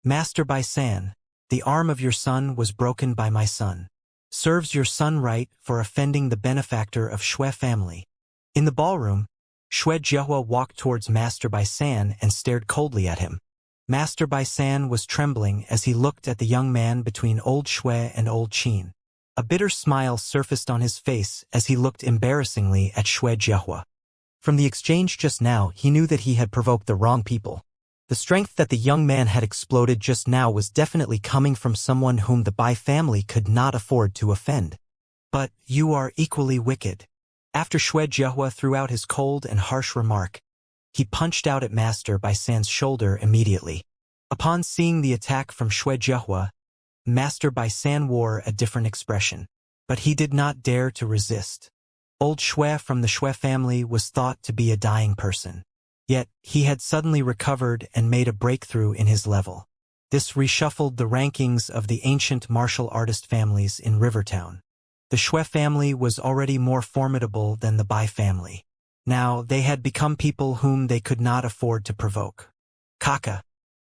Master Bai San, the arm of your son was broken by my son. Serves your son right for offending the benefactor of Shui family. In the ballroom, Shui Jiahua walked towards Master Bai San and stared coldly at him. Master Bai San was trembling as he looked at the young man between old Shui and old Qin. A bitter smile surfaced on his face as he looked embarrassingly at Shui Jiahua. From the exchange just now, he knew that he had provoked the wrong people. The strength that the young man had exploded just now was definitely coming from someone whom the Bai family could not afford to offend. But you are equally wicked. After Shui Jiahua threw out his cold and harsh remark, he punched out at Master Bai San's shoulder immediately. Upon seeing the attack from Shui Jiahua, Master Bai San wore a different expression. But he did not dare to resist. Old Shui from the Shui family was thought to be a dying person. Yet, he had suddenly recovered and made a breakthrough in his level. This reshuffled the rankings of the ancient martial artist families in Rivertown. The Shui family was already more formidable than the Bai family. Now, they had become people whom they could not afford to provoke. Kaka.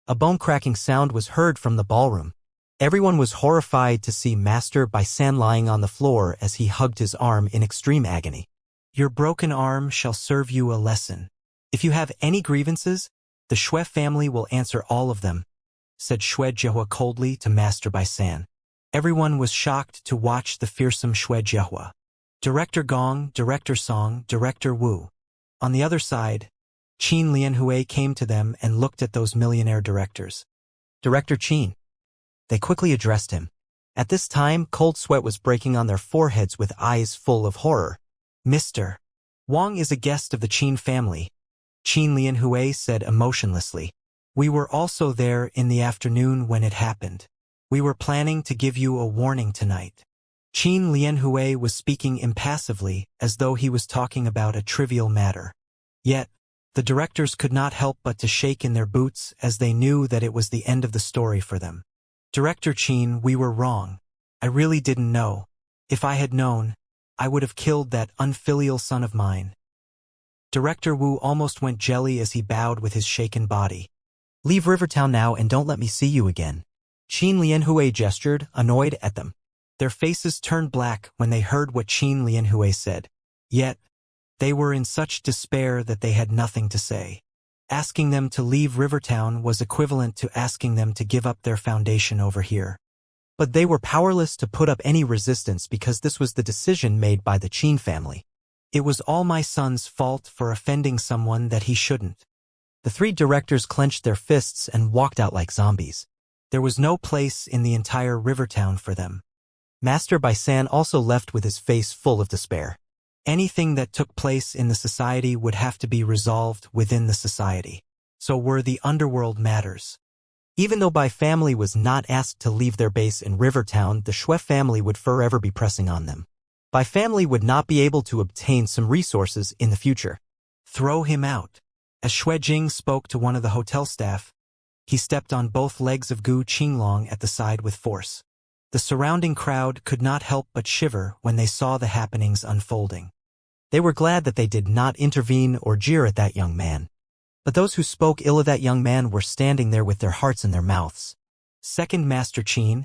A bone-cracking sound was heard from the ballroom. Everyone was horrified to see Master Bai San lying on the floor as he hugged his arm in extreme agony. Your broken arm shall serve you a lesson. If you have any grievances, the Shui family will answer all of them, said Shui Jiahua coldly to Master Bai San. Everyone was shocked to watch the fearsome Shui Jiahua. Director Gong, Director Song, Director Wu. On the other side, Qin Lianhui came to them and looked at those millionaire directors. Director Qin. They quickly addressed him. At this time, cold sweat was breaking on their foreheads with eyes full of horror. Mr. Wang is a guest of the Qin family, Qin Lianhui said emotionlessly. We were also there in the afternoon when it happened. We were planning to give you a warning tonight. Qin Lianhui was speaking impassively as though he was talking about a trivial matter. Yet, the directors could not help but to shake in their boots as they knew that it was the end of the story for them. Director Qin, we were wrong. I really didn't know. If I had known, I would have killed that unfilial son of mine. Director Wu almost went jelly as he bowed with his shaken body. Leave Rivertown now and don't let me see you again. Qin Lianhui gestured, annoyed at them. Their faces turned black when they heard what Qin Lianhui said. Yet, they were in such despair that they had nothing to say. Asking them to leave Rivertown was equivalent to asking them to give up their foundation over here. But they were powerless to put up any resistance because this was the decision made by the Qin family. It was all my son's fault for offending someone that he shouldn't. The three directors clenched their fists and walked out like zombies. There was no place in the entire Rivertown for them. Master Bai San also left with his face full of despair. Anything that took place in the society would have to be resolved within the society. So were the underworld matters. Even though Bai family was not asked to leave their base in Rivertown, the Shui family would forever be pressing on them. Bai family would not be able to obtain some resources in the future. Throw him out. As Shui Jing spoke to one of the hotel staff, he stepped on both legs of Gu Qinglong at the side with force. The surrounding crowd could not help but shiver when they saw the happenings unfolding. They were glad that they did not intervene or jeer at that young man. But those who spoke ill of that young man were standing there with their hearts in their mouths. Second Master Qin,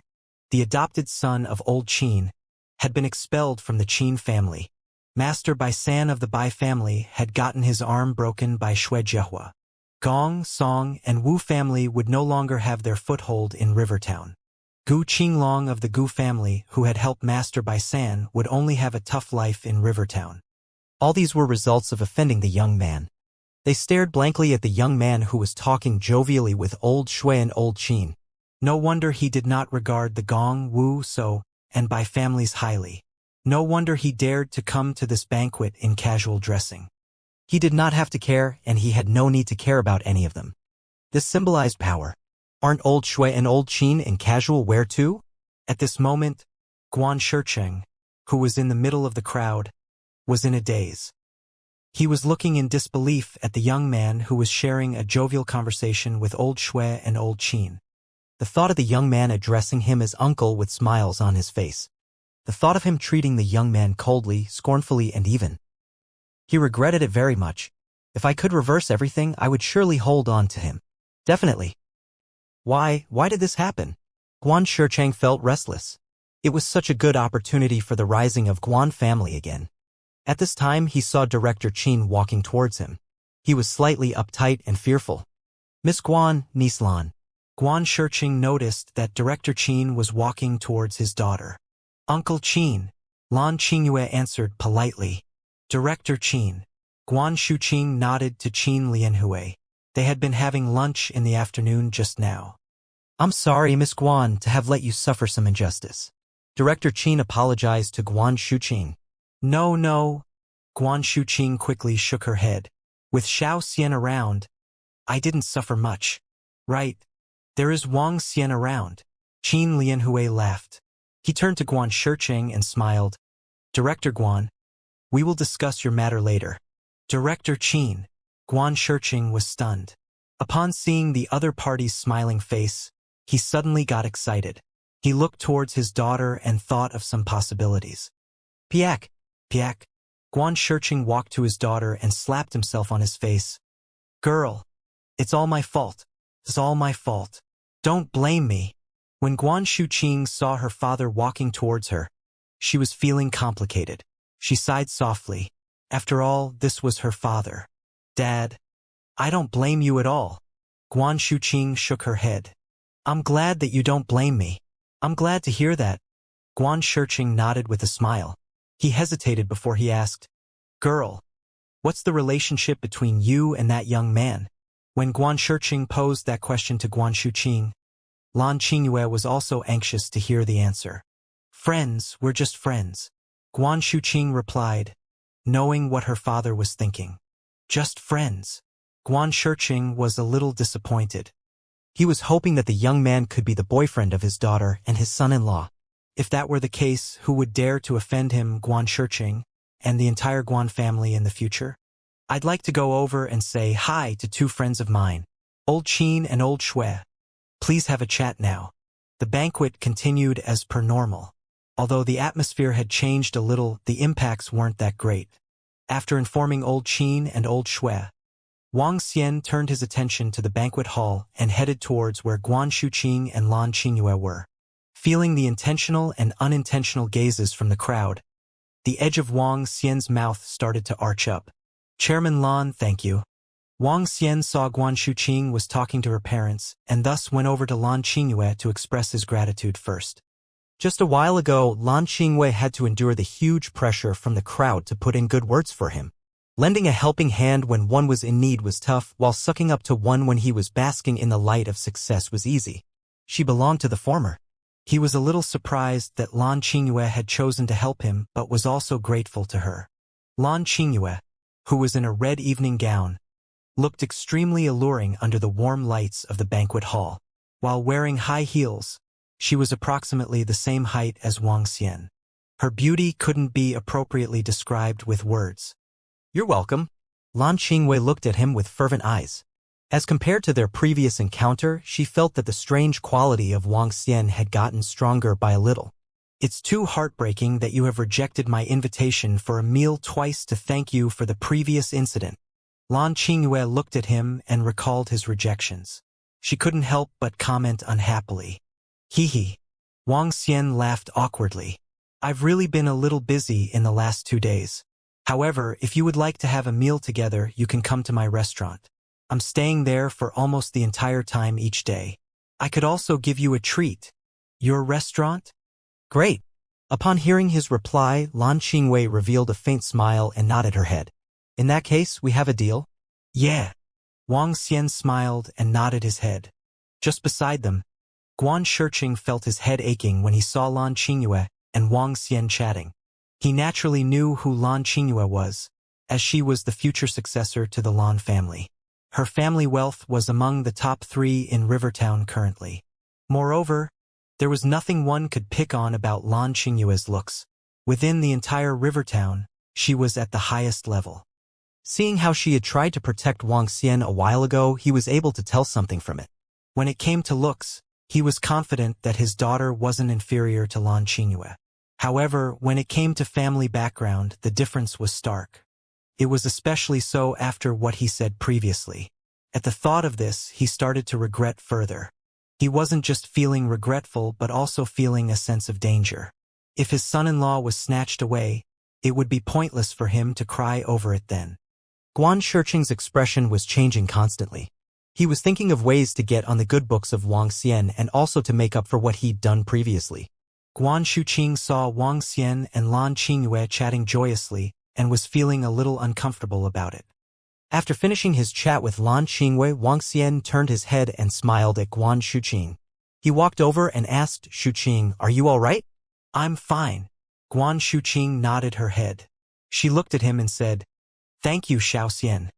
the adopted son of old Qin, had been expelled from the Qin family. Master Bai San of the Bai family had gotten his arm broken by Shui Jiahua. Gong, Song, and Wu family would no longer have their foothold in Rivertown. Gu Qinglong of the Gu family, who had helped Master Bai San, would only have a tough life in Rivertown. All these were results of offending the young man. They stared blankly at the young man who was talking jovially with old Shui and old Qin. No wonder he did not regard the Gong, Wu, So, and Bai families highly. No wonder he dared to come to this banquet in casual dressing. He did not have to care, and he had no need to care about any of them. This symbolized power. Aren't old Shui and old Qin in casual wear too? At this moment, Guan Shicheng, who was in the middle of the crowd, was in a daze. He was looking in disbelief at the young man who was sharing a jovial conversation with old Shui and old Qin. The thought of the young man addressing him as uncle with smiles on his face. The thought of him treating the young man coldly, scornfully, and even. He regretted it very much. If I could reverse everything, I would surely hold on to him. Definitely. Why did this happen? Guan Shicheng felt restless. It was such a good opportunity for the rising of Guan family again. At this time, he saw Director Qin walking towards him. He was slightly uptight and fearful. Miss Guan, Niece Lan. Guan Shicheng noticed that Director Qin was walking towards his daughter. Uncle Qin. Lan Qingyue answered politely. Director Qin. Guan Shicheng nodded to Qin Lianhui. They had been having lunch in the afternoon just now. I'm sorry, Miss Guan, to have let you suffer some injustice. Director Qin apologized to Guan Shicheng. No. Guan Shicheng quickly shook her head. With Xiao Xian around, I didn't suffer much. Right. There is Wang Xian around. Qin Lianhui laughed. He turned to Guan Shicheng and smiled. Director Guan, we will discuss your matter later. Director Qin. Guan Shicheng was stunned. Upon seeing the other party's smiling face, he suddenly got excited. He looked towards his daughter and thought of some possibilities. Piak. Guan Shicheng walked to his daughter and slapped himself on his face. Girl, it's all my fault. It's all my fault. Don't blame me. When Guan Shicheng saw her father walking towards her, she was feeling complicated. She sighed softly. After all, this was her father. Dad, I don't blame you at all. Guan Shicheng shook her head. I'm glad that you don't blame me. I'm glad to hear that. Guan Shicheng nodded with a smile. He hesitated before he asked, Girl, what's the relationship between you and that young man? When Guan Shicheng posed that question to Guan Shicheng, Lan Qingyue was also anxious to hear the answer. Friends, we're just friends. Guan Shicheng replied, knowing what her father was thinking. Just friends. Guan Shicheng was a little disappointed. He was hoping that the young man could be the boyfriend of his daughter and his son-in-law. If that were the case, who would dare to offend him, Guan Shicheng, and the entire Guan family in the future? I'd like to go over and say hi to two friends of mine, Old Qin and Old Shui. Please have a chat now. The banquet continued as per normal. Although the atmosphere had changed a little, the impacts weren't that great. After informing Old Qin and Old Shui, Wang Xian turned his attention to the banquet hall and headed towards where Guan Shicheng and Lan Qingyue were. Feeling the intentional and unintentional gazes from the crowd, the edge of Wang Xian's mouth started to arch up. Chairman Lan, thank you. Wang Xian saw Guan Shicheng was talking to her parents and thus went over to Lan Qingyue to express his gratitude first. Just a while ago, Lan Qingyue had to endure the huge pressure from the crowd to put in good words for him. Lending a helping hand when one was in need was tough, while sucking up to one when he was basking in the light of success was easy. She belonged to the former. He was a little surprised that Lan Qingyue had chosen to help him, but was also grateful to her. Lan Qingyue, who was in a red evening gown, looked extremely alluring under the warm lights of the banquet hall. While wearing high heels, she was approximately the same height as Wang Xian. Her beauty couldn't be appropriately described with words. You're welcome. Lan Qingyue looked at him with fervent eyes. As compared to their previous encounter, she felt that the strange quality of Wang Xian had gotten stronger by a little. It's too heartbreaking that you have rejected my invitation for a meal twice to thank you for the previous incident. Lan Qingyue looked at him and recalled his rejections. She couldn't help but comment unhappily. Hee. Wang Xian laughed awkwardly. I've really been a little busy in the last 2 days. However, if you would like to have a meal together, you can come to my restaurant. I'm staying there for almost the entire time each day. I could also give you a treat. Your restaurant? Great. Upon hearing his reply, Lan Qingyue revealed a faint smile and nodded her head. In that case, we have a deal? Yeah. Wang Xian smiled and nodded his head. Just beside them, Guan Shicheng felt his head aching when he saw Lan Qingyue and Wang Xian chatting. He naturally knew who Lan Qingyue was, as she was the future successor to the Lan family. Her family wealth was among the top 3 in Rivertown currently. Moreover, there was nothing one could pick on about Lan Qingyue's looks. Within the entire Rivertown, she was at the highest level. Seeing how she had tried to protect Wang Xian a while ago, he was able to tell something from it. When it came to looks, he was confident that his daughter wasn't inferior to Lan Qingyue. However, when it came to family background, the difference was stark. It was especially so after what he said previously. At the thought of this, he started to regret further. He wasn't just feeling regretful but also feeling a sense of danger. If his son-in-law was snatched away, it would be pointless for him to cry over it then. Guan Shiqing's expression was changing constantly. He was thinking of ways to get on the good books of Wang Xian and also to make up for what he'd done previously. Guan Shiqing saw Wang Xian and Lan Qingyue chatting joyously and was feeling a little uncomfortable about it. After finishing his chat with Lan Qingyue, Wang Xian turned his head and smiled at Guan Shiqing. He walked over and asked Shiqing, "Are you all right?" "I'm fine." Guan Shiqing nodded her head. She looked at him and said, "Thank you, Xiao Xian."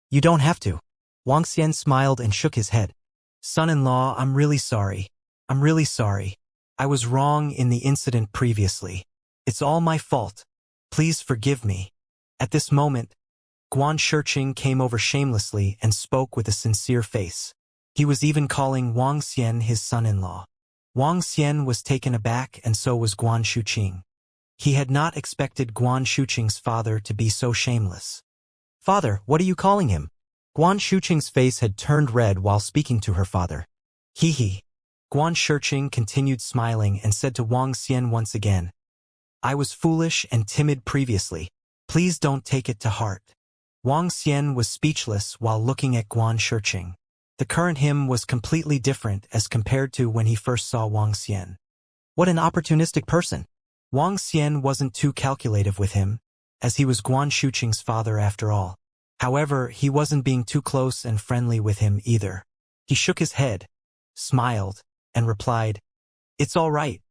"You don't have to." Wang Xian smiled and shook his head. "Son-in-law, I'm really sorry. I'm really sorry. I was wrong in the incident previously. It's all my fault. Please forgive me." At this moment, Guan Shiqing came over shamelessly and spoke with a sincere face. He was even calling Wang Xian his son-in-law. Wang Xian was taken aback and so was Guan Shiqing. He had not expected Guan Shiqing's father to be so shameless. "Father, what are you calling him?" Guan Shiqing's face had turned red while speaking to her father. "Hee." Guan Shiqing continued smiling and said to Wang Xian once again, "I was foolish and timid previously. Please don't take it to heart." Wang Xian was speechless while looking at Guan Shiqing. The current him was completely different as compared to when he first saw Wang Xian. What an opportunistic person. Wang Xian wasn't too calculative with him, as he was Guan Shiqing's father after all. However, he wasn't being too close and friendly with him either. He shook his head, smiled, and replied, "It's all right.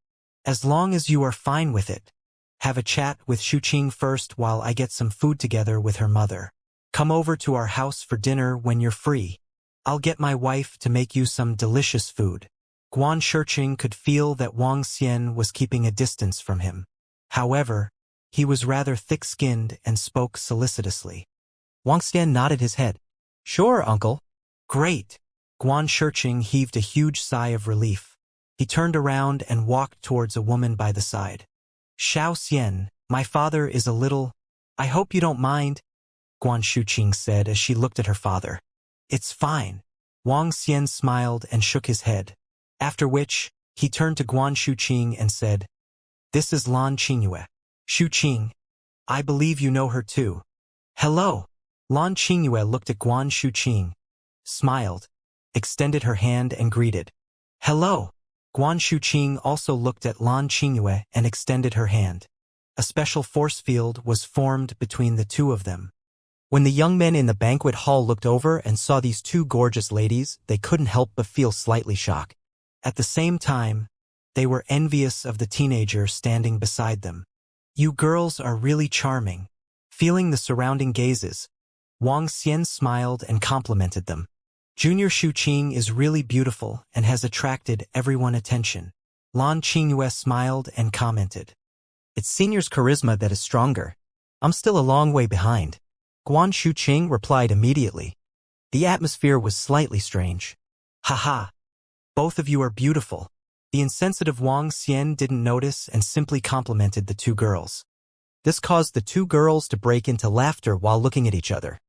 As long as you are fine with it. Have a chat with Shiqing first while I get some food together with her mother. Come over to our house for dinner when you're free. I'll get my wife to make you some delicious food." Guan Shiqing could feel that Wang Xian was keeping a distance from him. However, he was rather thick-skinned and spoke solicitously. Wang Xian nodded his head. "Sure, uncle." "Great." Guan Shiqing heaved a huge sigh of relief. He turned around and walked towards a woman by the side. "Xiao Xian, my father is a little... I hope you don't mind," Guan Shiqing said as she looked at her father. "It's fine." Wang Xian smiled and shook his head. After which, he turned to Guan Shiqing and said, "This is Lan Qingyue. Shiqing, I believe you know her too." "Hello." Lan Qingyue looked at Guan Shiqing, smiled, extended her hand and greeted. "Hello." Guan Shiqing also looked at Lan Qingyue and extended her hand. A special force field was formed between the two of them. When the young men in the banquet hall looked over and saw these two gorgeous ladies, they couldn't help but feel slightly shocked. At the same time, they were envious of the teenager standing beside them. "You girls are really charming." Feeling the surrounding gazes, Wang Xian smiled and complimented them. "Junior Shiqing is really beautiful and has attracted everyone's attention." Lan Qingyue smiled and commented, "It's senior's charisma that is stronger. I'm still a long way behind." Guan Shiqing replied immediately. The atmosphere was slightly strange. "Haha. Both of you are beautiful." The insensitive Wang Xian didn't notice and simply complimented the two girls. This caused the two girls to break into laughter while looking at each other.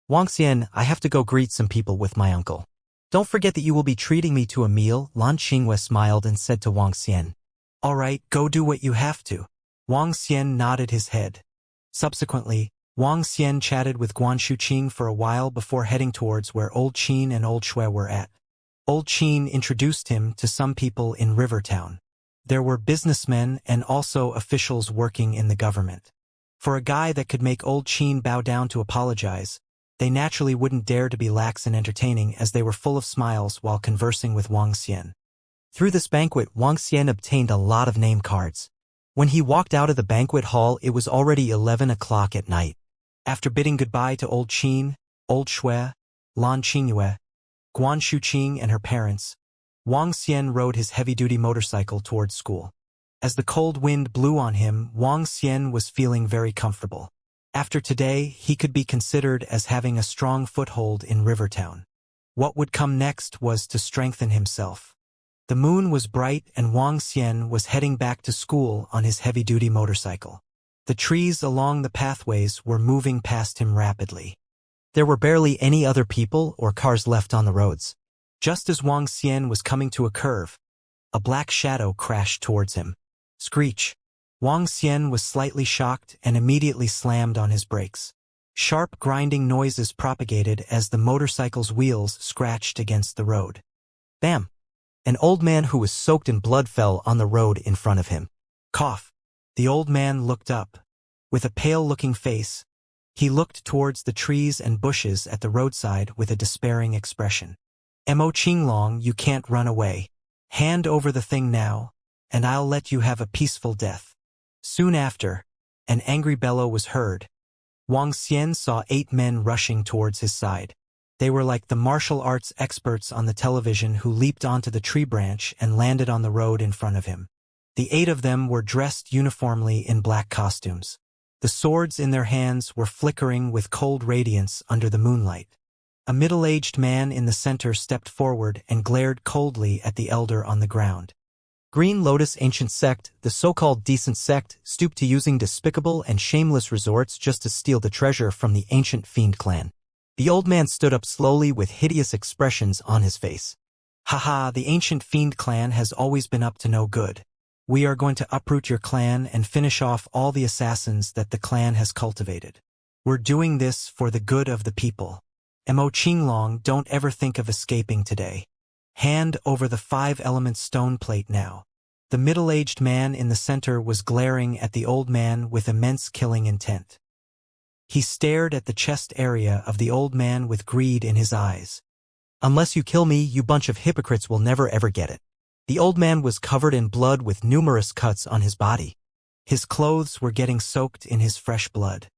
"Wang Xian, I have to go greet some people with my uncle. Don't forget that you will be treating me to a meal." Lan Qingyue smiled and said to Wang Xian, "All right, go do what you have to." Wang Xian nodded his head. Subsequently, Wang Xian chatted with Guan Shiqing for a while before heading towards where Old Qin and Old Shui were at. Old Qin introduced him to some people in Rivertown. There were businessmen and also officials working in the government. For a guy that could make Old Qin bow down to apologize, they naturally wouldn't dare to be lax and entertaining as they were full of smiles while conversing with Wang Xian. Through this banquet, Wang Xian obtained a lot of name cards. When he walked out of the banquet hall, it was already 11 o'clock at night. After bidding goodbye to Old Qin, Old Shui, Lan Qingyue, Guan Shiqing and her parents, Wang Xian rode his heavy-duty motorcycle towards school. As the cold wind blew on him, Wang Xian was feeling very comfortable. After today, he could be considered as having a strong foothold in Rivertown. What would come next was to strengthen himself. The moon was bright and Wang Xian was heading back to school on his heavy-duty motorcycle. The trees along the pathways were moving past him rapidly. There were barely any other people or cars left on the roads. Just as Wang Xian was coming to a curve, a black shadow crashed towards him. Screech. Wang Xian was slightly shocked and immediately slammed on his brakes. Sharp grinding noises propagated as the motorcycle's wheels scratched against the road. Bam! An old man who was soaked in blood fell on the road in front of him. Cough. The old man looked up. With a pale-looking face, he looked towards the trees and bushes at the roadside with a despairing expression. Mo Qinglong, you can't run away. Hand over the thing now, and I'll let you have a peaceful death. Soon after, an angry bellow was heard. Wang Xian saw 8 men rushing towards his side. They were like the martial arts experts on the television who leaped onto the tree branch and landed on the road in front of him. The 8 of them were dressed uniformly in black costumes. The swords in their hands were flickering with cold radiance under the moonlight. A middle-aged man in the center stepped forward and glared coldly at the elder on the ground. Green Lotus Ancient Sect, the so-called decent sect, stooped to using despicable and shameless resorts just to steal the treasure from the ancient fiend clan. The old man stood up slowly with hideous expressions on his face. Haha, the ancient fiend clan has always been up to no good. We are going to uproot your clan and finish off all the assassins that the clan has cultivated. We're doing this for the good of the people. Mo Qinglong, don't ever think of escaping today. Hand over the 5-element stone plate now. The middle-aged man in the center was glaring at the old man with immense killing intent. He stared at the chest area of the old man with greed in his eyes. Unless you kill me, you bunch of hypocrites will never ever get it. The old man was covered in blood with numerous cuts on his body. His clothes were getting soaked in his fresh blood.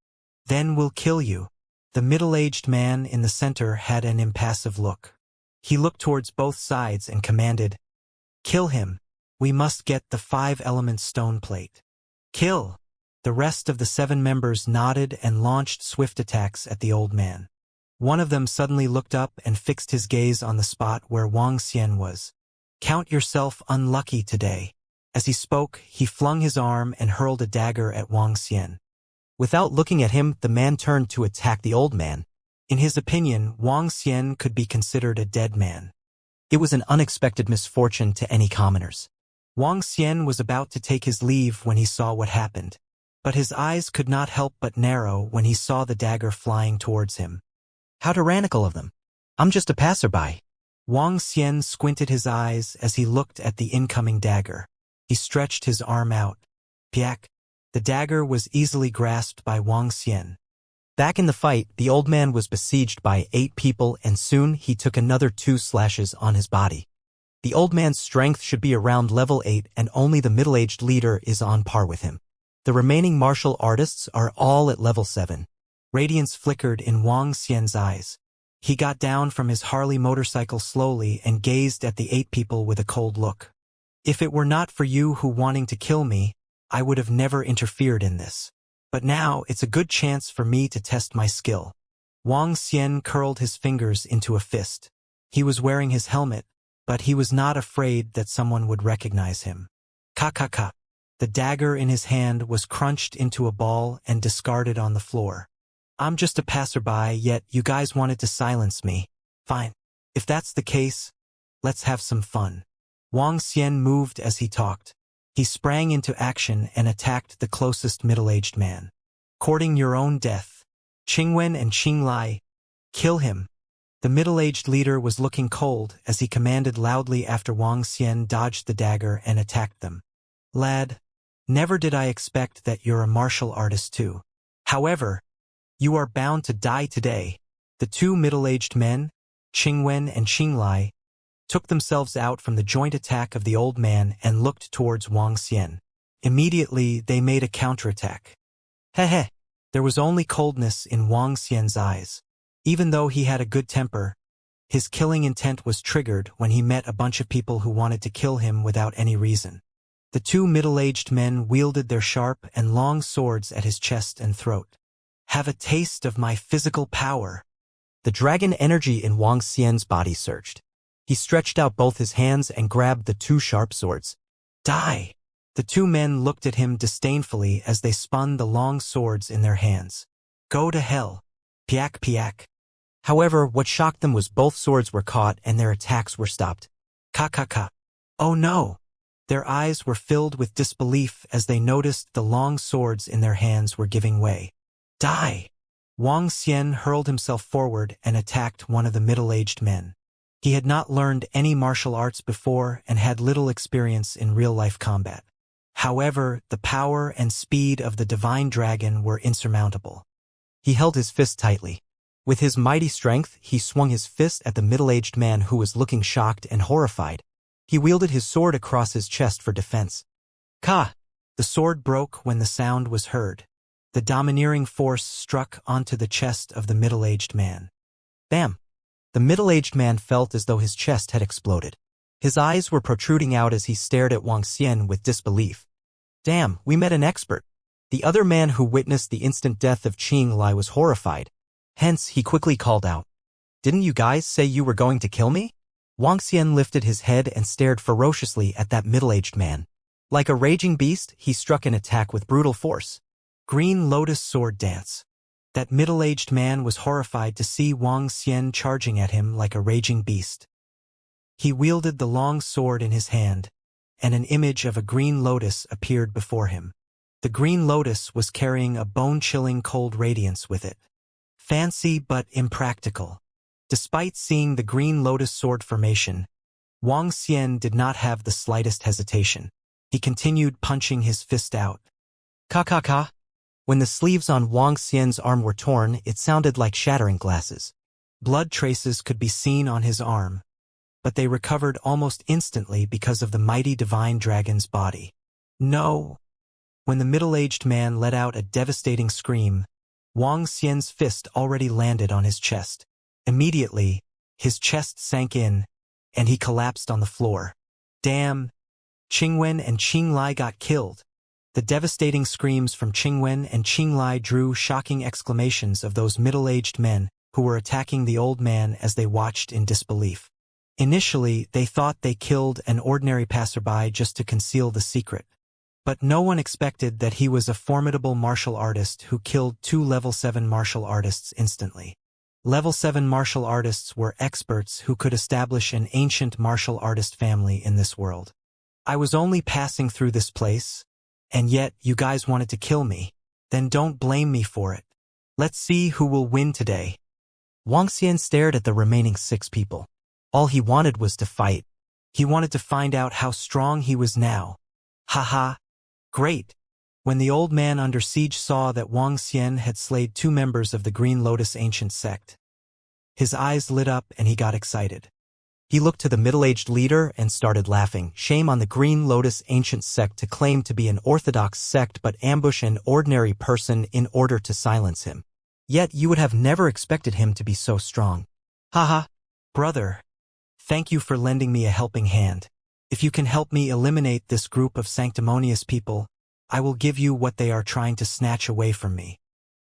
Then we'll kill you. The middle-aged man in the center had an impassive look. He looked towards both sides and commanded, "Kill him. We must get the 5-element stone plate." Kill! The rest of the 7 members nodded and launched swift attacks at the old man. One of them suddenly looked up and fixed his gaze on the spot where Wang Xian was. Count yourself unlucky today. As he spoke, he flung his arm and hurled a dagger at Wang Xian. Without looking at him, the man turned to attack the old man. In his opinion, Wang Xian could be considered a dead man. It was an unexpected misfortune to any commoners. Wang Xian was about to take his leave when he saw what happened, but his eyes could not help but narrow when he saw the dagger flying towards him. How tyrannical of them. I'm just a passerby. Wang Xian squinted his eyes as he looked at the incoming dagger. He stretched his arm out. Piak! The dagger was easily grasped by Wang Xian. Back in the fight, the old man was besieged by 8 people and soon he took another 2 slashes on his body. The old man's strength should be around level 8 and only the middle-aged leader is on par with him. The remaining martial artists are all at level 7. Radiance flickered in Wang Xian's eyes. He got down from his Harley motorcycle slowly and gazed at the 8 people with a cold look. If it were not for you who wanting to kill me, I would have never interfered in this. But now it's a good chance for me to test my skill. Wang Xian curled his fingers into a fist. He was wearing his helmet, but he was not afraid that someone would recognize him. Ka. The dagger in his hand was crunched into a ball and discarded on the floor. I'm just a passerby, yet you guys wanted to silence me. Fine. If that's the case, let's have some fun. Wang Xian moved as he talked. He sprang into action and attacked the closest middle-aged man. Courting your own death. Qingwen and Qinglai. Kill him. The middle-aged leader was looking cold as he commanded loudly after Wang Xian dodged the dagger and attacked them. Lad, never did I expect that you're a martial artist too. However, you are bound to die today. The 2 middle-aged men, Qingwen and Qinglai, took themselves out from the joint attack of the old man and looked towards Wang Xian. Immediately, they made a counterattack. Heh. There was only coldness in Wang Xian's eyes. Even though he had a good temper, his killing intent was triggered when he met a bunch of people who wanted to kill him without any reason. The 2 middle-aged men wielded their sharp and long swords at his chest and throat. Have a taste of my physical power. The dragon energy in Wang Xian's body surged. He stretched out both his hands and grabbed the 2 sharp swords. Die! The 2 men looked at him disdainfully as they spun the long swords in their hands. Go to hell. Piak. However, what shocked them was both swords were caught and their attacks were stopped. Ka. Oh no! Their eyes were filled with disbelief as they noticed the long swords in their hands were giving way. Die! Wang Xian hurled himself forward and attacked one of the middle-aged men. He had not learned any martial arts before and had little experience in real-life combat. However, the power and speed of the divine dragon were insurmountable. He held his fist tightly. With his mighty strength, he swung his fist at the middle-aged man who was looking shocked and horrified. He wielded his sword across his chest for defense. Ka! The sword broke when the sound was heard. The domineering force struck onto the chest of the middle-aged man. Bam! The middle-aged man felt as though his chest had exploded. His eyes were protruding out as he stared at Wang Xian with disbelief. Damn, we met an expert. The other man who witnessed the instant death of Qing Lai was horrified. Hence, he quickly called out, "Didn't you guys say you were going to kill me?" Wang Xian lifted his head and stared ferociously at that middle-aged man. Like a raging beast, he struck an attack with brutal force. Green Lotus Sword Dance. That middle-aged man was horrified to see Wang Xian charging at him like a raging beast. He wielded the long sword in his hand, and an image of a green lotus appeared before him. The green lotus was carrying a bone-chilling cold radiance with it. Fancy but impractical. Despite seeing the green lotus sword formation, Wang Xian did not have the slightest hesitation. He continued punching his fist out. Ka. When the sleeves on Wang Xian's arm were torn, it sounded like shattering glasses. Blood traces could be seen on his arm, but they recovered almost instantly because of the mighty divine dragon's body. No! When the middle-aged man let out a devastating scream, Wang Xian's fist already landed on his chest. Immediately, his chest sank in, and he collapsed on the floor. Damn! Qingwen and Qing Lai got killed. The devastating screams from Qingwen and Qing Lai drew shocking exclamations of those middle-aged men who were attacking the old man as they watched in disbelief. Initially, they thought they killed an ordinary passerby just to conceal the secret. But no one expected that he was a formidable martial artist who killed 2 level 7 martial artists instantly. Level 7 martial artists were experts who could establish an ancient martial artist family in this world. I was only passing through this place, and yet you guys wanted to kill me. Then don't blame me for it. Let's see who will win today. Wang Xian stared at the remaining 6 people. All he wanted was to fight. He wanted to find out how strong he was now. Haha. Great. When the old man under siege saw that Wang Xian had slayed 2 members of the Green Lotus ancient sect, his eyes lit up and he got excited. He looked to the middle-aged leader and started laughing. Shame on the Green Lotus ancient sect to claim to be an orthodox sect but ambush an ordinary person in order to silence him. Yet you would have never expected him to be so strong. Haha. Brother, thank you for lending me a helping hand. If you can help me eliminate this group of sanctimonious people, I will give you what they are trying to snatch away from me.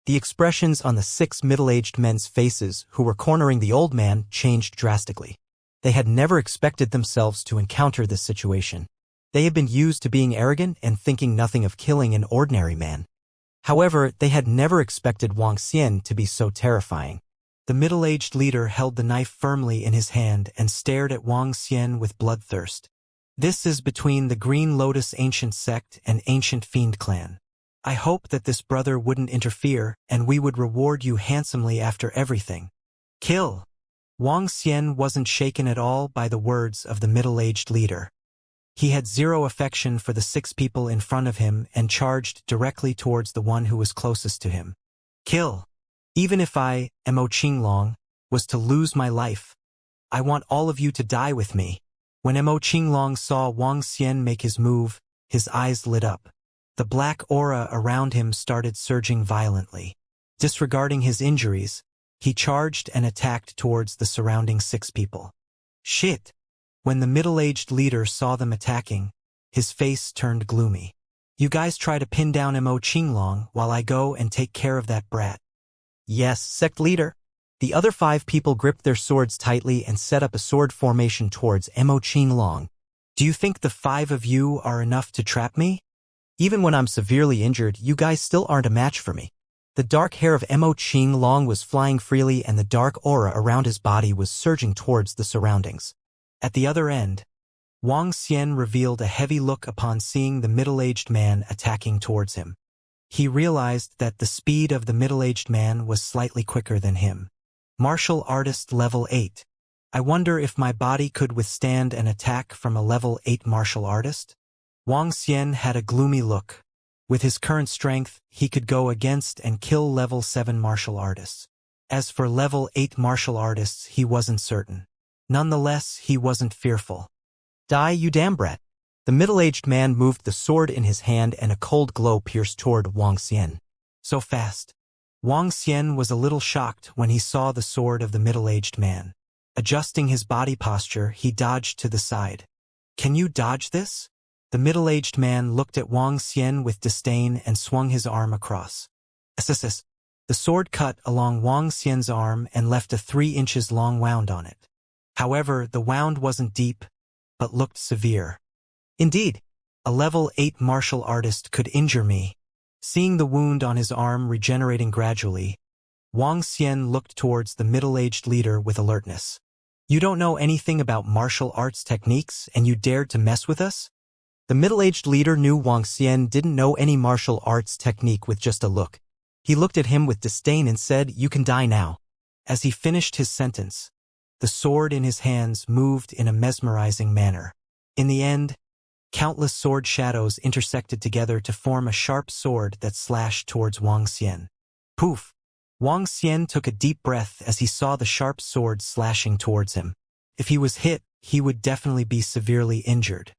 The expressions on the 6 middle-aged men's faces who were cornering the old man changed drastically. They had never expected themselves to encounter this situation. They had been used to being arrogant and thinking nothing of killing an ordinary man. However, they had never expected Wang Xian to be so terrifying. The middle-aged leader held the knife firmly in his hand and stared at Wang Xian with bloodthirst. This is between the Green Lotus Ancient Sect and Ancient Fiend Clan. I hope that this brother wouldn't interfere and we would reward you handsomely after everything. Kill! Wang Xian wasn't shaken at all by the words of the middle-aged leader. He had zero affection for the 6 people in front of him and charged directly towards the one who was closest to him. Kill! Even if I, Mo Qinglong, was to lose my life, I want all of you to die with me. When Mo Qinglong saw Wang Xian make his move, his eyes lit up. The black aura around him started surging violently. Disregarding his injuries, he charged and attacked towards the surrounding 6 people. Shit! When the middle-aged leader saw them attacking, his face turned gloomy. You guys try to pin down Mo Qinglong while I go and take care of that brat. Yes, sect leader. The other 5 people gripped their swords tightly and set up a sword formation towards Mo Qinglong. Do you think the 5 of you are enough to trap me? Even when I'm severely injured, you guys still aren't a match for me. The dark hair of Mo Qinglong was flying freely and the dark aura around his body was surging towards the surroundings. At the other end, Wang Xian revealed a heavy look upon seeing the middle-aged man attacking towards him. He realized that the speed of the middle-aged man was slightly quicker than him. Martial Artist Level 8. I wonder if my body could withstand an attack from a Level 8 martial artist? Wang Xian had a gloomy look. With his current strength, he could go against and kill Level 7 martial artists. As for Level 8 martial artists, he wasn't certain. Nonetheless, he wasn't fearful. Die, you damn brat. The middle-aged man moved the sword in his hand and a cold glow pierced toward Wang Xian. So fast. Wang Xian was a little shocked when he saw the sword of the middle-aged man. Adjusting his body posture, he dodged to the side. Can you dodge this? The middle-aged man looked at Wang Xian with disdain and swung his arm across. Sss. The sword cut along Wang Xian's arm and left a 3 inches long wound on it. However, the wound wasn't deep, but looked severe. Indeed, a Level 8 martial artist could injure me. Seeing the wound on his arm regenerating gradually, Wang Xian looked towards the middle-aged leader with alertness. You don't know anything about martial arts techniques and you dared to mess with us? The middle-aged leader knew Wang Xian didn't know any martial arts technique with just a look. He looked at him with disdain and said, "You can die now." As he finished his sentence, the sword in his hands moved in a mesmerizing manner. In the end, countless sword shadows intersected together to form a sharp sword that slashed towards Wang Xian. Poof! Wang Xian took a deep breath as he saw the sharp sword slashing towards him. If he was hit, he would definitely be severely injured.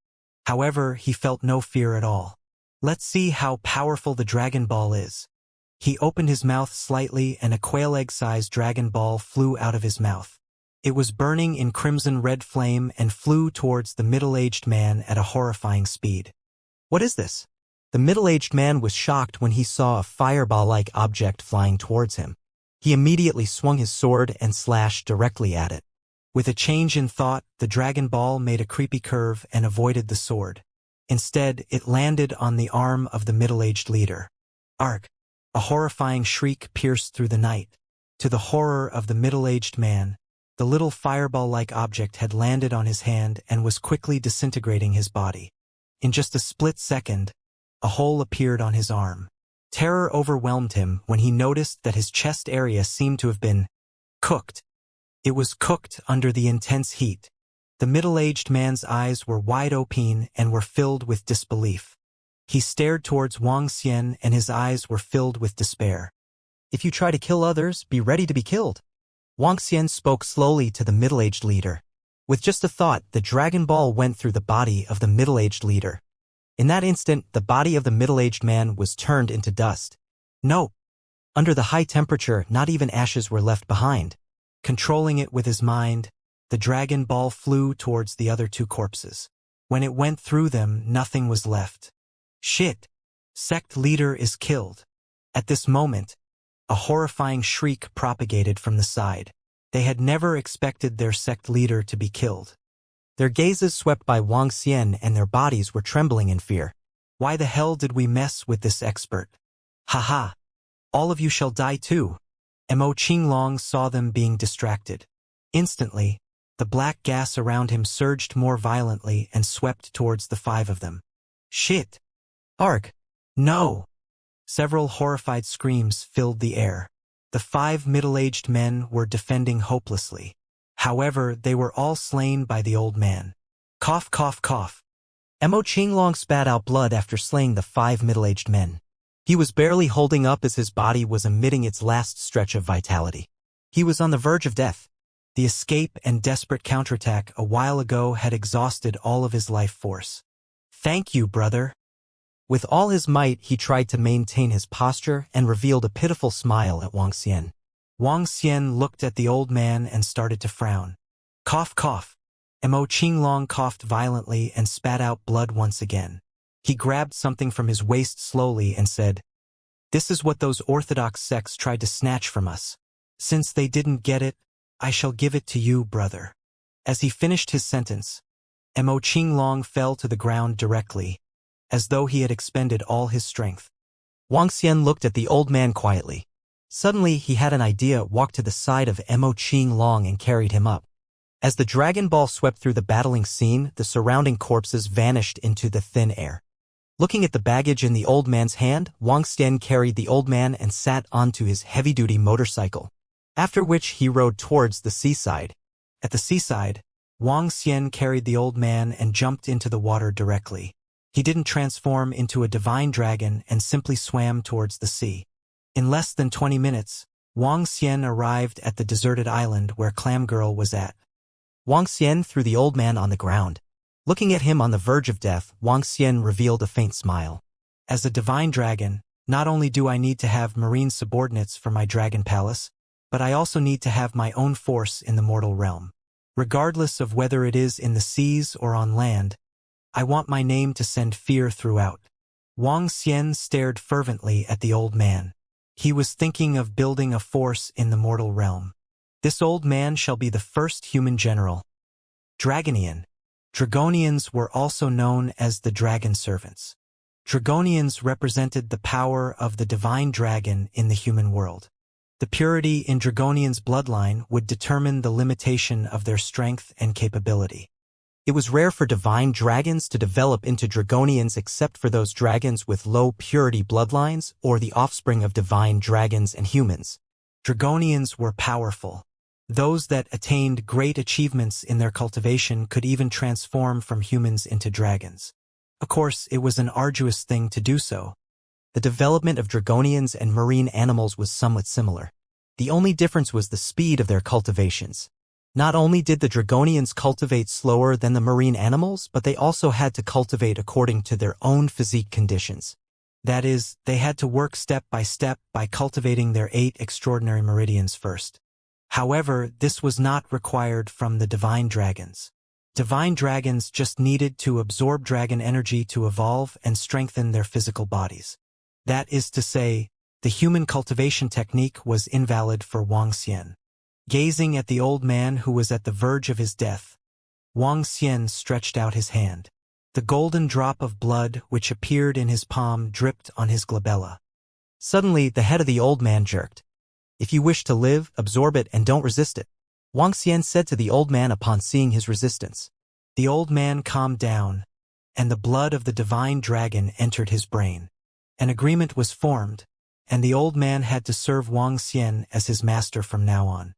However, he felt no fear at all. Let's see how powerful the Dragon Ball is. He opened his mouth slightly and a quail egg-sized Dragon Ball flew out of his mouth. It was burning in crimson-red flame and flew towards the middle-aged man at a horrifying speed. What is this? The middle-aged man was shocked when he saw a fireball-like object flying towards him. He immediately swung his sword and slashed directly at it. With a change in thought, the Dragon Ball made a creepy curve and avoided the sword. Instead, it landed on the arm of the middle-aged leader. Arg! A horrifying shriek pierced through the night. To the horror of the middle-aged man, the little fireball-like object had landed on his hand and was quickly disintegrating his body. In just a split second, a hole appeared on his arm. Terror overwhelmed him when he noticed that his chest area seemed to have been cooked. It was cooked under the intense heat. The middle-aged man's eyes were wide open and were filled with disbelief. He stared towards Wang Xian and his eyes were filled with despair. If you try to kill others, be ready to be killed. Wang Xian spoke slowly to the middle-aged leader. With just a thought, the Dragon Ball went through the body of the middle-aged leader. In that instant, the body of the middle-aged man was turned into dust. No! Under the high temperature, not even ashes were left behind. Controlling it with his mind, the Dragon Ball flew towards the other 2 corpses. When it went through them, nothing was left. Shit! Sect leader is killed. At this moment, a horrifying shriek propagated from the side. They had never expected their sect leader to be killed. Their gazes swept by Wang Xian and their bodies were trembling in fear. Why the hell did we mess with this expert? Haha! All of you shall die too. Mo Qinglong saw them being distracted. Instantly, the black gas around him surged more violently and swept towards the 5 of them. Shit! Arg! No! Several horrified screams filled the air. The 5 middle-aged men were defending hopelessly. However, they were all slain by the old man. Cough, cough, cough. Mo Qinglong spat out blood after slaying the 5 middle-aged men. He was barely holding up as his body was emitting its last stretch of vitality. He was on the verge of death. The escape and desperate counterattack a while ago had exhausted all of his life force. Thank you, brother. With all his might, he tried to maintain his posture and revealed a pitiful smile at Wang Xian. Wang Xian looked at the old man and started to frown. Cough, cough. Mo Qinglong coughed violently and spat out blood once again. He grabbed something from his waist slowly and said, "This is what those orthodox sects tried to snatch from us. Since they didn't get it, I shall give it to you, brother." As he finished his sentence, Mo Qinglong fell to the ground directly, as though he had expended all his strength. Wang Xian looked at the old man quietly. Suddenly he had an idea, walked to the side of Mo Qing Long and carried him up. As the Dragon Ball swept through the battling scene, the surrounding corpses vanished into the thin air. Looking at the baggage in the old man's hand, Wang Xian carried the old man and sat onto his heavy-duty motorcycle, after which he rode towards the seaside. At the seaside, Wang Xian carried the old man and jumped into the water directly. He didn't transform into a divine dragon and simply swam towards the sea. In less than 20 minutes, Wang Xian arrived at the deserted island where Clam Girl was at. Wang Xian threw the old man on the ground. Looking at him on the verge of death, Wang Xian revealed a faint smile. As a divine dragon, not only do I need to have marine subordinates for my dragon palace, but I also need to have my own force in the mortal realm. Regardless of whether it is in the seas or on land, I want my name to send fear throughout. Wang Xian stared fervently at the old man. He was thinking of building a force in the mortal realm. This old man shall be the first human general. Dragonian. Dragonians were also known as the dragon servants. Dragonians represented the power of the divine dragon in the human world. The purity in Dragonians' bloodline would determine the limitation of their strength and capability. It was rare for divine dragons to develop into Dragonians except for those dragons with low purity bloodlines or the offspring of divine dragons and humans. Dragonians were powerful. Those that attained great achievements in their cultivation could even transform from humans into dragons. Of course, it was an arduous thing to do so. The development of Dragonians and marine animals was somewhat similar. The only difference was the speed of their cultivations. Not only did the Dragonians cultivate slower than the marine animals, but they also had to cultivate according to their own physique conditions. That is, they had to work step by cultivating their 8 extraordinary meridians first. However, this was not required from the divine dragons. Divine dragons just needed to absorb dragon energy to evolve and strengthen their physical bodies. That is to say, the human cultivation technique was invalid for Wang Xian. Gazing at the old man who was at the verge of his death, Wang Xian stretched out his hand. The golden drop of blood which appeared in his palm dripped on his glabella. Suddenly, the head of the old man jerked. "If you wish to live, absorb it and don't resist it," Wang Xian said to the old man upon seeing his resistance. The old man calmed down, and the blood of the divine dragon entered his brain. An agreement was formed, and the old man had to serve Wang Xian as his master from now on.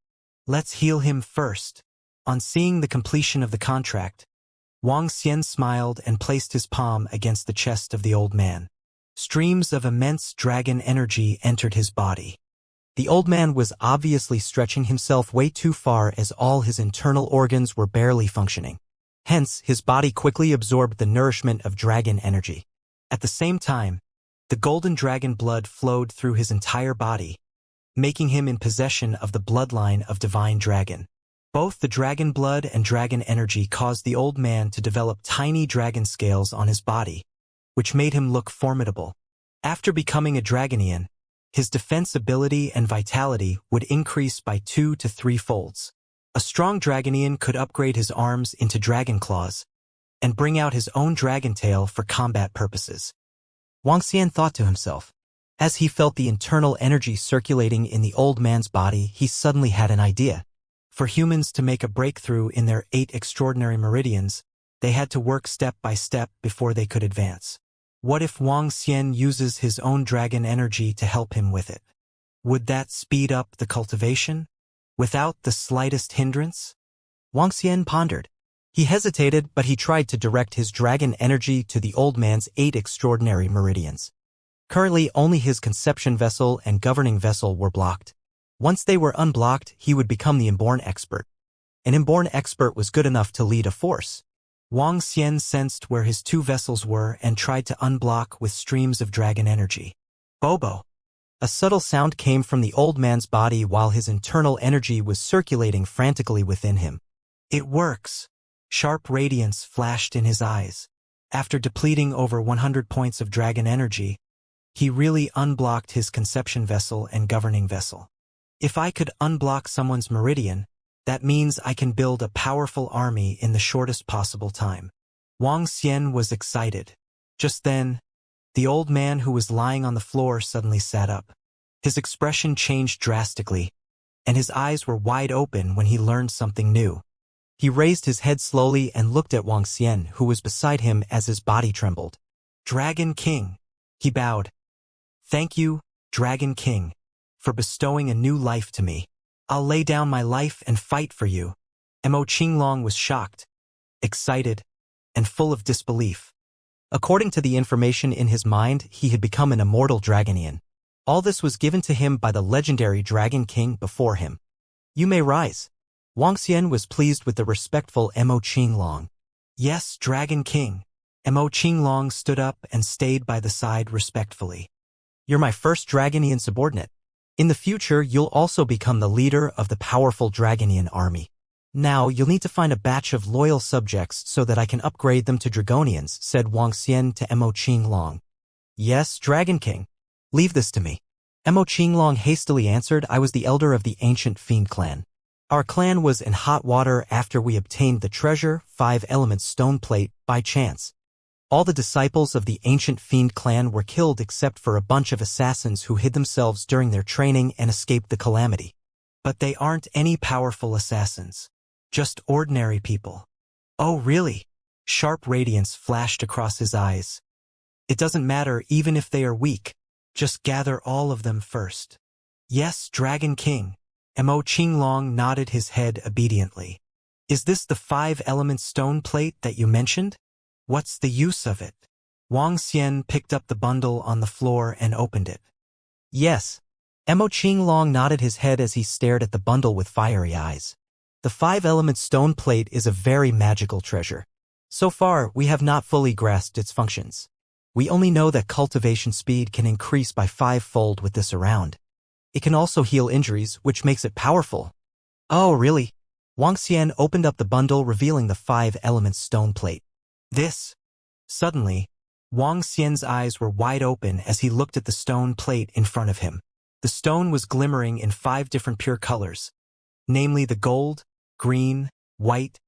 "Let's heal him first." On seeing the completion of the contract, Wang Xian smiled and placed his palm against the chest of the old man. Streams of immense dragon energy entered his body. The old man was obviously stretching himself way too far as all his internal organs were barely functioning. Hence, his body quickly absorbed the nourishment of dragon energy. At the same time, the golden dragon blood flowed through his entire body, making him in possession of the bloodline of divine dragon. Both the dragon blood and dragon energy caused the old man to develop tiny dragon scales on his body, which made him look formidable. After becoming a Dragonian, his defense ability and vitality would increase by 2 to 3 folds. A strong Dragonian could upgrade his arms into dragon claws and bring out his own dragon tail for combat purposes. Wang Xian thought to himself. As he felt the internal energy circulating in the old man's body, he suddenly had an idea. For humans to make a breakthrough in their 8 extraordinary meridians, they had to work step by step before they could advance. What if Wang Xian uses his own dragon energy to help him with it? Would that speed up the cultivation, without the slightest hindrance? Wang Xian pondered. He hesitated, but he tried to direct his dragon energy to the old man's 8 extraordinary meridians. Currently, only his conception vessel and governing vessel were blocked. Once they were unblocked, he would become the inborn expert. An inborn expert was good enough to lead a force. Wang Xian sensed where his 2 vessels were and tried to unblock with streams of dragon energy. Bobo! A subtle sound came from the old man's body while his internal energy was circulating frantically within him. It works! Sharp radiance flashed in his eyes. After depleting over 100 points of dragon energy, he really unblocked his conception vessel and governing vessel. If I could unblock someone's meridian, that means I can build a powerful army in the shortest possible time. Wang Xian was excited. Just then, The old man who was lying on the floor suddenly sat up. His expression changed drastically, and his eyes were wide open when he learned something new. He raised his head slowly and looked at Wang Xian, who was beside him, as his body trembled. "Dragon King," he bowed. "Thank you, Dragon King, for bestowing a new life to me. I'll lay down my life and fight for you." Mo Qinglong was shocked, excited, and full of disbelief. According to the information in his mind, he had become an immortal dragonian. All this was given to him by the legendary Dragon King before him. "You may rise." Wang Xian was pleased with the respectful Mo Qinglong. "Yes, Dragon King." Mo Qinglong stood up and stayed by the side respectfully. "You're my first dragonian subordinate. In the future, you'll also become the leader of the powerful dragonian army. Now, you'll need to find a batch of loyal subjects so that I can upgrade them to dragonians," said Wang Xian to Mo Qinglong. "Yes, Dragon King. Leave this to me." Mo Qinglong hastily answered, "I was the elder of the ancient fiend clan. Our clan was in hot water after we obtained the treasure, 5 elements stone plate, by chance. All the disciples of the ancient fiend clan were killed except for a bunch of assassins who hid themselves during their training and escaped the calamity. But they aren't any powerful assassins. Just ordinary people." "Oh, really?" Sharp radiance flashed across his eyes. "It doesn't matter even if they are weak. Just gather all of them first." "Yes, Dragon King." Mo Qinglong nodded his head obediently. "Is this the 5 elements stone plate that you mentioned? What's the use of it?" Wang Xian picked up the bundle on the floor and opened it. "Yes." Mo Qinglong nodded his head as he stared at the bundle with fiery eyes. "The 5-element stone plate is a very magical treasure. So far, we have not fully grasped its functions. We only know that cultivation speed can increase by 5-fold with this around. It can also heal injuries, which makes it powerful." "Oh, really?" Wang Xian opened up the bundle, revealing the 5-element stone plate. "This." Suddenly, Wang Xian's eyes were wide open as he looked at the stone plate in front of him. The stone was glimmering in 5 different pure colors, namely the gold, green, white,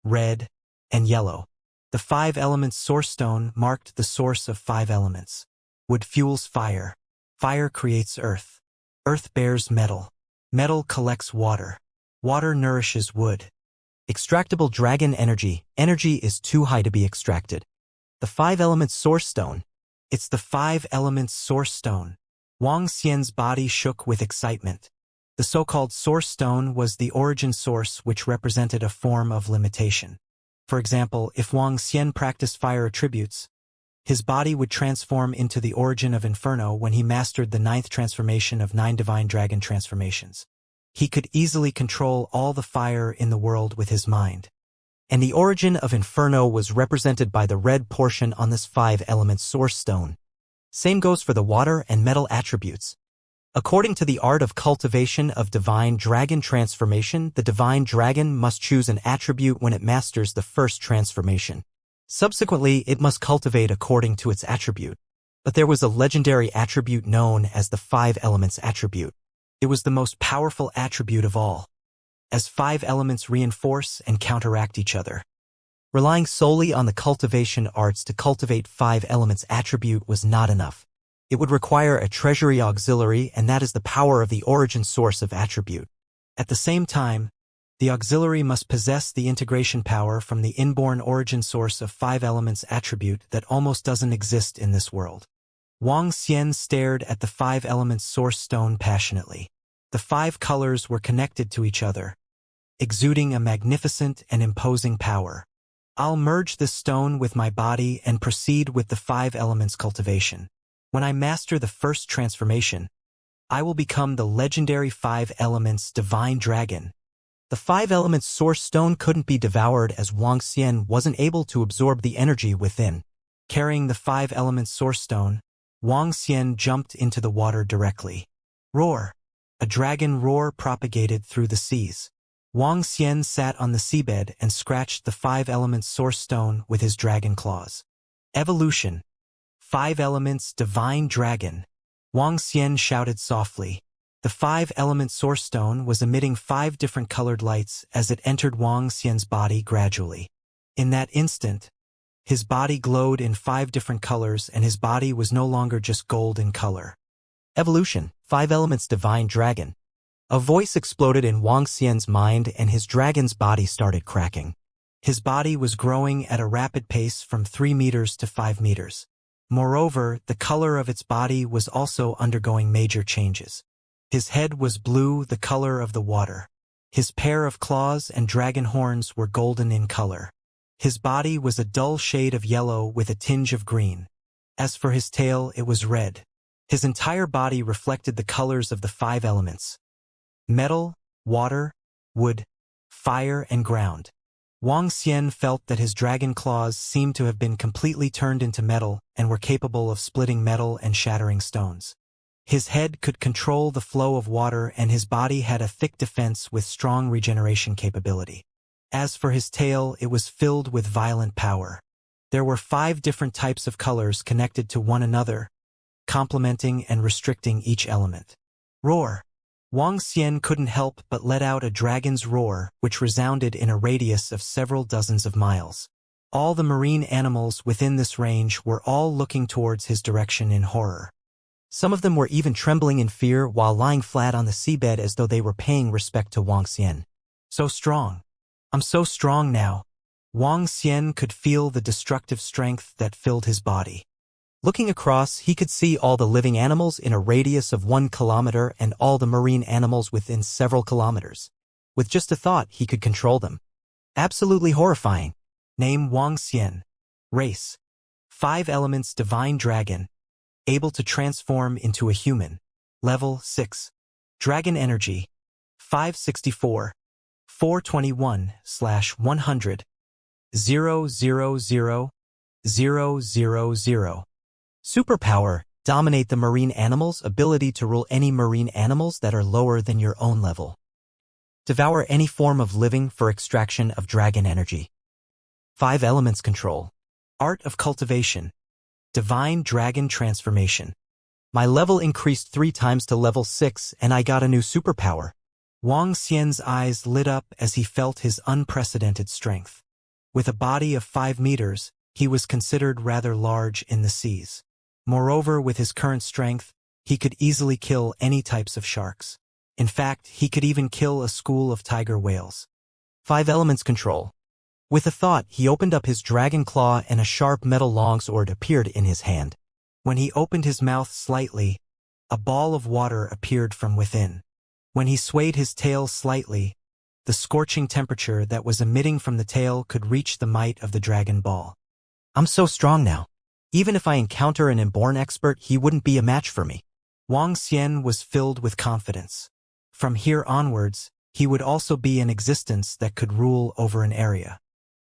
red, and yellow. The 5-element source stone marked the source of 5 elements. Wood fuels fire. Fire creates earth. Earth bears metal. Metal collects water. Water nourishes wood. Extractable dragon energy. Energy is too high to be extracted. The 5-element source stone. It's the 5-element source stone. Wang Xian's body shook with excitement. The so-called source stone was the origin source, which represented a form of limitation. For example, if Wang Xian practiced fire attributes, his body would transform into the origin of Inferno when he mastered the 9th transformation of 9 divine dragon transformations. He could easily control all the fire in the world with his mind. And the origin of Inferno was represented by the red portion on this 5-element source stone. Same goes for the water and metal attributes. According to the art of cultivation of divine dragon transformation, the divine dragon must choose an attribute when it masters the first transformation. Subsequently, it must cultivate according to its attribute. But there was a legendary attribute known as the 5-elements attribute. It was the most powerful attribute of all, as 5 elements reinforce and counteract each other. Relying solely on the cultivation arts to cultivate 5 elements attribute was not enough. It would require a treasury auxiliary, and that is the power of the origin source of attribute. At the same time, the auxiliary must possess the integration power from the inborn origin source of 5 elements attribute that almost doesn't exist in this world. Wang Xian stared at the 5 elements source stone passionately. The 5 colors were connected to each other, exuding a magnificent and imposing power. "I'll merge this stone with my body and proceed with the 5 elements cultivation. When I master the first transformation, I will become the legendary 5 elements divine dragon." The 5 elements source stone couldn't be devoured as Wang Xian wasn't able to absorb the energy within. Carrying the 5 elements source stone, Wang Xian jumped into the water directly. Roar! A dragon roar propagated through the seas. Wang Xian sat on the seabed and scratched the 5 elements source stone with his dragon claws. Evolution. 5 elements divine dragon. Wang Xian shouted softly. The 5-element source stone was emitting 5 different colored lights as it entered Wang Xian's body gradually. In that instant, His body glowed in 5 different colors, and his body was no longer just gold in color. Evolution, 5 elements divine dragon. A voice exploded in Wang Xian's mind, and his dragon's body started cracking. His body was growing at a rapid pace from 3 meters to 5 meters. Moreover, the color of its body was also undergoing major changes. His head was blue, the color of the water. His pair of claws and dragon horns were golden in color. His body was a dull shade of yellow with a tinge of green. As for his tail, it was red. His entire body reflected the colors of the 5 elements: metal, water, wood, fire, and ground. Wang Xian felt that his dragon claws seemed to have been completely turned into metal and were capable of splitting metal and shattering stones. His head could control the flow of water, and his body had a thick defense with strong regeneration capability. As for his tail, it was filled with violent power. There were 5 different types of colors connected to one another, complementing and restricting each element. Roar. Wang Xian couldn't help but let out a dragon's roar, which resounded in a radius of several dozens of miles. All the marine animals within this range were all looking towards his direction in horror. Some of them were even trembling in fear while lying flat on the seabed as though they were paying respect to Wang Xian. So strong. I'm so strong now. Wang Xian could feel the destructive strength that filled his body. Looking across, he could see all the living animals in a radius of 1 kilometer and all the marine animals within several kilometers. With just a thought, he could control them. Absolutely horrifying. Name: Wang Xian. Race: 5 elements divine dragon. Able to transform into a human. Level 6. Dragon energy: 564. 421/100. 000. Superpower: dominate the marine animals. Ability to rule any marine animals that are lower than your own level. Devour any form of living for extraction of dragon energy. 5 elements control. Art of cultivation. Divine dragon transformation. My level increased 3 times to level 6, and I got a new superpower. Wang Xian's eyes lit up as he felt his unprecedented strength. With a body of 5 meters, he was considered rather large in the seas. Moreover, with his current strength, he could easily kill any types of sharks. In fact, he could even kill a school of tiger whales. 5 elements control. With a thought, he opened up his dragon claw and a sharp metal longsword appeared in his hand. When he opened his mouth slightly, a ball of water appeared from within. When he swayed his tail slightly, the scorching temperature that was emitting from the tail could reach the might of the dragon ball. I'm so strong now. Even if I encounter an inborn expert, he wouldn't be a match for me. Wang Xian was filled with confidence. From here onwards, he would also be an existence that could rule over an area.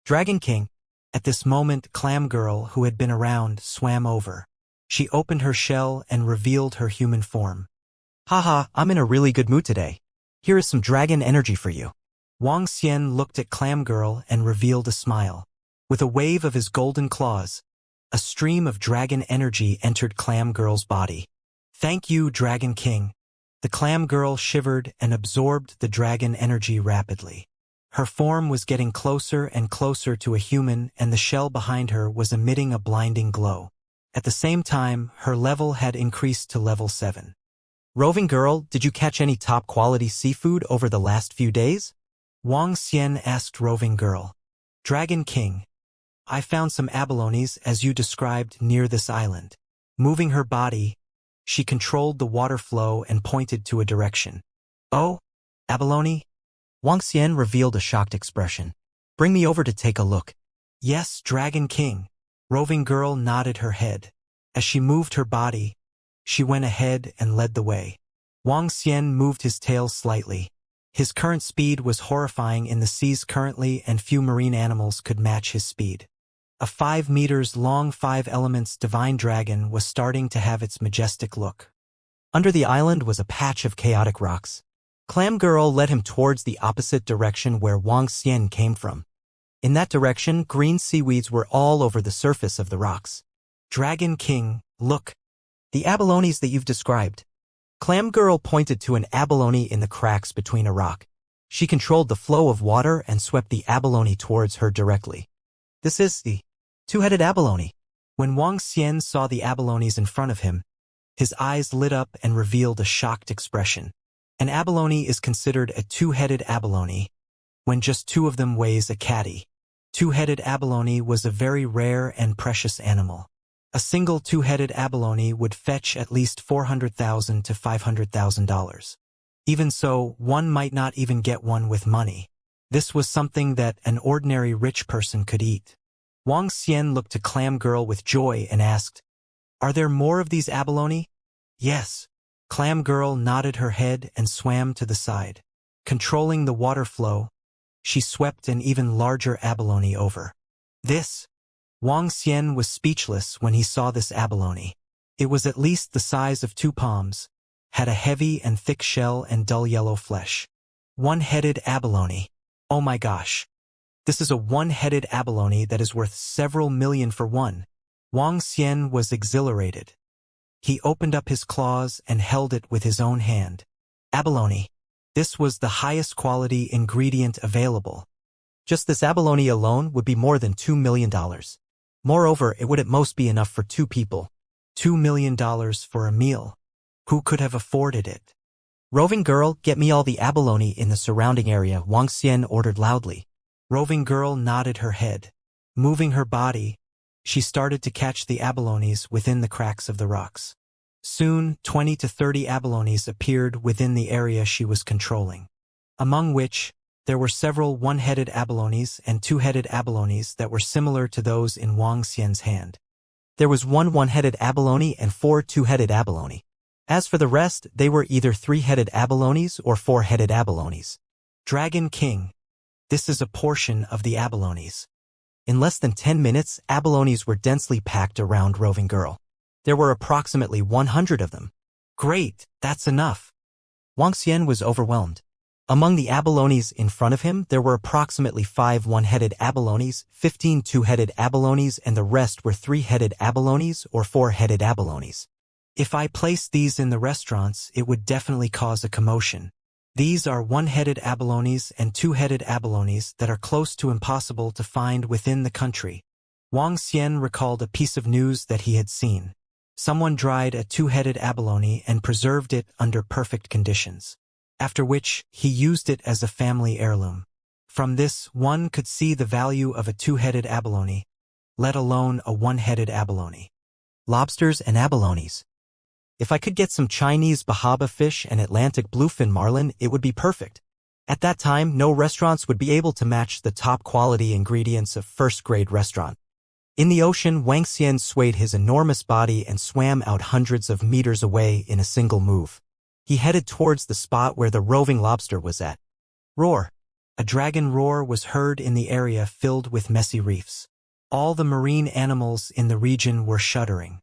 Dragon King. At this moment, Clam Girl, who had been around, swam over. She opened her shell and revealed her human form. Haha, I'm in a really good mood today. Here is some dragon energy for you. Wang Xian looked at Clam Girl and revealed a smile. With a wave of his golden claws, a stream of dragon energy entered Clam Girl's body. Thank you, Dragon King. The Clam Girl shivered and absorbed the dragon energy rapidly. Her form was getting closer and closer to a human, and the shell behind her was emitting a blinding glow. At the same time, her level had increased to level 7. Roving Girl, did you catch any top-quality seafood over the last few days? Wang Xian asked Roving Girl. Dragon King. I found some abalones as you described near this island. Moving her body, she controlled the water flow and pointed to a direction. Oh, abalone? Wang Xian revealed a shocked expression. Bring me over to take a look. Yes, Dragon King. Roving Girl nodded her head. As she moved her body, she went ahead and led the way. Wang Xian moved his tail slightly. His current speed was horrifying in the seas currently, and few marine animals could match his speed. A 5 meters long 5 elements divine dragon was starting to have its majestic look. Under the island was a patch of chaotic rocks. Clam Girl led him towards the opposite direction where Wang Xian came from. In that direction, green seaweeds were all over the surface of the rocks. Dragon King, look. The abalones that you've described. Clam Girl pointed to an abalone in the cracks between a rock. She controlled the flow of water and swept the abalone towards her directly. This is the Two-headed abalone. When Wang Xian saw the abalones in front of him, his eyes lit up and revealed a shocked expression. An abalone is considered a two-headed abalone when just two of them weighs a caddy. Two-headed abalone was a very rare and precious animal. A single two-headed abalone would fetch at least $400,000 to $500,000. Even so, one might not even get one with money. This was something that an ordinary rich person could eat. Wang Xian looked to Clam Girl with joy and asked, "Are there more of these abalone?" "Yes." Clam Girl nodded her head and swam to the side. Controlling the water flow, she swept an even larger abalone over. Wang Xian was speechless when he saw this abalone. It was at least the size of 2 palms, had a heavy and thick shell and dull yellow flesh. One-headed abalone. Oh my gosh. This is a one-headed abalone that is worth several million for one. Wang Xian was exhilarated. He opened up his claws and held it with his own hand. Abalone. This was the highest quality ingredient available. Just this abalone alone would be more than $2 million. Moreover, it would at most be enough for 2 people. $2 million for a meal. Who could have afforded it? Roving girl, get me all the abalone in the surrounding area, Wang Xian ordered loudly. Roving girl nodded her head. Moving her body, she started to catch the abalones within the cracks of the rocks. Soon, 20 to 30 abalones appeared within the area she was controlling, among which there were several one-headed abalones and two-headed abalones that were similar to those in Wang Xian's hand. There was one one-headed abalone and 4 two-headed abalone. As for the rest, they were either 3-headed abalones or 4-headed abalones. Dragon King. This is a portion of the abalones. In less than 10 minutes, abalones were densely packed around Roving Girl. There were approximately 100 of them. Great, that's enough. Wang Xian was overwhelmed. Among the abalones in front of him, there were approximately 5 one-headed abalones, 15 two-headed abalones, and the rest were 3-headed abalones or 4-headed abalones. If I placed these in the restaurants, it would definitely cause a commotion. These are one-headed abalones and two-headed abalones that are close to impossible to find within the country. Wang Xian recalled a piece of news that he had seen. Someone dried a two-headed abalone and preserved it under perfect conditions, after which he used it as a family heirloom. From this, one could see the value of a two-headed abalone, let alone a one-headed abalone. Lobsters and abalones. If I could get some Chinese bahaba fish and Atlantic bluefin marlin, it would be perfect. At that time, no restaurants would be able to match the top-quality ingredients of first-grade restaurant. In the ocean, Wang Xian swayed his enormous body and swam out hundreds of meters away in a single move. He headed towards the spot where the roving lobster was at. Roar. A dragon roar was heard in the area filled with messy reefs. All the marine animals in the region were shuddering.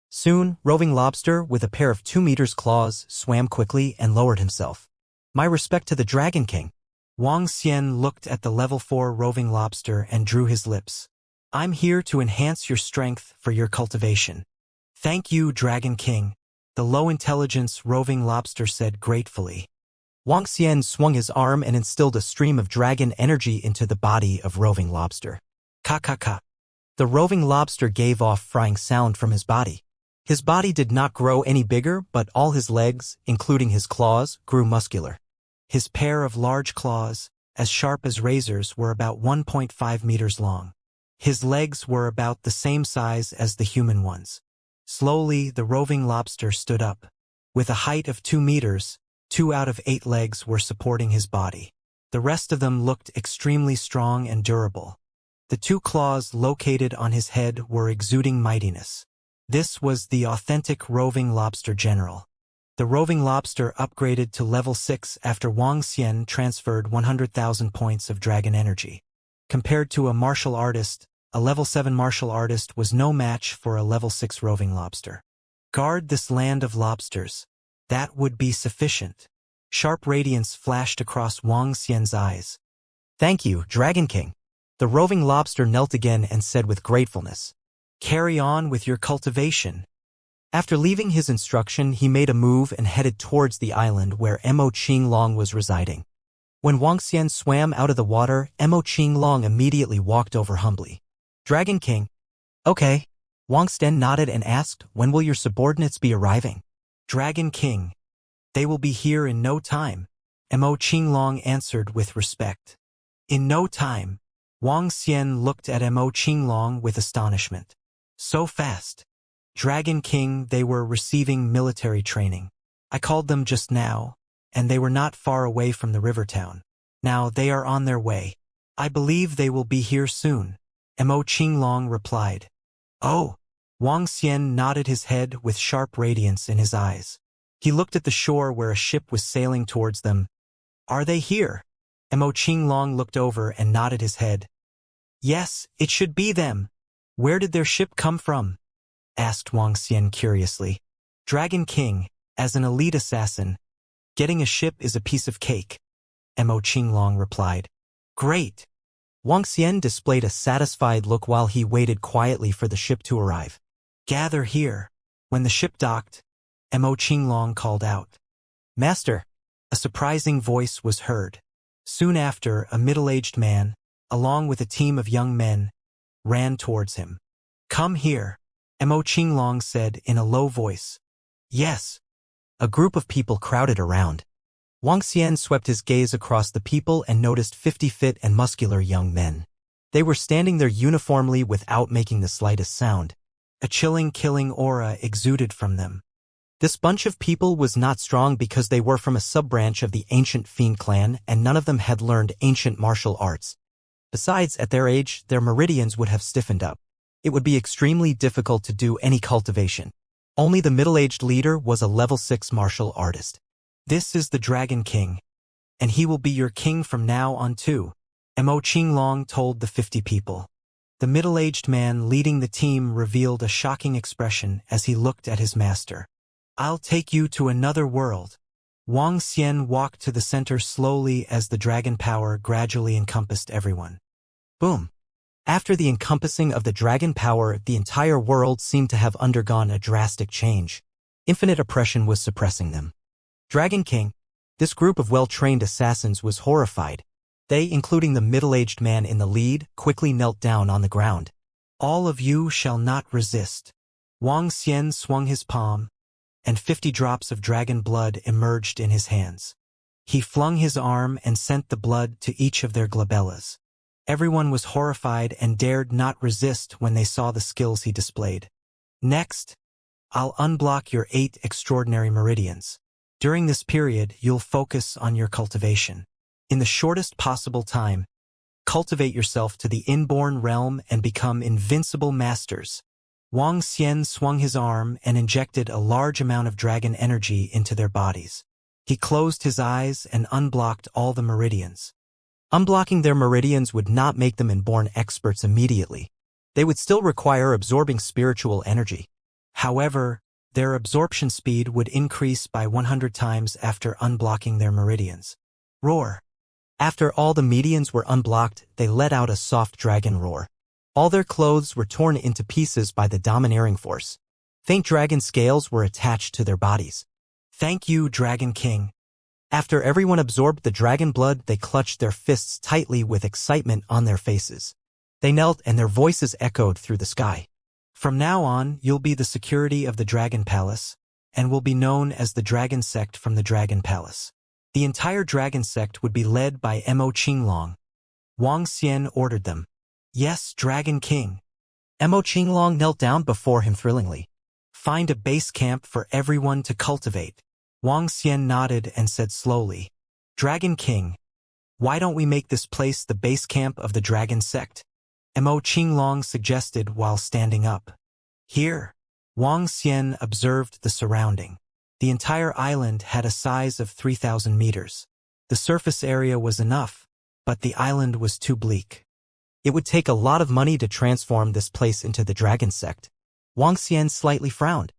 Soon, roving lobster, with a pair of 2 meters claws, swam quickly and lowered himself. My respect to the Dragon King. Wang Xian looked at the level 4 roving lobster and drew his lips. I'm here to enhance your strength for your cultivation. Thank you, Dragon King, the low-intelligence roving lobster said gratefully. Wang Xian swung his arm and instilled a stream of dragon energy into the body of roving lobster. Ka-ka-ka. The roving lobster gave off frying sound from his body. His body did not grow any bigger, but all his legs, including his claws, grew muscular. His pair of large claws, as sharp as razors, were about 1.5 meters long. His legs were about the same size as the human ones. Slowly, the roving lobster stood up. With a height of 2 meters, 2 out of 8 legs were supporting his body. The rest of them looked extremely strong and durable. The 2 claws located on his head were exuding mightiness. This was the authentic roving lobster general. The roving lobster upgraded to level 6 after Wang Xian transferred 100,000 points of dragon energy. Compared to a martial artist, a level 7 martial artist was no match for a level 6 roving lobster. Guard this land of lobsters. That would be sufficient. Sharp radiance flashed across Wang Xian's eyes. Thank you, Dragon King. The roving lobster knelt again and said with gratefulness. Carry on with your cultivation. After leaving his instruction, he made a move and headed towards the island where Mo Qinglong was residing. When Wang Xian swam out of the water, Mo Qinglong immediately walked over humbly. Dragon King, Okay. Wang Sten nodded and asked, when will your subordinates be arriving? Dragon King. They will be here in no time, Mo Qinglong answered with respect. In no time. Wang Xian looked at Mo Qinglong with astonishment. So fast. Dragon King, they were receiving military training. I called them just now, and they were not far away from the river town. Now they are on their way. I believe they will be here soon, Mo Qinglong replied. Oh. Wang Xian nodded his head with sharp radiance in his eyes. He looked at the shore where a ship was sailing towards them. Are they here? Mo Qinglong looked over and nodded his head. Yes, it should be them. Where did their ship come from? Asked Wang Xian curiously. Dragon King, as an elite assassin, getting a ship is a piece of cake, Mo Qinglong replied. Great. Wang Xian displayed a satisfied look while he waited quietly for the ship to arrive. Gather here. When the ship docked, Mo Qinglong called out. Master. A surprising voice was heard. Soon after, a middle-aged man, along with a team of young men, ran towards him. Come here, Mo Qinglong said in a low voice. Yes. A group of people crowded around. Wang Xian swept his gaze across the people and noticed 50 fit and muscular young men. They were standing there uniformly without making the slightest sound. A chilling, killing aura exuded from them. This bunch of people was not strong because they were from a sub-branch of the ancient Fiend clan and none of them had learned ancient martial arts. Besides, at their age, their meridians would have stiffened up. It would be extremely difficult to do any cultivation. Only the middle-aged leader was a level 6 martial artist. This is the Dragon King, and he will be your king from now on too, Mo Qinglong told the 50 people. The middle-aged man leading the team revealed a shocking expression as he looked at his master. I'll take you to another world. Wang Xian walked to the center slowly as the dragon power gradually encompassed everyone. Boom. After the encompassing of the dragon power, the entire world seemed to have undergone a drastic change. Infinite oppression was suppressing them. Dragon King, this group of well-trained assassins was horrified. They, including the middle-aged man in the lead, quickly knelt down on the ground. All of you shall not resist. Wang Xian swung his palm, and 50 drops of dragon blood emerged in his hands. He flung his arm and sent the blood to each of their glabellas. Everyone was horrified and dared not resist when they saw the skills he displayed. Next, I'll unblock your 8 extraordinary meridians. During this period, you'll focus on your cultivation. In the shortest possible time, cultivate yourself to the inborn realm and become invincible masters. Wang Xian swung his arm and injected a large amount of dragon energy into their bodies. He closed his eyes and unblocked all the meridians. Unblocking their meridians would not make them inborn experts immediately. They would still require absorbing spiritual energy. However, their absorption speed would increase by 100 times after unblocking their meridians. Roar. After all the meridians were unblocked, they let out a soft dragon roar. All their clothes were torn into pieces by the domineering force. Faint dragon scales were attached to their bodies. Thank you, Dragon King. After everyone absorbed the dragon blood, they clutched their fists tightly with excitement on their faces. They knelt and their voices echoed through the sky. From now on, you'll be the security of the Dragon Palace, and will be known as the Dragon Sect from the Dragon Palace. The entire Dragon Sect would be led by Mo Qinglong. Wang Xian ordered them. Yes, Dragon King. Mo Qinglong knelt down before him thrillingly. Find a base camp for everyone to cultivate. Wang Xian nodded and said slowly, Dragon King, why don't we make this place the base camp of the Dragon Sect? Mo Qinglong suggested while standing up. Here. Wang Xian observed the surrounding. The entire island had a size of 3,000 meters. The surface area was enough, but the island was too bleak. It would take a lot of money to transform this place into the Dragon Sect. Wang Xian slightly frowned.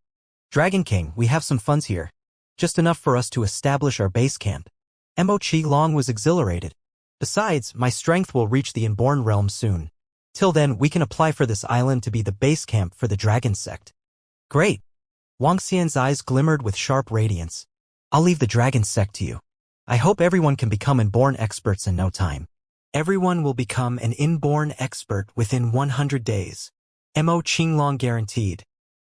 Dragon King, we have some funds here. Just enough for us to establish our base camp. Mo Qinglong was exhilarated. Besides, my strength will reach the inborn realm soon. Till then, we can apply for this island to be the base camp for the Dragon Sect. Great. Wang Xian's eyes glimmered with sharp radiance. I'll leave the Dragon Sect to you. I hope everyone can become inborn experts in no time. Everyone will become an inborn expert within 100 days. Mo Qinglong guaranteed.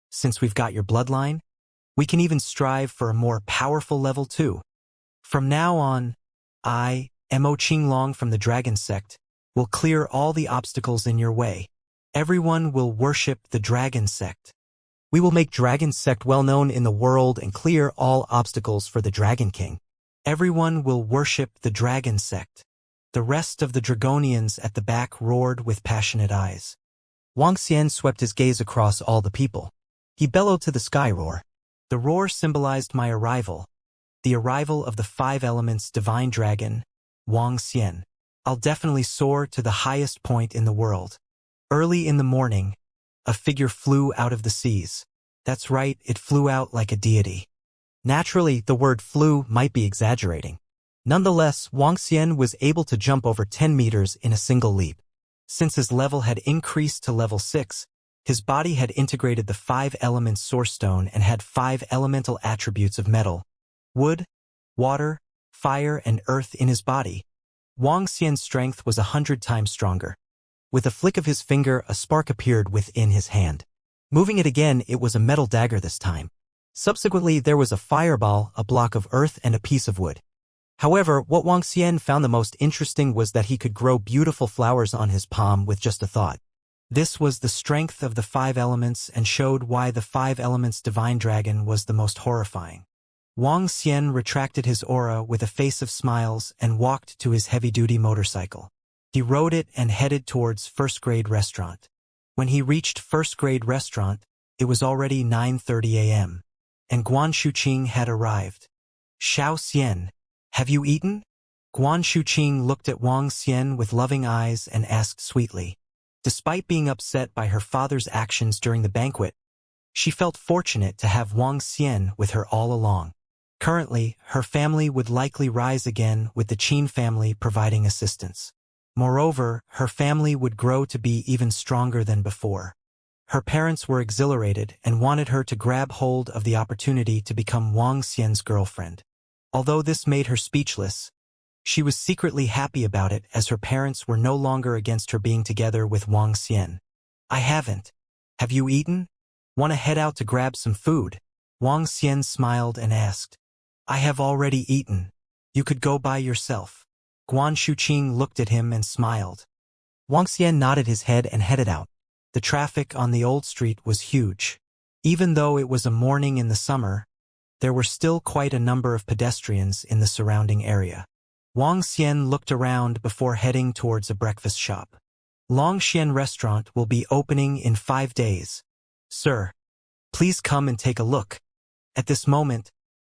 Since we've got your bloodline, we can even strive for a more powerful level too. From now on, I, Mo Qinglong from the Dragon Sect, will clear all the obstacles in your way. Everyone will worship the Dragon Sect. We will make Dragon Sect well known in the world and clear all obstacles for the Dragon King. Everyone will worship the Dragon Sect. The rest of the Dragonians at the back roared with passionate eyes. Wang Xian swept his gaze across all the people. He bellowed to the sky roar. The roar symbolized my arrival, the arrival of the 5 elements divine dragon, Wang Xian. I'll definitely soar to the highest point in the world. Early in the morning, a figure flew out of the seas. That's right, it flew out like a deity. Naturally, the word flew might be exaggerating. Nonetheless, Wang Xian was able to jump over 10 meters in a single leap. Since his level had increased to level 6, his body had integrated the 5 elements source stone and had 5 elemental attributes of metal, wood, water, fire, and earth in his body. Wang Xian's strength was 100 times stronger. With a flick of his finger, a spark appeared within his hand. Moving it again, it was a metal dagger this time. Subsequently, there was a fireball, a block of earth, and a piece of wood. However, what Wang Xian found the most interesting was that he could grow beautiful flowers on his palm with just a thought. This was the strength of the 5 elements and showed why the 5 elements divine dragon was the most horrifying. Wang Xian retracted his aura with a face of smiles and walked to his heavy-duty motorcycle. He rode it and headed towards first-grade restaurant. When he reached first-grade restaurant, it was already 9:30 a.m., and Guan Shuqing had arrived. Xiao Xian, have you eaten? Guan Shuqing looked at Wang Xian with loving eyes and asked sweetly. Despite being upset by her father's actions during the banquet, she felt fortunate to have Wang Xian with her all along. Currently, her family would likely rise again with the Qin family providing assistance. Moreover, her family would grow to be even stronger than before. Her parents were exhilarated and wanted her to grab hold of the opportunity to become Wang Xian's girlfriend. Although this made her speechless, she was secretly happy about it as her parents were no longer against her being together with Wang Xian. I haven't. Have you eaten? Want to head out to grab some food? Wang Xian smiled and asked. I have already eaten. You could go by yourself. Guan Shuqing looked at him and smiled. Wang Xian nodded his head and headed out. The traffic on the old street was huge. Even though it was a morning in the summer, there were still quite a number of pedestrians in the surrounding area. Wang Xian looked around before heading towards a breakfast shop. Longxian Restaurant will be opening in 5 days. Sir, please come and take a look. At this moment,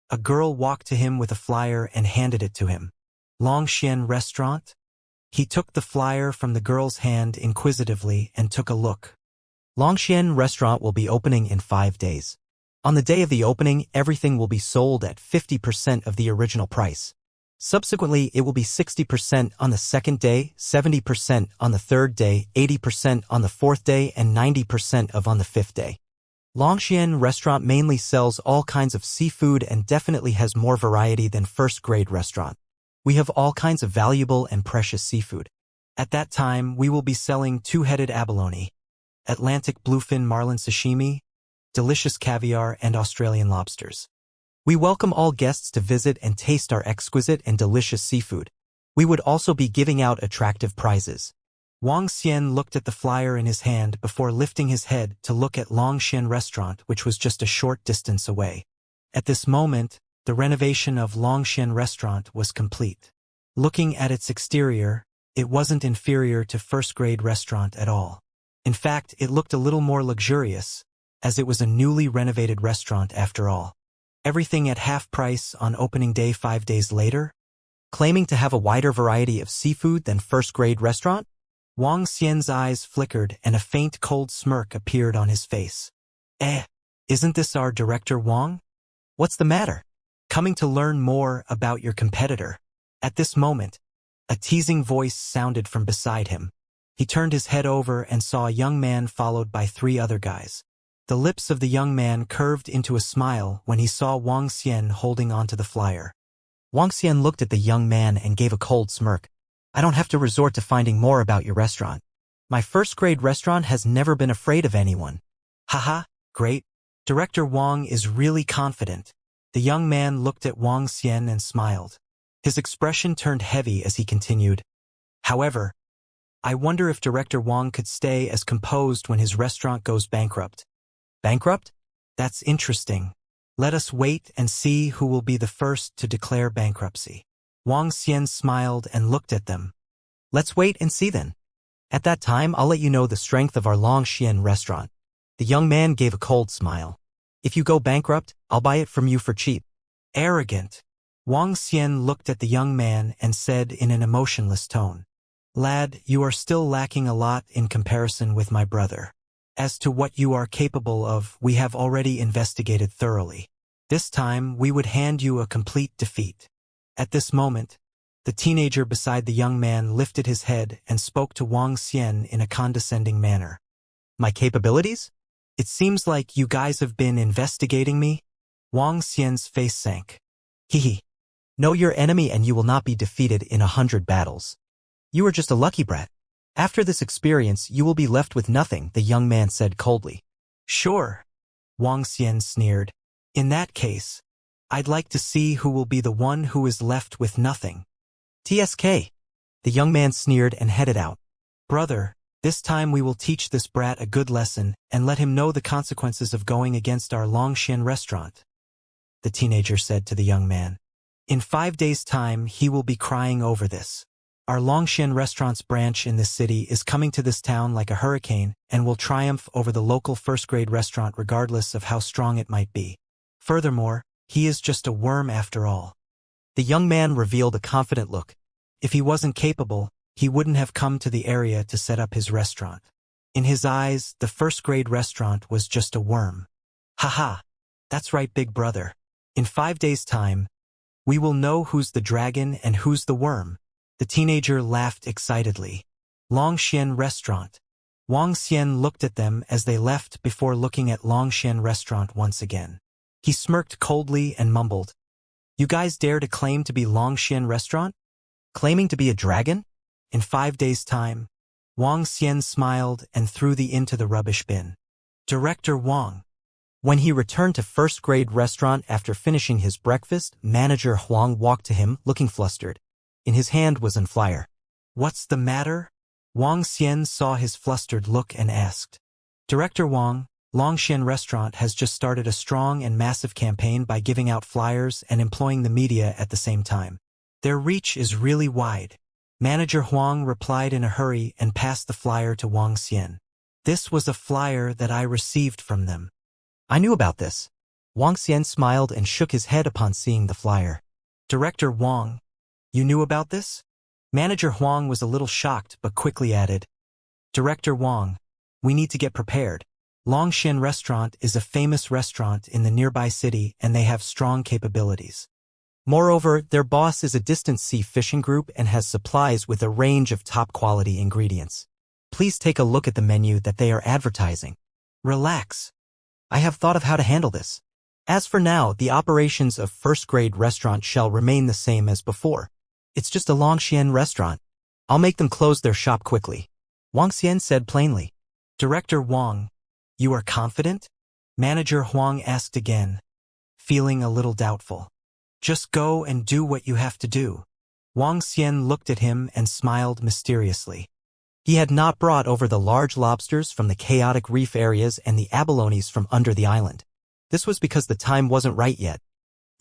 a girl walked to him with a flyer and handed it to him. Longxian Restaurant? He took the flyer from the girl's hand inquisitively and took a look. Longxian Restaurant will be opening in 5 days. On the day of the opening, everything will be sold at 50% of the original price. Subsequently, it will be 60% on the second day, 70% on the third day, 80% on the fourth day, and 90% on the fifth day. Longxian Restaurant mainly sells all kinds of seafood and definitely has more variety than first-grade restaurant. We have all kinds of valuable and precious seafood. At that time, we will be selling 2-headed abalone, Atlantic bluefin marlin sashimi, delicious caviar, and Australian lobsters. We welcome all guests to visit and taste our exquisite and delicious seafood. We would also be giving out attractive prizes. Wang Xian looked at the flyer in his hand before lifting his head to look at Longxian Restaurant, which was just a short distance away. At this moment, the renovation of Longxian Restaurant was complete. Looking at its exterior, it wasn't inferior to first-grade restaurant at all. In fact, it looked a little more luxurious, as it was a newly renovated restaurant after all. Everything at half price on opening day 5 days later? Claiming to have a wider variety of seafood than first-grade restaurant? Wang Xian's eyes flickered and a faint cold smirk appeared on his face. Isn't this our director Wang? What's the matter? Coming to learn more about your competitor. At this moment, a teasing voice sounded from beside him. He turned his head over and saw a young man followed by 3 other guys. The lips of the young man curved into a smile when he saw Wang Xian holding onto the flyer. Wang Xian looked at the young man and gave a cold smirk. I don't have to resort to finding more about your restaurant. My first-grade restaurant has never been afraid of anyone. Haha, great. Director Wang is really confident. The young man looked at Wang Xian and smiled. His expression turned heavy as he continued. However, I wonder if Director Wang could stay as composed when his restaurant goes bankrupt. Bankrupt? That's interesting. Let us wait and see who will be the first to declare bankruptcy. Wang Xian smiled and looked at them. Let's wait and see then. At that time, I'll let you know the strength of our Longxian restaurant. The young man gave a cold smile. If you go bankrupt, I'll buy it from you for cheap. Arrogant. Wang Xian looked at the young man and said in an emotionless tone, Lad, you are still lacking a lot in comparison with my brother. As to what you are capable of, we have already investigated thoroughly. This time, we would hand you a complete defeat. At this moment, the teenager beside the young man lifted his head and spoke to Wang Xian in a condescending manner. My capabilities? It seems like you guys have been investigating me? Wang Xian's face sank. Hehe. Know your enemy and you will not be defeated in 100 battles. You are just a lucky brat. After this experience, you will be left with nothing, the young man said coldly. Sure. Wang Xian sneered. In that case, I'd like to see who will be the one who is left with nothing. TSK. The young man sneered and headed out. Brother, this time we will teach this brat a good lesson and let him know the consequences of going against our Longxian restaurant. The teenager said to the young man. In 5 days' time, he will be crying over this. Our Longxian restaurant's branch in this city is coming to this town like a hurricane and will triumph over the local first-grade restaurant regardless of how strong it might be. Furthermore, he is just a worm after all. The young man revealed a confident look. If he wasn't capable, he wouldn't have come to the area to set up his restaurant. In his eyes, the first-grade restaurant was just a worm. Haha, that's right, big brother. In 5 days' time, we will know who's the dragon and who's the worm. The teenager laughed excitedly. Longxian Restaurant. Wang Xian looked at them as they left before looking at Longxian Restaurant once again. He smirked coldly and mumbled, You guys dare to claim to be Longxian Restaurant? Claiming to be a dragon? In 5 days' time, Wang Xian smiled and threw the into the rubbish bin. Director Wang. When he returned to first-grade restaurant after finishing his breakfast, manager Huang walked to him, looking flustered. In his hand was an flyer. What's the matter? Wang Xian saw his flustered look and asked. Director Wang, Longxian Restaurant has just started a strong and massive campaign by giving out flyers and employing the media at the same time. Their reach is really wide. Manager Huang replied in a hurry and passed the flyer to Wang Xian. This was a flyer that I received from them. I knew about this. Wang Xian smiled and shook his head upon seeing the flyer. Director Wang, you knew about this? Manager Huang was a little shocked but quickly added, Director Wang, we need to get prepared. Longxian Restaurant is a famous restaurant in the nearby city and they have strong capabilities. Moreover, their boss is a distant sea fishing group and has supplies with a range of top-quality ingredients. Please take a look at the menu that they are advertising. Relax. I have thought of how to handle this. As for now, the operations of first-grade restaurant shall remain the same as before. It's just a Longxian restaurant. I'll make them close their shop quickly. Wang Xian said plainly. Director Wang, you are confident? Manager Huang asked again, feeling a little doubtful. Just go and do what you have to do. Wang Xian looked at him and smiled mysteriously. He had not brought over the large lobsters from the chaotic reef areas and the abalones from under the island. This was because the time wasn't right yet.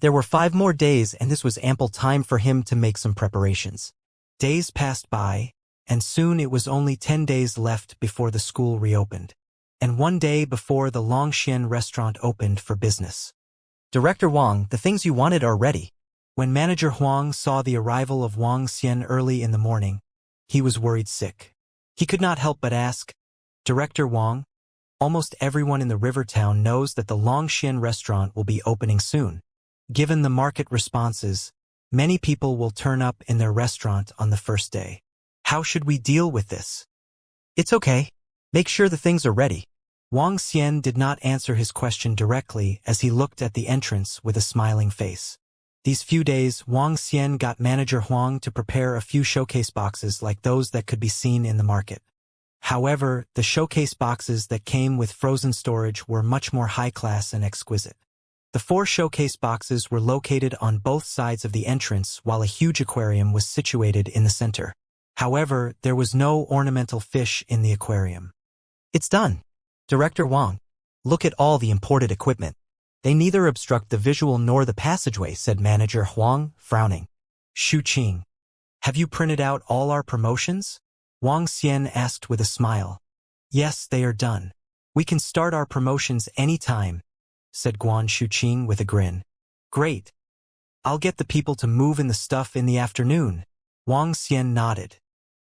There were 5 more days and this was ample time for him to make some preparations. Days passed by, and soon it was only 10 days left before the school reopened. And 1 day before the Longxian restaurant opened for business. Director Wang, the things you wanted are ready. When Manager Huang saw the arrival of Wang Xian early in the morning, he was worried sick. He could not help but ask, Director Wang, almost everyone in the river town knows that the Longxian restaurant will be opening soon. Given the market responses, many people will turn up in their restaurant on the first day. How should we deal with this? It's okay. Make sure the things are ready. Wang Xian did not answer his question directly as he looked at the entrance with a smiling face. These few days, Wang Xian got Manager Huang to prepare a few showcase boxes like those that could be seen in the market. However, the showcase boxes that came with frozen storage were much more high-class and exquisite. The 4 showcase boxes were located on both sides of the entrance while a huge aquarium was situated in the center. However, there was no ornamental fish in the aquarium. It's done. Director Wang. Look at all the imported equipment. They neither obstruct the visual nor the passageway, said Manager Huang, frowning. Shu Qing. Have you printed out all our promotions? Wang Xian asked with a smile. Yes, they are done. We can start our promotions any time, said Guan Shuqing with a grin. Great. I'll get the people to move in the stuff in the afternoon. Wang Xian nodded.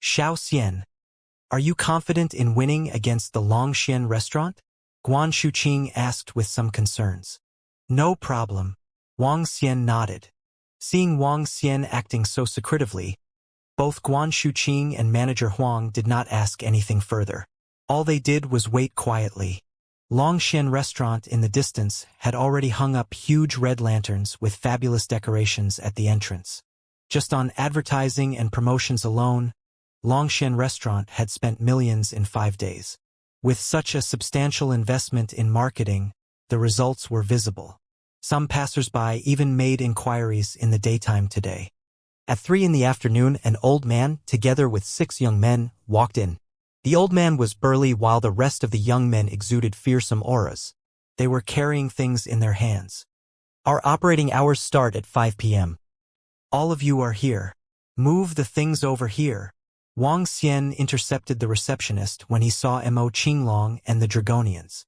Xiao Xian. Are you confident in winning against the Longxian restaurant? Guan Shuqing asked with some concerns. No problem. Wang Xian nodded. Seeing Wang Xian acting so secretively, both Guan Shuqing and Manager Huang did not ask anything further. All they did was wait quietly. Longxian restaurant in the distance had already hung up huge red lanterns with fabulous decorations at the entrance. Just on advertising and promotions alone, Longxian restaurant had spent millions in 5 days. With such a substantial investment in marketing, the results were visible. Some passers-by even made inquiries in the daytime today. At 3 in the afternoon, an old man, together with 6 young men, walked in. The old man was burly while the rest of the young men exuded fearsome auras. They were carrying things in their hands. Our operating hours start at 5 p.m. All of you are here. Move the things over here. Wang Xian intercepted the receptionist when he saw Mo Qinglong and the Dragonians.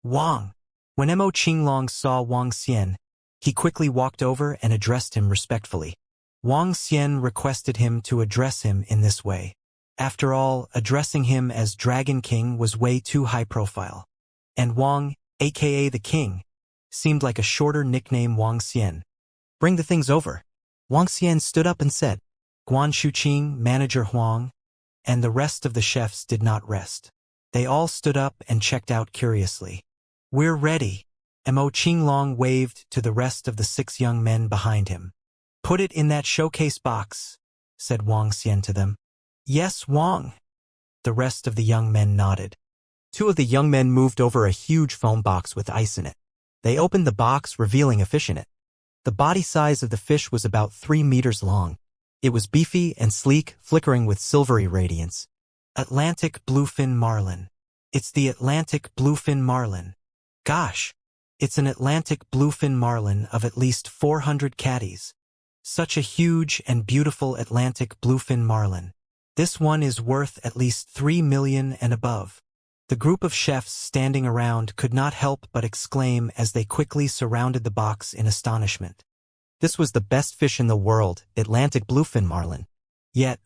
Wang! When Mo Qinglong saw Wang Xian, he quickly walked over and addressed him respectfully. Wang Xian requested him to address him in this way. After all, addressing him as Dragon King was way too high profile. And Wang, aka the King, seemed like a shorter nickname. Wang Xian. Bring the things over. Wang Xian stood up and said. Guan Shuqing, Manager Huang, and the rest of the chefs did not rest. They all stood up and checked out curiously. We're ready. Mo Qinglong waved to the rest of the 6 young men behind him. Put it in that showcase box, said Wang Xian to them. Yes, Wang. The rest of the young men nodded. 2 of the young men moved over a huge foam box with ice in it. They opened the box, revealing a fish in it. The body size of the fish was about 3 meters long. It was beefy and sleek, flickering with silvery radiance. Atlantic bluefin marlin. It's the Atlantic bluefin marlin. Gosh, it's an Atlantic bluefin marlin of at least 400 caddies. Such a huge and beautiful Atlantic bluefin marlin. This one is worth at least 3 million and above. The group of chefs standing around could not help but exclaim as they quickly surrounded the box in astonishment. This was the best fish in the world, Atlantic bluefin marlin. Yet,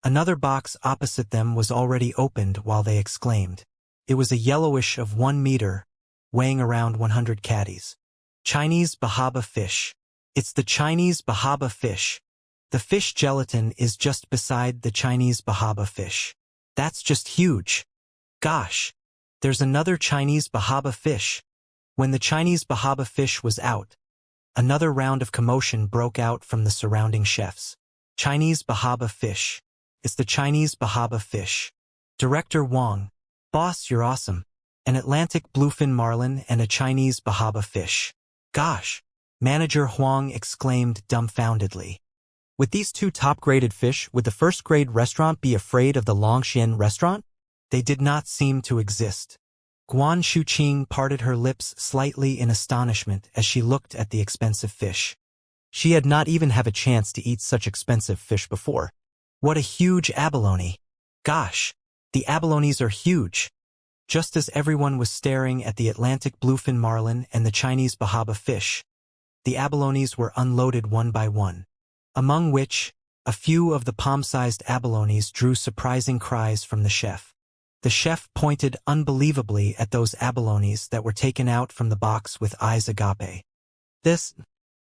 another box opposite them was already opened while they exclaimed. It was a yellowish of 1 meter, weighing around 100 caddies. Chinese bahaba fish. It's the Chinese bahaba fish. The fish gelatin is just beside the Chinese bahaba fish. That's just huge. Gosh, there's another Chinese bahaba fish. When the Chinese bahaba fish was out, another round of commotion broke out from the surrounding chefs. Chinese bahaba fish. It's the Chinese bahaba fish. Director Wang. Boss, you're awesome. An Atlantic bluefin marlin and a Chinese bahaba fish. Gosh. Manager Huang exclaimed dumbfoundedly. With these 2 top-graded fish, would the first-grade restaurant be afraid of the Longxian restaurant? They did not seem to exist. Guan Shuqing parted her lips slightly in astonishment as she looked at the expensive fish. She had not even had a chance to eat such expensive fish before. What a huge abalone. Gosh, the abalones are huge. Just as everyone was staring at the Atlantic bluefin marlin and the Chinese bahaba fish, the abalones were unloaded one by one, among which, a few of the palm-sized abalones drew surprising cries from the chef. The chef pointed unbelievably at those abalones that were taken out from the box with eyes agape. This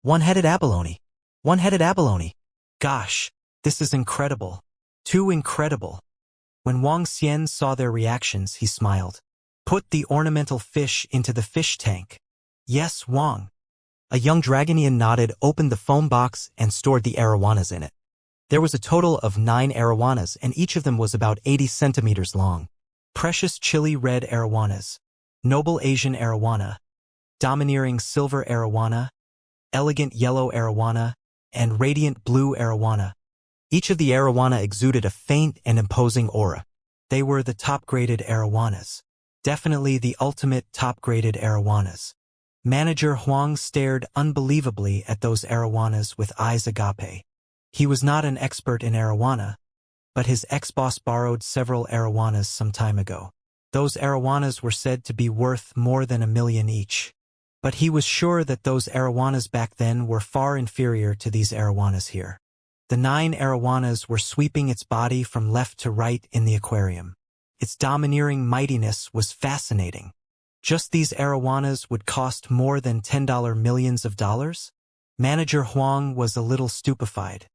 one-headed abalone. One-headed abalone. Gosh, this is incredible. Too incredible. When Wang Xian saw their reactions, he smiled. Put the ornamental fish into the fish tank. Yes, Wang. A young Dragonian nodded, opened the foam box, and stored the arowanas in it. There was a total of 9 arowanas, and each of them was about 80 centimeters long. Precious chili red arowanas, noble Asian arowana, domineering silver arowana, elegant yellow arowana, and radiant blue arowana. Each of the arowana exuded a faint and imposing aura. They were the top-graded arowanas. Definitely the ultimate top-graded arowanas. Manager Huang stared unbelievably at those arowanas with eyes agape. He was not an expert in arowana, but his ex-boss borrowed several arowanas some time ago. Those arowanas were said to be worth more than $1 million each. But he was sure that those arowanas back then were far inferior to these arowanas here. The 9 arowanas were sweeping its body from left to right in the aquarium. Its domineering mightiness was fascinating. Just these arowanas would cost more than $10 millions of dollars? Manager Huang was a little stupefied.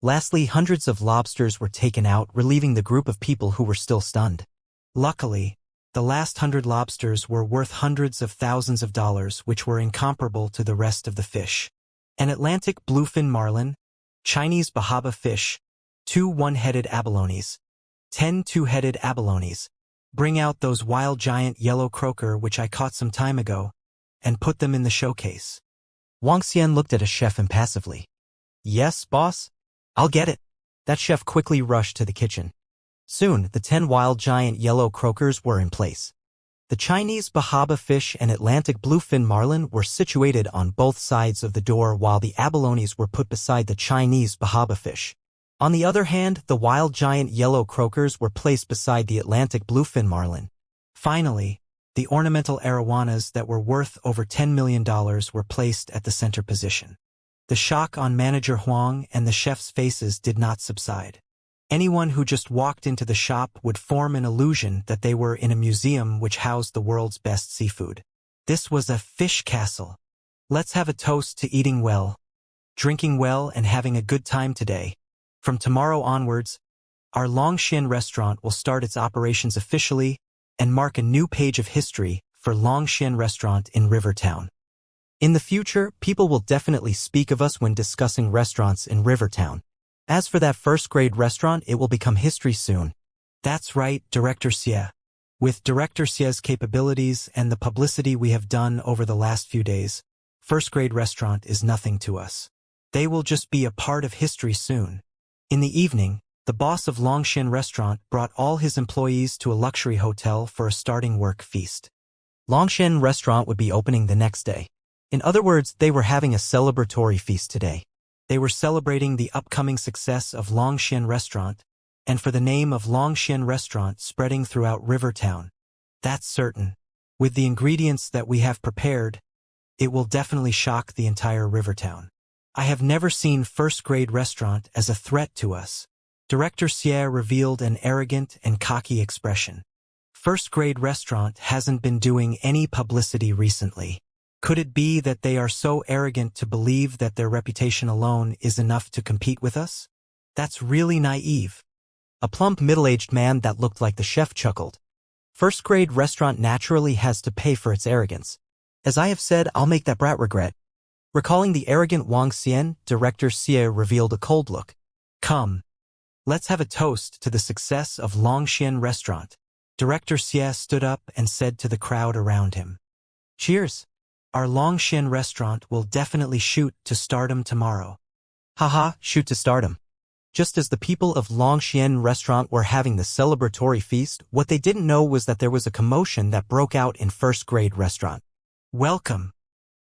Lastly, hundreds of lobsters were taken out, relieving the group of people who were still stunned. Luckily, the last 100 lobsters were worth hundreds of thousands of dollars, which were incomparable to the rest of the fish. An Atlantic bluefin marlin, Chinese bahaba fish, 2 one-headed abalones, 10 two-headed abalones. Bring out those wild giant yellow croaker which I caught some time ago, and put them in the showcase. Wuxia looked at a chef impassively. Yes, boss? I'll get it. That chef quickly rushed to the kitchen. Soon, the 10 wild giant yellow croakers were in place. The Chinese bahaba fish and Atlantic bluefin marlin were situated on both sides of the door, while the abalones were put beside the Chinese bahaba fish. On the other hand, the wild giant yellow croakers were placed beside the Atlantic bluefin marlin. Finally, the ornamental arowanas that were worth over $10 million were placed at the center position. The shock on Manager Huang and the chef's faces did not subside. Anyone who just walked into the shop would form an illusion that they were in a museum which housed the world's best seafood. This was a fish castle. Let's have a toast to eating well, drinking well, and having a good time today. From tomorrow onwards, our Longshan restaurant will start its operations officially and mark a new page of history for Longshan Restaurant in Rivertown. In the future, people will definitely speak of us when discussing restaurants in Rivertown. As for that first-grade restaurant, it will become history soon. That's right, Director Xie. With Director Xie's capabilities and the publicity we have done over the last few days, first-grade restaurant is nothing to us. They will just be a part of history soon. In the evening, the boss of Longshan Restaurant brought all his employees to a luxury hotel for a starting work feast. Longshan Restaurant would be opening the next day. In other words, they were having a celebratory feast today. They were celebrating the upcoming success of Longshan Restaurant, and for the name of Longshan Restaurant spreading throughout Rivertown. That's certain. With the ingredients that we have prepared, it will definitely shock the entire Rivertown. I have never seen first-grade restaurant as a threat to us. Director Xie revealed an arrogant and cocky expression. First-grade restaurant hasn't been doing any publicity recently. Could it be that they are so arrogant to believe that their reputation alone is enough to compete with us? That's really naive. A plump middle-aged man that looked like the chef chuckled. First-grade restaurant naturally has to pay for its arrogance. As I have said, I'll make that brat regret. Recalling the arrogant Wang Xian, Director Xie revealed a cold look. Come. Let's have a toast to the success of Longshan Restaurant. Director Xie stood up and said to the crowd around him. Cheers. Our Longshan Restaurant will definitely shoot to stardom tomorrow. Haha, shoot to stardom. Just as the people of Longshan Restaurant were having the celebratory feast, what they didn't know was that there was a commotion that broke out in first-grade restaurant. Welcome.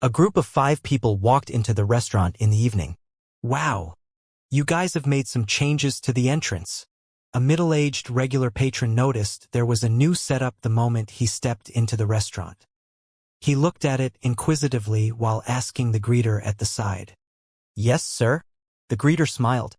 A group of 5 people walked into the restaurant in the evening. Wow. You guys have made some changes to the entrance. A middle-aged regular patron noticed there was a new setup the moment he stepped into the restaurant. He looked at it inquisitively while asking the greeter at the side. Yes, sir. The greeter smiled.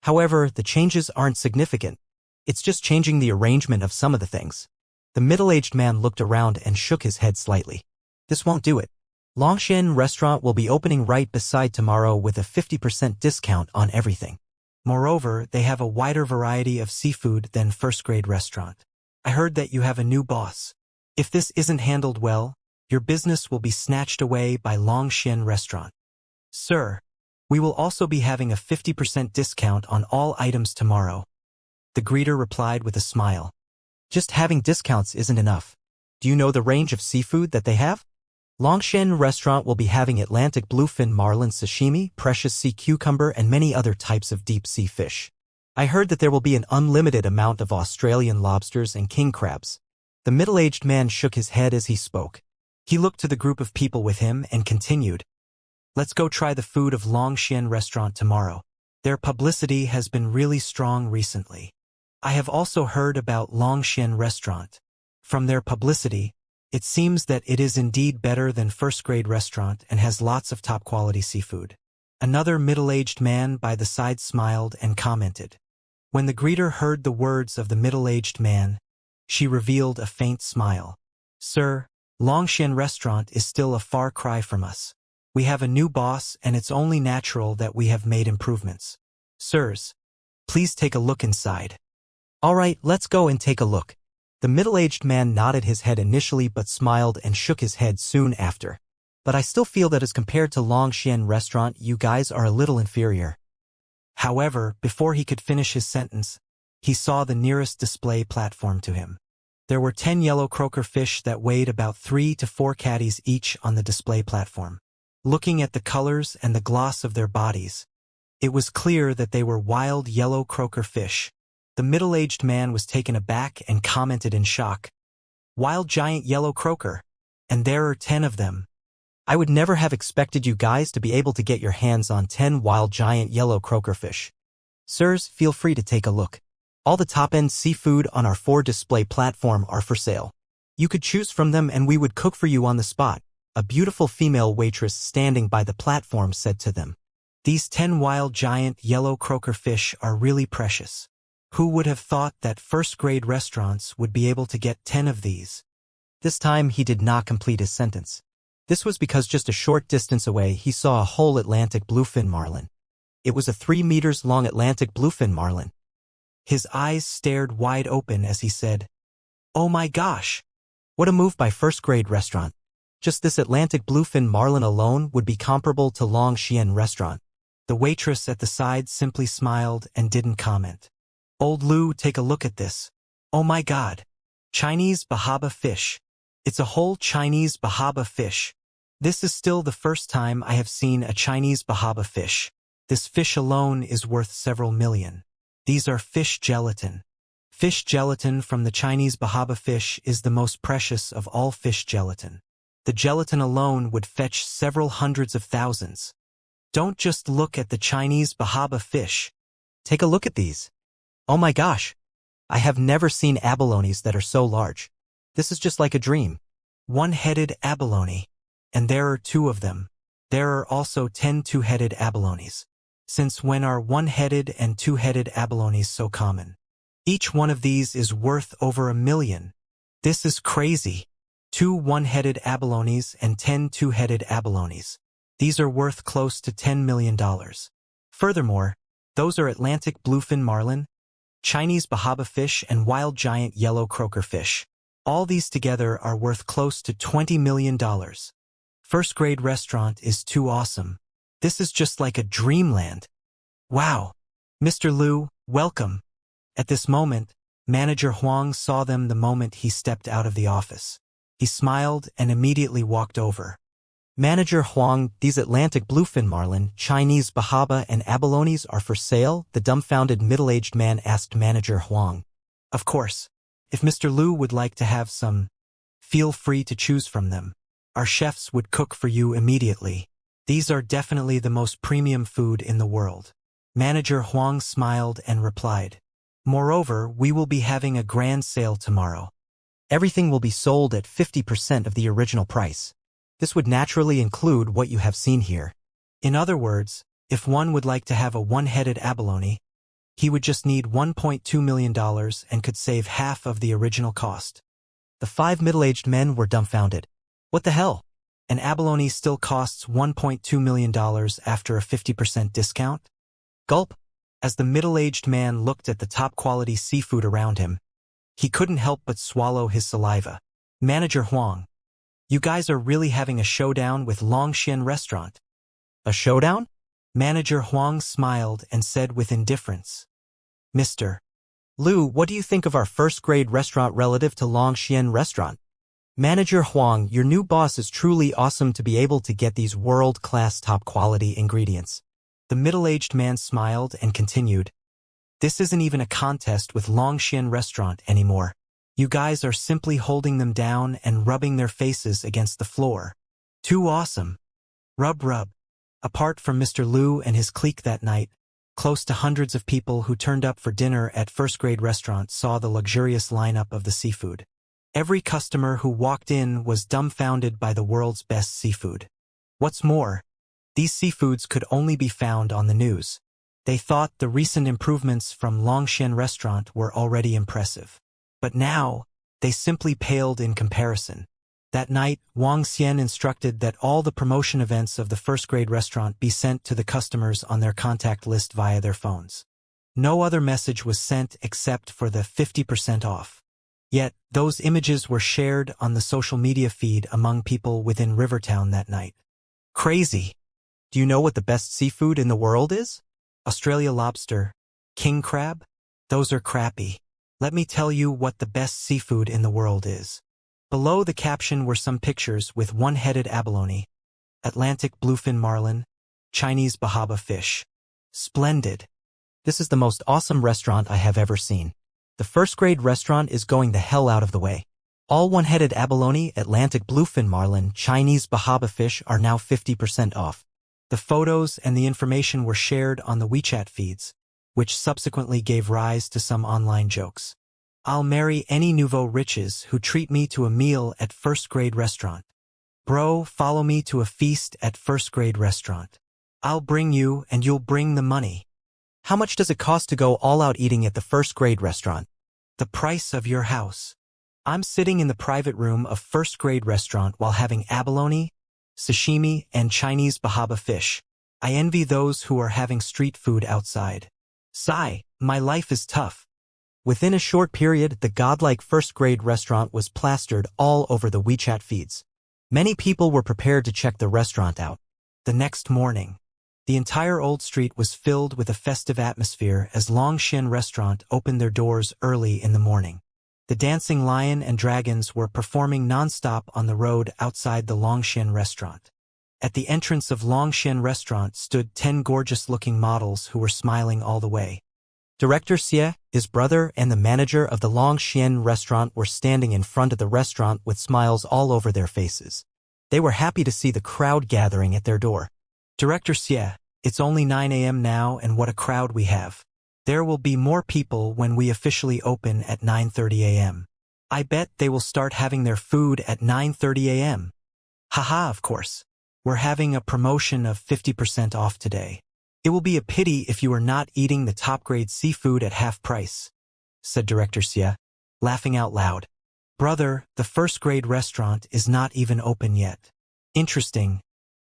However, the changes aren't significant. It's just changing the arrangement of some of the things. The middle-aged man looked around and shook his head slightly. This won't do it. Longshan Restaurant will be opening right beside tomorrow with a 50% discount on everything. Moreover, they have a wider variety of seafood than first-grade restaurant. I heard that you have a new boss. If this isn't handled well, your business will be snatched away by Longshan Restaurant. Sir, we will also be having a 50% discount on all items tomorrow. The greeter replied with a smile. Just having discounts isn't enough. Do you know the range of seafood that they have? Longshan Restaurant will be having Atlantic bluefin marlin sashimi, precious sea cucumber, and many other types of deep-sea fish. I heard that there will be an unlimited amount of Australian lobsters and king crabs. The middle-aged man shook his head as he spoke. He looked to the group of people with him and continued, "Let's go try the food of Longshan Restaurant tomorrow. Their publicity has been really strong recently. I have also heard about Longshan Restaurant. From their publicity, it seems that it is indeed better than first-grade restaurant and has lots of top-quality seafood." Another middle-aged man by the side smiled and commented. When the greeter heard the words of the middle-aged man, she revealed a faint smile. "Sir, Longshan Restaurant is still a far cry from us. We have a new boss and it's only natural that we have made improvements. Sirs, please take a look inside." "All right, let's go and take a look." The middle-aged man nodded his head initially but smiled and shook his head soon after. "But I still feel that as compared to Longshan Restaurant, you guys are a little inferior." However, before he could finish his sentence, he saw the nearest display platform to him. There were 10 yellow croaker fish that weighed about 3 to 4 caddies each on the display platform. Looking at the colors and the gloss of their bodies, it was clear that they were wild yellow croaker fish. The middle-aged man was taken aback and commented in shock, "Wild giant yellow croaker, and there are 10 of them. I would never have expected you guys to be able to get your hands on 10 wild giant yellow croaker fish. Sirs, feel free to take a look. All the top-end seafood on our 4 display platform are for sale. You could choose from them and we would cook for you on the spot," a beautiful female waitress standing by the platform said to them. "These 10 wild giant yellow croaker fish are really precious. Who would have thought that first-grade restaurants would be able to get 10 of these?" This time he did not complete his sentence. This was because just a short distance away he saw a whole Atlantic bluefin marlin. It was a 3 meters long Atlantic bluefin marlin. His eyes stared wide open as he said, "Oh my gosh! What a move by first-grade restaurant. Just this Atlantic bluefin marlin alone would be comparable to Longshan Restaurant." The waitress at the side simply smiled and didn't comment. "Old Lou, take a look at this. Oh my god! Chinese bahaba fish. It's a whole Chinese bahaba fish. This is still the first time I have seen a Chinese bahaba fish. This fish alone is worth several million. These are fish gelatin. Fish gelatin from the Chinese bahaba fish is the most precious of all fish gelatin. The gelatin alone would fetch several hundreds of thousands. Don't just look at the Chinese bahaba fish. Take a look at these. Oh my gosh! I have never seen abalones that are so large. This is just like a dream. One-headed abalone. And there are 2 of them. There are also 10 two-headed abalones. Since when are one-headed and two-headed abalones so common? Each one of these is worth over $1 million. This is crazy. 2 one-headed abalones and 10 two-headed abalones. These are worth close to $10 million. Furthermore, those are Atlantic bluefin marlin, Chinese bahaba fish, and wild giant yellow croaker fish. All these together are worth close to $20 million. First-grade restaurant is too awesome. This is just like a dreamland. Wow! Mr. Liu, welcome." At this moment, Manager Huang saw them the moment he stepped out of the office. He smiled and immediately walked over. "Manager Huang, these Atlantic bluefin marlin, Chinese bahaba, and abalones are for sale?" the dumbfounded middle-aged man asked Manager Huang. "Of course. If Mr. Liu would like to have some, feel free to choose from them. Our chefs would cook for you immediately. These are definitely the most premium food in the world." Manager Huang smiled and replied, "Moreover, we will be having a grand sale tomorrow. Everything will be sold at 50% of the original price. This would naturally include what you have seen here. In other words, if one would like to have a one-headed abalone, he would just need $1.2 million and could save half of the original cost." The 5 middle-aged men were dumbfounded. What the hell? An abalone still costs $1.2 million after a 50% discount? Gulp. As the middle-aged man looked at the top-quality seafood around him, he couldn't help but swallow his saliva. "Manager Huang, you guys are really having a showdown with Longshan Restaurant." "A showdown?" Manager Huang smiled and said with indifference, "Mr. Lu, what do you think of our first-grade restaurant relative to Longxian restaurant? Manager Huang, your new boss is truly awesome to be able to get these world-class top-quality ingredients. The middle-aged man smiled and continued, this isn't even a contest with Longxian restaurant anymore. You guys are simply holding them down and rubbing their faces against the floor. Too awesome. Rub rub. Apart from Mr. Lu and his clique that night, close to hundreds of people who turned up for dinner at first-grade restaurant saw the luxurious lineup of the seafood. Every customer who walked in was dumbfounded by the world's best seafood. What's more, these seafoods could only be found on the news. They thought the recent improvements from Longxian restaurant were already impressive. But now, they simply paled in comparison. That night, Wang Xian instructed that all the promotion events of the first-grade restaurant be sent to the customers on their contact list via their phones. No other message was sent except for the 50% off. Yet, those images were shared on the social media feed among people within Rivertown that night. Crazy. Do you know what the best seafood in the world is? Australia lobster, king crab? Those are crappy. Let me tell you what the best seafood in the world is. Below the caption were some pictures with one-headed abalone, Atlantic bluefin marlin, Chinese bahaba fish. Splendid. This is the most awesome restaurant I have ever seen. The first-grade restaurant is going the hell out of the way. All one-headed abalone, Atlantic bluefin marlin, Chinese bahaba fish are now 50% off. The photos and the information were shared on the WeChat feeds, which subsequently gave rise to some online jokes. I'll marry any nouveau riches who treat me to a meal at first-grade restaurant. Bro, follow me to a feast at first-grade restaurant. I'll bring you and you'll bring the money. How much does it cost to go all-out eating at the first-grade restaurant? The price of your house. I'm sitting in the private room of first-grade restaurant while having abalone, sashimi, and Chinese bahaba fish. I envy those who are having street food outside. Sigh, my life is tough. Within a short period, the godlike first-grade restaurant was plastered all over the WeChat feeds. Many people were prepared to check the restaurant out. The next morning, the entire old street was filled with a festive atmosphere as Longxian restaurant opened their doors early in the morning. The dancing lion and dragons were performing non-stop on the road outside the Longxian restaurant. At the entrance of Longxian restaurant stood 10 gorgeous-looking models who were smiling all the way. Director Xie, his brother, and the manager of the Longxian restaurant were standing in front of the restaurant with smiles all over their faces. They were happy to see the crowd gathering at their door. Director Xie, it's only 9 a.m. now and what a crowd we have. There will be more people when we officially open at 9:30 a.m. I bet they will start having their food at 9:30 a.m. Haha, of course. We're having a promotion of 50% off today. It will be a pity if you are not eating the top-grade seafood at half price, said Director Xie, laughing out loud. Brother, the first-grade restaurant is not even open yet. Interesting.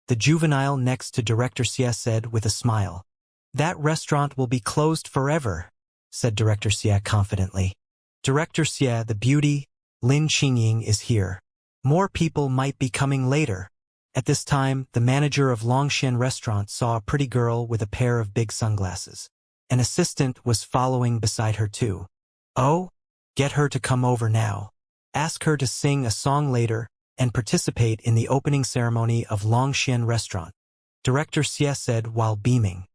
The juvenile next to Director Xie said with a smile. That restaurant will be closed forever, said Director Xie confidently. Director Xie, the beauty, Lin Qingying, is here. More people might be coming later. At this time, the manager of Longxian restaurant saw a pretty girl with a pair of big sunglasses. An assistant was following beside her too. Oh, get her to come over now. Ask her to sing a song later and participate in the opening ceremony of Longxian restaurant. Director Xie said while beaming.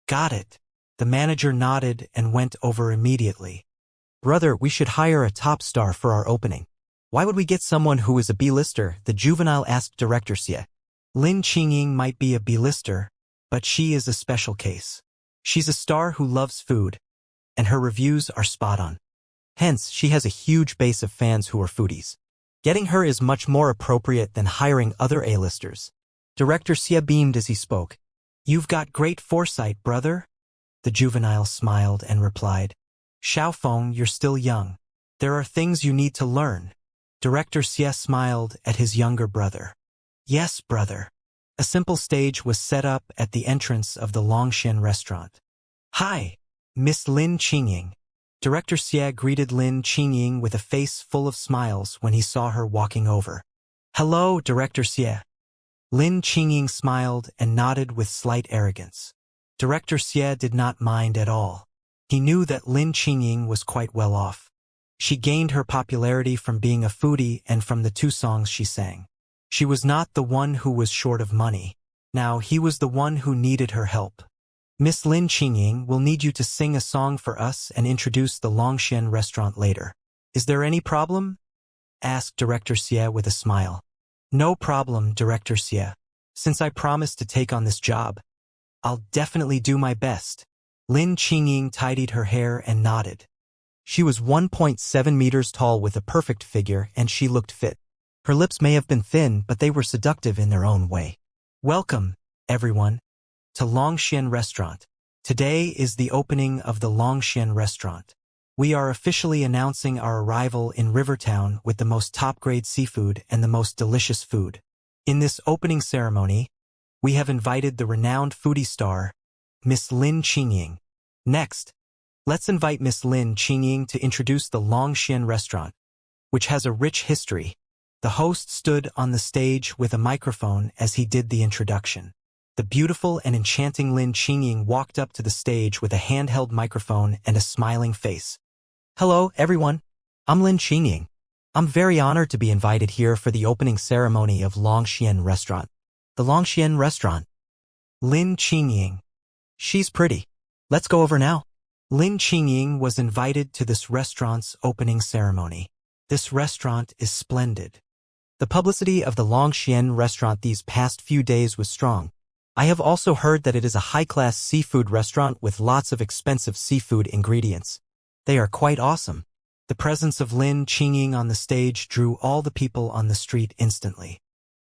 Got it. The manager nodded and went over immediately. Brother, we should hire a top star for our opening. Why would we get someone who is a B-lister? The juvenile asked Director Xie. Lin Qingying might be a B-lister, but she is a special case. She's a star who loves food, and her reviews are spot on. Hence, she has a huge base of fans who are foodies. Getting her is much more appropriate than hiring other A-listers. Director Xie beamed as he spoke. You've got great foresight, brother. The juvenile smiled and replied. Xiaofeng, you're still young. There are things you need to learn. Director Xie smiled at his younger brother. Yes, brother. A simple stage was set up at the entrance of the Longxian restaurant. Hi, Miss Lin Qingying. Director Xie greeted Lin Qingying with a face full of smiles when he saw her walking over. Hello, Director Xie. Lin Qingying smiled and nodded with slight arrogance. Director Xie did not mind at all. He knew that Lin Qingying was quite well off. She gained her popularity from being a foodie and from the 2 songs she sang. She was not the one who was short of money. Now he was the one who needed her help. Miss Lin Qingying will need you to sing a song for us and introduce the Longxian restaurant later. Is there any problem? Asked Director Xie with a smile. No problem, Director Xie. Since I promised to take on this job, I'll definitely do my best. Lin Qingying tidied her hair and nodded. She was 1.7 meters tall with a perfect figure, and she looked fit. Her lips may have been thin, but they were seductive in their own way. Welcome, everyone, to Longxian Restaurant. Today is the opening of the Longxian Restaurant. We are officially announcing our arrival in Rivertown with the most top-grade seafood and the most delicious food. In this opening ceremony, we have invited the renowned foodie star, Miss Lin Qingying. Next, let's invite Miss Lin Qingying to introduce the Longxian Restaurant, which has a rich history. The host stood on the stage with a microphone as he did the introduction. The beautiful and enchanting Lin Qingying walked up to the stage with a handheld microphone and a smiling face. Hello, everyone. I'm Lin Qingying. I'm very honored to be invited here for the opening ceremony of Longxian Restaurant. The Longxian Restaurant. Lin Qingying. She's pretty. Let's go over now. Lin Qingying was invited to this restaurant's opening ceremony. This restaurant is splendid. The publicity of the Longxian Restaurant these past few days was strong. I have also heard that it is a high-class seafood restaurant with lots of expensive seafood ingredients. They are quite awesome. The presence of Lin Qingying on the stage drew all the people on the street instantly.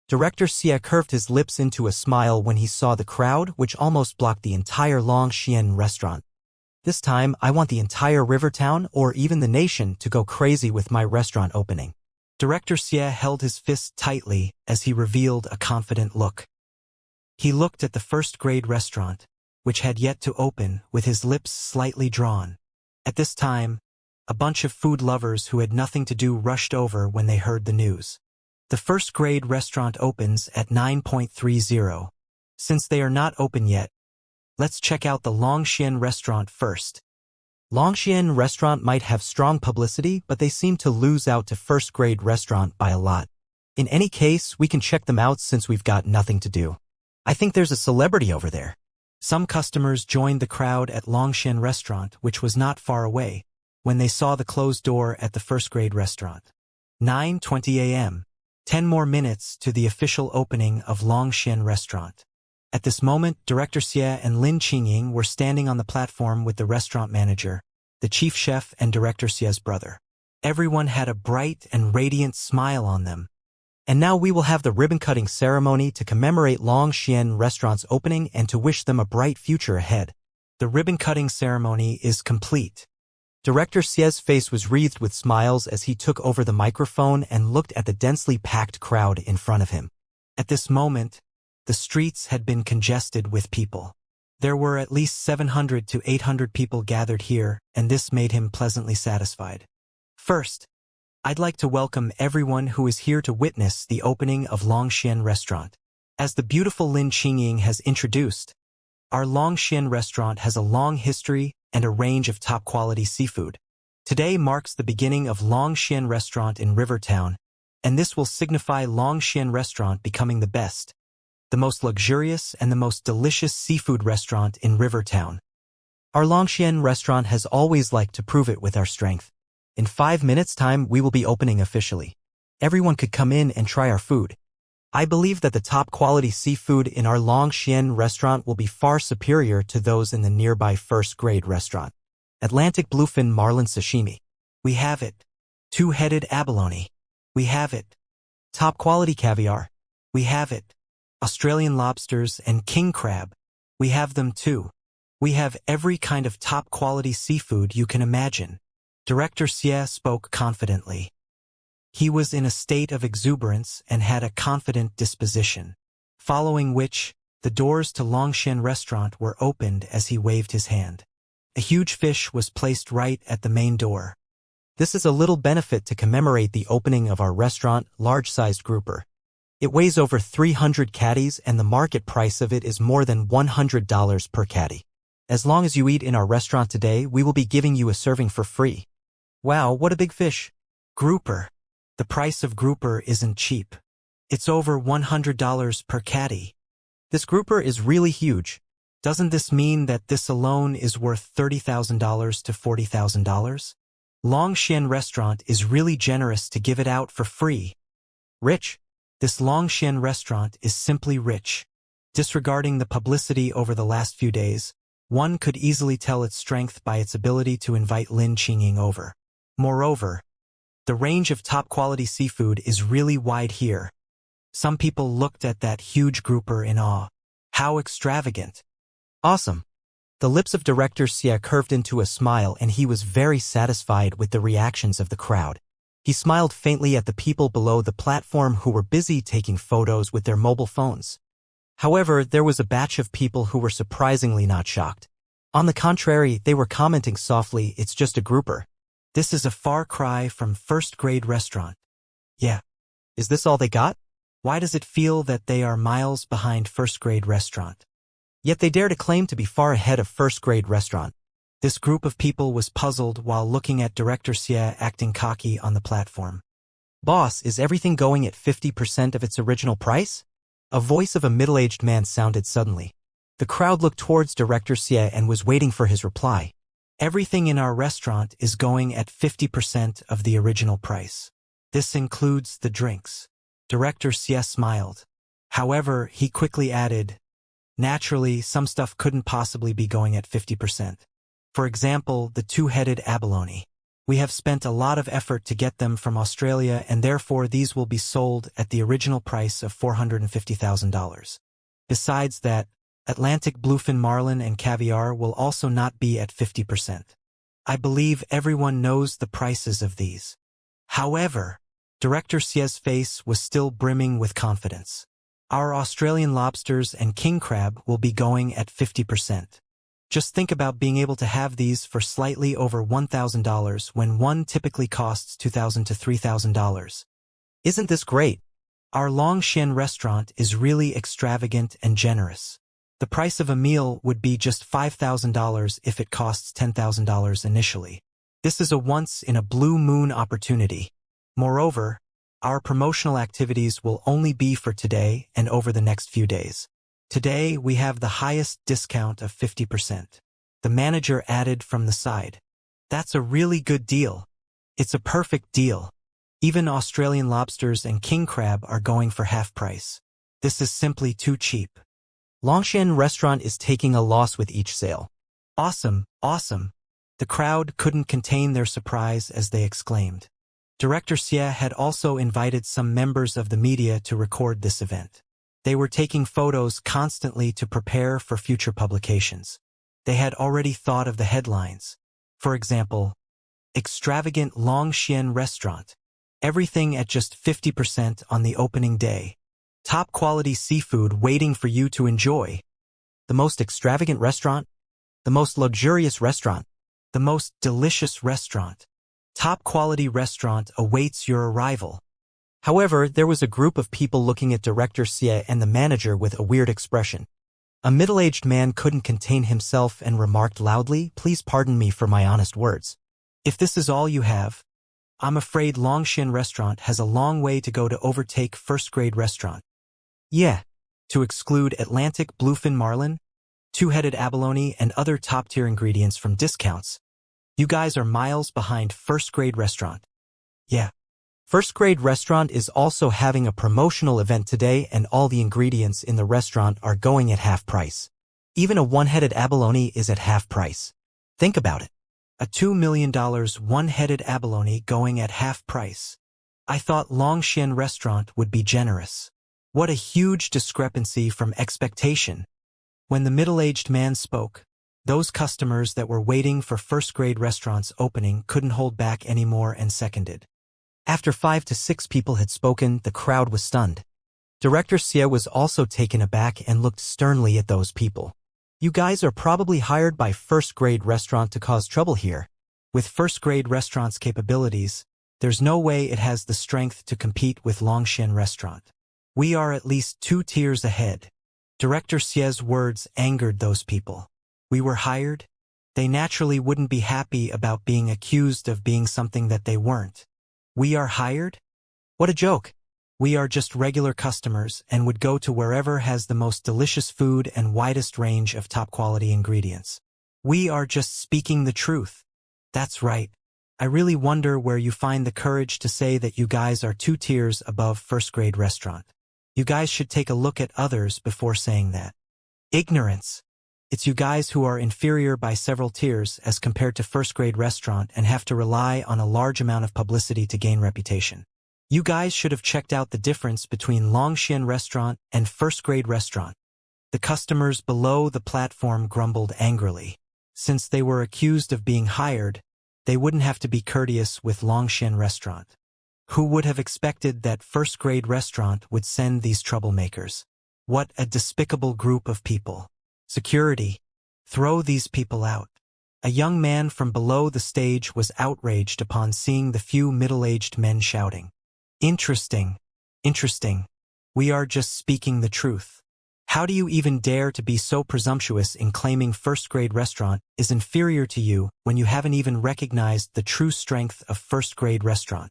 Director Xie curved his lips into a smile when he saw the crowd, which almost blocked the entire Longxian Restaurant. This time, I want the entire Rivertown, or even the nation, to go crazy with my restaurant opening. Director Xie held his fist tightly as he revealed a confident look. He looked at the first-grade restaurant, which had yet to open, with his lips slightly drawn. At this time, a bunch of food lovers who had nothing to do rushed over when they heard the news. The first-grade restaurant opens at 9.30. Since they are not open yet, let's check out the Longxian Restaurant first. Longxian Restaurant might have strong publicity, but they seem to lose out to first-grade restaurant by a lot. In any case, we can check them out since we've got nothing to do. I think there's a celebrity over there. Some customers joined the crowd at Longxian Restaurant, which was not far away, when they saw the closed door at the first-grade restaurant. 9:20 a.m. 10 more minutes to the official opening of Longxian Restaurant. At this moment, Director Xie and Lin Qingying were standing on the platform with the restaurant manager, the chief chef and Director Xie's brother. Everyone had a bright and radiant smile on them. And now we will have the ribbon-cutting ceremony to commemorate Longxian Restaurant's opening and to wish them a bright future ahead. The ribbon-cutting ceremony is complete. Director Xie's face was wreathed with smiles as he took over the microphone and looked at the densely packed crowd in front of him. At this moment, the streets had been congested with people. There were at least 700 to 800 people gathered here, and this made him pleasantly satisfied. First, I'd like to welcome everyone who is here to witness the opening of Longxian Restaurant. As the beautiful Lin Qingying has introduced, our Longxian Restaurant has a long history and a range of top-quality seafood. Today marks the beginning of Longxian Restaurant in Rivertown, and this will signify Longxian Restaurant becoming the best, the most luxurious and the most delicious seafood restaurant in Rivertown. Our Longxian Restaurant has always liked to prove it with our strength. In 5 minutes' time, we will be opening officially. Everyone could come in and try our food. I believe that the top-quality seafood in our Longxian Restaurant will be far superior to those in the nearby first-grade restaurant. Atlantic bluefin marlin sashimi. We have it. Two-headed abalone. We have it. Top-quality caviar. We have it. Australian lobsters and king crab. We have them too. We have every kind of top-quality seafood you can imagine. Director Xie spoke confidently. He was in a state of exuberance and had a confident disposition, following which, the doors to Longxian Restaurant were opened as he waved his hand. A huge fish was placed right at the main door. This is a little benefit to commemorate the opening of our restaurant, large-sized grouper. It weighs over 300 catties and the market price of it is more than $100 per catty. As long as you eat in our restaurant today, we will be giving you a serving for free. Wow, what a big fish. Grouper. The price of grouper isn't cheap. It's over $100 per caddy. This grouper is really huge. Doesn't this mean that this alone is worth $30,000 to $40,000? Longshan restaurant is really generous to give it out for free. Rich. This Longshan restaurant is simply rich. Disregarding the publicity over the last few days, one could easily tell its strength by its ability to invite Lin Qingying over. Moreover, the range of top-quality seafood is really wide here. Some people looked at that huge grouper in awe. How extravagant. Awesome. The lips of Director Xie curved into a smile and he was very satisfied with the reactions of the crowd. He smiled faintly at the people below the platform who were busy taking photos with their mobile phones. However, there was a batch of people who were surprisingly not shocked. On the contrary, they were commenting softly, "It's just a grouper." This is a far cry from first-grade restaurant. Yeah. Is this all they got? Why does it feel that they are miles behind first-grade restaurant? Yet they dare to claim to be far ahead of first-grade restaurant. This group of people was puzzled while looking at Director Xie acting cocky on the platform. Boss, is everything going at 50% of its original price? A voice of a middle-aged man sounded suddenly. The crowd looked towards Director Xie and was waiting for his reply. Everything in our restaurant is going at 50% of the original price. This includes the drinks. Director Xie smiled. However, he quickly added, naturally, some stuff couldn't possibly be going at 50%. For example, the two-headed abalone. We have spent a lot of effort to get them from Australia and therefore these will be sold at the original price of $450,000. Besides that, Atlantic bluefin marlin and caviar will also not be at 50%. I believe everyone knows the prices of these. However, Director Xie's face was still brimming with confidence. Our Australian lobsters and king crab will be going at 50%. Just think about being able to have these for slightly over $1,000 when one typically costs $2,000 to $3,000. Isn't this great? Our Longshan restaurant is really extravagant and generous. The price of a meal would be just $5,000 if it costs $10,000 initially. This is a once-in-a-blue-moon opportunity. Moreover, our promotional activities will only be for today and over the next few days. Today, we have the highest discount of 50%. The manager added from the side. That's a really good deal. It's a perfect deal. Even Australian lobsters and king crab are going for half price. This is simply too cheap. Longshan restaurant is taking a loss with each sale. Awesome, awesome. The crowd couldn't contain their surprise as they exclaimed. Director Xie had also invited some members of the media to record this event. They were taking photos constantly to prepare for future publications. They had already thought of the headlines. For example, extravagant Longshan restaurant. Everything at just 50% on the opening day. Top quality seafood waiting for you to enjoy. The most extravagant restaurant? The most luxurious restaurant? The most delicious restaurant. Top quality restaurant awaits your arrival. However, there was a group of people looking at Director Xie and the manager with a weird expression. A middle-aged man couldn't contain himself and remarked loudly, "Please pardon me for my honest words. If this is all you have, I'm afraid Longshan restaurant has a long way to go to overtake first-grade restaurant. Yeah. To exclude Atlantic bluefin marlin, two-headed abalone, and other top-tier ingredients from discounts. You guys are miles behind first-grade restaurant. Yeah. First-grade restaurant is also having a promotional event today and all the ingredients in the restaurant are going at half price. Even a one-headed abalone is at half price. Think about it. A $2 million one-headed abalone going at half price. I thought Longshan restaurant would be generous. What a huge discrepancy from expectation. When the middle-aged man spoke, those customers that were waiting for first-grade restaurant's opening couldn't hold back anymore and seconded. After 5 to 6 people had spoken, the crowd was stunned. Director Xie was also taken aback and looked sternly at those people. You guys are probably hired by first-grade restaurant to cause trouble here. With first-grade restaurant's capabilities, there's no way it has the strength to compete with Longshan restaurant. We are at least 2 tiers ahead. Director Xie's words angered those people. We were hired? They naturally wouldn't be happy about being accused of being something that they weren't. We are hired? What a joke. We are just regular customers and would go to wherever has the most delicious food and widest range of top-quality ingredients. We are just speaking the truth. That's right. I really wonder where you find the courage to say that you guys are 2 tiers above first-grade restaurant. You guys should take a look at others before saying that. Ignorance. It's you guys who are inferior by several tiers as compared to first-grade restaurant and have to rely on a large amount of publicity to gain reputation. You guys should have checked out the difference between Longxian restaurant and first-grade restaurant. The customers below the platform grumbled angrily. Since they were accused of being hired, they wouldn't have to be courteous with Longxian restaurant. Who would have expected that first-grade restaurant would send these troublemakers? What a despicable group of people. Security. Throw these people out. A young man from below the stage was outraged upon seeing the few middle-aged men shouting. Interesting. Interesting. We are just speaking the truth. How do you even dare to be so presumptuous in claiming first-grade restaurant is inferior to you when you haven't even recognized the true strength of first-grade restaurant?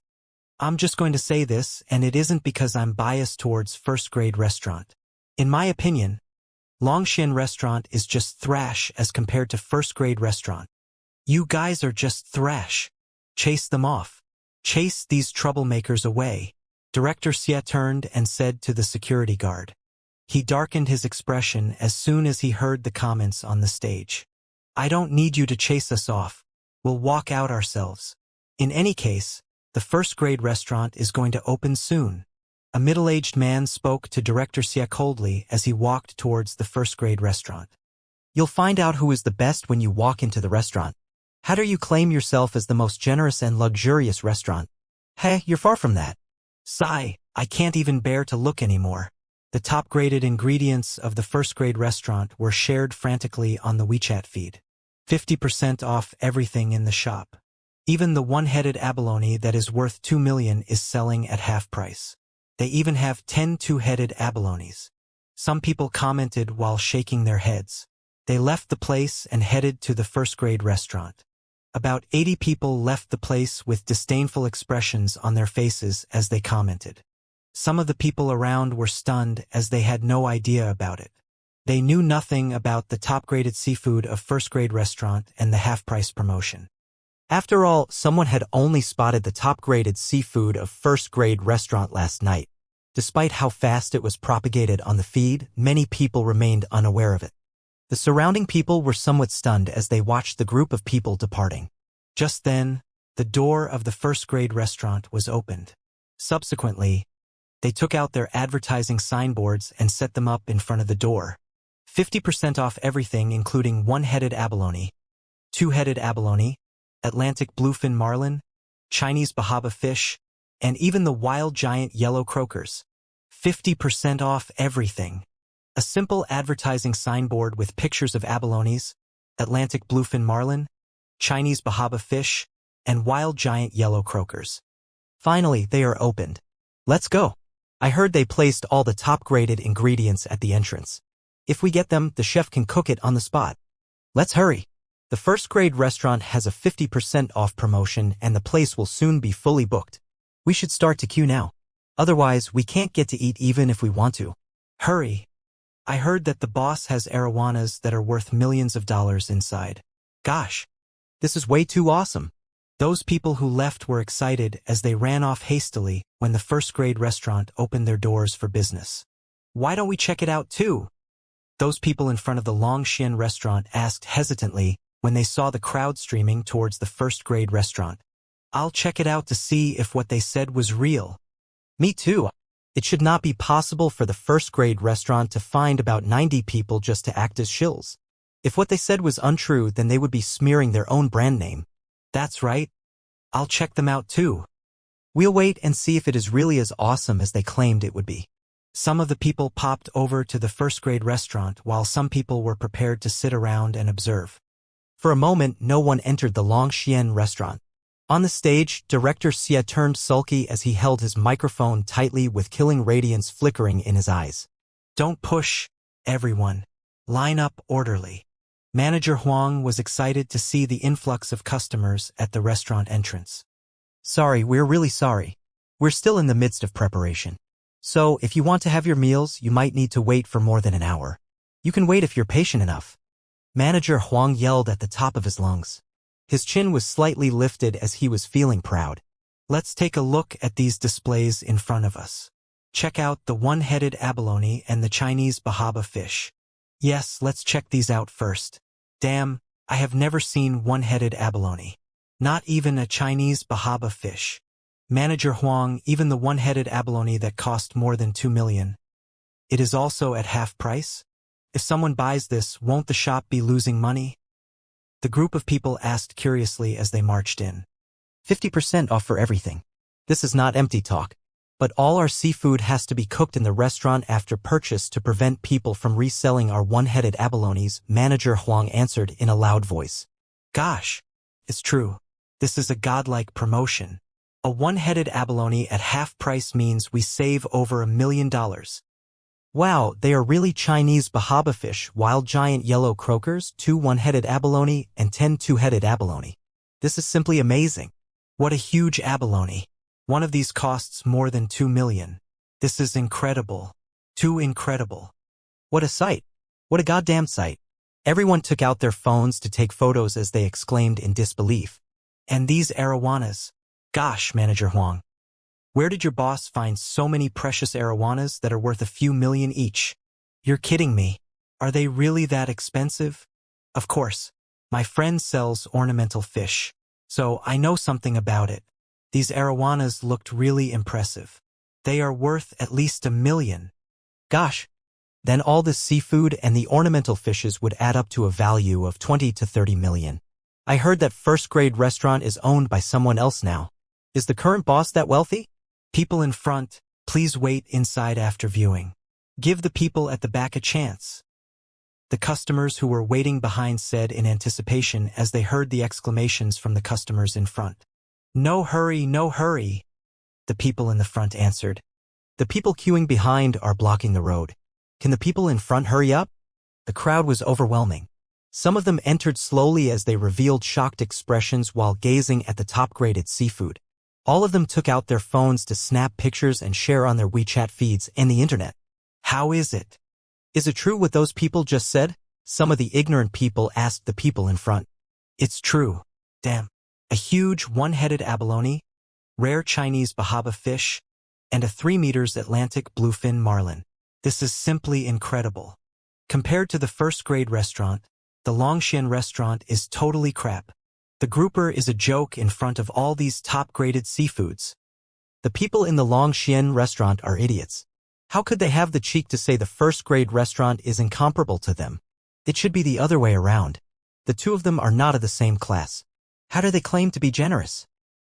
I'm just going to say this, and it isn't because I'm biased towards first-grade restaurant. In my opinion, Longxian restaurant is just thrash as compared to first-grade restaurant. You guys are just thrash. Chase them off. Chase these troublemakers away. Director Xie turned and said to the security guard. He darkened his expression as soon as he heard the comments on the stage. I don't need you to chase us off. We'll walk out ourselves. In any case, the first-grade restaurant is going to open soon. A middle-aged man spoke to Director Xie coldly as he walked towards the first-grade restaurant. You'll find out who is the best when you walk into the restaurant. How dare you claim yourself as the most generous and luxurious restaurant? Hey, you're far from that. Sigh, I can't even bear to look anymore. The top-graded ingredients of the first-grade restaurant were shared frantically on the WeChat feed. 50% off everything in the shop. Even the one-headed abalone that is worth 2 million is selling at half price. They even have 10 two-headed abalones. Some people commented while shaking their heads. They left the place and headed to the first-grade restaurant. About 80 people left the place with disdainful expressions on their faces as they commented. Some of the people around were stunned as they had no idea about it. They knew nothing about the top-graded seafood of first-grade restaurant and the half-price promotion. After all, someone had only spotted the top-graded seafood of first-grade restaurant last night. Despite how fast it was propagated on the feed, many people remained unaware of it. The surrounding people were somewhat stunned as they watched the group of people departing. Just then, the door of the first-grade restaurant was opened. Subsequently, they took out their advertising signboards and set them up in front of the door. 50% off everything including one-headed abalone, two-headed abalone, Atlantic bluefin marlin, Chinese bahaba fish, and even the wild giant yellow croakers. 50% off everything. A simple advertising signboard with pictures of abalones, Atlantic bluefin marlin, Chinese bahaba fish, and wild giant yellow croakers. Finally, they are opened. Let's go. I heard they placed all the top-graded ingredients at the entrance. If we get them, the chef can cook it on the spot. Let's hurry. The first-grade restaurant has a 50% off promotion and the place will soon be fully booked. We should start to queue now. Otherwise, we can't get to eat even if we want to. Hurry. I heard that the boss has arowanas that are worth millions of dollars inside. Gosh, this is way too awesome. Those people who left were excited as they ran off hastily when the first-grade restaurant opened their doors for business. Why don't we check it out too? Those people in front of the Longxian restaurant asked hesitantly when they saw the crowd streaming towards the first-grade restaurant. I'll check it out to see if what they said was real. Me too. It should not be possible for the first-grade restaurant to find about 90 people just to act as shills. If what they said was untrue, then they would be smearing their own brand name. That's right. I'll check them out too. We'll wait and see if it is really as awesome as they claimed it would be. Some of the people popped over to the first-grade restaurant while some people were prepared to sit around and observe. For a moment, no one entered the Longxian restaurant. On the stage, Director Xie turned sulky as he held his microphone tightly with killing radiance flickering in his eyes. Don't push, everyone. Line up orderly. Manager Huang was excited to see the influx of customers at the restaurant entrance. Sorry, we're really sorry. We're still in the midst of preparation. So, if you want to have your meals, you might need to wait for more than an hour. You can wait if you're patient enough. Manager Huang yelled at the top of his lungs. His chin was slightly lifted as he was feeling proud. Let's take a look at these displays in front of us. Check out the one-headed abalone and the Chinese bahaba fish. Yes, let's check these out first. Damn, I have never seen one-headed abalone. Not even a Chinese bahaba fish. Manager Huang, even the one-headed abalone that cost more than 2 million. It is also at half price? If someone buys this, won't the shop be losing money? The group of people asked curiously as they marched in. 50% off for everything. This is not empty talk. But all our seafood has to be cooked in the restaurant after purchase to prevent people from reselling our one-headed abalones, Manager Huang answered in a loud voice. Gosh, it's true. This is a godlike promotion. A one-headed abalone at half price means we save over $1 million. Wow, they are really Chinese bahaba fish, wild giant yellow croakers, 2 one-headed abalone, and 10 two-headed abalone. This is simply amazing. What a huge abalone. One of these costs more than 2 million. This is incredible. Too incredible. What a sight. What a goddamn sight. Everyone took out their phones to take photos as they exclaimed in disbelief. And these arowanas. Gosh, Manager Huang. Where did your boss find so many precious arowanas that are worth a few million each? You're kidding me. Are they really that expensive? Of course. My friend sells ornamental fish, so I know something about it. These arowanas looked really impressive. They are worth at least $1 million. Gosh. Then all the seafood and the ornamental fishes would add up to a value of 20 to 30 million. I heard that first-grade restaurant is owned by someone else now. Is the current boss that wealthy? People in front, please wait inside after viewing. Give the people at the back a chance. The customers who were waiting behind said in anticipation as they heard the exclamations from the customers in front. No hurry, no hurry. The people in the front answered. The people queuing behind are blocking the road. Can the people in front hurry up? The crowd was overwhelming. Some of them entered slowly as they revealed shocked expressions while gazing at the top-graded seafood. All of them took out their phones to snap pictures and share on their WeChat feeds and the internet. How is it? Is it true what those people just said? Some of the ignorant people asked the people in front. It's true. Damn. A huge one-headed abalone, rare Chinese bahaba fish, and a 3 meters Atlantic bluefin marlin. This is simply incredible. Compared to the first-grade restaurant, the Longxian restaurant is totally crap. The grouper is a joke in front of all these top-graded seafoods. The people in the Longxian restaurant are idiots. How could they have the cheek to say the first-grade restaurant is incomparable to them? It should be the other way around. The two of them are not of the same class. How do they claim to be generous?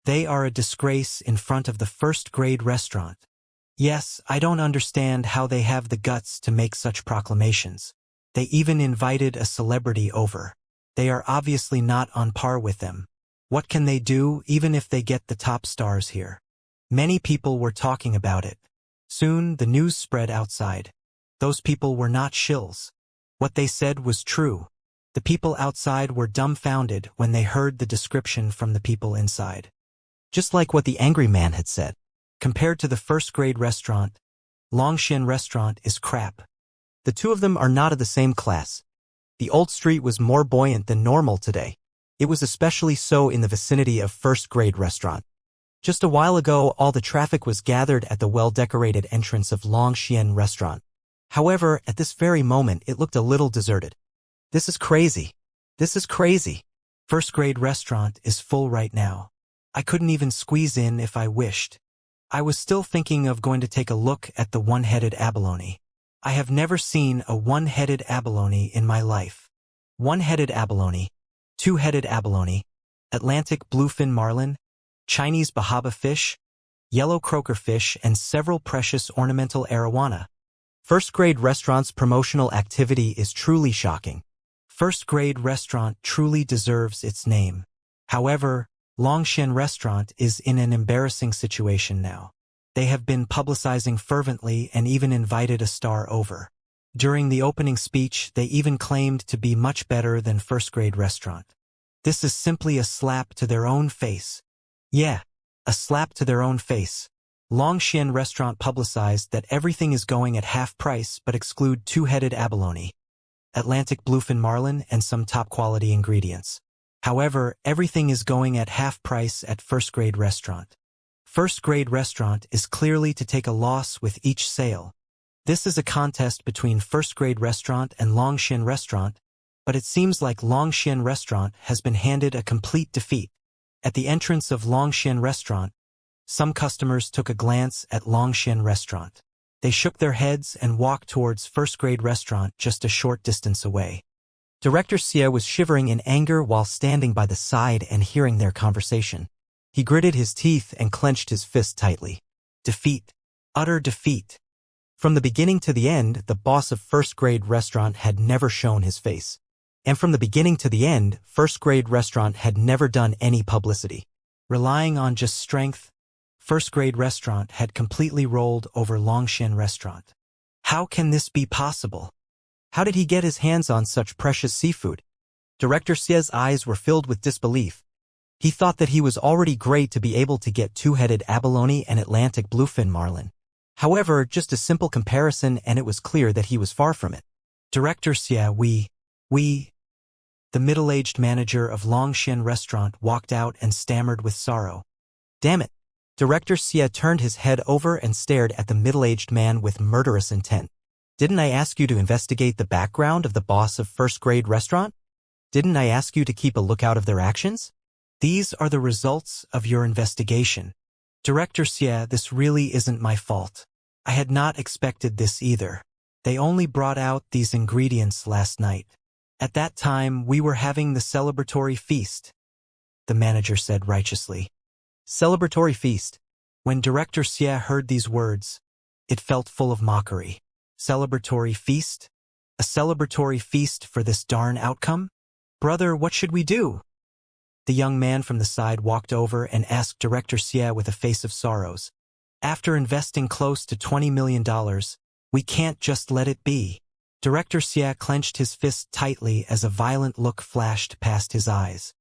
They are a disgrace in front of the first-grade restaurant. Yes, I don't understand how they have the guts to make such proclamations. They even invited a celebrity over. They are obviously not on par with them. What can they do even if they get the top stars here? Many people were talking about it. Soon the news spread outside. Those people were not shills. What they said was true. The people outside were dumbfounded when they heard the description from the people inside. Just like what the angry man had said. Compared to the first-grade restaurant, Longxian restaurant is crap. The two of them are not of the same class. The old street was more buoyant than normal today. It was especially so in the vicinity of first-grade restaurant. Just a while ago, all the traffic was gathered at the well-decorated entrance of Longxian restaurant. However, at this very moment, it looked a little deserted. This is crazy. This is crazy. First-grade restaurant is full right now. I couldn't even squeeze in if I wished. I was still thinking of going to take a look at the one-headed abalone. I have never seen a one-headed abalone in my life. One-headed abalone, two-headed abalone, Atlantic bluefin marlin, Chinese bahaba fish, yellow croaker fish, and several precious ornamental arowana. First-grade restaurant's promotional activity is truly shocking. First-grade restaurant truly deserves its name. However, Longxian restaurant is in an embarrassing situation now. They have been publicizing fervently and even invited a star over. During the opening speech, they even claimed to be much better than first-grade restaurant. This is simply a slap to their own face. Yeah, a slap to their own face. Longxian Restaurant publicized that everything is going at half price but exclude two-headed abalone, Atlantic bluefin marlin, and some top-quality ingredients. However, everything is going at half price at first-grade restaurant. First-grade restaurant is clearly to take a loss with each sale. This is a contest between first-grade restaurant and Longxian Restaurant, but it seems like Longxian Restaurant has been handed a complete defeat. At the entrance of Longxian Restaurant, some customers took a glance at Longxian Restaurant. They shook their heads and walked towards first-grade restaurant just a short distance away. Director Xie was shivering in anger while standing by the side and hearing their conversation. He gritted his teeth and clenched his fist tightly. Defeat. Utter defeat. From the beginning to the end, the boss of first-grade restaurant had never shown his face. And from the beginning to the end, first-grade restaurant had never done any publicity. Relying on just strength, first-grade restaurant had completely rolled over Longxian Restaurant. How can this be possible? How did he get his hands on such precious seafood? Director Xie's eyes were filled with disbelief. He thought that he was already great to be able to get two-headed abalone and Atlantic bluefin marlin. However, just a simple comparison and it was clear that he was far from it. Director Xie, the middle-aged manager of Longxian Restaurant walked out and stammered with sorrow. Damn it. Director Xie turned his head over and stared at the middle-aged man with murderous intent. Didn't I ask you to investigate the background of the boss of first-grade restaurant? Didn't I ask you to keep a lookout of their actions? These are the results of your investigation. Director Xie, this really isn't my fault. I had not expected this either. They only brought out these ingredients last night. At that time, we were having the celebratory feast, the manager said righteously. Celebratory feast. When Director Xie heard these words, it felt full of mockery. Celebratory feast? A celebratory feast for this darn outcome? Brother, what should we do? The young man from the side walked over and asked Director Xie with a face of sorrows. After investing close to $20 million, we can't just let it be. Director Xie clenched his fist tightly as a violent look flashed past his eyes.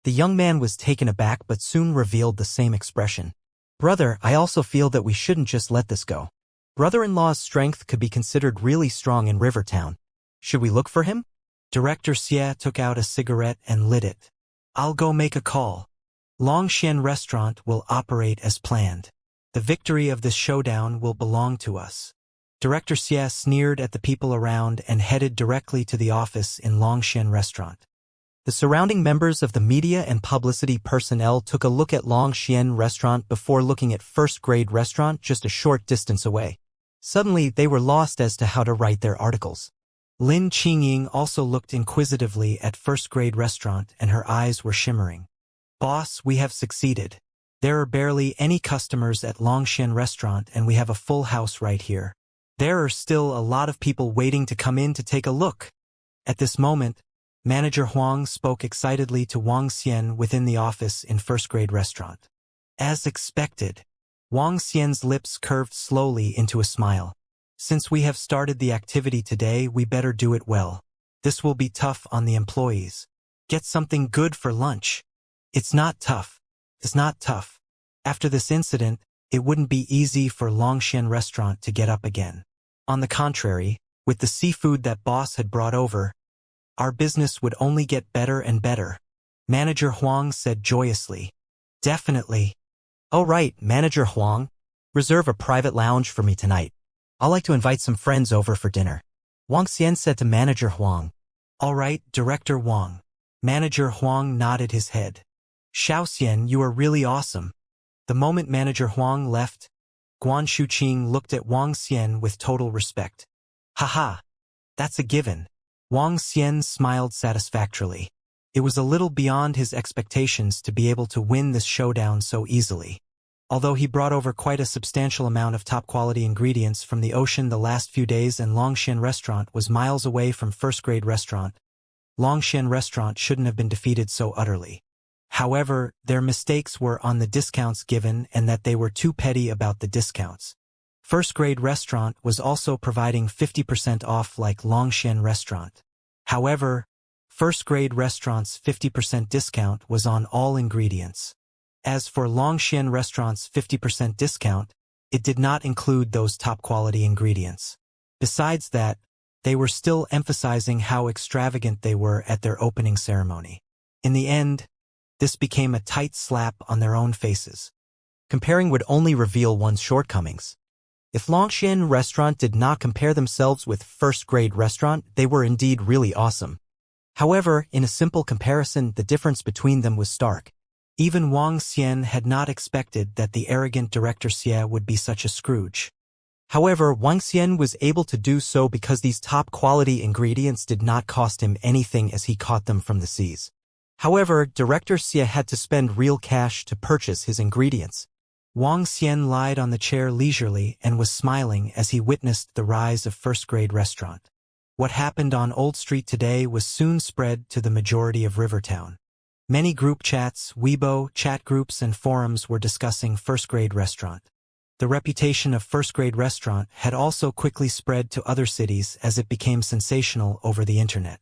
The young man was taken aback but soon revealed the same expression. Brother, I also feel that we shouldn't just let this go. Brother-in-law's strength could be considered really strong in Rivertown. Should we look for him? Director Xie took out a cigarette and lit it. I'll go make a call. Longxian Restaurant will operate as planned. The victory of this showdown will belong to us. Director Xie sneered at the people around and headed directly to the office in Longxian Restaurant. The surrounding members of the media and publicity personnel took a look at Longxian Restaurant before looking at first-grade restaurant just a short distance away. Suddenly, they were lost as to how to write their articles. Lin Qingying also looked inquisitively at first-grade restaurant and her eyes were shimmering. Boss, we have succeeded. There are barely any customers at Longxian Restaurant and we have a full house right here. There are still a lot of people waiting to come in to take a look. At this moment, Manager Huang spoke excitedly to Wang Xian within the office in first-grade restaurant. As expected, Wang Xian's lips curved slowly into a smile. Since we have started the activity today, we better do it well. This will be tough on the employees. Get something good for lunch. It's not tough. It's not tough. After this incident, it wouldn't be easy for Longxian Restaurant to get up again. On the contrary, with the seafood that boss had brought over, our business would only get better and better. Manager Huang said joyously. Definitely. Oh right, Manager Huang. Reserve a private lounge for me tonight. I'd like to invite some friends over for dinner. Wang Xian said to Manager Huang. All right, Director Wang. Manager Huang nodded his head. Xiao Xian, you are really awesome. The moment Manager Huang left, Guan Shuqing looked at Wang Xian with total respect. Haha, that's a given. Wang Xian smiled satisfactorily. It was a little beyond his expectations to be able to win this showdown so easily. Although he brought over quite a substantial amount of top-quality ingredients from the ocean the last few days and Longxian Restaurant was miles away from first-grade restaurant, Longxian Restaurant shouldn't have been defeated so utterly. However, their mistakes were on the discounts given and that they were too petty about the discounts. First-grade restaurant was also providing 50% off like Longxian restaurant. However, first-grade restaurant's 50% discount was on all ingredients. As for Longxian restaurant's 50% discount, it did not include those top-quality ingredients. Besides that, they were still emphasizing how extravagant they were at their opening ceremony. In the end, this became a tight slap on their own faces. Comparing would only reveal one's shortcomings. If Longxian restaurant did not compare themselves with first-grade restaurant, they were indeed really awesome. However, in a simple comparison, the difference between them was stark. Even Wang Xian had not expected that the arrogant director Xie would be such a Scrooge. However, Wang Xian was able to do so because these top-quality ingredients did not cost him anything as he caught them from the seas. However, Director Xie had to spend real cash to purchase his ingredients. Wang Xian lied on the chair leisurely and was smiling as he witnessed the rise of first-grade restaurant. What happened on Old Street today was soon spread to the majority of Rivertown. Many group chats, Weibo, chat groups, and forums were discussing first-grade restaurant. The reputation of first-grade restaurant had also quickly spread to other cities as it became sensational over the internet.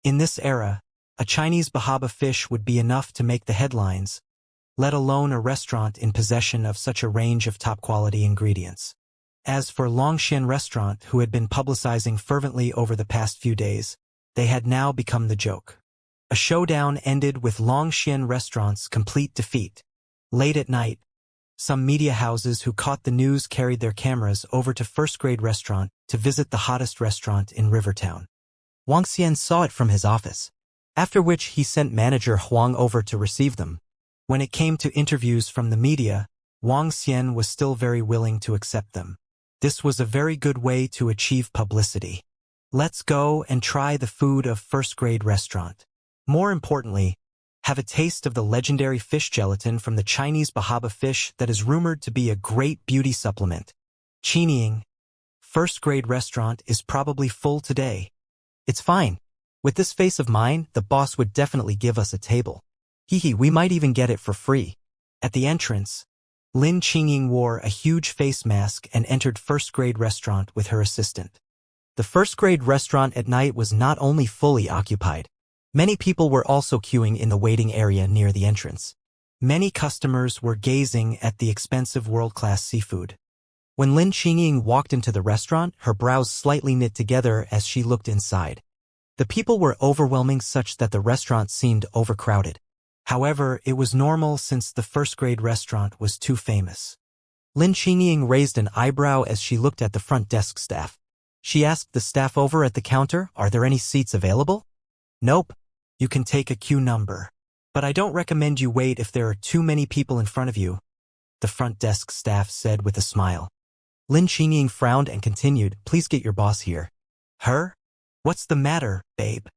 In this era, a Chinese bahaba fish would be enough to make the headlines, let alone a restaurant in possession of such a range of top-quality ingredients. As for Longxian restaurant, who had been publicizing fervently over the past few days, they had now become the joke. A showdown ended with Longxian restaurant's complete defeat. Late at night, some media houses who caught the news carried their cameras over to first-grade restaurant to visit the hottest restaurant in Rivertown. Wang Xian saw it from his office, after which he sent manager Huang over to receive them. When it came to interviews from the media, Wang Xian was still very willing to accept them. This was a very good way to achieve publicity. Let's go and try the food of first-grade restaurant. More importantly, have a taste of the legendary fish gelatin from the Chinese bahaba fish that is rumored to be a great beauty supplement. Qiniying, first-grade restaurant is probably full today. It's fine. With this face of mine, the boss would definitely give us a table. Hee, we might even get it for free. At the entrance, Lin Qingying wore a huge face mask and entered first-grade restaurant with her assistant. The first-grade restaurant at night was not only fully occupied. Many people were also queuing in the waiting area near the entrance. Many customers were gazing at the expensive world-class seafood. When Lin Qingying walked into the restaurant, her brows slightly knit together as she looked inside. The people were overwhelming such that the restaurant seemed overcrowded. However, it was normal since the first-grade restaurant was too famous. Lin Qingying raised an eyebrow as she looked at the front desk staff. She asked the staff over at the counter, "Are there any seats available?" "Nope. You can take a queue number. But I don't recommend you wait if there are too many people in front of you," the front desk staff said with a smile. Lin Qingying frowned and continued, "Please get your boss here." "Her? What's the matter, babe?"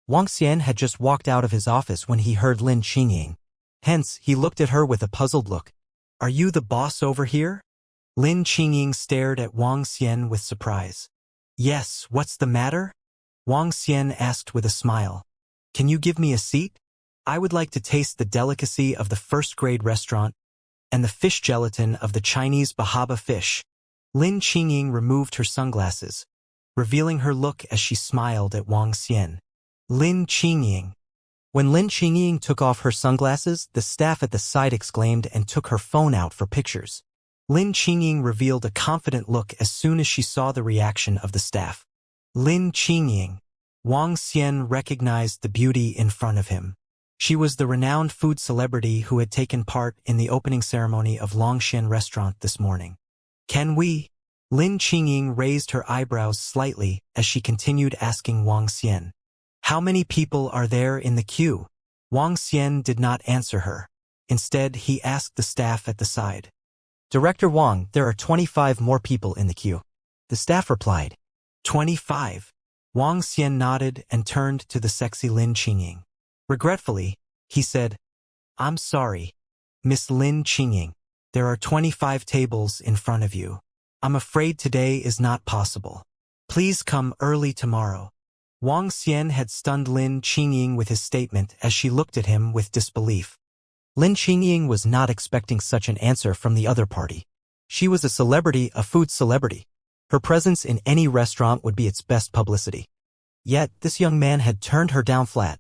Wang Xian had just walked out of his office when he heard Lin Qingying. Hence, he looked at her with a puzzled look. "Are you the boss over here?" Lin Qingying stared at Wang Xian with surprise. "Yes, what's the matter?" Wang Xian asked with a smile. "Can you give me a seat? I would like to taste the delicacy of the first-grade restaurant and the fish gelatin of the Chinese bahaba fish." Lin Qingying removed her sunglasses, revealing her look as she smiled at Wang Xian. Lin Qingying. When Lin Qingying took off her sunglasses, the staff at the side exclaimed and took her phone out for pictures. Lin Qingying revealed a confident look as soon as she saw the reaction of the staff. Lin Qingying. Wang Xian recognized the beauty in front of him. She was the renowned food celebrity who had taken part in the opening ceremony of Longxian restaurant this morning. "Can we?" Lin Qingying raised her eyebrows slightly as she continued asking Wang Xian. "How many people are there in the queue?" Wang Xian did not answer her. Instead, he asked the staff at the side. "Director Wang, there are 25 more people in the queue." The staff replied. 25. Wang Xian nodded and turned to the sexy Lin Qingying. Regretfully, he said, "I'm sorry, Miss Lin Qingying. There are 25 tables in front of you. I'm afraid today is not possible. Please come early tomorrow." Wang Xian had stunned Lin Qingying with his statement as she looked at him with disbelief. Lin Qingying was not expecting such an answer from the other party. She was a celebrity, a food celebrity. Her presence in any restaurant would be its best publicity. Yet, this young man had turned her down flat.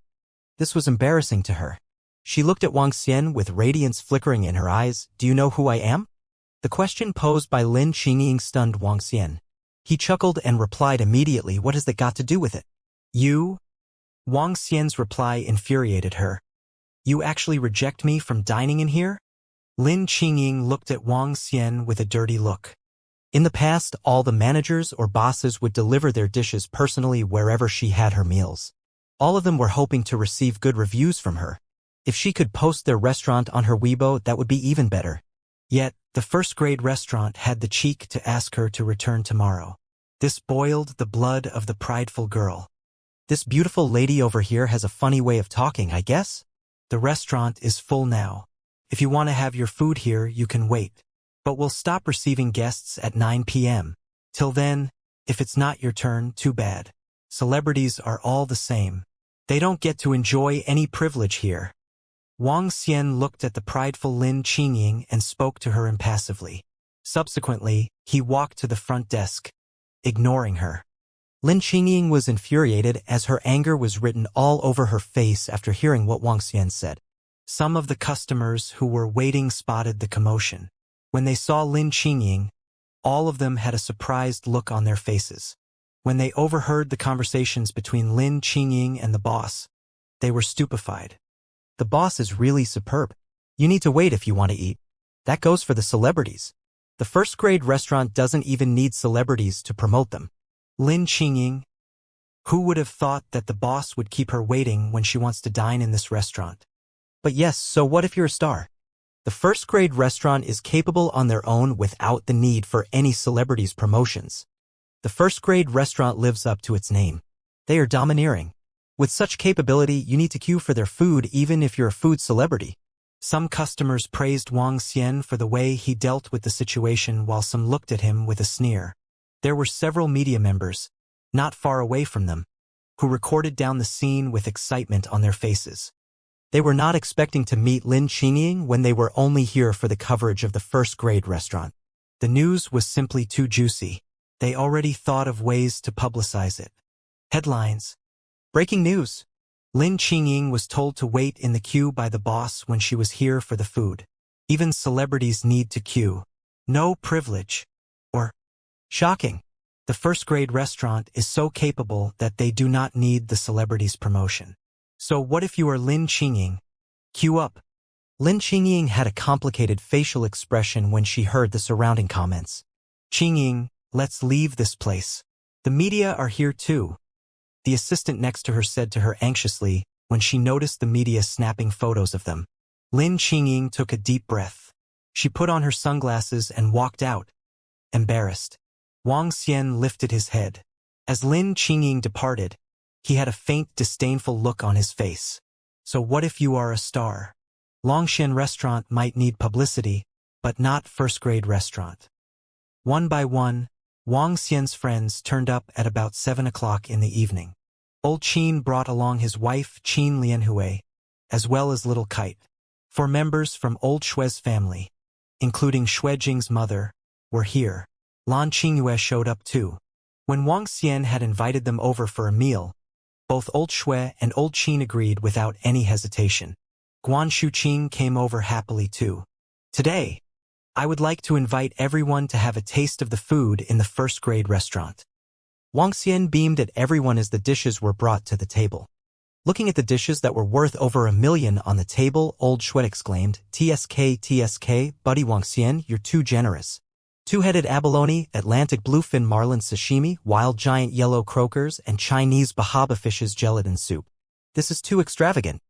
This was embarrassing to her. She looked at Wang Xian with radiance flickering in her eyes. Do you know who I am? The question posed by Lin Qingying stunned Wang Xian. He chuckled and replied immediately, what has that got to do with it? You? Wang Xian's reply infuriated her. You actually reject me from dining in here? Lin Qingying looked at Wang Xian with a dirty look. In the past, all the managers or bosses would deliver their dishes personally wherever she had her meals. All of them were hoping to receive good reviews from her. If she could post their restaurant on her Weibo, that would be even better. Yet, the first-grade restaurant had the cheek to ask her to return tomorrow. This boiled the blood of the prideful girl. This beautiful lady over here has a funny way of talking, I guess? The restaurant is full now. If you want to have your food here, you can wait. But we'll stop receiving guests at 9 p.m. Till then, if it's not your turn, too bad. Celebrities are all the same. They don't get to enjoy any privilege here. Wang Xian looked at the prideful Lin Qingying and spoke to her impassively. Subsequently, he walked to the front desk, ignoring her. Lin Qingying was infuriated as her anger was written all over her face after hearing what Wang Xian said. Some of the customers who were waiting spotted the commotion. When they saw Lin Qingying, all of them had a surprised look on their faces. When they overheard the conversations between Lin Qingying and the boss, they were stupefied. The boss is really superb. You need to wait if you want to eat. That goes for the celebrities. The first-grade restaurant doesn't even need celebrities to promote them. Lin Qingying, who would have thought that the boss would keep her waiting when she wants to dine in this restaurant? But yes, so what if you're a star? The first-grade restaurant is capable on their own without the need for any celebrities' promotions. The first-grade restaurant lives up to its name. They are domineering. With such capability, you need to queue for their food even if you're a food celebrity. Some customers praised Wang Xian for the way he dealt with the situation while some looked at him with a sneer. There were several media members, not far away from them, who recorded down the scene with excitement on their faces. They were not expecting to meet Lin Qingying when they were only here for the coverage of the first-grade restaurant. The news was simply too juicy. They already thought of ways to publicize it. Headlines. Breaking news. Lin Qingying was told to wait in the queue by the boss when she was here for the food. Even celebrities need to queue. No privilege. Or, shocking. The first-grade restaurant is so capable that they do not need the celebrity's promotion. So what if you are Lin Qingying? Queue up. Lin Qingying had a complicated facial expression when she heard the surrounding comments. Qingying, let's leave this place. The media are here too. The assistant next to her said to her anxiously when she noticed the media snapping photos of them. Lin Qingying took a deep breath. She put on her sunglasses and walked out, embarrassed. Wang Xian lifted his head. As Lin Qingying departed, he had a faint, disdainful look on his face. So what if you are a star? Longshan restaurant might need publicity, but not first-grade restaurant. One by one, Wang Xian's friends turned up at about 7 o'clock in the evening. Old Qin brought along his wife Qin Lianhui, as well as little Kite. 4 members from Old Shui's family, including Shui Jing's mother, were here. Lan Qingyue showed up too. When Wang Xian had invited them over for a meal, both Old Shui and Old Qin agreed without any hesitation. Guan Shuqing came over happily too. Today, I would like to invite everyone to have a taste of the food in the first-grade restaurant. Wang Xian beamed at everyone as the dishes were brought to the table. Looking at the dishes that were worth over $1 million on the table, Old Shui exclaimed, "TSK, TSK, buddy Wang Xian, you're too generous. Two-headed abalone, Atlantic bluefin marlin sashimi, wild giant yellow croakers, and Chinese bahaba fish's gelatin soup. This is too extravagant.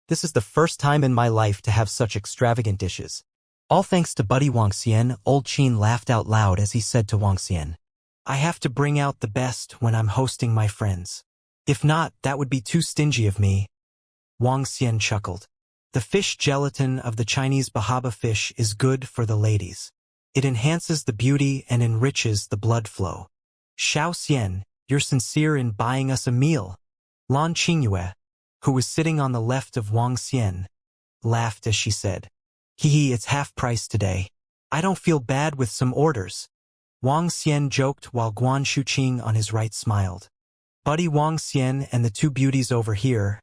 This is the first time in my life to have such extravagant dishes." All thanks to buddy Wang Xian, Old Qin laughed out loud as he said to Wang Xian, "I have to bring out the best when I'm hosting my friends. If not, that would be too stingy of me." Wang Xian chuckled. The fish gelatin of the Chinese bahaba fish is good for the ladies. It enhances the beauty and enriches the blood flow. Xiao Xian, you're sincere in buying us a meal. Lan Qingyue, who was sitting on the left of Wang Xian, laughed as she said, "Hee, it's half price today." I don't feel bad with some orders. Wang Xian joked while Guan Shuqing on his right smiled. Buddy Wang Xian and the two beauties over here,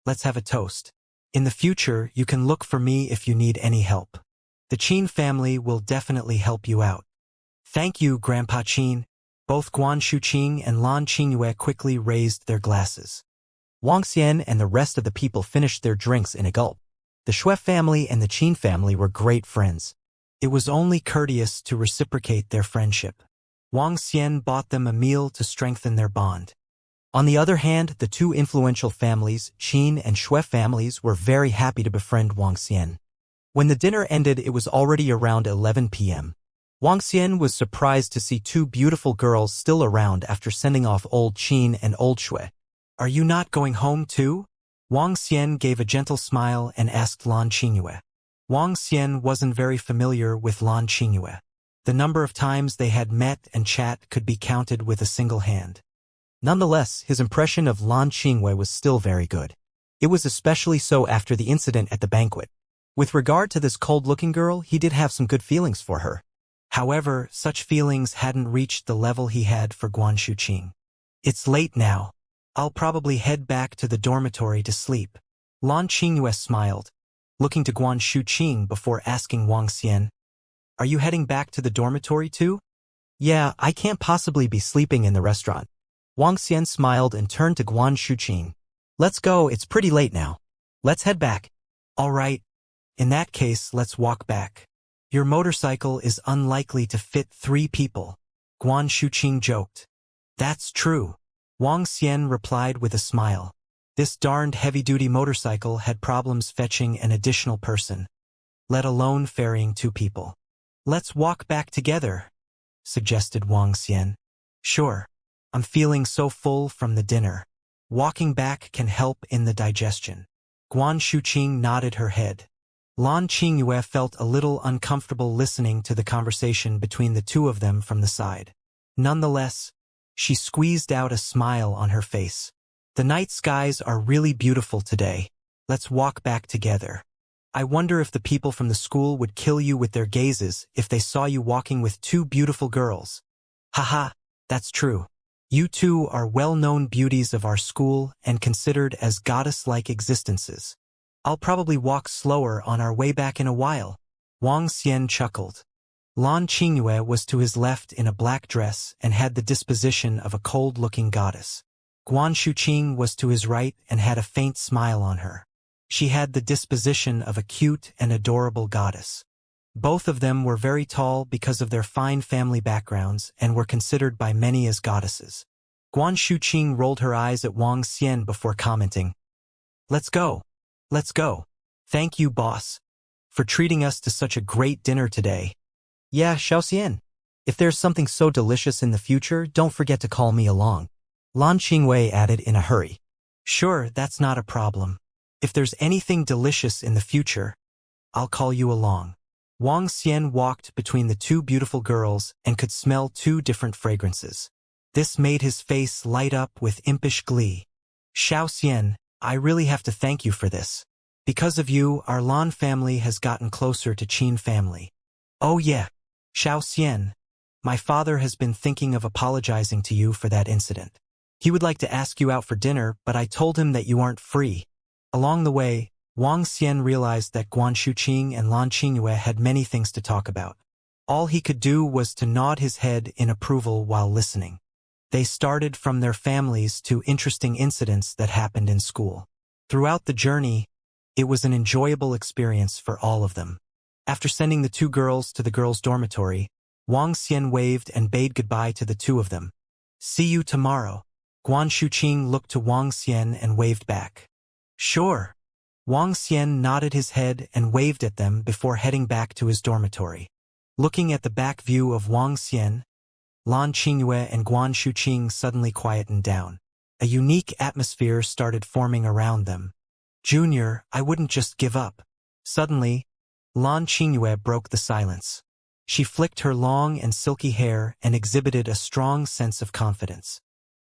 let's have a toast. In the future, you can look for me if you need any help. The Qin family will definitely help you out. Thank you, Grandpa Qin. Both Guan Shuqing and Lan Qingyue quickly raised their glasses. Wang Xian and the rest of the people finished their drinks in a gulp. The Shui family and the Qin family were great friends. It was only courteous to reciprocate their friendship. Wang Xian bought them a meal to strengthen their bond. On the other hand, the two influential families, Qin and Shui families, were very happy to befriend Wang Xian. When the dinner ended, it was already around 11 p.m. Wang Xian was surprised to see two beautiful girls still around after sending off old Qin and old Shui. Are you not going home too? Wang Xian gave a gentle smile and asked Lan Qingyue. Wang Xian wasn't very familiar with Lan Qingyue. The number of times they had met and chat could be counted with a single hand. Nonetheless, his impression of Lan Qingyue was still very good. It was especially so after the incident at the banquet. With regard to this cold-looking girl, he did have some good feelings for her. However, such feelings hadn't reached the level he had for Guan Shuqing. It's late now. I'll probably head back to the dormitory to sleep. Lan Qingyue smiled, looking to Guan Shuqing before asking Wang Xian, Are you heading back to the dormitory too? Yeah, I can't possibly be sleeping in the restaurant. Wang Xian smiled and turned to Guan Shuqing. Let's go, it's pretty late now. Let's head back. All right. In that case, let's walk back. Your motorcycle is unlikely to fit 3 people. Guan Shuqing joked. That's true. Wang Xian replied with a smile. This darned heavy-duty motorcycle had problems fetching an additional person, let alone ferrying 2 people. Let's walk back together, suggested Wang Xian. Sure. I'm feeling so full from the dinner. Walking back can help in the digestion. Guan Shuqing nodded her head. Lan Qingyue felt a little uncomfortable listening to the conversation between the two of them from the side. Nonetheless, she squeezed out a smile on her face. The night skies are really beautiful today. Let's walk back together. I wonder if the people from the school would kill you with their gazes if they saw you walking with 2 beautiful girls. Haha, that's true. You two are well-known beauties of our school and considered as goddess-like existences. I'll probably walk slower on our way back in a while. Wang Xian chuckled. Lan Qingyue was to his left in a black dress and had the disposition of a cold-looking goddess. Guan Shuqing was to his right and had a faint smile on her. She had the disposition of a cute and adorable goddess. Both of them were very tall because of their fine family backgrounds and were considered by many as goddesses. Guan Shuqing rolled her eyes at Wang Xian before commenting, Let's go. Let's go. Thank you, boss, for treating us to such a great dinner today. Yeah, Xiaoxian. If there's something so delicious in the future, don't forget to call me along. Lan Qingyue added in a hurry. Sure, that's not a problem. If there's anything delicious in the future, I'll call you along. Wang Xian walked between the 2 beautiful girls and could smell 2 different fragrances. This made his face light up with impish glee. Xiaoxian, I really have to thank you for this. Because of you, our Lan family has gotten closer to Qin family. Oh yeah, Xiaoxian, my father has been thinking of apologizing to you for that incident. He would like to ask you out for dinner, but I told him that you aren't free. Along the way, Wang Xian realized that Guan Shuqing and Lan Qingyue had many things to talk about. All he could do was to nod his head in approval while listening. They started from their families to interesting incidents that happened in school. Throughout the journey, it was an enjoyable experience for all of them. After sending the 2 girls to the girls' dormitory, Wang Xian waved and bade goodbye to the 2 of them. See you tomorrow. Guan Shuqing looked to Wang Xian and waved back. Sure. Wang Xian nodded his head and waved at them before heading back to his dormitory. Looking at the back view of Wang Xian, Lan Qingyue and Guan Shuqing suddenly quietened down. A unique atmosphere started forming around them. Junior, I wouldn't just give up. Suddenly, Lan Qingyue broke the silence. She flicked her long and silky hair and exhibited a strong sense of confidence.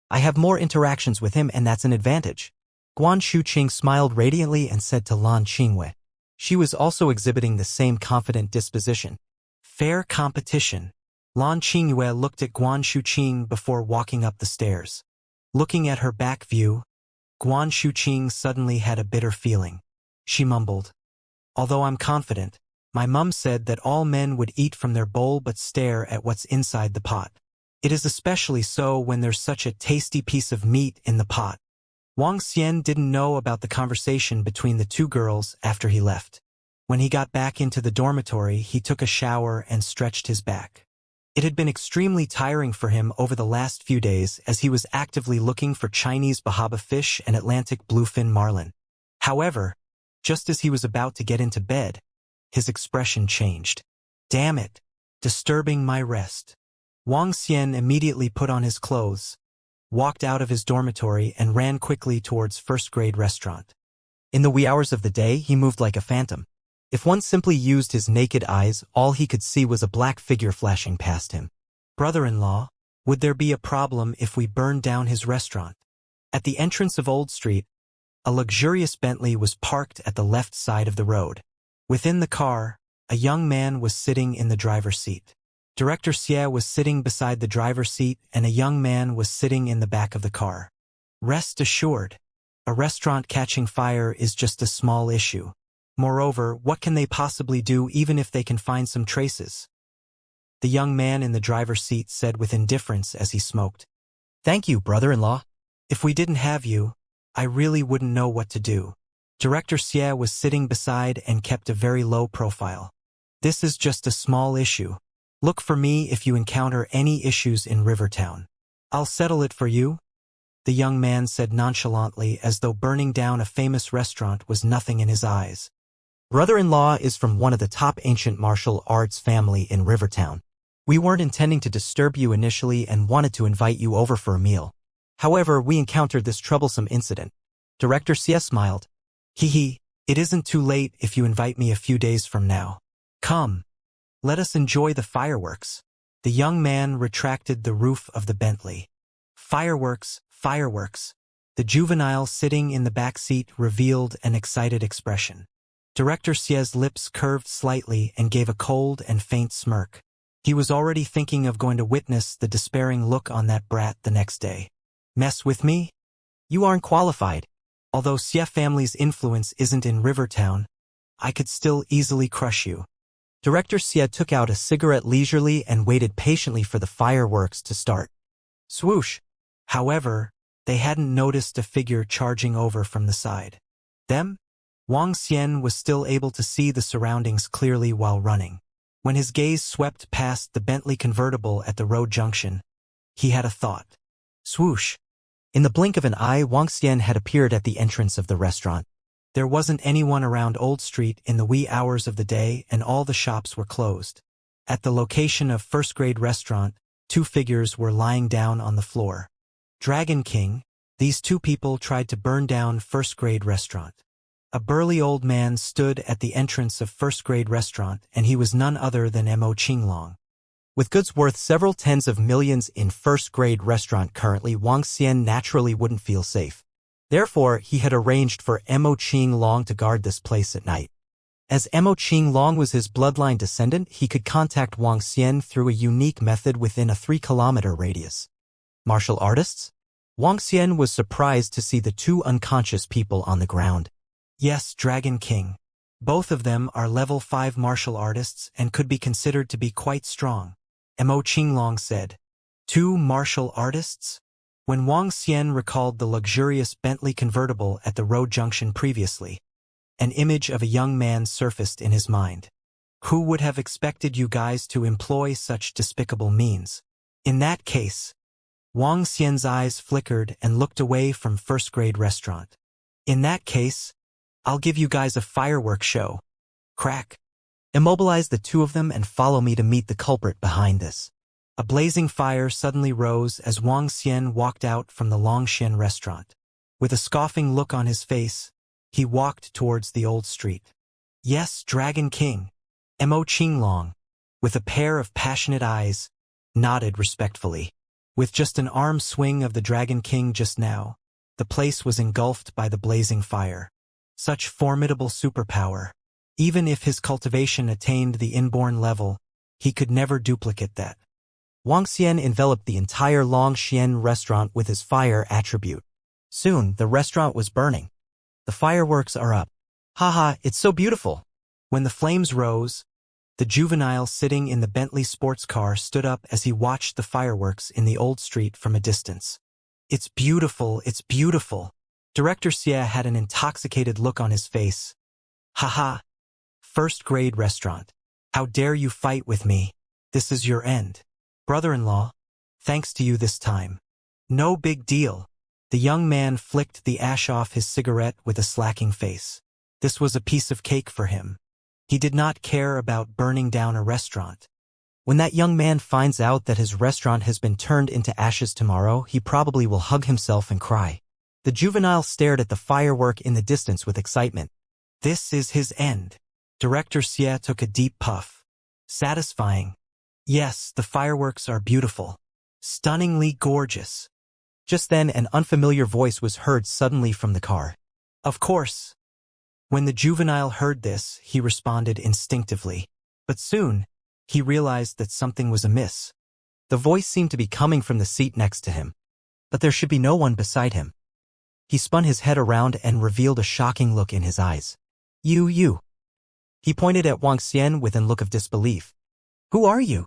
I have more interactions with him and that's an advantage. Guan Shuqing smiled radiantly and said to Lan Qingyue. She was also exhibiting the same confident disposition. Fair competition. Lan Qingyue looked at Guan Shuqing before walking up the stairs. Looking at her back view, Guan Shuqing suddenly had a bitter feeling. She mumbled, "Although I'm confident, my mum said that all men would eat from their bowl but stare at what's inside the pot. It is especially so when there's such a tasty piece of meat in the pot." Wang Xian didn't know about the conversation between the two girls after he left. When he got back into the dormitory, he took a shower and stretched his back. It had been extremely tiring for him over the last few days as he was actively looking for Chinese bahaba fish and Atlantic bluefin marlin. However, just as he was about to get into bed, his expression changed. "Damn it! Disturbing my rest." Wang Xian immediately put on his clothes, walked out of his dormitory and ran quickly towards first-grade restaurant. In the wee hours of the day, he moved like a phantom. If one simply used his naked eyes, all he could see was a black figure flashing past him. "Brother-in-law, would there be a problem if we burned down his restaurant?" At the entrance of Old Street, a luxurious Bentley was parked at the left side of the road. Within the car, a young man was sitting in the driver's seat. Director Xie was sitting beside the driver's seat and a young man was sitting in the back of the car. Rest assured, a restaurant catching fire is just a small issue. Moreover, what can they possibly do even if they can find some traces? The young man in the driver's seat said with indifference as he smoked. "Thank you, brother-in-law." "If we didn't have you, I really wouldn't know what to do." Director Xie was sitting beside and kept a very low profile. "This is just a small issue. Look for me if you encounter any issues in Rivertown. I'll settle it for you," the young man said nonchalantly as though burning down a famous restaurant was nothing in his eyes. "Brother-in-law is from one of the top ancient martial arts family in Rivertown. We weren't intending to disturb you initially and wanted to invite you over for a meal. However, we encountered this troublesome incident." Director Xie smiled. "Hee, it isn't too late if you invite me a few days from now. Come, let us enjoy the fireworks." The young man retracted the roof of the Bentley. "Fireworks, fireworks." The juvenile sitting in the back seat revealed an excited expression. Director Xie's lips curved slightly and gave a cold and faint smirk. He was already thinking of going to witness the despairing look on that brat the next day. "Mess with me? You aren't qualified. Although Xie family's influence isn't in Rivertown, I could still easily crush you." Director Xie took out a cigarette leisurely and waited patiently for the fireworks to start. Swoosh! However, they hadn't noticed a figure charging over from the side. Them? Wang Xian was still able to see the surroundings clearly while running. When his gaze swept past the Bentley convertible at the road junction, he had a thought. Swoosh! In the blink of an eye, Wang Xian had appeared at the entrance of the restaurant. There wasn't anyone around Old Street in the wee hours of the day and all the shops were closed. At the location of first-grade restaurant, two figures were lying down on the floor. Dragon King, these two people tried to burn down first-grade restaurant. A burly old man stood at the entrance of first-grade restaurant and he was none other than Mo Qinglong. With goods worth several tens of millions in first-grade restaurant currently, Wang Xian naturally wouldn't feel safe. Therefore, he had arranged for Mo Qinglong to guard this place at night. As Mo Qinglong was his bloodline descendant, he could contact Wang Xian through a unique method within a 3-kilometer radius. Martial artists? Wang Xian was surprised to see the two unconscious people on the ground. Yes, Dragon King. Both of them are level 5 martial artists and could be considered to be quite strong, Mo Qinglong said. 2 martial artists? When Wang Xian recalled the luxurious Bentley convertible at the road junction previously, an image of a young man surfaced in his mind. Who would have expected you guys to employ such despicable means? In that case, Wang Xian's eyes flickered and looked away from first-grade restaurant. In that case, I'll give you guys a fireworks show. Crack. Immobilize the two of them and follow me to meet the culprit behind this. A blazing fire suddenly rose as Wang Xian walked out from the Longshan restaurant. With a scoffing look on his face, he walked towards the old street. Yes, Dragon King, Mo Qinglong, with a pair of passionate eyes, nodded respectfully. With just an arm swing of the Dragon King just now, the place was engulfed by the blazing fire. Such formidable superpower. Even if his cultivation attained the inborn level, He could never duplicate that. Wang Xian enveloped the entire Longxian restaurant with his fire attribute. Soon, the restaurant was burning. The fireworks are up. Haha, it's so beautiful. When the flames rose, the juvenile sitting in the Bentley sports car stood up as he watched the fireworks in the old street from a distance. It's beautiful, it's beautiful. Director Xie had an intoxicated look on his face. Haha. First-grade restaurant. How dare you fight with me? This is your end. Brother-in-law, thanks to you this time. No big deal. The young man flicked the ash off his cigarette with a slacking face. This was a piece of cake for him. He did not care about burning down a restaurant. When that young man finds out that his restaurant has been turned into ashes tomorrow, he probably will hug himself and cry. The juvenile stared at the firework in the distance with excitement. This is his end. Director Xie took a deep puff. Satisfying. Yes, the fireworks are beautiful. Stunningly gorgeous. Just then, an unfamiliar voice was heard suddenly from the car. Of course. When the juvenile heard this, he responded instinctively. But soon, he realized that something was amiss. The voice seemed to be coming from the seat next to him. But there should be no one beside him. He spun his head around and revealed a shocking look in his eyes. You. He pointed at Wang Xian with a look of disbelief. Who are you?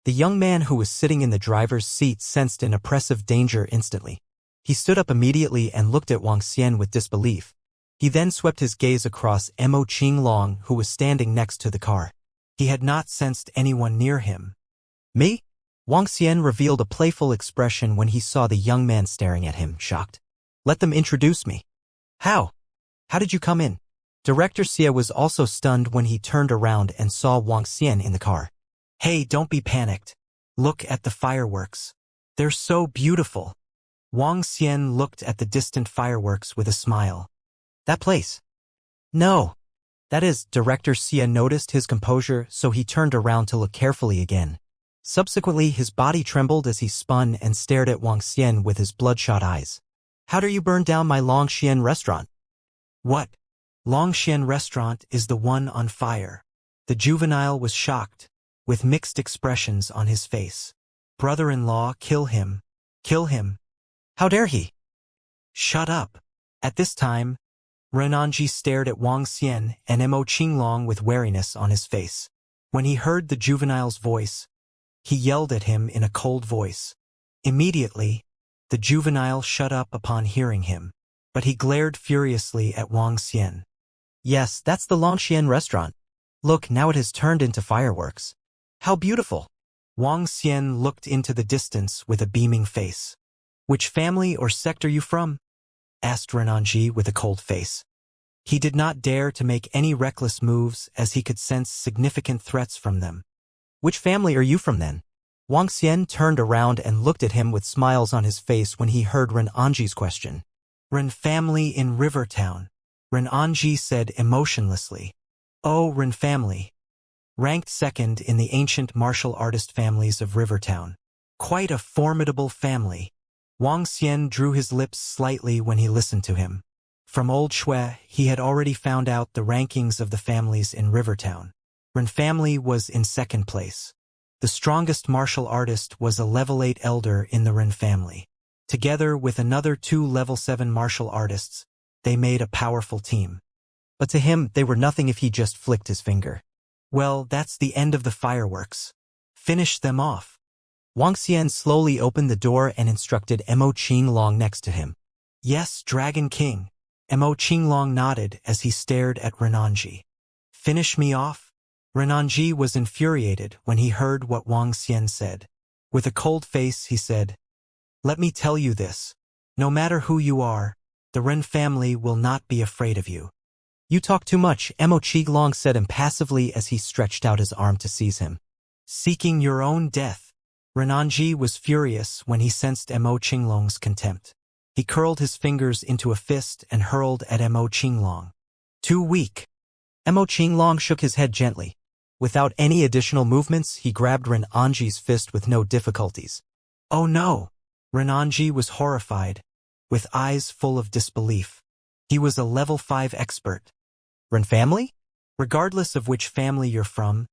The young man who was sitting in the driver's seat sensed an oppressive danger instantly. He stood up immediately and looked at Wang Xian with disbelief. He then swept his gaze across Mo Qinglong, who was standing next to the car. He had not sensed anyone near him. Me? Wang Xian revealed a playful expression when he saw the young man staring at him, shocked. Let them introduce me. How? How did you come in? Director Xie was also stunned when he turned around and saw Wang Xian in the car. Hey, don't be panicked. Look at the fireworks. They're so beautiful. Wang Xian looked at the distant fireworks with a smile. That place? No. That is, Director Xie noticed his composure, so he turned around to look carefully again. Subsequently, his body trembled as he spun and stared at Wang Xian with his bloodshot eyes. How dare you burn down my Longxian restaurant? What? Longxian restaurant is the one on fire. The juvenile was shocked, with mixed expressions on his face. Brother-in-law, kill him. Kill him. How dare he? Shut up. At this time, Renanji stared at Wang Xian and Mo Qinglong with wariness on his face. When he heard the juvenile's voice, he yelled at him in a cold voice. Immediately, the juvenile shut up upon hearing him, but he glared furiously at Wang Xian. Yes, that's the Longxian restaurant. Look, now it has turned into fireworks. How beautiful. Wang Xian looked into the distance with a beaming face. Which family or sect are you from? Asked Renanji with a cold face. He did not dare to make any reckless moves as he could sense significant threats from them. Which family are you from then? Wang Xian turned around and looked at him with smiles on his face when he heard Renanji's question. Ren family in Rivertown, Renanji said emotionlessly. Oh, Ren family. Ranked second in the ancient martial artist families of Rivertown. Quite a formidable family. Wang Xian drew his lips slightly when he listened to him. From old Shui, he had already found out the rankings of the families in Rivertown. Ren family was in second place. The strongest martial artist was a level 8 elder in the Ren family. Together with another 2 level 7 martial artists, they made a powerful team. But to him, they were nothing if he just flicked his finger. Well, that's the end of the fireworks. Finish them off. Wang Xian slowly opened the door and instructed Mo Qinglong next to him. Yes, Dragon King. Mo Qinglong nodded as he stared at Renanji. Finish me off? Renanji was infuriated when he heard what Wang Xian said. With a cold face, he said, Let me tell you this. No matter who you are, the Ren family will not be afraid of you. You talk too much, Mo Qinglong said impassively as he stretched out his arm to seize him. Seeking your own death. Renanji was furious when he sensed Mo Qinglong's contempt. He curled his fingers into a fist and hurled at Mo Qinglong. Too weak. Mo Qinglong shook his head gently. Without any additional movements, he grabbed Renanji's fist with no difficulties. Oh no! Renanji was horrified, with eyes full of disbelief. He was a level 5 expert. Ren family? Regardless of which family you're from,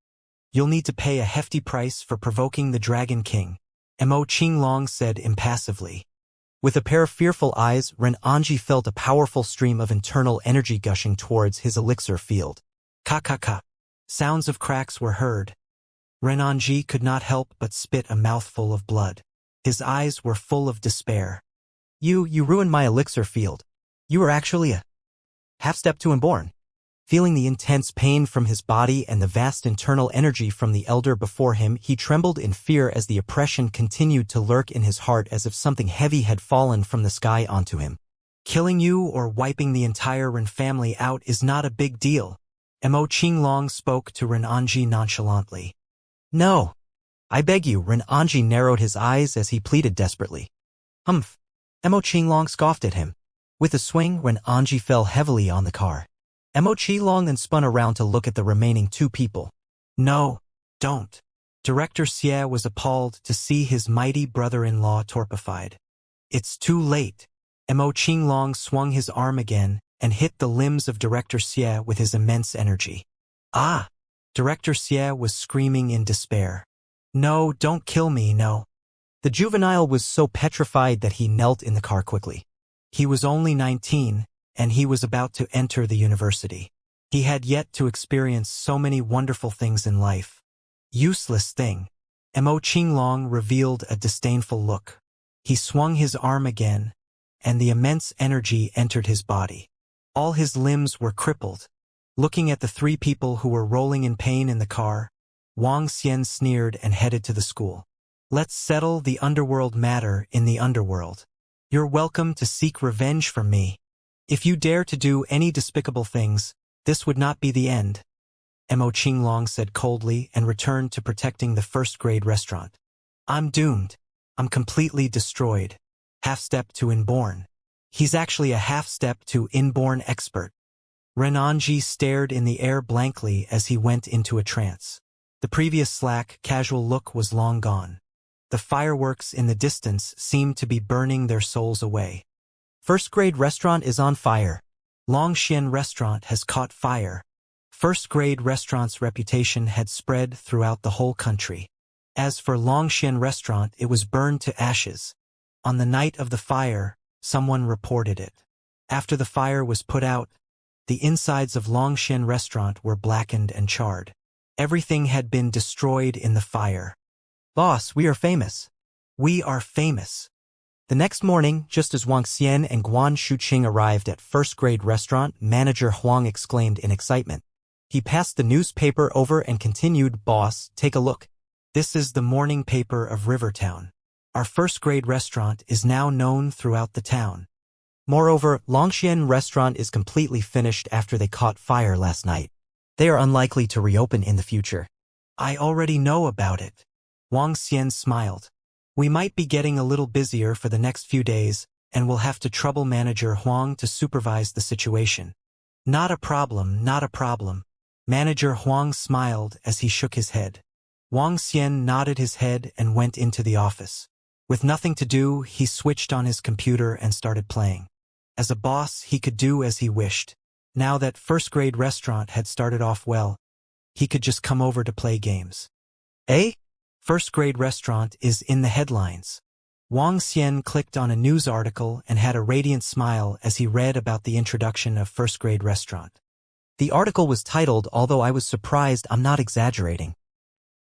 You'll need to pay a hefty price for provoking the Dragon King, Mo Qinglong said impassively. With a pair of fearful eyes, Ren Anji felt a powerful stream of internal energy gushing towards his elixir field. Ka. Sounds of cracks were heard. Ren Anji could not help but spit a mouthful of blood. His eyes were full of despair. You ruined my elixir field. You were actually a half-step too inborn. Feeling the intense pain from his body and the vast internal energy from the elder before him, he trembled in fear as the oppression continued to lurk in his heart as if something heavy had fallen from the sky onto him. Killing you or wiping the entire Ren family out is not a big deal, Mo Qinglong spoke to Ren Anji nonchalantly. No. I beg you, Ren Anji narrowed his eyes as he pleaded desperately. Humph. Mo Qinglong scoffed at him. With a swing, Ren Anji fell heavily on the car. Mo Qinglong then spun around to look at the remaining two people. No, don't. Director Xie was appalled to see his mighty brother-in-law torpified. It's too late. Mo Qinglong swung his arm again and hit the limbs of Director Xie with his immense energy. Ah! Director Xie was screaming in despair. No, don't kill me, no. The juvenile was so petrified that he knelt in the car quickly. He was only 19, and he was about to enter the university. He had yet to experience so many wonderful things in life. Useless thing. Mo Qinglong revealed a disdainful look. He swung his arm again, and the immense energy entered his body. All his limbs were crippled. Looking at the three people who were rolling in pain in the car, Wang Xian sneered and headed to the school. Let's settle the underworld matter in the underworld. You're welcome to seek revenge from me. If you dare to do any despicable things, this would not be the end, Mo Qinglong said coldly and returned to protecting the first-grade restaurant. I'm doomed. I'm completely destroyed. Half-step to inborn. He's actually a half-step to inborn expert. Ren Anji stared in the air blankly as he went into a trance. The previous slack, casual look was long gone. The fireworks in the distance seemed to be burning their souls away. First-grade restaurant is on fire. Longxian restaurant has caught fire. First-grade restaurant's reputation had spread throughout the whole country. As for Longxian restaurant, it was burned to ashes. On the night of the fire, someone reported it. After the fire was put out, the insides of Longxian restaurant were blackened and charred. Everything had been destroyed in the fire. Boss, we are famous. We are famous. The next morning, just as Wang Xian and Guan Shuqing arrived at first-grade restaurant, manager Huang exclaimed in excitement. He passed the newspaper over and continued, Boss, take a look. This is the morning paper of Rivertown. Our first-grade restaurant is now known throughout the town. Moreover, Longxian restaurant is completely finished after they caught fire last night. They are unlikely to reopen in the future. I already know about it. Wang Xian smiled. We might be getting a little busier for the next few days, and we'll have to trouble manager Huang to supervise the situation. Not a problem, not a problem. Manager Huang smiled as he shook his head. Wang Xian nodded his head and went into the office. With nothing to do, he switched on his computer and started playing. As a boss, he could do as he wished. Now that first-grade restaurant had started off well, he could just come over to play games. Eh? First-grade restaurant is in the headlines. Wang Xian clicked on a news article and had a radiant smile as he read about the introduction of first-grade restaurant. The article was titled, although I was surprised, I'm not exaggerating.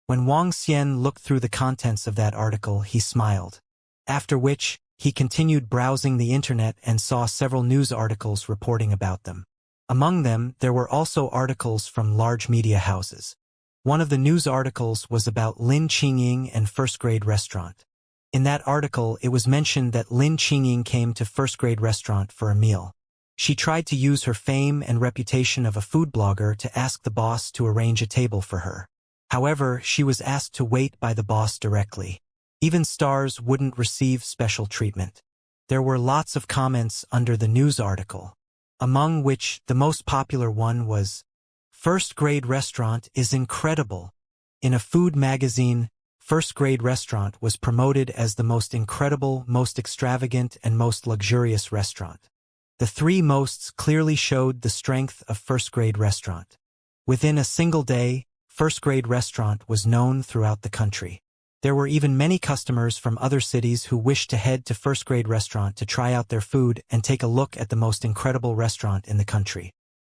When Wang Xian looked through the contents of that article, he smiled. After which, he continued browsing the internet and saw several news articles reporting about them. Among them, there were also articles from large media houses. One of the news articles was about Lin Qingying and first-grade restaurant. In that article, it was mentioned that Lin Qingying came to first-grade restaurant for a meal. She tried to use her fame and reputation of a food blogger to ask the boss to arrange a table for her. However, she was asked to wait by the boss directly. Even stars wouldn't receive special treatment. There were lots of comments under the news article, among which the most popular one was, "First-grade restaurant is incredible." In a food magazine, first-grade restaurant was promoted as the most incredible, most extravagant, and most luxurious restaurant. The three mosts clearly showed the strength of first-grade restaurant. Within a single day, first-grade restaurant was known throughout the country. There were even many customers from other cities who wished to head to first-grade restaurant to try out their food and take a look at the most incredible restaurant in the country.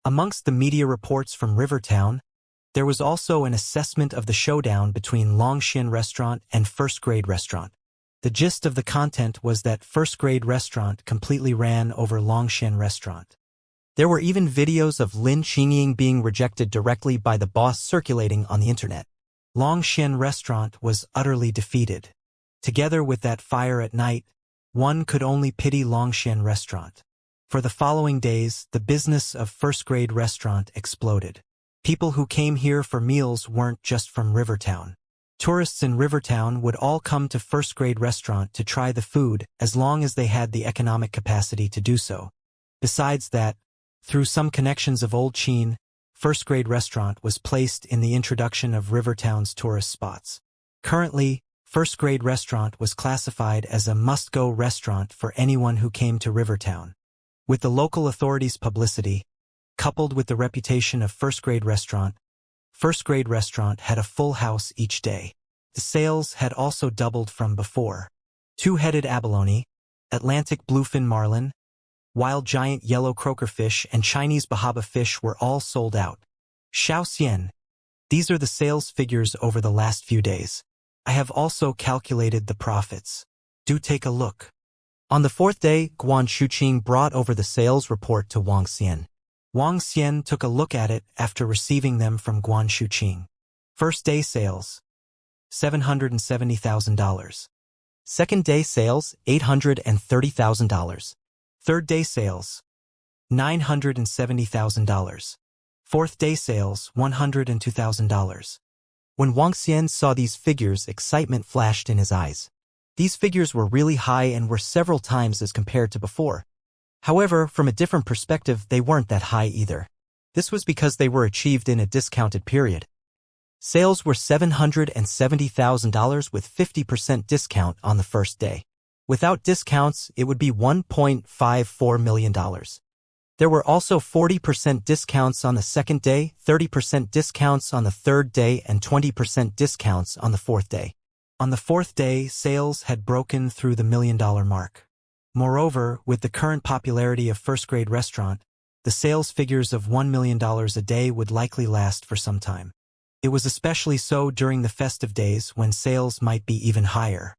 Amongst the media reports from Rivertown, there was also an assessment of the showdown between Longxian Restaurant and first-grade restaurant. The gist of the content was that first-grade restaurant completely ran over Longxian Restaurant. There were even videos of Lin Qingying being rejected directly by the boss circulating on the internet. Longxian Restaurant was utterly defeated. Together with that fire at night, one could only pity Longxian Restaurant. For the following days, the business of first-grade restaurant exploded. People who came here for meals weren't just from Rivertown. Tourists in Rivertown would all come to first-grade restaurant to try the food as long as they had the economic capacity to do so. Besides that, through some connections of Old Qin, first-grade restaurant was placed in the introduction of Rivertown's tourist spots. Currently, first-grade restaurant was classified as a must-go restaurant for anyone who came to Rivertown. With the local authorities' publicity, coupled with the reputation of first-grade restaurant had a full house each day. The sales had also doubled from before. Two-headed abalone, Atlantic bluefin marlin, wild giant yellow croaker fish, and Chinese bahaba fish were all sold out. Xiao Xian. These are the sales figures over the last few days. I have also calculated the profits. Do take a look. On the fourth day, Guan Shuqing brought over the sales report to Wang Xian. Wang Xian took a look at it after receiving them from Guan Shuqing. First day sales, $770,000. Second day sales, $830,000. Third day sales, $970,000. Fourth day sales, $102,000. When Wang Xian saw these figures, excitement flashed in his eyes. These figures were really high and were several times as compared to before. However, from a different perspective, they weren't that high either. This was because they were achieved in a discounted period. Sales were $770,000 with 50% discount on the first day. Without discounts, it would be $1.54 million. There were also 40% discounts on the second day, 30% discounts on the third day, and 20% discounts on the fourth day. On the fourth day, sales had broken through the $1 million mark. Moreover, with the current popularity of first-grade restaurant, the sales figures of $1 million a day would likely last for some time. It was especially so during the festive days when sales might be even higher.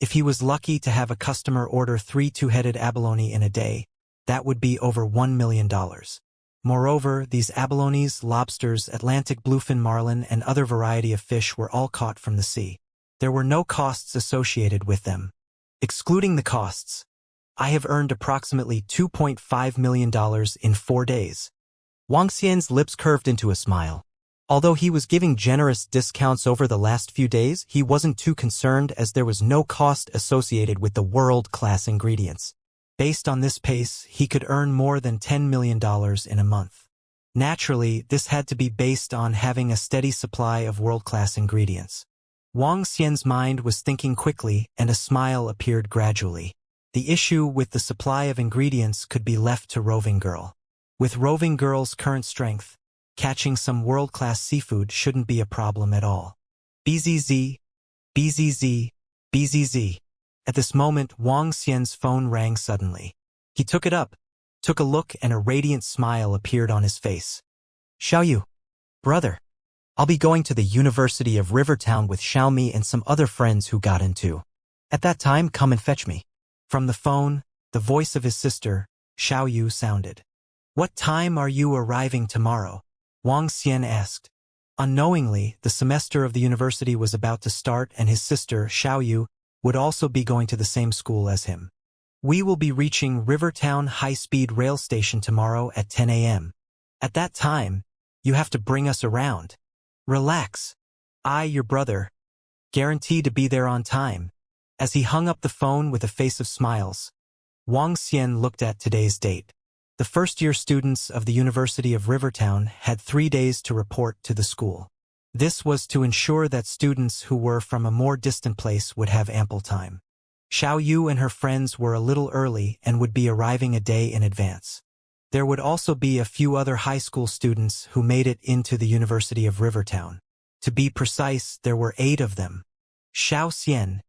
If he was lucky to have a customer order 3 two-headed abalone in a day, that would be over $1 million. Moreover, these abalones, lobsters, Atlantic bluefin marlin, and other variety of fish were all caught from the sea. There were no costs associated with them. Excluding the costs, I have earned approximately $2.5 million in 4 days. Wang Xian's lips curved into a smile. Although he was giving generous discounts over the last few days, he wasn't too concerned as there was no cost associated with the world-class ingredients. Based on this pace, he could earn more than $10 million in a month. Naturally, this had to be based on having a steady supply of world-class ingredients. Wang Xian's mind was thinking quickly, and a smile appeared gradually. The issue with the supply of ingredients could be left to Roving Girl. With Roving Girl's current strength, catching some world-class seafood shouldn't be a problem at all. BZZ, BZZ, BZZ. At this moment, Wang Xian's phone rang suddenly. He took it up, took a look, and a radiant smile appeared on his face. Xiaoyu, brother, I'll be going to the University of Rivertown with Xiaomi and some other friends who got into. At that time, come and fetch me. From the phone, the voice of his sister, Xiaoyu, sounded. What time are you arriving tomorrow? Wang Xian asked. Unknowingly, the semester of the university was about to start and his sister, Xiaoyu, would also be going to the same school as him. We will be reaching Rivertown High-Speed Rail Station tomorrow at 10 a.m. At that time, you have to bring us around. Relax. I, your brother, guarantee to be there on time. As he hung up the phone with a face of smiles, Wang Xian looked at today's date. The first-year students of the University of Rivertown had 3 days to report to the school. This was to ensure that students who were from a more distant place would have ample time. Xiaoyu and her friends were a little early and would be arriving a day in advance. There would also be a few other high school students who made it into the University of Rivertown. To be precise, there were 8 of them. Xiao Xian,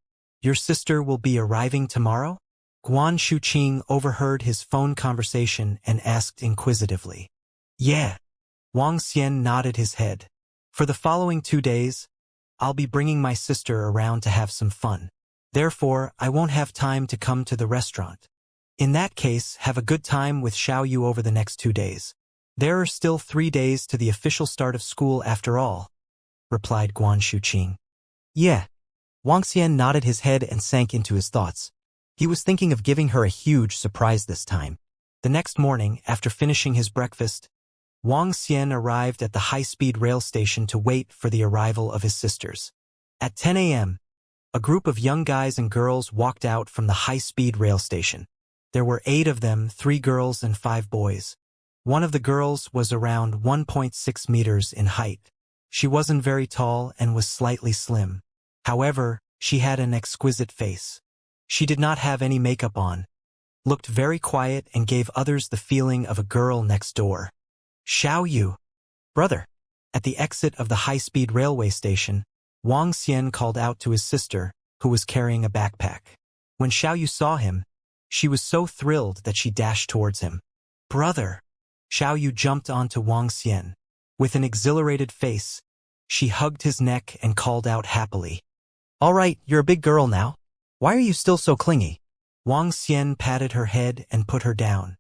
your sister will be arriving tomorrow? Guan Shuqing overheard his phone conversation and asked inquisitively. Yeah. Wang Xian nodded his head. For the following 2 days, I'll be bringing my sister around to have some fun. Therefore, I won't have time to come to the restaurant. In that case, have a good time with Xiao Yu over the next 2 days. There are still 3 days to the official start of school after all, replied Guan Shuqing. Yeah. Wang Xian nodded his head and sank into his thoughts. He was thinking of giving her a huge surprise this time. The next morning, after finishing his breakfast, Wang Xian arrived at the high-speed rail station to wait for the arrival of his sisters. At 10 a.m., a group of young guys and girls walked out from the high-speed rail station. There were 8 of them, 3 girls and 5 boys. One of the girls was around 1.6 meters in height. She wasn't very tall and was slightly slim. However, she had an exquisite face. She did not have any makeup on, looked very quiet and gave others the feeling of a girl next door. Xiao Yu, Brother. At the exit of the high-speed railway station, Wang Xian called out to his sister, who was carrying a backpack. When Xiao Yu saw him, she was so thrilled that she dashed towards him. Brother! Xiao Yu jumped onto Wang Xian. With an exhilarated face, she hugged his neck and called out happily. All right, you're a big girl now. Why are you still so clingy? Wang Xian patted her head and put her down.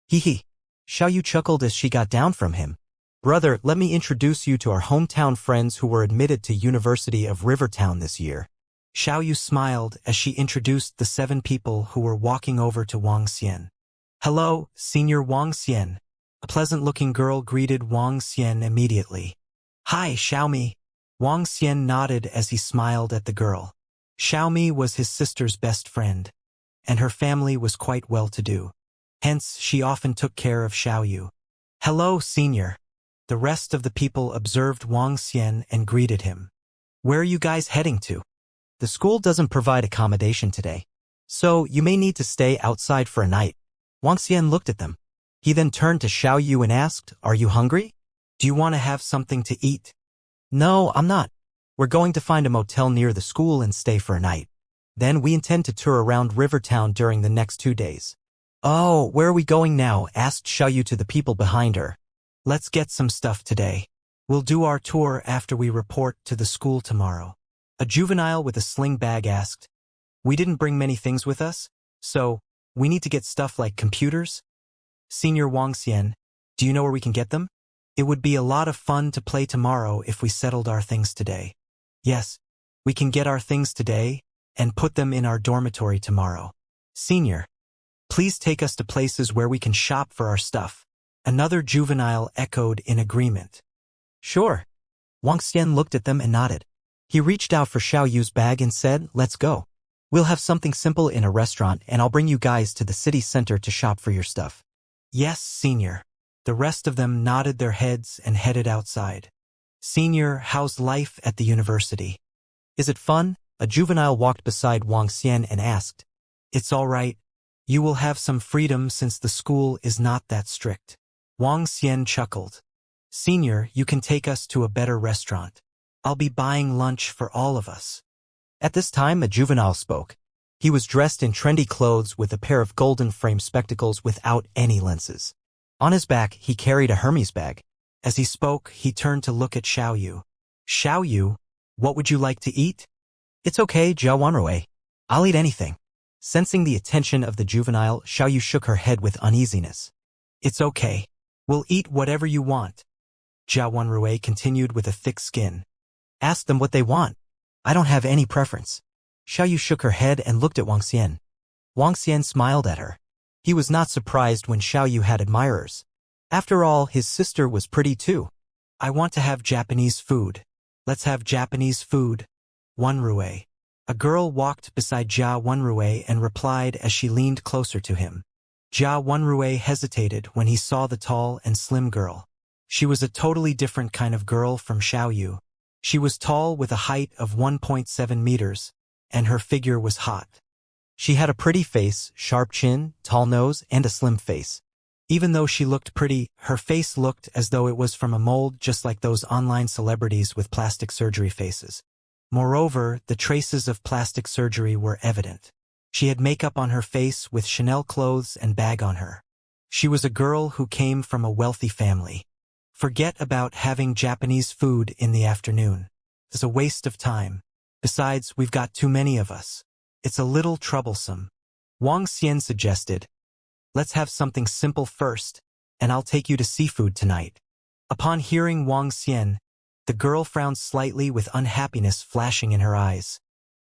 Hee hee. Xiao Yu chuckled as she got down from him. Brother, let me introduce you to our hometown friends who were admitted to University of Rivertown this year. Xiao Yu smiled as she introduced the 7 people who were walking over to Wang Xian. Hello, Senior Wang Xian. A pleasant-looking girl greeted Wang Xian immediately. Hi, Xiaomi. Wang Xian nodded as he smiled at the girl. Xiaomi was his sister's best friend, and her family was quite well-to-do. Hence, she often took care of Xiao Yu. Hello, Senior. The rest of the people observed Wang Xian and greeted him. Where are you guys heading to? The school doesn't provide accommodation today, so you may need to stay outside for a night. Wang Xian looked at them. He then turned to Xiao Yu and asked, Are you hungry? Do you want to have something to eat? No, I'm not. We're going to find a motel near the school and stay for a night. Then we intend to tour around Rivertown during the next 2 days. Oh, where are we going now? Asked Xiao Yu to the people behind her. Let's get some stuff today. We'll do our tour after we report to the school tomorrow. A juvenile with a sling bag asked. We didn't bring many things with us, so we need to get stuff like computers. Senior Wang Xian, do you know where we can get them? It would be a lot of fun to play tomorrow if we settled our things today. Yes, we can get our things today and put them in our dormitory tomorrow. Senior, please take us to places where we can shop for our stuff. Another juvenile echoed in agreement. Sure. Wang Xian looked at them and nodded. He reached out for Xiao Yu's bag and said, Let's go. We'll have something simple in a restaurant and I'll bring you guys to the city center to shop for your stuff. Yes, Senior. The rest of them nodded their heads and headed outside. Senior, how's life at the university? Is it fun? A juvenile walked beside Wang Xian and asked. It's all right. You will have some freedom since the school is not that strict. Wang Xian chuckled. Senior, you can take us to a better restaurant. I'll be buying lunch for all of us. At this time, a juvenile spoke. He was dressed in trendy clothes with a pair of golden-framed spectacles without any lenses. On his back, he carried a Hermes bag. As he spoke, he turned to look at Xiao Yu. Xiao Yu, what would you like to eat? It's okay, Jia Wanrui. I'll eat anything. Sensing the attention of the juvenile, Xiao Yu shook her head with uneasiness. It's okay. We'll eat whatever you want. Jia Wanrui continued with a thick skin. Ask them what they want. I don't have any preference. Xiao Yu shook her head and looked at Wang Xian. Wang Xian smiled at her. He was not surprised when Xiao Yu had admirers. After all, his sister was pretty too. I want to have Japanese food. Let's have Japanese food. Wanrui. A girl walked beside Jia Wanrui and replied as she leaned closer to him. Jia Wanrui hesitated when he saw the tall and slim girl. She was a totally different kind of girl from Xiao Yu. She was tall with a height of 1.7 meters, and her figure was hot. She had a pretty face, sharp chin, tall nose, and a slim face. Even though she looked pretty, her face looked as though it was from a mold, just like those online celebrities with plastic surgery faces. Moreover, the traces of plastic surgery were evident. She had makeup on her face with Chanel clothes and bag on her. She was a girl who came from a wealthy family. Forget about having Japanese food in the afternoon. It's a waste of time. Besides, we've got too many of us. It's a little troublesome. Wang Xian suggested, let's have something simple first, and I'll take you to seafood tonight. Upon hearing Wang Xian, the girl frowned slightly with unhappiness flashing in her eyes.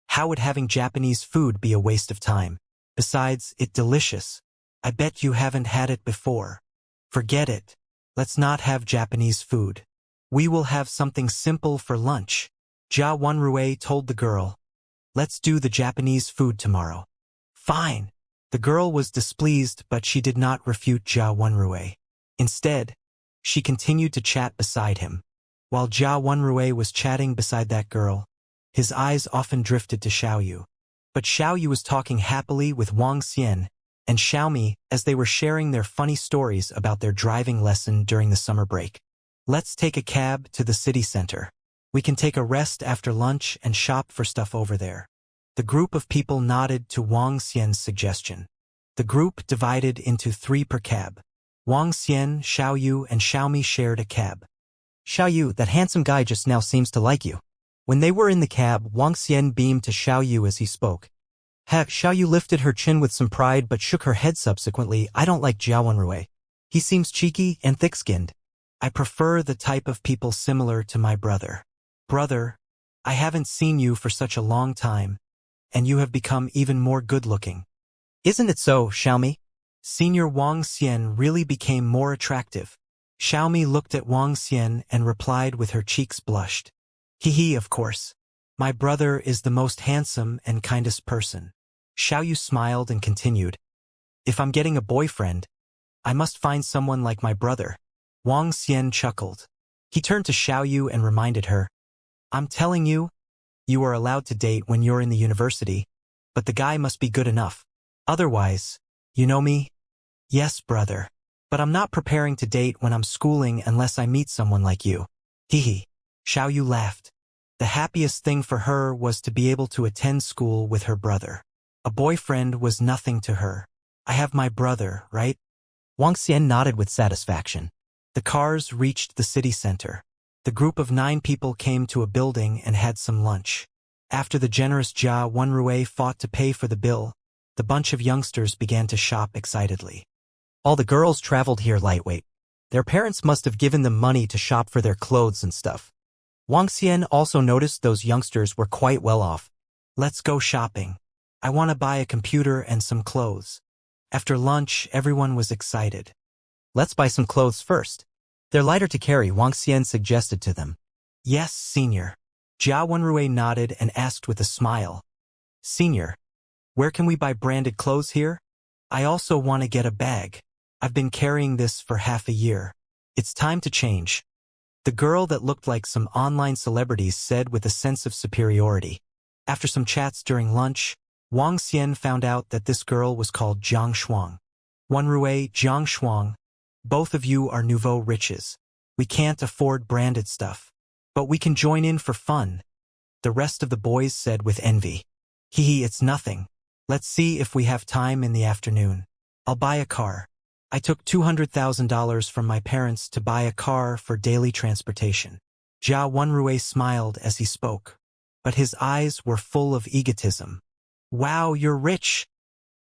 How would having Japanese food be a waste of time? Besides, it's delicious. I bet you haven't had it before. Forget it. Let's not have Japanese food. We will have something simple for lunch. Jia Wenrui told the girl. Let's do the Japanese food tomorrow. Fine. The girl was displeased, but she did not refute Jia Wenrui. Instead, she continued to chat beside him. While Jia Wenrui was chatting beside that girl, his eyes often drifted to Xiaoyu. But Xiaoyu was talking happily with Wang Xian and Xiaomi as they were sharing their funny stories about their driving lesson during the summer break. Let's take a cab to the city center. We can take a rest after lunch and shop for stuff over there. The group of people nodded to Wang Xian's suggestion. The group divided into 3 per cab. Wang Xian, Xiaoyu, and Xiaomi shared a cab. Xiaoyu, that handsome guy just now seems to like you. When they were in the cab, Wang Xian beamed to Xiaoyu as he spoke. Heck, Xiaoyu lifted her chin with some pride but shook her head subsequently. I don't like Jia Wenrui. He seems cheeky and thick-skinned. I prefer the type of people similar to my brother. Brother, I haven't seen you for such a long time, and you have become even more good-looking. Isn't it so, Xiaomi? Senior Wang Xian really became more attractive. Xiaomi looked at Wang Xian and replied with her cheeks blushed. Hee, of course. My brother is the most handsome and kindest person. Xiaoyu smiled and continued. If I'm getting a boyfriend, I must find someone like my brother. Wang Xian chuckled. He turned to Xiaoyu and reminded her. I'm telling you, you are allowed to date when you're in the university, but the guy must be good enough. Otherwise, you know me? Yes, brother. But I'm not preparing to date when I'm schooling unless I meet someone like you. Hee. Xiaoyu laughed. The happiest thing for her was to be able to attend school with her brother. A boyfriend was nothing to her. I have my brother, right? Wang Xian nodded with satisfaction. The cars reached the city center. The group of 9 people came to a building and had some lunch. After the generous Jia Wenrui fought to pay for the bill, the bunch of youngsters began to shop excitedly. All the girls traveled here lightweight. Their parents must have given them money to shop for their clothes and stuff. Wang Xian also noticed those youngsters were quite well off. Let's go shopping. I want to buy a computer and some clothes. After lunch, everyone was excited. Let's buy some clothes first. They're lighter to carry, Wang Xian suggested to them. Yes, Senior. Jia Wenrui nodded and asked with a smile. Senior, where can we buy branded clothes here? I also want to get a bag. I've been carrying this for half a year. It's time to change. The girl that looked like some online celebrities said with a sense of superiority. After some chats during lunch, Wang Xian found out that this girl was called Jiang Shuang. Wenrui, Jiang Shuang, both of you are nouveau riches. We can't afford branded stuff. But we can join in for fun. The rest of the boys said with envy. Hee, it's nothing. Let's see if we have time in the afternoon. I'll buy a car. I took $200,000 from my parents to buy a car for daily transportation. Jia Wenrui smiled as he spoke, but his eyes were full of egotism. Wow, you're rich!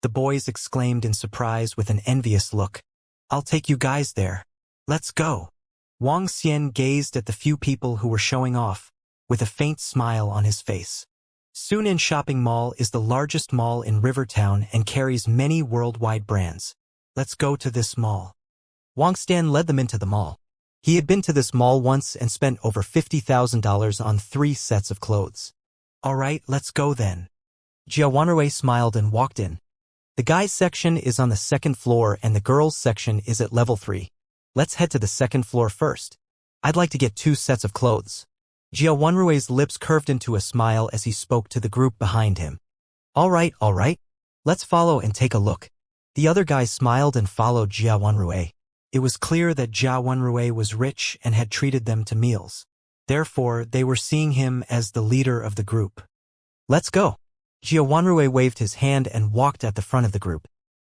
The boys exclaimed in surprise with an envious look. I'll take you guys there. Let's go. Wang Xian gazed at the few people who were showing off, with a faint smile on his face. Sunan Shopping Mall is the largest mall in Rivertown and carries many worldwide brands. Let's go to this mall. Wang Xian led them into the mall. He had been to this mall once and spent over $50,000 on 3 sets of clothes. All right, let's go then. Jia Wenrui smiled and walked in. The guys' section is on the 2nd floor and the girls' section is at level 3. Let's head to the 2nd floor first. I'd like to get 2 sets of clothes. Jia Wenrui's lips curved into a smile as he spoke to the group behind him. All right. Let's follow and take a look. The other guy smiled and followed Jia Wenrui. It was clear that Jia Wenrui was rich and had treated them to meals. Therefore, they were seeing him as the leader of the group. Let's go. Jia Wenrui waved his hand and walked at the front of the group.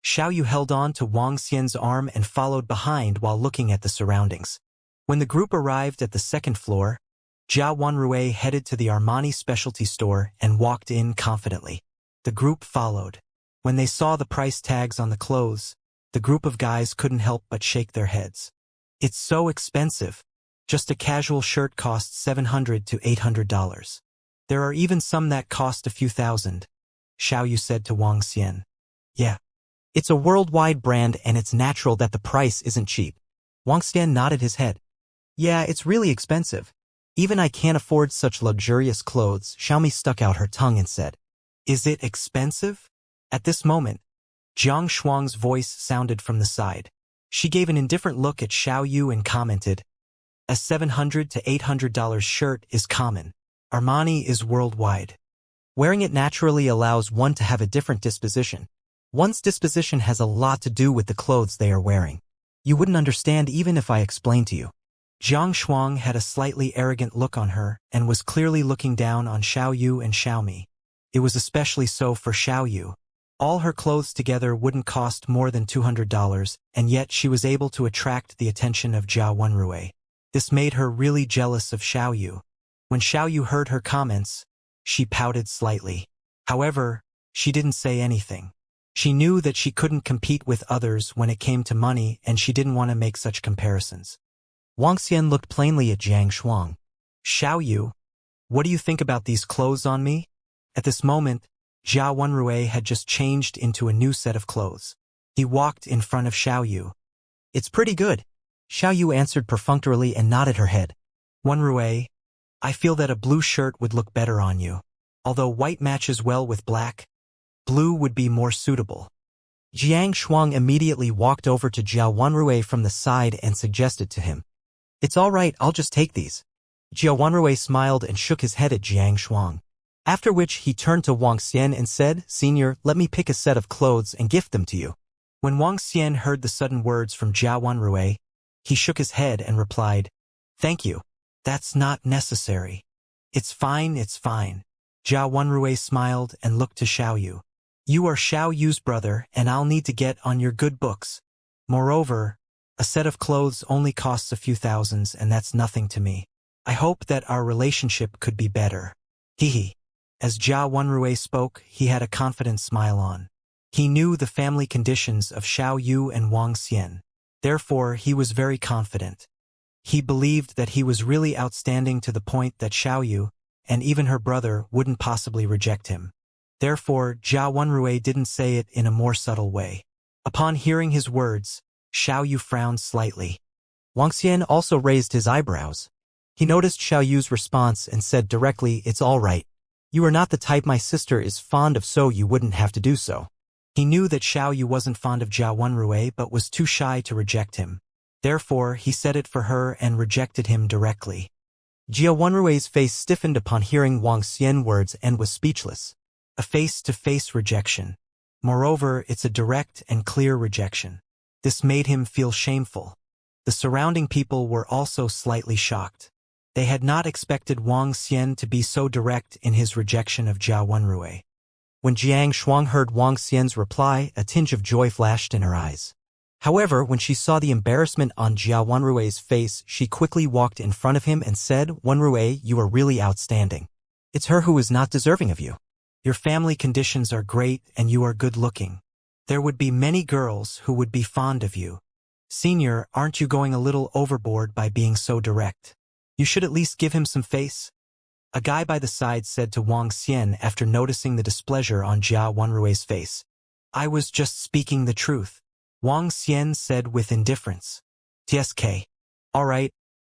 Xiao Yu held on to Wang Xian's arm and followed behind while looking at the surroundings. When the group arrived at the second floor, Jia Wenrui headed to the Armani specialty store and walked in confidently. The group followed. When they saw the price tags on the clothes, the group of guys couldn't help but shake their heads. It's so expensive. Just a casual shirt costs $700 to $800. There are even some that cost a few thousand, Xiao Yu said to Wang Xian. Yeah. It's a worldwide brand and it's natural that the price isn't cheap. Wang Xian nodded his head. Yeah, it's really expensive. Even I can't afford such luxurious clothes. Xiaomi stuck out her tongue and said, Is it expensive? At this moment, Jiang Shuang's voice sounded from the side. She gave an indifferent look at Xiao Yu and commented, A $700 to $800 shirt is common. Armani is worldwide. Wearing it naturally allows one to have a different disposition. One's disposition has a lot to do with the clothes they are wearing. You wouldn't understand even if I explained to you. Jiang Shuang had a slightly arrogant look on her and was clearly looking down on Xiao Yu and Xiaomi. It was especially so for Xiao Yu. All her clothes together wouldn't cost more than $200, and yet she was able to attract the attention of Jia Wenrui. This made her really jealous of Xiao Yu. When Xiao Yu heard her comments, she pouted slightly. However, she didn't say anything. She knew that she couldn't compete with others when it came to money and she didn't want to make such comparisons. Wang Xian looked plainly at Jiang Shuang. Xiao Yu, what do you think about these clothes on me? At this moment, Jia Wenrui had just changed into a new set of clothes. He walked in front of Xiao Yu. It's pretty good. Xiao Yu answered perfunctorily and nodded her head. Wenrui, I feel that a blue shirt would look better on you. Although white matches well with black, blue would be more suitable. Jiang Shuang immediately walked over to Jia Wenrui from the side and suggested to him. It's all right, I'll just take these. Jia Wenrui smiled and shook his head at Jiang Shuang. After which he turned to Wang Xian and said, Senior, let me pick a set of clothes and gift them to you. When Wang Xian heard the sudden words from Jia Wenrui, he shook his head and replied, Thank you. That's not necessary. It's fine, it's fine. Jia Wenrui smiled and looked to Xiao Yu. You are Xiao Yu's brother and I'll need to get on your good books. Moreover, a set of clothes only costs a few thousands and that's nothing to me. I hope that our relationship could be better. Hee. As Jia Wenrui spoke, he had a confident smile on. He knew the family conditions of Xiao Yu and Wang Xian. Therefore, he was very confident. He believed that he was really outstanding to the point that Xiao Yu, and even her brother, wouldn't possibly reject him. Therefore, Jia Wenrui didn't say it in a more subtle way. Upon hearing his words, Xiao Yu frowned slightly. Wang Xian also raised his eyebrows. He noticed Xiao Yu's response and said directly, It's all right. You are not the type my sister is fond of, so you wouldn't have to do so. He knew that Xiao Yu wasn't fond of Jia Wenrui but was too shy to reject him. Therefore, he said it for her and rejected him directly. Jia Wenrui's face stiffened upon hearing Wang Xian's words and was speechless. A face-to-face rejection. Moreover, it's a direct and clear rejection. This made him feel shameful. The surrounding people were also slightly shocked. They had not expected Wang Xian to be so direct in his rejection of Jia Wenrui. When Jiang Shuang heard Wang Xian's reply, a tinge of joy flashed in her eyes. However, when she saw the embarrassment on Jia Wenrui's face, she quickly walked in front of him and said, Wenrui, you are really outstanding. It's her who is not deserving of you. Your family conditions are great and you are good-looking. There would be many girls who would be fond of you. Senior, aren't you going a little overboard by being so direct? You should at least give him some face. A guy by the side said to Wang Xian after noticing the displeasure on Jia Wenrui's face. I was just speaking the truth. Wang Xian said with indifference. TSK. All right.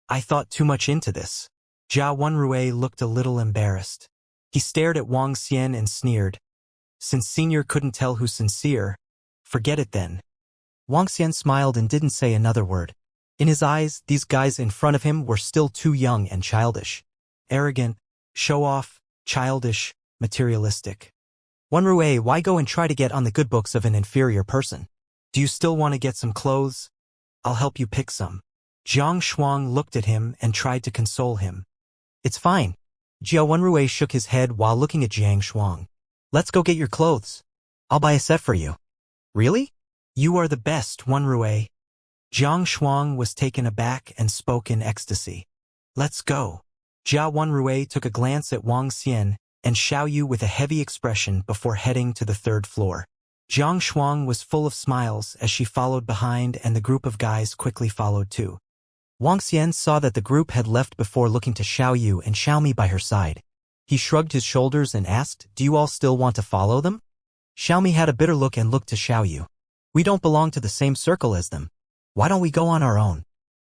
I thought too much into this. Jia Wenrui looked a little embarrassed. He stared at Wang Xian and sneered. Since Senior couldn't tell who's sincere, forget it then. Wang Xian smiled and didn't say another word. In his eyes, these guys in front of him were still too young and childish. Arrogant, show-off, childish, materialistic. Wenrui, why go and try to get on the good books of an inferior person? Do you still want to get some clothes? I'll help you pick some. Jiang Shuang looked at him and tried to console him. It's fine. Jiao Wenrui shook his head while looking at Jiang Shuang. Let's go get your clothes. I'll buy a set for you. Really? You are the best, Wenrui. Jiang Shuang was taken aback and spoke in ecstasy. Let's go. Jia Wenrui took a glance at Wang Xian and Xiaoyu with a heavy expression before heading to the third floor. Jiang Shuang was full of smiles as she followed behind, and the group of guys quickly followed too. Wang Xian saw that the group had left before looking to Xiaoyu and Xiaomi by her side. He shrugged his shoulders and asked, "Do you all still want to follow them?" Xiaomi had a bitter look and looked to Xiaoyu. "We don't belong to the same circle as them. Why don't we go on our own?"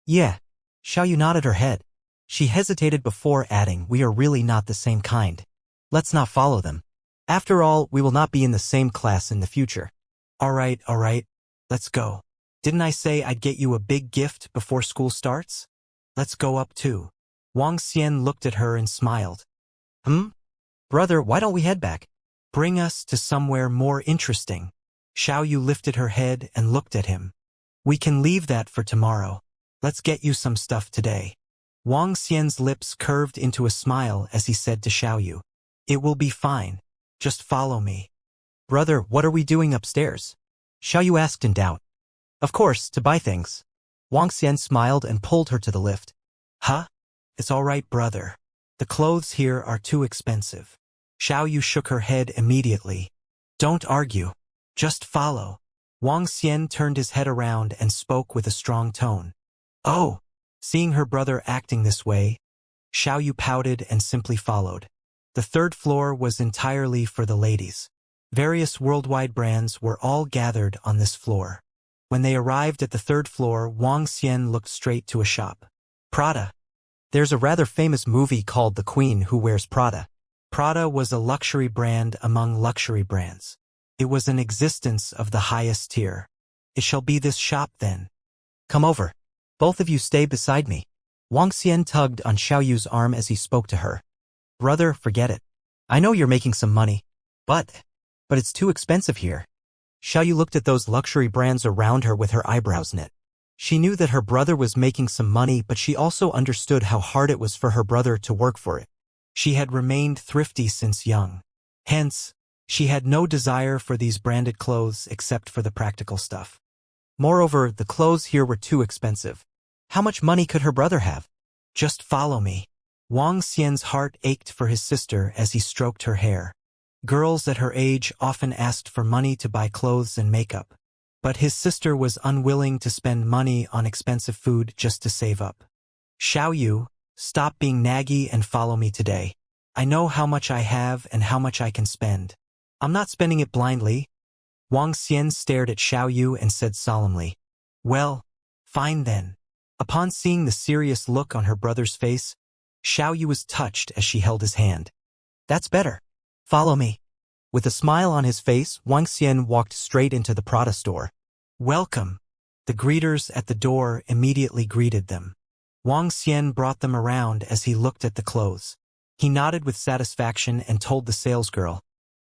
"Yeah." Xiaoyu nodded her head. She hesitated before adding, "We are really not the same kind. Let's not follow them. After all, we will not be in the same class in the future." All right, let's go. Didn't I say I'd get you a big gift before school starts? Let's go up too. Wang Xian looked at her and smiled. Brother, why don't we head back? Bring us to somewhere more interesting. Xiaoyu lifted her head and looked at him. We can leave that for tomorrow. Let's get you some stuff today. Wang Xian's lips curved into a smile as he said to Xiaoyu, "It will be fine. Just follow me." Brother, what are we doing upstairs? Xiaoyu asked in doubt. Of course, to buy things. Wang Xian smiled and pulled her to the lift. Huh? It's all right, brother. The clothes here are too expensive. Xiaoyu shook her head immediately. Don't argue. Just follow. Wang Xian turned his head around and spoke with a strong tone. Oh! Seeing her brother acting this way, Xiaoyu pouted and simply followed. The third floor was entirely for the ladies. Various worldwide brands were all gathered on this floor. When they arrived at the third floor, Wang Xian looked straight to a shop. Prada. There's a rather famous movie called The Queen Who Wears Prada. Prada was a luxury brand among luxury brands. It was an existence of the highest tier. It shall be this shop then. Come over. Both of you stay beside me. Wang Xian tugged on Xiaoyu's arm as he spoke to her. Brother, forget it. I know you're making some money. But it's too expensive here. Xiaoyu looked at those luxury brands around her with her eyebrows knit. She knew that her brother was making some money, but she also understood how hard it was for her brother to work for it. She had remained thrifty since young. Hence, she had no desire for these branded clothes except for the practical stuff. Moreover, the clothes here were too expensive. How much money could her brother have? Just follow me. Wang Xian's heart ached for his sister as he stroked her hair. Girls at her age often asked for money to buy clothes and makeup. But his sister was unwilling to spend money on expensive food just to save up. Xiaoyu, stop being naggy and follow me today. I know how much I have and how much I can spend. I'm not spending it blindly. Wang Xian stared at Xiaoyu and said solemnly, Well, fine then. Upon seeing the serious look on her brother's face, Xiaoyu was touched as she held his hand. That's better. Follow me. With a smile on his face, Wang Xian walked straight into the Prada store. Welcome. The greeters at the door immediately greeted them. Wang Xian brought them around as he looked at the clothes. He nodded with satisfaction and told the salesgirl,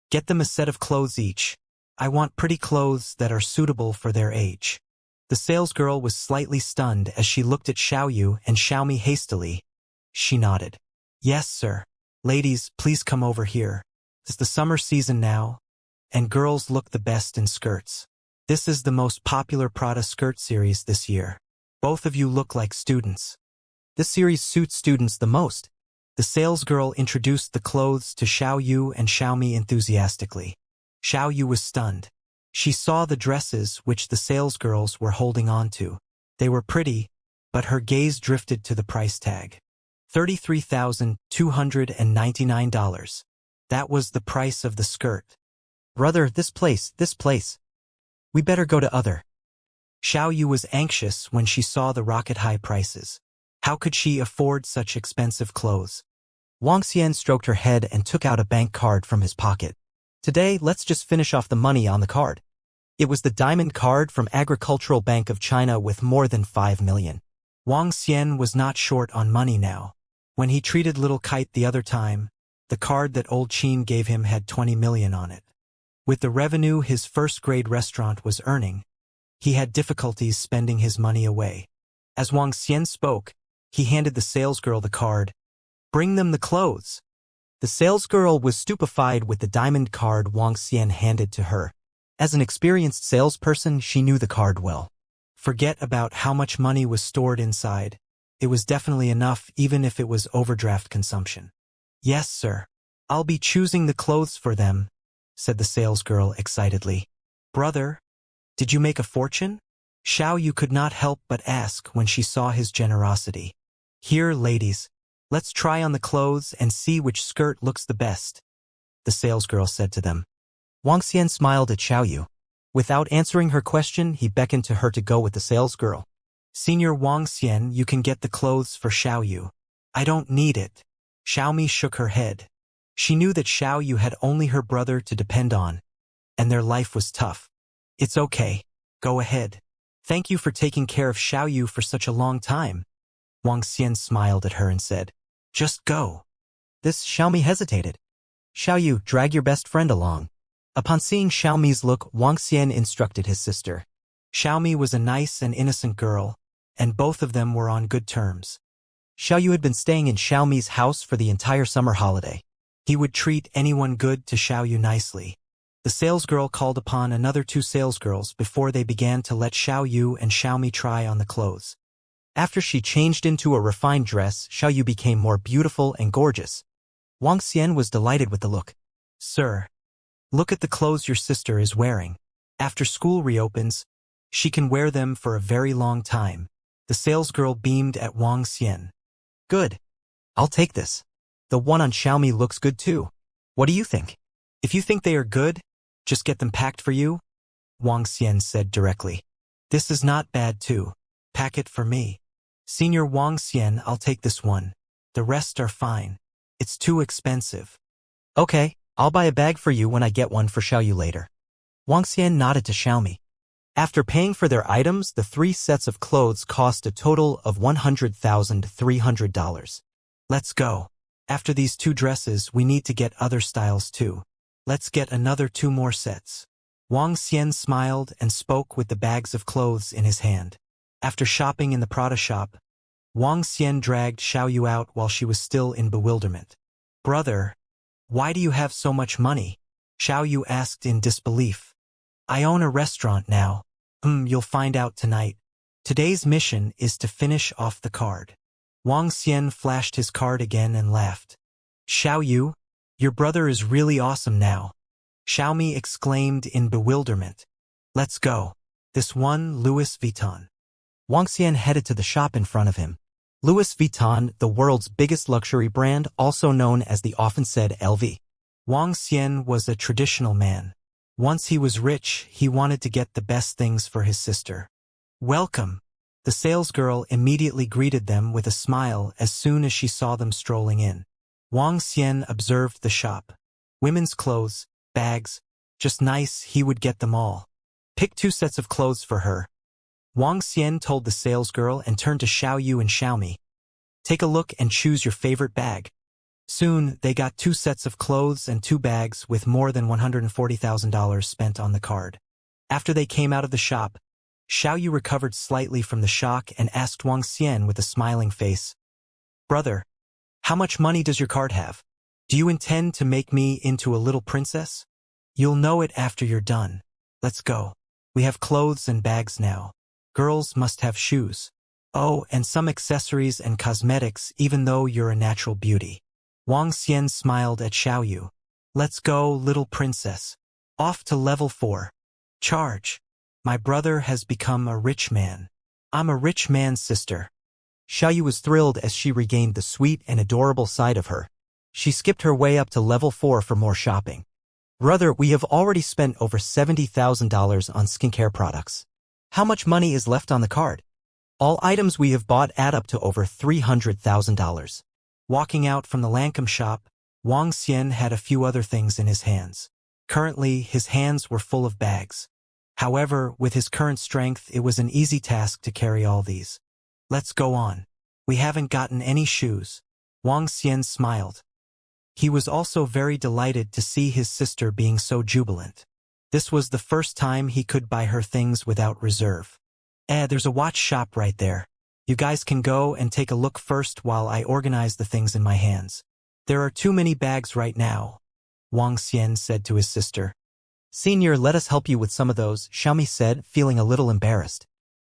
Get them a set of clothes each. I want pretty clothes that are suitable for their age. The salesgirl was slightly stunned as she looked at Xiaoyu and Xiaomi hastily. She nodded. Yes, sir. Ladies, please come over here. It's the summer season now, and girls look the best in skirts. This is the most popular Prada skirt series this year. Both of you look like students. This series suits students the most. The salesgirl introduced the clothes to Xiaoyu and Xiaomi enthusiastically. Xiaoyu was stunned. She saw the dresses which the salesgirls were holding on to. They were pretty, but her gaze drifted to the price tag. $33,299. That was the price of the skirt. Brother, this place. We better go to other. Xiaoyu was anxious when she saw the rocket-high prices. How could she afford such expensive clothes? Wang Xian stroked her head and took out a bank card from his pocket. Today, let's just finish off the money on the card. It was the diamond card from Agricultural Bank of China with more than 5 million. Wang Xian was not short on money now. When he treated Little Kite the other time, the card that old Qin gave him had 20 million on it. With the revenue his first-grade restaurant was earning, He had difficulties spending his money away. As Wang Xian spoke, he handed the salesgirl the card. "Bring them the clothes." The salesgirl was stupefied with the diamond card Wang Xian handed to her. As an experienced salesperson, she knew the card well. Forget about how much money was stored inside. It was definitely enough, even if it was overdraft consumption. "Yes, sir. I'll be choosing the clothes for them," said the salesgirl excitedly. "Brother, did you make a fortune?" Xiao Yu could not help but ask when she saw his generosity. "Here, ladies, let's try on the clothes and see which skirt looks the best," the salesgirl said to them. Wang Xian smiled at Xiao Yu. Without answering her question, he beckoned to her to go with the salesgirl. "Senior Wang Xian, you can get the clothes for Xiao Yu." "I don't need it." Xiaomi shook her head. She knew that Xiao Yu had only her brother to depend on, and their life was tough. "It's okay. Go ahead. Thank you for taking care of Xiao Yu for such a long time." Wang Xian smiled at her and said, "Just go." This Xiaomi hesitated. "Xiao Yu, drag your best friend along." Upon seeing Xiaomi's look, Wang Xian instructed his sister. Xiaomi was a nice and innocent girl, and both of them were on good terms. Xiao Yu had been staying in Xiaomi's house for the entire summer holiday. He would treat anyone good to Xiao Yu nicely. The salesgirl called upon another 2 salesgirls before they began to let Xiao Yu and Xiaomi try on the clothes. After she changed into a refined dress, Xiao Yu became more beautiful and gorgeous. Wang Xian was delighted with the look. "Sir, look at the clothes your sister is wearing. After school reopens, she can wear them for a very long time." The salesgirl beamed at Wang Xian. "Good. I'll take this. The one on Xiaomi looks good too. What do you think?" "If you think they are good, just get them packed for you," Wang Xian said directly. "This is not bad too. Pack it for me." "Senior Wang Xian, I'll take this one. The rest are fine. It's too expensive." "Okay, I'll buy a bag for you when I get one for Xiao Yu later." Wang Xian nodded to Xiaomi. After paying for their items, the 3 sets of clothes cost a total of $100,300. "Let's go. After these 2 dresses, we need to get other styles too. Let's get another 2 more sets." Wang Xian smiled and spoke with the bags of clothes in his hand. After shopping in the Prada shop, Wang Xian dragged Xiao Yu out while she was still in bewilderment. "Brother, why do you have so much money?" Xiao Yu asked in disbelief. "I own a restaurant now." You'll find out tonight. Today's mission is to finish off the card." Wang Xian flashed his card again and laughed. "Xiao Yu, your brother is really awesome now." Xiaomi exclaimed in bewilderment. "Let's go. This one, Louis Vuitton." Wang Xian headed to the shop in front of him. Louis Vuitton, the world's biggest luxury brand, also known as the often said LV. Wang Xian was a traditional man. Once he was rich, he wanted to get the best things for his sister. "Welcome." The salesgirl immediately greeted them with a smile as soon as she saw them strolling in. Wang Xian observed the shop. Women's clothes, bags, just nice, he would get them all. "Pick 2 sets of clothes for her," Wang Xian told the salesgirl and turned to Xiao Yu and Xiaomi. "Take a look and choose your favorite bag." Soon, they got 2 sets of clothes and 2 bags with more than $140,000 spent on the card. After they came out of the shop, Xiao Yu recovered slightly from the shock and asked Wang Xian with a smiling face, "Brother, how much money does your card have? Do you intend to make me into a little princess?" "You'll know it after you're done. Let's go. We have clothes and bags now. Girls must have shoes. Oh, and some accessories and cosmetics, even though you're a natural beauty." Wang Xian smiled at Xiao Yu. "Let's go, little princess. Off to level 4. Charge. My brother has become a rich man. I'm a rich man's sister." Xiao Yu was thrilled as she regained the sweet and adorable side of her. She skipped her way up to level 4 for more shopping. "Brother, we have already spent over $70,000 on skincare products. How much money is left on the card?" "All items we have bought add up to over $300,000. Walking out from the Lancome shop, Wang Xian had a few other things in his hands. Currently, his hands were full of bags. However, with his current strength, it was an easy task to carry all these. "Let's go on. We haven't gotten any shoes." Wang Xian smiled. He was also very delighted to see his sister being so jubilant. This was the first time he could buy her things without reserve. There's a watch shop right there. You guys can go and take a look first while I organize the things in my hands. There are too many bags right now, Wang Xian said to his sister. Senior, let us help you with some of those, Xiaomi said, feeling a little embarrassed.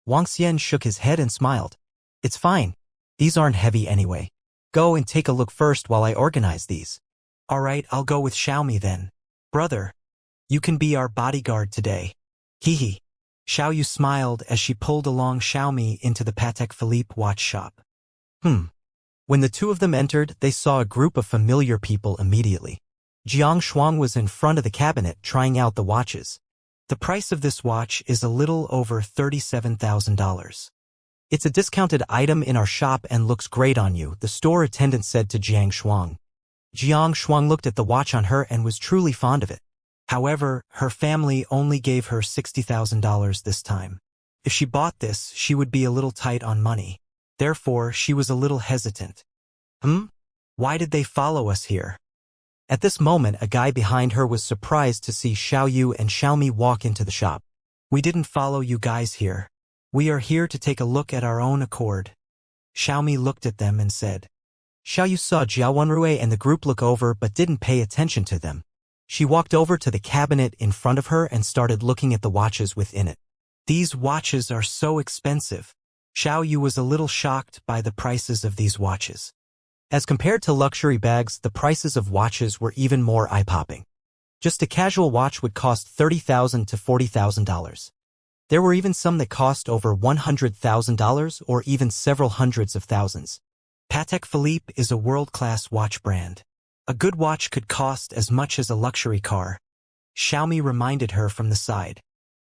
Wang Xian shook his head and smiled. It's fine. These aren't heavy anyway. Go and take a look first while I organize these. All right, I'll go with Xiaomi then. Brother, you can be our bodyguard today. Hee. Xiaoyu smiled as she pulled along Xiaomi into the Patek Philippe watch shop. When the two of them entered, they saw a group of familiar people immediately. Jiang Shuang was in front of the cabinet trying out the watches. The price of this watch is a little over $37,000. It's a discounted item in our shop and looks great on you, the store attendant said to Jiang Shuang. Jiang Shuang looked at the watch on her and was truly fond of it. However, her family only gave her $60,000 this time. If she bought this, she would be a little tight on money. Therefore, she was a little hesitant. Why did they follow us here? At this moment, a guy behind her was surprised to see Xiaoyu and Xiaomi walk into the shop. We didn't follow you guys here. We are here to take a look at our own accord. Xiaomi looked at them and said. Xiaoyu saw Jiao Wenrui and the group look over but didn't pay attention to them. She walked over to the cabinet in front of her and started looking at the watches within it. These watches are so expensive. Xiaoyu was a little shocked by the prices of these watches. As compared to luxury bags, the prices of watches were even more eye-popping. Just a casual watch would cost $30,000 to $40,000. There were even some that cost over $100,000 or even several hundreds of thousands. Patek Philippe is a world-class watch brand. A good watch could cost as much as a luxury car. Xiaomi reminded her from the side.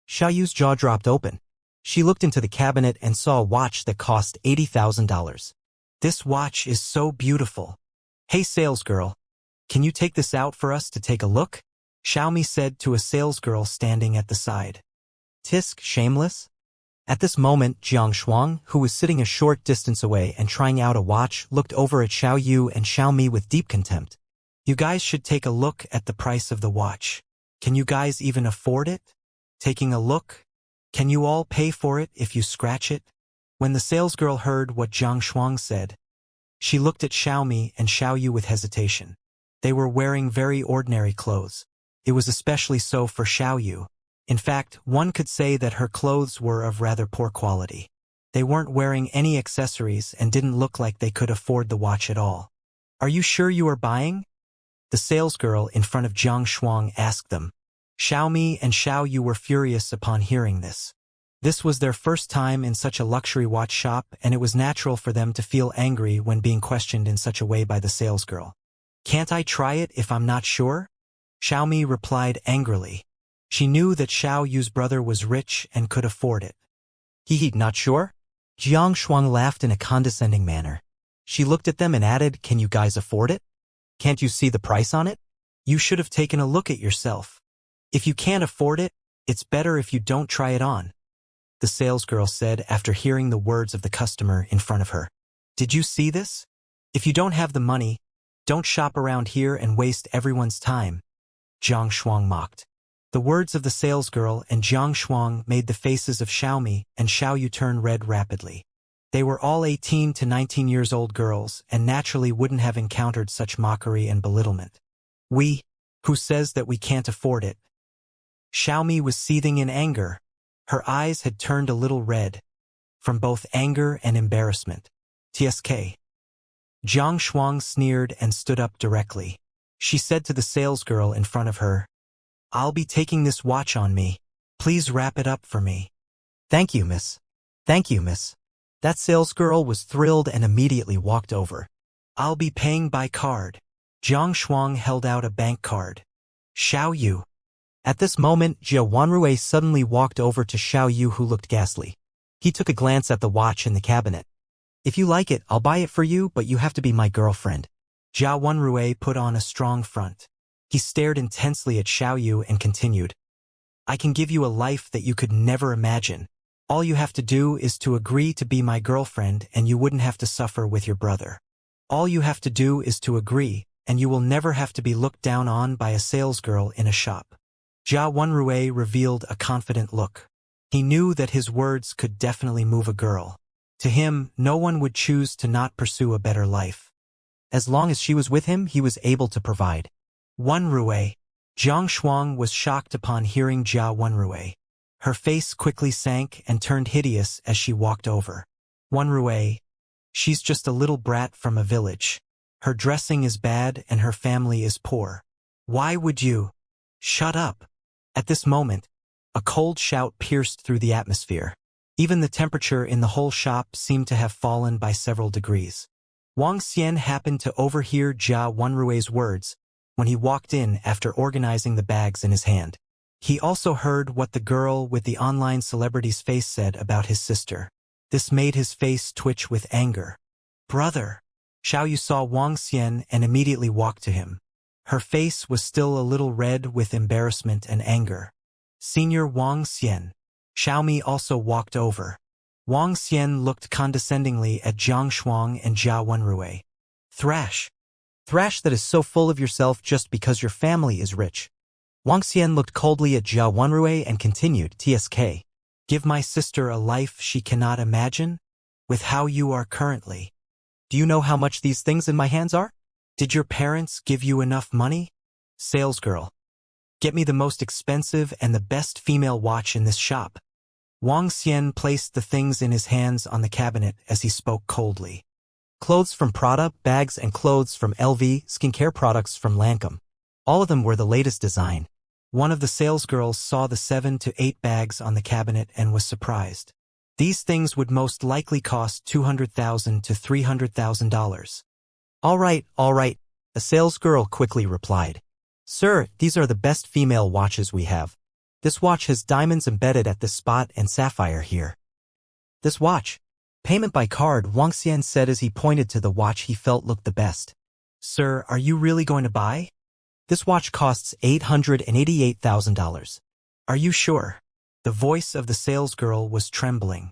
Xiaoyu's jaw dropped open. She looked into the cabinet and saw a watch that cost $80,000. This watch is so beautiful. Hey salesgirl, can you take this out for us to take a look? Xiaomi said to a salesgirl standing at the side. Tisk, shameless? At this moment, Jiang Shuang, who was sitting a short distance away and trying out a watch, looked over at Xiaoyu and Xiaomi with deep contempt. You guys should take a look at the price of the watch. Can you guys even afford it? Taking a look? Can you all pay for it if you scratch it? When the salesgirl heard what Jiang Shuang said, she looked at Xiaomi and Xiaoyu with hesitation. They were wearing very ordinary clothes. It was especially so for Xiaoyu. In fact, one could say that her clothes were of rather poor quality. They weren't wearing any accessories and didn't look like they could afford the watch at all. Are you sure you are buying? The salesgirl in front of Jiang Shuang asked them. Xiaomi and Xiaoyu were furious upon hearing this. This was their first time in such a luxury watch shop, and it was natural for them to feel angry when being questioned in such a way by the salesgirl. Can't I try it if I'm not sure? Xiaomi replied angrily. She knew that Xiaoyu's brother was rich and could afford it. Not sure? Jiang Shuang laughed in a condescending manner. She looked at them and added, can you guys afford it? Can't you see the price on it? You should have taken a look at yourself. If you can't afford it, it's better if you don't try it on, the salesgirl said after hearing the words of the customer in front of her. Did you see this? If you don't have the money, don't shop around here and waste everyone's time, Jiang Shuang mocked. The words of the salesgirl and Jiang Shuang made the faces of Xiaomi and Xiaoyu turn red rapidly. They were all 18 to 19 years old girls and naturally wouldn't have encountered such mockery and belittlement. We, who says that we can't afford it? Xiaomi was seething in anger. Her eyes had turned a little red, from both anger and embarrassment. TSK. Jiang Shuang sneered and stood up directly. She said to the salesgirl in front of her, I'll be taking this watch on me. Please wrap it up for me. Thank you, miss. Thank you, miss. That salesgirl was thrilled and immediately walked over. I'll be paying by card. Jiang Shuang held out a bank card. Xiaoyu. At this moment, Jiao Wenrui suddenly walked over to Xiaoyu, who looked ghastly. He took a glance at the watch in the cabinet. If you like it, I'll buy it for you, but you have to be my girlfriend. Jiao Wenrui put on a strong front. He stared intensely at Xiaoyu and continued. I can give you a life that you could never imagine. All you have to do is to agree to be my girlfriend and you wouldn't have to suffer with your brother. All you have to do is to agree, and you will never have to be looked down on by a salesgirl in a shop. Jia Wenrui revealed a confident look. He knew that his words could definitely move a girl. To him, no one would choose to not pursue a better life. As long as she was with him, he was able to provide. Wenrui. Jiang Shuang was shocked upon hearing Jia Wenrui. Her face quickly sank and turned hideous as she walked over. Wenrui. She's just a little brat from a village. Her dressing is bad and her family is poor. Why would you? Shut up. At this moment, a cold shout pierced through the atmosphere. Even the temperature in the whole shop seemed to have fallen by several degrees. Wang Xian happened to overhear Jia Wenrui's words when he walked in after organizing the bags in his hand. He also heard what the girl with the online celebrity's face said about his sister. This made his face twitch with anger. Brother! Xiao Yu saw Wang Xian and immediately walked to him. Her face was still a little red with embarrassment and anger. Senior Wang Xian. Xiaomi also walked over. Wang Xian looked condescendingly at Jiang Shuang and Jia Wenrui. Thrash. Thrash that is so full of yourself just because your family is rich. Wang Xian looked coldly at Jia Wenrui and continued, TSK. Give my sister a life she cannot imagine? With how you are currently. Do you know how much these things in my hands are? Did your parents give you enough money? Salesgirl. Get me the most expensive and the best female watch in this shop. Wang Xian placed the things in his hands on the cabinet as he spoke coldly. Clothes from Prada, bags and clothes from LV, skincare products from Lancome. All of them were the latest design. One of the salesgirls saw the 7 to 8 bags on the cabinet and was surprised. These things would most likely cost $200,000 to $300,000. All right, a salesgirl quickly replied. Sir, these are the best female watches we have. This watch has diamonds embedded at this spot and sapphire here. This watch. Payment by card, Wang Xian said as he pointed to the watch he felt looked the best. Sir, are you really going to buy? This watch costs $888,000. Are you sure? The voice of the salesgirl was trembling.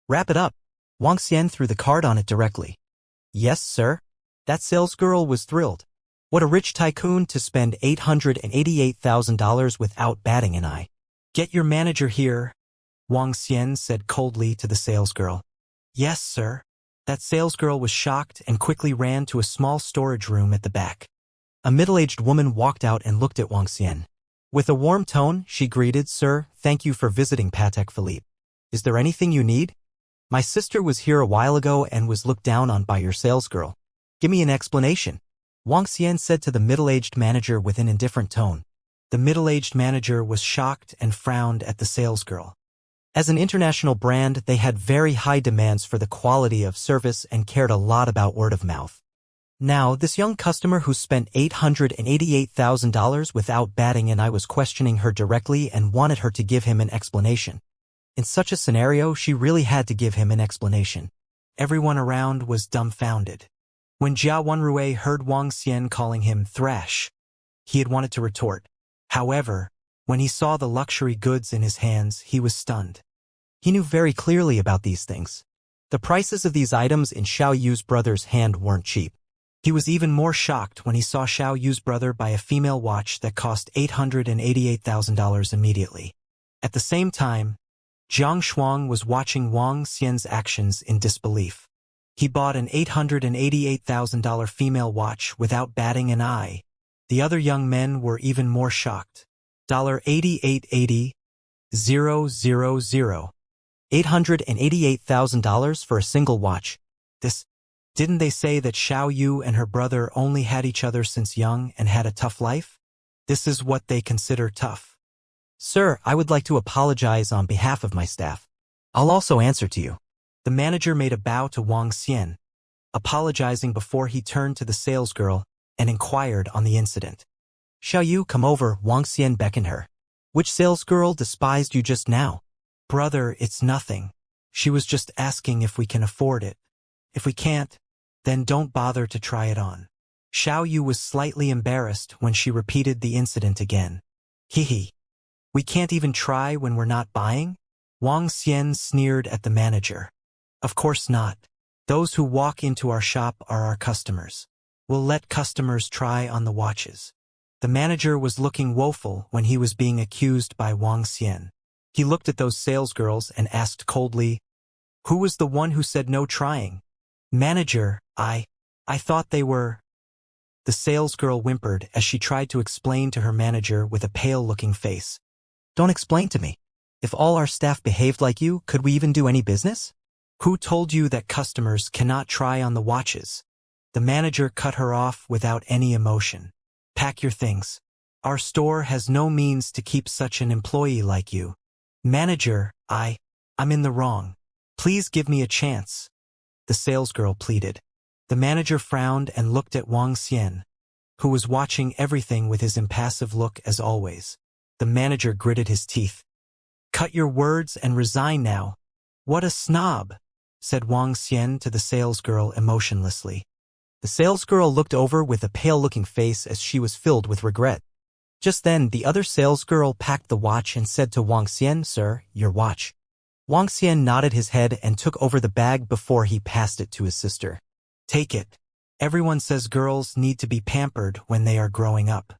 Wrap it up. Wang Xian threw the card on it directly. Yes, sir. That salesgirl was thrilled. What a rich tycoon to spend $888,000 without batting an eye. Get your manager here, Wang Xian said coldly to the salesgirl. Yes, sir. That salesgirl was shocked and quickly ran to a small storage room at the back. A middle-aged woman walked out and looked at Wang Xian. With a warm tone, she greeted, Sir, thank you for visiting Patek Philippe. Is there anything you need? My sister was here a while ago and was looked down on by your salesgirl. Give me an explanation. Wang Xian said to the middle-aged manager with an indifferent tone. The middle-aged manager was shocked and frowned at the salesgirl. As an international brand, they had very high demands for the quality of service and cared a lot about word of mouth. Now, this young customer who spent $888,000 without batting an eye was questioning her directly and wanted her to give him an explanation. In such a scenario, she really had to give him an explanation. Everyone around was dumbfounded. When Jia Wenrui heard Wang Xian calling him thrash, he had wanted to retort. However, when he saw the luxury goods in his hands, he was stunned. He knew very clearly about these things. The prices of these items in Xiao Yu's brother's hand weren't cheap. He was even more shocked when he saw Xiao Yu's brother buy a female watch that cost $888,000 immediately. At the same time, Jiang Shuang was watching Wang Xian's actions in disbelief. He bought an $888,000 female watch without batting an eye. The other young men were even more shocked. $8880,000. $888,000 for a single watch. Didn't they say that Xiao Yu and her brother only had each other since young and had a tough life? This is what they consider tough. Sir, I would like to apologize on behalf of my staff. I'll also answer to you. The manager made a bow to Wang Xian, apologizing before he turned to the salesgirl and inquired on the incident. Xiao Yu, come over, Wang Xian beckoned her. Which salesgirl despised you just now? Brother, it's nothing. She was just asking if we can afford it. If we can't, then don't bother to try it on. Xiao Yu was slightly embarrassed when she repeated the incident again. Hee. We can't even try when we're not buying? Wang Xian sneered at the manager. Of course not. Those who walk into our shop are our customers. We'll let customers try on the watches. The manager was looking woeful when he was being accused by Wang Xian. He looked at those salesgirls and asked coldly, "Who was the one who said no trying?" "Manager, I thought they were—" The salesgirl whimpered as she tried to explain to her manager with a pale-looking face. Don't explain to me. If all our staff behaved like you, could we even do any business? "Who told you that customers cannot try on the watches?" The manager cut her off without any emotion. "Pack your things. Our store has no means to keep such an employee like you." "Manager, I'm in the wrong. Please give me a chance," the salesgirl pleaded. The manager frowned and looked at Wang Xian, who was watching everything with his impassive look as always. The manager gritted his teeth. "Cut your words and resign now." "What a snob," said Wang Xian to the salesgirl emotionlessly. The salesgirl looked over with a pale-looking face as she was filled with regret. Just then, the other salesgirl packed the watch and said to Wang Xian, "Sir, your watch." Wang Xian nodded his head and took over the bag before he passed it to his sister. "Take it. Everyone says girls need to be pampered when they are growing up.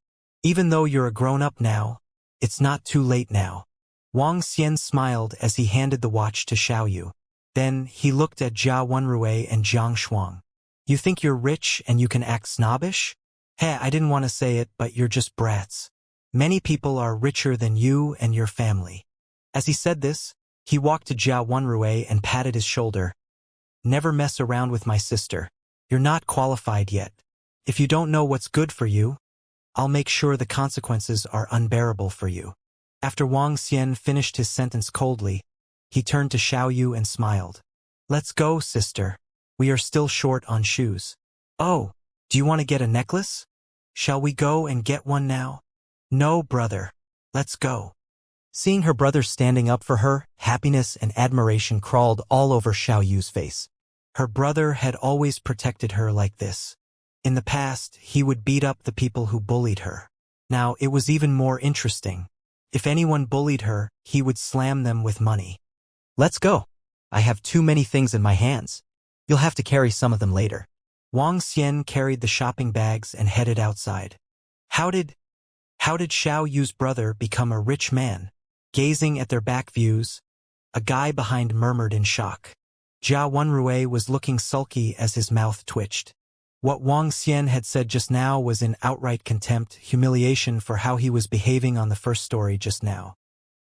Even though you're a grown-up now, it's not too late now." Wang Xian smiled as he handed the watch to Xiaoyu. Then he looked at Jia Wenrui and Jiang Shuang. "You think you're rich and you can act snobbish? Hey, I didn't want to say it, but you're just brats. Many people are richer than you and your family." As he said this, he walked to Jia Wenrui and patted his shoulder. "Never mess around with my sister. You're not qualified yet. If you don't know what's good for you, I'll make sure the consequences are unbearable for you." After Wang Xian finished his sentence coldly, he turned to Xiaoyu and smiled. "Let's go, sister. We are still short on shoes." "Oh, do you want to get a necklace? Shall we go and get one now?" "No, brother. Let's go." Seeing her brother standing up for her, happiness and admiration crawled all over Xiaoyu's face. Her brother had always protected her like this. In the past, he would beat up the people who bullied her. Now it was even more interesting. If anyone bullied her, he would slam them with money. "Let's go. I have too many things in my hands. You'll have to carry some of them later." Wang Xian carried the shopping bags and headed outside. How did Xiaoyu's brother become a rich man? Gazing at their back views, a guy behind murmured in shock. Jia Wenrui was looking sulky as his mouth twitched. What Wang Xian had said just now was in outright contempt, humiliation for how he was behaving on the first story just now.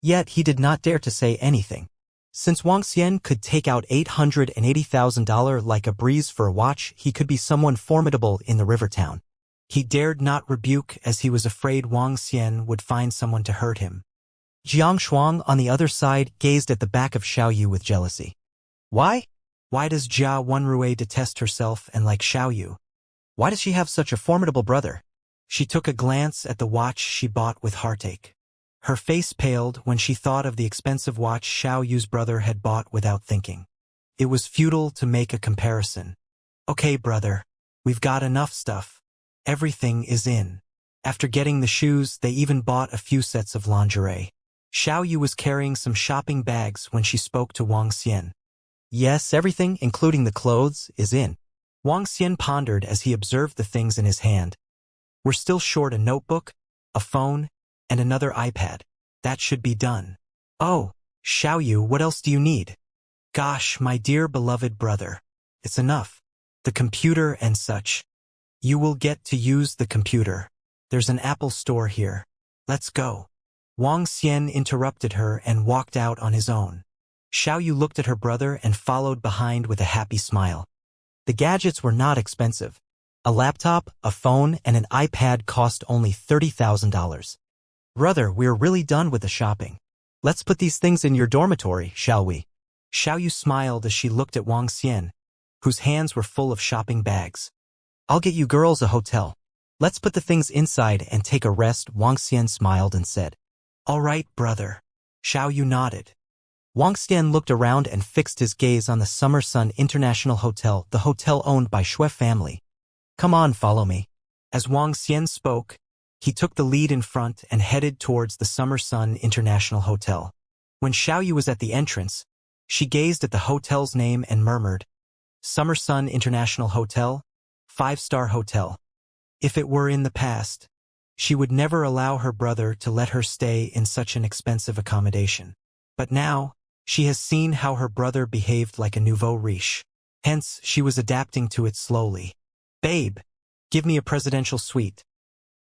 Yet he did not dare to say anything. Since Wang Xian could take out $880,000 like a breeze for a watch, he could be someone formidable in the river town. He dared not rebuke as he was afraid Wang Xian would find someone to hurt him. Jiang Shuang, on the other side, gazed at the back of Xiaoyu with jealousy. Why? Why does Jia Wenrui detest herself and like Xiaoyu? Why does she have such a formidable brother? She took a glance at the watch she bought with heartache. Her face paled when she thought of the expensive watch Xiaoyu's brother had bought without thinking. It was futile to make a comparison. "Okay, brother. We've got enough stuff. Everything is in." After getting the shoes, they even bought a few sets of lingerie. Xiaoyu was carrying some shopping bags when she spoke to Wang Xian. "Yes, everything, including the clothes, is in." Wang Xian pondered as he observed the things in his hand. "We're still short a notebook, a phone, and another iPad. That should be done." "Oh, Xiaoyu, what else do you need?" "Gosh, my dear beloved brother. It's enough. The computer and such. You will get to use the computer. There's an Apple store here. Let's go." Wang Xian interrupted her and walked out on his own. Xiaoyu looked at her brother and followed behind with a happy smile. The gadgets were not expensive. A laptop, a phone, and an iPad cost only $30,000. "Brother, we're really done with the shopping. Let's put these things in your dormitory, shall we?" Xiaoyu smiled as she looked at Wang Xian, whose hands were full of shopping bags. "I'll get you girls a hotel. Let's put the things inside and take a rest." Wang Xian smiled and said. "All right, brother." Xiaoyu nodded. Wang Xian looked around and fixed his gaze on the Summer Sun International Hotel, the hotel owned by Shui family. "Come on, follow me." As Wang Xian spoke, he took the lead in front and headed towards the Summer Sun International Hotel. When Xiaoyu was at the entrance, she gazed at the hotel's name and murmured, "Summer Sun International Hotel, 5-star hotel." If it were in the past, She would never allow her brother to let her stay in such an expensive accommodation. But now, she has seen how her brother behaved like a nouveau riche. Hence, she was adapting to it slowly. "Babe, give me a presidential suite."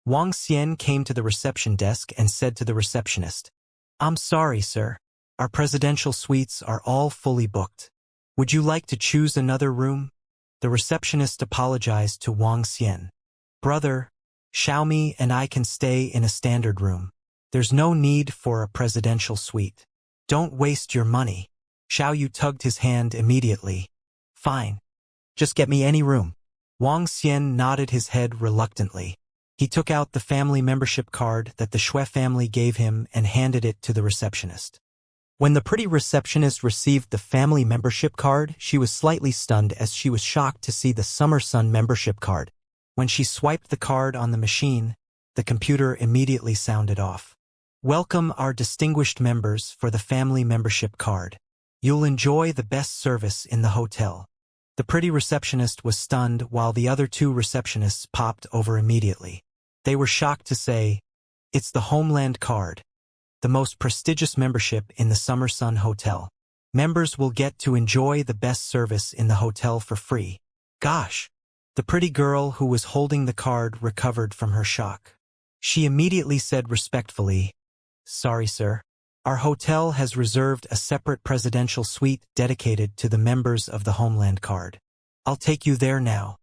Wang Xian came to the reception desk and said to the receptionist, "I'm sorry, sir. Our presidential suites are all fully booked. Would you like to choose another room?" The receptionist apologized to Wang Xian. "Brother, Xiaomi and I can stay in a standard room. There's no need for a presidential suite. Don't waste your money." Xiaoyu tugged his hand immediately. "Fine. Just get me any room." Wang Xian nodded his head reluctantly. He took out the family membership card that the Xue family gave him and handed it to the receptionist. When the pretty receptionist received the family membership card, she was slightly stunned as she was shocked to see the Summer Sun membership card. When she swiped the card on the machine, the computer immediately sounded off. "Welcome our distinguished members for the family membership card. You'll enjoy the best service in the hotel." The pretty receptionist was stunned while the other two receptionists popped over immediately. They were shocked to say, "It's the Homeland card, the most prestigious membership in the Summer Sun Hotel. Members will get to enjoy the best service in the hotel for free." Gosh! The pretty girl who was holding the card recovered from her shock. She immediately said respectfully, "Sorry, sir. Our hotel has reserved a separate presidential suite dedicated to the members of the Homeland card. I'll take you there now."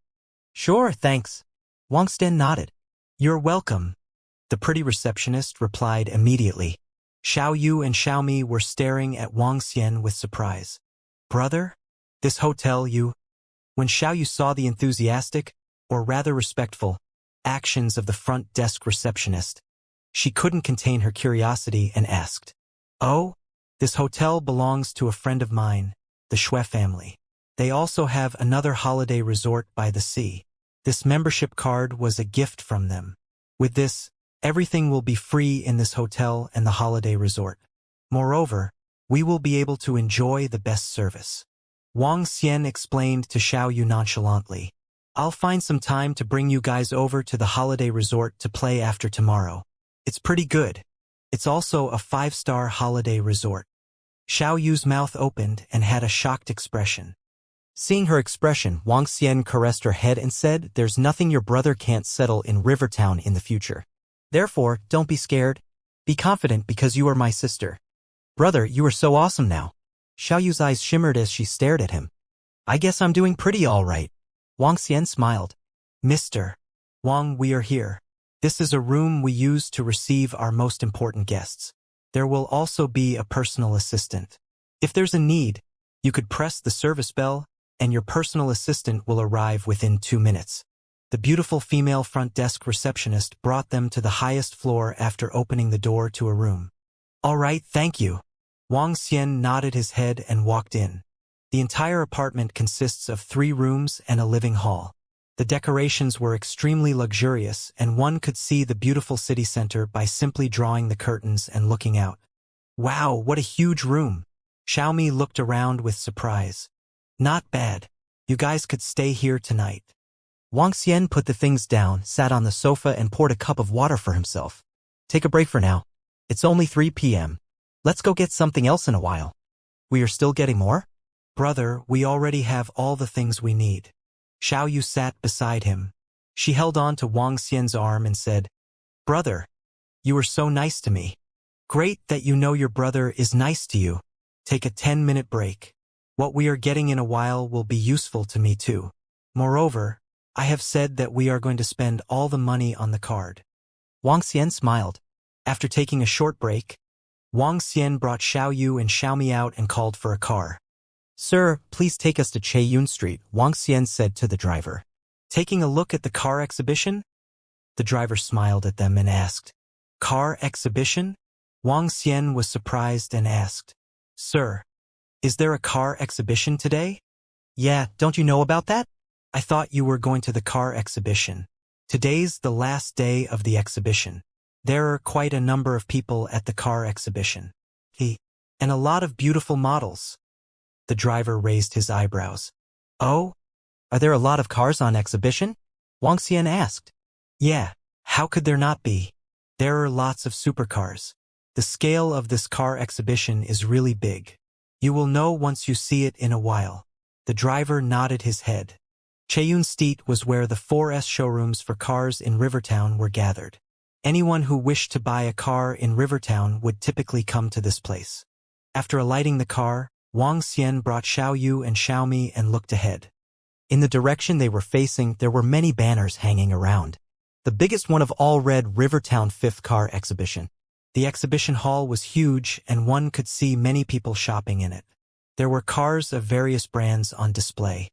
"Sure, thanks." Wang Xian nodded. "You're welcome," the pretty receptionist replied immediately. Xiaoyu and Xiaomi were staring at Wang Xian with surprise. "Brother? This hotel you—" When Xiaoyu saw the enthusiastic, or rather respectful, actions of the front desk receptionist, she couldn't contain her curiosity and asked, "Oh, this hotel belongs to a friend of mine, the Xue family. They also have another holiday resort by the sea. This membership card was a gift from them. With this, everything will be free in this hotel and the holiday resort. Moreover, we will be able to enjoy the best service." Wang Xian explained to Xiaoyu nonchalantly, "I'll find some time to bring you guys over to the holiday resort to play after tomorrow. It's pretty good. It's also a 5-star holiday resort." Xiaoyu's mouth opened and had a shocked expression. Seeing her expression, Wang Xian caressed her head and said, "There's nothing your brother can't settle in Rivertown in the future. Therefore, don't be scared. Be confident because you are my sister." "Brother, you are so awesome now." Xiaoyu's eyes shimmered as she stared at him. "I guess I'm doing pretty all right." Wang Xian smiled. "Mr. Wang, we are here. This is a room we use to receive our most important guests. There will also be a personal assistant. If there's a need, you could press the service bell, and your personal assistant will arrive within 2 minutes." The beautiful female front desk receptionist brought them to the highest floor after opening the door to a room. "All right, thank you." Wang Xian nodded his head and walked in. The entire apartment consists of 3 rooms and a living hall. The decorations were extremely luxurious, and one could see the beautiful city center by simply drawing the curtains and looking out. "Wow, what a huge room." Xiaomi looked around with surprise. "Not bad. You guys could stay here tonight." Wang Xian put the things down, sat on the sofa and poured a cup of water for himself. "Take a break for now. It's only 3 p.m. Let's go get something else in a while." "We are still getting more?" "Brother, we already have all the things we need." Xiaoyu sat beside him. She held on to Wang Xian's arm and said, "Brother, you were so nice to me." "Great that you know your brother is nice to you. Take a 10-minute break. What we are getting in a while will be useful to me too. Moreover, I have said that we are going to spend all the money on the card." Wang Xian smiled. After taking a short break, Wang Xian brought Xiaoyu and Xiaomi out and called for a car. "Sir, please take us to Chaiyun Street," Wang Xian said to the driver. "Taking a look at the car exhibition?" The driver smiled at them and asked, "Car exhibition?" Wang Xian was surprised and asked, "Sir, is there a car exhibition today?" "Yeah, don't you know about that?" "I thought you were going to the car exhibition. Today's the last day of the exhibition. There are quite a number of people at the car exhibition. And a lot of beautiful models." The driver raised his eyebrows. "Oh? Are there a lot of cars on exhibition?" Wang Xian asked. "Yeah. How could there not be? There are lots of supercars. The scale of this car exhibition is really big. You will know once you see it in a while. The driver nodded his head. Cheyun Street was where the 4S showrooms for cars in Rivertown were gathered. Anyone who wished to buy a car in Rivertown would typically come to this place. After alighting the car, Wang Xian brought Xiaoyu and Xiaomi and looked ahead. In the direction they were facing, there were many banners hanging around. The biggest one of all read Rivertown 5th Car Exhibition. The exhibition hall was huge and one could see many people shopping in it. There were cars of various brands on display.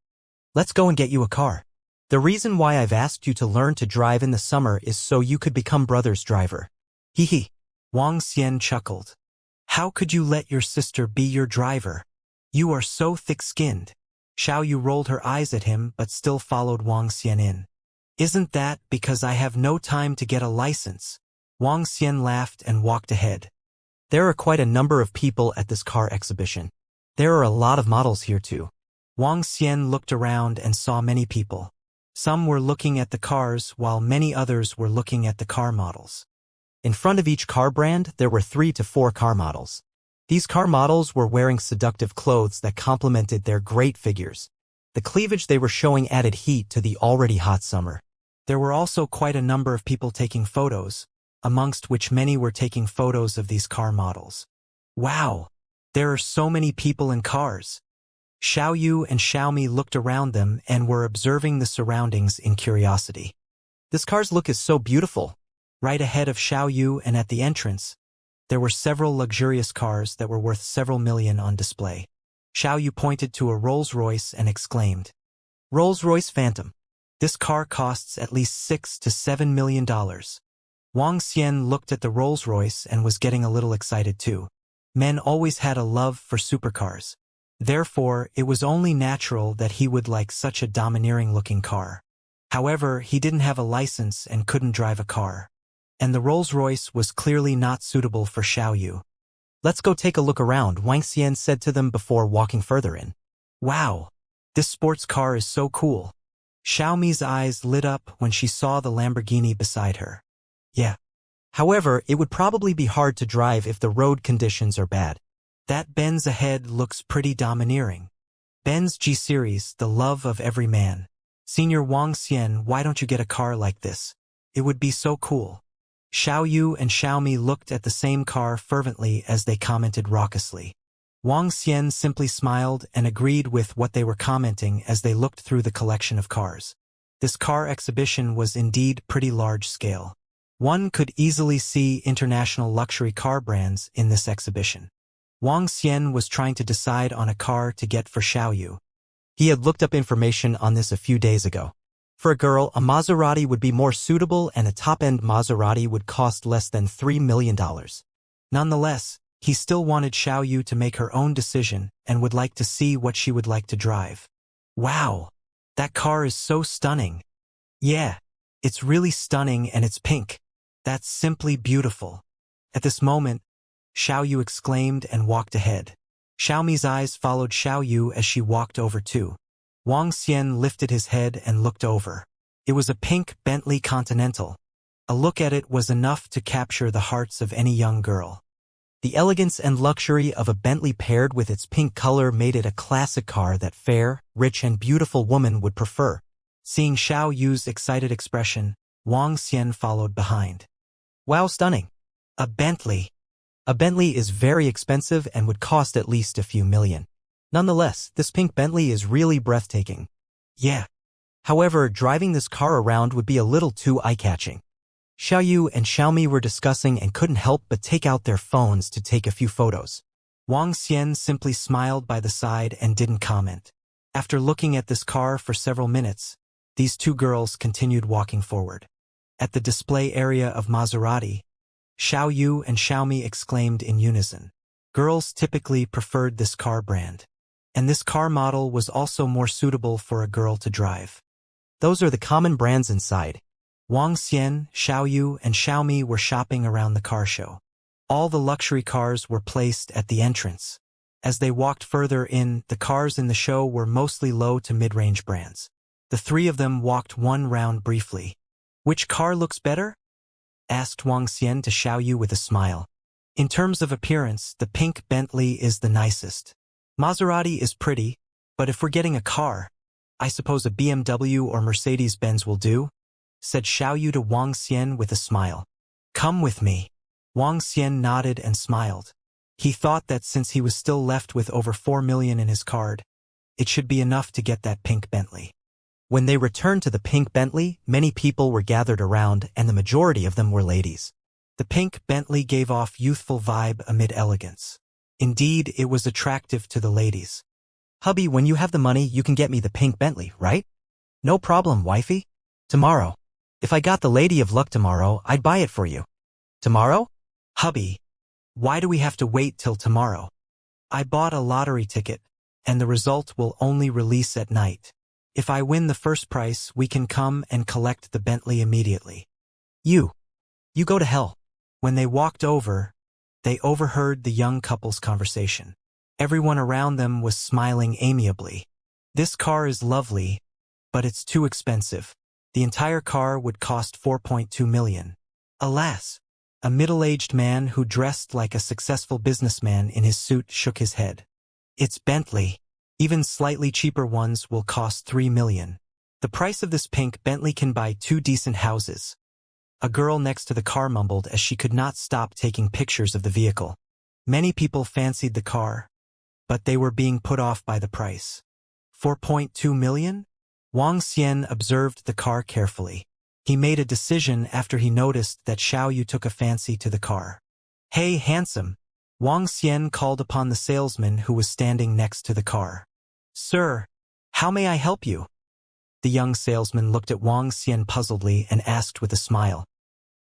Let's go and get you a car. The reason why I've asked you to learn to drive in the summer is so you could become brother's driver. Hee hee. Wang Xian chuckled. How could you let your sister be your driver? You are so thick-skinned. Xiaoyu rolled her eyes at him but still followed Wang Xian in. Isn't that because I have no time to get a license? Wang Xian laughed and walked ahead. There are quite a number of people at this car exhibition. There are a lot of models here too. Wang Xian looked around and saw many people. Some were looking at the cars while many others were looking at the car models. In front of each car brand, there were 3 to 4 car models. These car models were wearing seductive clothes that complemented their great figures. The cleavage they were showing added heat to the already hot summer. There were also quite a number of people taking photos, amongst which many were taking photos of these car models. Wow! There are so many people and cars. Xiaoyu and Xiaomi looked around them and were observing the surroundings in curiosity. This car's look is so beautiful. Right ahead of Xiaoyu and at the entrance, there were several luxurious cars that were worth several million on display. Xiaoyu pointed to a Rolls-Royce and exclaimed, Rolls-Royce Phantom. This car costs at least $6 to $7 million. Wang Xian looked at the Rolls-Royce and was getting a little excited too. Men always had a love for supercars. Therefore, it was only natural that he would like such a domineering-looking car. However, he didn't have a license and couldn't drive a car. And the Rolls-Royce was clearly not suitable for Xiaoyu. Let's go take a look around, Wang Xian said to them before walking further in. Wow! This sports car is so cool. Xiaomi's eyes lit up when she saw the Lamborghini beside her. Yeah. However, it would probably be hard to drive if the road conditions are bad. That Benz ahead looks pretty domineering. Benz G-Series, the love of every man. Senior Wang Xian, why don't you get a car like this? It would be so cool. Xiaoyu and Xiaomi looked at the same car fervently as they commented raucously. Wang Xian simply smiled and agreed with what they were commenting as they looked through the collection of cars. This car exhibition was indeed pretty large scale. One could easily see international luxury car brands in this exhibition. Wang Xian was trying to decide on a car to get for Xiaoyu. He had looked up information on this a few days ago. For a girl, a Maserati would be more suitable and a top-end Maserati would cost less than $3 million. Nonetheless, he still wanted Xiaoyu to make her own decision and would like to see what she would like to drive. Wow! That car is so stunning. Yeah, it's really stunning and it's pink. That's simply beautiful. At this moment, Xiaoyu exclaimed and walked ahead. Xiaomi's eyes followed Xiaoyu as she walked over too. Wang Xian lifted his head and looked over. It was a pink Bentley Continental. A look at it was enough to capture the hearts of any young girl. The elegance and luxury of a Bentley paired with its pink color made it a classic car that fair, rich and beautiful woman would prefer. Seeing Xiaoyu's excited expression, Wang Xian followed behind. Wow, stunning. A Bentley. A Bentley is very expensive and would cost at least a few million. Nonetheless, this pink Bentley is really breathtaking. Yeah. However, driving this car around would be a little too eye-catching. Xiaoyu and Xiaomi were discussing and couldn't help but take out their phones to take a few photos. Wang Xian simply smiled by the side and didn't comment. After looking at this car for several minutes, these two girls continued walking forward. At the display area of Maserati, Xiaoyu and Xiaomi exclaimed in unison. Girls typically preferred this car brand. And this car model was also more suitable for a girl to drive. Those are the common brands inside. Wang Xian, Xiaoyu, and Xiaomi were shopping around the car show. All the luxury cars were placed at the entrance. As they walked further in, the cars in the show were mostly low to mid-range brands. The three of them walked one round briefly. Which car looks better? asked Wang Xian to Xiaoyu with a smile. In terms of appearance, the pink Bentley is the nicest. Maserati is pretty, but if we're getting a car, I suppose a BMW or Mercedes-Benz will do, said Xiaoyu to Wang Xian with a smile. Come with me. Wang Xian nodded and smiled. He thought that since he was still left with over 4 million in his card, it should be enough to get that pink Bentley. When they returned to the pink Bentley, many people were gathered around and the majority of them were ladies. The pink Bentley gave off youthful vibe amid elegance. Indeed, it was attractive to the ladies. Hubby, when you have the money, you can get me the pink Bentley, right? No problem, wifey. Tomorrow. If I got the lady of luck tomorrow, I'd buy it for you. Tomorrow? Hubby, why do we have to wait till tomorrow? I bought a lottery ticket, and the result will only release at night. If I win the first prize, we can come and collect the Bentley immediately. You go to hell. When they walked over, they overheard the young couple's conversation. Everyone around them was smiling amiably. This car is lovely, but it's too expensive. The entire car would cost 4.2 million. Alas, a middle-aged man who dressed like a successful businessman in his suit shook his head. It's Bentley. Even slightly cheaper ones will cost 3 million. The price of this pink Bentley can buy 2 decent houses. A girl next to the car mumbled as she could not stop taking pictures of the vehicle. Many people fancied the car, but they were being put off by the price. 4.2 million? Wang Xian observed the car carefully. He made a decision after he noticed that Xiaoyu took a fancy to the car. Hey, handsome! Wang Xian called upon the salesman who was standing next to the car. Sir, how may I help you? The young salesman looked at Wang Xian puzzledly and asked with a smile.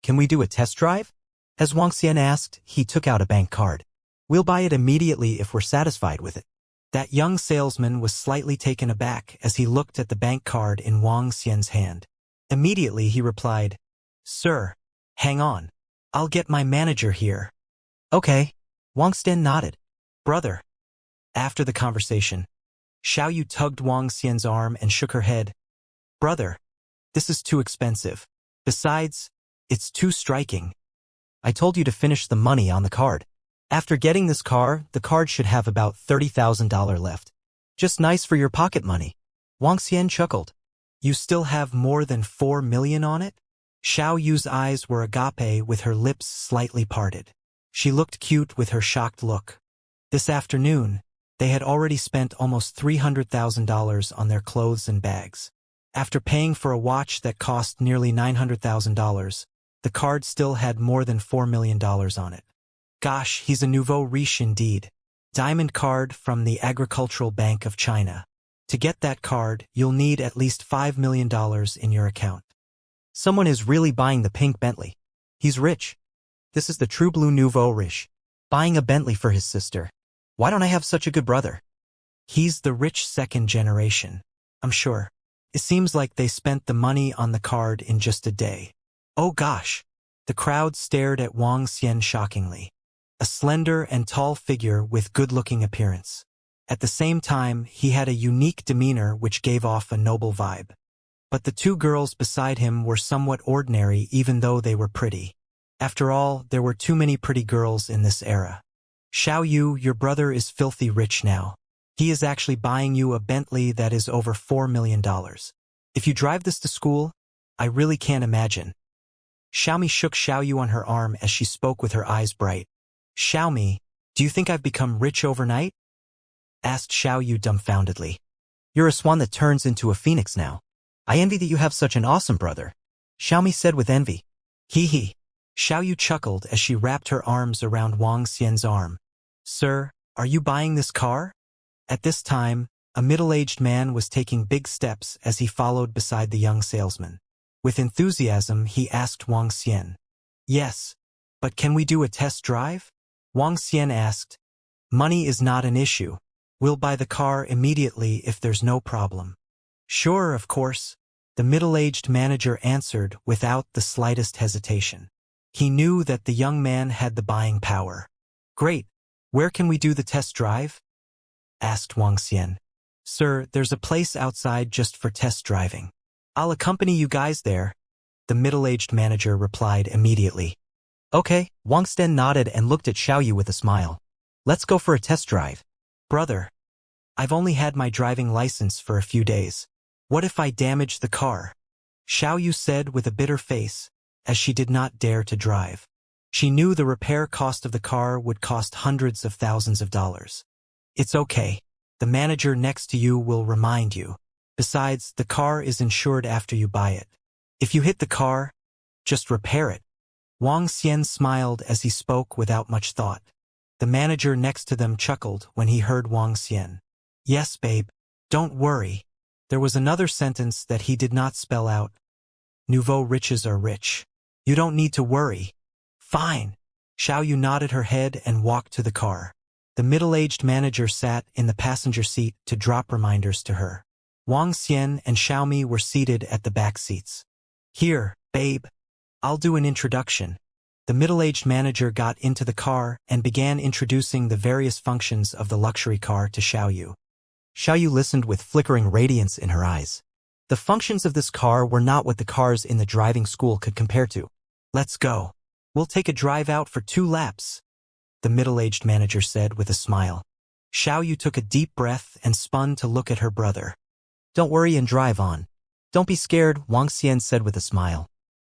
Can we do a test drive? As Wang Xian asked, he took out a bank card. We'll buy it immediately if we're satisfied with it. That young salesman was slightly taken aback as he looked at the bank card in Wang Xian's hand. Immediately he replied, Sir, hang on. I'll get my manager here. Okay. Wang Xian nodded. Brother. After the conversation, Xiaoyu tugged Wang Xian's arm and shook her head. Brother, this is too expensive. Besides, it's too striking. I told you to finish the money on the card. After getting this car, the card should have about $30,000 left. Just nice for your pocket money. Wang Xian chuckled. You still have more than 4 million on it? Xiaoyu's eyes were agape with her lips slightly parted. She looked cute with her shocked look. This afternoon, they had already spent almost $300,000 on their clothes and bags. After paying for a watch that cost nearly $900,000, the card still had more than $4 million on it. Gosh, he's a nouveau riche indeed. Diamond card from the Agricultural Bank of China. To get that card, you'll need at least $5 million in your account. Someone is really buying the pink Bentley. He's rich. This is the true blue nouveau riche. Buying a Bentley for his sister. Why don't I have such a good brother? He's the rich second generation, I'm sure. It seems like they spent the money on the card in just a day. Oh gosh! The crowd stared at Wang Xian shockingly. A slender and tall figure with good-looking appearance. At the same time, he had a unique demeanor which gave off a noble vibe. But the 2 girls beside him were somewhat ordinary even though they were pretty. After all, there were too many pretty girls in this era. Xiaoyu, your brother is filthy rich now. He is actually buying you a Bentley that is over $4 million. If you drive this to school, I really can't imagine. Xiaomi shook Xiaoyu on her arm as she spoke with her eyes bright. Xiaomi, do you think I've become rich overnight? Asked Xiaoyu dumbfoundedly. You're a swan that turns into a phoenix now. I envy that you have such an awesome brother. Xiaomi said with envy. Hee hee. Xiaoyu chuckled as she wrapped her arms around Wang Xian's arm. Sir, are you buying this car? At this time, a middle-aged man was taking big steps as he followed beside the young salesman. With enthusiasm, he asked Wang Xian. Yes, but can we do a test drive? Wang Xian asked. Money is not an issue. We'll buy the car immediately if there's no problem. Sure, of course, the middle-aged manager answered without the slightest hesitation. He knew that the young man had the buying power. Great. Where can we do the test drive? Asked Wang Xian. Sir, there's a place outside just for test driving. I'll accompany you guys there. The middle-aged manager replied immediately. Okay, Wang Xian nodded and looked at Xiao Yu with a smile. Let's go for a test drive. Brother, I've only had my driving license for a few days. What if I damage the car? Xiao Yu said with a bitter face, as she did not dare to drive. She knew the repair cost of the car would cost hundreds of thousands of dollars. It's okay. The manager next to you will remind you. Besides, the car is insured after you buy it. If you hit the car, just repair it. Wang Xian smiled as he spoke without much thought. The manager next to them chuckled when he heard Wang Xian. Yes, babe. Don't worry. There was another sentence that he did not spell out. Nouveau riches are rich. You don't need to worry. Fine. Xiao Yu nodded her head and walked to the car. The middle-aged manager sat in the passenger seat to drop reminders to her. Wang Xian and Xiaomi were seated at the back seats. Here, babe. I'll do an introduction. The middle-aged manager got into the car and began introducing the various functions of the luxury car to Xiao Yu. Xiao Yu listened with flickering radiance in her eyes. The functions of this car were not what the cars in the driving school could compare to. Let's go. We'll take a drive out for 2 laps, the middle-aged manager said with a smile. Xiao Yu took a deep breath and spun to look at her brother. Don't worry and drive on. Don't be scared, Wang Xian said with a smile.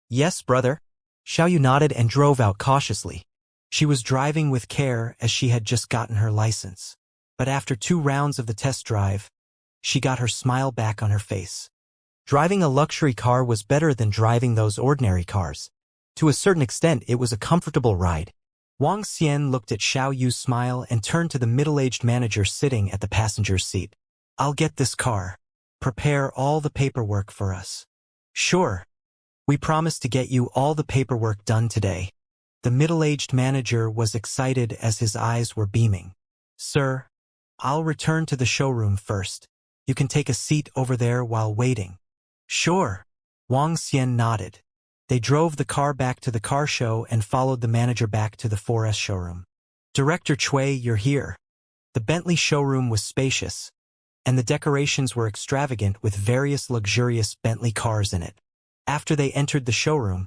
Yes, brother. Xiao Yu nodded and drove out cautiously. She was driving with care as she had just gotten her license. But after 2 rounds of the test drive, she got her smile back on her face. Driving a luxury car was better than driving those ordinary cars. To a certain extent, it was a comfortable ride. Wang Xian looked at Xiao Yu's smile and turned to the middle-aged manager sitting at the passenger's seat. I'll get this car. Prepare all the paperwork for us. Sure. We promise to get you all the paperwork done today. The middle-aged manager was excited as his eyes were beaming. Sir, I'll return to the showroom first. You can take a seat over there while waiting. Sure. Wang Xian nodded. They drove the car back to the car show and followed the manager back to the 4S showroom. Director Cui, you're here. The Bentley showroom was spacious, and the decorations were extravagant with various luxurious Bentley cars in it. After they entered the showroom,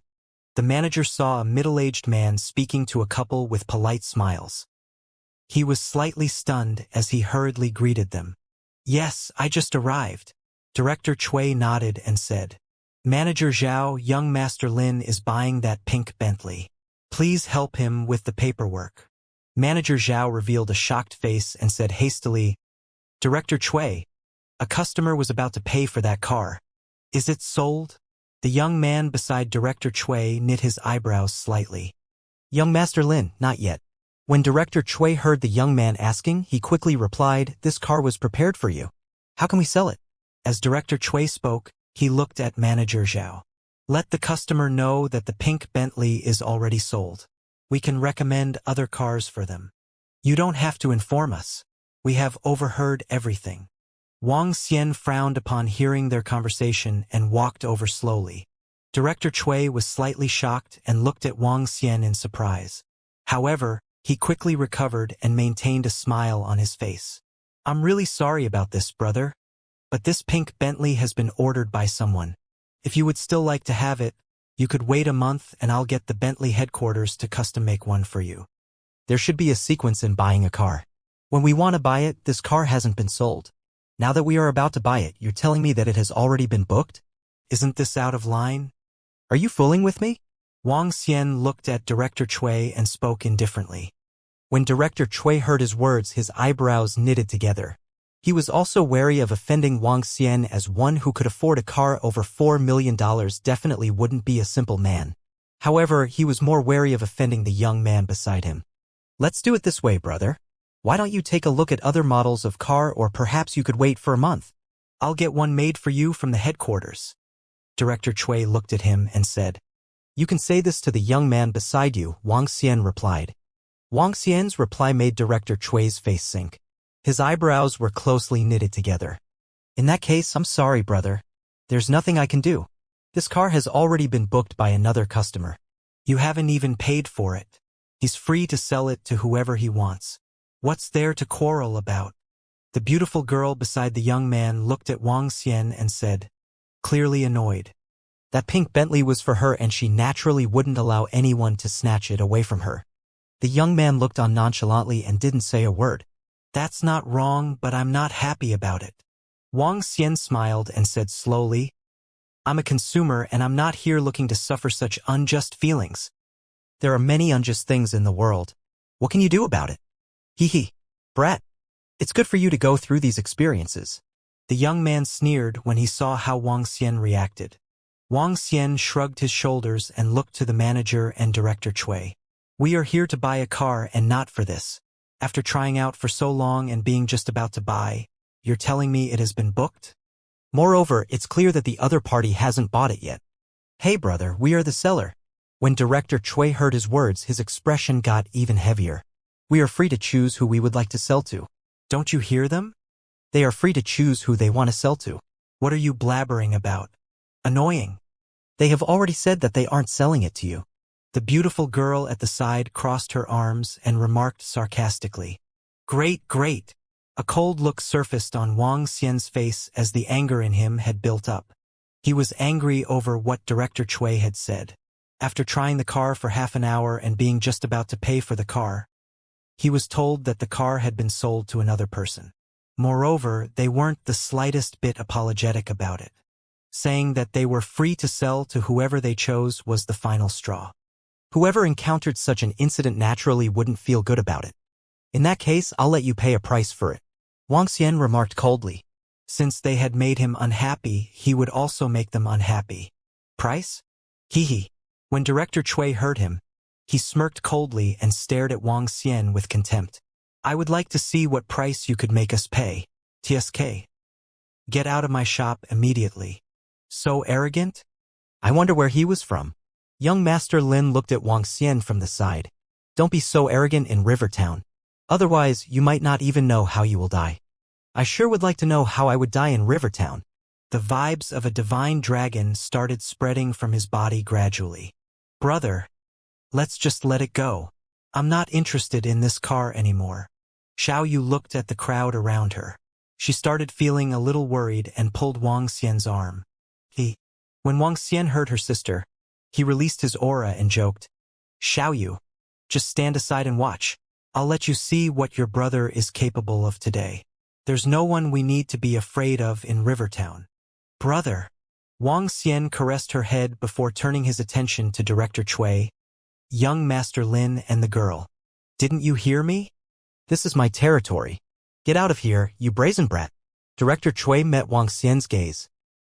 the manager saw a middle-aged man speaking to a couple with polite smiles. He was slightly stunned as he hurriedly greeted them. Yes, I just arrived. Director Cui nodded and said, Manager Zhao, young Master Lin is buying that pink Bentley. Please help him with the paperwork. Manager Zhao revealed a shocked face and said hastily, Director Cui, a customer was about to pay for that car. Is it sold? The young man beside Director Cui knit his eyebrows slightly. Young Master Lin, not yet. When Director Cui heard the young man asking, he quickly replied, This car was prepared for you. How can we sell it? As Director Cui spoke, he looked at Manager Zhao. Let the customer know that the pink Bentley is already sold. We can recommend other cars for them. You don't have to inform us. We have overheard everything. Wang Xian frowned upon hearing their conversation and walked over slowly. Director Cui was slightly shocked and looked at Wang Xian in surprise. However, he quickly recovered and maintained a smile on his face. I'm really sorry about this, brother. But this pink Bentley has been ordered by someone. If you would still like to have it, you could wait a month and I'll get the Bentley headquarters to custom make one for you. There should be a sequence in buying a car. When we want to buy it, this car hasn't been sold. Now that we are about to buy it, you're telling me that it has already been booked? Isn't this out of line? Are you fooling with me? Wang Xian looked at Director Cui and spoke indifferently. When Director Cui heard his words, his eyebrows knitted together. He was also wary of offending Wang Xian, as one who could afford a car over $4 million definitely wouldn't be a simple man. However, he was more wary of offending the young man beside him. Let's do it this way, brother. Why don't you take a look at other models of car, or perhaps you could wait for a month? I'll get one made for you from the headquarters. Director Cui looked at him and said, You can say this to the young man beside you, Wang Xian replied. Wang Xian's reply made Director Cui's face sink. His eyebrows were closely knitted together. In that case, I'm sorry, brother. There's nothing I can do. This car has already been booked by another customer. You haven't even paid for it. He's free to sell it to whoever he wants. What's there to quarrel about? The beautiful girl beside the young man looked at Wang Xian and said, clearly annoyed. That pink Bentley was for her and she naturally wouldn't allow anyone to snatch it away from her. The young man looked on nonchalantly and didn't say a word. That's not wrong, but I'm not happy about it. Wang Xian smiled and said slowly, I'm a consumer and I'm not here looking to suffer such unjust feelings. There are many unjust things in the world. What can you do about it? Hee hee. Brat. It's good for you to go through these experiences. The young man sneered when he saw how Wang Xian reacted. Wang Xian shrugged his shoulders and looked to the manager and director Cui. We are here to buy a car and not for this. After trying out for so long and being just about to buy, you're telling me it has been booked? Moreover, it's clear that the other party hasn't bought it yet. Hey brother, we are the seller. When Director Cui heard his words, his expression got even heavier. We are free to choose who we would like to sell to. Don't you hear them? They are free to choose who they want to sell to. What are you blabbering about? Annoying. They have already said that they aren't selling it to you. The beautiful girl at the side crossed her arms and remarked sarcastically. Great, great. A cold look surfaced on Wang Xian's face as the anger in him had built up. He was angry over what Director Cui had said. After trying the car for half an hour and being just about to pay for the car, he was told that the car had been sold to another person. Moreover, they weren't the slightest bit apologetic about it. Saying that they were free to sell to whoever they chose was the final straw. Whoever encountered such an incident naturally wouldn't feel good about it. In that case, I'll let you pay a price for it. Wang Xian remarked coldly. Since they had made him unhappy, he would also make them unhappy. Price? Hee hee. When Director Cui heard him, he smirked coldly and stared at Wang Xian with contempt. I would like to see what price you could make us pay. TSK. Get out of my shop immediately. So arrogant? I wonder where he was from. Young Master Lin looked at Wang Xian from the side. Don't be so arrogant in Rivertown. Otherwise, you might not even know how you will die. I sure would like to know how I would die in Rivertown. The vibes of a divine dragon started spreading from his body gradually. Brother, let's just let it go. I'm not interested in this car anymore. Xiao Yu looked at the crowd around her. She started feeling a little worried and pulled Wang Xian's arm. When Wang Xian heard her sister, he released his aura and joked, Xiao Yu, just stand aside and watch. I'll let you see what your brother is capable of today. There's no one we need to be afraid of in Rivertown. Brother. Wang Xian caressed her head before turning his attention to Director Cui, young Master Lin and the girl. Didn't you hear me? This is my territory. Get out of here, you brazen brat. Director Cui met Wang Xian's gaze.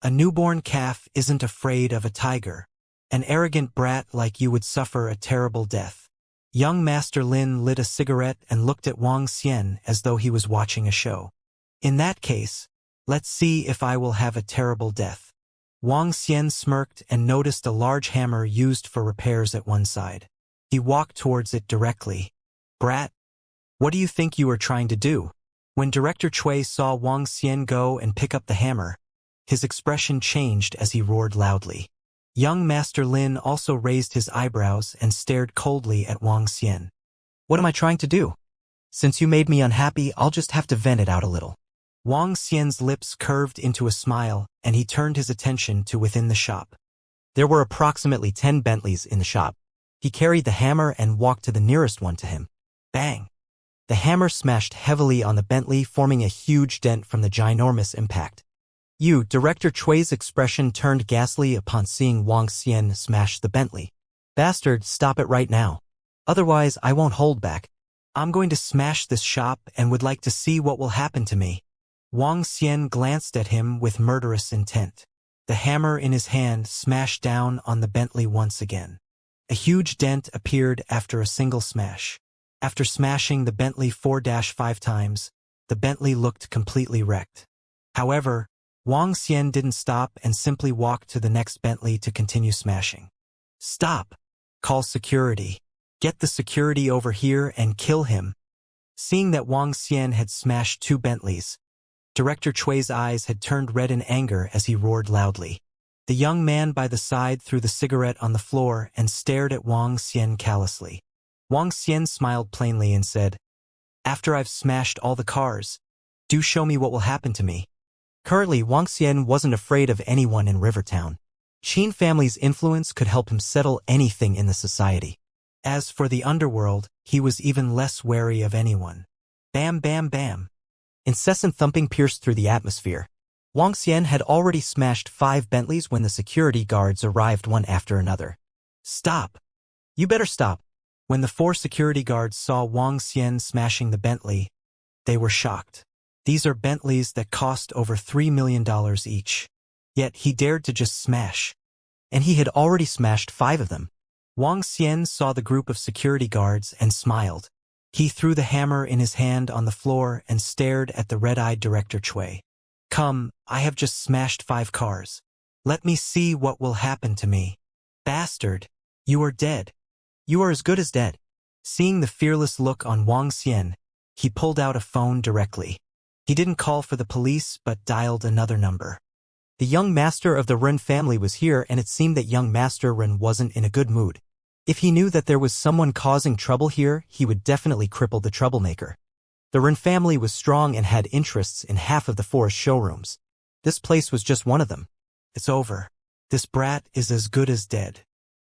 A newborn calf isn't afraid of a tiger. An arrogant brat like you would suffer a terrible death. Young Master Lin lit a cigarette and looked at Wang Xian as though he was watching a show. In that case, let's see if I will have a terrible death. Wang Xian smirked and noticed a large hammer used for repairs at one side. He walked towards it directly. Brat, what do you think you are trying to do? When Director Cui saw Wang Xian go and pick up the hammer, his expression changed as he roared loudly. Young Master Lin also raised his eyebrows and stared coldly at Wang Xian. What am I trying to do? Since you made me unhappy, I'll just have to vent it out a little. Wang Xian's lips curved into a smile, and he turned his attention to within the shop. There were approximately 10 Bentleys in the shop. He carried the hammer and walked to the nearest one to him. Bang! The hammer smashed heavily on the Bentley, forming a huge dent from the ginormous impact. Director Cui's expression turned ghastly upon seeing Wang Xian smash the Bentley. Bastard, stop it right now. Otherwise, I won't hold back. I'm going to smash this shop and would like to see what will happen to me. Wang Xian glanced at him with murderous intent. The hammer in his hand smashed down on the Bentley once again. A huge dent appeared after a single smash. After smashing the Bentley 4-5 times, the Bentley looked completely wrecked. However, Wang Xian didn't stop and simply walked to the next Bentley to continue smashing. Stop! Call security. Get the security over here and kill him. Seeing that Wang Xian had smashed 2 Bentleys, Director Cui's eyes had turned red in anger as he roared loudly. The young man by the side threw the cigarette on the floor and stared at Wang Xian callously. Wang Xian smiled plainly and said, After I've smashed all the cars, do show me what will happen to me. Currently, Wang Xian wasn't afraid of anyone in Rivertown. Qin family's influence could help him settle anything in the society. As for the underworld, he was even less wary of anyone. Bam bam bam. Incessant thumping pierced through the atmosphere. Wang Xian had already smashed 5 Bentleys when the security guards arrived one after another. Stop! You better stop. When the 4 security guards saw Wang Xian smashing the Bentley, they were shocked. These are Bentleys that cost over $3 million each. Yet he dared to just smash. And he had already smashed 5 of them. Wang Xian saw the group of security guards and smiled. He threw the hammer in his hand on the floor and stared at the red-eyed Director Cui. Come, I have just smashed 5 cars. Let me see what will happen to me. Bastard, you are dead. You are as good as dead. Seeing the fearless look on Wang Xian, he pulled out a phone directly. He didn't call for the police but dialed another number. The young master of the Ren family was here, and it seemed that young Master Ren wasn't in a good mood. If he knew that there was someone causing trouble here, he would definitely cripple the troublemaker. The Ren family was strong and had interests in half of the forest showrooms. This place was just one of them. It's over. This brat is as good as dead.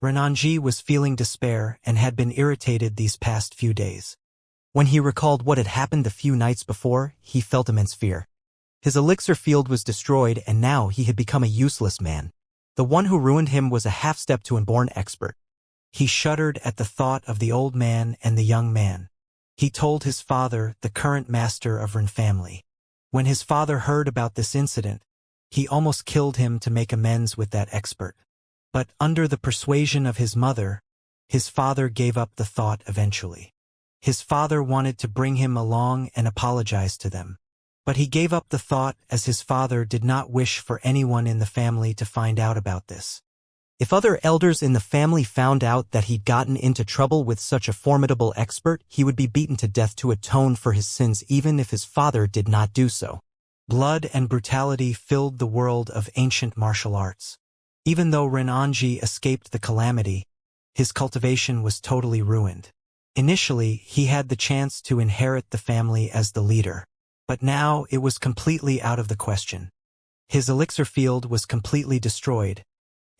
Renanji was feeling despair and had been irritated these past few days. When he recalled what had happened the few nights before, he felt immense fear. His elixir field was destroyed, and now he had become a useless man. The one who ruined him was a half-step to inborn expert. He shuddered at the thought of the old man and the young man. He told his father, the current master of Ren family. When his father heard about this incident, he almost killed him to make amends with that expert. But under the persuasion of his mother, his father gave up the thought eventually. His father wanted to bring him along and apologize to them. But he gave up the thought as his father did not wish for anyone in the family to find out about this. If other elders in the family found out that he'd gotten into trouble with such a formidable expert, he would be beaten to death to atone for his sins even if his father did not do so. Blood and brutality filled the world of ancient martial arts. Even though Renanji escaped the calamity, his cultivation was totally ruined. Initially, he had the chance to inherit the family as the leader. But now it was completely out of the question. His elixir field was completely destroyed,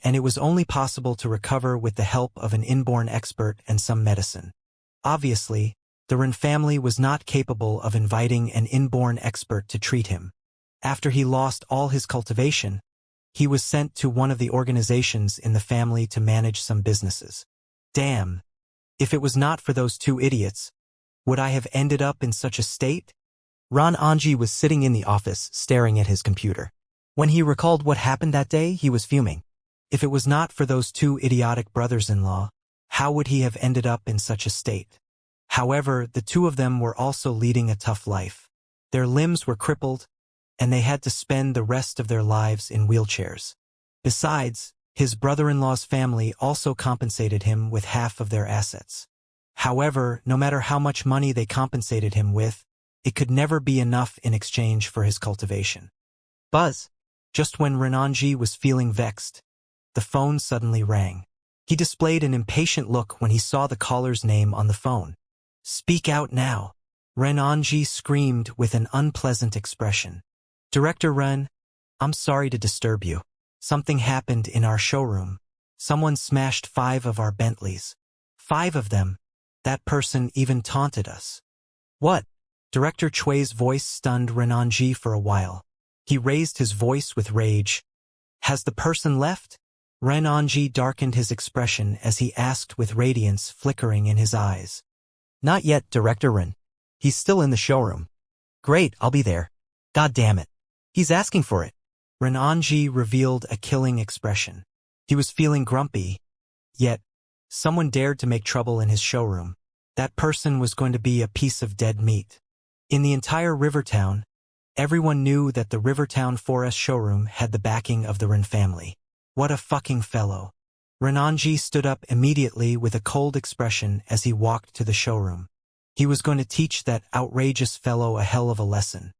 and it was only possible to recover with the help of an inborn expert and some medicine. Obviously, the Ren family was not capable of inviting an inborn expert to treat him. After he lost all his cultivation, he was sent to one of the organizations in the family to manage some businesses. Damn! If it was not for those 2 idiots, would I have ended up in such a state? Ran Anji was sitting in the office, staring at his computer. When he recalled what happened that day, he was fuming. If it was not for those 2 idiotic brothers-in-law, how would he have ended up in such a state? However, the 2 of them were also leading a tough life. Their limbs were crippled, and they had to spend the rest of their lives in wheelchairs. Besides, his brother-in-law's family also compensated him with half of their assets. However, no matter how much money they compensated him with, it could never be enough in exchange for his cultivation. Buzz. Just when Renanji was feeling vexed, the phone suddenly rang. He displayed an impatient look when he saw the caller's name on the phone. Speak out now. Renanji screamed with an unpleasant expression. Director Ren, I'm sorry to disturb you. Something happened in our showroom. Someone smashed 5 of our Bentleys. 5 of them. That person even taunted us. What? Director Cui's voice stunned Renanji for a while. He raised his voice with rage. Has the person left? Renanji darkened his expression as he asked with radiance flickering in his eyes. Not yet, Director Ren. He's still in the showroom. Great, I'll be there. God damn it. He's asking for it. Renanji revealed a killing expression. He was feeling grumpy. Yet, someone dared to make trouble in his showroom. That person was going to be a piece of dead meat. In the entire Rivertown, everyone knew that the Rivertown Forest showroom had the backing of the Ren family. What a fucking fellow. Renanji stood up immediately with a cold expression as he walked to the showroom. He was going to teach that outrageous fellow a hell of a lesson.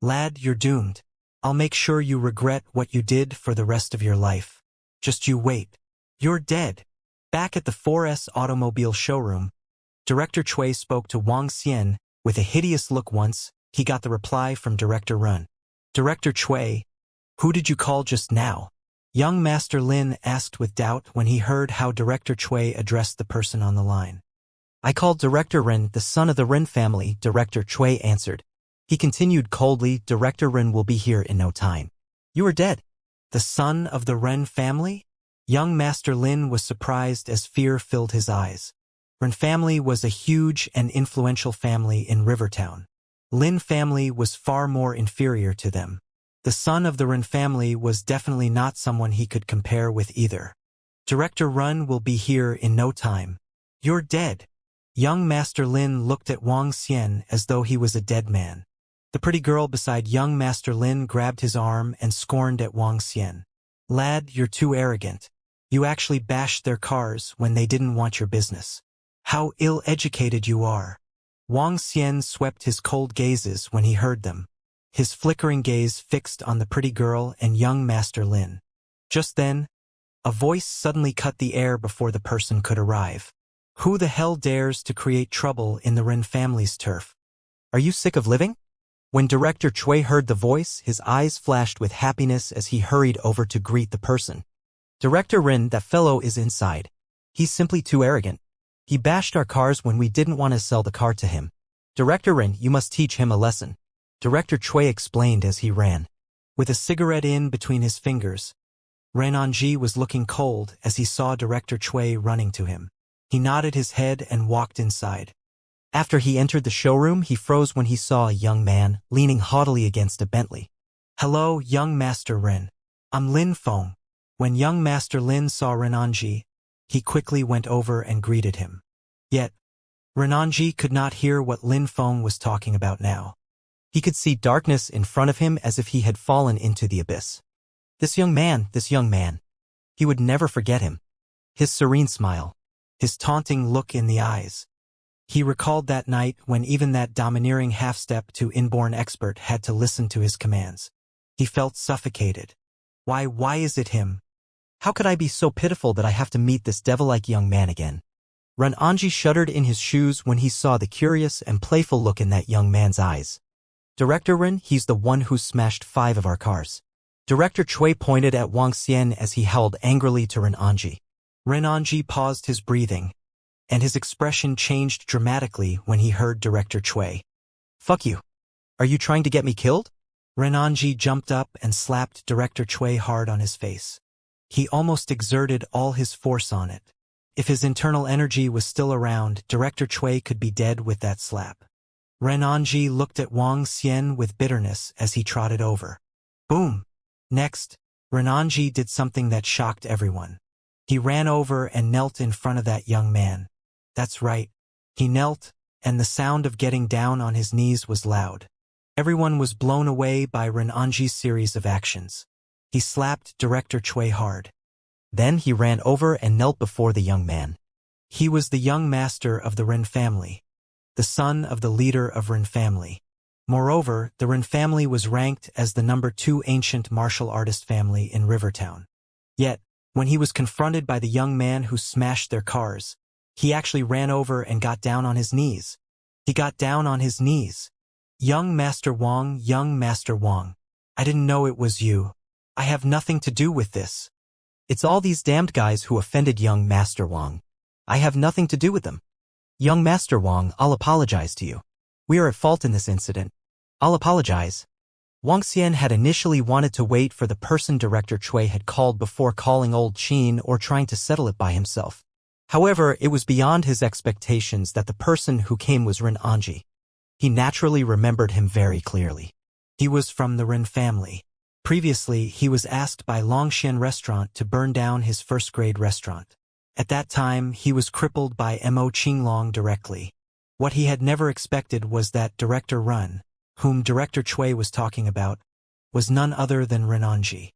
Lad, you're doomed. I'll make sure you regret what you did for the rest of your life. Just you wait. You're dead. Back at the 4S automobile showroom, Director Cui spoke to Wang Xian with a hideous look once he got the reply from Director Ren. Director Cui, who did you call just now? Young Master Lin asked with doubt when he heard how Director Chui addressed the person on the line. I called Director Ren, the son of the Ren family, Director Chui answered. He continued coldly, Director Ren will be here in no time. You are dead. The son of the Ren family? Young Master Lin was surprised as fear filled his eyes. Ren family was a huge and influential family in Rivertown. Lin family was far more inferior to them. The son of the Ren family was definitely not someone he could compare with either. Director Ren will be here in no time. You're dead. Young Master Lin looked at Wang Xian as though he was a dead man. The pretty girl beside young Master Lin grabbed his arm and scorned at Wang Xian. Lad, you're too arrogant. You actually bashed their cars when they didn't want your business. How ill-educated you are. Wang Xian swept his cold gazes when he heard them, his flickering gaze fixed on the pretty girl and young Master Lin. Just then, a voice suddenly cut the air before the person could arrive. Who the hell dares to create trouble in the Ren family's turf? Are you sick of living? When Director Chui heard the voice, his eyes flashed with happiness as he hurried over to greet the person. Director Ren, that fellow is inside. He's simply too arrogant. He bashed our cars when we didn't want to sell the car to him. Director Ren, you must teach him a lesson. Director Chui explained as he ran. With a cigarette in between his fingers, Ren Anji was looking cold as he saw Director Chui running to him. He nodded his head and walked inside. After he entered the showroom, he froze when he saw a young man leaning haughtily against a Bentley. Hello, young Master Ren. I'm Lin Feng. When young Master Lin saw Ren Anji, he quickly went over and greeted him. Yet, Ren Anji could not hear what Lin Feng was talking about now. He could see darkness in front of him as if he had fallen into the abyss. This young man. He would never forget him. His serene smile, his taunting look in the eyes. He recalled that night when even that domineering half-step to inborn expert had to listen to his commands. He felt suffocated. Why is it him? How could I be so pitiful that I have to meet this devil-like young man again? Ren Anji shuddered in his shoes when he saw the curious and playful look in that young man's eyes. Director Ren, he's the one who smashed 5 of our cars. Director Chui pointed at Wang Xian as he howled angrily to Ren Anji. Ren Anji paused his breathing, and his expression changed dramatically when he heard Director Chui. Fuck you. Are you trying to get me killed? Ren Anji jumped up and slapped Director Chui hard on his face. He almost exerted all his force on it. If his internal energy was still around, Director Chui could be dead with that slap. Ren Anji looked at Wang Xian with bitterness as he trotted over. Boom! Next, Ren Anji did something that shocked everyone. He ran over and knelt in front of that young man. That's right. He knelt, and the sound of getting down on his knees was loud. Everyone was blown away by Ren Anji's series of actions. He slapped Director Chui hard. Then he ran over and knelt before the young man. He was the young master of the Ren family, the son of the leader of Ren family. Moreover, the Ren family was ranked as the number 2 ancient martial artist family in Rivertown. Yet, when he was confronted by the young man who smashed their cars, he actually ran over and got down on his knees. He got down on his knees. Young Master Wang, I didn't know it was you. I have nothing to do with this. It's all these damned guys who offended young Master Wang. I have nothing to do with them. Young Master Wang, I'll apologize to you. We are at fault in this incident. I'll apologize. Wang Xian had initially wanted to wait for the person Director Chui had called before calling old Qin or trying to settle it by himself. However, it was beyond his expectations that the person who came was Ren Anji. He naturally remembered him very clearly. He was from the Ren family. Previously, he was asked by Longshan Restaurant to burn down his first-grade restaurant. At that time, he was crippled by Mo Qinglong directly. What he had never expected was that Director Ren, whom Director Chui was talking about, was none other than Ren Anji.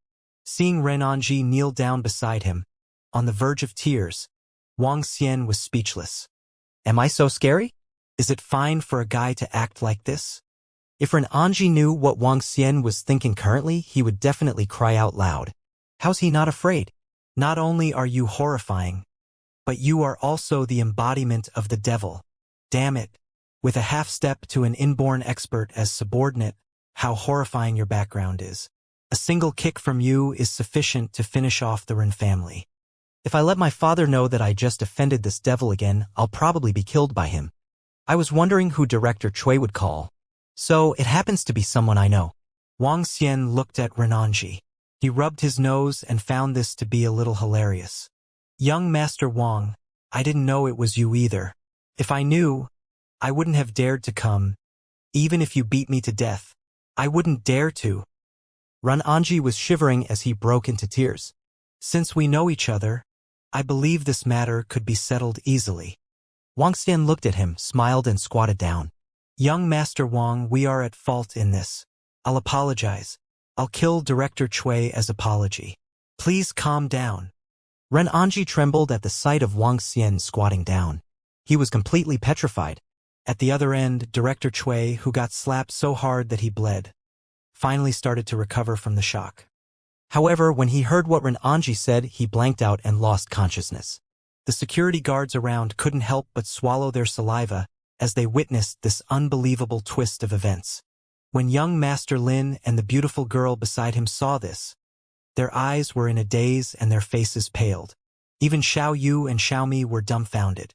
Seeing Ren Anji kneel down beside him, on the verge of tears, Wang Xian was speechless. Am I so scary? Is it fine for a guy to act like this? If Ren Anji knew what Wang Xian was thinking currently, he would definitely cry out loud. How's he not afraid? Not only are you horrifying, but you are also the embodiment of the devil. Damn it. With a half-step to an inborn expert as subordinate, how horrifying your background is. A single kick from you is sufficient to finish off the Ren family. If I let my father know that I just offended this devil again, I'll probably be killed by him. I was wondering who Director Chui would call. So, it happens to be someone I know. Wang Xian looked at Renanji. He rubbed his nose and found this to be a little hilarious. Young Master Wang, I didn't know it was you either. If I knew, I wouldn't have dared to come. Even if you beat me to death, I wouldn't dare to. Renanji was shivering as he broke into tears. Since we know each other, I believe this matter could be settled easily. Wang Xian looked at him, smiled and squatted down. Young Master Wang, we are at fault in this. I'll apologize. I'll kill Director Chui as apology. Please calm down. Renanji trembled at the sight of Wang Xian squatting down. He was completely petrified. At the other end, Director Chui, who got slapped so hard that he bled, finally started to recover from the shock. However, when he heard what Renanji said, he blanked out and lost consciousness. The security guards around couldn't help but swallow their saliva as they witnessed this unbelievable twist of events. When young Master Lin and the beautiful girl beside him saw this, their eyes were in a daze and their faces paled. Even Xiao Yu and Xiao Mi were dumbfounded.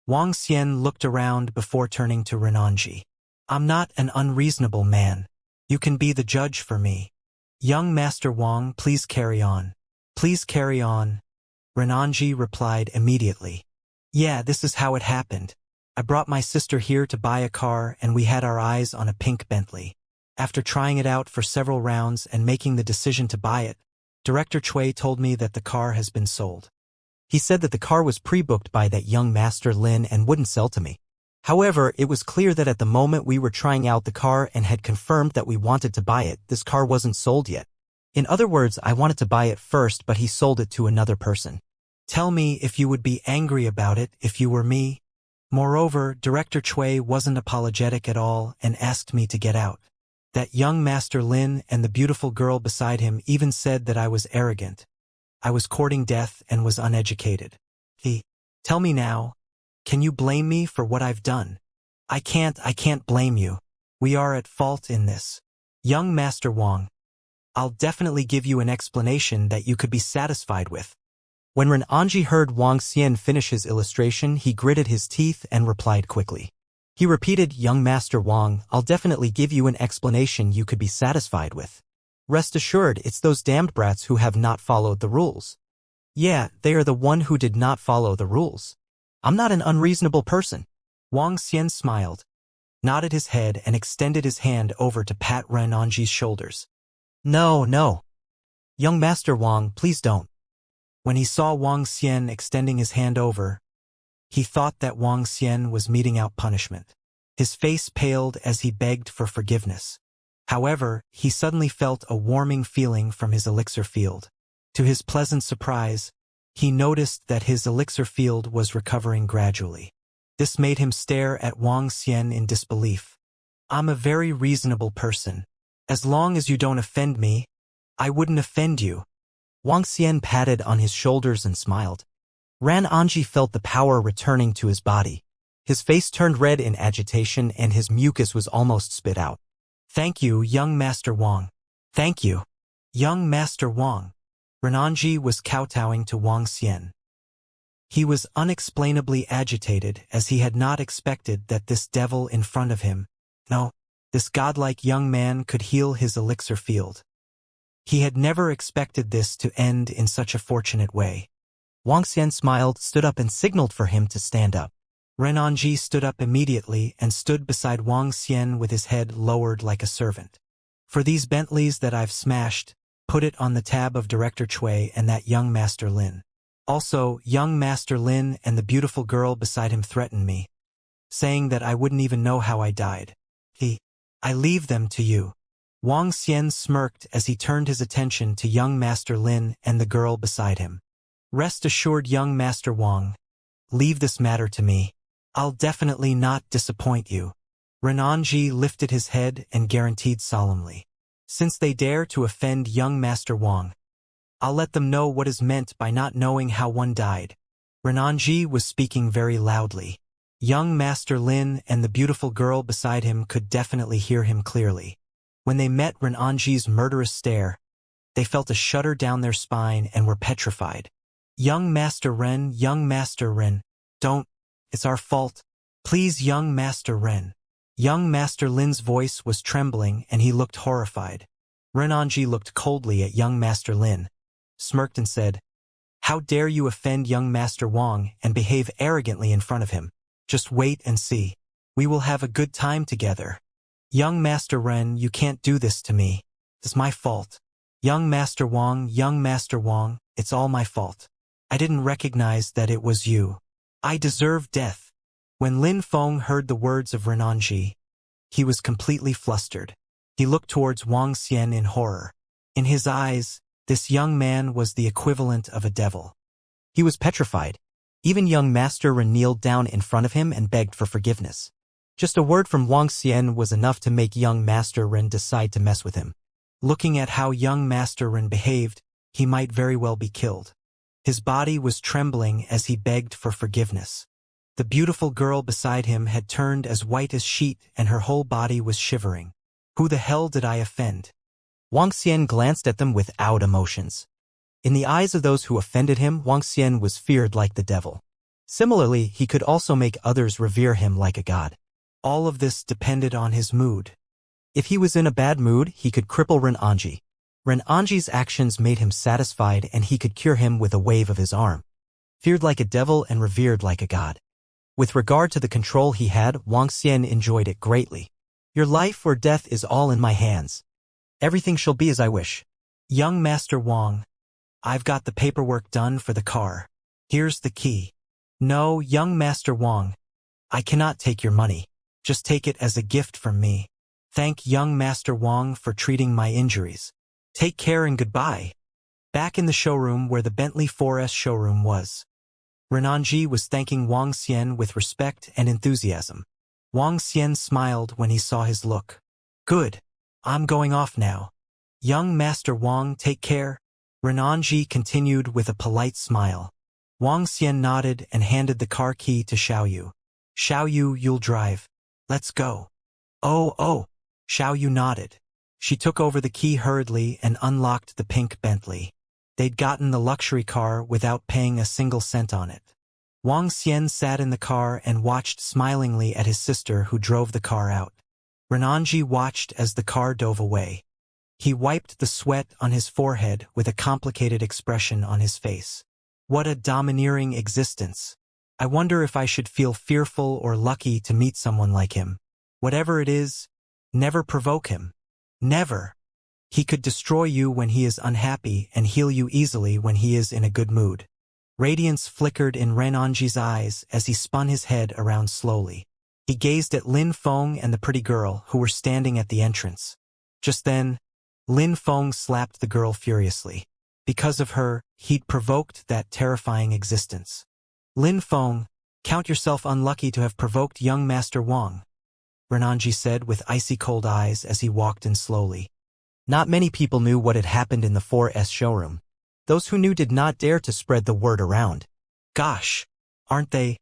Wang Xian looked around before turning to Renanji. I'm not an unreasonable man. You can be the judge for me. Young Master Wang, please carry on. Please carry on. Renanji replied immediately. Yeah, this is how it happened. I brought my sister here to buy a car and we had our eyes on a pink Bentley. After trying it out for several rounds and making the decision to buy it, Director Chui told me that the car has been sold. He said that the car was pre-booked by that young Master Lin and wouldn't sell to me. However, it was clear that at the moment we were trying out the car and had confirmed that we wanted to buy it, this car wasn't sold yet. In other words, I wanted to buy it first, but he sold it to another person. Tell me if you would be angry about it if you were me. Moreover, Director Chui wasn't apologetic at all and asked me to get out. That young Master Lin and the beautiful girl beside him even said that I was arrogant. I was courting death and was uneducated. Tell me now, can you blame me for what I've done? I can't blame you. We are at fault in this. Young Master Wang, I'll definitely give you an explanation that you could be satisfied with. When Renanji heard Wang Xian finish his illustration, he gritted his teeth and replied quickly. He repeated, Young Master Wang, I'll definitely give you an explanation you could be satisfied with. Rest assured, it's those damned brats who have not followed the rules. Yeah, they are the one who did not follow the rules. I'm not an unreasonable person. Wang Xian smiled, nodded his head and extended his hand over to pat Renanji's shoulders. No. Young Master Wang, please don't. When he saw Wang Xian extending his hand over, he thought that Wang Xian was meting out punishment. His face paled as he begged for forgiveness. However, he suddenly felt a warming feeling from his elixir field. To his pleasant surprise, he noticed that his elixir field was recovering gradually. This made him stare at Wang Xian in disbelief. I'm a very reasonable person. As long as you don't offend me, I wouldn't offend you. Wang Xian patted on his shoulders and smiled. Renanji felt the power returning to his body. His face turned red in agitation and his mucus was almost spit out. Thank you, young Master Wang. Thank you. Young Master Wang. Renanji was kowtowing to Wang Xian. He was unexplainably agitated as he had not expected that this devil in front of him, this godlike young man could heal his elixir field. He had never expected this to end in such a fortunate way. Wang Xian smiled, stood up and signaled for him to stand up. Renanji stood up immediately and stood beside Wang Xian with his head lowered like a servant. For these Bentleys that I've smashed, put it on the tab of Director Chui and that young Master Lin. Also, young Master Lin and the beautiful girl beside him threatened me, saying that I wouldn't even know how I died. I leave them to you. Wang Xian smirked as he turned his attention to young Master Lin and the girl beside him. Rest assured, young Master Wang. Leave this matter to me. I'll definitely not disappoint you. Renanji lifted his head and guaranteed solemnly. Since they dare to offend young Master Wang, I'll let them know what is meant by not knowing how one died. Renanji was speaking very loudly. Young Master Lin and the beautiful girl beside him could definitely hear him clearly. When they met Renanji's murderous stare, They felt a shudder down their spine and were petrified. Young Master Ren, don't, it's our fault. Please, young Master Ren. Young Master Lin's voice was trembling and he looked horrified. Renanji looked coldly at young Master Lin, smirked and said, "How dare you offend young Master Wang and behave arrogantly in front of him? Just wait and see. We will have a good time together." "Young Master Ren, you can't do this to me. It's my fault. Young Master Wang, it's all my fault. I didn't recognize that it was you. I deserve death." When Lin Feng heard the words of Renanji, he was completely flustered. He looked towards Wang Xian in horror. In his eyes, this young man was the equivalent of a devil. He was petrified. Even young Master Ren kneeled down in front of him and begged for forgiveness. Just a word from Wang Xian was enough to make young Master Ren decide to mess with him. Looking at how young Master Ren behaved, he might very well be killed. His body was trembling as he begged for forgiveness. The beautiful girl beside him had turned as white as sheet and her whole body was shivering. Who the hell did I offend? Wang Xian glanced at them without emotions. In the eyes of those who offended him, Wang Xian was feared like the devil. Similarly, he could also make others revere him like a god. All of this depended on his mood. If he was in a bad mood, he could cripple Renanji. Renanji's actions made him satisfied and he could cure him with a wave of his arm. Feared like a devil and revered like a god. With regard to the control he had, Wang Xian enjoyed it greatly. Your life or death is all in my hands. Everything shall be as I wish. Young Master Wang, I've got the paperwork done for the car. Here's the key. No, young Master Wang, I cannot take your money. Just take it as a gift from me. Thank young Master Wang for treating my injuries. Take care and goodbye. Back in the showroom where the Bentley 4S showroom was, Renanji was thanking Wang Xian with respect and enthusiasm. Wang Xian smiled when he saw his look. Good. I'm going off now. Young Master Wang, take care. Renanji continued with a polite smile. Wang Xian nodded and handed the car key to Xiaoyu. Xiaoyu, you'll drive. Let's go. Oh. Xiaoyu nodded. She took over the key hurriedly and unlocked the pink Bentley. They'd gotten the luxury car without paying a single cent on it. Wang Xian sat in the car and watched smilingly at his sister who drove the car out. Renanji watched as the car dove away. He wiped the sweat on his forehead with a complicated expression on his face. What a domineering existence. I wonder if I should feel fearful or lucky to meet someone like him. Whatever it is, never provoke him. Never. He could destroy you when he is unhappy and heal you easily when he is in a good mood. Radiance flickered in Renanji's eyes as he spun his head around slowly. He gazed at Lin Feng and the pretty girl who were standing at the entrance. Just then, Lin Feng slapped the girl furiously. Because of her, he'd provoked that terrifying existence. Lin Feng, count yourself unlucky to have provoked young Master Wang, Renanji said with icy cold eyes as he walked in slowly. Not many people knew what had happened in the 4S showroom. Those who knew did not dare to spread the word around. Gosh, aren't they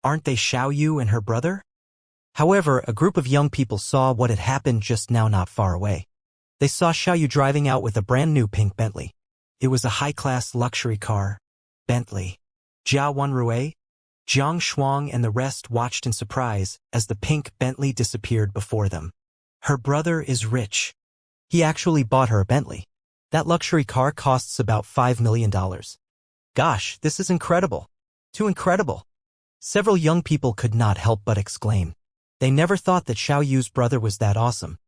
Xiaoyu and her brother? However, a group of young people saw what had happened just now not far away. They saw Xiaoyu driving out with a brand new pink Bentley. It was a high-class luxury car, Bentley. Jia Wenrui, Jiang Shuang and the rest watched in surprise as the pink Bentley disappeared before them. Her brother is rich. He actually bought her a Bentley. That luxury car costs about $5 million. Gosh, this is incredible. Too incredible. Several young people could not help but exclaim. They never thought that Xiaoyu's brother was that awesome.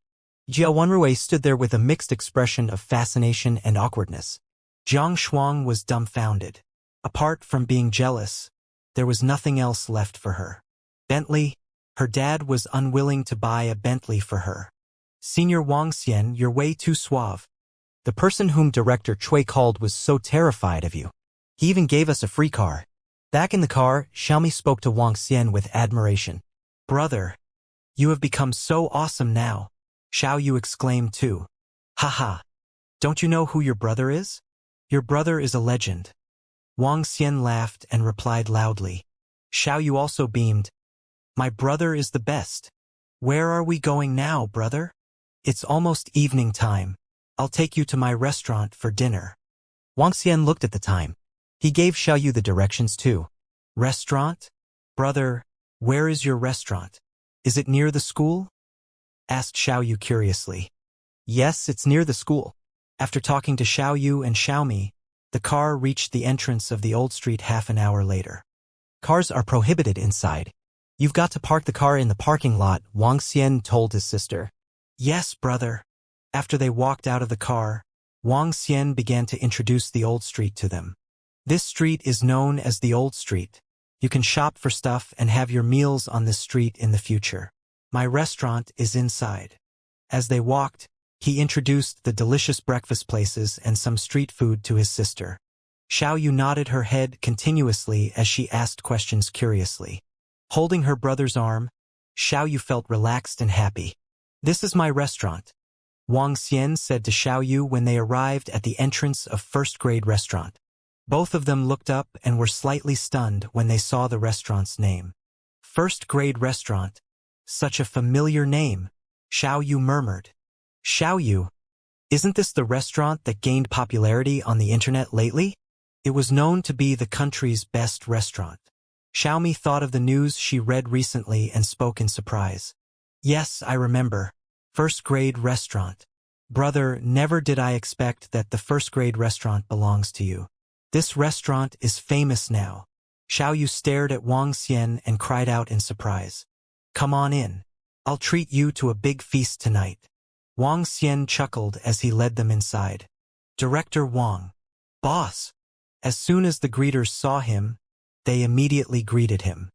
Jia Wenrui stood there with a mixed expression of fascination and awkwardness. Jiang Shuang was dumbfounded. Apart from being jealous, there was nothing else left for her. Bentley, her dad was unwilling to buy a Bentley for her. Senior Wang Xian, you're way too suave. The person whom Director Cui called was so terrified of you. He even gave us a free car. Back in the car, Xiaomi spoke to Wang Xian with admiration. Brother, you have become so awesome now. Xiaoyu exclaimed too. Haha. Don't you know who your brother is? Your brother is a legend. Wang Xian laughed and replied loudly. Xiaoyu also beamed. My brother is the best. Where are we going now, brother? It's almost evening time. I'll take you to my restaurant for dinner. Wang Xian looked at the time. He gave Xiaoyu the directions too. Restaurant? Brother, where is your restaurant? Is it near the school? Asked Xiaoyu curiously. Yes, it's near the school. After talking to Xiaoyu and Xiaomi, the car reached the entrance of the old street half an hour later. Cars are prohibited inside. You've got to park the car in the parking lot, Wang Xian told his sister. Yes, brother. After they walked out of the car, Wang Xian began to introduce the old street to them. This street is known as the Old Street. You can shop for stuff and have your meals on this street in the future. My restaurant is inside. As they walked, he introduced the delicious breakfast places and some street food to his sister. Xiaoyu nodded her head continuously as she asked questions curiously. Holding her brother's arm, Xiaoyu felt relaxed and happy. This is my restaurant, Wang Xian said to Xiaoyu when they arrived at the entrance of first-grade restaurant. Both of them looked up and were slightly stunned when they saw the restaurant's name. First-grade restaurant. Such a familiar name, Xiaoyu murmured. Xiaoyu, isn't this the restaurant that gained popularity on the internet lately? It was known to be the country's best restaurant. Xiaomi thought of the news she read recently and spoke in surprise. Yes, I remember. First-grade restaurant. Brother, never did I expect that the first-grade restaurant belongs to you. This restaurant is famous now. Xiaoyu stared at Wang Xian and cried out in surprise. Come on in. I'll treat you to a big feast tonight. Wang Xian chuckled as he led them inside. Director Wang. Boss. As soon as the greeters saw him, they immediately greeted him.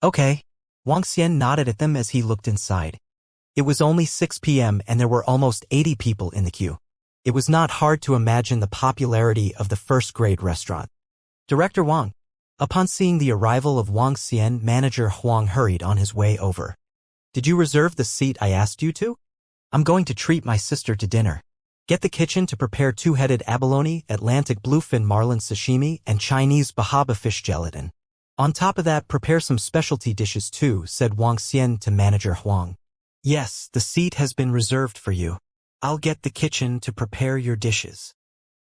Okay. Wang Xian nodded at them as he looked inside. It was only 6 p.m. and there were almost 80 people in the queue. It was not hard to imagine the popularity of the first-grade restaurant. Director Wang. Upon seeing the arrival of Wang Xian, manager Huang hurried on his way over. Did you reserve the seat I asked you to? I'm going to treat my sister to dinner. Get the kitchen to prepare two-headed abalone, Atlantic bluefin marlin sashimi, and Chinese bahaba fish gelatin. On top of that, prepare some specialty dishes too, said Wang Xian to manager Huang. Yes, the seat has been reserved for you. I'll get the kitchen to prepare your dishes.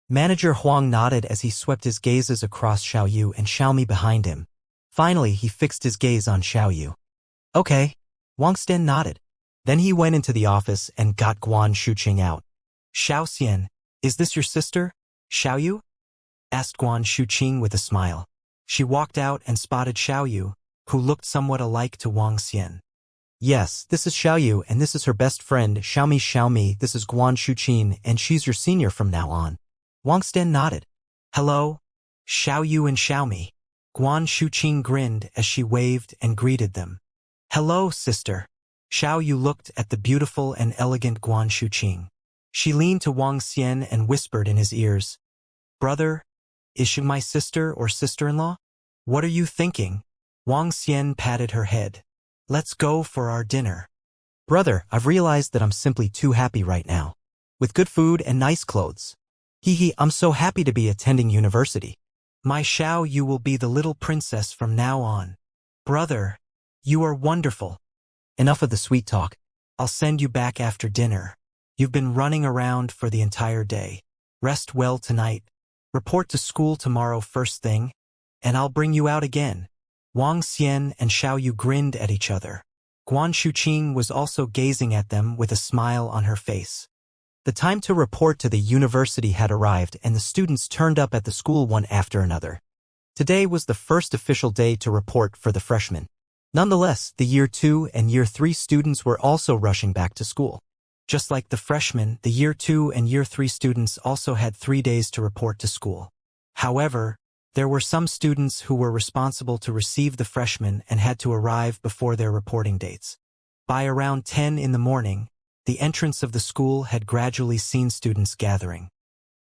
Manager Huang nodded as he swept his gazes across Xiaoyu and Xiaomi behind him. Finally, he fixed his gaze on Xiaoyu. Okay. Wang Xian nodded. Then he went into the office and got Guan Shuqing out. Xiao Xian, is this your sister, Xiaoyu? Asked Guan Shuqing with a smile. She walked out and spotted Xiaoyu, who looked somewhat alike to Wang Xian. Yes, this is Xiaoyu and this is her best friend, Xiaomi. This is Guan Shuqing and she's your senior from now on. Wang Xian nodded. Hello, Xiaoyu and Xiaomi. Guan Shuqing grinned as she waved and greeted them. Hello, sister. Xiaoyu looked at the beautiful and elegant Guan Shuqing. She leaned to Wang Xian and whispered in his ears. Brother, is she my sister or sister-in-law? What are you thinking? Wang Xian patted her head. Let's go for our dinner. Brother, I've realized that I'm simply too happy right now. With good food and nice clothes. I'm so happy to be attending university. My Xiao, you will be the little princess from now on. Brother, you are wonderful. Enough of the sweet talk. I'll send you back after dinner. You've been running around for the entire day. Rest well tonight. Report to school tomorrow first thing, and I'll bring you out again. Wang Xian and Xiaoyu grinned at each other. Guan Shuqing was also gazing at them with a smile on her face. The time to report to the university had arrived and the students turned up at the school one after another. Today was the first official day to report for the freshmen. Nonetheless, the Year 2 and Year 3 students were also rushing back to school. Just like the freshmen, the Year 2 and Year 3 students also had 3 days to report to school. However, there were some students who were responsible to receive the freshmen and had to arrive before their reporting dates. By around 10 in the morning, the entrance of the school had gradually seen students gathering.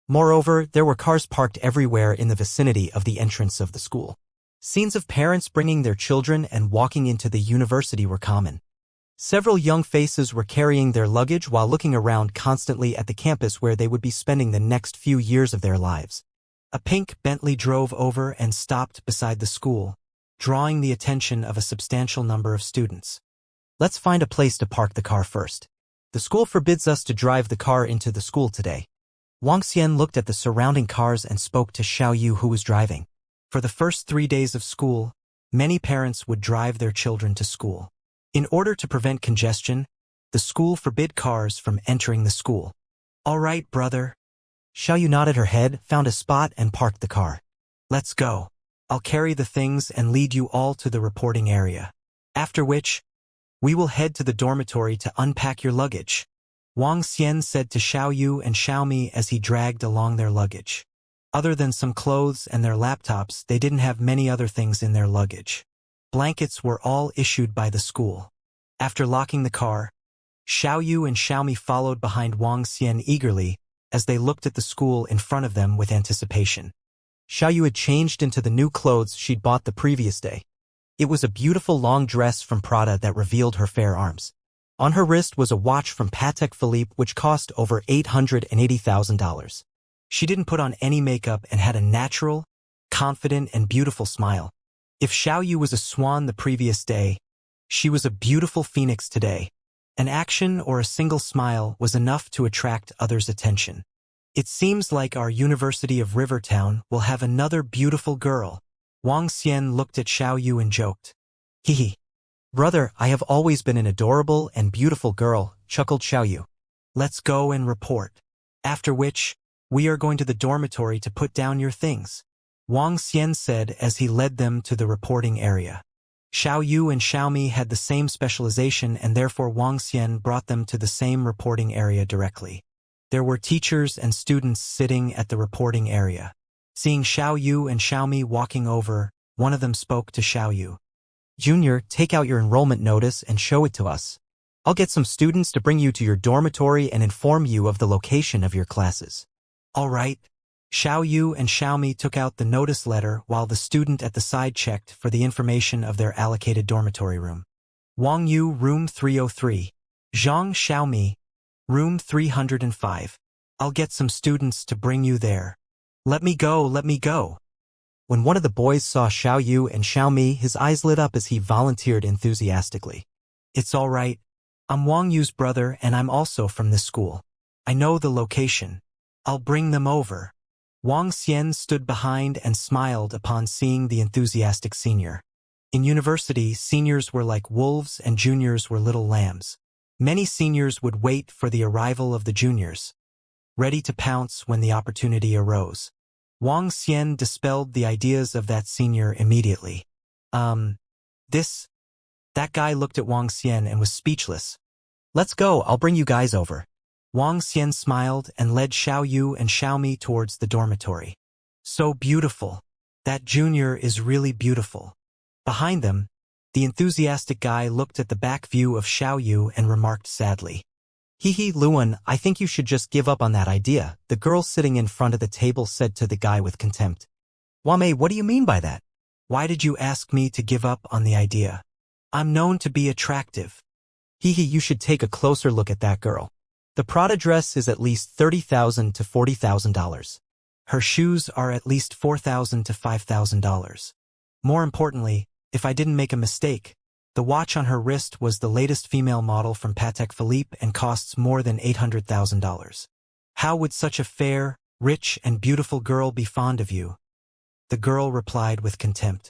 Moreover, there were cars parked everywhere in the vicinity of the entrance of the school. Scenes of parents bringing their children and walking into the university were common. Several young faces were carrying their luggage while looking around constantly at the campus where they would be spending the next few years of their lives. A pink Bentley drove over and stopped beside the school, drawing the attention of a substantial number of students. Let's find a place to park the car first. The school forbids us to drive the car into the school today. Wang Xian looked at the surrounding cars and spoke to Xiao Yu, who was driving. For the first 3 days of school, many parents would drive their children to school. In order to prevent congestion, the school forbid cars from entering the school. "All right, brother." Xiao Yu nodded her head, found a spot, and parked the car. "Let's go. I'll carry the things and lead you all to the reporting area. After which, we will head to the dormitory to unpack your luggage," Wang Xian said to Xiao Yu and Xiaomi as he dragged along their luggage. Other than some clothes and their laptops, they didn't have many other things in their luggage. Blankets were all issued by the school. After locking the car, Xiao Yu and Xiaomi followed behind Wang Xian eagerly as they looked at the school in front of them with anticipation. Xiao Yu had changed into the new clothes she'd bought the previous day. It was a beautiful long dress from Prada that revealed her fair arms. On her wrist was a watch from Patek Philippe which cost over $880,000. She didn't put on any makeup and had a natural, confident, and beautiful smile. If Xiao Yu was a swan the previous day, she was a beautiful phoenix today. An action or a single smile was enough to attract others' attention. "It seems like our University of Rivertown will have another beautiful girl." Wang Xian looked at Xiao Yu and joked. "Hee. Brother, I have always been an adorable and beautiful girl," chuckled Xiao Yu. "Let's go and report. After which, we are going to the dormitory to put down your things," Wang Xian said as he led them to the reporting area. Xiao Yu and Xiaomi had the same specialization and therefore Wang Xian brought them to the same reporting area directly. There were teachers and students sitting at the reporting area. Seeing Xiao Yu and Xiaomi walking over, one of them spoke to Xiao Yu. "Junior, take out your enrollment notice and show it to us. I'll get some students to bring you to your dormitory and inform you of the location of your classes." "All right." Xiao Yu and Xiaomi took out the notice letter while the student at the side checked for the information of their allocated dormitory room. Wang Yu, room 303. Zhang Xiaomi, room 305. "I'll get some students to bring you there." Let me go, let me go." When one of the boys saw Xiao Yu and Xiaomi, his eyes lit up as he volunteered enthusiastically. "It's all right. I'm Wang Yu's brother and I'm also from this school. I know the location. I'll bring them over." Wang Xian stood behind and smiled upon seeing the enthusiastic senior. In university, seniors were like wolves and juniors were little lambs. Many seniors would wait for the arrival of the juniors, ready to pounce when the opportunity arose. Wang Xian dispelled the ideas of that senior immediately. That guy looked at Wang Xian and was speechless. "Let's go, I'll bring you guys over." Wang Xian smiled and led Xiao Yu and Xiaomi towards the dormitory. "So beautiful. That junior is really beautiful." Behind them, the enthusiastic guy looked at the back view of Xiao Yu and remarked sadly. "Hee, Luan, I think you should just give up on that idea," the girl sitting in front of the table said to the guy with contempt. "Wame, what do you mean by that?" "Why did you ask me to give up on the idea? I'm known to be attractive." "Hee, you should take a closer look at that girl. The Prada dress is at least $30,000 to $40,000. Her shoes are at least $4,000 to $5,000. More importantly, if I didn't make a mistake, the watch on her wrist was the latest female model from Patek Philippe and costs more than $800,000. How would such a fair, rich, and beautiful girl be fond of you?" The girl replied with contempt.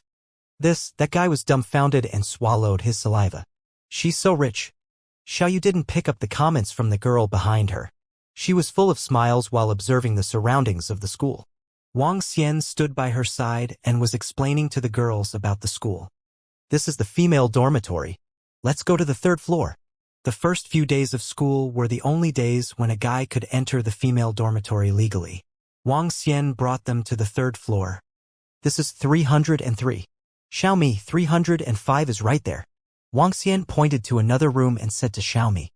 That guy was dumbfounded and swallowed his saliva. "She's so rich." Xiao Yu didn't pick up the comments from the girl behind her. She was full of smiles while observing the surroundings of the school. Wang Xian stood by her side and was explaining to the girls about the school. "This is the female dormitory. Let's go to the 3rd floor." The first few days of school were the only days when a guy could enter the female dormitory legally. Wang Xian brought them to the 3rd floor. "This is 303. Xiaomi, 305 is right there." Wang Xian pointed to another room and said to Xiaomi.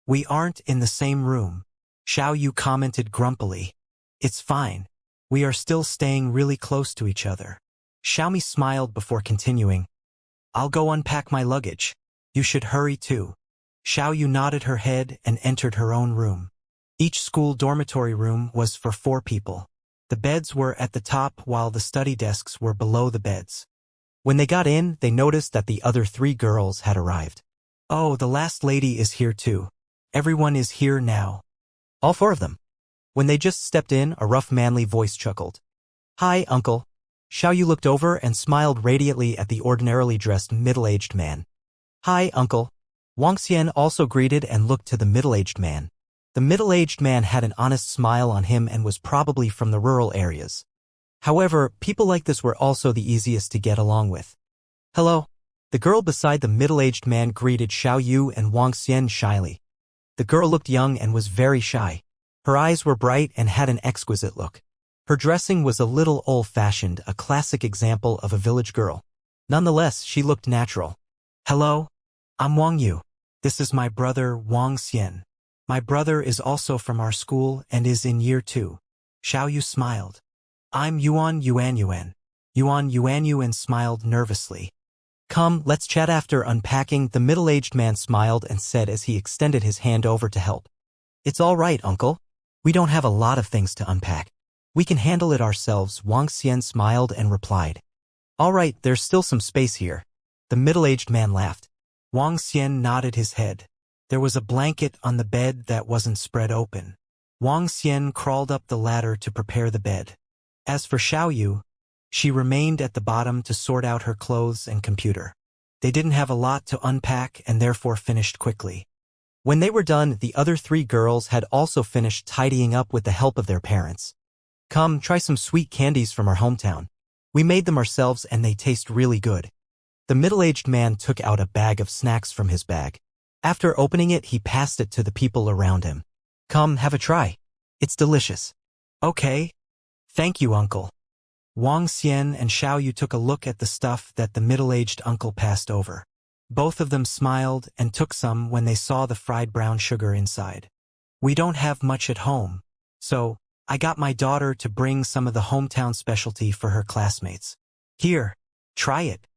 "We aren't in the same room," Xiao Yu commented grumpily. "It's fine. We are still staying really close to each other." Xiaomi smiled before continuing. "I'll go unpack my luggage. You should hurry too." Xiao Yu nodded her head and entered her own room. Each school dormitory room was for 4 people. The beds were at the top while the study desks were below the beds. When they got in, they noticed that the other 3 girls had arrived. "Oh, the last lady is here too. Everyone is here now." All 4 of them. When they just stepped in, a rough manly voice chuckled. "Hi, uncle." Xiao Yu looked over and smiled radiantly at the ordinarily dressed middle-aged man. "Hi, uncle." Wang Xian also greeted and looked to the middle-aged man. The middle-aged man had an honest smile on him and was probably from the rural areas. However, people like this were also the easiest to get along with. "Hello." The girl beside the middle-aged man greeted Xiao Yu and Wang Xian shyly. The girl looked young and was very shy. Her eyes were bright and had an exquisite look. Her dressing was a little old-fashioned, a classic example of a village girl. Nonetheless, she looked natural. "Hello, I'm Wang Yu. This is my brother Wang Xian. My brother is also from our school and is in year 2. Xiao Yu smiled. "I'm Yuan Yuan Yuan." Yuan Yuan Yuan smiled nervously. "Come, let's chat after unpacking," the middle-aged man smiled and said as he extended his hand over to help. "It's all right, uncle. We don't have a lot of things to unpack. We can handle it ourselves," Wang Xian smiled and replied. "All right, there's still some space here." The middle-aged man laughed. Wang Xian nodded his head. There was a blanket on the bed that wasn't spread open. Wang Xian crawled up the ladder to prepare the bed. As for Xiao Yu, she remained at the bottom to sort out her clothes and computer. They didn't have a lot to unpack and therefore finished quickly. When they were done, the other 3 girls had also finished tidying up with the help of their parents. "Come, try some sweet candies from our hometown. We made them ourselves and they taste really good." The middle-aged man took out a bag of snacks from his bag. After opening it, he passed it to the people around him. "Come, have a try. It's delicious." "Okay. Thank you, uncle." Wang Xian and Xiao Yu took a look at the stuff that the middle-aged uncle passed over. Both of them smiled and took some when they saw the fried brown sugar inside. "We don't have much at home, so I got my daughter to bring some of the hometown specialty for her classmates. Here, try it."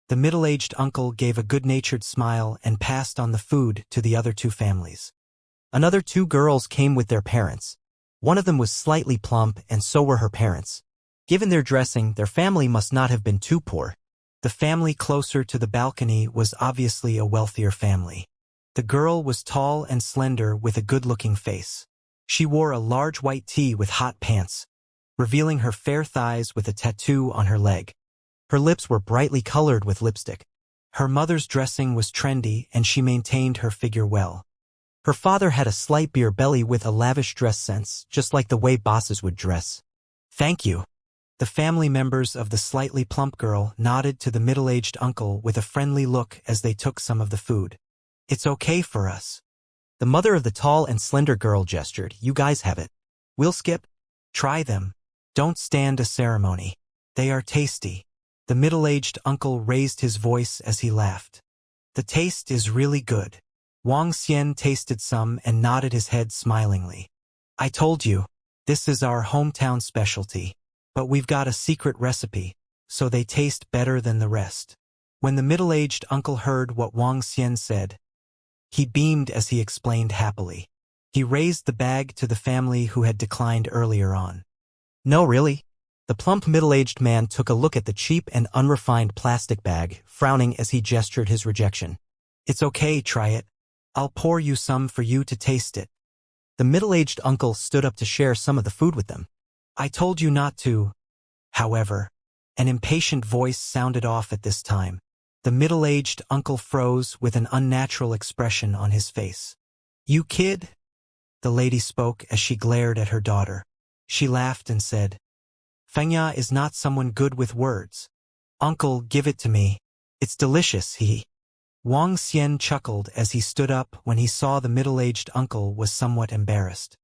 The middle-aged uncle gave a good-natured smile and passed on the food to the other 2 families. Another 2 girls came with their parents. One of them was slightly plump and so were her parents. Given their dressing, their family must not have been too poor. The family closer to the balcony was obviously a wealthier family. The girl was tall and slender with a good-looking face. She wore a large white tee with hot pants, revealing her fair thighs with a tattoo on her leg. Her lips were brightly colored with lipstick. Her mother's dressing was trendy and she maintained her figure well. Her father had a slight beer belly with a lavish dress sense, just like the way bosses would dress. "Thank you." The family members of the slightly plump girl nodded to the middle-aged uncle with a friendly look as they took some of the food. "It's okay for us." The mother of the tall and slender girl gestured. "You guys have it. We'll skip." "Try them. Don't stand a ceremony. They are tasty." The middle-aged uncle raised his voice as he laughed. "The taste is really good." Wang Xian tasted some and nodded his head smilingly. "I told you, this is our hometown specialty. But we've got a secret recipe, so they taste better than the rest." When the middle-aged uncle heard what Wang Xian said, he beamed as he explained happily. He raised the bag to the family who had declined earlier on. "No, really?" The plump middle-aged man took a look at the cheap and unrefined plastic bag, frowning as he gestured his rejection. "It's okay, try it. I'll pour you some for you to taste it." The middle-aged uncle stood up to share some of the food with them. "I told you not to." However, an impatient voice sounded off at this time. The middle-aged uncle froze with an unnatural expression on his face. "You kid?" The lady spoke as she glared at her daughter. She laughed and said, "Fengya is not someone good with words. Uncle, give it to me. It's delicious, he." Wang Xian chuckled as he stood up when he saw the middle-aged uncle was somewhat embarrassed.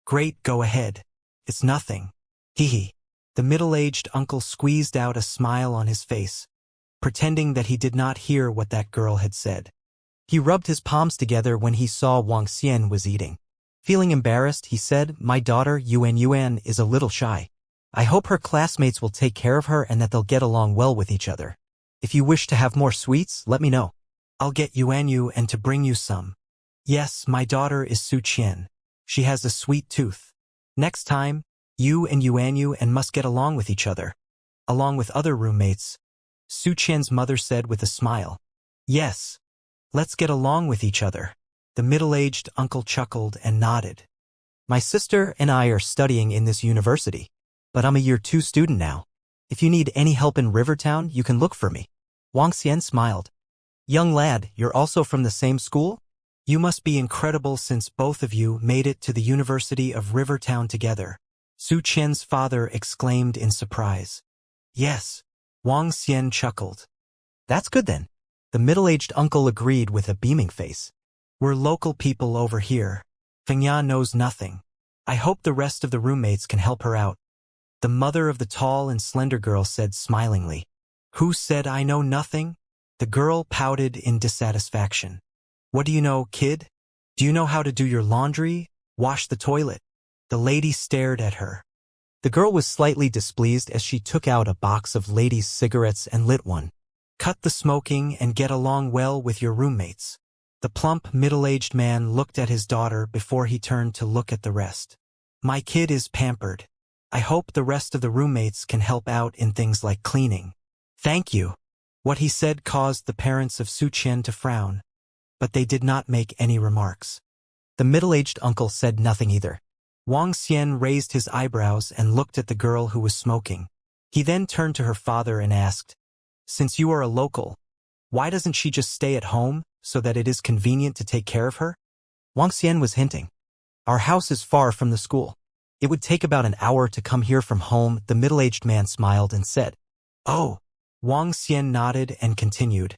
"Great, go ahead. It's nothing. Hee. The middle-aged uncle squeezed out a smile on his face, pretending that he did not hear what that girl had said. He rubbed his palms together when he saw Wang Xian was eating. Feeling embarrassed, he said, "My daughter, Yuan Yuan, is a little shy. I hope her classmates will take care of her and that they'll get along well with each other. If you wish to have more sweets, let me know. I'll get Yuan Yu and to bring you some. Yes, my daughter is Su Qian. She has a sweet tooth. Next time, you and Yuan Yu and must get along with each other, along with other roommates," Su Qian's mother said with a smile. "Yes, let's get along with each other." The middle-aged uncle chuckled and nodded. My sister and I are studying in this university, but I'm a year 2 student now. If you need any help in Rivertown, you can look for me. Wang Xian smiled. Young lad, you're also from the same school? You must be incredible since both of you made it to the University of Rivertown together, Su Qian's father exclaimed in surprise. Yes, Wang Xian chuckled. That's good then. The middle-aged uncle agreed with a beaming face. We're local people over here. Fengya knows nothing. I hope the rest of the roommates can help her out. The mother of the tall and slender girl said smilingly. Who said I know nothing? The girl pouted in dissatisfaction. What do you know, kid? Do you know how to do your laundry? Wash the toilet? The lady stared at her. The girl was slightly displeased as she took out a box of ladies' cigarettes and lit one. Cut the smoking and get along well with your roommates. The plump, middle-aged man looked at his daughter before he turned to look at the rest. My kid is pampered. I hope the rest of the roommates can help out in things like cleaning. Thank you. What he said caused the parents of Su Qian to frown, but they did not make any remarks. The middle-aged uncle said nothing either. Wang Xian raised his eyebrows and looked at the girl who was smoking. He then turned to her father and asked, Since you are a local, why doesn't she just stay at home so that it is convenient to take care of her? Wang Xian was hinting. Our house is far from the school. It would take about an hour to come here from home. The middle-aged man smiled and said, Oh. Wang Xian nodded and continued.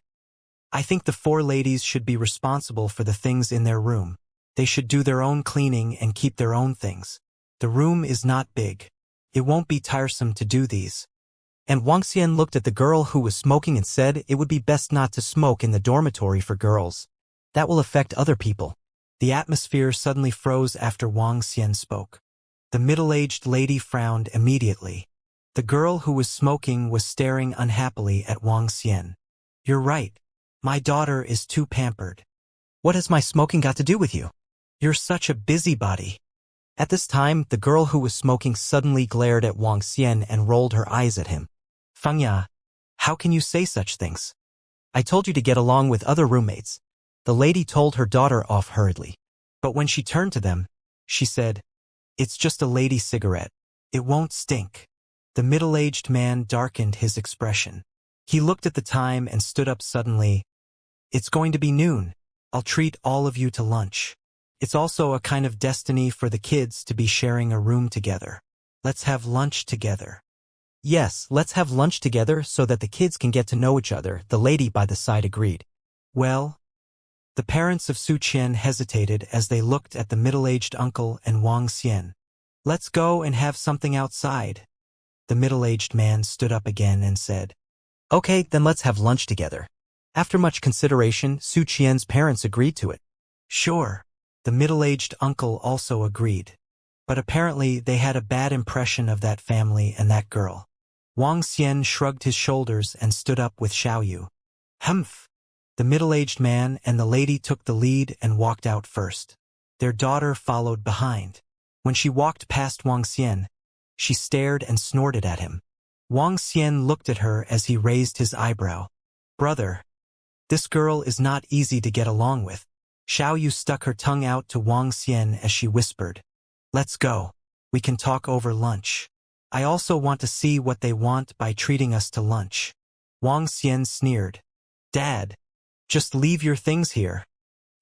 I think the 4 ladies should be responsible for the things in their room. They should do their own cleaning and keep their own things. The room is not big. It won't be tiresome to do these. And Wang Xian looked at the girl who was smoking and said it would be best not to smoke in the dormitory for girls. That will affect other people. The atmosphere suddenly froze after Wang Xian spoke. The middle-aged lady frowned immediately. The girl who was smoking was staring unhappily at Wang Xian. You're right. My daughter is too pampered. What has my smoking got to do with you? You're such a busybody. At this time, the girl who was smoking suddenly glared at Wang Xian and rolled her eyes at him. Fengya, how can you say such things? I told you to get along with other roommates. The lady told her daughter off hurriedly. But when she turned to them, she said, It's just a lady cigarette. It won't stink. The middle-aged man darkened his expression. He looked at the time and stood up suddenly. It's going to be noon. I'll treat all of you to lunch. It's also a kind of destiny for the kids to be sharing a room together. Let's have lunch together. Yes, let's have lunch together so that the kids can get to know each other, the lady by the side agreed. Well, the parents of Su Qian hesitated as they looked at the middle-aged uncle and Wang Xian. Let's go and have something outside. The middle-aged man stood up again and said, Okay, then let's have lunch together. After much consideration, Su Qian's parents agreed to it. Sure. The middle-aged uncle also agreed. But apparently they had a bad impression of that family and that girl. Wang Xian shrugged his shoulders and stood up with Xiaoyu. Humph. The middle-aged man and the lady took the lead and walked out first. Their daughter followed behind. When she walked past Wang Xian, she stared and snorted at him. Wang Xian looked at her as he raised his eyebrow. Brother, this girl is not easy to get along with. Xiaoyu stuck her tongue out to Wang Xian as she whispered, Let's go. We can talk over lunch. I also want to see what they want by treating us to lunch. Wang Xian sneered. Dad, just leave your things here.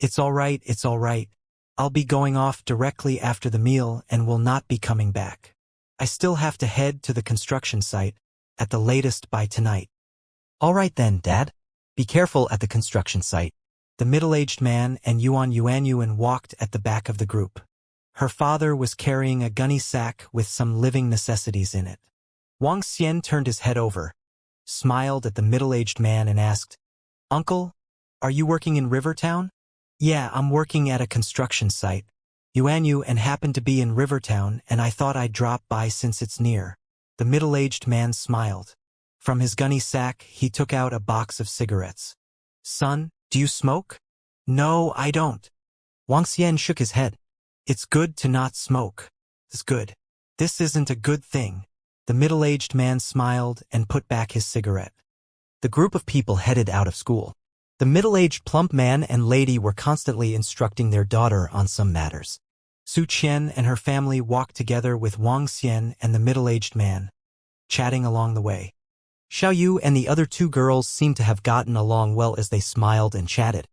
It's all right, it's all right. I'll be going off directly after the meal and will not be coming back. I still have to head to the construction site, at the latest by tonight. All right then, Dad. Be careful at the construction site. The middle-aged man and Yuan walked at the back of the group. Her father was carrying a gunny sack with some living necessities in it. Wang Xian turned his head over, smiled at the middle-aged man and asked, Uncle, are you working in Rivertown? Yeah, I'm working at a construction site. Yuan happened to be in Rivertown and I thought I'd drop by since it's near. The middle-aged man smiled. From his gunny sack, he took out a box of cigarettes. Son, do you smoke? No, I don't. Wang Xian shook his head. It's good to not smoke. It's good. This isn't a good thing. The middle-aged man smiled and put back his cigarette. The group of people headed out of school. The middle-aged plump man and lady were constantly instructing their daughter on some matters. Su Qian and her family walked together with Wang Xian and the middle-aged man, chatting along the way. Xiao Yu and the other two girls seemed to have gotten along well as they smiled and chatted.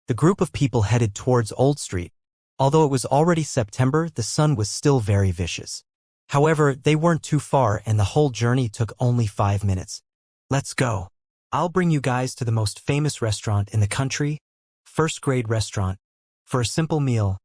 The group of people headed towards Old Street. Although it was already September, the sun was still very vicious. However, they weren't too far and the whole journey took only 5 minutes. Let's go. I'll bring you guys to the most famous restaurant in the country, first-grade restaurant. For a simple meal,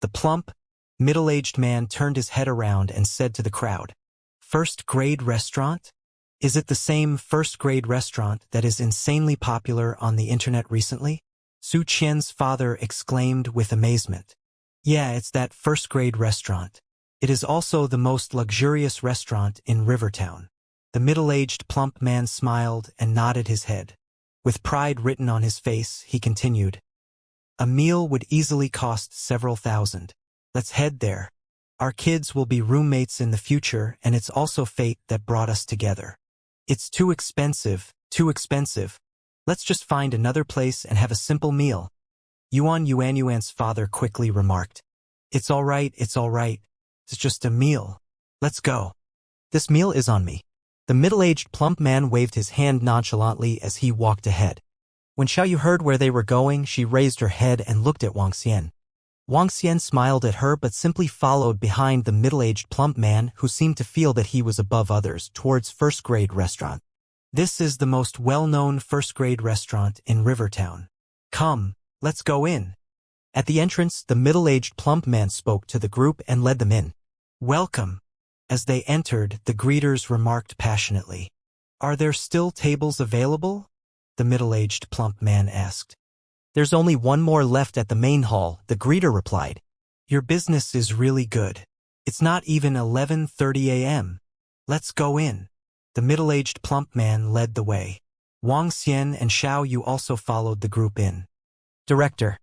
the plump, middle-aged man turned his head around and said to the crowd, "First-grade restaurant? Is it the same first-grade restaurant that is insanely popular on the internet recently?" Su Qian's father exclaimed with amazement. "Yeah, it's that first-grade restaurant. It is also the most luxurious restaurant in Rivertown." The middle-aged plump man smiled and nodded his head. With pride written on his face, he continued, "A meal would easily cost several thousand. Let's head there. Our kids will be roommates in the future, and it's also fate that brought us together. It's too expensive, too expensive. Let's just find another place and have a simple meal." Yuan's father quickly remarked, It's all right. It's just a meal. Let's go." "This meal is on me." The middle-aged plump man waved his hand nonchalantly as he walked ahead. When Xiao Yu heard where they were going, she raised her head and looked at Wang Xian. Wang Xian smiled at her but simply followed behind the middle-aged plump man who seemed to feel that he was above others towards first-grade restaurant. "This is the most well-known first-grade restaurant in Rivertown. Come, let's go in." At the entrance, the middle-aged plump man spoke to the group and led them in. "Welcome." As they entered, the greeters remarked passionately, "Are there still tables available?" The middle-aged plump man asked. "There's only one more left at the main hall," the greeter replied. "Your business is really good. It's not even 11:30 a.m. Let's go in." The middle-aged plump man led the way. Wang Xian and Xiao Yu also followed the group in. "Director."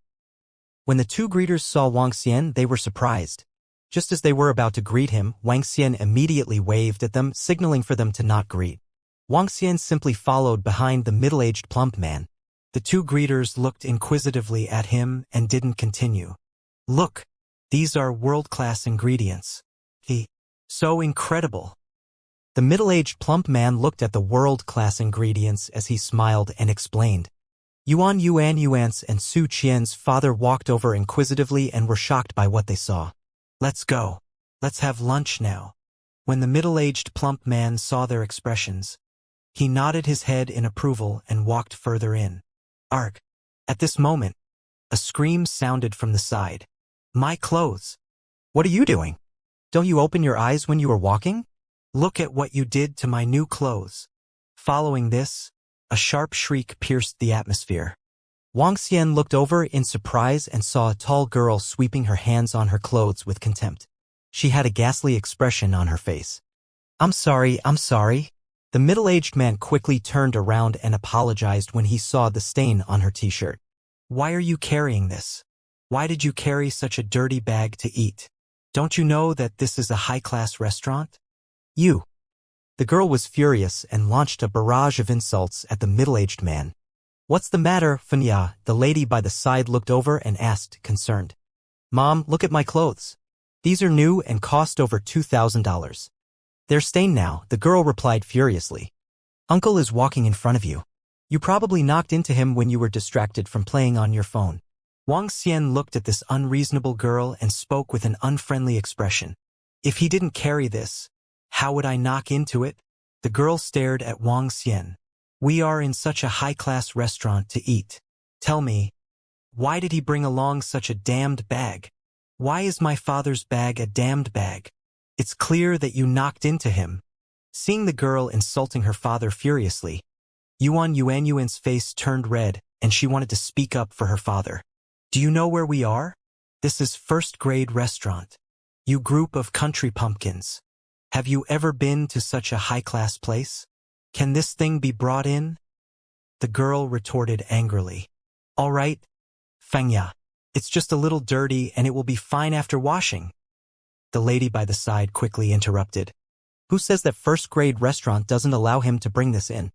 When the two greeters saw Wang Xian, they were surprised. Just as they were about to greet him, Wang Xian immediately waved at them, signaling for them to not greet. Wang Xian simply followed behind the middle-aged plump man. The two greeters looked inquisitively at him and didn't continue. "Look, these are world-class ingredients. So incredible." The middle-aged plump man looked at the world-class ingredients as he smiled and explained. Yuan's and Su Qian's father walked over inquisitively and were shocked by what they saw. "Let's go. Let's have lunch now." When the middle-aged plump man saw their expressions, he nodded his head in approval and walked further in. Arg! At this moment, a scream sounded from the side. "My clothes!" "What are you doing? Don't you open your eyes when you were walking?" "Look at what you did to my new clothes." Following this, a sharp shriek pierced the atmosphere. Wang Xian looked over in surprise and saw a tall girl sweeping her hands on her clothes with contempt. She had a ghastly expression on her face. I'm sorry. The middle-aged man quickly turned around and apologized when he saw the stain on her t-shirt. "Why are you carrying this? Why did you carry such a dirty bag to eat? Don't you know that this is a high-class restaurant?" "You." The girl was furious and launched a barrage of insults at the middle-aged man. "What's the matter, Fanya?" The lady by the side looked over and asked, concerned. "Mom, look at my clothes. These are new and cost over $2,000. They're stained now," the girl replied furiously. "Uncle is walking in front of you. You probably knocked into him when you were distracted from playing on your phone." Wang Xian looked at this unreasonable girl and spoke with an unfriendly expression. "If he didn't carry this, how would I knock into it?" The girl stared at Wang Xian. "We are in such a high-class restaurant to eat. Tell me, why did he bring along such a damned bag? Why is my father's bag a damned bag? It's clear that you knocked into him." Seeing the girl insulting her father furiously, Yuan's face turned red and she wanted to speak up for her father. "Do you know where we are? This is first-grade restaurant. You group of country pumpkins. Have you ever been to such a high-class place? Can this thing be brought in?" The girl retorted angrily. "All right, Fengya. It's just a little dirty and it will be fine after washing." The lady by the side quickly interrupted. "Who says that first-grade restaurant doesn't allow him to bring this in?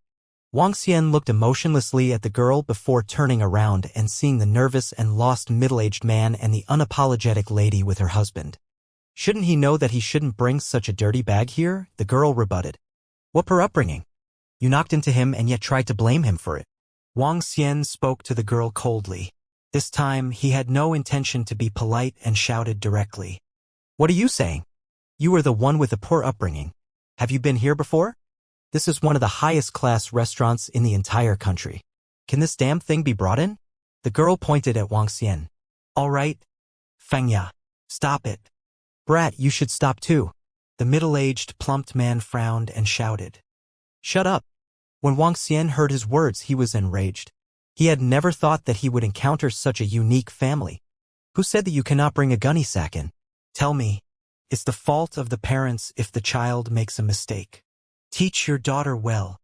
Wang Xian looked emotionlessly at the girl before turning around and seeing the nervous and lost middle-aged man and the unapologetic lady with her husband. Shouldn't he know that he shouldn't bring such a dirty bag here? The girl rebutted. What per upbringing? You knocked into him and yet tried to blame him for it. Wang Xian spoke to the girl coldly. This time, he had no intention to be polite and shouted directly. What are you saying? You are the one with a poor upbringing. Have you been here before? This is one of the highest-class restaurants in the entire country. Can this damn thing be brought in? The girl pointed at Wang Xian. All right, Fengya, stop it. Brat, you should stop too. The middle-aged, plumped man frowned and shouted. Shut up. When Wang Xian heard his words, he was enraged. He had never thought that he would encounter such a unique family. Who said that you cannot bring a gunny sack in? Tell me, it's the fault of the parents if the child makes a mistake. Teach your daughter well.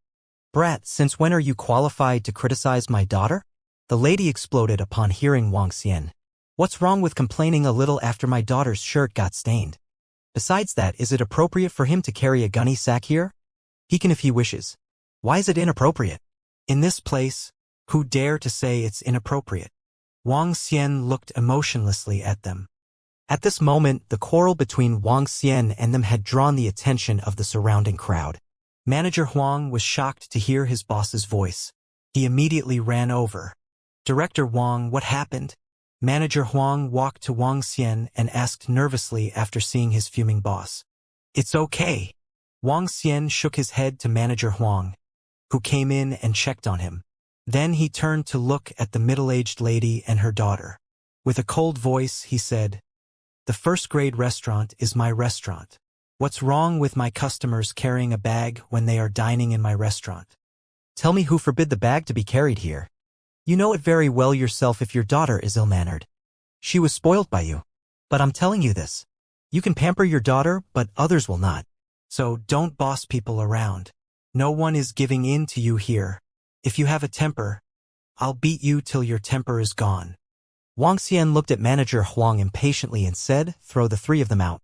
Brat, since when are you qualified to criticize my daughter? The lady exploded upon hearing Wang Xian. What's wrong with complaining a little after my daughter's shirt got stained? Besides that, is it appropriate for him to carry a gunny sack here? He can if he wishes. Why is it inappropriate? In this place, who dare to say it's inappropriate? Wang Xian looked emotionlessly at them. At this moment, the quarrel between Wang Xian and them had drawn the attention of the surrounding crowd. Manager Huang was shocked to hear his boss's voice. He immediately ran over. Director Wang, what happened? Manager Huang walked to Wang Xian and asked nervously after seeing his fuming boss. It's okay. Wang Xian shook his head to Manager Huang, who came in and checked on him. Then he turned to look at the middle-aged lady and her daughter. With a cold voice, he said, The first-grade restaurant is my restaurant. What's wrong with my customers carrying a bag when they are dining in my restaurant? Tell me who forbid the bag to be carried here. You know it very well yourself if your daughter is ill-mannered. She was spoiled by you. But I'm telling you this. You can pamper your daughter, but others will not. So don't boss people around. No one is giving in to you here. If you have a temper, I'll beat you till your temper is gone. Wang Xian looked at Manager Huang impatiently and said, Throw the three of them out.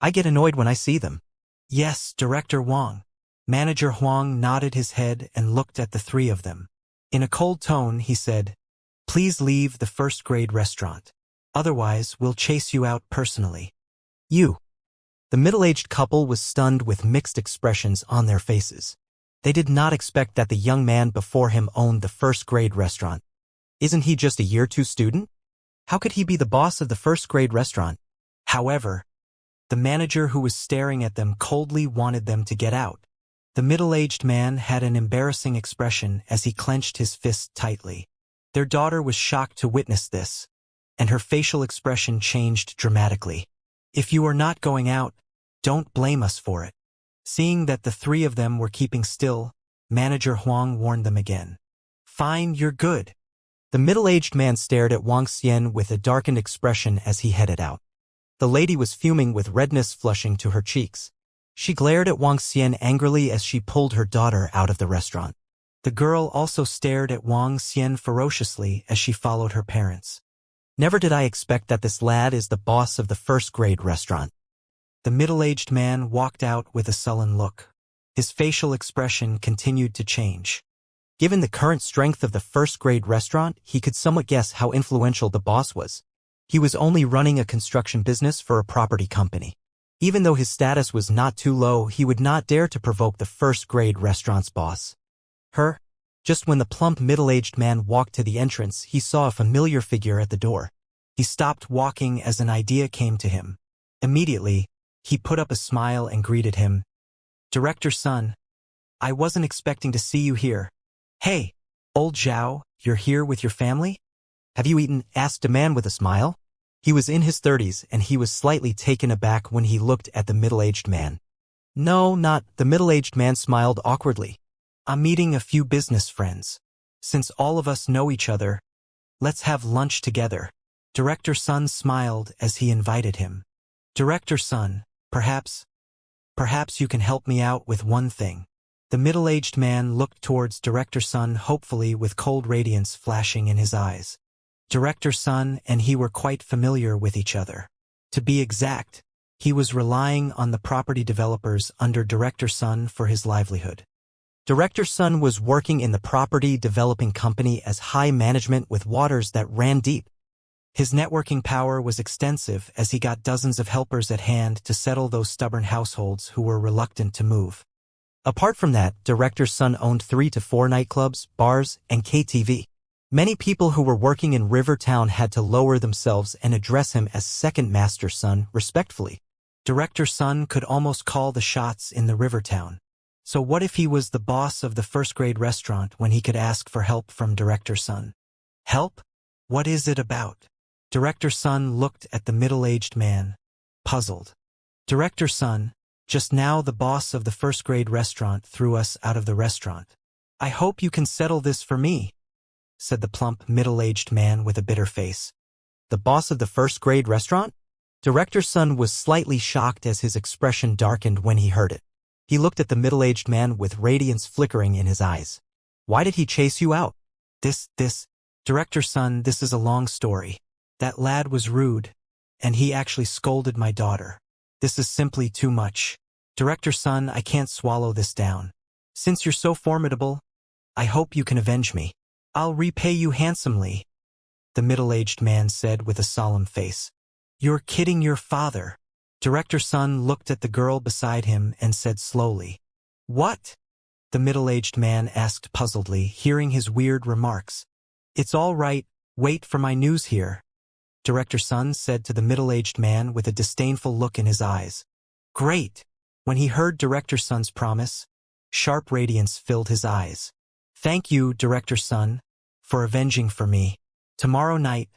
I get annoyed when I see them. Yes, Director Wang. Manager Huang nodded his head and looked at the three of them. In a cold tone, he said, Please leave the first-grade restaurant. Otherwise, we'll chase you out personally. You. The middle-aged couple was stunned with mixed expressions on their faces. They did not expect that the young man before him owned the first-grade restaurant. Isn't he just a year-two student? How could he be the boss of the first-grade restaurant? However, the manager who was staring at them coldly wanted them to get out. The middle-aged man had an embarrassing expression as he clenched his fist tightly. Their daughter was shocked to witness this, and her facial expression changed dramatically. If you are not going out, don't blame us for it. Seeing that the three of them were keeping still, Manager Huang warned them again. Fine, you're good. The middle-aged man stared at Wang Xian with a darkened expression as he headed out. The lady was fuming with redness flushing to her cheeks. She glared at Wang Xian angrily as she pulled her daughter out of the restaurant. The girl also stared at Wang Xian ferociously as she followed her parents. Never did I expect that this lad is the boss of the first-grade restaurant. The middle-aged man walked out with a sullen look. His facial expression continued to change. Given the current strength of the first-grade restaurant, he could somewhat guess how influential the boss was. He was only running a construction business for a property company. Even though his status was not too low, he would not dare to provoke the first-grade restaurant's boss. Her? Just when the plump middle-aged man walked to the entrance, he saw a familiar figure at the door. He stopped walking as an idea came to him. Immediately, he put up a smile and greeted him. Director Sun, I wasn't expecting to see you here. Hey, old Zhao, you're here with your family? Have you eaten? Asked a man with a smile. He was in his 30s and he was slightly taken aback when he looked at the middle-aged man. No, not. The middle-aged man smiled awkwardly. I'm meeting a few business friends. Since all of us know each other, let's have lunch together. Director Sun smiled as he invited him. Director Sun, perhaps you can help me out with one thing. The middle-aged man looked towards Director Sun hopefully with cold radiance flashing in his eyes. Director Sun and he were quite familiar with each other. To be exact, he was relying on the property developers under Director Sun for his livelihood. Director's son was working in the property developing company as high management with waters that ran deep. His networking power was extensive as he got dozens of helpers at hand to settle those stubborn households who were reluctant to move. Apart from that, Director's son owned 3 to 4 nightclubs, bars, and KTV. Many people who were working in Rivertown had to lower themselves and address him as second master's son respectfully. Director's son could almost call the shots in the Rivertown. So what if he was the boss of the first-grade restaurant when he could ask for help from Director's son? Help? What is it about? Director's son looked at the middle-aged man, puzzled. Director's son, just now the boss of the first-grade restaurant threw us out of the restaurant. I hope you can settle this for me, said the plump, middle-aged man with a bitter face. The boss of the first-grade restaurant? Director's son was slightly shocked as his expression darkened when he heard it. He looked at the middle-aged man with radiance flickering in his eyes. Why did he chase you out? Director's son, this is a long story. That lad was rude, and he actually scolded my daughter. This is simply too much. Director's son, I can't swallow this down. Since you're so formidable, I hope you can avenge me. I'll repay you handsomely, the middle-aged man said with a solemn face. You're kidding your father. Director's son looked at the girl beside him and said slowly. What? The middle-aged man asked puzzledly, hearing his weird remarks. It's all right, wait for my news here, Director's son said to the middle-aged man with a disdainful look in his eyes. Great! When he heard Director's son's promise, sharp radiance filled his eyes. Thank you, Director's son, for avenging for me. Tomorrow night,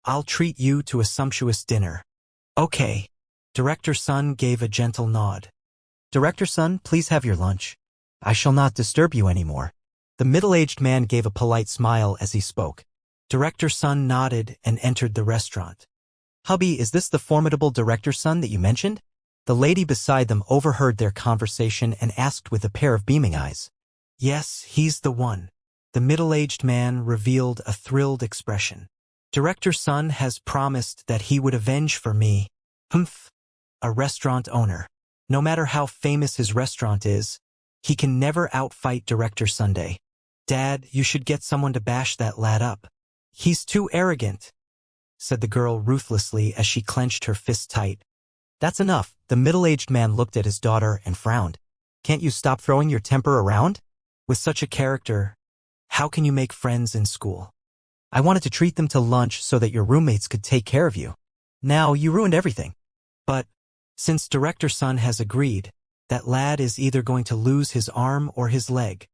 I'll treat you to a sumptuous dinner. Okay. Director's son gave a gentle nod. Director's son, please have your lunch. I shall not disturb you anymore. The middle-aged man gave a polite smile as he spoke. Director's son nodded and entered the restaurant. Hubby, is this the formidable Director's son that you mentioned? The lady beside them overheard their conversation and asked with a pair of beaming eyes. Yes, he's the one. The middle-aged man revealed a thrilled expression. Director's son has promised that he would avenge for me. Humph. A restaurant owner. No matter how famous his restaurant is, he can never outfight Director Sunday. Dad, you should get someone to bash that lad up. He's too arrogant, said the girl ruthlessly as she clenched her fist tight. That's enough. The middle-aged man looked at his daughter and frowned. Can't you stop throwing your temper around? With such a character, how can you make friends in school? I wanted to treat them to lunch so that your roommates could take care of you. Now you ruined everything. But since Director's son has agreed, that lad is either going to lose his arm or his leg.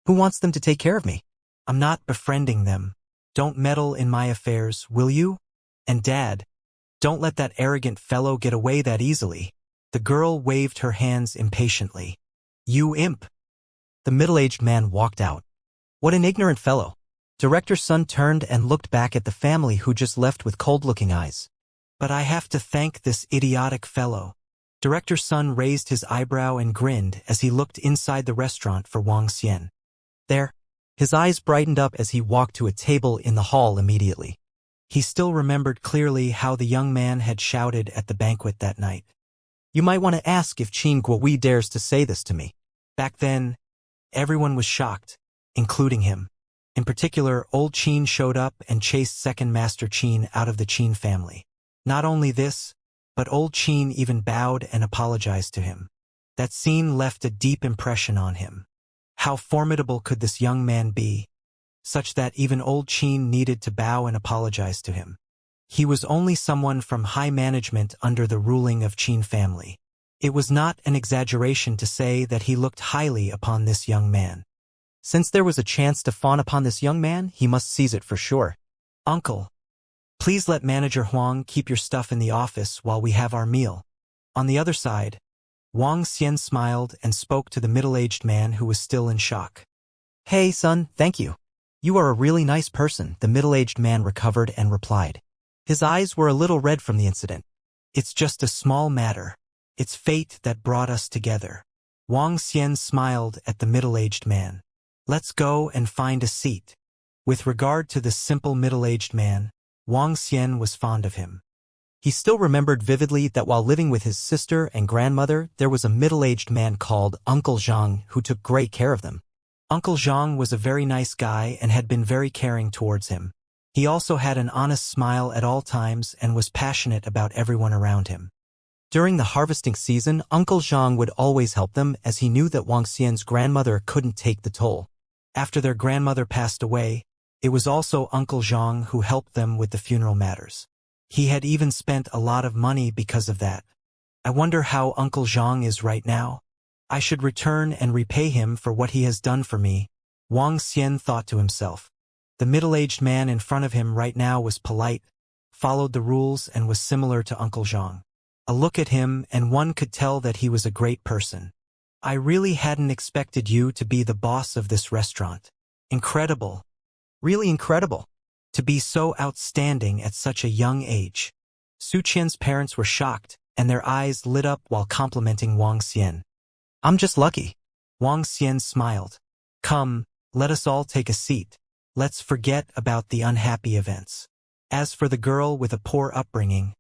Who wants them to take care of me? I'm not befriending them. Don't meddle in my affairs, will you? And Dad, don't let that arrogant fellow get away that easily. The girl waved her hands impatiently. You imp! The middle-aged man walked out. What an ignorant fellow. Director's son turned and looked back at the family who just left with cold-looking eyes. But I have to thank this idiotic fellow. Director's son raised his eyebrow and grinned as he looked inside the restaurant for Wang Xian. There. His eyes brightened up as he walked to a table in the hall immediately. He still remembered clearly how the young man had shouted at the banquet that night. You might want to ask if Qin Guowei dares to say this to me. Back then, everyone was shocked, including him. In particular, old Qin showed up and chased second master Qin out of the Qin family. Not only this, but old Qin even bowed and apologized to him. That scene left a deep impression on him. How formidable could this young man be, such that even old Qin needed to bow and apologize to him? He was only someone from high management under the ruling of Qin family. It was not an exaggeration to say that he looked highly upon this young man. Since there was a chance to fawn upon this young man, he must seize it for sure. Uncle, please let Manager Huang keep your stuff in the office while we have our meal. On the other side, Wang Xian smiled and spoke to the middle-aged man who was still in shock. Hey, son, thank you. You are a really nice person, the middle-aged man recovered and replied. His eyes were a little red from the incident. It's just a small matter. It's fate that brought us together. Wang Xian smiled at the middle-aged man. Let's go and find a seat. With regard to the simple middle-aged man, Wang Xian was fond of him. He still remembered vividly that while living with his sister and grandmother, there was a middle-aged man called Uncle Zhang who took great care of them. Uncle Zhang was a very nice guy and had been very caring towards him. He also had an honest smile at all times and was passionate about everyone around him. During the harvesting season, Uncle Zhang would always help them as he knew that Wang Xian's grandmother couldn't take the toll. After their grandmother passed away, it was also Uncle Zhang who helped them with the funeral matters. He had even spent a lot of money because of that. I wonder how Uncle Zhang is right now. I should return and repay him for what he has done for me, Wang Xian thought to himself. The middle-aged man in front of him right now was polite, followed the rules and was similar to Uncle Zhang. A look at him and one could tell that he was a great person. I really hadn't expected you to be the boss of this restaurant. Incredible. Really incredible. To be so outstanding at such a young age. Su Qian's parents were shocked, and their eyes lit up while complimenting Wang Xian. I'm just lucky. Wang Xian smiled. Come, let us all take a seat. Let's forget about the unhappy events. As for the girl with a poor upbringing,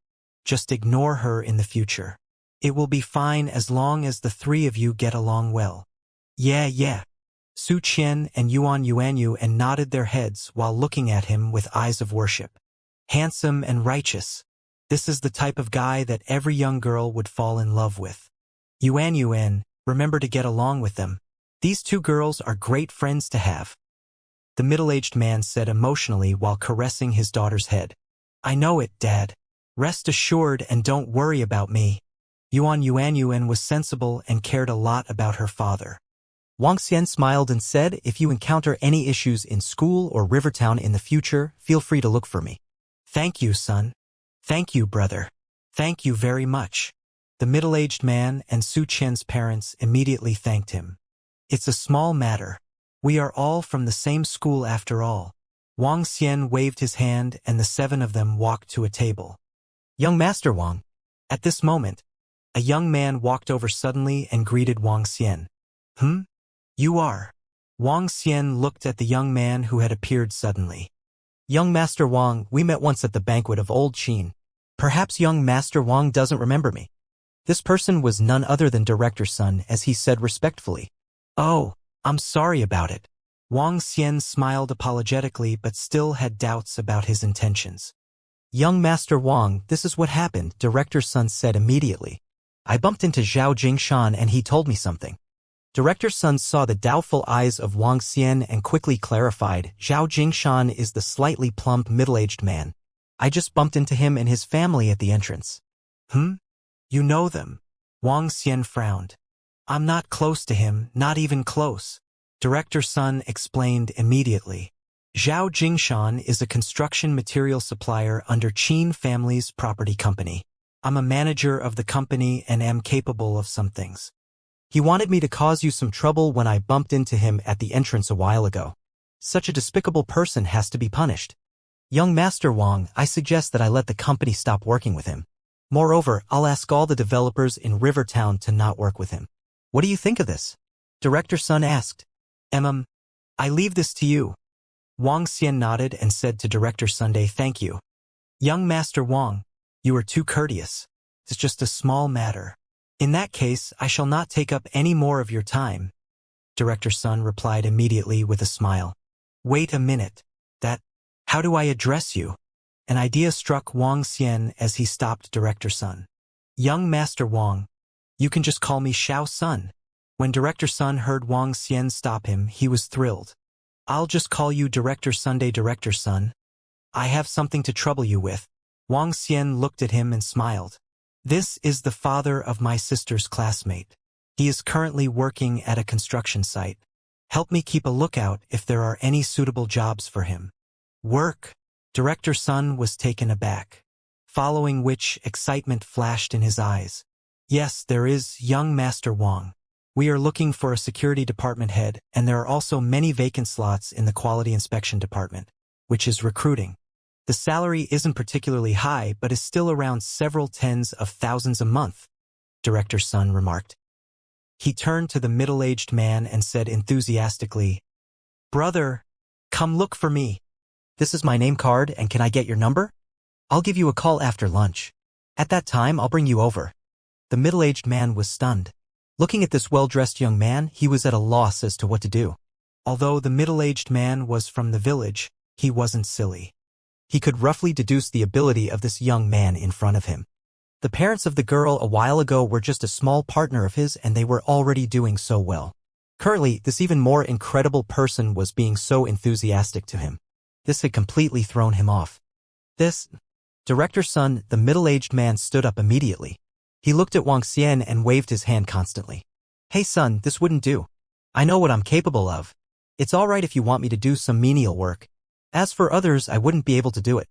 just ignore her in the future. It will be fine as long as the three of you get along well. Yeah. Su Qian and Yuanyu nodded their heads while looking at him with eyes of worship. Handsome and righteous. This is the type of guy that every young girl would fall in love with. Yuan, remember to get along with them. These two girls are great friends to have. The middle-aged man said emotionally while caressing his daughter's head. I know it, Dad. Rest assured and don't worry about me. Yuan was sensible and cared a lot about her father. Wang Xian smiled and said, if you encounter any issues in school or Rivertown in the future, feel free to look for me. Thank you, son. Thank you, brother. Thank you very much. The middle-aged man and Su Qian's parents immediately thanked him. It's a small matter. We are all from the same school after all. Wang Xian waved his hand and the seven of them walked to a table. Young Master Wang. At this moment, a young man walked over suddenly and greeted Wang Xian. You are. Wang Xian looked at the young man who had appeared suddenly. Young Master Wang, we met once at the banquet of Old Qin. Perhaps young Master Wang doesn't remember me. This person was none other than Director Sun, as he said respectfully. Oh, I'm sorry about it. Wang Xian smiled apologetically but still had doubts about his intentions. Young Master Wang, this is what happened, Director Sun said immediately. I bumped into Zhao Jingshan and he told me something. Director Sun saw the doubtful eyes of Wang Xian and quickly clarified, Zhao Jingshan is the slightly plump middle-aged man. I just bumped into him and his family at the entrance. You know them? Wang Xian frowned. I'm not close to him, not even close. Director Sun explained immediately. Zhao Jingshan is a construction material supplier under Qin family's property company. I'm a manager of the company and am capable of some things. He wanted me to cause you some trouble when I bumped into him at the entrance a while ago. Such a despicable person has to be punished. Young Master Wang, I suggest that I let the company stop working with him. Moreover, I'll ask all the developers in Rivertown to not work with him. What do you think of this? Director Sun asked. I leave this to you. Wang Xian nodded and said to Director Sunday, thank you. Young Master Wang, you are too courteous. It's just a small matter. In that case, I shall not take up any more of your time. Director Sun replied immediately with a smile. Wait a minute. How do I address you? An idea struck Wang Xian as he stopped Director Sun. Young Master Wang, you can just call me Xiao Sun. When Director Sun heard Wang Xian stop him, he was thrilled. I'll just call you Director Sunday Director Sun. I have something to trouble you with. Wang Xian looked at him and smiled. This is the father of my sister's classmate. He is currently working at a construction site. Help me keep a lookout if there are any suitable jobs for him. Work? Director Sun was taken aback, following which excitement flashed in his eyes. Yes, there is, young Master Wang. We are looking for a security department head, and there are also many vacant slots in the quality inspection department, which is recruiting. The salary isn't particularly high, but is still around several tens of thousands a month, Director Sun remarked. He turned to the middle-aged man and said enthusiastically, Brother, come look for me. This is my name card, and can I get your number? I'll give you a call after lunch. At that time, I'll bring you over. The middle-aged man was stunned. Looking at this well-dressed young man, he was at a loss as to what to do. Although the middle-aged man was from the village, he wasn't silly. He could roughly deduce the ability of this young man in front of him. The parents of the girl a while ago were just a small partner of his, and they were already doing so well. Currently, this even more incredible person was being so enthusiastic to him. This had completely thrown him off. This director's son, the middle-aged man, stood up immediately. He looked at Wuxia and waved his hand constantly. Hey son, this wouldn't do. I know what I'm capable of. It's all right if you want me to do some menial work. As for others, I wouldn't be able to do it.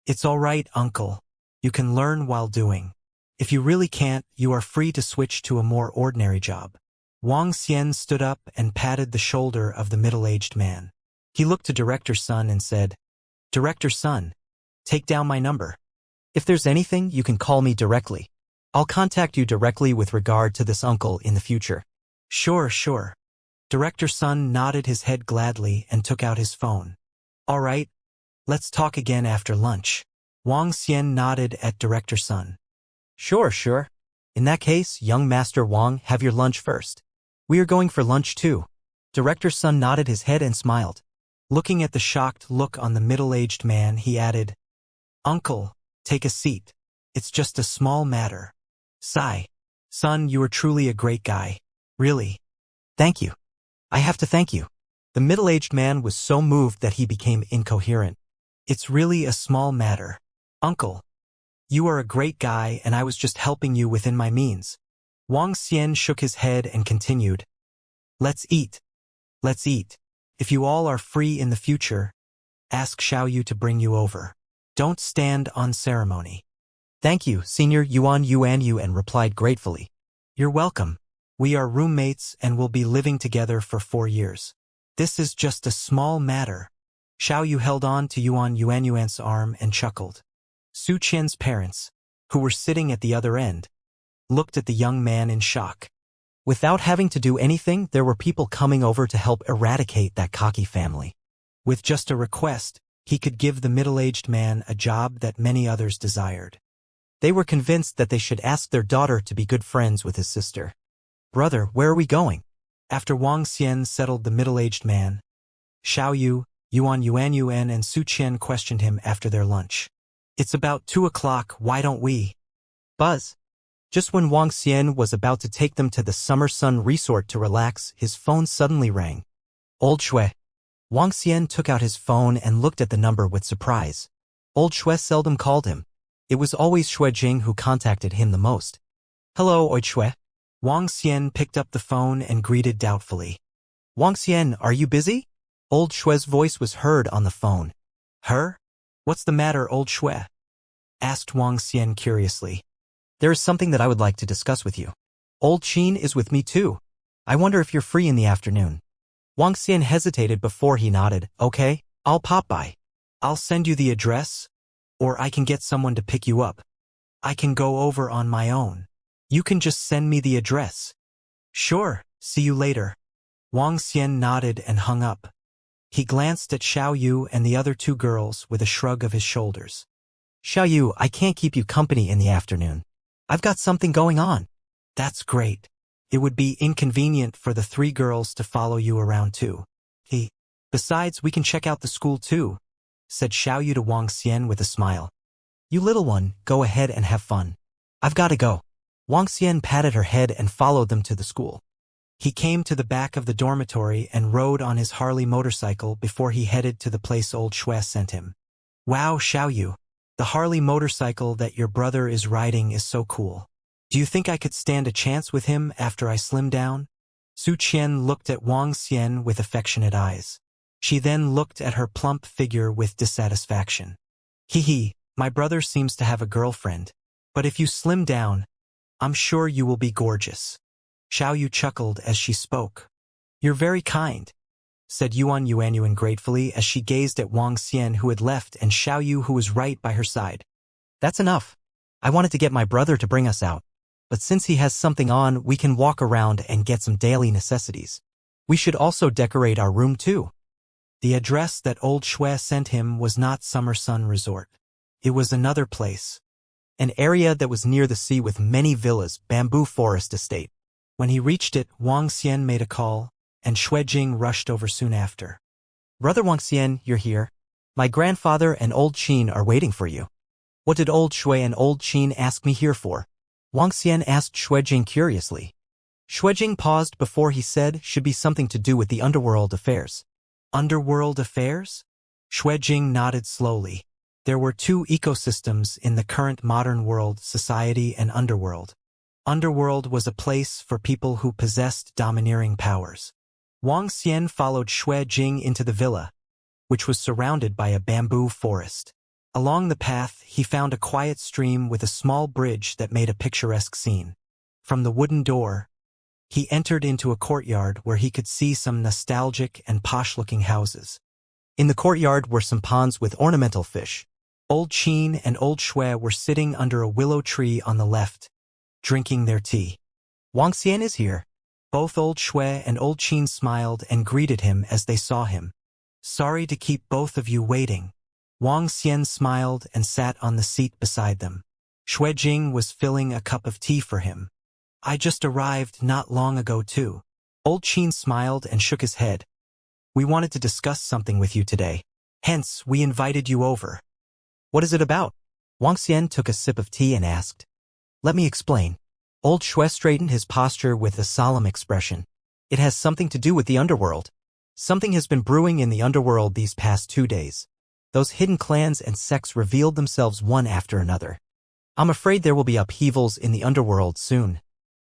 It's all right, uncle. You can learn while doing. If you really can't, you are free to switch to a more ordinary job. Wuxia stood up and patted the shoulder of the middle-aged man. He looked to director's son and said, Director's son, take down my number. If there's anything, you can call me directly. I'll contact you directly with regard to this uncle in the future. Sure. Director's son nodded his head gladly and took out his phone. All right, let's talk again after lunch. Wuxia nodded at director's son. Sure. In that case, young Master Wang, have your lunch first. We are going for lunch too. Director's son nodded his head and smiled. Looking at the shocked look on the middle-aged man, he added, Uncle, take a seat. It's just a small matter. Son, you are truly a great guy. Really. Thank you. I have to thank you. The middle-aged man was so moved that he became incoherent. It's really a small matter. Uncle, you are a great guy and I was just helping you within my means. Wuxia shook his head and continued. Let's eat. If you all are free in the future, ask Xiaoyu to bring you over. Don't stand on ceremony. Thank you, Senior Yuan replied gratefully. You're welcome. We are roommates and will be living together for 4 years. This is just a small matter. Xiaoyu held on to Yuan's arm and chuckled. Su Qian's parents, who were sitting at the other end, looked at the young man in shock. Without having to do anything, there were people coming over to help eradicate that cocky family. With just a request, he could give the middle-aged man a job that many others desired. They were convinced that they should ask their daughter to be good friends with his sister. Brother, where are we going? After Wuxia settled the middle-aged man, Xiaoyu, Yuan and Su Qian questioned him after their lunch. It's about 2 o'clock, why don't we? Buzz. Just when Wuxia was about to take them to the summer sun resort to relax, his phone suddenly rang. Old Shui. Wuxia took out his phone and looked at the number with surprise. Old Shui seldom called him. It was always Shui Jing who contacted him the most. Hello, Old Shui. Wuxia picked up the phone and greeted doubtfully. Wuxia, are you busy? Old Shui's voice was heard on the phone. Her? What's the matter, Old Shui? Asked Wuxia curiously. There is something that I would like to discuss with you. Old Qin is with me too. I wonder if you're free in the afternoon. Wuxia hesitated before he nodded. Okay, I'll pop by. I'll send you the address, or I can get someone to pick you up. I can go over on my own. You can just send me the address. Sure, see you later. Wuxia nodded and hung up. He glanced at Xiaoyu and the other 2 girls with a shrug of his shoulders. Xiaoyu, I can't keep you company in the afternoon. I've got something going on. That's great. It would be inconvenient for the 3 girls to follow you around too. Besides, we can check out the school too, said Xiaoyu to Wuxia with a smile. You little one, go ahead and have fun. I've got to go. Wuxia patted her head and followed them to the school. He came to the back of the dormitory and rode on his Harley motorcycle before he headed to the place Old Shui sent him. Wow, Xiaoyu. The Harley motorcycle that your brother is riding is so cool. Do you think I could stand a chance with him after I slim down? Su Qian looked at Wuxia with affectionate eyes. She then looked at her plump figure with dissatisfaction. My brother seems to have a girlfriend. But if you slim down, I'm sure you will be gorgeous. Xiaoyu chuckled as she spoke. You're very kind, said Yuan gratefully as she gazed at Wuxia who had left and Xiaoyu who was right by her side. That's enough. I wanted to get my brother to bring us out. But since he has something on, we can walk around and get some daily necessities. We should also decorate our room too. The address that Old Shui sent him was not Summer Sun Resort. It was another place. an area that was near the sea with many villas, bamboo forest estate. When he reached it, Wang Xian made a call, and Xue Jing rushed over soon after. Brother Wang Xian, you're here. My grandfather and old Qin are waiting for you. What did old Xue and old Qin ask me here for? Wang Xian asked Xue Jing curiously. Xue Jing paused before he said should be something to do with the underworld affairs. Underworld affairs? Xue Jing nodded slowly. There were two ecosystems in the current modern world, society and underworld. Underworld was a place for people who possessed domineering powers. Wang Xian followed Xue Jing into the villa, which was surrounded by a bamboo forest. Along the path, he found a quiet stream with a small bridge that made a picturesque scene. From the wooden door, he entered into a courtyard where he could see some nostalgic and posh-looking houses. In the courtyard were some ponds with ornamental fish. Old Qin and old Xue were sitting under a willow tree on the left, drinking their tea. Wang Xian is here. Both old Xue and old Qin smiled and greeted him as they saw him. Sorry to keep both of you waiting. Wang Xian smiled and sat on the seat beside them. Xue Jing was filling a cup of tea for him. I just arrived not long ago too. Old Qin smiled and shook his head. We wanted to discuss something with you today. Hence, we invited you over. What is it about? Wang Xian took a sip of tea and asked. Let me explain. Old Xue straightened his posture with a solemn expression. It has something to do with the underworld. Something has been brewing in the underworld these past 2 days. Those hidden clans and sects revealed themselves one after another. I'm afraid there will be upheavals in the underworld soon.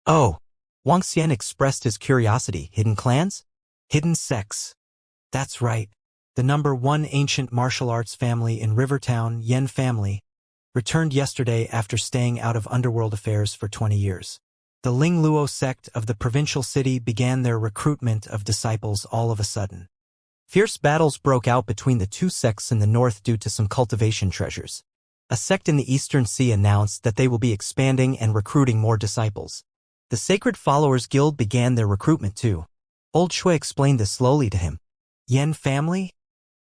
Oh, Wang Xian expressed his curiosity. Hidden clans? Hidden sects. That's right. The #1 ancient martial arts family in Rivertown, Yen family, returned yesterday after staying out of underworld affairs for 20 years. The Ling Luo sect of the provincial city began their recruitment of disciples all of a sudden. Fierce battles broke out between the two sects in the north due to some cultivation treasures. A sect in the Eastern Sea announced that they will be expanding and recruiting more disciples. The Sacred Followers Guild began their recruitment too. Old Xue explained this slowly to him. Yen family?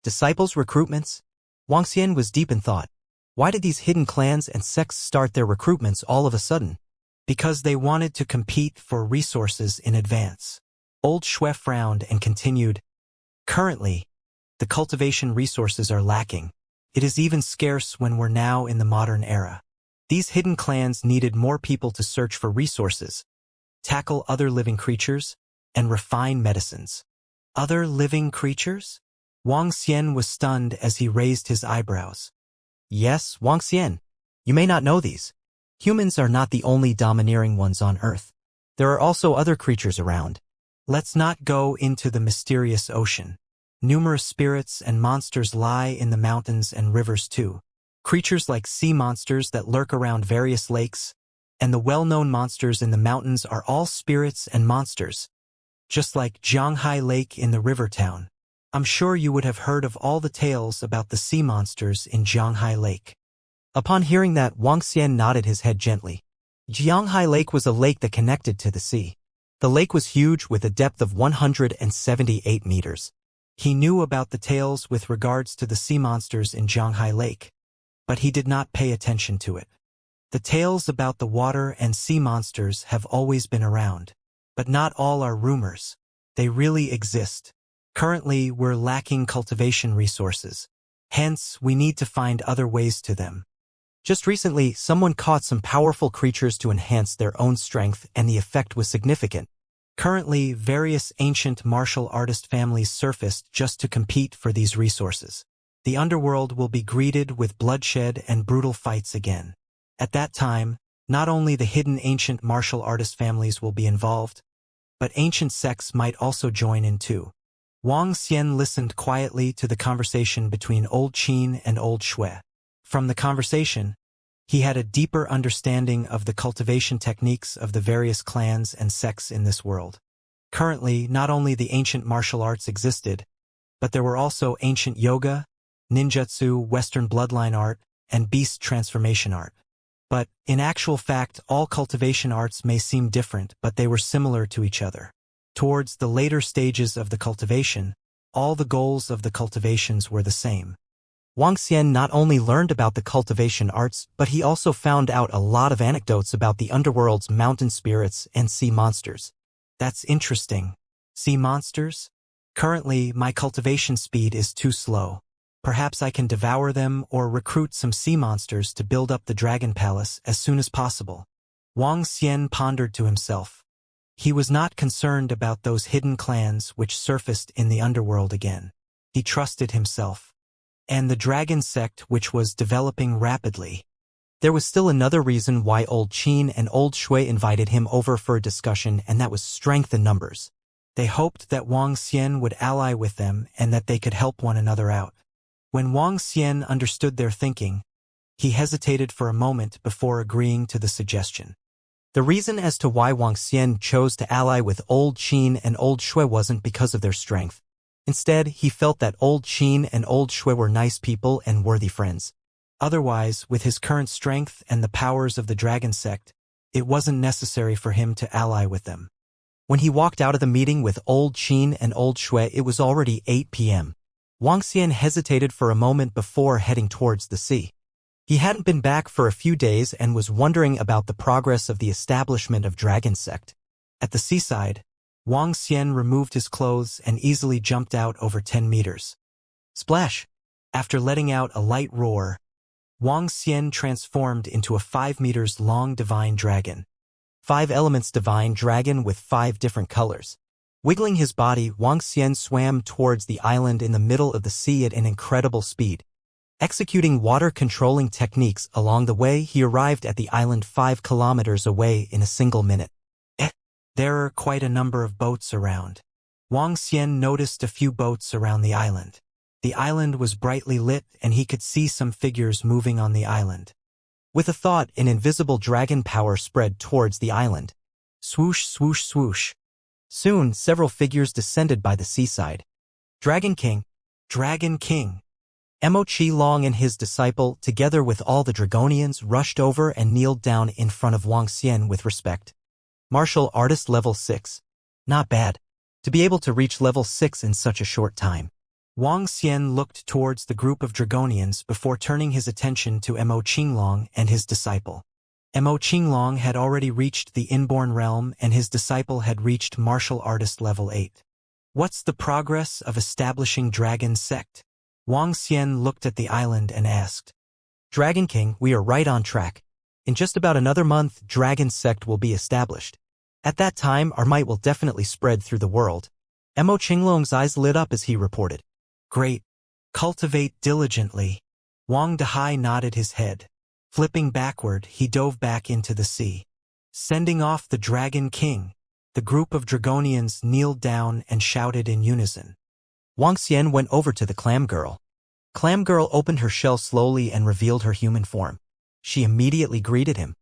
Disciples recruitments? Wang Xian was deep in thought. Why did these hidden clans and sects start their recruitments all of a sudden? Because they wanted to compete for resources in advance. Old Xue frowned and continued. Currently, the cultivation resources are lacking. It is even scarce when we're now in the modern era. These hidden clans needed more people to search for resources, tackle other living creatures, and refine medicines. Other living creatures? Wang Xian was stunned as he raised his eyebrows. Yes, Wang Xian. You may not know these. Humans are not the only domineering ones on Earth. There are also other creatures around. Let's not go into the mysterious ocean. Numerous spirits and monsters lie in the mountains and rivers too. Creatures like sea monsters that lurk around various lakes, and the well-known monsters in the mountains are all spirits and monsters. Just like Zhanghai Lake in the river town. I'm sure you would have heard of all the tales about the sea monsters in Zhanghai Lake. Upon hearing that, Wang Xian nodded his head gently. Zhanghai Lake was a lake that connected to the sea. The lake was huge with a depth of 178 meters. He knew about the tales with regards to the sea monsters in Zhanghai Lake, but he did not pay attention to it. The tales about the water and sea monsters have always been around, but not all are rumors. They really exist. Currently, we're lacking cultivation resources. Hence, we need to find other ways to them. Just recently, someone caught some powerful creatures to enhance their own strength, and the effect was significant. Currently, various ancient martial artist families surfaced just to compete for these resources. The underworld will be greeted with bloodshed and brutal fights again. At that time, not only the hidden ancient martial artist families will be involved, but ancient sects might also join in too. Wang Xian listened quietly to the conversation between old Qin and old Xue. From the conversation, he had a deeper understanding of the cultivation techniques of the various clans and sects in this world. Currently, not only the ancient martial arts existed, but there were also ancient yoga, ninjutsu, Western bloodline art, and beast transformation art. But, in actual fact, all cultivation arts may seem different, but they were similar to each other. Towards the later stages of the cultivation, all the goals of the cultivations were the same. Wang Xian not only learned about the cultivation arts, but he also found out a lot of anecdotes about the underworld's mountain spirits and sea monsters. That's interesting. Sea monsters? Currently, my cultivation speed is too slow. Perhaps I can devour them or recruit some sea monsters to build up the Dragon Palace as soon as possible. Wang Xian pondered to himself. He was not concerned about those hidden clans which surfaced in the underworld again. He trusted himself. And the dragon sect which was developing rapidly. There was still another reason why Old Qin and Old Shui invited him over for a discussion, and that was strength in numbers. They hoped that Wang Xian would ally with them and that they could help one another out. When Wang Xian understood their thinking, he hesitated for a moment before agreeing to the suggestion. The reason as to why Wang Xian chose to ally with Old Qin and Old Shui wasn't because of their strength. Instead, he felt that Old Qin and Old Shui were nice people and worthy friends. Otherwise, with his current strength and the powers of the dragon sect, it wasn't necessary for him to ally with them. When he walked out of the meeting with Old Qin and Old Shui, it was already 8 p.m. Wang Xian hesitated for a moment before heading towards the sea. He hadn't been back for a few days and was wondering about the progress of the establishment of Dragon Sect. At the seaside, Wang Xian removed his clothes and easily jumped out over 10 meters. Splash! After letting out a light roar, Wang Xian transformed into a 5 meters long divine dragon. 5 elements divine dragon with 5 different colors. Wiggling his body, Wang Xian swam towards the island in the middle of the sea at an incredible speed. Executing water-controlling techniques along the way, he arrived at the island 5 kilometers away in a single minute. There are quite a number of boats around. Wang Xian noticed a few boats around the island. The island was brightly lit and he could see some figures moving on the island. With a thought, an invisible dragon power spread towards the island. Swoosh, swoosh, swoosh. Soon, several figures descended by the seaside. Dragon King. Dragon King. Mo Qilong and his disciple, together with all the Dragonians, rushed over and kneeled down in front of Wang Xian with respect. Martial Artist Level 6. Not bad. To be able to reach Level 6 in such a short time. Wang Xian looked towards the group of Dragonians before turning his attention to Mo Qilong and his disciple. Mo Qilong had already reached the inborn realm and his disciple had reached Martial Artist Level 8. What's the progress of establishing Dragon Sect? Wang Xian looked at the island and asked. Dragon King, we are right on track. In just about another month, Dragon Sect will be established. At that time, our might will definitely spread through the world. Mo Qilong's eyes lit up as he reported. Great. Cultivate diligently. Wang Dehai nodded his head. Flipping backward, he dove back into the sea. Sending off the Dragon King, the group of Dragonians kneeled down and shouted in unison. Wang Xian went over to the Clam Girl. Clam Girl opened her shell slowly and revealed her human form. She immediately greeted him.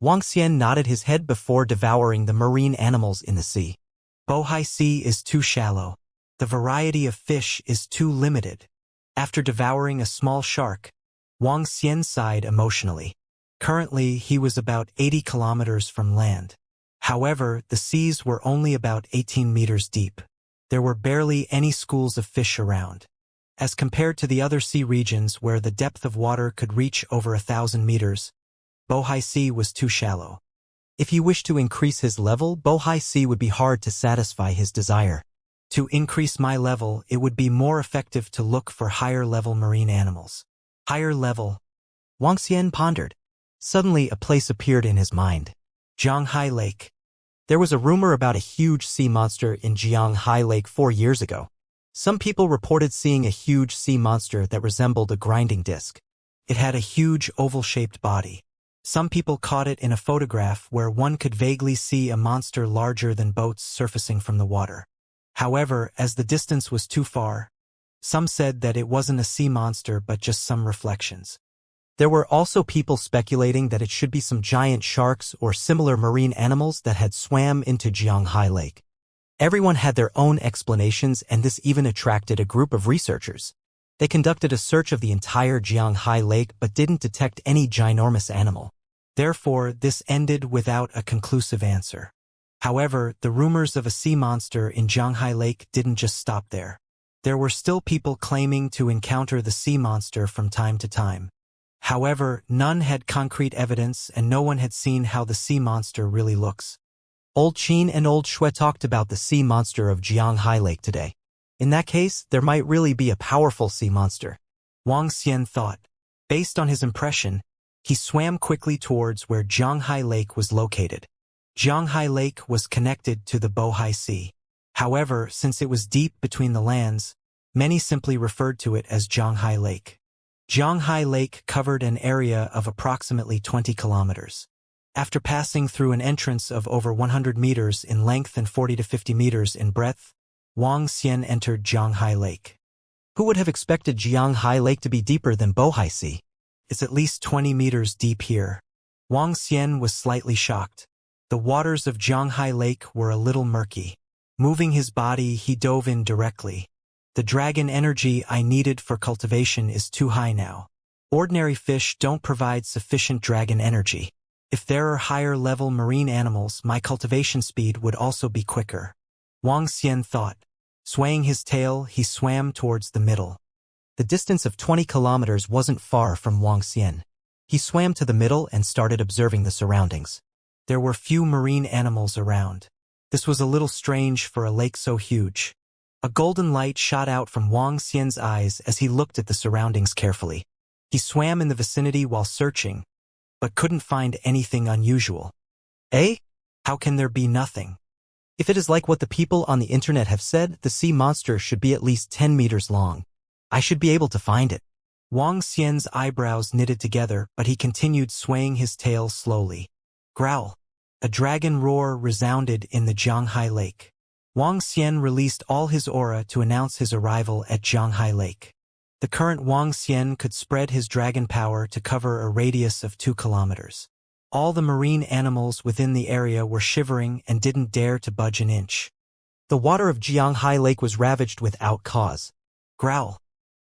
Wang Xian nodded his head before devouring the marine animals in the sea. Bohai Sea is too shallow. The variety of fish is too limited. After devouring a small shark, Wang Xian sighed emotionally. Currently, he was about 80 kilometers from land. However, the seas were only about 18 meters deep. There were barely any schools of fish around. As compared to the other sea regions where the depth of water could reach over 1,000 meters, Bohai Sea was too shallow. If he wished to increase his level, Bohai Sea would be hard to satisfy his desire. To increase my level, it would be more effective to look for higher-level marine animals. Higher level. Wang Xian pondered. Suddenly, a place appeared in his mind. Jianghai Lake. There was a rumor about a huge sea monster in Jianghai Lake 4 years ago. Some people reported seeing a huge sea monster that resembled a grinding disc. It had a huge oval-shaped body. Some people caught it in a photograph where one could vaguely see a monster larger than boats surfacing from the water. However, as the distance was too far, some said that it wasn't a sea monster but just some reflections. There were also people speculating that it should be some giant sharks or similar marine animals that had swam into Jianghai Lake. Everyone had their own explanations, and this even attracted a group of researchers. They conducted a search of the entire Jianghai Lake but didn't detect any ginormous animal. Therefore, this ended without a conclusive answer. However, the rumors of a sea monster in Jianghai Lake didn't just stop there. There were still people claiming to encounter the sea monster from time to time. However, none had concrete evidence and no one had seen how the sea monster really looks. Old Qin and Old Shui talked about the sea monster of Jianghai Lake today. In that case, there might really be a powerful sea monster. Wang Xian thought. Based on his impression, he swam quickly towards where Jianghai Lake was located. Jianghai Lake was connected to the Bohai Sea. However, since it was deep between the lands, many simply referred to it as Jianghai Lake. Jianghai Lake covered an area of approximately 20 kilometers. After passing through an entrance of over 100 meters in length and 40 to 50 meters in breadth, Wang Xian entered Jianghai Lake. Who would have expected Jianghai Lake to be deeper than Bohai Sea? It's at least 20 meters deep here. Wang Xian was slightly shocked. The waters of Jianghai Lake were a little murky. Moving his body, he dove in directly. The dragon energy I needed for cultivation is too high now. Ordinary fish don't provide sufficient dragon energy. If there are higher-level marine animals, my cultivation speed would also be quicker. Wang Xian thought. Swaying his tail, he swam towards the middle. The distance of 20 kilometers wasn't far from Wang Xian. He swam to the middle and started observing the surroundings. There were few marine animals around. This was a little strange for a lake so huge. A golden light shot out from Wang Xian's eyes as he looked at the surroundings carefully. He swam in the vicinity while searching, but couldn't find anything unusual. Eh? How can there be nothing? If it is like what the people on the internet have said, the sea monster should be at least 10 meters long. I should be able to find it. Wang Xian's eyebrows knitted together, but he continued swaying his tail slowly. Growl. A dragon roar resounded in the Jianghai Lake. Wang Xian released all his aura to announce his arrival at Jianghai Lake. The current Wang Xian could spread his dragon power to cover a radius of 2 kilometers. All the marine animals within the area were shivering and didn't dare to budge an inch. The water of Jianghai Lake was ravaged without cause. Growl.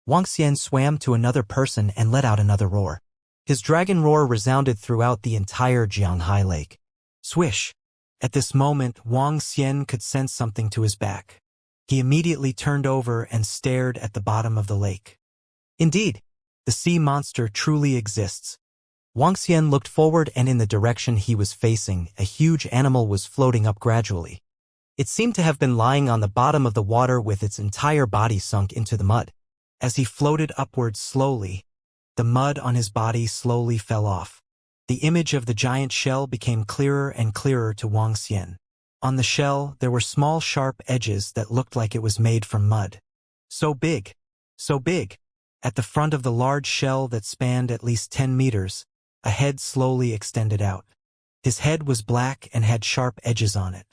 Wang Xian swam to another person and let out another roar. His dragon roar resounded throughout the entire Jianghai Lake. Swish. At this moment, Wang Xian could sense something to his back. He immediately turned over and stared at the bottom of the lake. Indeed, the sea monster truly exists. Wang Xian looked forward, and in the direction he was facing, a huge animal was floating up gradually. It seemed to have been lying on the bottom of the water with its entire body sunk into the mud. As he floated upwards slowly, the mud on his body slowly fell off. The image of the giant shell became clearer and clearer to Wang Xian. On the shell, there were small sharp edges that looked like it was made from mud. So big! So big! At the front of the large shell that spanned at least 10 meters, a head slowly extended out. His head was black and had sharp edges on it.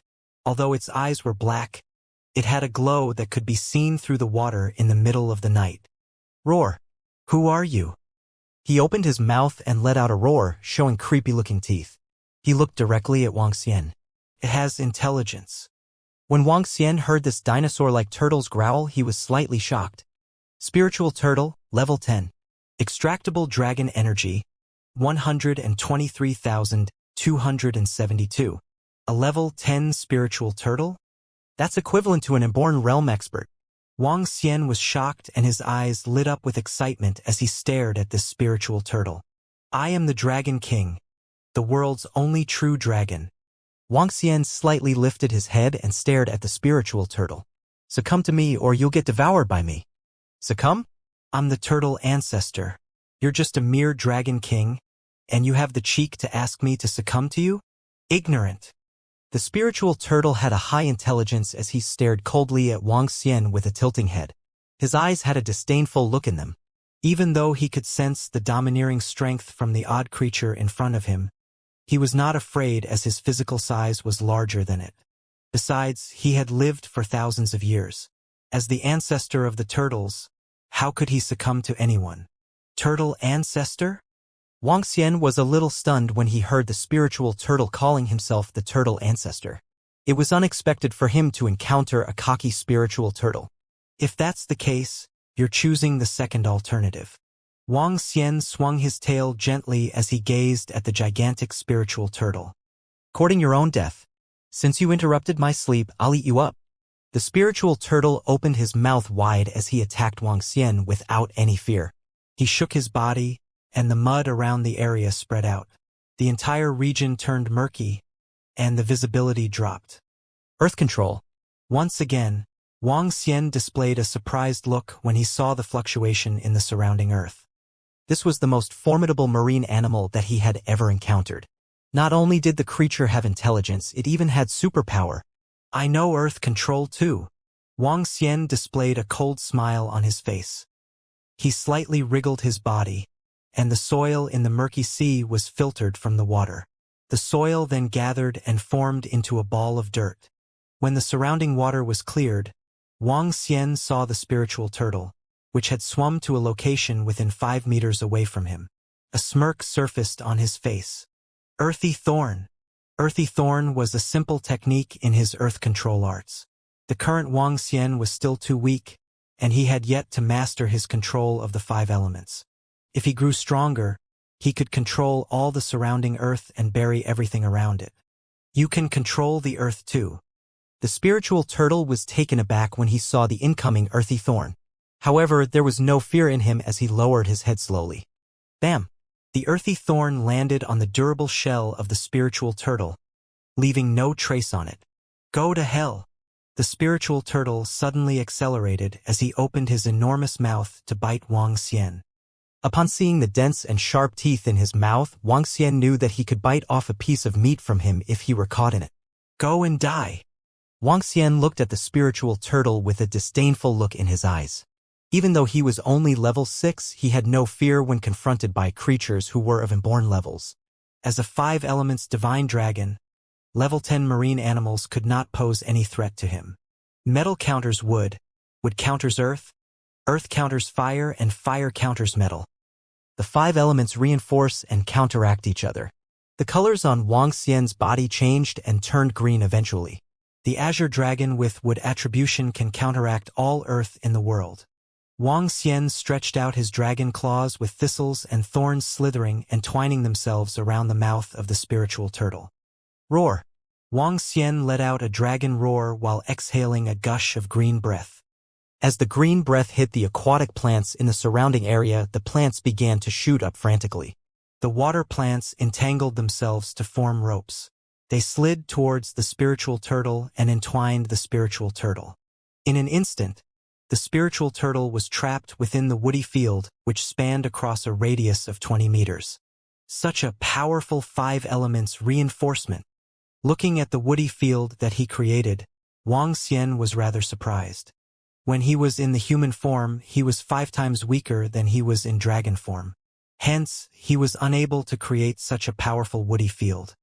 Although its eyes were black, it had a glow that could be seen through the water in the middle of the night. Roar! Who are you? He opened his mouth and let out a roar, showing creepy-looking teeth. He looked directly at Wang Xian. It has intelligence. When Wang Xian heard this dinosaur-like turtle's growl, he was slightly shocked. Spiritual Turtle, Level 10. Extractable Dragon Energy, 123,272. A Level 10 Spiritual Turtle? That's equivalent to an Inborn Realm expert. Wang Xian was shocked and his eyes lit up with excitement as he stared at this spiritual turtle. I am the Dragon King, the world's only true dragon. Wang Xian slightly lifted his head and stared at the spiritual turtle. Succumb to me or you'll get devoured by me. Succumb? I'm the turtle ancestor. You're just a mere dragon king, and you have the cheek to ask me to succumb to you? Ignorant. The spiritual turtle had a high intelligence as he stared coldly at Wang Xian with a tilting head. His eyes had a disdainful look in them. Even though he could sense the domineering strength from the odd creature in front of him, he was not afraid as his physical size was larger than it. Besides, he had lived for thousands of years. As the ancestor of the turtles, how could he succumb to anyone? Turtle ancestor? Wang Xian was a little stunned when he heard the spiritual turtle calling himself the turtle ancestor. It was unexpected for him to encounter a cocky spiritual turtle. If that's the case, you're choosing the second alternative. Wang Xian swung his tail gently as he gazed at the gigantic spiritual turtle. Courting your own death. Since you interrupted my sleep, I'll eat you up. The spiritual turtle opened his mouth wide as he attacked Wang Xian without any fear. He shook his body, and the mud around the area spread out. The entire region turned murky, and the visibility dropped. Earth control. Once again, Wang Xian displayed a surprised look when he saw the fluctuation in the surrounding earth. This was the most formidable marine animal that he had ever encountered. Not only did the creature have intelligence, it even had superpower. I know earth control too. Wang Xian displayed a cold smile on his face. He slightly wriggled his body, and the soil in the murky sea was filtered from the water. The soil then gathered and formed into a ball of dirt. When the surrounding water was cleared, Wang Xian saw the spiritual turtle, which had swum to a location within 5 meters away from him. A smirk surfaced on his face. Earthy Thorn. Earthy Thorn was a simple technique in his earth control arts. The current Wang Xian was still too weak, and he had yet to master his control of the 5 elements. If he grew stronger, he could control all the surrounding earth and bury everything around it. You can control the earth too. The spiritual turtle was taken aback when he saw the incoming earthy thorn. However, there was no fear in him as he lowered his head slowly. Bam! The earthy thorn landed on the durable shell of the spiritual turtle, leaving no trace on it. Go to hell! The spiritual turtle suddenly accelerated as he opened his enormous mouth to bite Wang Xian. Upon seeing the dense and sharp teeth in his mouth, Wang Xian knew that he could bite off a piece of meat from him if he were caught in it. Go and die! Wang Xian looked at the spiritual turtle with a disdainful look in his eyes. Even though he was only level 6, he had no fear when confronted by creatures who were of inborn levels. As a 5 elements divine dragon, level 10 marine animals could not pose any threat to him. Metal counters wood, wood counters earth counters fire, and fire counters metal. The 5 elements reinforce and counteract each other. The colors on Wang Xian's body changed and turned green eventually. The azure dragon with wood attribution can counteract all earth in the world. Wang Xian stretched out his dragon claws with thistles and thorns slithering and twining themselves around the mouth of the spiritual turtle. Roar! Wang Xian let out a dragon roar while exhaling a gush of green breath. As the green breath hit the aquatic plants in the surrounding area, the plants began to shoot up frantically. The water plants entangled themselves to form ropes. They slid towards the spiritual turtle and entwined the spiritual turtle. In an instant, the spiritual turtle was trapped within the woody field, which spanned across a radius of 20 meters. Such a powerful 5 elements reinforcement. Looking at the woody field that he created, Wang Xian was rather surprised. When he was in the human form, he was 5 times weaker than he was in dragon form. Hence, he was unable to create such a powerful woody field.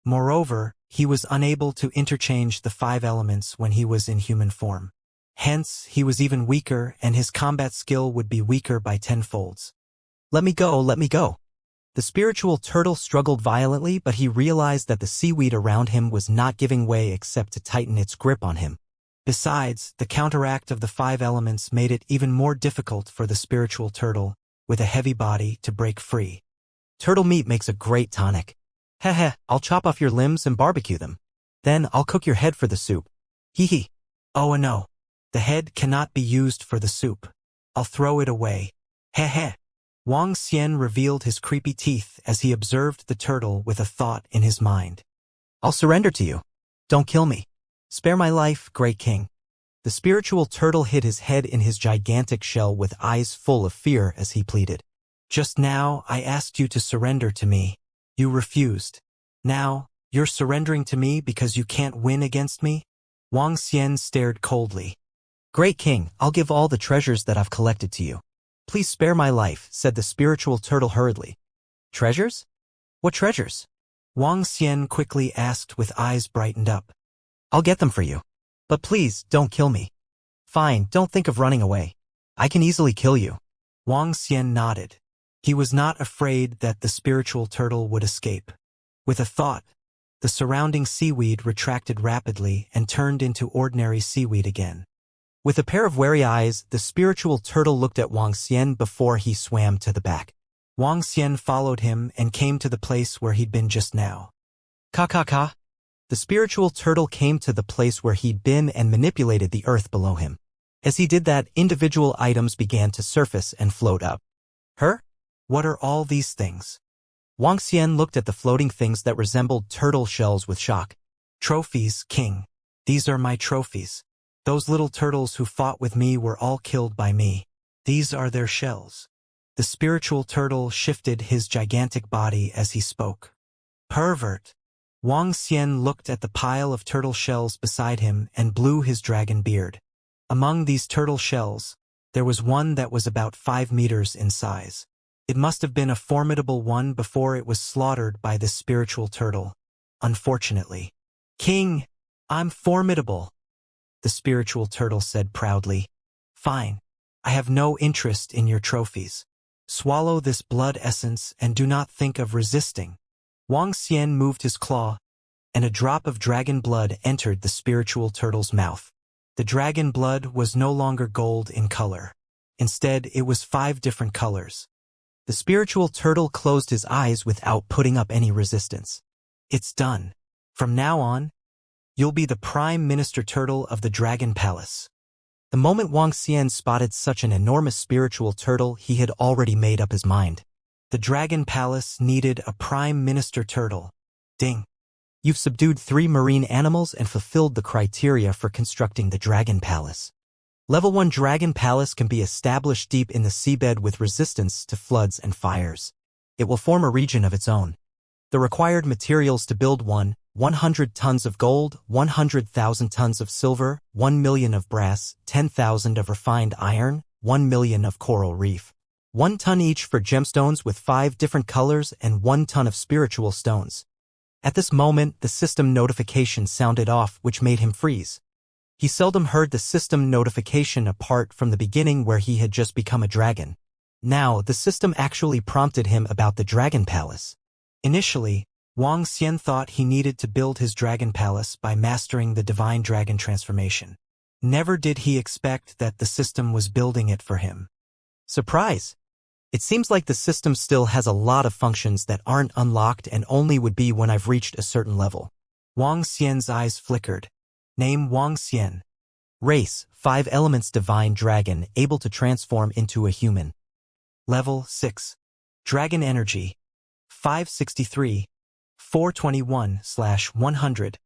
Moreover, he was unable to interchange the 5 elements when he was in human form. Hence, he was even weaker, and his combat skill would be weaker by 10 folds. Let me go, let me go. The spiritual turtle struggled violently, but he realized that the seaweed around him was not giving way except to tighten its grip on him. Besides, the counteract of the 5 elements made it even more difficult for the spiritual turtle, with a heavy body, to break free. Turtle meat makes a great tonic. Heh, I'll chop off your limbs and barbecue them. Then I'll cook your head for the soup. Hee hee. Oh no. The head cannot be used for the soup. I'll throw it away. Heh. Wang Xian revealed his creepy teeth as he observed the turtle with a thought in his mind. I'll surrender to you. Don't kill me. Spare my life, great king. The spiritual turtle hid his head in his gigantic shell with eyes full of fear as he pleaded. Just now, I asked you to surrender to me. You refused. Now, you're surrendering to me because you can't win against me? Wang Xian stared coldly. Great king, I'll give all the treasures that I've collected to you. Please spare my life, said the spiritual turtle hurriedly. Treasures? What treasures? Wang Xian quickly asked with eyes brightened up. I'll get them for you. But please, don't kill me. Fine, don't think of running away. I can easily kill you. Wang Xian nodded. He was not afraid that the spiritual turtle would escape. With a thought, the surrounding seaweed retracted rapidly and turned into ordinary seaweed again. With a pair of wary eyes, the spiritual turtle looked at Wang Xian before he swam to the back. Wang Xian followed him and came to the place where he'd been just now. Ka. The spiritual turtle came to the place where he'd been and manipulated the earth below him. As he did that, individual items began to surface and float up. Her? What are all these things? Wang Xian looked at the floating things that resembled turtle shells with shock. Trophies, king. These are my trophies. Those little turtles who fought with me were all killed by me. These are their shells. The spiritual turtle shifted his gigantic body as he spoke. Pervert. Wang Xian looked at the pile of turtle shells beside him and blew his dragon beard. Among these turtle shells, there was one that was about 5 meters in size. It must have been a formidable one before it was slaughtered by this spiritual turtle. Unfortunately. King, I'm formidable, the spiritual turtle said proudly. Fine. I have no interest in your trophies. Swallow this blood essence and do not think of resisting. Wang Xian moved his claw, and a drop of dragon blood entered the spiritual turtle's mouth. The dragon blood was no longer gold in color. Instead, it was 5 different colors. The spiritual turtle closed his eyes without putting up any resistance. It's done. From now on, you'll be the Prime Minister Turtle of the Dragon Palace. The moment Wang Xian spotted such an enormous spiritual turtle, he had already made up his mind. The Dragon Palace needed a Prime Minister Turtle. Ding. You've subdued 3 marine animals and fulfilled the criteria for constructing the Dragon Palace. Level 1 Dragon Palace can be established deep in the seabed with resistance to floods and fires. It will form a region of its own. The required materials to build 100 tons of gold, 100,000 tons of silver, 1 million of brass, 10,000 of refined iron, 1 million of coral reef. 1 ton each for gemstones with 5 different colors and 1 ton of spiritual stones. At this moment, the system notification sounded off, which made him freeze. He seldom heard the system notification apart from the beginning where he had just become a dragon. Now, the system actually prompted him about the Dragon Palace. Initially, Wang Xian thought he needed to build his Dragon Palace by mastering the Divine Dragon transformation. Never did he expect that the system was building it for him. Surprise! It seems like the system still has a lot of functions that aren't unlocked and only would be when I've reached a certain level. Wang Xian's eyes flickered. Name Wang Xian. Race, 5 elements Divine Dragon, able to transform into a human. Level 6. Dragon Energy. 563. 421/100.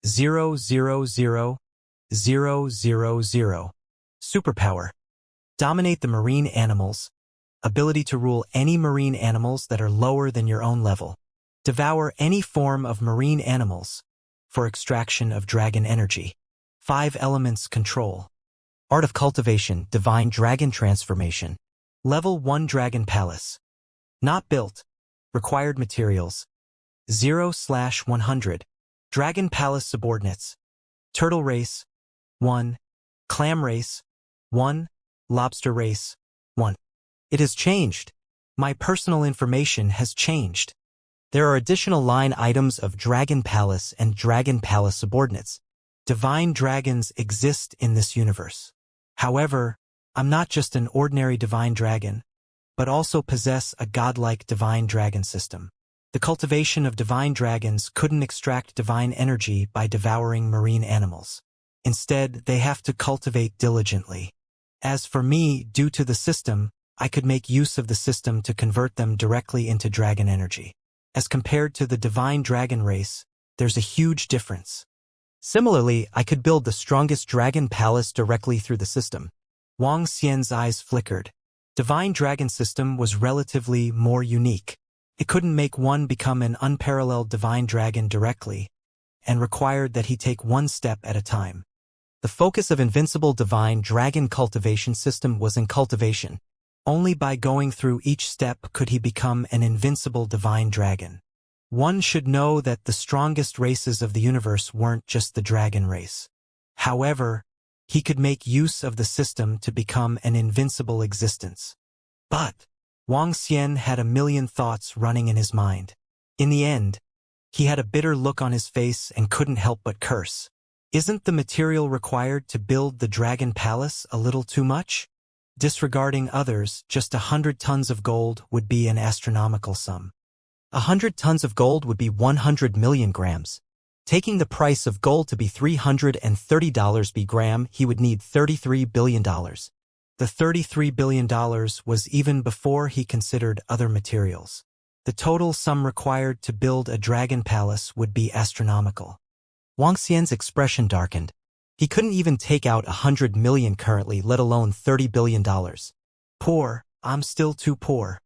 000 000. Superpower. Dominate the marine animals. Ability to rule any marine animals that are lower than your own level. Devour any form of marine animals for extraction of dragon energy. 5 elements control. Art of Cultivation, Divine Dragon Transformation. Level 1 Dragon Palace. Not built. Required materials. 0/100. Dragon Palace subordinates. Turtle race, 1. Clam race, 1. Lobster race, 1. It has changed. My personal information has changed. There are additional line items of Dragon Palace and Dragon Palace subordinates. Divine dragons exist in this universe. However, I'm not just an ordinary divine dragon, but also possess a godlike divine dragon system. The cultivation of divine dragons couldn't extract divine energy by devouring marine animals. Instead, they have to cultivate diligently. As for me, due to the system, I could make use of the system to convert them directly into dragon energy. As compared to the divine dragon race, there's a huge difference. Similarly, I could build the strongest dragon palace directly through the system. Wang Xian's eyes flickered. Divine dragon system was relatively more unique. It couldn't make one become an unparalleled divine dragon directly, and required that he take one step at a time. The focus of Invincible Divine Dragon Cultivation system was in cultivation. Only by going through each step could he become an invincible divine dragon. One should know that the strongest races of the universe weren't just the dragon race. However, he could make use of the system to become an invincible existence. But Wang Xian had a million thoughts running in his mind. In the end, he had a bitter look on his face and couldn't help but curse. Isn't the material required to build the Dragon Palace a little too much? Disregarding others, just 100 tons of gold would be an astronomical sum. 100 tons of gold would be 100 million grams. Taking the price of gold to be $330 per gram, he would need $33 billion. The $33 billion was even before he considered other materials. The total sum required to build a dragon palace would be astronomical. Wang Xian's expression darkened. He couldn't even take out 100 million currently, let alone $30 billion. Poor, I'm still too poor.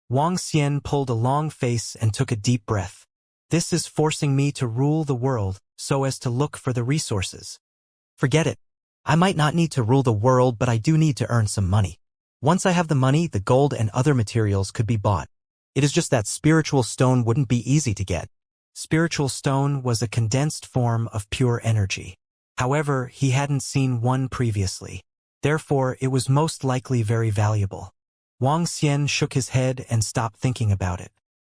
Wang Xian pulled a long face and took a deep breath. This is forcing me to rule the world so as to look for the resources. Forget it. I might not need to rule the world, but I do need to earn some money. Once I have the money, the gold and other materials could be bought. It is just that spiritual stone wouldn't be easy to get. Spiritual stone was a condensed form of pure energy. However, he hadn't seen one previously. Therefore, it was most likely very valuable. Wang Xian shook his head and stopped thinking about it.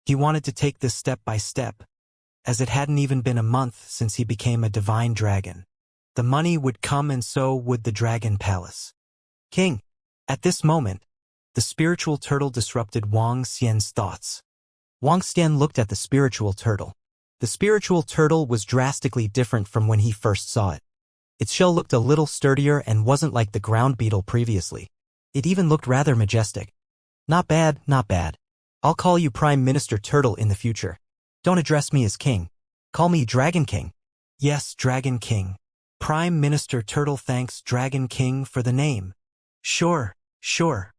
He wanted to take this step by step, as it hadn't even been a month since he became a divine dragon. The money would come and so would the dragon palace. King. At this moment, the spiritual turtle disrupted Wang Xian's thoughts. Wang Xian looked at the spiritual turtle. The spiritual turtle was drastically different from when he first saw it. Its shell looked a little sturdier and wasn't like the ground beetle previously. It even looked rather majestic. Not bad, not bad. I'll call you Prime Minister Turtle in the future. Don't address me as King. Call me Dragon King. Yes, Dragon King. Prime Minister Turtle thanks Dragon King for the name. Sure, sure.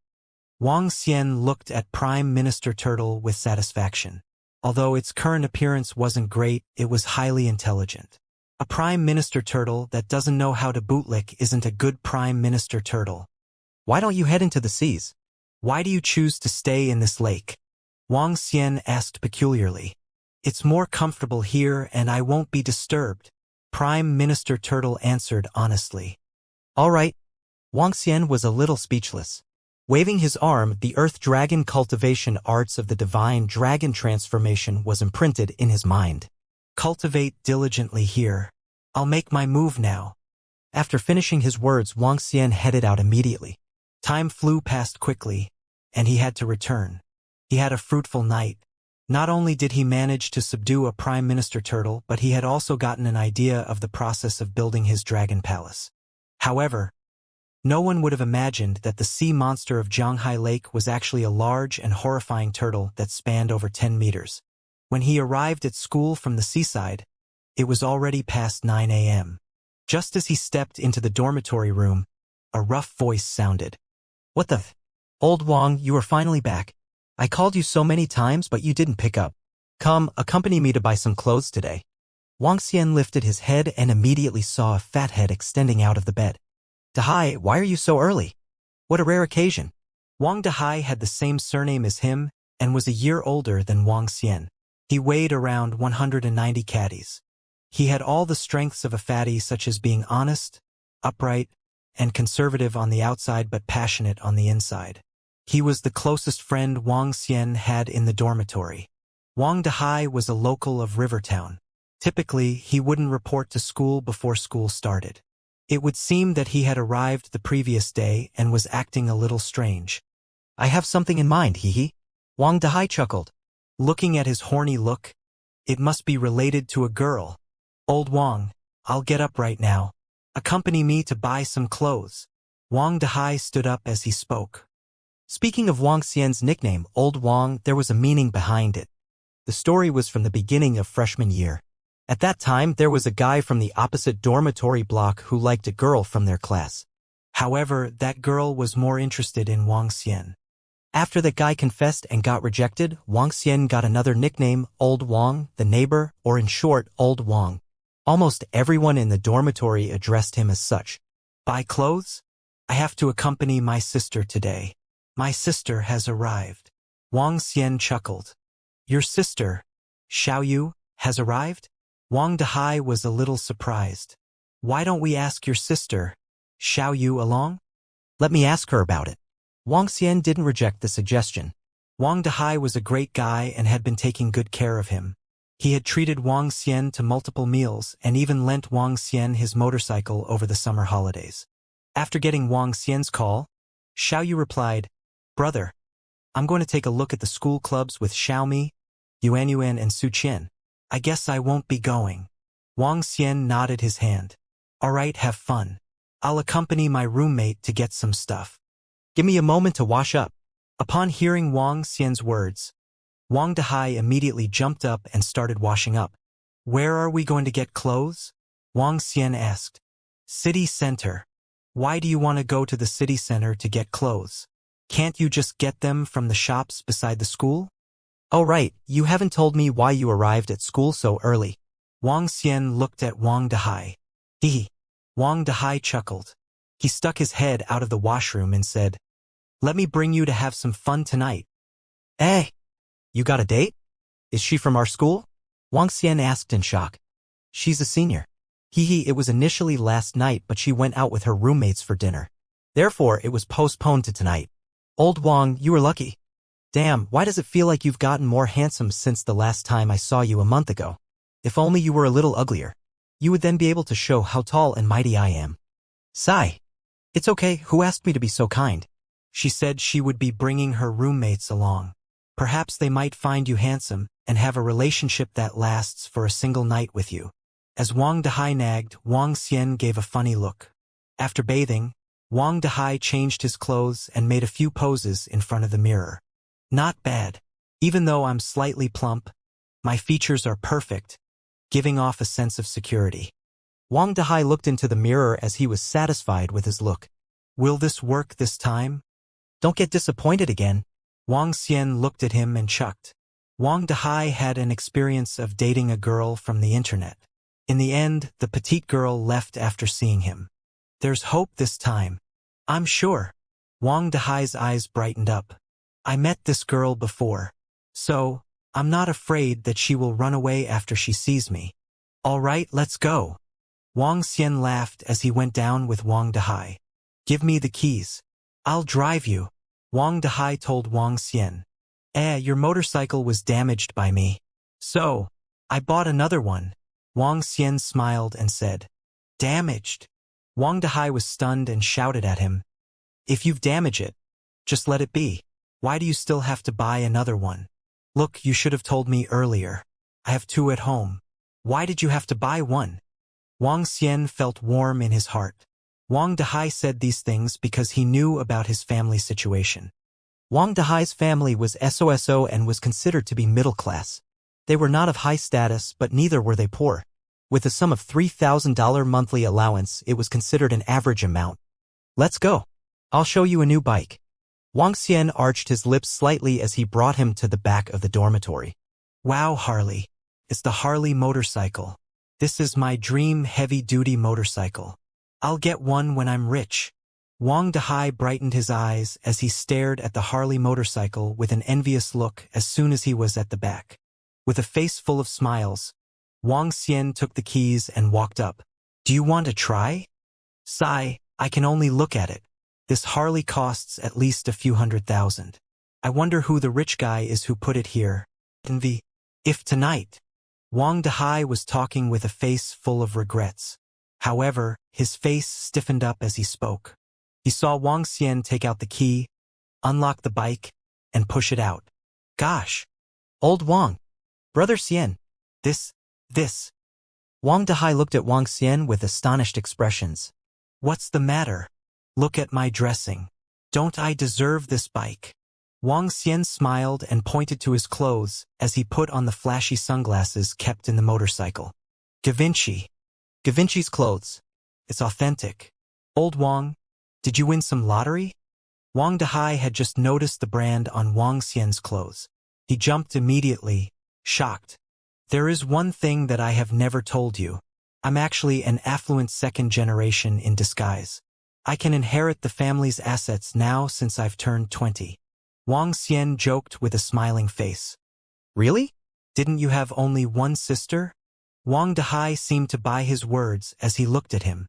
Wang Xian looked at Prime Minister Turtle with satisfaction. Although its current appearance wasn't great, it was highly intelligent. A Prime Minister Turtle that doesn't know how to bootlick isn't a good Prime Minister Turtle. Why don't you head into the seas? Why do you choose to stay in this lake? Wang Xian asked peculiarly. It's more comfortable here and I won't be disturbed. Prime Minister Turtle answered honestly. All right. Wang Xian was a little speechless. Waving his arm, the Earth Dragon cultivation arts of the divine dragon transformation was imprinted in his mind. Cultivate diligently here. I'll make my move now. After finishing his words, Wang Xian headed out immediately. Time flew past quickly, and he had to return. He had a fruitful night. Not only did he manage to subdue a Prime Minister Turtle, but he had also gotten an idea of the process of building his dragon palace. However, no one would have imagined that the sea monster of Zhanghai Lake was actually a large and horrifying turtle that spanned over 10 meters. When he arrived at school from the seaside, it was already past 9 a.m. Just as he stepped into the dormitory room, a rough voice sounded. What the? Old Wang, you are finally back. I called you so many times, but you didn't pick up. Come, accompany me to buy some clothes today. Wang Xian lifted his head and immediately saw a fat head extending out of the bed. Dahai, why are you so early? What a rare occasion. Wang Dahai had the same surname as him and was a year older than Wang Xian. He weighed around 190 caddies. He had all the strengths of a fatty, such as being honest, upright, and conservative on the outside but passionate on the inside. He was the closest friend Wang Xian had in the dormitory. Wang Dahai was a local of Rivertown. Typically, he wouldn't report to school before school started. It would seem that he had arrived the previous day and was acting a little strange. I have something in mind, hee. Wang Dahai chuckled. Looking at his horny look, it must be related to a girl. Old Wang, I'll get up right now. Accompany me to buy some clothes. Wang Dahai stood up as he spoke. Speaking of Wang Xian's nickname, Old Wang, there was a meaning behind it. The story was from the beginning of freshman year. At that time, there was a guy from the opposite dormitory block who liked a girl from their class. However, that girl was more interested in Wang Xian. After that guy confessed and got rejected, Wang Xian got another nickname, Old Wang, the neighbor, or in short, Old Wang. Almost everyone in the dormitory addressed him as such. Buy clothes? I have to accompany my sister today. My sister has arrived. Wang Xian chuckled. Your sister, Xiaoyu, has arrived? Wang Dahai was a little surprised. Why don't we ask your sister, Xiaoyu, along? Let me ask her about it. Wang Xian didn't reject the suggestion. Wang Dahai was a great guy and had been taking good care of him. He had treated Wang Xian to multiple meals and even lent Wang Xian his motorcycle over the summer holidays. After getting Wang Xian's call, Xiaoyu replied, Brother, I'm going to take a look at the school clubs with Xiaomi, Yuanyuan, and Su Qian. I guess I won't be going. Wang Xian nodded his hand. All right, have fun. I'll accompany my roommate to get some stuff. Give me a moment to wash up. Upon hearing Wang Xian's words, Wang Dehai immediately jumped up and started washing up. Where are we going to get clothes? Wang Xian asked. City center. Why do you want to go to the city center to get clothes? Can't you just get them from the shops beside the school? Oh right, you haven't told me why you arrived at school so early. Wang Xian looked at Wang Dehai. Hee. Wang Dehai chuckled. He stuck his head out of the washroom and said, Let me bring you to have some fun tonight. Hey, you got a date? Is she from our school? Wang Xian asked in shock. She's a senior. It was initially last night, but she went out with her roommates for dinner. Therefore, it was postponed to tonight. Old Wang, you were lucky. Damn, why does it feel like you've gotten more handsome since the last time I saw you a month ago? If only you were a little uglier. You would then be able to show how tall and mighty I am. Sigh. It's okay, who asked me to be so kind? She said she would be bringing her roommates along. Perhaps they might find you handsome and have a relationship that lasts for a single night with you. As Wang Dehai nagged, Wang Xian gave a funny look. After bathing, Wang Dehai changed his clothes and made a few poses in front of the mirror. Not bad. Even though I'm slightly plump, my features are perfect, giving off a sense of security. Wang Dehai looked into the mirror as he was satisfied with his look. Will this work this time? Don't get disappointed again. Wang Xian looked at him and chuckled. Wang Dehai had an experience of dating a girl from the internet. In the end, the petite girl left after seeing him. There's hope this time. I'm sure. Wang Dehai's eyes brightened up. I met this girl before. So, I'm not afraid that she will run away after she sees me. All right, let's go. Wang Xian laughed as he went down with Wang Dehai. Give me the keys. I'll drive you. Wang Dehai told Wang Xian. Your motorcycle was damaged by me. So, I bought another one. Wang Xian smiled and said, Damaged? Wang Dehai was stunned and shouted at him. If you've damaged it, just let it be. Why do you still have to buy another one? Look, you should have told me earlier. I have two at home. Why did you have to buy one? Wang Xian felt warm in his heart. Wang Dehai said these things because he knew about his family situation. Wang Dehai's family was SOSO and was considered to be middle class. They were not of high status, but neither were they poor. With a sum of $3,000 monthly allowance, it was considered an average amount. Let's go. I'll show you a new bike. Wang Xian arched his lips slightly as he brought him to the back of the dormitory. Wow, Harley. It's the Harley motorcycle. This is my dream heavy-duty motorcycle. I'll get one when I'm rich. Wang Dehai brightened his eyes as he stared at the Harley motorcycle with an envious look as soon as he was at the back. With a face full of smiles, Wang Xian took the keys and walked up. Do you want to try? Sigh, I can only look at it. This Harley costs at least a few $100,000. I wonder who the rich guy is who put it here. If tonight. Wang Dehai was talking with a face full of regrets. However, his face stiffened up as he spoke. He saw Wang Xian take out the key, unlock the bike, and push it out. Gosh! Old Wang. Brother Xian. This. Wang Dehai looked at Wang Xian with astonished expressions. What's the matter? Look at my dressing. Don't I deserve this bike? Wang Xian smiled and pointed to his clothes as he put on the flashy sunglasses kept in the motorcycle. Givenchy. Givenchy's clothes. It's authentic. Old Wang, did you win some lottery? Wang Dehai had just noticed the brand on Wang Xian's clothes. He jumped immediately, shocked. There is one thing that I have never told you. I'm actually an affluent second generation in disguise. I can inherit the family's assets now since I've turned 20. Wang Xian joked with a smiling face. Really? Didn't you have only one sister? Wang Dehai seemed to buy his words as he looked at him.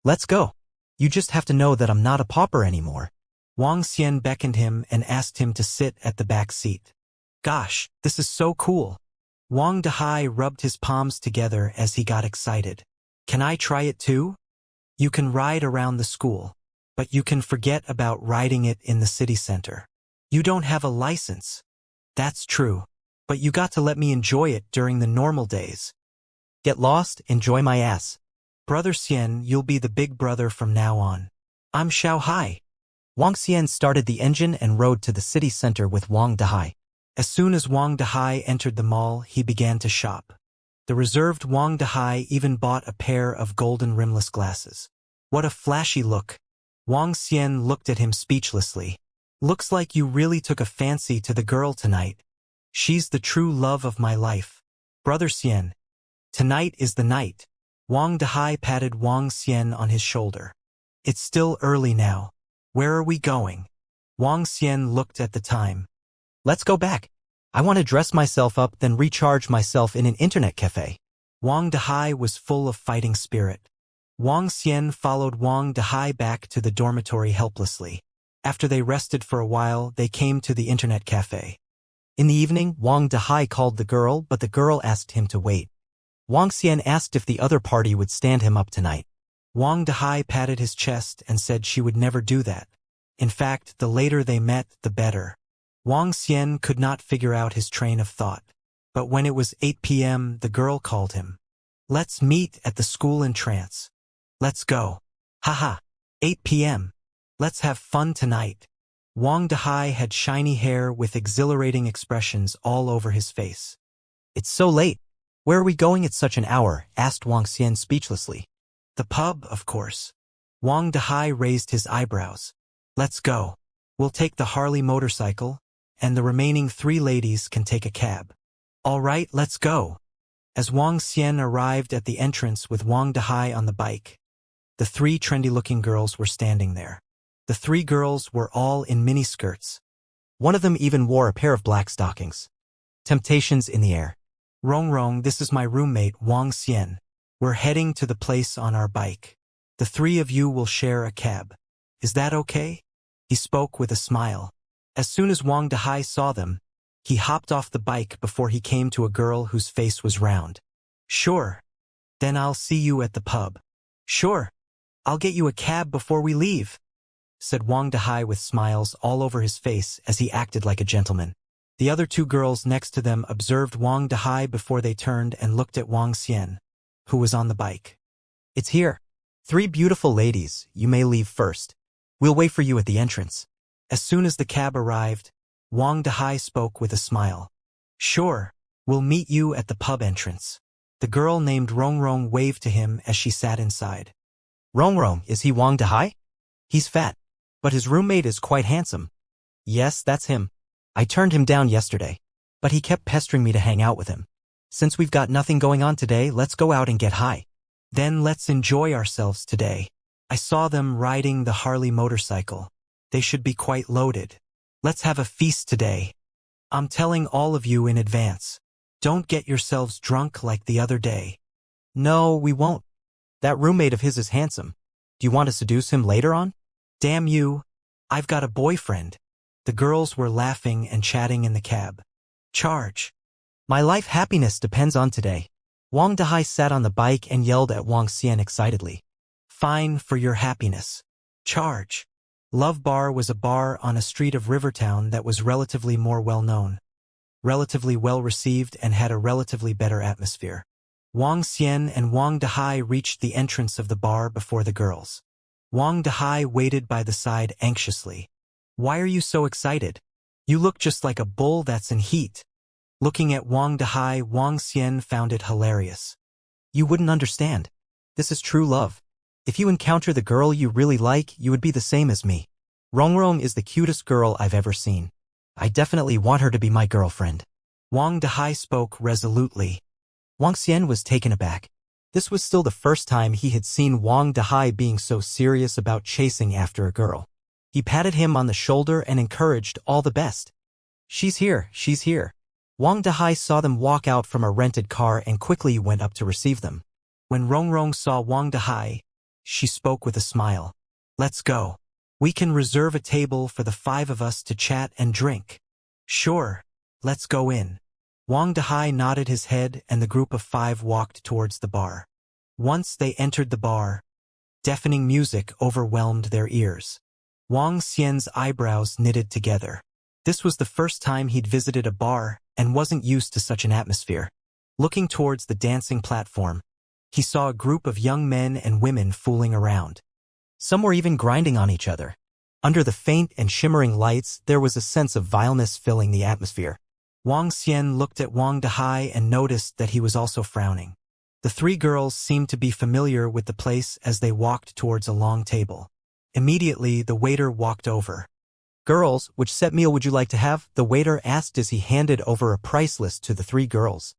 Let's go. You just have to know that I'm not a pauper anymore. Wang Xian beckoned him and asked him to sit at the back seat. Gosh, this is so cool. Wang Dehai rubbed his palms together as he got excited. Can I try it too? You can ride around the school, but you can forget about riding it in the city center. You don't have a license. That's true, but you got to let me enjoy it during the normal days. Get lost, enjoy my ass. Brother Xian, you'll be the big brother from now on. I'm Xiao Hai. Wang Xian started the engine and rode to the city center with Wang Dahai. As soon as Wang Dahai entered the mall, he began to shop. The reserved Wang Dahai even bought a pair of golden rimless glasses. What a flashy look. Wang Xian looked at him speechlessly. Looks like you really took a fancy to the girl tonight. She's the true love of my life. Brother Xian. Tonight is the night. Wang Dahai patted Wang Xian on his shoulder. It's still early now. Where are we going? Wang Xian looked at the time. Let's go back. I want to dress myself up, then recharge myself in an internet cafe. Wang Dahai was full of fighting spirit. Wang Xian followed Wang Dahai back to the dormitory helplessly. After they rested for a while, they came to the internet cafe. In the evening, Wang Dahai called the girl, but the girl asked him to wait. Wang Xian asked if the other party would stand him up tonight. Wang Dahai patted his chest and said she would never do that. In fact, the later they met, the better. Wang Xian could not figure out his train of thought. But when it was 8 p.m., the girl called him. Let's meet at the school entrance. Let's go. Haha. 8 p.m. Let's have fun tonight. Wang Dahai had shiny hair with exhilarating expressions all over his face. It's so late. Where are we going at such an hour? Asked Wang Xian speechlessly. The pub, of course. Wang Dahai raised his eyebrows. Let's go. We'll take the Harley motorcycle, and the remaining 3 ladies can take a cab. All right, let's go. As Wang Xian arrived at the entrance with Wang Dahai on the bike, the 3 trendy-looking girls were standing there. The 3 girls were all in miniskirts. One of them even wore a pair of black stockings. Temptations in the air. Rong, this is my roommate, Wang Xian. We're heading to the place on our bike. The 3 of you will share a cab. Is that okay? He spoke with a smile. As soon as Wang Dahai saw them, he hopped off the bike before he came to a girl whose face was round. Sure. Then I'll see you at the pub. Sure. I'll get you a cab before we leave, said Wang Dahai with smiles all over his face as he acted like a gentleman. The other 2 girls next to them observed Wang Dahai before they turned and looked at Wang Xian, who was on the bike. It's here. 3 beautiful ladies, you may leave first. We'll wait for you at the entrance. As soon as the cab arrived, Wang Dahai spoke with a smile. Sure, we'll meet you at the pub entrance. The girl named Rong waved to him as she sat inside. Rong, is he Wang Dahai? He's fat, but his roommate is quite handsome. Yes, that's him. I turned him down yesterday, but he kept pestering me to hang out with him. Since we've got nothing going on today, let's go out and get high. Then let's enjoy ourselves today. I saw them riding the Harley motorcycle. They should be quite loaded. Let's have a feast today. I'm telling all of you in advance. Don't get yourselves drunk like the other day. No, we won't. That roommate of his is handsome. Do you want to seduce him later on? Damn you. I've got a boyfriend. The girls were laughing and chatting in the cab. Charge. My life happiness depends on today. Wang Dahai sat on the bike and yelled at Wang Xian excitedly. Fine for your happiness. Charge. Love Bar was a bar on a street of Rivertown that was relatively more well-known, relatively well-received, and had a relatively better atmosphere. Wang Xian and Wang Dahai reached the entrance of the bar before the girls. Wang Dahai waited by the side anxiously. Why are you so excited? You look just like a bull that's in heat. Looking at Wang Dahai, Wang Xian found it hilarious. You wouldn't understand. This is true love. If you encounter the girl you really like, you would be the same as me. Rong is the cutest girl I've ever seen. I definitely want her to be my girlfriend. Wang Dahai spoke resolutely. Wang Xian was taken aback. This was still the first time he had seen Wang Dahai being so serious about chasing after a girl. He patted him on the shoulder and encouraged all the best. She's here, she's here. Wang Dahai saw them walk out from a rented car and quickly went up to receive them. When Rong saw Wang Dahai, she spoke with a smile. Let's go. We can reserve a table for the 5 of us to chat and drink. Sure. Let's go in. Wang Dahai nodded his head and the group of 5 walked towards the bar. Once they entered the bar, deafening music overwhelmed their ears. Wang Xian's eyebrows knitted together. This was the first time he'd visited a bar and wasn't used to such an atmosphere. Looking towards the dancing platform, he saw a group of young men and women fooling around. Some were even grinding on each other. Under the faint and shimmering lights, there was a sense of vileness filling the atmosphere. Wang Xian looked at Wang Dehai and noticed that he was also frowning. The three girls seemed to be familiar with the place as they walked towards a long table. Immediately, the waiter walked over. "Girls, which set meal would you like to have?" the waiter asked as he handed over a price list to the three girls.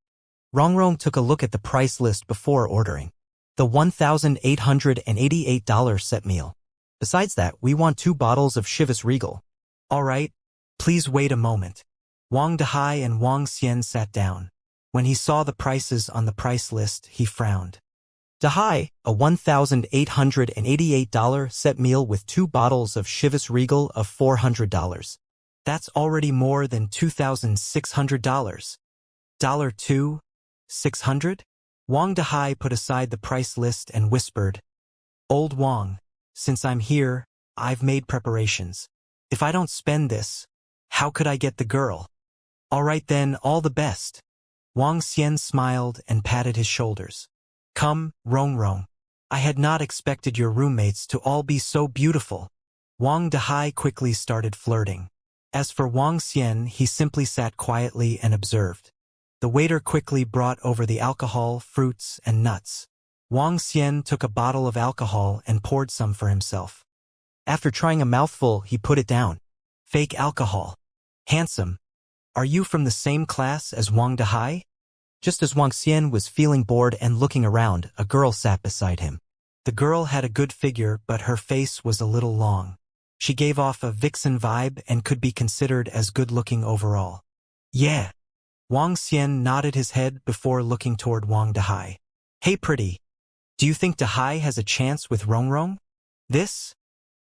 Rongrong took a look at the price list before ordering. The $1,888 set meal. Besides that, we want 2 bottles of Chivas Regal. All right, please wait a moment. Wang Dehai and Wang Xian sat down. When he saw the prices on the price list, he frowned. Dehai, a $1,888 set meal with 2 bottles of Chivas Regal of $400. That's already more than $2,600. $2,600? Wang Dehai put aside the price list and whispered, "Old Wang, since I'm here, I've made preparations. If I don't spend this, how could I get the girl? All right then, all the best." Wang Xian smiled and patted his shoulders. "Come, Rongrong. I had not expected your roommates to all be so beautiful." Wang Dehai quickly started flirting. As for Wang Xian, he simply sat quietly and observed. The waiter quickly brought over the alcohol, fruits, and nuts. Wang Xian took a bottle of alcohol and poured some for himself. After trying a mouthful, he put it down. "Fake alcohol. Handsome. Are you from the same class as Wang Dehai?" Just as Wang Xian was feeling bored and looking around, a girl sat beside him. The girl had a good figure, but her face was a little long. She gave off a vixen vibe and could be considered as good-looking overall. "Yeah." Wang Xian nodded his head before looking toward Wang Dehai. "Hey pretty, do you think Dehai has a chance with Rongrong?" "This?"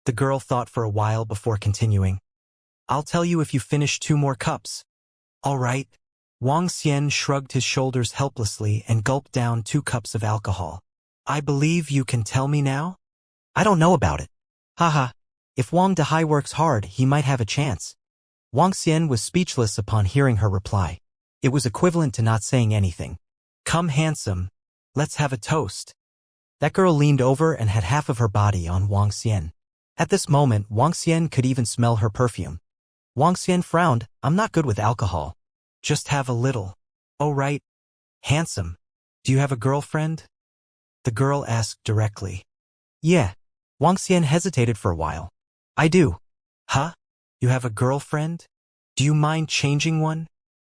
The girl thought for a while before continuing. "I'll tell you if you finish 2 more cups." "All right." Wang Xian shrugged his shoulders helplessly and gulped down 2 cups of alcohol. "I believe you can tell me now?" "I don't know about it." Haha. If Wang Dehai works hard, he might have a chance. Wang Xian was speechless upon hearing her reply. It was equivalent to not saying anything. "Come handsome. Let's have a toast." That girl leaned over and had half of her body on Wang Xian. At this moment, Wang Xian could even smell her perfume. Wang Xian frowned. "I'm not good with alcohol." "Just have a little." "Oh right. Handsome. Do you have a girlfriend?" The girl asked directly. "Yeah." Wang Xian hesitated for a while. "I do." "Huh? You have a girlfriend? Do you mind changing one?"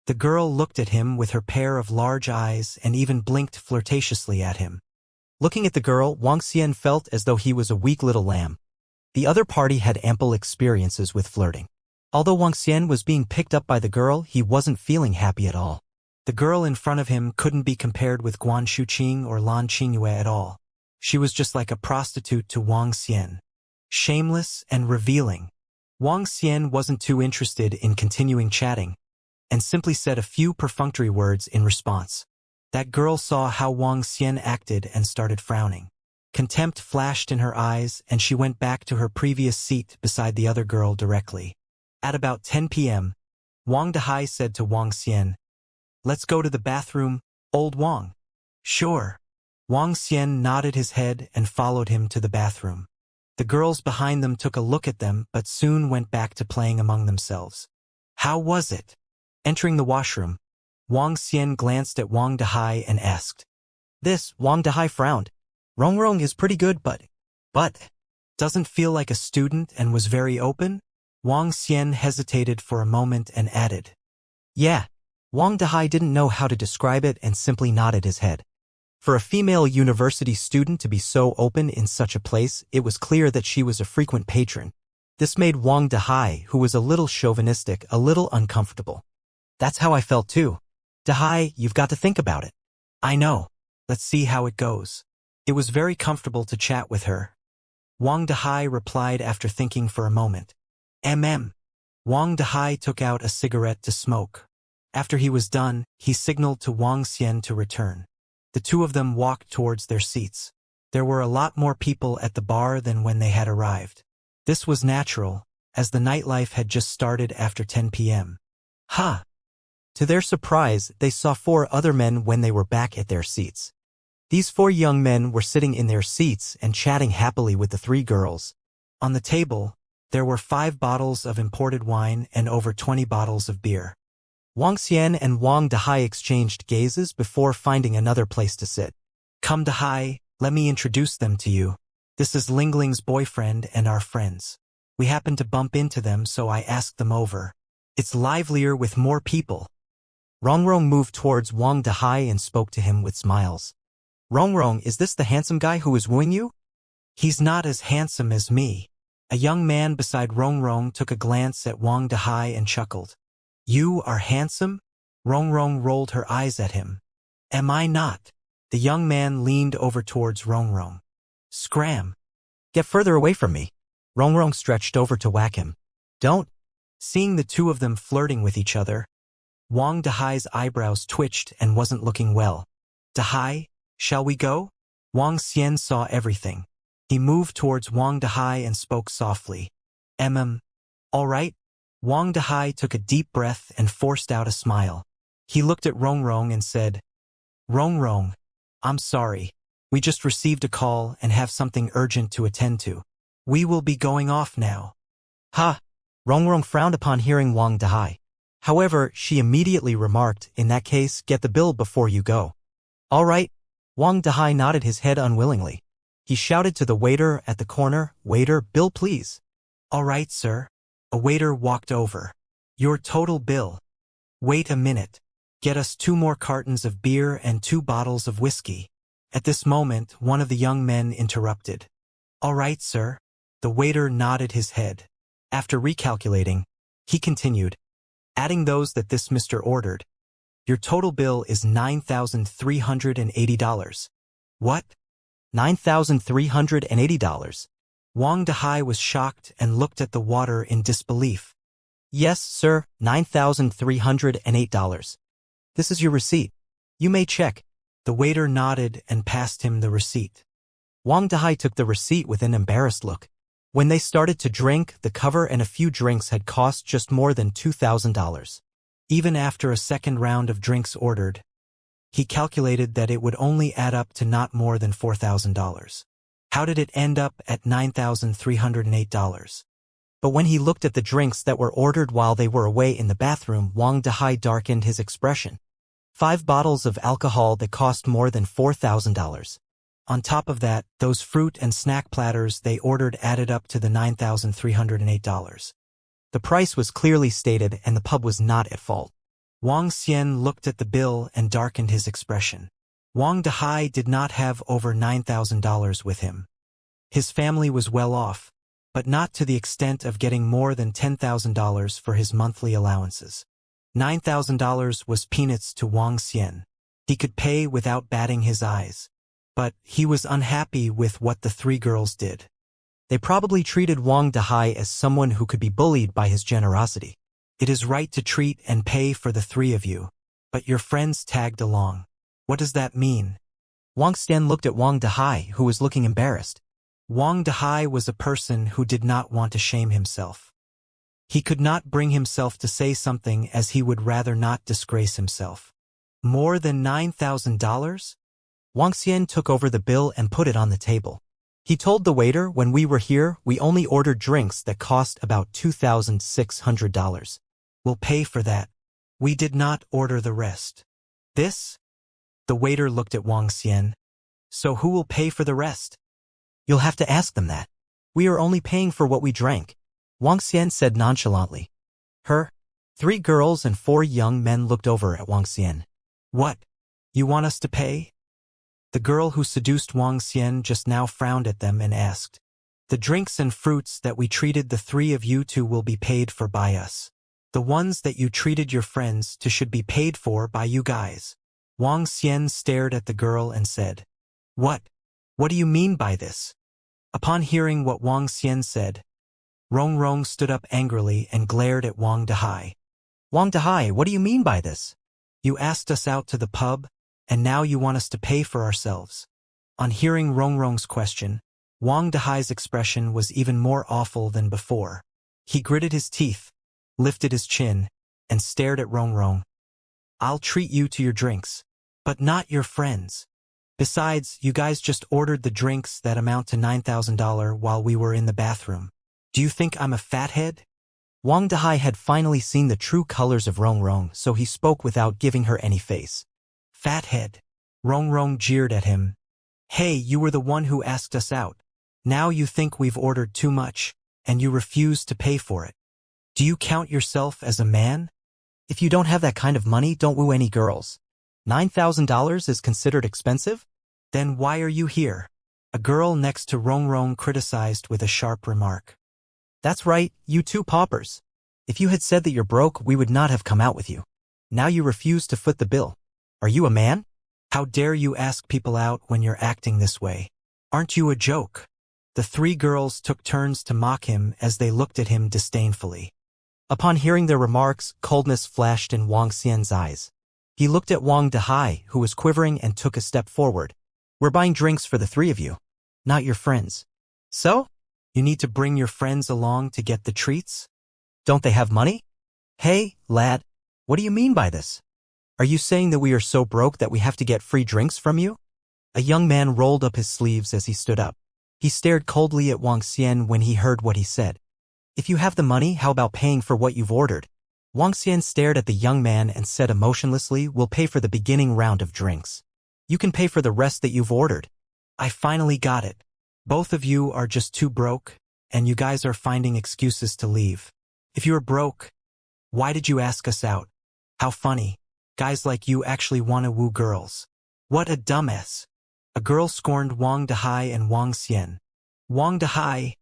The girl looked at him with her pair of large eyes and even blinked flirtatiously at him. Looking at the girl, Wang Xian felt as though he was a weak little lamb. The other party had ample experiences with flirting. Although Wang Xian was being picked up by the girl, he wasn't feeling happy at all. The girl in front of him couldn't be compared with Guan Shuqing or Lan Qingyue at all. She was just like a prostitute to Wang Xian. Shameless and revealing. Wang Xian wasn't too interested in continuing chatting, and simply said a few perfunctory words in response. That girl saw how Wang Xian acted and started frowning. Contempt flashed in her eyes, and she went back to her previous seat beside the other girl directly. At about 10 p.m., Wang Dehai said to Wang Xian, "Let's go to the bathroom, old Wang." "Sure." Wang Xian nodded his head and followed him to the bathroom. The girls behind them took a look at them but soon went back to playing among themselves. "How was it?" Entering the washroom, Wang Xian glanced at Wang Dehai and asked. Wang Dehai frowned. "Rongrong is pretty good, but... Doesn't feel like a student and was very open?" Wang Xian hesitated for a moment and added. "Yeah." Wang Dehai didn't know how to describe it and simply nodded his head. For a female university student to be so open in such a place, it was clear that she was a frequent patron. This made Wang Dehai, who was a little chauvinistic, a little uncomfortable. "That's how I felt too. Dehai, you've got to think about it." "I know. Let's see how it goes." It was very comfortable to chat with her. Wang Dehai replied after thinking for a moment. Wang Dehai took out a cigarette to smoke. After he was done, he signaled to Wang Xian to return. The two of them walked towards their seats. There were a lot more people at the bar than when they had arrived. This was natural, as the nightlife had just started after 10 p.m. "Huh. To their surprise, they saw 4 other men when they were back at their seats. These 4 young men were sitting in their seats and chatting happily with the 3 girls. On the table, there were 5 bottles of imported wine and over 20 bottles of beer. Wang Xian and Wang Dahai exchanged gazes before finding another place to sit. Come Dahai, let me introduce them to you. This is Lingling's boyfriend and our friends. We happened to bump into them, so I asked them over. It's livelier with more people. Rongrong moved towards Wang Dahai and spoke to him with smiles. Rongrong, is this the handsome guy who is wooing you? He's not as handsome as me. A young man beside Rongrong took a glance at Wang Dahai and chuckled. You are handsome? Rongrong rolled her eyes at him. Am I not? The young man leaned over towards Rongrong. Scram. Get further away from me. Rongrong stretched over to whack him. Don't. Seeing the 2 of them flirting with each other, Wang Dahai's eyebrows twitched and wasn't looking well. Dahai, shall we go? Wang Xian saw everything. He moved towards Wang Dahai and spoke softly. All right? Wang Dahai took a deep breath and forced out a smile. He looked at Rongrong and said, Rongrong, I'm sorry. We just received a call and have something urgent to attend to. We will be going off now. Ha! Rongrong frowned upon hearing Wang Dahai. However, she immediately remarked, in that case, get the bill before you go. All right. Wang Dahai nodded his head unwillingly. He shouted to the waiter at the corner, Waiter, bill please. All right, sir. A waiter walked over. Your total bill. Wait a minute. Get us 2 more cartons of beer and 2 bottles of whiskey. At this moment, one of the young men interrupted. All right, sir. The waiter nodded his head. After recalculating, he continued, adding those that this Mr. ordered. Your total bill is $9,380. What? $9,380. Wang Dahai was shocked and looked at the water in disbelief. Yes, sir, $9,308. This is your receipt. You may check. The waiter nodded and passed him the receipt. Wang Dahai took the receipt with an embarrassed look. When they started to drink, the cover and a few drinks had cost just more than $2,000. Even after a second round of drinks ordered, he calculated that it would only add up to not more than $4,000. How did it end up at $9,308? But when he looked at the drinks that were ordered while they were away in the bathroom, Wang Dahai darkened his expression. 5 bottles of alcohol that cost more than $4,000. On top of that, those fruit and snack platters they ordered added up to the $9,308. The price was clearly stated and the pub was not at fault. Wang Xian looked at the bill and darkened his expression. Wang Dahai did not have over $9,000 with him. His family was well off, but not to the extent of getting more than $10,000 for his monthly allowances. $9,000 was peanuts to Wang Xian. He could pay without batting his eyes. But he was unhappy with what the 3 girls did. They probably treated Wang Dahai as someone who could be bullied by his generosity. It is right to treat and pay for the 3 of you, but your friends tagged along. What does that mean? Wang Xian looked at Wang Dahai, who was looking embarrassed. Wang Dahai was a person who did not want to shame himself. He could not bring himself to say something as he would rather not disgrace himself. More than $9,000? Wang Xian took over the bill and put it on the table. He told the waiter, when we were here, we only ordered drinks that cost about $2,600. We'll pay for that. We did not order the rest. This? The waiter looked at Wang Xian. So who will pay for the rest? You'll have to ask them that. We are only paying for what we drank, Wang Xian said nonchalantly. Her? 3 girls and 4 young men looked over at Wang Xian. What? You want us to pay? The girl who seduced Wang Xian just now frowned at them and asked, the drinks and fruits that we treated the 3 of you to will be paid for by us. The ones that you treated your friends to should be paid for by you guys. Wang Xian stared at the girl and said, What? What do you mean by this? Upon hearing what Wang Xian said, Rong stood up angrily and glared at Wang Dahai. Wang Dahai, what do you mean by this? You asked us out to the pub, and now you want us to pay for ourselves. On hearing Rong's question, Wang Dahai's expression was even more awful than before. He gritted his teeth, lifted his chin, and stared at Rong. I'll treat you to your drinks. But not your friends. Besides, you guys just ordered the drinks that amount to $9,000 while we were in the bathroom. Do you think I'm a fathead? Wang Dahai had finally seen the true colors of Rong Rong, so he spoke without giving her any face. Fathead. Rong Rong jeered at him. Hey, you were the one who asked us out. Now you think we've ordered too much, and you refuse to pay for it. Do you count yourself as a man? If you don't have that kind of money, don't woo any girls. $9,000 is considered expensive? Then why are you here? A girl next to Rong Rong criticized with a sharp remark. That's right, you two paupers. If you had said that you're broke, we would not have come out with you. Now you refuse to foot the bill. Are you a man? How dare you ask people out when you're acting this way? Aren't you a joke? The three girls took turns to mock him as they looked at him disdainfully. Upon hearing their remarks, coldness flashed in Wang Xian's eyes. He looked at Wang Dahai, who was quivering, and took a step forward. We're buying drinks for the three of you, not your friends. So? You need to bring your friends along to get the treats? Don't they have money? Hey, lad, what do you mean by this? Are you saying that we are so broke that we have to get free drinks from you? A young man rolled up his sleeves as he stood up. He stared coldly at Wang Xian when he heard what he said. If you have the money, how about paying for what you've ordered? Wang Xian stared at the young man and said emotionlessly, we'll pay for the beginning round of drinks. You can pay for the rest that you've ordered. I finally got it. Both of you are just too broke, and you guys are finding excuses to leave. If you're broke, why did you ask us out? How funny. Guys like you actually want to woo girls. What a dumbass. A girl scorned Wang Dahai and Wang Xian. Wang Dahai,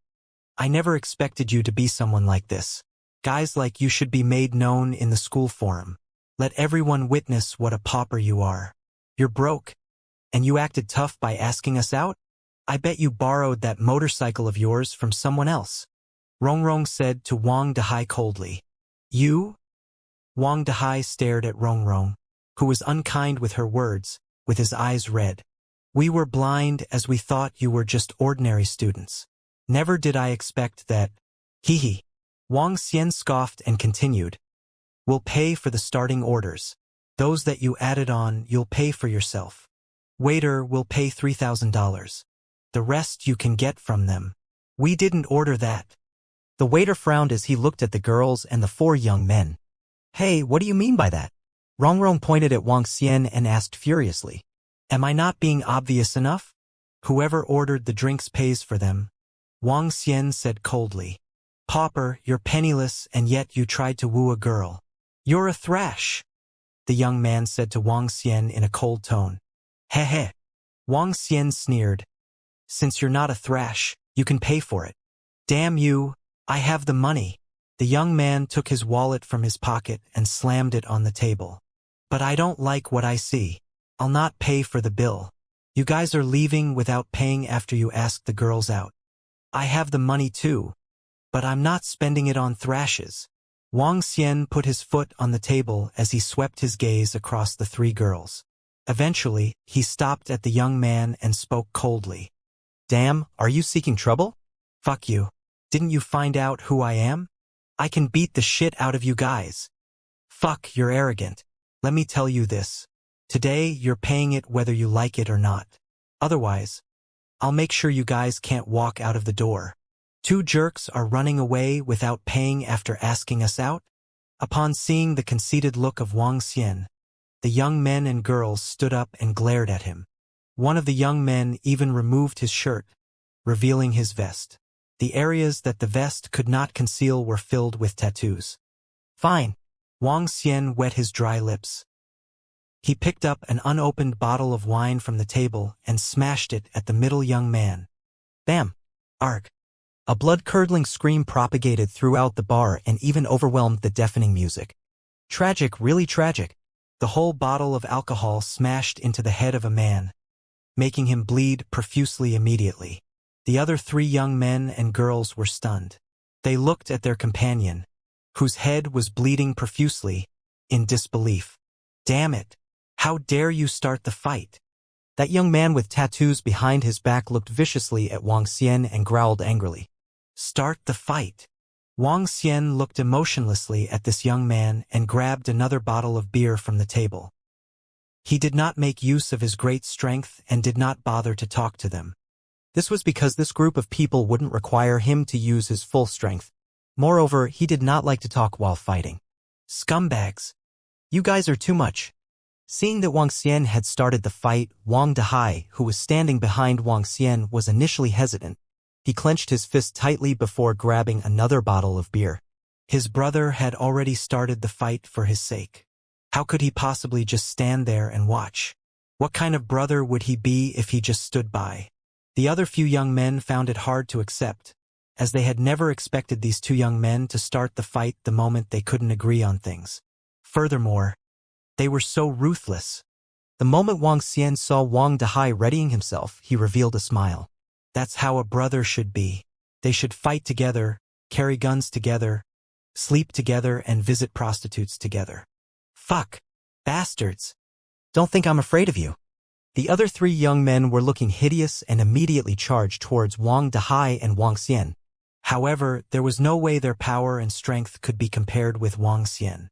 I never expected you to be someone like this. Guys like you should be made known in the school forum. Let everyone witness what a pauper you are. You're broke, and you acted tough by asking us out? I bet you borrowed that motorcycle of yours from someone else. Rong Rong said to Wang Dahai coldly. You? Wang Dahai stared at Rong Rong, who was unkind with her words, with his eyes red. We were blind as we thought you were just ordinary students. Never did I expect that. Hee hee. Wang Xian scoffed and continued. We'll pay for the starting orders. Those that you added on, you'll pay for yourself. Waiter will pay $3,000. The rest you can get from them. We didn't order that. The waiter frowned as he looked at the girls and the four young men. Hey, what do you mean by that? Rong Rong pointed at Wang Xian and asked furiously. Am I not being obvious enough? Whoever ordered the drinks pays for them. Wang Xian said coldly. Pauper, you're penniless and yet you tried to woo a girl. You're a thrash. The young man said to Wang Xian in a cold tone. Heh heh. Wang Xian sneered. Since you're not a thrash, you can pay for it. Damn you, I have the money. The young man took his wallet from his pocket and slammed it on the table. But I don't like what I see. I'll not pay for the bill. You guys are leaving without paying after you asked the girls out. I have the money too, but I'm not spending it on thrashes. Wang Xian put his foot on the table as he swept his gaze across the three girls. Eventually, he stopped at the young man and spoke coldly. Damn, are you seeking trouble? Fuck you. Didn't you find out who I am? I can beat the shit out of you guys. Fuck, you're arrogant. Let me tell you this. Today, you're paying it whether you like it or not. Otherwise, I'll make sure you guys can't walk out of the door. Two jerks are running away without paying after asking us out? Upon seeing the conceited look of Wang Xian, the young men and girls stood up and glared at him. One of the young men even removed his shirt, revealing his vest. The areas that the vest could not conceal were filled with tattoos. Fine. Wang Xian wet his dry lips. He picked up an unopened bottle of wine from the table and smashed it at the middle young man. Bam! Arg! A blood-curdling scream propagated throughout the bar and even overwhelmed the deafening music. Tragic, really tragic. The whole bottle of alcohol smashed into the head of a man, making him bleed profusely immediately. The other three young men and girls were stunned. They looked at their companion, whose head was bleeding profusely, in disbelief. Damn it! How dare you start the fight? That young man with tattoos behind his back looked viciously at Wang Xian and growled angrily. Start the fight. Wang Xian looked emotionlessly at this young man and grabbed another bottle of beer from the table. He did not make use of his great strength and did not bother to talk to them. This was because this group of people wouldn't require him to use his full strength. Moreover, he did not like to talk while fighting. Scumbags. You guys are too much. Seeing that Wang Xian had started the fight, Wang Dehai, who was standing behind Wang Xian, was initially hesitant. He clenched his fist tightly before grabbing another bottle of beer. His brother had already started the fight for his sake. How could he possibly just stand there and watch? What kind of brother would he be if he just stood by? The other few young men found it hard to accept, as they had never expected these two young men to start the fight the moment they couldn't agree on things. Furthermore, they were so ruthless. The moment Wang Xian saw Wang Dehai readying himself, he revealed a smile. That's how a brother should be. They should fight together, carry guns together, sleep together, and visit prostitutes together. Fuck. Bastards. Don't think I'm afraid of you. The other three young men were looking hideous and immediately charged towards Wang Dehai and Wang Xian. However, there was no way their power and strength could be compared with Wang Xian.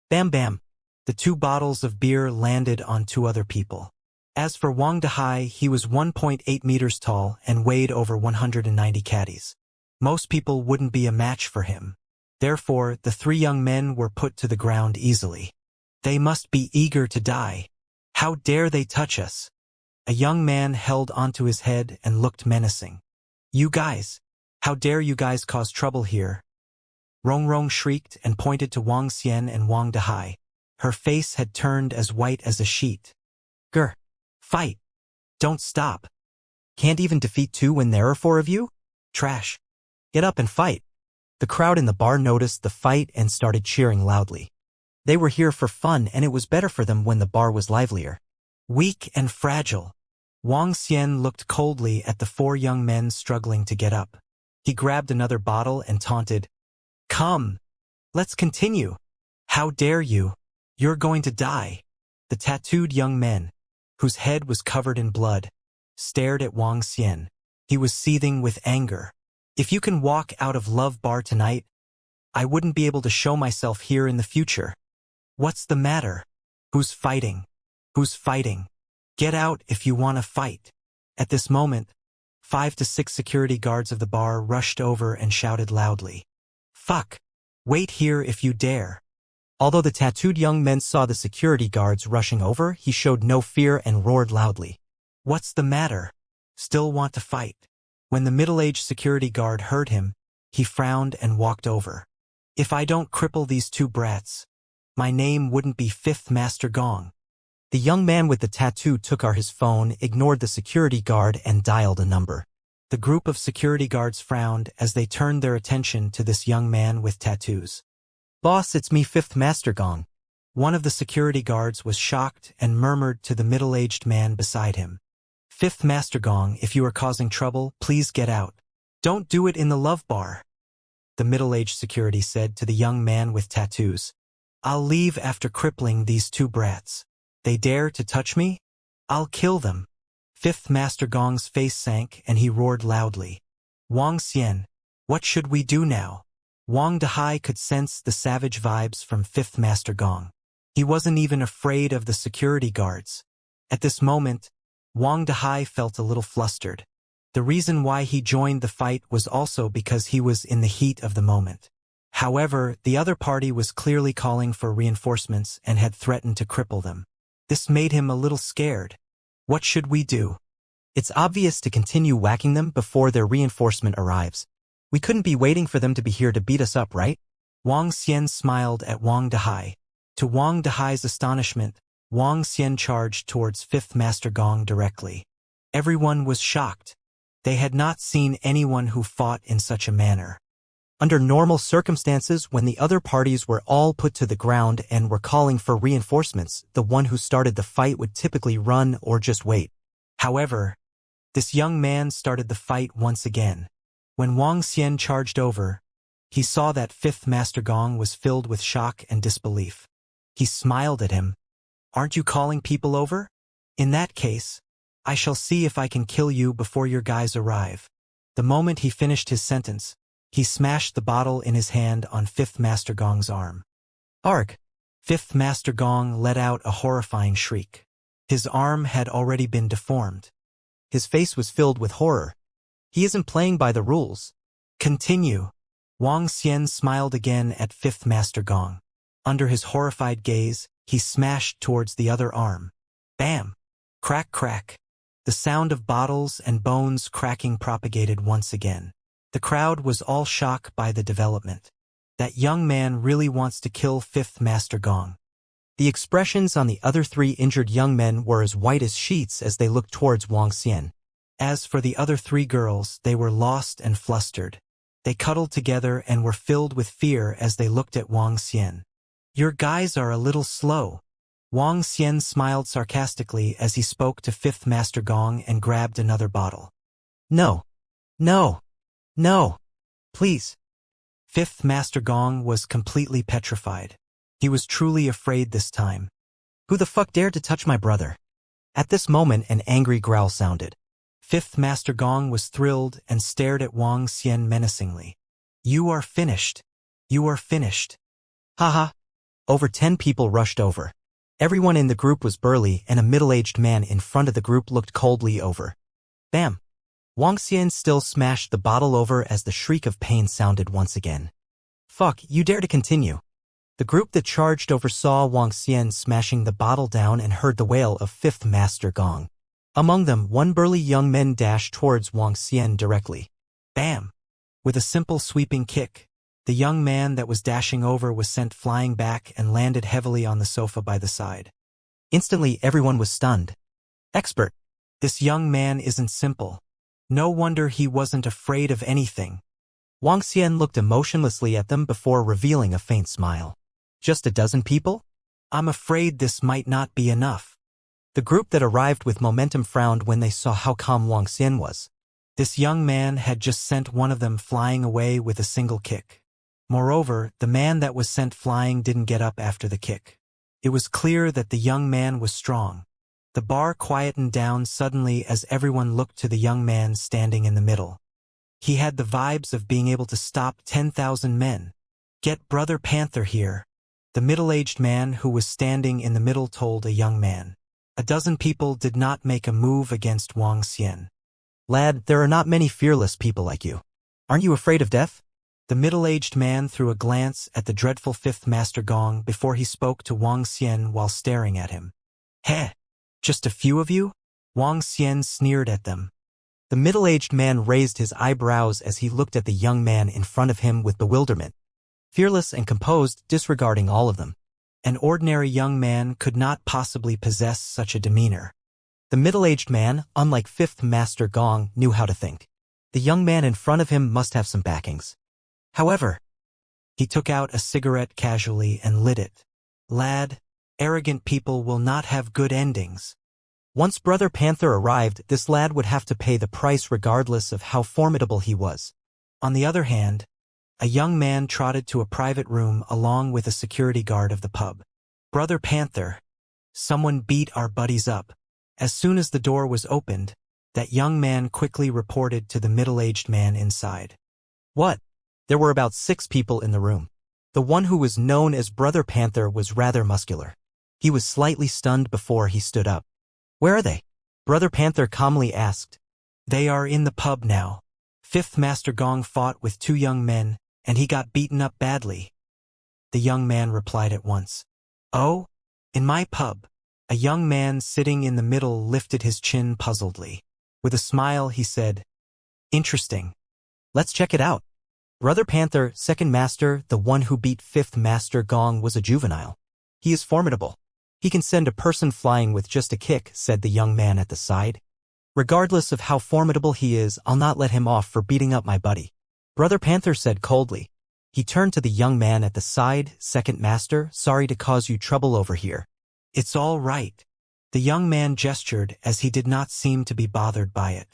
Bam bam. The two bottles of beer landed on two other people. As for Wang Dehai, he was 1.8 meters tall and weighed over 190 caddies. Most people wouldn't be a match for him. Therefore, the three young men were put to the ground easily. They must be eager to die. How dare they touch us? A young man held onto his head and looked menacing. You guys! How dare you guys cause trouble here? Rong Rong shrieked and pointed to Wang Xian and Wang Dehai. Her face had turned as white as a sheet. Grr! Fight! Don't stop! Can't even defeat two when there are four of you? Trash! Get up and fight! The crowd in the bar noticed the fight and started cheering loudly. They were here for fun, and it was better for them when the bar was livelier. Weak and fragile. Wang Xian looked coldly at the four young men struggling to get up. He grabbed another bottle and taunted, "Come! Let's continue! How dare you! You're going to die!" The tattooed young men, whose head was covered in blood, stared at Wang Xian. He was seething with anger. If you can walk out of Love Bar tonight, I wouldn't be able to show myself here in the future. What's the matter? Who's fighting? Who's fighting? Get out if you want to fight. At this moment, 5 to 6 security guards of the bar rushed over and shouted loudly, "Fuck! Wait here if you dare." Although the tattooed young men saw the security guards rushing over, he showed no fear and roared loudly, "What's the matter? Still want to fight?" When the middle-aged security guard heard him, he frowned and walked over. "If I don't cripple these two brats, my name wouldn't be Fifth Master Gong." The young man with the tattoo took out his phone, ignored the security guard, and dialed a number. The group of security guards frowned as they turned their attention to this young man with tattoos. "Boss, it's me, Fifth Master Gong." One of the security guards was shocked and murmured to the middle-aged man beside him, "Fifth Master Gong, if you are causing trouble, please get out. Don't do it in the Love Bar." The middle-aged security said to the young man with tattoos, "I'll leave after crippling these two brats. They dare to touch me? I'll kill them." Fifth Master Gong's face sank and he roared loudly, "Wang Xian, what should we do now?" Wang Dehai could sense the savage vibes from Fifth Master Gong. He wasn't even afraid of the security guards. At this moment, Wang Dehai felt a little flustered. The reason why he joined the fight was also because he was in the heat of the moment. However, the other party was clearly calling for reinforcements and had threatened to cripple them. This made him a little scared. What should we do? It's obvious to continue whacking them before their reinforcement arrives. We couldn't be waiting for them to be here to beat us up, right? Wang Xian smiled at Wang Dehai. To Wang Dehai's astonishment, Wang Xian charged towards Fifth Master Gong directly. Everyone was shocked. They had not seen anyone who fought in such a manner. Under normal circumstances, when the other parties were all put to the ground and were calling for reinforcements, the one who started the fight would typically run or just wait. However, this young man started the fight once again. When Wang Xian charged over, he saw that Fifth Master Gong was filled with shock and disbelief. He smiled at him. "Aren't you calling people over? In that case, I shall see if I can kill you before your guys arrive." The moment he finished his sentence, He smashed the bottle in his hand on Fifth Master Gong's arm. Arg! Fifth Master Gong let out a horrifying shriek. His arm had already been deformed. His face was filled with horror. He isn't playing by the rules. Continue. Wang Xian smiled again at Fifth Master Gong. Under his horrified gaze, he smashed towards the other arm. Bam! Crack crack. The sound of bottles and bones cracking propagated once again. The crowd was all shocked by the development. That young man really wants to kill Fifth Master Gong. The expressions on the other 3 injured young men were as white as sheets as they looked towards Wang Xian. As for the other 3 girls, they were lost and flustered. They cuddled together and were filled with fear as they looked at Wang Xian. Your guys are a little slow. Wang Xian smiled sarcastically as he spoke to Fifth Master Gong and grabbed another bottle. No. No. No. Please. Fifth Master Gong was completely petrified. He was truly afraid this time. Who the fuck dared to touch my brother? At this moment, an angry growl sounded. Fifth Master Gong was thrilled and stared at Wang Xian menacingly. You are finished. You are finished. Haha. Over 10 people rushed over. Everyone in the group was burly, and a middle-aged man in front of the group looked coldly over. Bam! Wang Xian still smashed the bottle over as the shriek of pain sounded once again. Fuck, you dare to continue. The group that charged over saw Wang Xian smashing the bottle down and heard the wail of Fifth Master Gong. Among them, 1 burly young man dashed towards Wang Xian directly. Bam! With a simple sweeping kick, the young man that was dashing over was sent flying back and landed heavily on the sofa by the side. Instantly, everyone was stunned. Expert. This young man isn't simple. No wonder he wasn't afraid of anything. Wang Xian looked emotionlessly at them before revealing a faint smile. Just a dozen people? I'm afraid this might not be enough. The group that arrived with momentum frowned when they saw how calm Wang Xian was. This young man had just sent one of them flying away with a single kick. Moreover, the man that was sent flying didn't get up after the kick. It was clear that the young man was strong. The bar quietened down suddenly as everyone looked to the young man standing in the middle. He had the vibes of being able to stop 10,000 men. Get Brother Panther here. The middle-aged man who was standing in the middle told a young man. A dozen people did not make a move against Wang Xian. Lad, there are not many fearless people like you. Aren't you afraid of death? The middle-aged man threw a glance at the dreadful Fifth Master Gong before he spoke to Wang Xian while staring at him. Heh! Just a few of you? Wang Xian sneered at them. The middle-aged man raised his eyebrows as he looked at the young man in front of him with bewilderment. Fearless and composed, disregarding all of them. An ordinary young man could not possibly possess such a demeanor. The middle-aged man, unlike Fifth Master Gong, knew how to think. The young man in front of him must have some backings. However, he took out a cigarette casually and lit it. Lad, arrogant people will not have good endings. Once Brother Panther arrived, this lad would have to pay the price regardless of how formidable he was. On the other hand, a young man trotted to a private room along with a security guard of the pub. Brother Panther, someone beat our buddies up. As soon as the door was opened, that young man quickly reported to the middle-aged man inside. What? There were about 6 people in the room. The one who was known as Brother Panther was rather muscular. He was slightly stunned before he stood up. Where are they? Brother Panther calmly asked. They are in the pub now. Fifth Master Gong fought with 2 young men, and he got beaten up badly. The young man replied at once. Oh? In my pub? A young man sitting in the middle lifted his chin puzzledly. With a smile, he said, Interesting. Let's check it out. Brother Panther, second master, the one who beat Fifth Master Gong, was a juvenile. He is formidable. He can send a person flying with just a kick, said the young man at the side. Regardless of how formidable he is, I'll not let him off for beating up my buddy. Brother Panther said coldly. He turned to the young man at the side. Second master, sorry to cause you trouble over here. It's all right. The young man gestured as he did not seem to be bothered by it.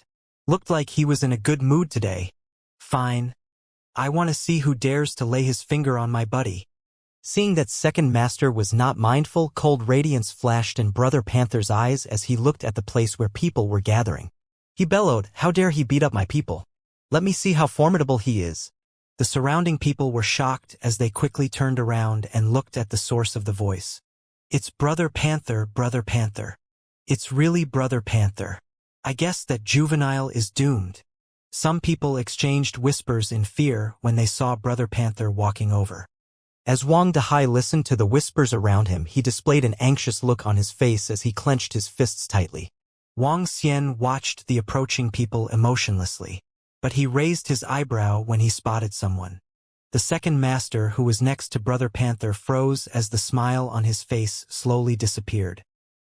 Looked like he was in a good mood today. Fine. I want to see who dares to lay his finger on my buddy. Seeing that second master was not mindful, cold radiance flashed in Brother Panther's eyes as he looked at the place where people were gathering. He bellowed, how dare he beat up my people? Let me see how formidable he is. The The surrounding people were shocked as they quickly turned around and looked at the source of the voice. It's Brother Panther, Brother Panther. It's really Brother Panther. I guess that juvenile is doomed. Some people exchanged whispers in fear when they saw Brother Panther walking over. As Wang Dahai listened to the whispers around him, he displayed an anxious look on his face as he clenched his fists tightly. Wang Xian watched the approaching people emotionlessly, but he raised his eyebrow when he spotted someone. The second master, who was next to Brother Panther, froze as the smile on his face slowly disappeared.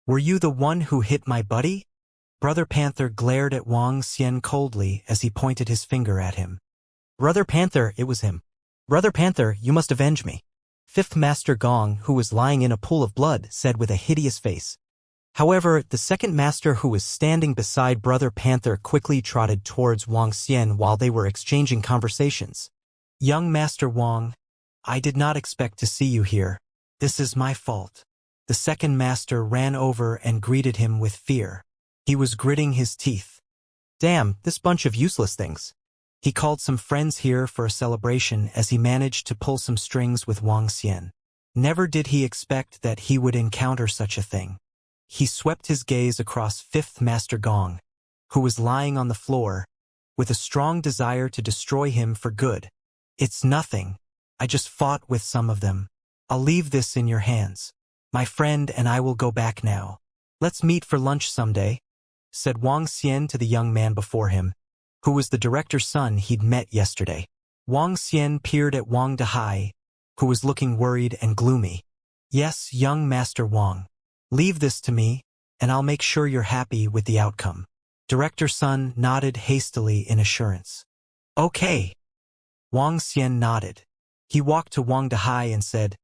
Were you the one who hit my buddy? Brother Panther glared at Wang Xian coldly as he pointed his finger at him. Brother Panther, it was him. Brother Panther, you must avenge me. Fifth Master Gong, who was lying in a pool of blood, said with a hideous face. However, the second master, who was standing beside Brother Panther, quickly trotted towards Wang Xian while they were exchanging conversations. Young Master Wang, I did not expect to see you here. This is my fault. The second master ran over and greeted him with fear. He was gritting his teeth. Damn, this bunch of useless things. He called some friends here for a celebration as he managed to pull some strings with Wang Xian. Never did he expect that he would encounter such a thing. He swept his gaze across Fifth Master Gong, who was lying on the floor, with a strong desire to destroy him for good. It's nothing. I just fought with some of them. I'll leave this in your hands. My friend and I will go back now. Let's meet for lunch someday, said Wang Xian to the young man before him, who was the director's son he'd met yesterday. Wang Xian peered at Wang Dahai, who was looking worried and gloomy. Yes, young Master Wang. Leave this to me, and I'll make sure you're happy with the outcome. Director Sun nodded hastily in assurance. Okay. Wang Xian nodded. He walked to Wang Dahai and said,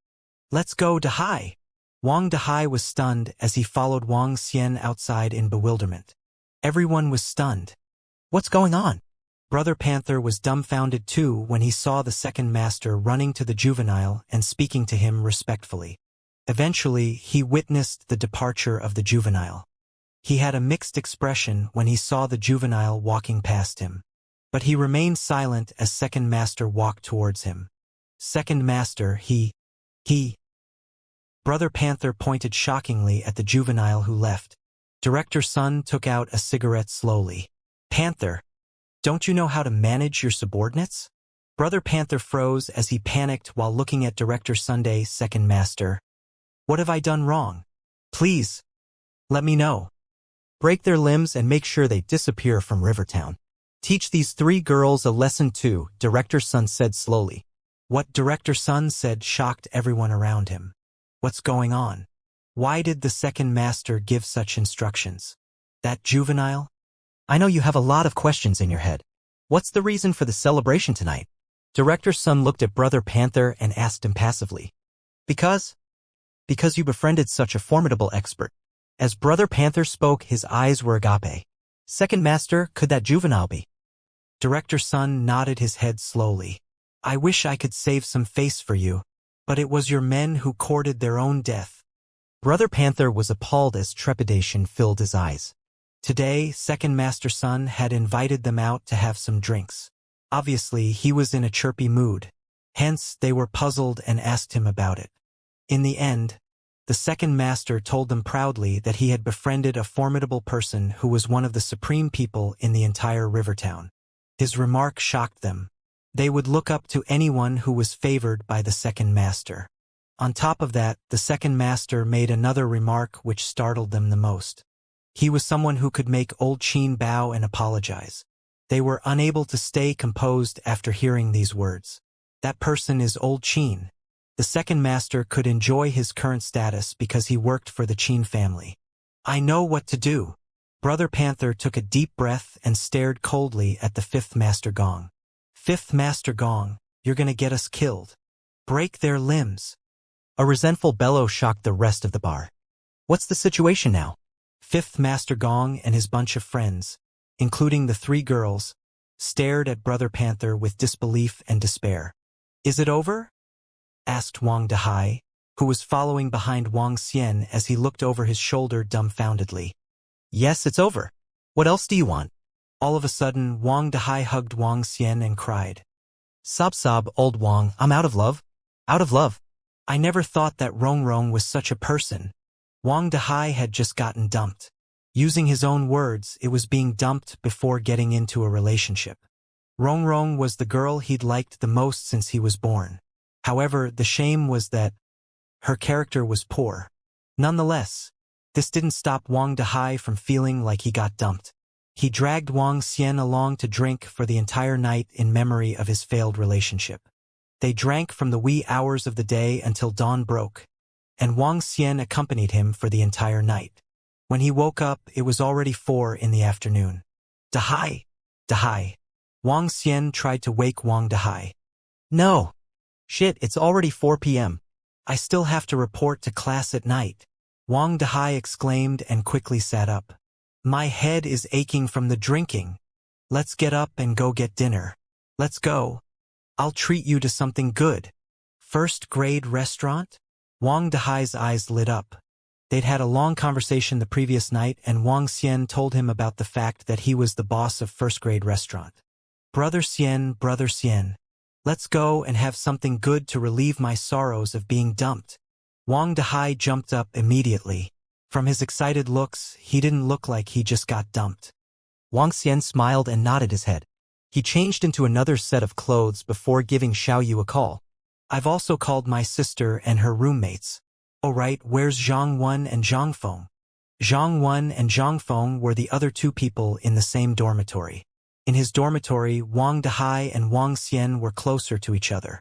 Let's go, Dahai. Wang Dahai was stunned as he followed Wang Xian outside in bewilderment. Everyone was stunned. What's going on? Brother Panther was dumbfounded too when he saw the second master running to the juvenile and speaking to him respectfully. Eventually, he witnessed the departure of the juvenile. He had a mixed expression when he saw the juvenile walking past him, but he remained silent as second master walked towards him. Second master, he. Brother Panther pointed shockingly at the juvenile who left. Director Sun took out a cigarette slowly. Panther, don't you know how to manage your subordinates? Brother Panther froze as he panicked while looking at Director Sunday, second master. What have I done wrong? Please, let me know. Break their limbs and make sure they disappear from Rivertown. Teach these 3 girls a lesson too, Director Sun said slowly. What Director Sun said shocked everyone around him. What's going on? Why did the second master give such instructions? That juvenile? I know you have a lot of questions in your head. What's the reason for the celebration tonight? Director Sun looked at Brother Panther and asked impassively. Because you befriended such a formidable expert. As Brother Panther spoke, his eyes were agape. Second master, could that juvenile be? Director Sun nodded his head slowly. I wish I could save some face for you, but it was your men who courted their own death. Brother Panther was appalled as trepidation filled his eyes. Today, second master Sun had invited them out to have some drinks. Obviously, he was in a chirpy mood. Hence, they were puzzled and asked him about it. In the end, the second master told them proudly that he had befriended a formidable person who was one of the supreme people in the entire Rivertown. His remark shocked them. They would look up to anyone who was favored by the second master. On top of that, the second master made another remark which startled them the most. He was someone who could make Old Chin bow and apologize. They were unable to stay composed after hearing these words. That person is Old Chin. The second master could enjoy his current status because he worked for the Chin family. I know what to do. Brother Panther took a deep breath and stared coldly at the fifth master Gong. Fifth master Gong, you're gonna get us killed. Break their limbs. A resentful bellow shocked the rest of the bar. What's the situation now? Fifth master Gong and his bunch of friends, including the 3 girls, stared at Brother Panther with disbelief and despair. Is it over? Asked Wang Dahai, who was following behind Wang Xian as he looked over his shoulder dumbfoundedly. Yes, it's over. What else do you want? All of a sudden, Wang Dahai hugged Wang Xian and cried. Sob, old Wang, I'm out of love. Out of love. I never thought that Rong was such a person. Wang Dehai had just gotten dumped. Using his own words, it was being dumped before getting into a relationship. Rong was the girl he'd liked the most since he was born. However, the shame was that her character was poor. Nonetheless, this didn't stop Wang Dehai from feeling like he got dumped. He dragged Wang Xian along to drink for the entire night in memory of his failed relationship. They drank from the wee hours of the day until dawn broke, and Wang Xian accompanied him for the entire night. When he woke up, it was already 4 in the afternoon. Dehai! Dehai! Wang Xian tried to wake Wang Dehai. No. Shit, it's already 4 p.m. I still have to report to class at night. Wang Dehai exclaimed and quickly sat up. My head is aching from the drinking. Let's get up and go get dinner. Let's go. I'll treat you to something good. First-grade restaurant? Wang Dehai's eyes lit up. They'd had a long conversation the previous night, and Wang Xian told him about the fact that he was the boss of first-grade restaurant. Brother Xian, let's go and have something good to relieve my sorrows of being dumped. Wang Dehai jumped up immediately. From his excited looks, he didn't look like he just got dumped. Wang Xian smiled and nodded his head. He changed into another set of clothes before giving Xiaoyu a call. I've also called my sister and her roommates. Oh right, where's Zhang Wen and Zhang Feng? Zhang Wen and Zhang Feng were the other 2 people in the same dormitory. In his dormitory, Wang Dehai and Wang Xian were closer to each other.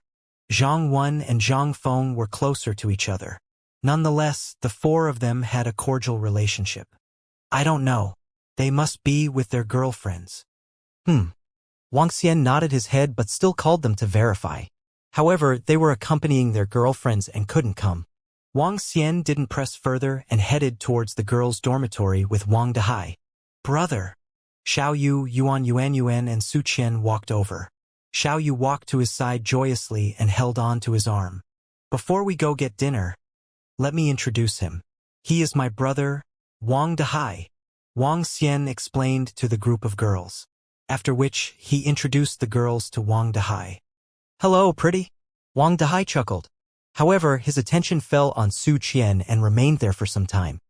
Zhang Wen and Zhang Feng were closer to each other. Nonetheless, the 4 of them had a cordial relationship. I don't know. They must be with their girlfriends. Wang Xian nodded his head but still called them to verify. However, they were accompanying their girlfriends and couldn't come. Wang Xian didn't press further and headed towards the girls' dormitory with Wang Dehai. Brother! Xiaoyu, Yuan, and Su Qian walked over. Xiaoyu walked to his side joyously and held on to his arm. Before we go get dinner, let me introduce him. He is my brother, Wang Dehai. Wang Xian explained to the group of girls. After which, he introduced the girls to Wang Dehai. Hello, pretty. Wang Dehai chuckled. However, his attention fell on Su Qian and remained there for some time.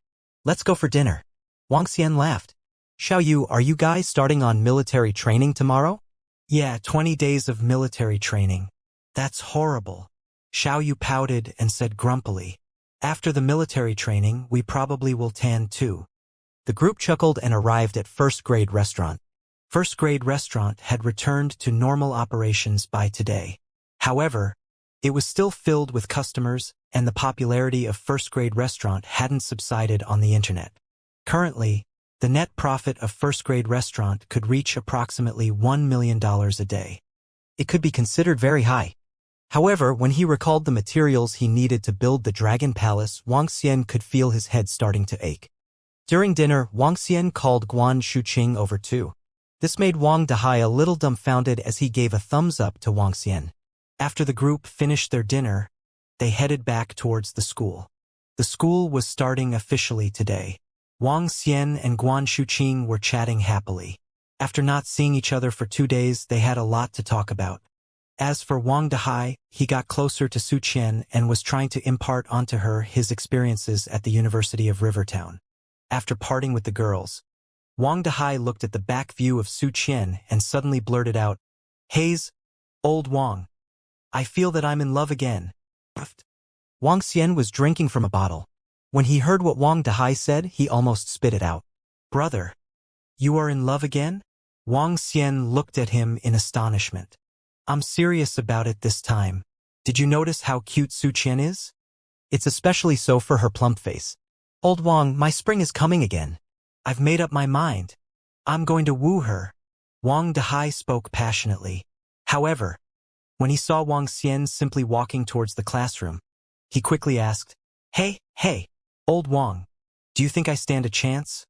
Let's go for dinner. Wang Xian laughed. Xiaoyu, are you guys starting on military training tomorrow? Yeah, 20 days of military training. That's horrible. Xiaoyu pouted and said grumpily. After the military training, we probably will tan too. The group chuckled and arrived at first-grade restaurant. First-grade restaurant had returned to normal operations by today. However, it was still filled with customers, and the popularity of first-grade restaurant hadn't subsided on the internet. Currently, the net profit of first-grade restaurant could reach approximately $1 million a day. It could be considered very high. However, when he recalled the materials he needed to build the Dragon Palace, Wang Xian could feel his head starting to ache. During dinner, Wang Xian called Guan Shuqing over too. This made Wang Dehai a little dumbfounded as he gave a thumbs up to Wang Xian. After the group finished their dinner, they headed back towards the school. The school was starting officially today. Wang Xian and Guan Shuqing were chatting happily. After not seeing each other for 2 days, they had a lot to talk about. As for Wang Dehai, he got closer to Su Qian and was trying to impart onto her his experiences at the University of Rivertown. After parting with the girls, Wang Dehai looked at the back view of Su Qian and suddenly blurted out, "Haze, old Wang, I feel that I'm in love again." Wang Xian was drinking from a bottle. When he heard what Wang Dehai said, he almost spit it out. Brother, you are in love again? Wang Xian looked at him in astonishment. I'm serious about it this time. Did you notice how cute Su Qian is? It's especially so for her plump face. Old Wang, my spring is coming again. I've made up my mind. I'm going to woo her. Wang Dehai spoke passionately. However, when he saw Wang Xian simply walking towards the classroom, he quickly asked, Hey, old Wang, do you think I stand a chance?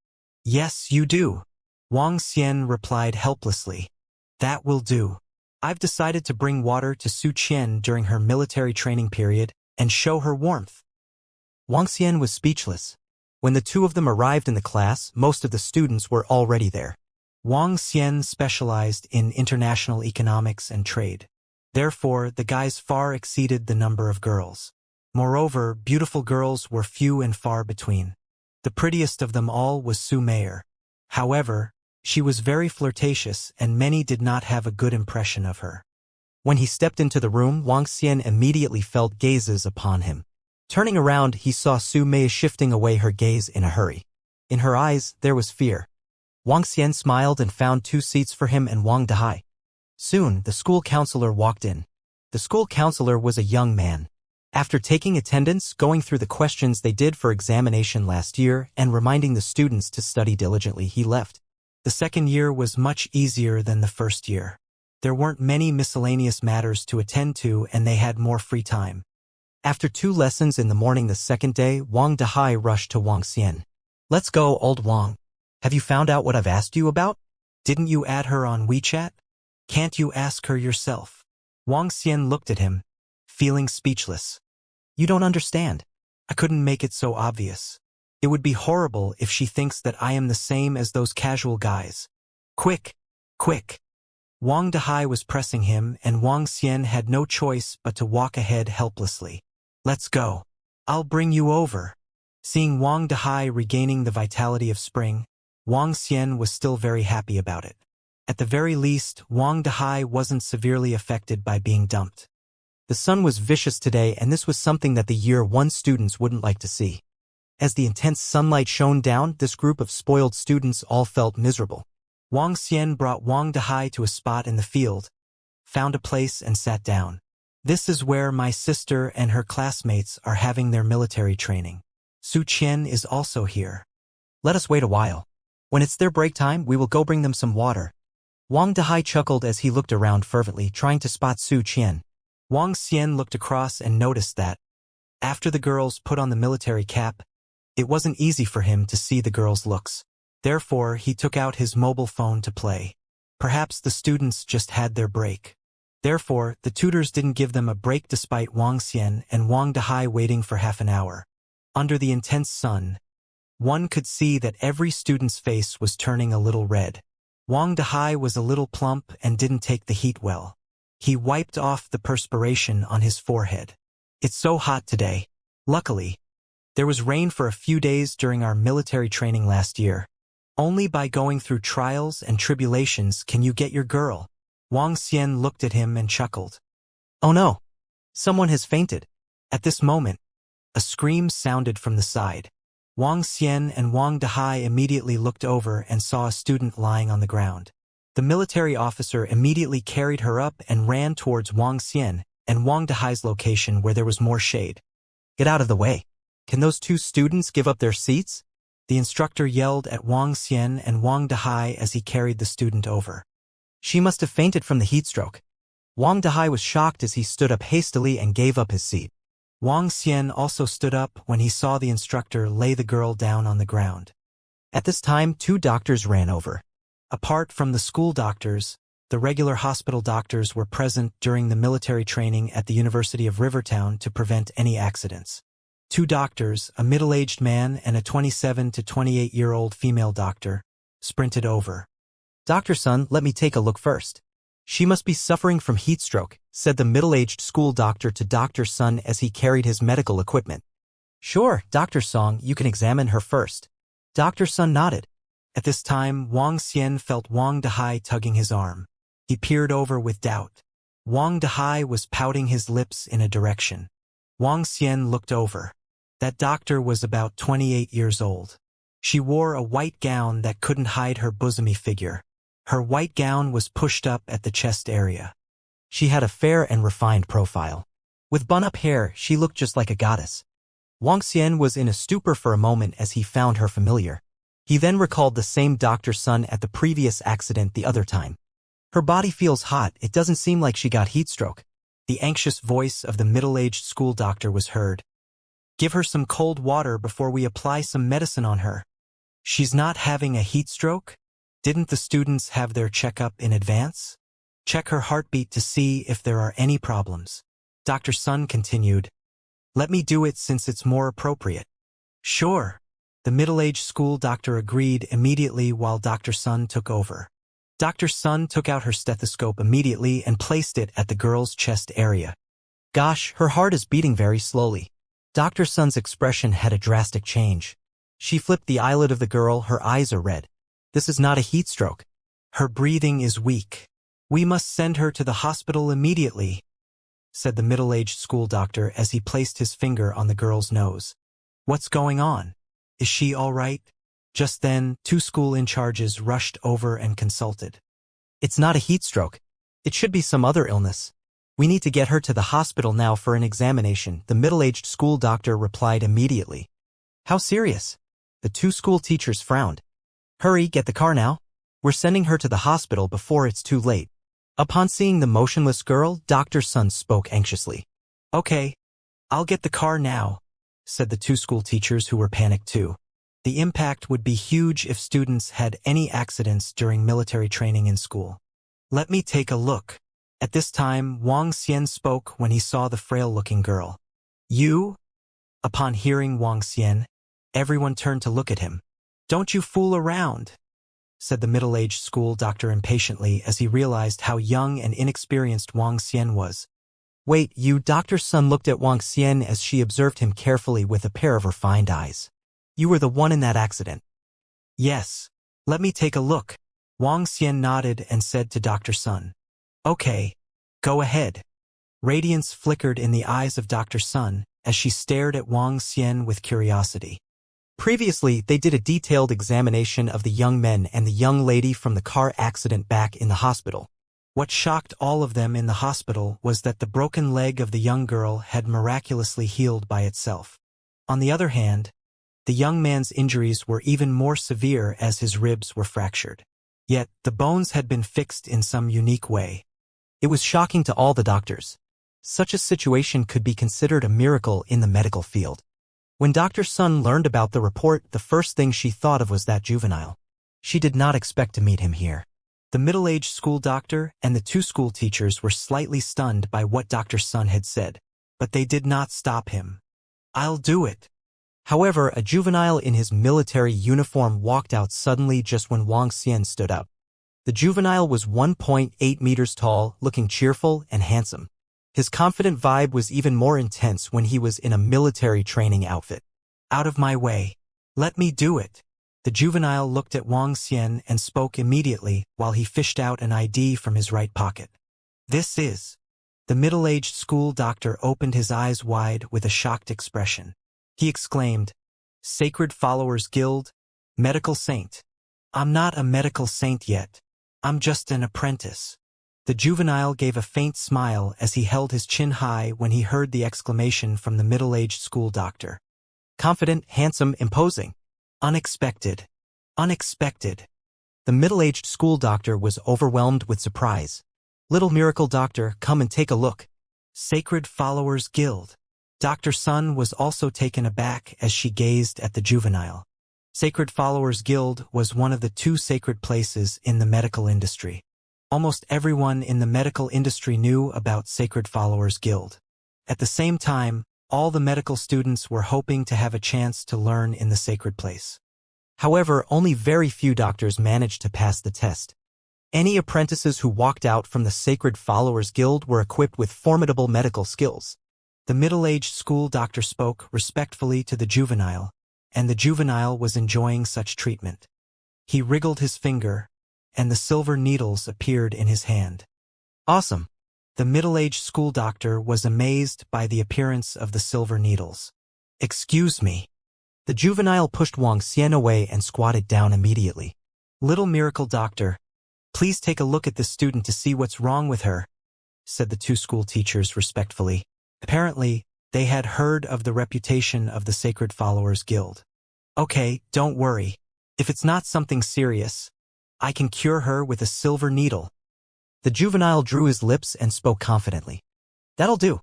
Yes, you do. Wang Xian replied helplessly. That will do. I've decided to bring water to Su Qian during her military training period and show her warmth. Wang Xian was speechless. When the 2 of them arrived in the class, most of the students were already there. Wang Xian specialized in international economics and trade. Therefore, the guys far exceeded the number of girls. Moreover, beautiful girls were few and far between. The prettiest of them all was Su Mayer. However, she was very flirtatious and many did not have a good impression of her. When he stepped into the room, Wang Xian immediately felt gazes upon him. Turning around, he saw Su Mei shifting away her gaze in a hurry. In her eyes, there was fear. Wang Xian smiled and found 2 seats for him and Wang Dahai. Soon, the school counselor walked in. The school counselor was a young man. After taking attendance, going through the questions they did for examination last year, and reminding the students to study diligently, he left. The second year was much easier than the first year. There weren't many miscellaneous matters to attend to and they had more free time. After 2 lessons in the morning the second day, Wang Dahai rushed to Wang Xian. "Let's go, old Wang. Have you found out what I've asked you about?" "Didn't you add her on WeChat? Can't you ask her yourself?" Wang Xian looked at him, feeling speechless. "You don't understand. I couldn't make it so obvious. It would be horrible if she thinks that I am the same as those casual guys. Quick, quick." Wang Dahai was pressing him and Wang Xian had no choice but to walk ahead helplessly. "Let's go. I'll bring you over." Seeing Wang Dahai regaining the vitality of spring, Wang Xian was still very happy about it. At the very least, Wang Dahai wasn't severely affected by being dumped. The sun was vicious today and this was something that the Year 1 students wouldn't like to see. As the intense sunlight shone down, this group of spoiled students all felt miserable. Wang Xian brought Wang Dahai to a spot in the field, found a place and sat down. "This is where my sister and her classmates are having their military training. Su Qian is also here." "Let us wait a while. When it's their break time, we will go bring them some water." Wang Dahai chuckled as he looked around fervently, trying to spot Su Qian. Wang Xian looked across and noticed that, after the girls put on the military cap, it wasn't easy for him to see the girls' looks. Therefore, he took out his mobile phone to play. Perhaps the students just had their break. Therefore, the tutors didn't give them a break despite Wang Xian and Wang Dahai waiting for half an hour. Under the intense sun, one could see that every student's face was turning a little red. Wang Dahai was a little plump and didn't take the heat well. He wiped off the perspiration on his forehead. "It's so hot today. Luckily, there was rain for a few days during our military training last year. Only by going through trials and tribulations can you get your girl." Wang Xian looked at him and chuckled. "Oh no! Someone has fainted." At this moment, a scream sounded from the side. Wang Xian and Wang Dahai immediately looked over and saw a student lying on the ground. The military officer immediately carried her up and ran towards Wang Xian and Wang Dahai's location where there was more shade. "Get out of the way. Can those 2 students give up their seats?" The instructor yelled at Wang Xian and Wang Dahai as he carried the student over. "She must have fainted from the heat stroke." Wang Dahai was shocked as he stood up hastily and gave up his seat. Wang Xian also stood up when he saw the instructor lay the girl down on the ground. At this time, 2 doctors ran over. Apart from the school doctors, the regular hospital doctors were present during the military training at the University of Rivertown to prevent any accidents. 2 doctors, a middle-aged man and a 27 to 28-year-old female doctor, sprinted over. "Dr. Sun, let me take a look first. She must be suffering from heat stroke," said the middle-aged school doctor to Dr. Sun as he carried his medical equipment. "Sure, Dr. Song, you can examine her first." Dr. Sun nodded. At this time, Wang Xian felt Wang Dahai tugging his arm. He peered over with doubt. Wang Dahai was pouting his lips in a direction. Wang Xian looked over. That doctor was about 28 years old. She wore a white gown that couldn't hide her bosomy figure. Her white gown was pushed up at the chest area. She had a fair and refined profile. With bun-up hair, she looked just like a goddess. Wang Xian was in a stupor for a moment as he found her familiar. He then recalled the same Dr. Sun at the previous accident the other time. "Her body feels hot. It doesn't seem like she got heat stroke." The anxious voice of the middle-aged school doctor was heard. "Give her some cold water before we apply some medicine on her." "She's not having a heat stroke? Didn't the students have their checkup in advance? Check her heartbeat to see if there are any problems." Dr. Sun continued, "Let me do it since it's more appropriate." "Sure." The middle-aged school doctor agreed immediately while Dr. Sun took over. Dr. Sun took out her stethoscope immediately and placed it at the girl's chest area. Gosh, her heart is beating very slowly. Dr. Sun's expression had a drastic change. She flipped the eyelid of the girl, her eyes are red. This is not a heat stroke. Her breathing is weak. We must send her to the hospital immediately, said the middle-aged school doctor as he placed his finger on the girl's nose. What's going on? Is she all right? Just then, 2 school in-charges rushed over and consulted. It's not a heat stroke. It should be some other illness. We need to get her to the hospital now for an examination, the middle-aged school doctor replied immediately. How serious? The 2 school teachers frowned. Hurry, get the car now. We're sending her to the hospital before it's too late. Upon seeing the motionless girl, Dr. Sun spoke anxiously. Okay, I'll get the car now, said the 2 school teachers who were panicked too. The impact would be huge if students had any accidents during military training in school. Let me take a look. At this time, Wang Xian spoke when he saw the frail-looking girl. You? Upon hearing Wang Xian, everyone turned to look at him. Don't you fool around, said the middle-aged school doctor impatiently as he realized how young and inexperienced Wang Xian was. Wait, you? Dr. Sun looked at Wang Xian as she observed him carefully with a pair of refined eyes. You were the one in that accident. Yes. Let me take a look. Wang Xian nodded and said to Dr. Sun. Okay, go ahead. Radiance flickered in the eyes of Dr. Sun as she stared at Wang Xian with curiosity. Previously, they did a detailed examination of the young men and the young lady from the car accident back in the hospital. What shocked all of them in the hospital was that the broken leg of the young girl had miraculously healed by itself. On the other hand, the young man's injuries were even more severe as his ribs were fractured. Yet, the bones had been fixed in some unique way. It was shocking to all the doctors. Such a situation could be considered a miracle in the medical field. When Dr. Sun learned about the report, the first thing she thought of was that juvenile. She did not expect to meet him here. The middle-aged school doctor and the 2 school teachers were slightly stunned by what Dr. Sun had said, but they did not stop him. I'll do it. However, a juvenile in his military uniform walked out suddenly just when Wang Xian stood up. The juvenile was 1.8 meters tall, looking cheerful and handsome. His confident vibe was even more intense when he was in a military training outfit. Out of my way. Let me do it. The juvenile looked at Wang Xian and spoke immediately while he fished out an ID from his right pocket. This is. The middle-aged school doctor opened his eyes wide with a shocked expression. He exclaimed, Sacred Followers Guild, Medical Saint. I'm not a medical saint yet. I'm just an apprentice. The juvenile gave a faint smile as he held his chin high when he heard the exclamation from the middle-aged school doctor. Confident, handsome, imposing. Unexpected. Unexpected. The middle-aged school doctor was overwhelmed with surprise. Little miracle doctor, come and take a look. Sacred Followers Guild. Dr. Sun was also taken aback as she gazed at the juvenile. Sacred Followers Guild was one of the 2 sacred places in the medical industry. Almost everyone in the medical industry knew about Sacred Followers Guild. At the same time, all the medical students were hoping to have a chance to learn in the sacred place. However, only very few doctors managed to pass the test. Any apprentices who walked out from the Sacred Followers Guild were equipped with formidable medical skills. The middle-aged school doctor spoke respectfully to the juvenile, and the juvenile was enjoying such treatment. He wriggled his finger, and the silver needles appeared in his hand. Awesome. The middle-aged school doctor was amazed by the appearance of the silver needles. Excuse me. The juvenile pushed Wang Xian away and squatted down immediately. Little miracle doctor, please take a look at this student to see what's wrong with her, said the 2 school teachers respectfully. Apparently, they had heard of the reputation of the Sacred Followers Guild. Okay, don't worry. If it's not something serious, I can cure her with a silver needle. The juvenile drew his lips and spoke confidently. That'll do.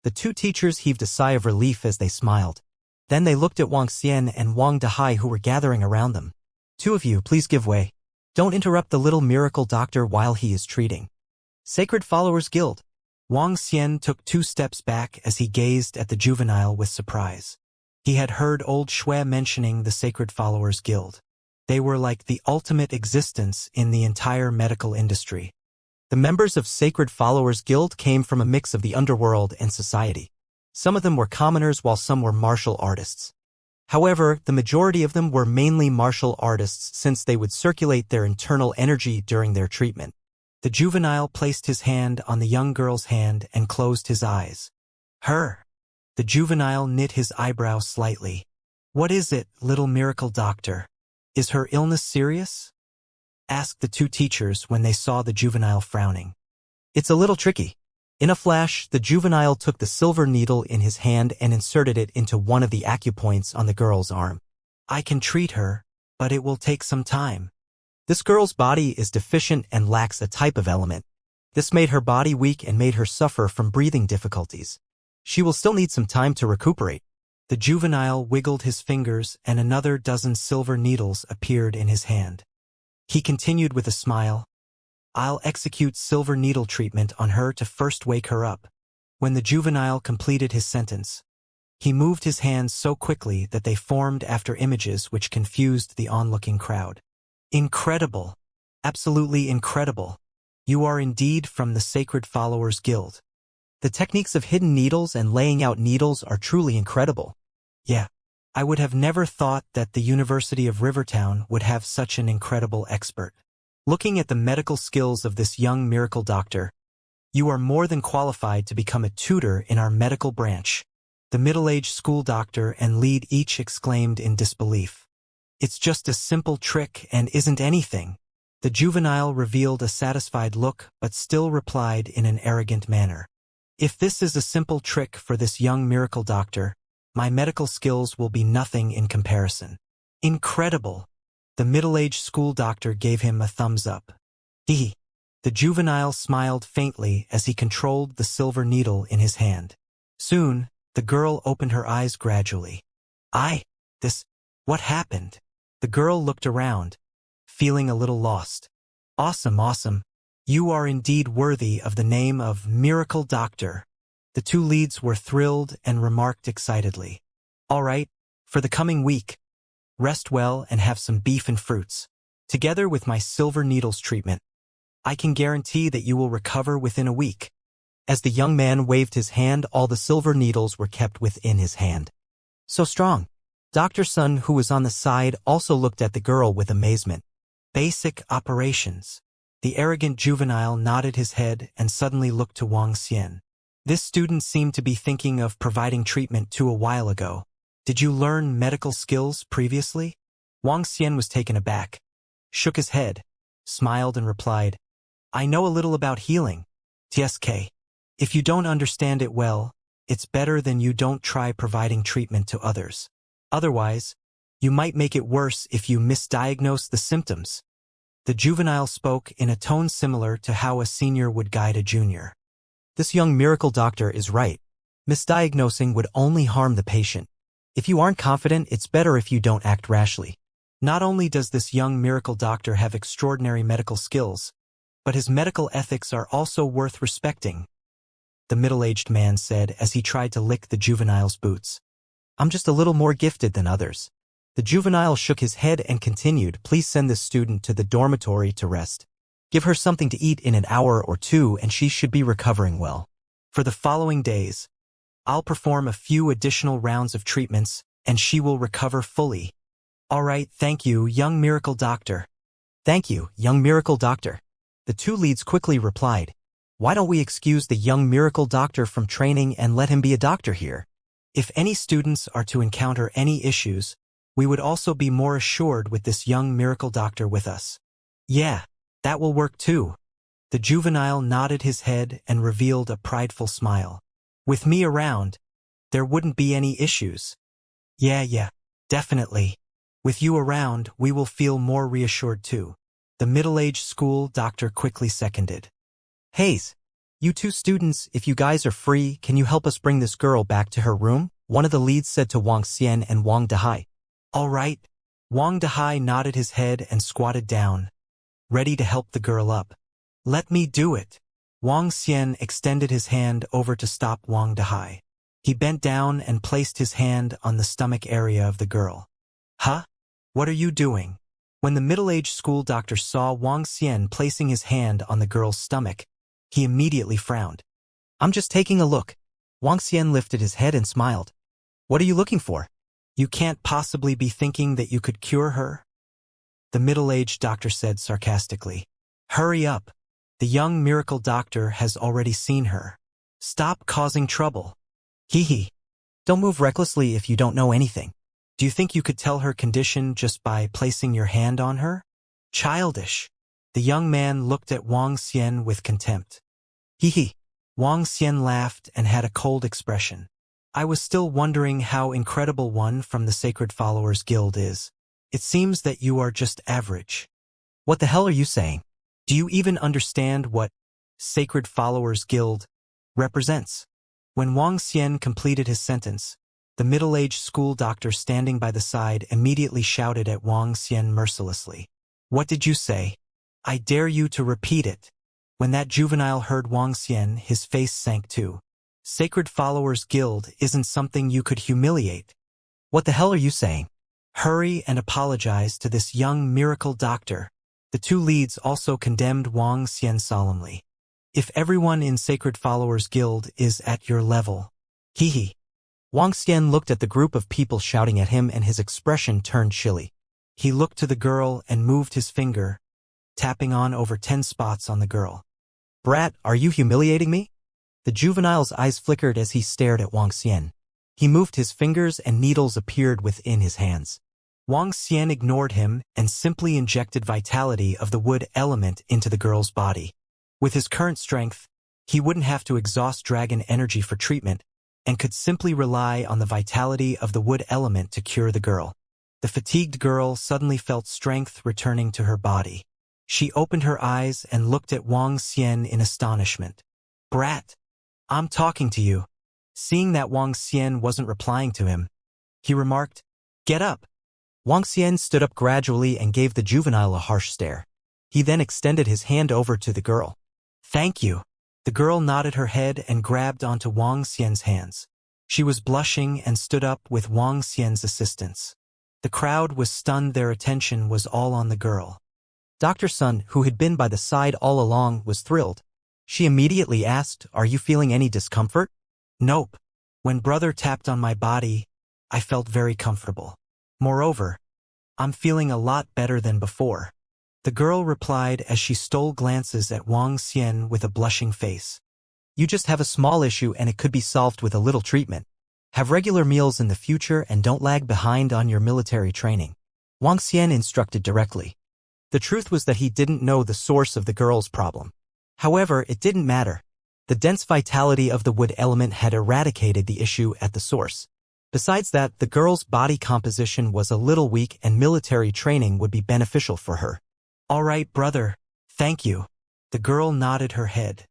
The 2 teachers heaved a sigh of relief as they smiled. Then they looked at Wang Xian and Wang Dahai who were gathering around them. 2 of you, please give way. Don't interrupt the little miracle doctor while he is treating. Sacred Followers Guild. Wang Xian took 2 steps back as he gazed at the juvenile with surprise. He had heard old Shui mentioning the Sacred Followers Guild. They were like the ultimate existence in the entire medical industry. The members of Sacred Followers Guild came from a mix of the underworld and society. Some of them were commoners while some were martial artists. However, the majority of them were mainly martial artists since they would circulate their internal energy during their treatment. The juvenile placed his hand on the young girl's hand and closed his eyes. Her. The juvenile knit his eyebrows slightly. What is it, little miracle doctor? Is her illness serious? Asked the two teachers when they saw the juvenile frowning. It's a little tricky. In a flash, the juvenile took the silver needle in his hand and inserted it into one of the acupoints on the girl's arm. I can treat her, but it will take some time. This girl's body is deficient and lacks a type of element. This made her body weak and made her suffer from breathing difficulties. She will still need some time to recuperate. The juvenile wiggled his fingers and another dozen silver needles appeared in his hand. He continued with a smile. I'll execute silver needle treatment on her to first wake her up. When the juvenile completed his sentence, he moved his hands so quickly that they formed after images which confused the onlooking crowd. Incredible. Absolutely incredible. You are indeed from the Sacred Followers Guild. The techniques of hidden needles and laying out needles are truly incredible. Yeah. I would have never thought that the University of Rivertown would have such an incredible expert. Looking at the medical skills of this young miracle doctor, you are more than qualified to become a tutor in our medical branch. The middle-aged school doctor and lead each exclaimed in disbelief. It's just a simple trick and isn't anything. The juvenile revealed a satisfied look but still replied in an arrogant manner. If this is a simple trick for this young miracle doctor, my medical skills will be nothing in comparison. Incredible. The middle-aged school doctor gave him a thumbs up. The juvenile smiled faintly as he controlled the silver needle in his hand. Soon, the girl opened her eyes gradually. What happened? The girl looked around, feeling a little lost. Awesome, awesome. You are indeed worthy of the name of Miracle Doctor. The two leads were thrilled and remarked excitedly. All right, for the coming week, rest well and have some beef and fruits. Together with my silver needles treatment, I can guarantee that you will recover within a week. As the young man waved his hand, all the silver needles were kept within his hand. So strong. Dr. Sun, who was on the side, also looked at the girl with amazement. Basic operations. The arrogant juvenile nodded his head and suddenly looked to Wang Xian. This student seemed to be thinking of providing treatment to a while ago. Did you learn medical skills previously? Wang Xian was taken aback, shook his head, smiled and replied, I know a little about healing. TSK. If you don't understand it well, it's better than you don't try providing treatment to others. Otherwise, you might make it worse if you misdiagnose the symptoms. The juvenile spoke in a tone similar to how a senior would guide a junior. This young miracle doctor is right. Misdiagnosing would only harm the patient. If you aren't confident, it's better if you don't act rashly. Not only does this young miracle doctor have extraordinary medical skills, but his medical ethics are also worth respecting, the middle-aged man said as he tried to lick the juvenile's boots. I'm just a little more gifted than others. The juvenile shook his head and continued, please send this student to the dormitory to rest. Give her something to eat in an hour or two and she should be recovering well. For the following days, I'll perform a few additional rounds of treatments and she will recover fully. All right, thank you, young miracle doctor. Thank you, young miracle doctor. The two leads quickly replied, why don't we excuse the young miracle doctor from training and let him be a doctor here? If any students are to encounter any issues, we would also be more assured with this young miracle doctor with us. Yeah, that will work too. The juvenile nodded his head and revealed a prideful smile. With me around, there wouldn't be any issues. Yeah, definitely. With you around, we will feel more reassured too. The middle-aged school doctor quickly seconded. Hey, you two students, if you guys are free, can you help us bring this girl back to her room? One of the leads said to Wang Xian and Wang Dehai. All right. Wang Dehai nodded his head and squatted down, ready to help the girl up. Let me do it. Wang Xian extended his hand over to stop Wang Dehai. He bent down and placed his hand on the stomach area of the girl. Huh? What are you doing? When the middle-aged school doctor saw Wang Xian placing his hand on the girl's stomach, he immediately frowned. I'm just taking a look. Wang Xian lifted his head and smiled. What are you looking for? You can't possibly be thinking that you could cure her? The middle-aged doctor said sarcastically. Hurry up. The young miracle doctor has already seen her. Stop causing trouble. Hee hee. Don't move recklessly if you don't know anything. Do you think you could tell her condition just by placing your hand on her? Childish. The young man looked at Wang Xian with contempt. Hee hee. Wang Xian laughed and had a cold expression. I was still wondering how incredible one from the Sacred Followers Guild is. It seems that you are just average. What the hell are you saying? Do you even understand what Sacred Followers Guild represents? When Wang Xian completed his sentence, the middle-aged school doctor standing by the side immediately shouted at Wang Xian mercilessly. What did you say? I dare you to repeat it. When that juvenile heard Wang Xian, his face sank too. Sacred Followers Guild isn't something you could humiliate. What the hell are you saying? Hurry and apologize to this young miracle doctor. The two leads also condemned Wang Xian solemnly. If everyone in Sacred Followers Guild is at your level. Hee hee. Wang Xian looked at the group of people shouting at him and his expression turned chilly. He looked to the girl and moved his finger, tapping on over 10 spots on the girl. Brat, are you humiliating me? The juvenile's eyes flickered as he stared at Wang Xian. He moved his fingers and needles appeared within his hands. Wang Xian ignored him and simply injected vitality of the wood element into the girl's body. With his current strength, he wouldn't have to exhaust dragon energy for treatment and could simply rely on the vitality of the wood element to cure the girl. The fatigued girl suddenly felt strength returning to her body. She opened her eyes and looked at Wang Xian in astonishment. Brat, I'm talking to you. Seeing that Wang Xian wasn't replying to him, he remarked, Get up. Wang Xian stood up gradually and gave the juvenile a harsh stare. He then extended his hand over to the girl. Thank you. The girl nodded her head and grabbed onto Wang Xian's hands. She was blushing and stood up with Wang Xian's assistance. The crowd was stunned. Their attention was all on the girl. Dr. Sun, who had been by the side all along, was thrilled. She immediately asked, Are you feeling any discomfort? Nope. When brother tapped on my body, I felt very comfortable. Moreover, I'm feeling a lot better than before. The girl replied as she stole glances at Wang Xian with a blushing face. You just have a small issue and it could be solved with a little treatment. Have regular meals in the future and don't lag behind on your military training. Wang Xian instructed directly. The truth was that he didn't know the source of the girl's problem. However, it didn't matter. The dense vitality of the wood element had eradicated the issue at the source. Besides that, the girl's body composition was a little weak and military training would be beneficial for her. All right, brother. Thank you. The girl nodded her head.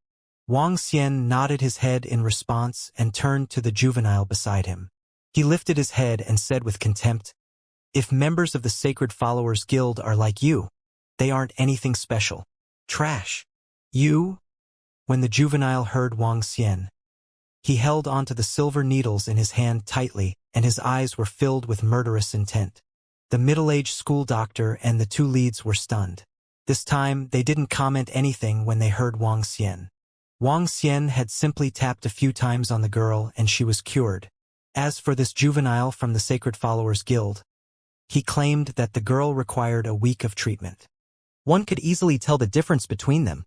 Wang Xian nodded his head in response and turned to the juvenile beside him. He lifted his head and said with contempt, If members of the Sacred Followers Guild are like you, they aren't anything special. Trash. You? When the juvenile heard Wang Xian, he held onto the silver needles in his hand tightly, and his eyes were filled with murderous intent. The middle-aged school doctor and the two leads were stunned. This time, they didn't comment anything when they heard Wang Xian. Wang Xian had simply tapped a few times on the girl and she was cured. As for this juvenile from the Sacred Followers Guild, he claimed that the girl required a week of treatment. One could easily tell the difference between them.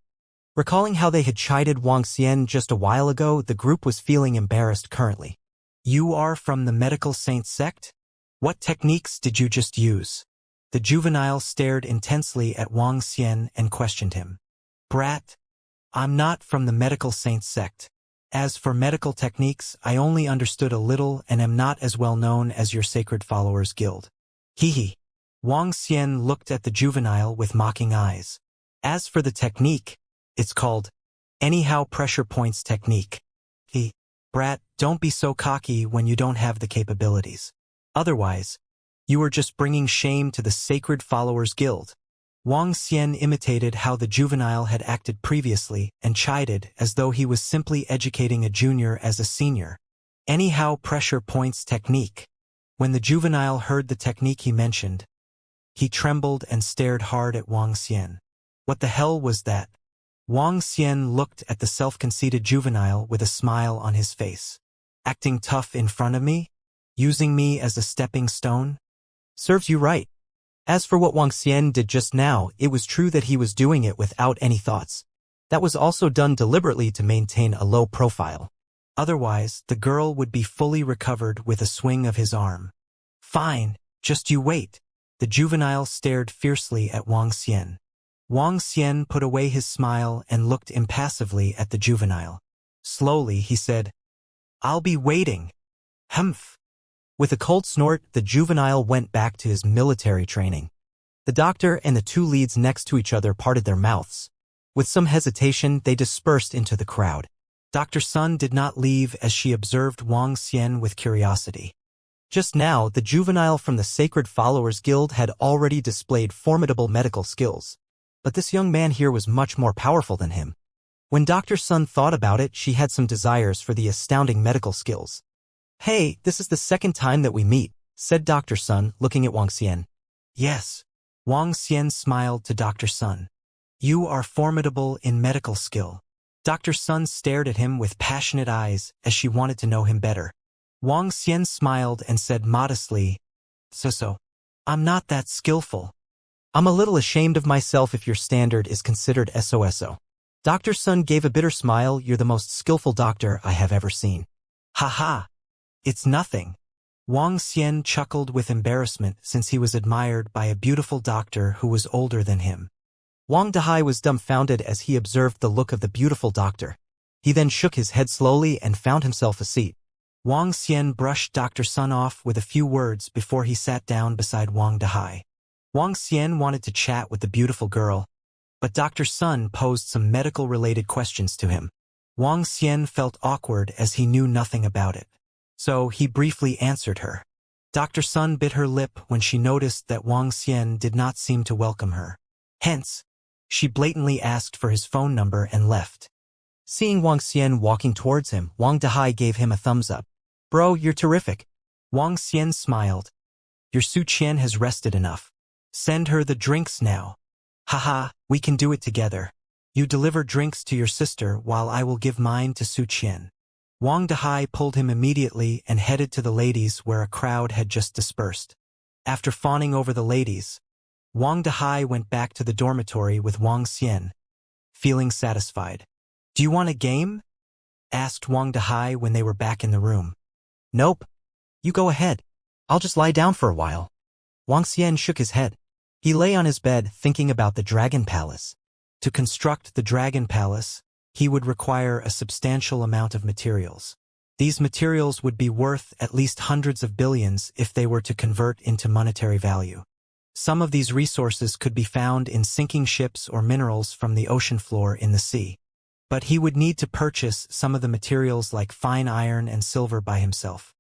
Recalling how they had chided Wang Xian just a while ago, the group was feeling embarrassed currently. You are from the medical saint sect? What techniques did you just use? The juvenile stared intensely at Wang Xian and questioned him. Brat, I'm not from the medical saint sect. As for medical techniques, I only understood a little and am not as well known as your Sacred Followers Guild. Hee hee. Wang Xian looked at the juvenile with mocking eyes. As for the technique, it's called anyhow pressure points technique. Brat, don't be so cocky when you don't have the capabilities. Otherwise, you are just bringing shame to the Sacred Followers Guild. Wang Xian imitated how the juvenile had acted previously and chided as though he was simply educating a junior as a senior. Anyhow pressure points technique. When the juvenile heard the technique he mentioned, He trembled and stared hard at Wang Xian. What the hell was that? Wang Xian looked at the self-conceited juvenile with a smile on his face. Acting tough in front of me? Using me as a stepping stone? Serves you right. As for what Wang Xian did just now, it was true that he was doing it without any thoughts. That was also done deliberately to maintain a low profile. Otherwise, the girl would be fully recovered with a swing of his arm. Fine, just you wait. The juvenile stared fiercely at Wang Xian. Wang Xian put away his smile and looked impassively at the juvenile. Slowly, he said, "I'll be waiting." Humph. With a cold snort, the juvenile went back to his military training. The doctor and the two leads next to each other parted their mouths. With some hesitation, they dispersed into the crowd. Dr. Sun did not leave as she observed Wang Xian with curiosity. Just now, the juvenile from the Sacred Followers Guild had already displayed formidable medical skills. But this young man here was much more powerful than him. When Dr. Sun thought about it, she had some desires for the astounding medical skills. "Hey, this is the second time that we meet," said Dr. Sun, looking at Wang Xian. "Yes." Wang Xian smiled to Dr. Sun. "You are formidable in medical skill." Dr. Sun stared at him with passionate eyes as she wanted to know him better. Wang Xian smiled and said modestly, So, I'm not that skillful." "I'm a little ashamed of myself if your standard is considered SOSO. Dr. Sun gave a bitter smile. "You're the most skillful doctor I have ever seen." "Ha. It's nothing." Wang Xian chuckled with embarrassment since he was admired by a beautiful doctor who was older than him. Wang Dahai was dumbfounded as he observed the look of the beautiful doctor. He then shook his head slowly and found himself a seat. Wang Xian brushed Dr. Sun off with a few words before he sat down beside Wang Dahai. Wang Xian wanted to chat with the beautiful girl, but Dr. Sun posed some medical-related questions to him. Wang Xian felt awkward as he knew nothing about it. So he briefly answered her. Dr. Sun bit her lip when she noticed that Wang Xian did not seem to welcome her. Hence, she blatantly asked for his phone number and left. Seeing Wang Xian walking towards him, Wang Dahai gave him a thumbs up. "Bro, you're terrific." Wang Xian smiled. "Your Su Qian has rested enough. Send her the drinks now." "Haha, we can do it together. You deliver drinks to your sister while I will give mine to Su Qian." Wang Dahai pulled him immediately and headed to the ladies where a crowd had just dispersed. After fawning over the ladies, Wang Dahai went back to the dormitory with Wang Xian, feeling satisfied. "Do you want a game?" asked Wang Dahai when they were back in the room. "Nope. You go ahead. I'll just lie down for a while." Wang Xian shook his head. He lay on his bed thinking about the Dragon Palace. To construct the Dragon Palace, he would require a substantial amount of materials. These materials would be worth at least hundreds of billions if they were to convert into monetary value. Some of these resources could be found in sinking ships or minerals from the ocean floor in the sea. But he would need to purchase some of the materials like fine iron and silver by himself.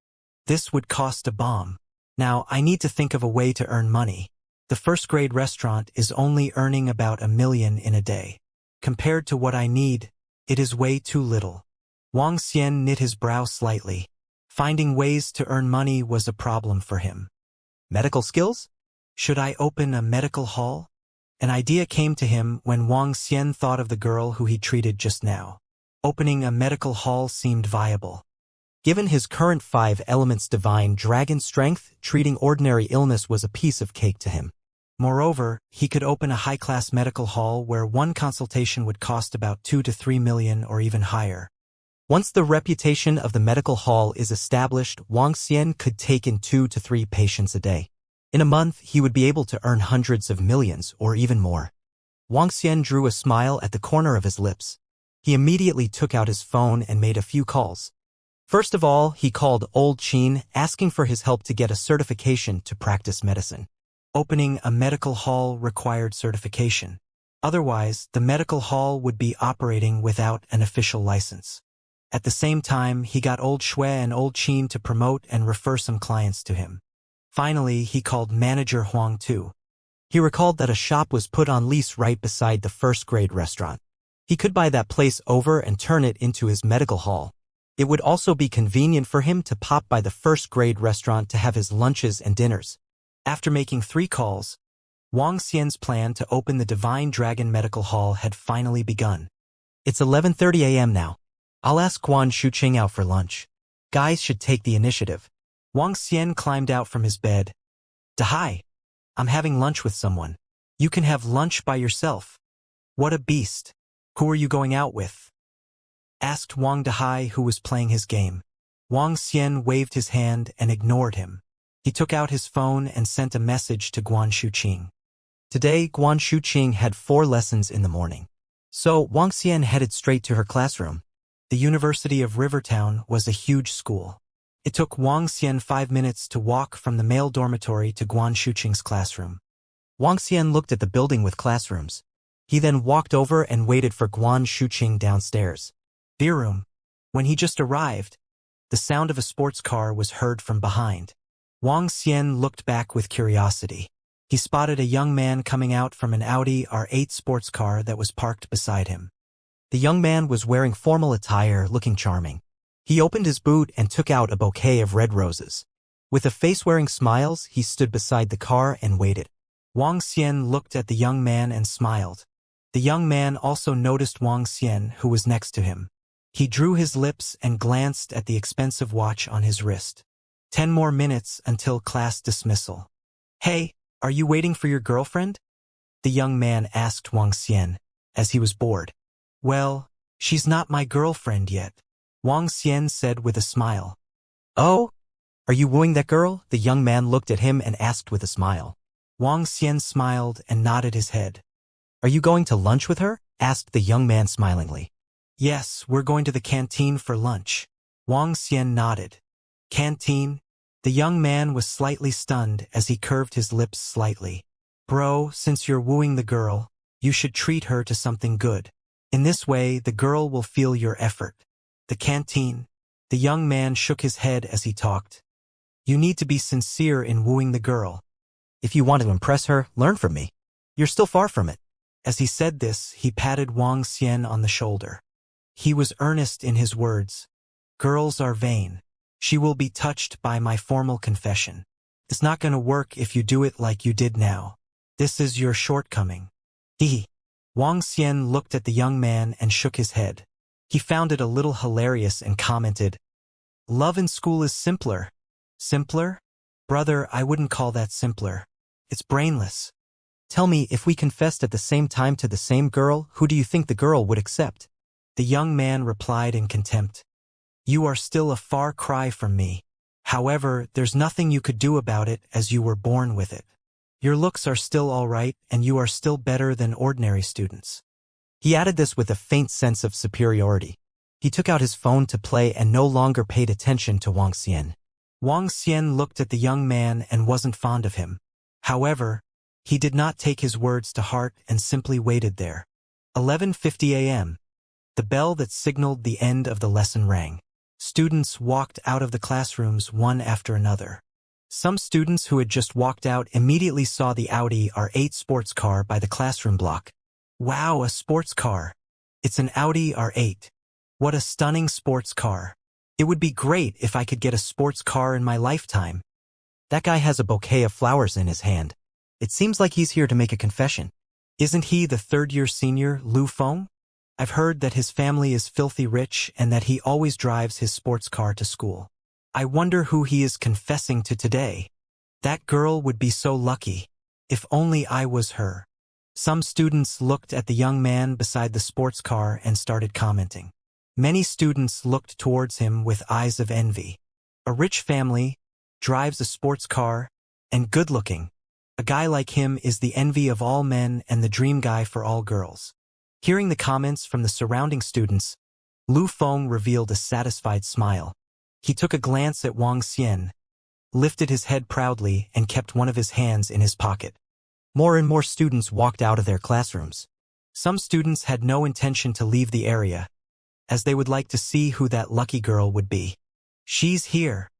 This would cost a bomb. Now, I need to think of a way to earn money. The first-grade restaurant is only earning about $1 million in a day. Compared to what I need, it is way too little. Wang Xian knit his brow slightly. Finding ways to earn money was a problem for him. Medical skills? Should I open a medical hall? An idea came to him when Wang Xian thought of the girl who he treated just now. Opening a medical hall seemed viable. Given his current 5 elements divine dragon strength, treating ordinary illness was a piece of cake to him. Moreover, he could open a high-class medical hall where one consultation would cost about 2 to 3 million or even higher. Once the reputation of the medical hall is established, Wang Xian could take in 2 to 3 patients a day. In a month, he would be able to earn hundreds of millions or even more. Wang Xian drew a smile at the corner of his lips. He immediately took out his phone and made a few calls. First of all, he called Old Qin, asking for his help to get a certification to practice medicine. Opening a medical hall required certification. Otherwise, the medical hall would be operating without an official license. At the same time, he got Old Shui and Old Qin to promote and refer some clients to him. Finally, he called manager Huang Tu. He recalled that a shop was put on lease right beside the first-grade restaurant. He could buy that place over and turn it into his medical hall. It would also be convenient for him to pop by the first-grade restaurant to have his lunches and dinners. After making 3 calls, Wang Xian's plan to open the Divine Dragon Medical Hall had finally begun. It's 11:30 a.m. now. I'll ask Guan Shuqing out for lunch. Guys should take the initiative. Wang Xian climbed out from his bed. Dahai, I'm having lunch with someone. You can have lunch by yourself. What a beast. Who are you going out with? Asked Wang Dahai, who was playing his game. Wang Xian waved his hand and ignored him. He took out his phone and sent a message to Guan Shuqing. Today, Guan Shuqing had 4 lessons in the morning. So Wang Xian headed straight to her classroom. The University of Rivertown was a huge school. It took Wang Xian 5 minutes to walk from the male dormitory to Guan Shuqing's classroom. Wang Xian looked at the building with classrooms. He then walked over and waited for Guan Shuqing downstairs. Beer room. When he just arrived, the sound of a sports car was heard from behind. Wang Xian looked back with curiosity. He spotted a young man coming out from an Audi R8 sports car that was parked beside him. The young man was wearing formal attire, looking charming. He opened his boot and took out a bouquet of red roses. With a face wearing smiles, he stood beside the car and waited. Wang Xian looked at the young man and smiled. The young man also noticed Wang Xian, who was next to him. He drew his lips and glanced at the expensive watch on his wrist. 10 more minutes until class dismissal. Hey, are you waiting for your girlfriend? The young man asked Wang Xian, as he was bored. Well, she's not my girlfriend yet, Wang Xian said with a smile. Oh? Are you wooing that girl? The young man looked at him and asked with a smile. Wang Xian smiled and nodded his head. Are you going to lunch with her? Asked the young man smilingly. Yes, we're going to the canteen for lunch. Wang Xian nodded. Canteen? The young man was slightly stunned as he curved his lips slightly. Bro, since you're wooing the girl, you should treat her to something good. In this way, the girl will feel your effort. The canteen. The young man shook his head as he talked. You need to be sincere in wooing the girl. If you want to impress her, learn from me. You're still far from it. As he said this, he patted Wang Xian on the shoulder. He was earnest in his words. Girls are vain. She will be touched by my formal confession. It's not going to work if you do it like you did now. This is your shortcoming. Hee. Wang Xian looked at the young man and shook his head. He found it a little hilarious and commented, Love in school is simpler. Simpler? Brother, I wouldn't call that simpler. It's brainless. Tell me, if we confessed at the same time to the same girl, who do you think the girl would accept? The young man replied in contempt. You are still a far cry from me. However, there's nothing you could do about it as you were born with it. Your looks are still all right, and you are still better than ordinary students. He added this with a faint sense of superiority. He took out his phone to play and no longer paid attention to Wang Xian. Wang Xian looked at the young man and wasn't fond of him. However, he did not take his words to heart and simply waited there. 11:50 a.m. The bell that signaled the end of the lesson rang. Students walked out of the classrooms one after another. Some students who had just walked out immediately saw the Audi R8 sports car by the classroom block. Wow, a sports car. It's an Audi R8. What a stunning sports car. It would be great if I could get a sports car in my lifetime. That guy has a bouquet of flowers in his hand. It seems like he's here to make a confession. Isn't he the third-year senior, Lu Feng? I've heard that his family is filthy rich and that he always drives his sports car to school. I wonder who he is confessing to today. That girl would be so lucky. If only I was her. Some students looked at the young man beside the sports car and started commenting. Many students looked towards him with eyes of envy. A rich family, drives a sports car, and good-looking. A guy like him is the envy of all men and the dream guy for all girls. Hearing the comments from the surrounding students, Lu Feng revealed a satisfied smile. He took a glance at Wang Xian, lifted his head proudly, and kept one of his hands in his pocket. More and more students walked out of their classrooms. Some students had no intention to leave the area, as they would like to see who that lucky girl would be. She's here.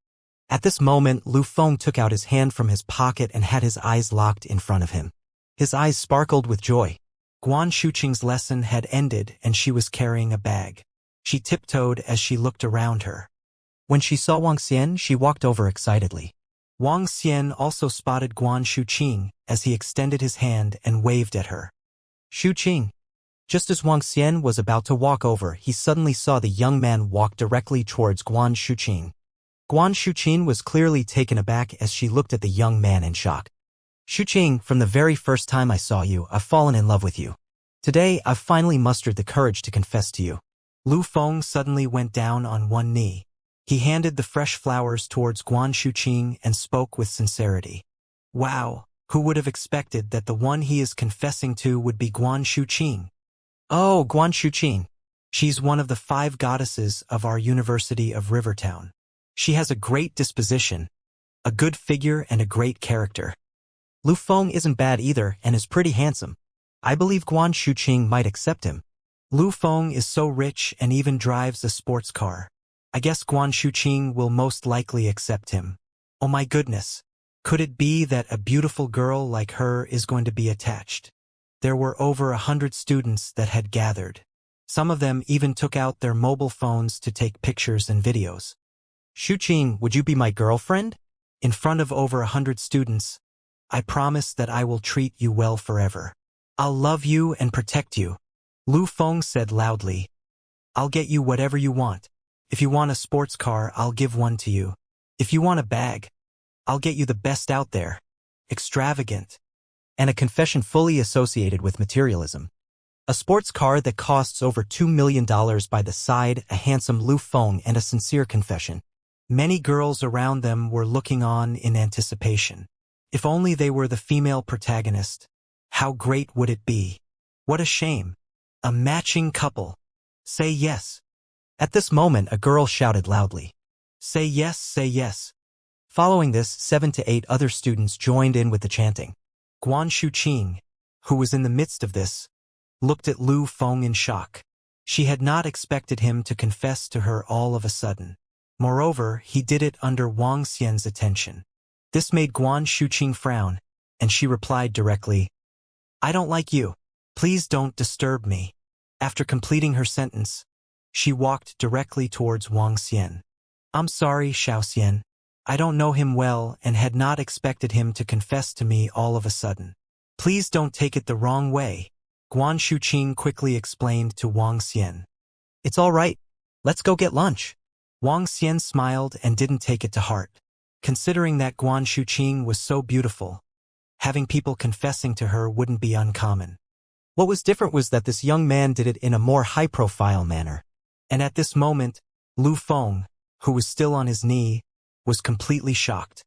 At this moment, Lu Feng took out his hand from his pocket and had his eyes locked in front of him. His eyes sparkled with joy. Guan Shuqing's lesson had ended and she was carrying a bag. She tiptoed as she looked around her. When she saw Wang Xian, she walked over excitedly. Wang Xian also spotted Guan Shuqing as he extended his hand and waved at her. Shuqing. Just as Wang Xian was about to walk over, he suddenly saw the young man walk directly towards Guan Shuqing. Guan Shuqing was clearly taken aback as she looked at the young man in shock. Shuqing, from the very first time I saw you, I've fallen in love with you. Today, I've finally mustered the courage to confess to you. Lu Feng suddenly went down on one knee. He handed the fresh flowers towards Guan Shuqing and spoke with sincerity. Wow, who would have expected that the one he is confessing to would be Guan Shuqing? Oh, Guan Shuqing. She's one of the 5 goddesses of our University of Rivertown. She has a great disposition, a good figure, and a great character. Lu Feng isn't bad either and is pretty handsome. I believe Guan Shuqing might accept him. Lu Feng is so rich and even drives a sports car. I guess Guan Shuqing will most likely accept him. Oh my goodness. Could it be that a beautiful girl like her is going to be attached? There were over 100 students that had gathered. Some of them even took out their mobile phones to take pictures and videos. Shuqing, would you be my girlfriend? In front of over 100 students, I promise that I will treat you well forever. I'll love you and protect you. Lu Feng said loudly. I'll get you whatever you want. If you want a sports car, I'll give one to you. If you want a bag, I'll get you the best out there. Extravagant. And a confession fully associated with materialism. A sports car that costs over $2 million by the side, a handsome Lu Feng, and a sincere confession. Many girls around them were looking on in anticipation. If only they were the female protagonist. How great would it be? What a shame. A matching couple. Say yes. At this moment, a girl shouted loudly. Say yes, say yes. Following this, 7 to 8 other students joined in with the chanting. Guan Shuqing, who was in the midst of this, looked at Lu Feng in shock. She had not expected him to confess to her all of a sudden. Moreover, he did it under Wang Xian's attention. This made Guan Shuqing frown, and she replied directly, I don't like you. Please don't disturb me. After completing her sentence, she walked directly towards Wang Xian. I'm sorry, Xiao Xian. I don't know him well and had not expected him to confess to me all of a sudden. Please don't take it the wrong way, Guan Shuqing quickly explained to Wang Xian. It's all right. Let's go get lunch. Wang Xian smiled and didn't take it to heart. Considering that Guan Shuqing was so beautiful, having people confessing to her wouldn't be uncommon. What was different was that this young man did it in a more high-profile manner. And at this moment, Lu Feng, who was still on his knee, was completely shocked.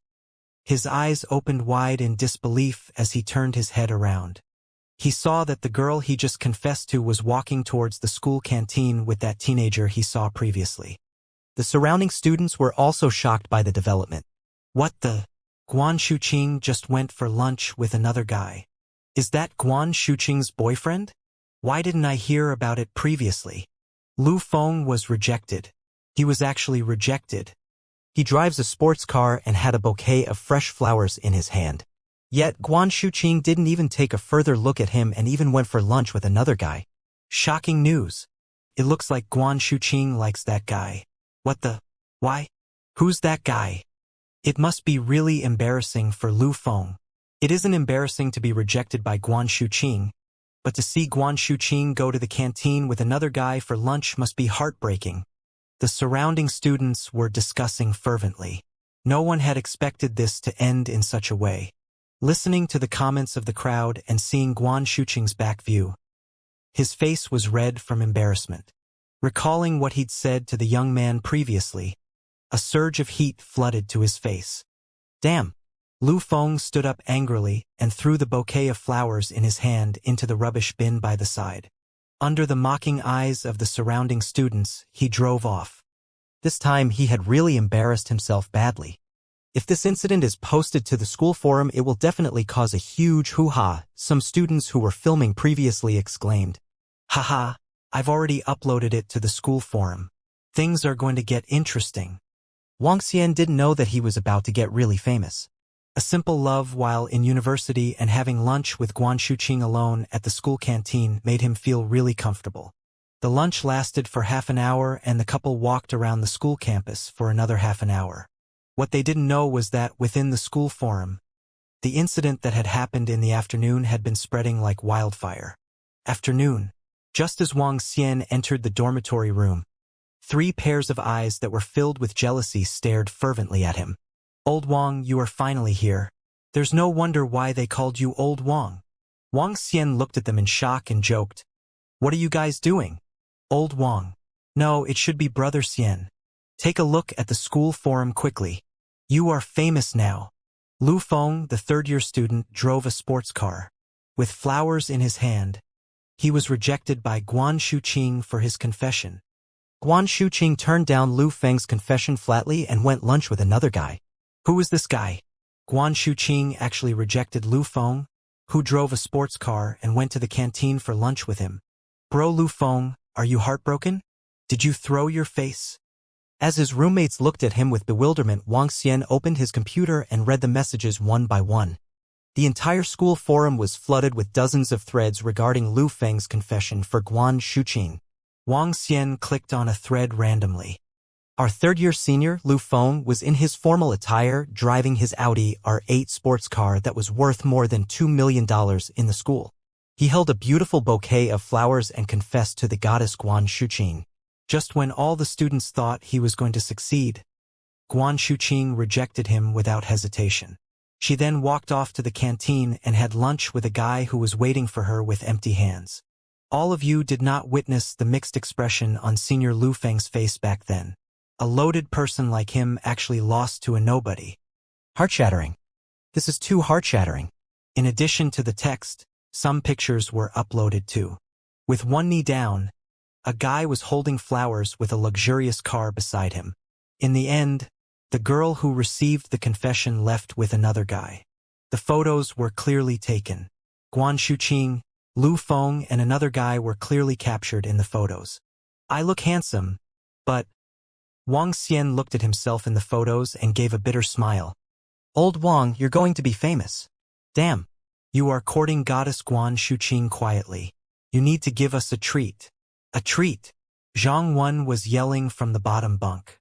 His eyes opened wide in disbelief as he turned his head around. He saw that the girl he just confessed to was walking towards the school canteen with that teenager he saw previously. The surrounding students were also shocked by the development. What the? Guan Shuqing just went for lunch with another guy. Is that Guan Shuqing's boyfriend? Why didn't I hear about it previously? Lu Feng was rejected. He was actually rejected. He drives a sports car and had a bouquet of fresh flowers in his hand. Yet Guan Shuqing didn't even take a further look at him and even went for lunch with another guy. Shocking news. It looks like Guan Shuqing likes that guy. What the? Why? Who's that guy? It must be really embarrassing for Lu Feng. It isn't embarrassing to be rejected by Guan Shuqing, but to see Guan Shuqing go to the canteen with another guy for lunch must be heartbreaking. The surrounding students were discussing fervently. No one had expected this to end in such a way. Listening to the comments of the crowd and seeing Guan Shuqing's back view, his face was red from embarrassment. Recalling what he'd said to the young man previously, a surge of heat flooded to his face. Damn! Lu Feng stood up angrily and threw the bouquet of flowers in his hand into the rubbish bin by the side. Under the mocking eyes of the surrounding students, he drove off. This time he had really embarrassed himself badly. If this incident is posted to the school forum, it will definitely cause a huge hoo-ha, some students who were filming previously exclaimed. Haha, I've already uploaded it to the school forum. Things are going to get interesting. Wang Xian didn't know that he was about to get really famous. A simple love while in university and having lunch with Guan Shuqing alone at the school canteen made him feel really comfortable. The lunch lasted for half an hour and the couple walked around the school campus for another half an hour. What they didn't know was that within the school forum, the incident that had happened in the afternoon had been spreading like wildfire. Afternoon. Just as Wang Xian entered the dormitory room, 3 pairs of eyes that were filled with jealousy stared fervently at him. Old Wang, you are finally here. There's no wonder why they called you Old Wang. Wang Xian looked at them in shock and joked. What are you guys doing? Old Wang. No, it should be Brother Xian. Take a look at the school forum quickly. You are famous now. Lu Feng, the third-year student, drove a sports car. With flowers in his hand, he was rejected by Guan Shuqing for his confession. Guan Shuqing turned down Lu Feng's confession flatly and went lunch with another guy. Who is this guy? Guan Shuqing actually rejected Lu Feng, who drove a sports car and went to the canteen for lunch with him. Bro Lu Feng, are you heartbroken? Did you throw your face? As his roommates looked at him with bewilderment, Wang Xian opened his computer and read the messages one by one. The entire school forum was flooded with dozens of threads regarding Lu Feng's confession for Guan Shuqing. Wang Xian clicked on a thread randomly. Our third-year senior, Lu Feng, was in his formal attire, driving his Audi R8 sports car that was worth more than $2 million in the school. He held a beautiful bouquet of flowers and confessed to the goddess Guan Shuqing. Just when all the students thought he was going to succeed, Guan Shuqing rejected him without hesitation. She then walked off to the canteen and had lunch with a guy who was waiting for her with empty hands. All of you did not witness the mixed expression on Senior Lu Feng's face back then. A loaded person like him actually lost to a nobody. Heart-shattering. This is too heart-shattering. In addition to the text, some pictures were uploaded too. With one knee down, a guy was holding flowers with a luxurious car beside him. In the end, the girl who received the confession left with another guy. The photos were clearly taken. Guan Shuqing, Lu Feng, and another guy were clearly captured in the photos. I look handsome, but... Wang Xian looked at himself in the photos and gave a bitter smile. Old Wang, you're going to be famous. Damn. You are courting goddess Guan Shuqing quietly. You need to give us a treat. A treat. Zhang Wen was yelling from the bottom bunk.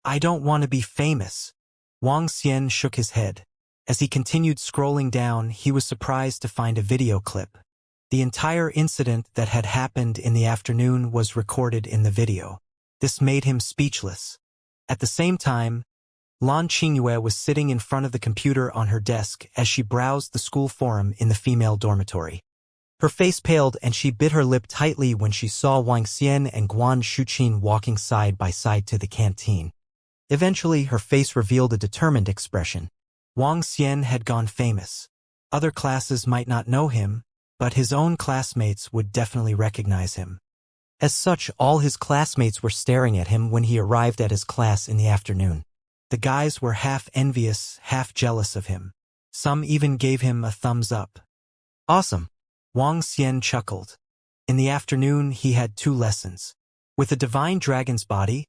I don't want to be famous. Wang Xian shook his head. As he continued scrolling down, he was surprised to find a video clip. The entire incident that had happened in the afternoon was recorded in the video. This made him speechless. At the same time, Lan Qingyue was sitting in front of the computer on her desk as she browsed the school forum in the female dormitory. Her face paled and she bit her lip tightly when she saw Wang Xian and Guan Shuqing walking side by side to the canteen. Eventually, her face revealed a determined expression. Wang Xian had gone famous. Other classes might not know him, but his own classmates would definitely recognize him. As such, all his classmates were staring at him when he arrived at his class in the afternoon. The guys were half envious, half jealous of him. Some even gave him a thumbs up. Awesome. Wang Xian chuckled. In the afternoon, he had 2 lessons. With the divine dragon's body,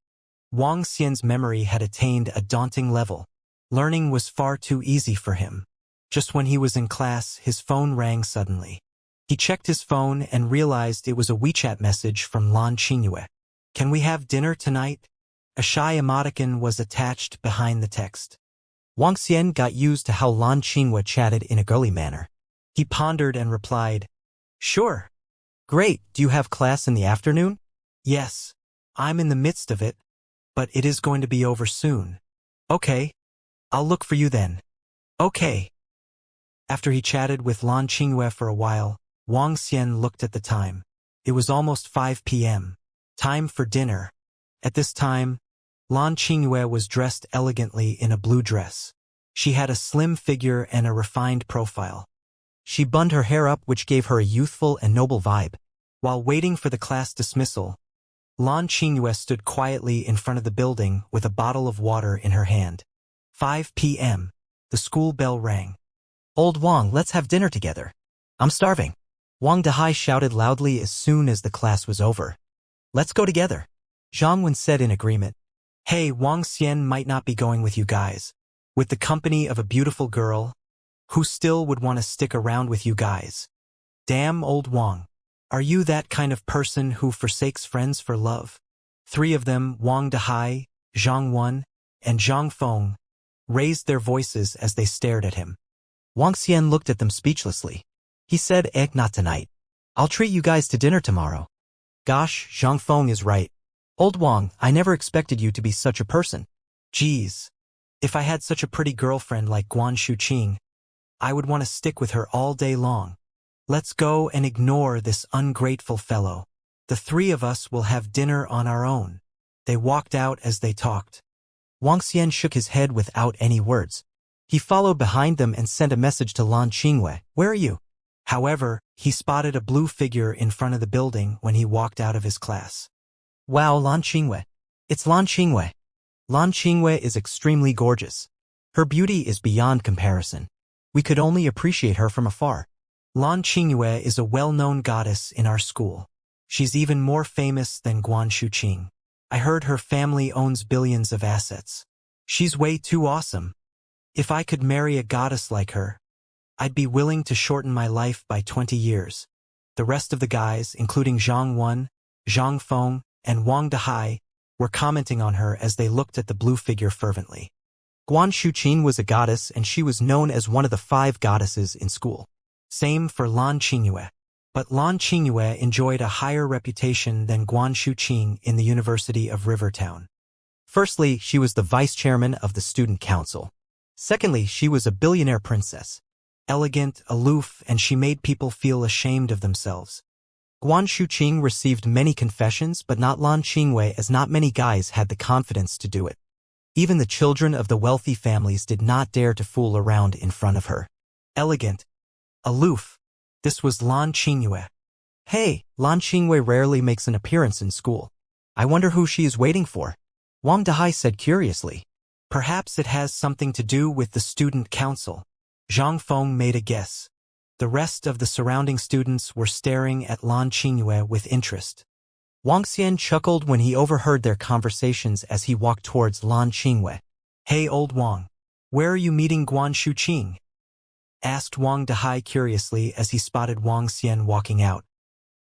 Wang Xian's memory had attained a daunting level. Learning was far too easy for him. Just when he was in class, his phone rang suddenly. He checked his phone and realized it was a WeChat message from Lan Qingyue. Can we have dinner tonight? A shy emoticon was attached behind the text. Wang Xian got used to how Lan Qingyue chatted in a girly manner. He pondered and replied, Sure. Great, do you have class in the afternoon? Yes. I'm in the midst of it, but it is going to be over soon. Okay. I'll look for you then. Okay. After he chatted with Lan Qingyue for a while, Wang Xian looked at the time. It was almost 5 p.m. Time for dinner. At this time, Lan Qingyue was dressed elegantly in a blue dress. She had a slim figure and a refined profile. She bunned her hair up, which gave her a youthful and noble vibe. While waiting for the class dismissal, Lan Qingyue stood quietly in front of the building with a bottle of water in her hand. 5 p.m. The school bell rang. Old Wang, let's have dinner together. I'm starving. Wang Dehai shouted loudly as soon as the class was over. Let's go together. Zhang Wen said in agreement. Hey, Wang Xian might not be going with you guys. With the company of a beautiful girl, who still would want to stick around with you guys. Damn, old Wang. Are you that kind of person who forsakes friends for love? 3 of them, Wang Dehai, Zhang Wen, and Zhang Feng, raised their voices as they stared at him. Wang Xian looked at them speechlessly. He said, not tonight. I'll treat you guys to dinner tomorrow. Gosh, Zhang Feng is right. Old Wang, I never expected you to be such a person. Geez, if I had such a pretty girlfriend like Guan Shuqing, I would want to stick with her all day long. Let's go and ignore this ungrateful fellow. The three of us will have dinner on our own. They walked out as they talked. Wang Xian shook his head without any words. He followed behind them and sent a message to Lan Qingwei. Where are you? However, he spotted a blue figure in front of the building when he walked out of his class. Wow, Lan Qingwei. It's Lan Qingwei. Lan Qingwei is extremely gorgeous. Her beauty is beyond comparison. We could only appreciate her from afar. Lan Qingwei is a well-known goddess in our school. She's even more famous than Guan Shuqing. I heard her family owns billions of assets. She's way too awesome. If I could marry a goddess like her, I'd be willing to shorten my life by 20 years. The rest of the guys, including Zhang Wen, Zhang Feng, and Wang Dehai, were commenting on her as they looked at the blue figure fervently. Guan Shuqing was a goddess and she was known as one of the 5 goddesses in school. Same for Lan Qingyue. But Lan Qingyue enjoyed a higher reputation than Guan Shuqing in the University of Rivertown. Firstly, she was the vice chairman of the student council. Secondly, she was a billionaire princess. Elegant, aloof, and she made people feel ashamed of themselves. Guan Shuqing received many confessions, but not Lan Qingwei, as not many guys had the confidence to do it. Even the children of the wealthy families did not dare to fool around in front of her. Elegant, aloof. This was Lan Qingyue. Hey, Lan Qingwei rarely makes an appearance in school. I wonder who she is waiting for. Wang Dehai said curiously. Perhaps it has something to do with the student council. Zhang Feng made a guess. The rest of the surrounding students were staring at Lan Qingyue with interest. Wang Xian chuckled when he overheard their conversations as he walked towards Lan Qingwei. Hey old Wang, where are you meeting Guan Shuqing? Asked Wang Dehai curiously as he spotted Wang Xian walking out.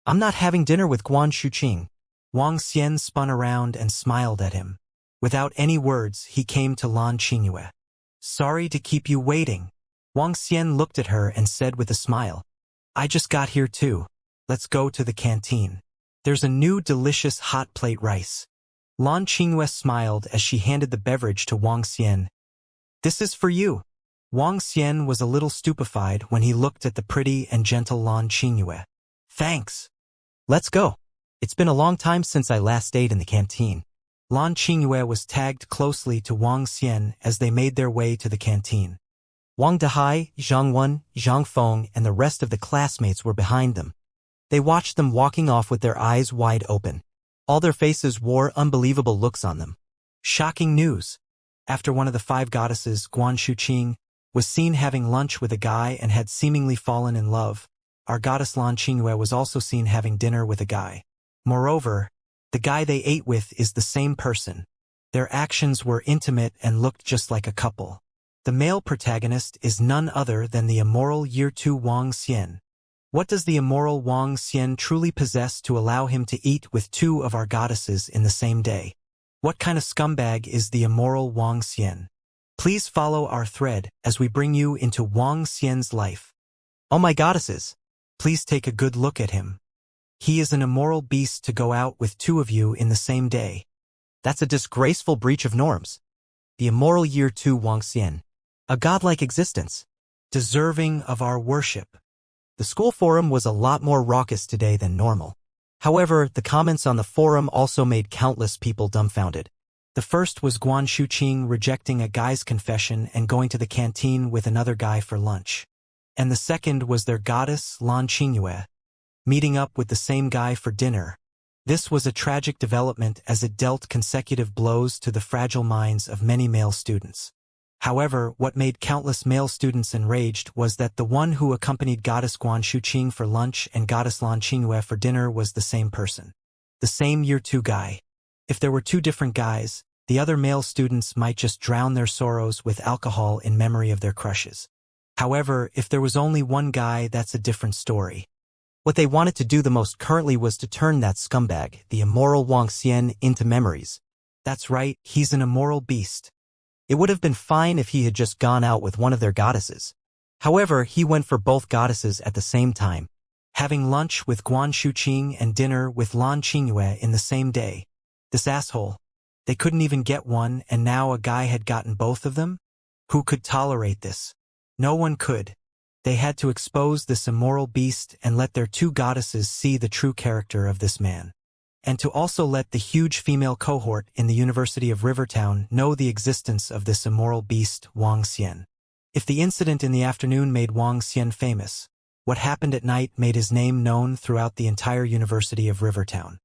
I'm not having dinner with Guan Shuqing. Wang Xian spun around and smiled at him. Without any words, he came to Lan Qingyue. Sorry to keep you waiting. Wang Xian looked at her and said with a smile. I just got here too. Let's go to the canteen. There's a new delicious hot plate rice. Lan Qingyue smiled as she handed the beverage to Wang Xian. This is for you. Wang Xian was a little stupefied when he looked at the pretty and gentle Lan Qingyue. Thanks. Let's go. It's been a long time since I last stayed in the canteen. Lan Qingyue was tagged closely to Wang Xian as they made their way to the canteen. Wang Dehai, Zhang Wen, Zhang Feng, and the rest of the classmates were behind them. They watched them walking off with their eyes wide open. All their faces wore unbelievable looks on them. Shocking news. After one of the 5 goddesses, Guan Shuqing, was seen having lunch with a guy and had seemingly fallen in love, our goddess Lan Qingyue was also seen having dinner with a guy. Moreover, the guy they ate with is the same person. Their actions were intimate and looked just like a couple. The male protagonist is none other than the immoral Year 2 Wang Xian. What does the immoral Wang Xian truly possess to allow him to eat with 2 of our goddesses in the same day? What kind of scumbag is the immoral Wang Xian? Please follow our thread as we bring you into Wang Xian's life. Oh my goddesses! Please take a good look at him. He is an immoral beast to go out with 2 of you in the same day. That's a disgraceful breach of norms. The immoral Year 2 Wang Xian. A godlike existence. Deserving of our worship. The school forum was a lot more raucous today than normal. However, the comments on the forum also made countless people dumbfounded. The first was Guan Shuqing rejecting a guy's confession and going to the canteen with another guy for lunch. And the second was their goddess, Lan Qingyue, meeting up with the same guy for dinner. This was a tragic development as it dealt consecutive blows to the fragile minds of many male students. However, what made countless male students enraged was that the one who accompanied goddess Guan Shuqing for lunch and goddess Lan Qingyue for dinner was the same person. The same Year 2 guy. If there were 2 different guys, the other male students might just drown their sorrows with alcohol in memory of their crushes. However, if there was only one guy, that's a different story. What they wanted to do the most currently was to turn that scumbag, the immoral Wang Xian, into memories. That's right, he's an immoral beast. It would have been fine if he had just gone out with one of their goddesses. However, he went for both goddesses at the same time, having lunch with Guan Shuqing and dinner with Lan Qingyue in the same day. This asshole. They couldn't even get one, and now a guy had gotten both of them? Who could tolerate this? No one could. They had to expose this immoral beast and let their two goddesses see the true character of this man. And to also let the huge female cohort in the University of Rivertown know the existence of this immoral beast, Wang Xian. If the incident in the afternoon made Wang Xian famous, what happened at night made his name known throughout the entire University of Rivertown.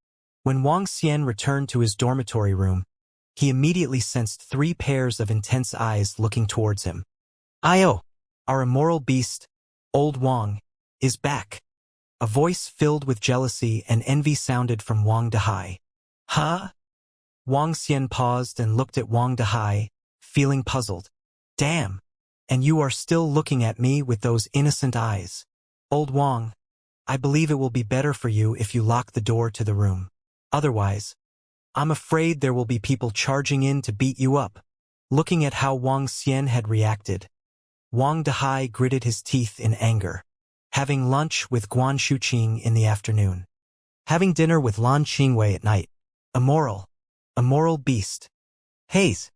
When Wang Xian returned to his dormitory room, he immediately sensed 3 pairs of intense eyes looking towards him. "Io, our immoral beast, old Wang, is back." A voice filled with jealousy and envy sounded from Wang Dehai. "Huh?" Wang Xian paused and looked at Wang Dehai, feeling puzzled. "Damn. And you are still looking at me with those innocent eyes. Old Wang, I believe it will be better for you if you lock the door to the room. Otherwise, I'm afraid there will be people charging in to beat you up." Looking at how Wang Xian had reacted, Wang Dehai gritted his teeth in anger. Having lunch with Guan Shuqing in the afternoon. Having dinner with Lan Qingyue at night. Immoral beast. Haze.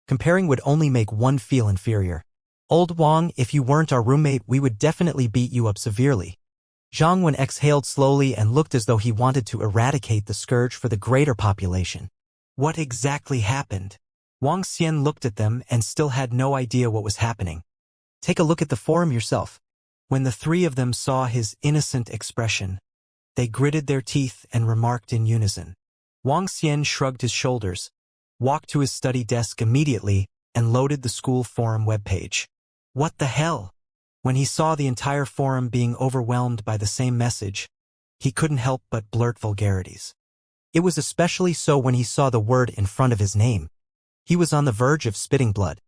Comparing would only make one feel inferior. "Old Wang, if you weren't our roommate, we would definitely beat you up severely." Zhang Wen exhaled slowly and looked as though he wanted to eradicate the scourge for the greater population. What exactly happened? Wang Xian looked at them and still had no idea what was happening. Take a look at the forum yourself. When the 3 of them saw his innocent expression, they gritted their teeth and remarked in unison. Wang Xian shrugged his shoulders, walked to his study desk immediately, and loaded the school forum webpage. What the hell? When he saw the entire forum being overwhelmed by the same message, he couldn't help but blurt vulgarities. It was especially so when he saw the word in front of his name. He was on the verge of spitting blood.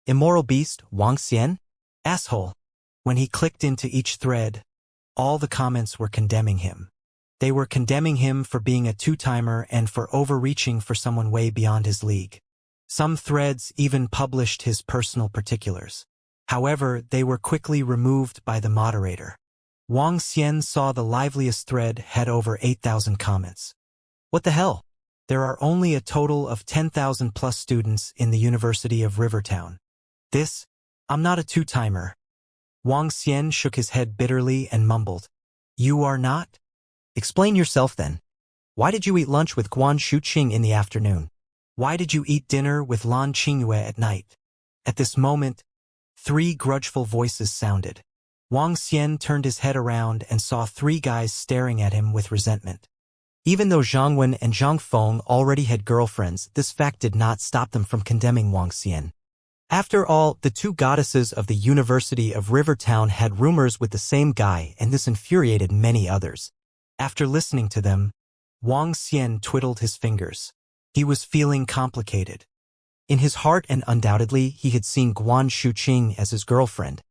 Immoral beast, Wang Xian? Asshole. When he clicked into each thread, all the comments were condemning him. They were condemning him for being a two-timer and for overreaching for someone way beyond his league. Some threads even published his personal particulars. However, they were quickly removed by the moderator. Wang Xian saw the liveliest thread had over 8,000 comments. What the hell? There are only a total of 10,000 plus students in the University of Rivertown. I'm not a two-timer. Wang Xian shook his head bitterly and mumbled. You are not? Explain yourself then. Why did you eat lunch with Guan Shuqing in the afternoon? Why did you eat dinner with Lan Qingyue at night? At this moment, 3 grudgeful voices sounded. Wang Xian turned his head around and saw 3 guys staring at him with resentment. Even though Zhang Wen and Zhang Feng already had girlfriends, this fact did not stop them from condemning Wang Xian. After all, the 2 goddesses of the University of Rivertown had rumors with the same guy, and this infuriated many others. After listening to them, Wang Xian twiddled his fingers. He was feeling complicated. In his heart and undoubtedly, he had seen Guan Shuqing as his girlfriend.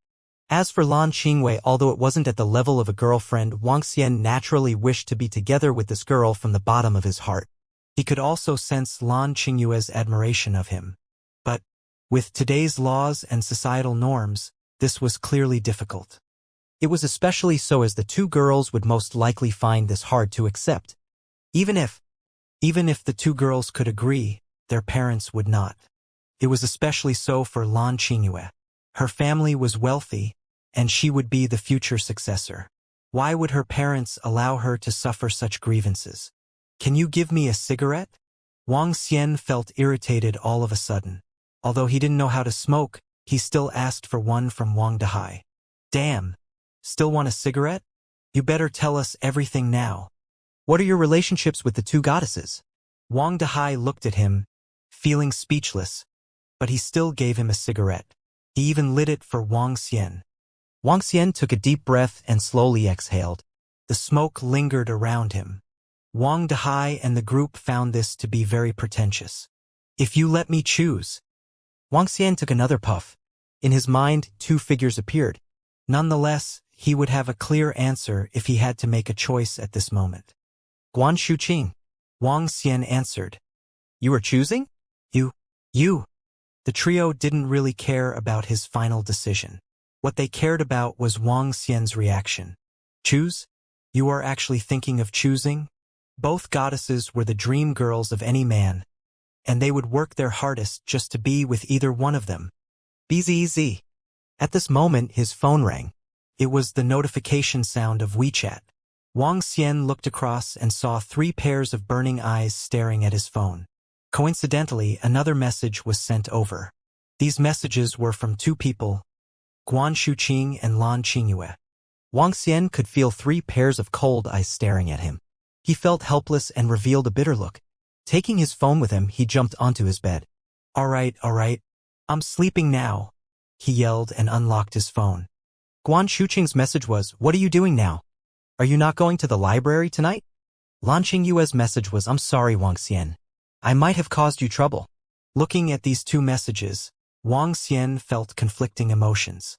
As for Lan Qingyue, although it wasn't at the level of a girlfriend, Wang Xian naturally wished to be together with this girl from the bottom of his heart. He could also sense Lan Qingyue's admiration of him. But, with today's laws and societal norms, this was clearly difficult. It was especially so as the 2 girls would most likely find this hard to accept. Even if the 2 girls could agree, their parents would not. It was especially so for Lan Qingyue. Her family was wealthy, and she would be the future successor. Why would her parents allow her to suffer such grievances? Can you give me a cigarette? Wang Xian felt irritated all of a sudden. Although he didn't know how to smoke, he still asked for one from Wang Dehai. Damn. Still want a cigarette? You better tell us everything now. What are your relationships with the 2 goddesses? Wang Dehai looked at him, feeling speechless, but he still gave him a cigarette. He even lit it for Wang Xian. Wang Xian took a deep breath and slowly exhaled. The smoke lingered around him. Wang Dehai and the group found this to be very pretentious. If you let me choose. Wang Xian took another puff. In his mind, 2 figures appeared. Nonetheless, he would have a clear answer if he had to make a choice at this moment. Guan Shuqing. Wang Xian answered. You are choosing? You. The The trio didn't really care about his final decision. What they cared about was Wang Xian's reaction. Choose? You are actually thinking of choosing? Both goddesses were the dream girls of any man, and they would work their hardest just to be with either one of them. BZZ. At this moment, his phone rang. It was the notification sound of WeChat. Wang Xian looked across and saw 3 pairs of burning eyes staring at his phone. Coincidentally, another message was sent over. These messages were from 2 people, Guan Shuqing and Lan Qingyue. Wang Xian could feel 3 pairs of cold eyes staring at him. He felt helpless and revealed a bitter look. Taking his phone with him, he jumped onto his bed. All right. I'm sleeping now, he yelled and unlocked his phone. Guan Shuqing's message was, "What are you doing now? Are you not going to the library tonight?" Lan Qingyue's message was, "I'm sorry, Wang Xian. I might have caused you trouble." Looking at these 2 messages, Wang Xian felt conflicting emotions.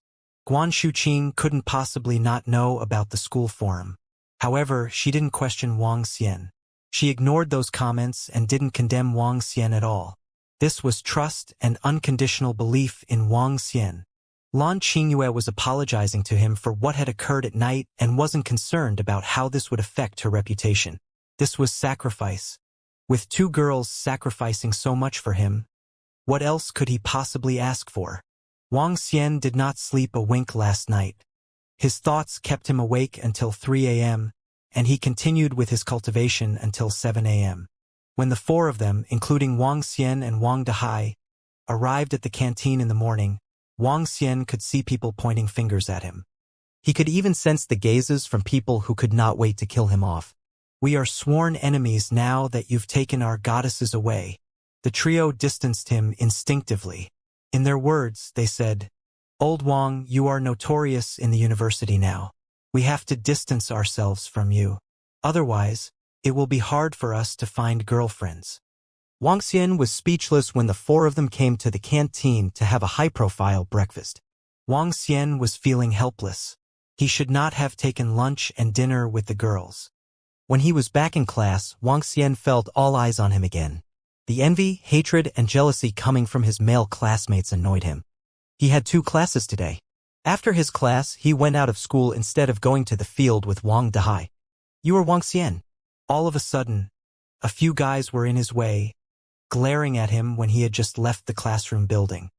Guan Shuqing couldn't possibly not know about the school forum. However, she didn't question Wang Xian. She ignored those comments and didn't condemn Wang Xian at all. This was trust and unconditional belief in Wang Xian. Lan Qingyue was apologizing to him for what had occurred at night and wasn't concerned about how this would affect her reputation. This was sacrifice. With 2 girls sacrificing so much for him, what else could he possibly ask for? Wang Xian did not sleep a wink last night. His thoughts kept him awake until 3 a.m., and he continued with his cultivation until 7 a.m. When the 4 of them, including Wang Xian and Wang Dehai, arrived at the canteen in the morning, Wang Xian could see people pointing fingers at him. He could even sense the gazes from people who could not wait to kill him off. We are sworn enemies now that you've taken our goddesses away. The trio distanced him instinctively. In their words, they said, Old Wang, you are notorious in the university now. We have to distance ourselves from you. Otherwise, it will be hard for us to find girlfriends. Wang Xian was speechless when the 4 of them came to the canteen to have a high-profile breakfast. Wang Xian was feeling helpless. He should not have taken lunch and dinner with the girls. When he was back in class, Wang Xian felt all eyes on him again. The envy, hatred, and jealousy coming from his male classmates annoyed him. He had 2 classes today. After his class, he went out of school instead of going to the field with Wang Dehai. You are Wang Xian. All of a sudden, a few guys were in his way, glaring at him when he had just left the classroom building.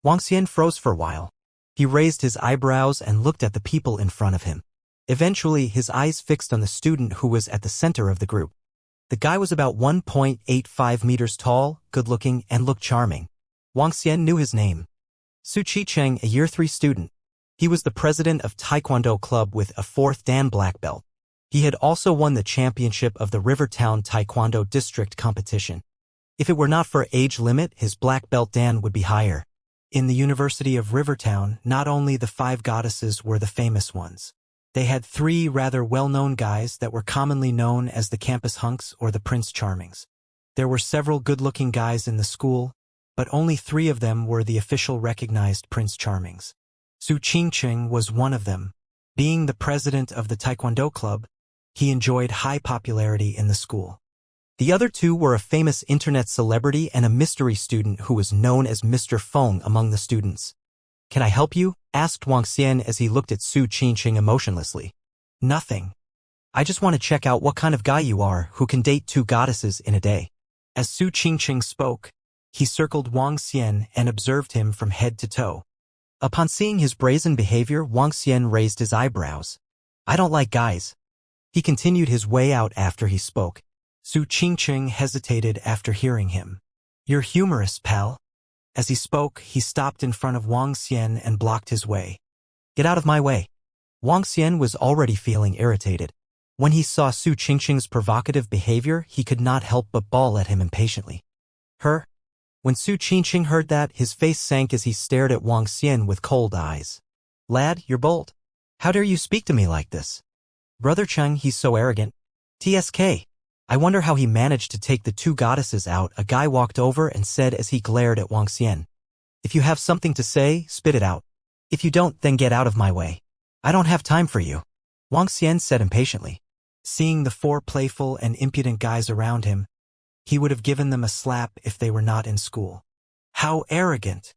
Wang Xian froze for a while. He raised his eyebrows and looked at the people in front of him. Eventually, his eyes fixed on the student who was at the center of the group. The guy was about 1.85 meters tall, good-looking, and looked charming. Wang Xian knew his name. Su Qicheng, a Year 3 student. He was the president of Taekwondo Club with a 4th Dan black belt. He had also won the championship of the Rivertown Taekwondo District competition. If it were not for age limit, his black belt Dan would be higher. In the University of Rivertown, not only the 5 goddesses were the famous ones. They had 3 rather well-known guys that were commonly known as the campus hunks or the Prince Charmings. There were several good-looking guys in the school, but only 3 of them were the official recognized Prince Charmings. Su Qicheng was one of them. Being the president of the Taekwondo Club, he enjoyed high popularity in the school. The other 2 were a famous internet celebrity and a mystery student who was known as Mr. Feng among the students. "Can I help you?" asked Wang Xian as he looked at Su Qicheng emotionlessly. "Nothing. I just want to check out what kind of guy you are who can date 2 goddesses in a day." As Su Qicheng spoke, he circled Wang Xian and observed him from head to toe. Upon seeing his brazen behavior, Wang Xian raised his eyebrows. "I don't like guys." He continued his way out after he spoke. Su Qicheng hesitated after hearing him. "You're humorous, pal." As he spoke, he stopped in front of Wang Xian and blocked his way. "Get out of my way." Wang Xian was already feeling irritated. When he saw Su Qicheng's provocative behavior, he could not help but bawl at him impatiently. "Her?" When Su Qicheng heard that, his face sank as he stared at Wang Xian with cold eyes. "Lad, you're bold. How dare you speak to me like this? Brother Cheng, he's so arrogant. TSK. I wonder how he managed to take the 2 goddesses out," a guy walked over and said as he glared at Wang Xian. "If you have something to say, spit it out. If you don't, then get out of my way. I don't have time for you," Wang Xian said impatiently. Seeing the 4 playful and impudent guys around him, he would have given them a slap if they were not in school. How arrogant.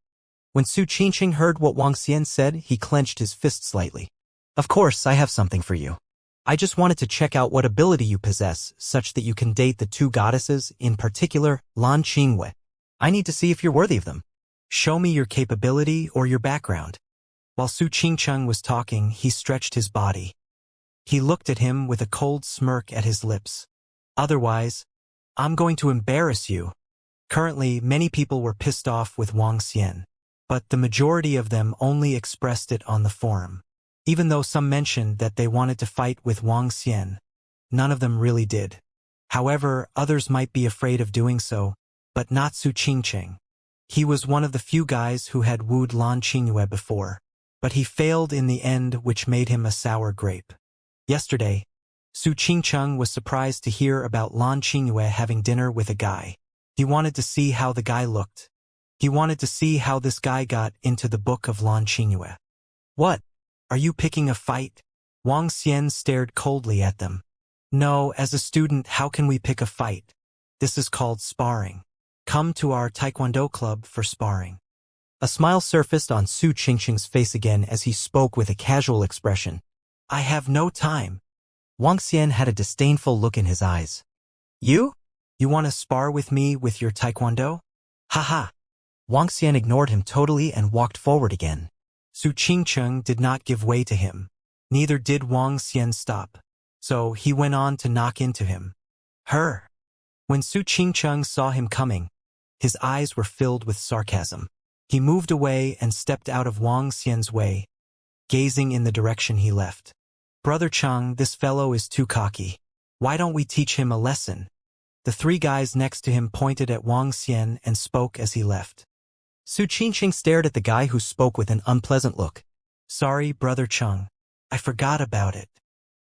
When Su Qingqing heard what Wang Xian said, he clenched his fist slightly. Of course, I have something for you. I just wanted to check out what ability you possess, such that you can date the two goddesses, in particular, Lan Qingwei. I need to see if you're worthy of them. Show me your capability or your background. While Su Qingqing was talking, he stretched his body. He looked at him with a cold smirk at his lips. Otherwise, I'm going to embarrass you. Currently, many people were pissed off with Wang Xian, but the majority of them only expressed it on the forum. Even though some mentioned that they wanted to fight with Wang Xian, none of them really did. However, others might be afraid of doing so, but not Su Qingqing. He was one of the few guys who had wooed Lan Qingyue before, but he failed in the end, which made him a sour grape. Yesterday, Su Qingqing was surprised to hear about Lan Qingyue having dinner with a guy. He wanted to see how the guy looked. He wanted to see how this guy got into the book of Lan Qingyue. What? Are you picking a fight? Wang Xian stared coldly at them. No, as a student, how can we pick a fight? This is called sparring. Come to our Taekwondo club for sparring. A smile surfaced on Su Qingqing's face again as he spoke with a casual expression. I have no time. Wang Xian had a disdainful look in his eyes. You? You want to spar with me with your Taekwondo? Haha. Wang Xian ignored him totally and walked forward again. Su Qingqing did not give way to him. Neither did Wang Xian stop. So he went on to knock into him. Her. When Su Qingqing saw him coming, his eyes were filled with sarcasm. He moved away and stepped out of Wang Xian's way, gazing in the direction he left. Brother Cheng, this fellow is too cocky. Why don't we teach him a lesson? The three guys next to him pointed at Wang Xian and spoke as he left. Su Qingqing stared at the guy who spoke with an unpleasant look. Sorry, Brother Cheng. I forgot about it.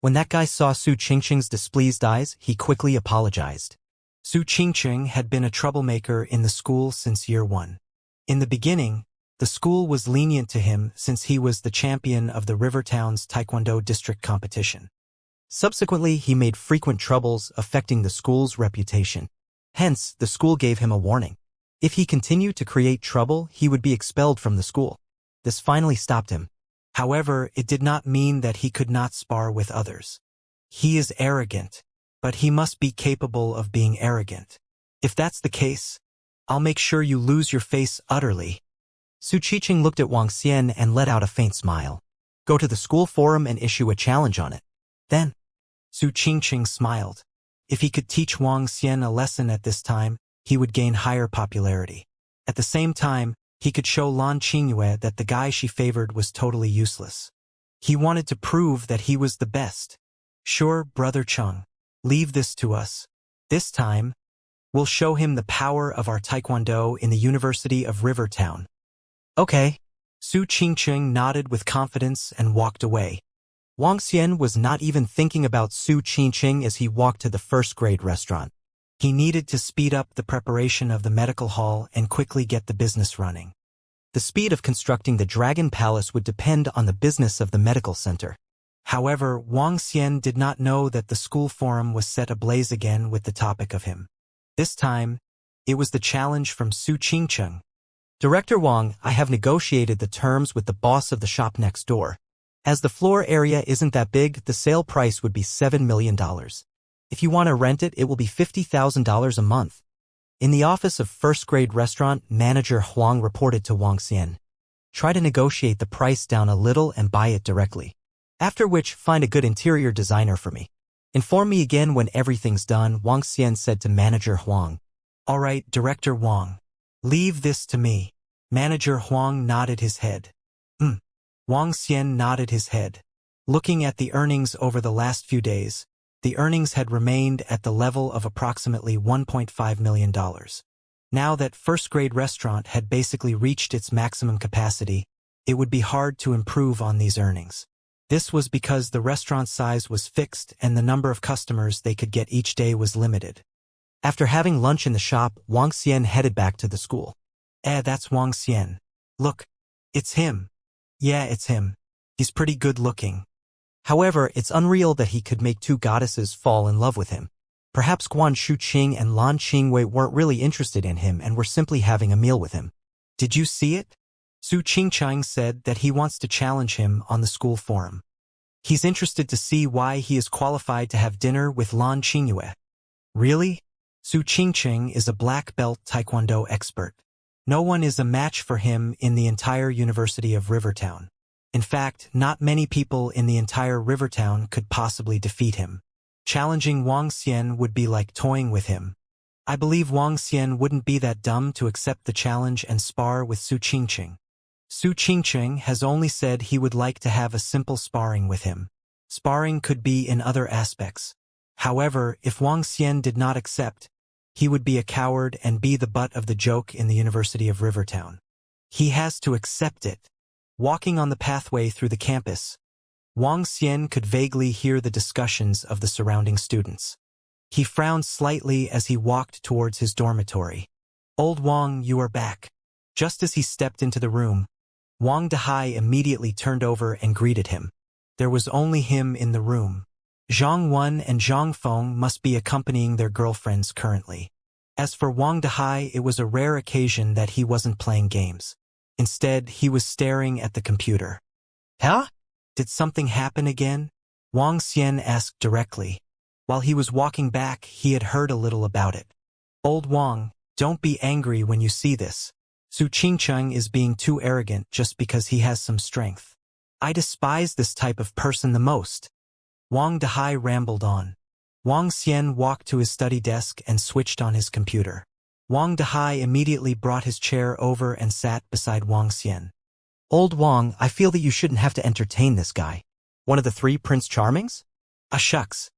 When that guy saw Su Qingqing's displeased eyes, he quickly apologized. Su Qingqing had been a troublemaker in the school since year 1. In the beginning, the school was lenient to him since he was the champion of the Rivertown's Taekwondo district competition. Subsequently, he made frequent troubles affecting the school's reputation. Hence, the school gave him a warning. If he continued to create trouble, he would be expelled from the school. This finally stopped him. However, it did not mean that he could not spar with others. He is arrogant, but he must be capable of being arrogant. If that's the case, I'll make sure you lose your face utterly. Su Qingqing looked at Wang Xian and let out a faint smile. Go to the school forum and issue a challenge on it. Then, Su Qingqing smiled. If he could teach Wang Xian a lesson at this time, he would gain higher popularity. At the same time, he could show Lan Qingyue that the guy she favored was totally useless. He wanted to prove that he was the best. Sure, Brother Cheng, leave this to us. This time, we'll show him the power of our Taekwondo in the University of Rivertown. Okay. Su Qingqing nodded with confidence and walked away. Wang Xian was not even thinking about Su Qingqing as he walked to the first-grade restaurant. He needed to speed up the preparation of the medical hall and quickly get the business running. The speed of constructing the Dragon Palace would depend on the business of the medical center. However, Wang Xian did not know that the school forum was set ablaze again with the topic of him. This time, it was the challenge from Su Qingqing. Director Wang, I have negotiated the terms with the boss of the shop next door. As the floor area isn't that big, the sale price would be $7 million. If you want to rent it, it will be $50,000 a month. In the office of first-grade restaurant, manager Huang reported to Wang Xian. Try to negotiate the price down a little and buy it directly. After which, find a good interior designer for me. Inform me again when everything's done, Wang Xian said to manager Huang. All right, Director Wang. Leave this to me. Manager Huang nodded his head. Wang Xian nodded his head. Looking at the earnings over the last few days, the earnings had remained at the level of approximately $1.5 million. Now that first-grade restaurant had basically reached its maximum capacity, it would be hard to improve on these earnings. This was because the restaurant size was fixed and the number of customers they could get each day was limited. After having lunch in the shop, Wang Xian headed back to the school. That's Wang Xian. Look, it's him. Yeah, it's him. He's pretty good looking. However, it's unreal that he could make two goddesses fall in love with him. Perhaps Guan Shuqing and Lan Qingwei weren't really interested in him and were simply having a meal with him. Did you see it? Su Qingchang said that he wants to challenge him on the school forum. He's interested to see why he is qualified to have dinner with Lan Qingyue. Really? Su Qingcheng is a black belt taekwondo expert. No one is a match for him in the entire University of Rivertown. In fact, not many people in the entire Rivertown could possibly defeat him. Challenging Wang Xian would be like toying with him. I believe Wang Xian wouldn't be that dumb to accept the challenge and spar with Su Qingcheng. Su Qingcheng has only said he would like to have a simple sparring with him. Sparring could be in other aspects. However, if Wang Xian did not accept, he would be a coward and be the butt of the joke in the University of Rivertown. He has to accept it. Walking on the pathway through the campus, Wang Xian could vaguely hear the discussions of the surrounding students. He frowned slightly as he walked towards his dormitory. "Old Wang, you are back." Just as he stepped into the room, Wang Dehai immediately turned over and greeted him. There was only him in the room. Zhang Wen and Zhang Feng must be accompanying their girlfriends currently. As for Wang Dehai, it was a rare occasion that he wasn't playing games. Instead, he was staring at the computer. Huh? Did something happen again? Wang Xian asked directly. While he was walking back, he had heard a little about it. "Old Wang, don't be angry when you see this. Su Qingcheng is being too arrogant just because he has some strength. I despise this type of person the most." Wang Dehai rambled on. Wang Xian walked to his study desk and switched on his computer. Wang Dehai immediately brought his chair over and sat beside Wang Xian. "Old Wang, I feel that you shouldn't have to entertain this guy. One of the three Prince Charmings?" "Ah shucks.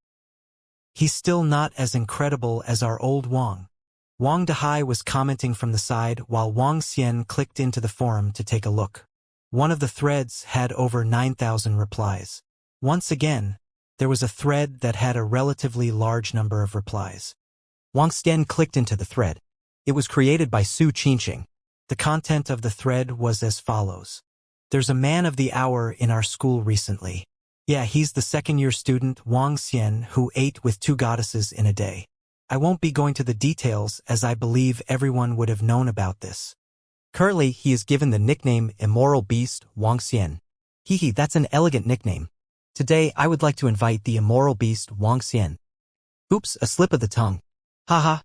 He's still not as incredible as our old Wang." Wang Dehai was commenting from the side while Wang Xian clicked into the forum to take a look. One of the threads had over 9,000 replies. Once again, there was a thread that had a relatively large number of replies. Wang Xian clicked into the thread. It was created by Su Qingcheng. The content of the thread was as follows. "There's a man of the hour in our school recently. Yeah, he's the second-year student, Wang Xian, who ate with 2 goddesses in a day. I won't be going to the details as I believe everyone would have known about this. Currently, he is given the nickname Immortal Beast Wang Xian. Hehe, that's an elegant nickname. Today, I would like to invite the Immortal Beast Wang Xian. Oops, a slip of the tongue. Haha.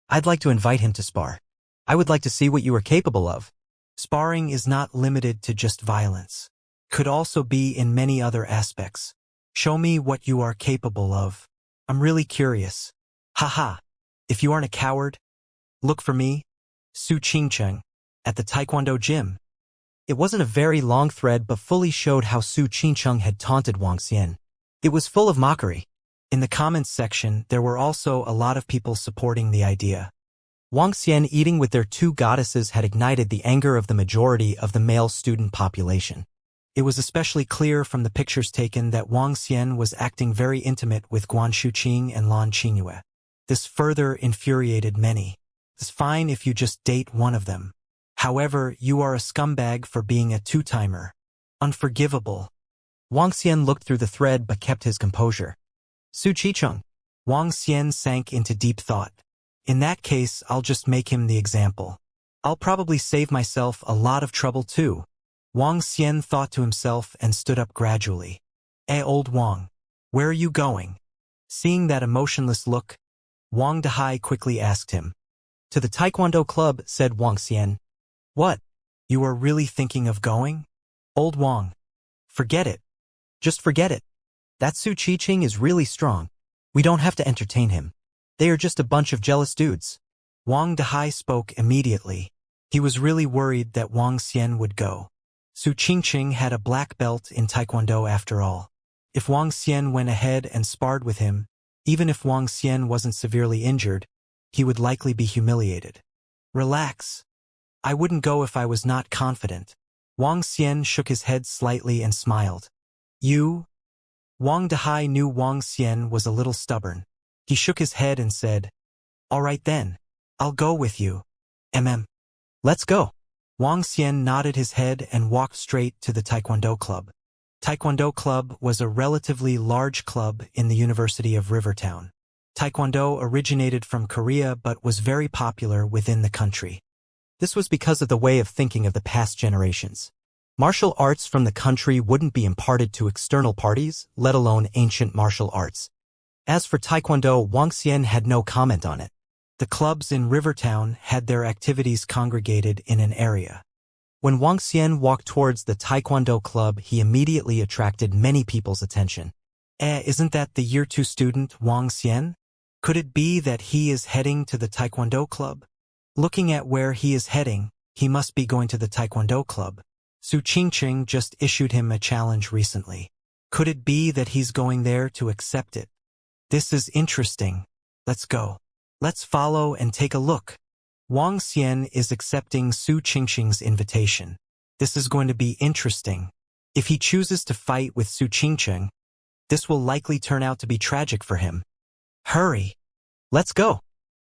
I'd like to invite him to spar. I would like to see what you are capable of." Sparring is not limited to just violence. Could also be in many other aspects. Show me what you are capable of. I'm really curious. Haha. If you aren't a coward, look for me, Su Qingcheng, at the Taekwondo gym. It wasn't a very long thread but fully showed how Su Qingcheng had taunted Wang Xian. It was full of mockery. In the comments section, there were also a lot of people supporting the idea. Wang Xian eating with their 2 goddesses had ignited the anger of the majority of the male student population. It was especially clear from the pictures taken that Wang Xian was acting very intimate with Guan Shuqing and Lan Qingyue. This further infuriated many. It's fine if you just date one of them. However, you are a scumbag for being a 2-timer. Unforgivable. Wang Xian looked through the thread but kept his composure. "Su Qingcheng." Wang Xian sank into deep thought. In that case, I'll just make him the example. I'll probably save myself a lot of trouble too. Wang Xian thought to himself and stood up gradually. Old Wang, where are you going?" Seeing that emotionless look, Wang Dehai quickly asked him. "To the Taekwondo club," said Wang Xian. "What? You are really thinking of going?" "Old Wang, forget it." "Just forget it. That Su Qingcheng is really strong. We don't have to entertain him. They are just a bunch of jealous dudes." Wang Dehai spoke immediately. He was really worried that Wang Xian would go. Su Qingcheng had a black belt in Taekwondo after all. If Wang Xian went ahead and sparred with him, even if Wang Xian wasn't severely injured, he would likely be humiliated. "Relax. I wouldn't go if I was not confident." Wang Xian shook his head slightly and smiled. "You?" Wang Dehai knew Wang Xian was a little stubborn. He shook his head and said, "All right then. I'll go with you. Let's go." Wang Xian nodded his head and walked straight to the Taekwondo club. Taekwondo club was a relatively large club in the University of Rivertown. Taekwondo originated from Korea but was very popular within the country. This was because of the way of thinking of the past generations. Martial arts from the country wouldn't be imparted to external parties, let alone ancient martial arts. As for Taekwondo, Wang Xian had no comment on it. The clubs in Rivertown had their activities congregated in an area. When Wang Xian walked towards the Taekwondo club, he immediately attracted many people's attention. Isn't that the Year 2 student, Wang Xian? Could it be that he is heading to the Taekwondo club? Looking at where he is heading, he must be going to the Taekwondo club. Su Qingqing just issued him a challenge recently. Could it be that he's going there to accept it? This is interesting. Let's go. Let's follow and take a look. Wang Xian is accepting Su Qingqing's invitation. This is going to be interesting. If he chooses to fight with Su Qingqing, this will likely turn out to be tragic for him. Hurry. Let's go.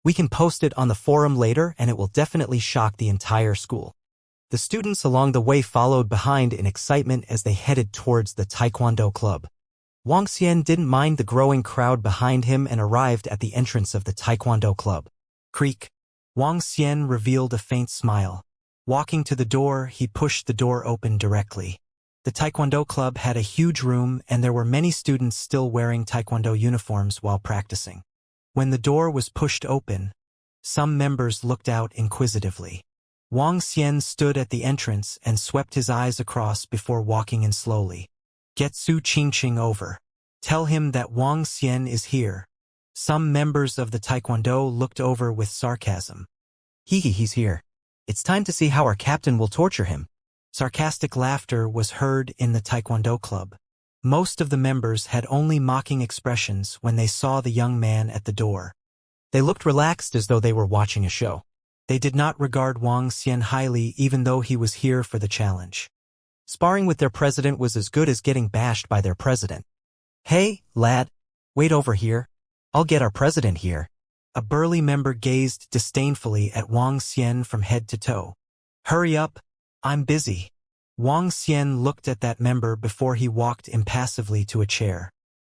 We can post it on the forum later and it will definitely shock the entire school. The students along the way followed behind in excitement as they headed towards the Taekwondo club. Wang Xian didn't mind the growing crowd behind him and arrived at the entrance of the Taekwondo club. Creak. Wang Xian revealed a faint smile. Walking to the door, he pushed the door open directly. The Taekwondo club had a huge room and there were many students still wearing Taekwondo uniforms while practicing. When the door was pushed open, some members looked out inquisitively. Wang Xian stood at the entrance and swept his eyes across before walking in slowly. Get Su Qingqing over. Tell him that Wang Xian is here. Some members of the Taekwondo looked over with sarcasm. He's here. It's time to see how our captain will torture him. Sarcastic laughter was heard in the Taekwondo club. Most of the members had only mocking expressions when they saw the young man at the door. They looked relaxed as though they were watching a show. They did not regard Wang Xian highly even though he was here for the challenge. Sparring with their president was as good as getting bashed by their president. Hey, lad, wait over here. I'll get our president here. A burly member gazed disdainfully at Wang Xian from head to toe. Hurry up, I'm busy. Wang Xian looked at that member before he walked impassively to a chair.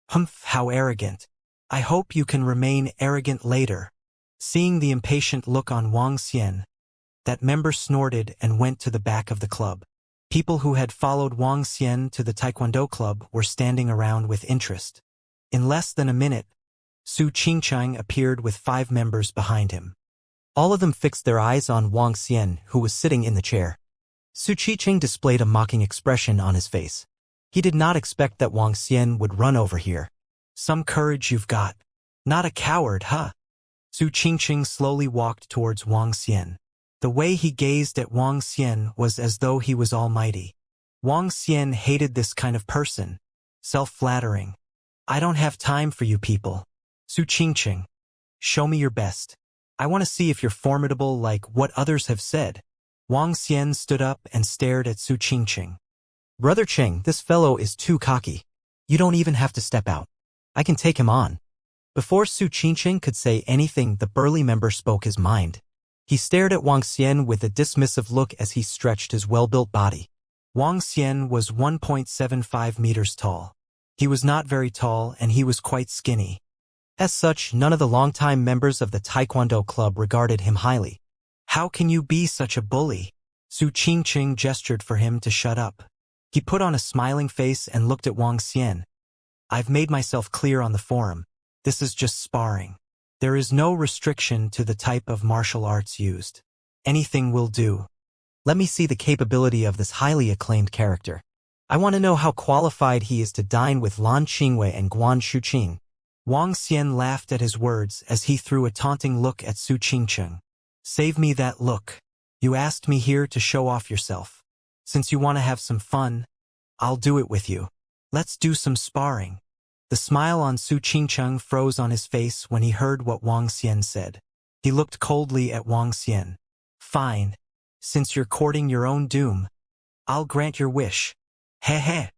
Humph, how arrogant. I hope you can remain arrogant later. Seeing the impatient look on Wang Xian, that member snorted and went to the back of the club. People who had followed Wang Xian to the Taekwondo club were standing around with interest. In less than a minute, Su Qingqing appeared with 5 members behind him. All of them fixed their eyes on Wang Xian, who was sitting in the chair. Su Qingqing displayed a mocking expression on his face. He did not expect that Wang Xian would run over here. Some courage you've got. Not a coward, huh? Su Qingqing slowly walked towards Wang Xian. The way he gazed at Wang Xian was as though he was almighty. Wang Xian hated this kind of person. Self-flattering. I don't have time for you people. Su Qingqing, show me your best. I want to see if you're formidable like what others have said. Wang Xian stood up and stared at Su Qingqing. Brother Cheng, this fellow is too cocky. You don't even have to step out. I can take him on. Before Su Qingqing could say anything, the burly member spoke his mind. He stared at Wang Xian with a dismissive look as he stretched his well-built body. Wang Xian was 1.75 meters tall. He was not very tall and he was quite skinny. As such, none of the longtime members of the Taekwondo club regarded him highly. How can you be such a bully? Su Qingqing gestured for him to shut up. He put on a smiling face and looked at Wang Xian. I've made myself clear on the forum. This is just sparring. There is no restriction to the type of martial arts used. Anything will do. Let me see the capability of this highly acclaimed character. I want to know how qualified he is to dine with Lan Qingwei and Guan Shuqing. Wang Xian laughed at his words as he threw a taunting look at Su Qingqing. Save me that look. You asked me here to show off yourself. Since you want to have some fun, I'll do it with you. Let's do some sparring. The smile on Su Qingqing froze on his face when he heard what Wang Xian said. He looked coldly at Wang Xian. Fine. Since you're courting your own doom, I'll grant your wish. Heh.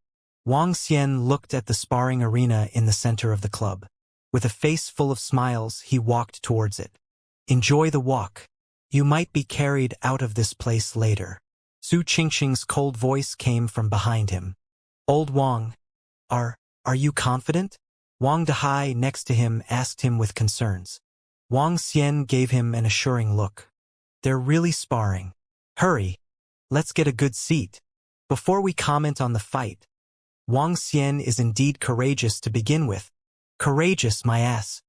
Wang Xian looked at the sparring arena in the center of the club. With a face full of smiles, he walked towards it. Enjoy the walk. You might be carried out of this place later. Su Qingqing's cold voice came from behind him. Old Wang, are you confident? Wang Dehai next to him asked him with concerns. Wang Xian gave him an assuring look. They're really sparring. Hurry. Let's get a good seat. Before we comment on the fight. Wang Xian is indeed courageous to begin with. Courageous, my ass.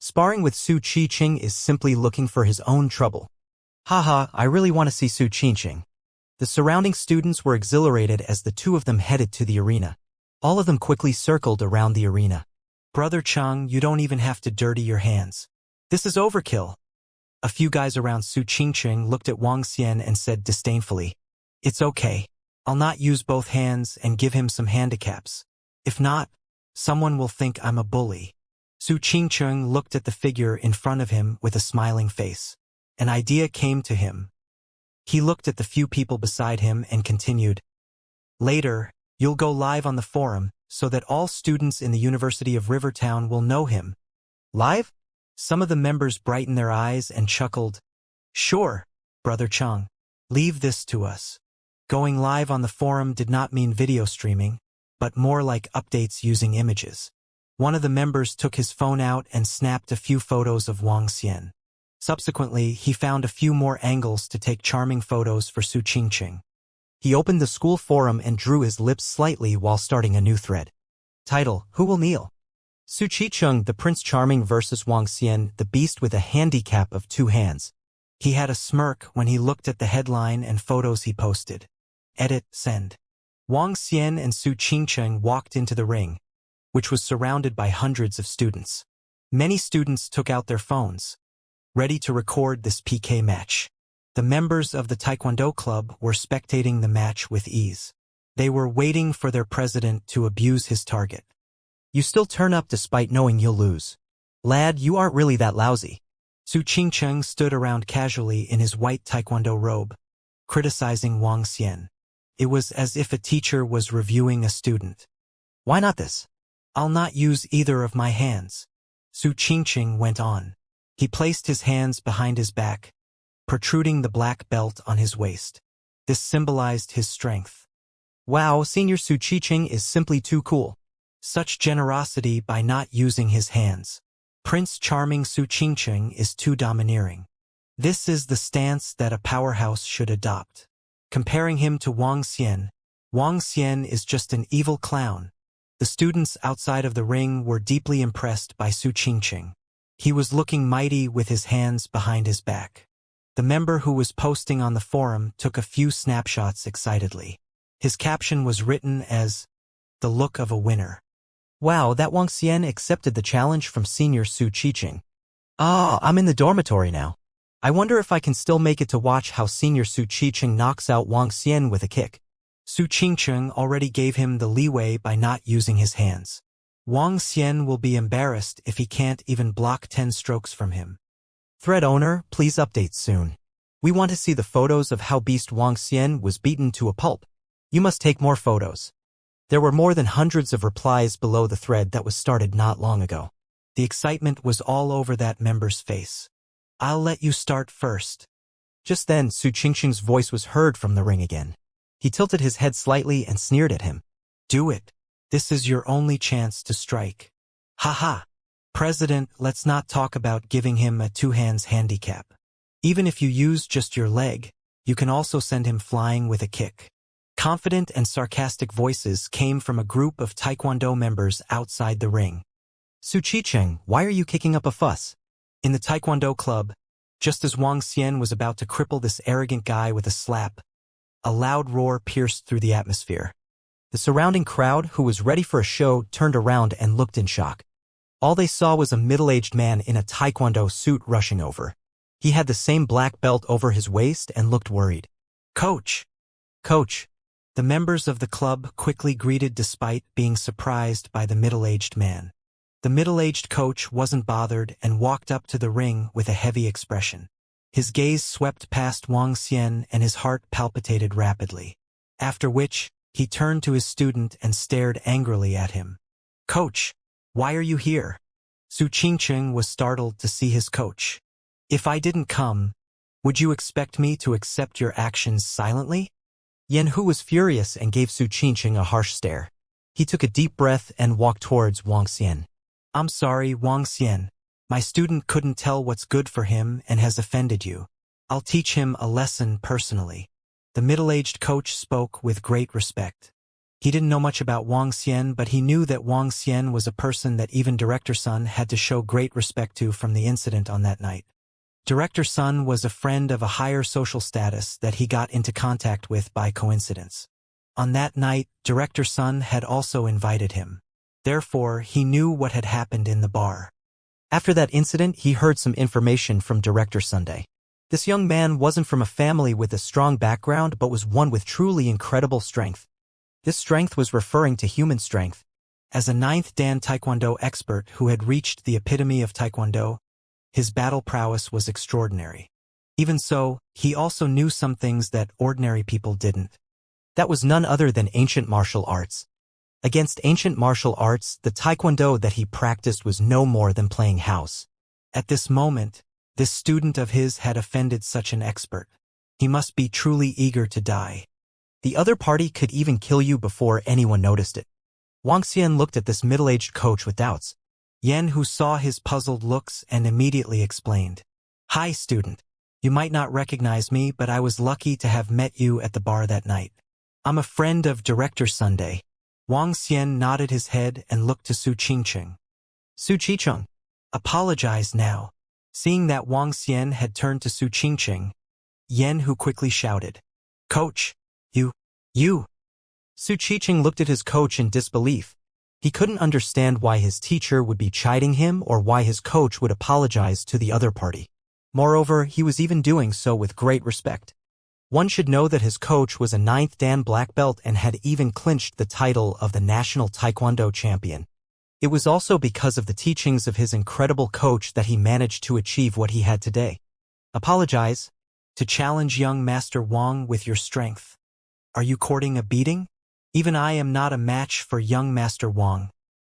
Sparring with Su Qiqing is simply looking for his own trouble. Haha, I really want to see Su Qiqing. The surrounding students were exhilarated as the two of them headed to the arena. All of them quickly circled around the arena. Brother Chang, you don't even have to dirty your hands. This is overkill. A few guys around Su Qiqing looked at Wang Xian and said disdainfully, It's okay. I'll not use both hands and give him some handicaps. If not, someone will think I'm a bully. Su Qiqing looked at the figure in front of him with a smiling face. An idea came to him. He looked at the few people beside him and continued, Later, you'll go live on the forum so that all students in the University of Rivertown will know him. Live? Some of the members brightened their eyes and chuckled. Sure, Brother Chang. Leave this to us. Going live on the forum did not mean video streaming, but more like updates using images. One of the members took his phone out and snapped a few photos of Wang Xian. Subsequently, he found a few more angles to take charming photos for Su Qiqing. He opened the school forum and drew his lips slightly while starting a new thread. Title, Who Will Kneel? Su Qiqing, the Prince Charming versus Wang Xian, the beast with a handicap of 2 hands. He had a smirk when he looked at the headline and photos he posted. Edit, send. Wang Xian and Su Qiqing walked into the ring, which was surrounded by hundreds of students. Many students took out their phones, ready to record this PK match. The members of the Taekwondo club were spectating the match with ease. They were waiting for their president to abuse his target. You still turn up despite knowing you'll lose. Lad, you aren't really that lousy. Su Qiqing stood around casually in his white Taekwondo robe, criticizing Wang Xian. It was as if a teacher was reviewing a student. Why not this? I'll not use either of my hands. Su Qiqing went on. He placed his hands behind his back, protruding the black belt on his waist. This symbolized his strength. Wow, Senior Su Qiqing is simply too cool. Such generosity by not using his hands. Prince Charming Su Qiqing is too domineering. This is the stance that a powerhouse should adopt. Comparing him to Wang Xian is just an evil clown. The students outside of the ring were deeply impressed by Su Qiqing. He was looking mighty with his hands behind his back. The member who was posting on the forum took a few snapshots excitedly. His caption was written as, "The look of a winner." Wow, that Wang Xian accepted the challenge from Senior Su Qiqing. I'm in the dormitory now. I wonder if I can still make it to watch how Senior Su Qiqing knocks out Wang Xian with a kick. Su Qiqing already gave him the leeway by not using his hands. Wang Xian will be embarrassed if he can't even block 10 strokes from him. Thread owner, please update soon. We want to see the photos of how Beast Wang Xian was beaten to a pulp. You must take more photos. There were more than hundreds of replies below the thread that was started not long ago. The excitement was all over that member's face. I'll let you start first. Just then, Su Qiqing's voice was heard from the ring again. He tilted his head slightly and sneered at him. Do it. This is your only chance to strike. Haha. President, let's not talk about giving him a 2-hands handicap. Even if you use just your leg, you can also send him flying with a kick. Confident and sarcastic voices came from a group of Taekwondo members outside the ring. Su Qiqing, why are you kicking up a fuss? In the Taekwondo club, just as Wang Xian was about to cripple this arrogant guy with a slap, a loud roar pierced through the atmosphere. The surrounding crowd, who was ready for a show, turned around and looked in shock. All they saw was a middle-aged man in a Taekwondo suit rushing over. He had the same black belt over his waist and looked worried. Coach! Coach! The members of the club quickly greeted despite being surprised by the middle-aged man. The middle-aged coach wasn't bothered and walked up to the ring with a heavy expression. His gaze swept past Wang Xian and his heart palpitated rapidly. After which, he turned to his student and stared angrily at him. Coach, why are you here? Su Qiqing was startled to see his coach. If I didn't come, would you expect me to accept your actions silently? Yan Hu was furious and gave Su Qiqing a harsh stare. He took a deep breath and walked towards Wang Xian. I'm sorry, Wang Xian. My student couldn't tell what's good for him and has offended you. I'll teach him a lesson personally. The middle-aged coach spoke with great respect. He didn't know much about Wang Xian, but he knew that Wang Xian was a person that even Director Sun had to show great respect to from the incident on that night. Director Sun was a friend of a higher social status that he got into contact with by coincidence. On that night, Director Sun had also invited him. Therefore, he knew what had happened in the bar. After that incident, he heard some information from Director Sunday. This young man wasn't from a family with a strong background, but was one with truly incredible strength. This strength was referring to human strength. As a 9th Dan Taekwondo expert who had reached the epitome of Taekwondo, his battle prowess was extraordinary. Even so, he also knew some things that ordinary people didn't. That was none other than ancient martial arts. Against ancient martial arts, the Taekwondo that he practiced was no more than playing house. At this moment, this student of his had offended such an expert. He must be truly eager to die. The other party could even kill you before anyone noticed it. Wang Xian looked at this middle-aged coach with doubts. Yan, who saw his puzzled looks and immediately explained. Hi, student. You might not recognize me, but I was lucky to have met you at the bar that night. I'm a friend of Director Sunday. Wang Xian nodded his head and looked to Su Qingqing. Su Qicheng. Apologize now. Seeing that Wang Xian had turned to Su Qingqing, Yan who quickly shouted. Coach, you. Su Qicheng looked at his coach in disbelief. He couldn't understand why his teacher would be chiding him or why his coach would apologize to the other party. Moreover, he was even doing so with great respect. One should know that his coach was a 9th Dan black belt and had even clinched the title of the national Taekwondo champion. It was also because of the teachings of his incredible coach that he managed to achieve what he had today. Apologize. To challenge young Master Wang with your strength. Are you courting a beating? Even I am not a match for young Master Wang.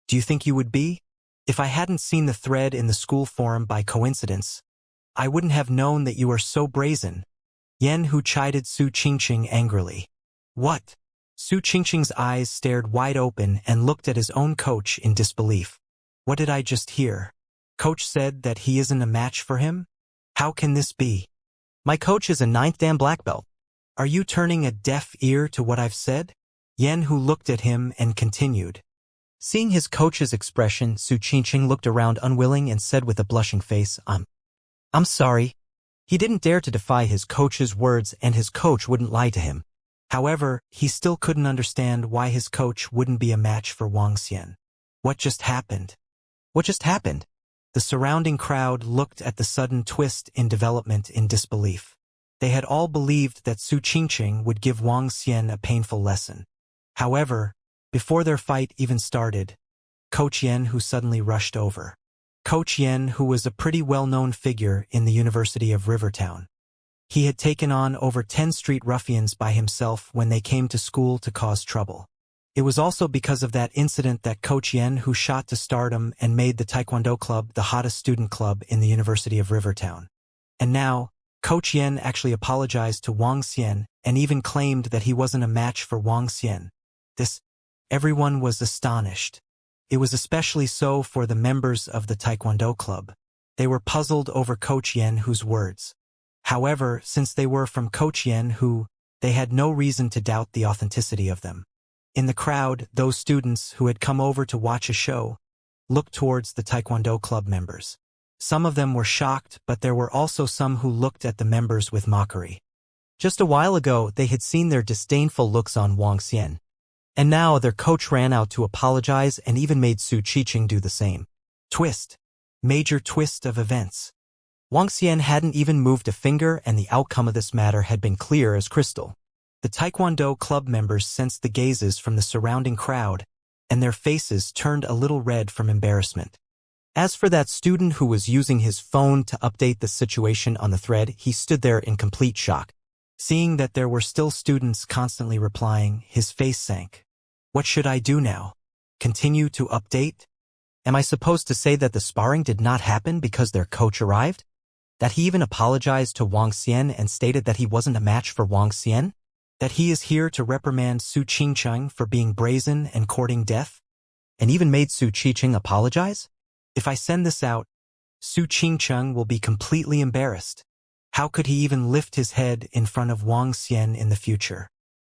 Do you think you would be? If I hadn't seen the thread in the school forum by coincidence, I wouldn't have known that you are so brazen. Yan who chided Su Qingqing angrily. What? Su Qingqing's eyes stared wide open and looked at his own coach in disbelief. What did I just hear? Coach said that he isn't a match for him? How can this be? My coach is a 9th Dan black belt. Are you turning a deaf ear to what I've said? Yan who looked at him and continued. Seeing his coach's expression, Su Qingqing looked around unwilling and said with a blushing face, I'm sorry. He didn't dare to defy his coach's words, and his coach wouldn't lie to him. However, he still couldn't understand why his coach wouldn't be a match for Wang Xian. What just happened? What just happened? The surrounding crowd looked at the sudden twist in development in disbelief. They had all believed that Su Qingqing would give Wang Xian a painful lesson. However, before their fight even started, Coach Yan who suddenly rushed over. Coach Yan who was a pretty well-known figure in the University of Rivertown. He had taken on over 10 street ruffians by himself when they came to school to cause trouble. It was also because of that incident that Coach Yan who shot to stardom and made the Taekwondo Club the hottest student club in the University of Rivertown. And now, Coach Yan actually apologized to Wang Xian and even claimed that he wasn't a match for Wang Xian. Everyone was astonished. It was especially so for the members of the Taekwondo Club. They were puzzled over Coach Yan who's words. However, since they were from Coach Yan who, they had no reason to doubt the authenticity of them. In the crowd, those students who had come over to watch a show looked towards the Taekwondo Club members. Some of them were shocked, but there were also some who looked at the members with mockery. Just a while ago, they had seen their disdainful looks on Wang Xian. And now their coach ran out to apologize and even made Su Qicheng do the same. Twist. Major twist of events. Wang Xian hadn't even moved a finger, and the outcome of this matter had been clear as crystal. The Taekwondo Club members sensed the gazes from the surrounding crowd, and their faces turned a little red from embarrassment. As for that student who was using his phone to update the situation on the thread, he stood there in complete shock. Seeing that there were still students constantly replying, his face sank. What should I do now? Continue to update? Am I supposed to say that the sparring did not happen because their coach arrived? That he even apologized to Wang Xian and stated that he wasn't a match for Wang Xian? That he is here to reprimand Su Qingqing for being brazen and courting death? And even made Su Qicheng apologize? If I send this out, Su Qingcheng will be completely embarrassed. How could he even lift his head in front of Wang Xian in the future?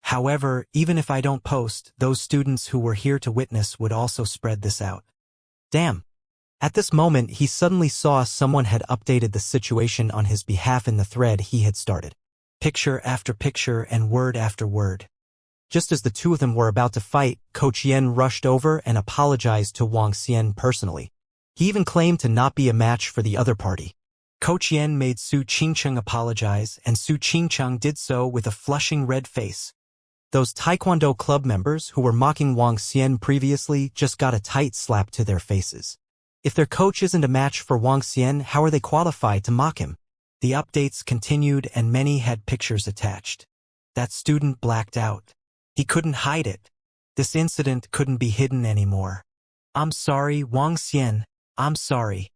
However, even if I don't post, those students who were here to witness would also spread this out. Damn. At this moment, he suddenly saw someone had updated the situation on his behalf in the thread he had started. Picture after picture and word after word. Just as the two of them were about to fight, Coach Yen rushed over and apologized to Wang Xian personally. He even claimed to not be a match for the other party. Coach Yen made Su Qingcheng apologize, and Su Qingcheng did so with a flushing red face. Those Taekwondo club members who were mocking Wang Xian previously just got a tight slap to their faces. If their coach isn't a match for Wang Xian, how are they qualified to mock him? The updates continued and many had pictures attached. That student blacked out. He couldn't hide it. This incident couldn't be hidden anymore. I'm sorry, Wang Xian. I'm sorry.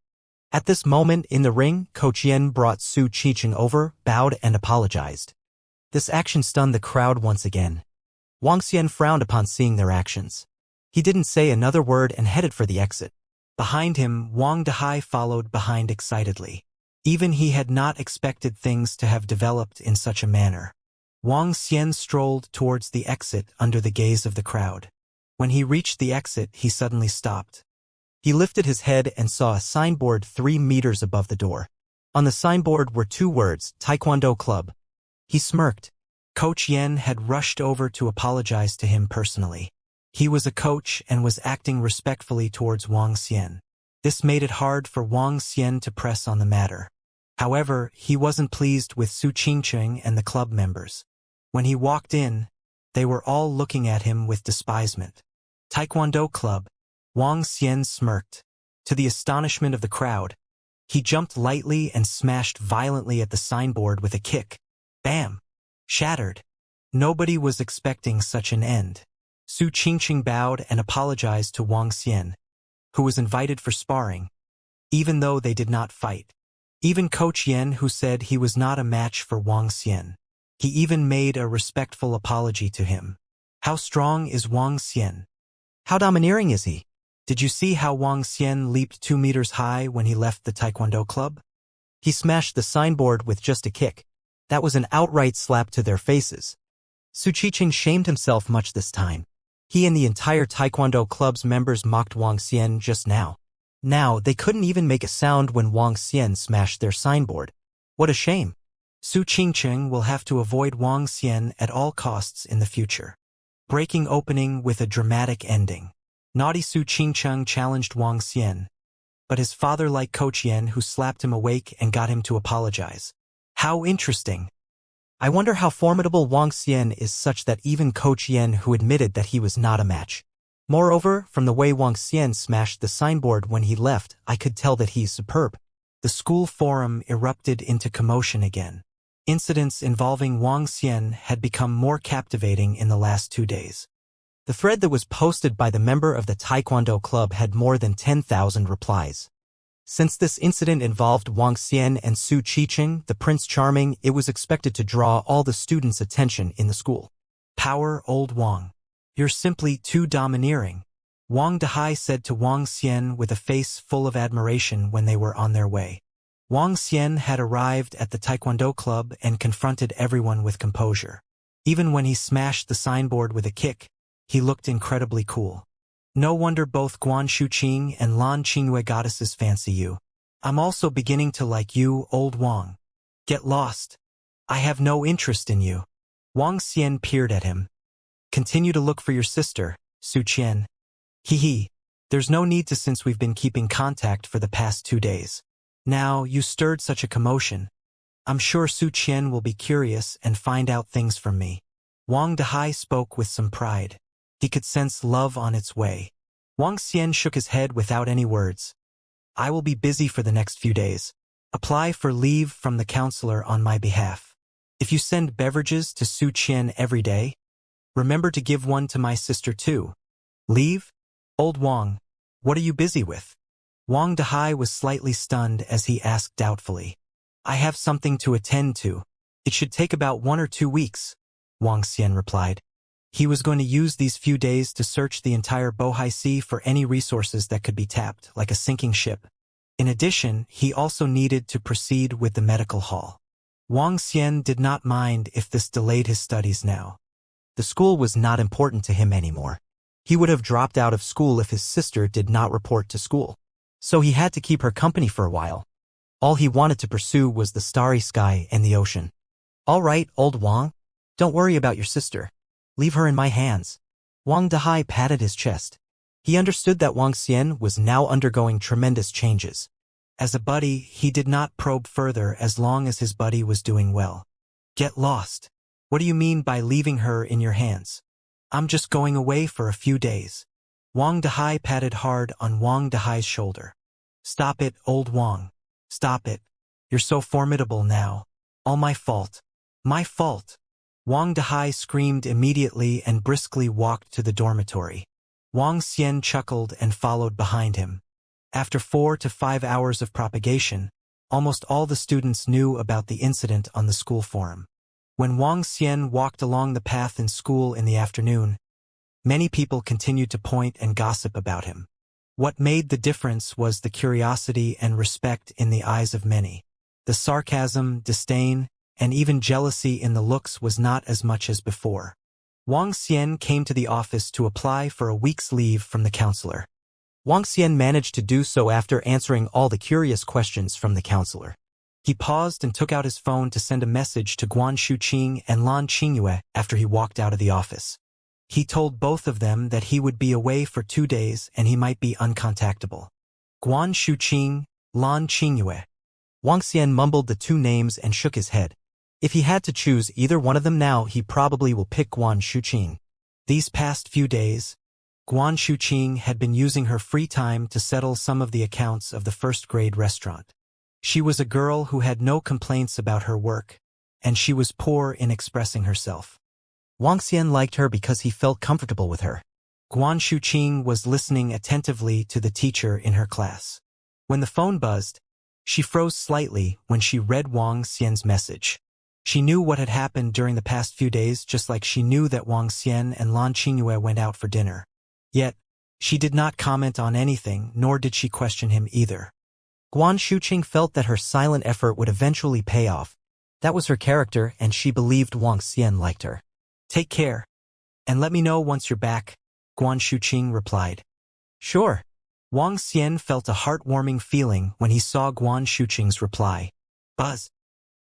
At this moment in the ring, Coach Yen brought Su Qingcheng over, bowed and apologized. This action stunned the crowd once again. Wang Xian frowned upon seeing their actions. He didn't say another word and headed for the exit. Behind him, Wang Dehai followed behind excitedly. Even he had not expected things to have developed in such a manner. Wang Xian strolled towards the exit under the gaze of the crowd. When he reached the exit, he suddenly stopped. He lifted his head and saw a signboard 3 meters above the door. On the signboard were 2 words, Taekwondo Club. He smirked. Coach Yen had rushed over to apologize to him personally. He was a coach and was acting respectfully towards Wang Xian. This made it hard for Wang Xian to press on the matter. However, he wasn't pleased with Su Qingcheng and the club members. When he walked in, they were all looking at him with despisement. Taekwondo Club. Wang Xian smirked. To the astonishment of the crowd, he jumped lightly and smashed violently at the signboard with a kick. Bam! Shattered. Nobody was expecting such an end. Su Qingcheng bowed and apologized to Wang Xian, who was invited for sparring, even though they did not fight. Even Coach Yen, who said he was not a match for Wang Xian. He even made a respectful apology to him. How strong is Wang Xian? How domineering is he? Did you see how Wang Xian leaped 2 meters high when he left the Taekwondo club? He smashed the signboard with just a kick. That was an outright slap to their faces. Su Qingcheng shamed himself much this time. He and the entire Taekwondo club's members mocked Wang Xian just now. Now, they couldn't even make a sound when Wang Xian smashed their signboard. What a shame. Su Qingcheng will have to avoid Wang Xian at all costs in the future. Breaking opening with a dramatic ending. Naughty Su Qingcheng challenged Wang Xian, but his father liked Coach Yen, who slapped him awake and got him to apologize. How interesting. I wonder how formidable Wang Xian is such that even Coach Yen, who admitted that he was not a match. Moreover, from the way Wang Xian smashed the signboard when he left, I could tell that he's superb. The school forum erupted into commotion again. Incidents involving Wang Xian had become more captivating in the last 2 days. The thread that was posted by the member of the Taekwondo club had more than 10,000 replies. Since this incident involved Wang Xian and Su Qingcheng, the Prince Charming, it was expected to draw all the students' attention in the school. Power, old Wang. You're simply too domineering, Wang Dehai said to Wang Xian with a face full of admiration when they were on their way. Wang Xian had arrived at the Taekwondo club and confronted everyone with composure. Even when he smashed the signboard with a kick, he looked incredibly cool. No wonder both Guan Shuqing and Lan Qingyue goddesses fancy you. I'm also beginning to like you, old Wang. Get lost. I have no interest in you. Wang Xian peered at him. Continue to look for your sister, Su Qian. Hee. There's no need to, since we've been keeping contact for the past 2 days. Now, you stirred such a commotion. I'm sure Su Qian will be curious and find out things from me. Wang Dehai spoke with some pride. He could sense love on its way. Wang Xian shook his head without any words. I will be busy for the next few days. Apply for leave from the counselor on my behalf. If you send beverages to Su Qian every day, remember to give one to my sister too. Leave? Old Wang, what are you busy with? Wang Dehai was slightly stunned as he asked doubtfully. I have something to attend to. It should take about 1 or 2 weeks, Wang Xian replied. He was going to use these few days to search the entire Bohai Sea for any resources that could be tapped, like a sinking ship. In addition, he also needed to proceed with the medical hall. Wang Xian did not mind if this delayed his studies now. The school was not important to him anymore. He would have dropped out of school if his sister did not report to school. So he had to keep her company for a while. All he wanted to pursue was the starry sky and the ocean. All right, old Wang. Don't worry about your sister. Leave her in my hands. Wang Dahai patted his chest. He understood that Wang Xian was now undergoing tremendous changes. As a buddy, he did not probe further as long as his buddy was doing well. Get lost. What do you mean by leaving her in your hands? I'm just going away for a few days. Wang Dahai patted hard on Wang Dahai's shoulder. Stop it, old Wang. Stop it. You're so formidable now. All my fault. My fault. Wang Dahai screamed immediately and briskly walked to the dormitory. Wang Xian chuckled and followed behind him. After 4 to 5 hours of propagation, almost all the students knew about the incident on the school forum. When Wang Xian walked along the path in school in the afternoon, many people continued to point and gossip about him. What made the difference was the curiosity and respect in the eyes of many. The sarcasm, disdain, and even jealousy in the looks was not as much as before. Wang Xian came to the office to apply for a week's leave from the counselor. Wang Xian managed to do so after answering all the curious questions from the counselor. He paused and took out his phone to send a message to Guan Shuqing and Lan Qingyue after he walked out of the office. He told both of them that he would be away for 2 days and he might be uncontactable. Guan Shuqing, Lan Qingyue. Wang Xian mumbled the two names and shook his head. If he had to choose either one of them now, he probably will pick Guan Shuqing. These past few days, Guan Shuqing had been using her free time to settle some of the accounts of the first-grade restaurant. She was a girl who had no complaints about her work, and she was poor in expressing herself. Wang Xian liked her because he felt comfortable with her. Guan Shuqing was listening attentively to the teacher in her class. When the phone buzzed, she froze slightly when she read Wang Xian's message. She knew what had happened during the past few days, just like she knew that Wang Xian and Lan Qingyue went out for dinner. Yet, she did not comment on anything, nor did she question him either. Guan Shuqing felt that her silent effort would eventually pay off. That was her character, and she believed Wang Xian liked her. Take care, and let me know once you're back, Guan Shuqing replied. Sure. Wang Xian felt a heartwarming feeling when he saw Guan Shuqing's reply. Buzz.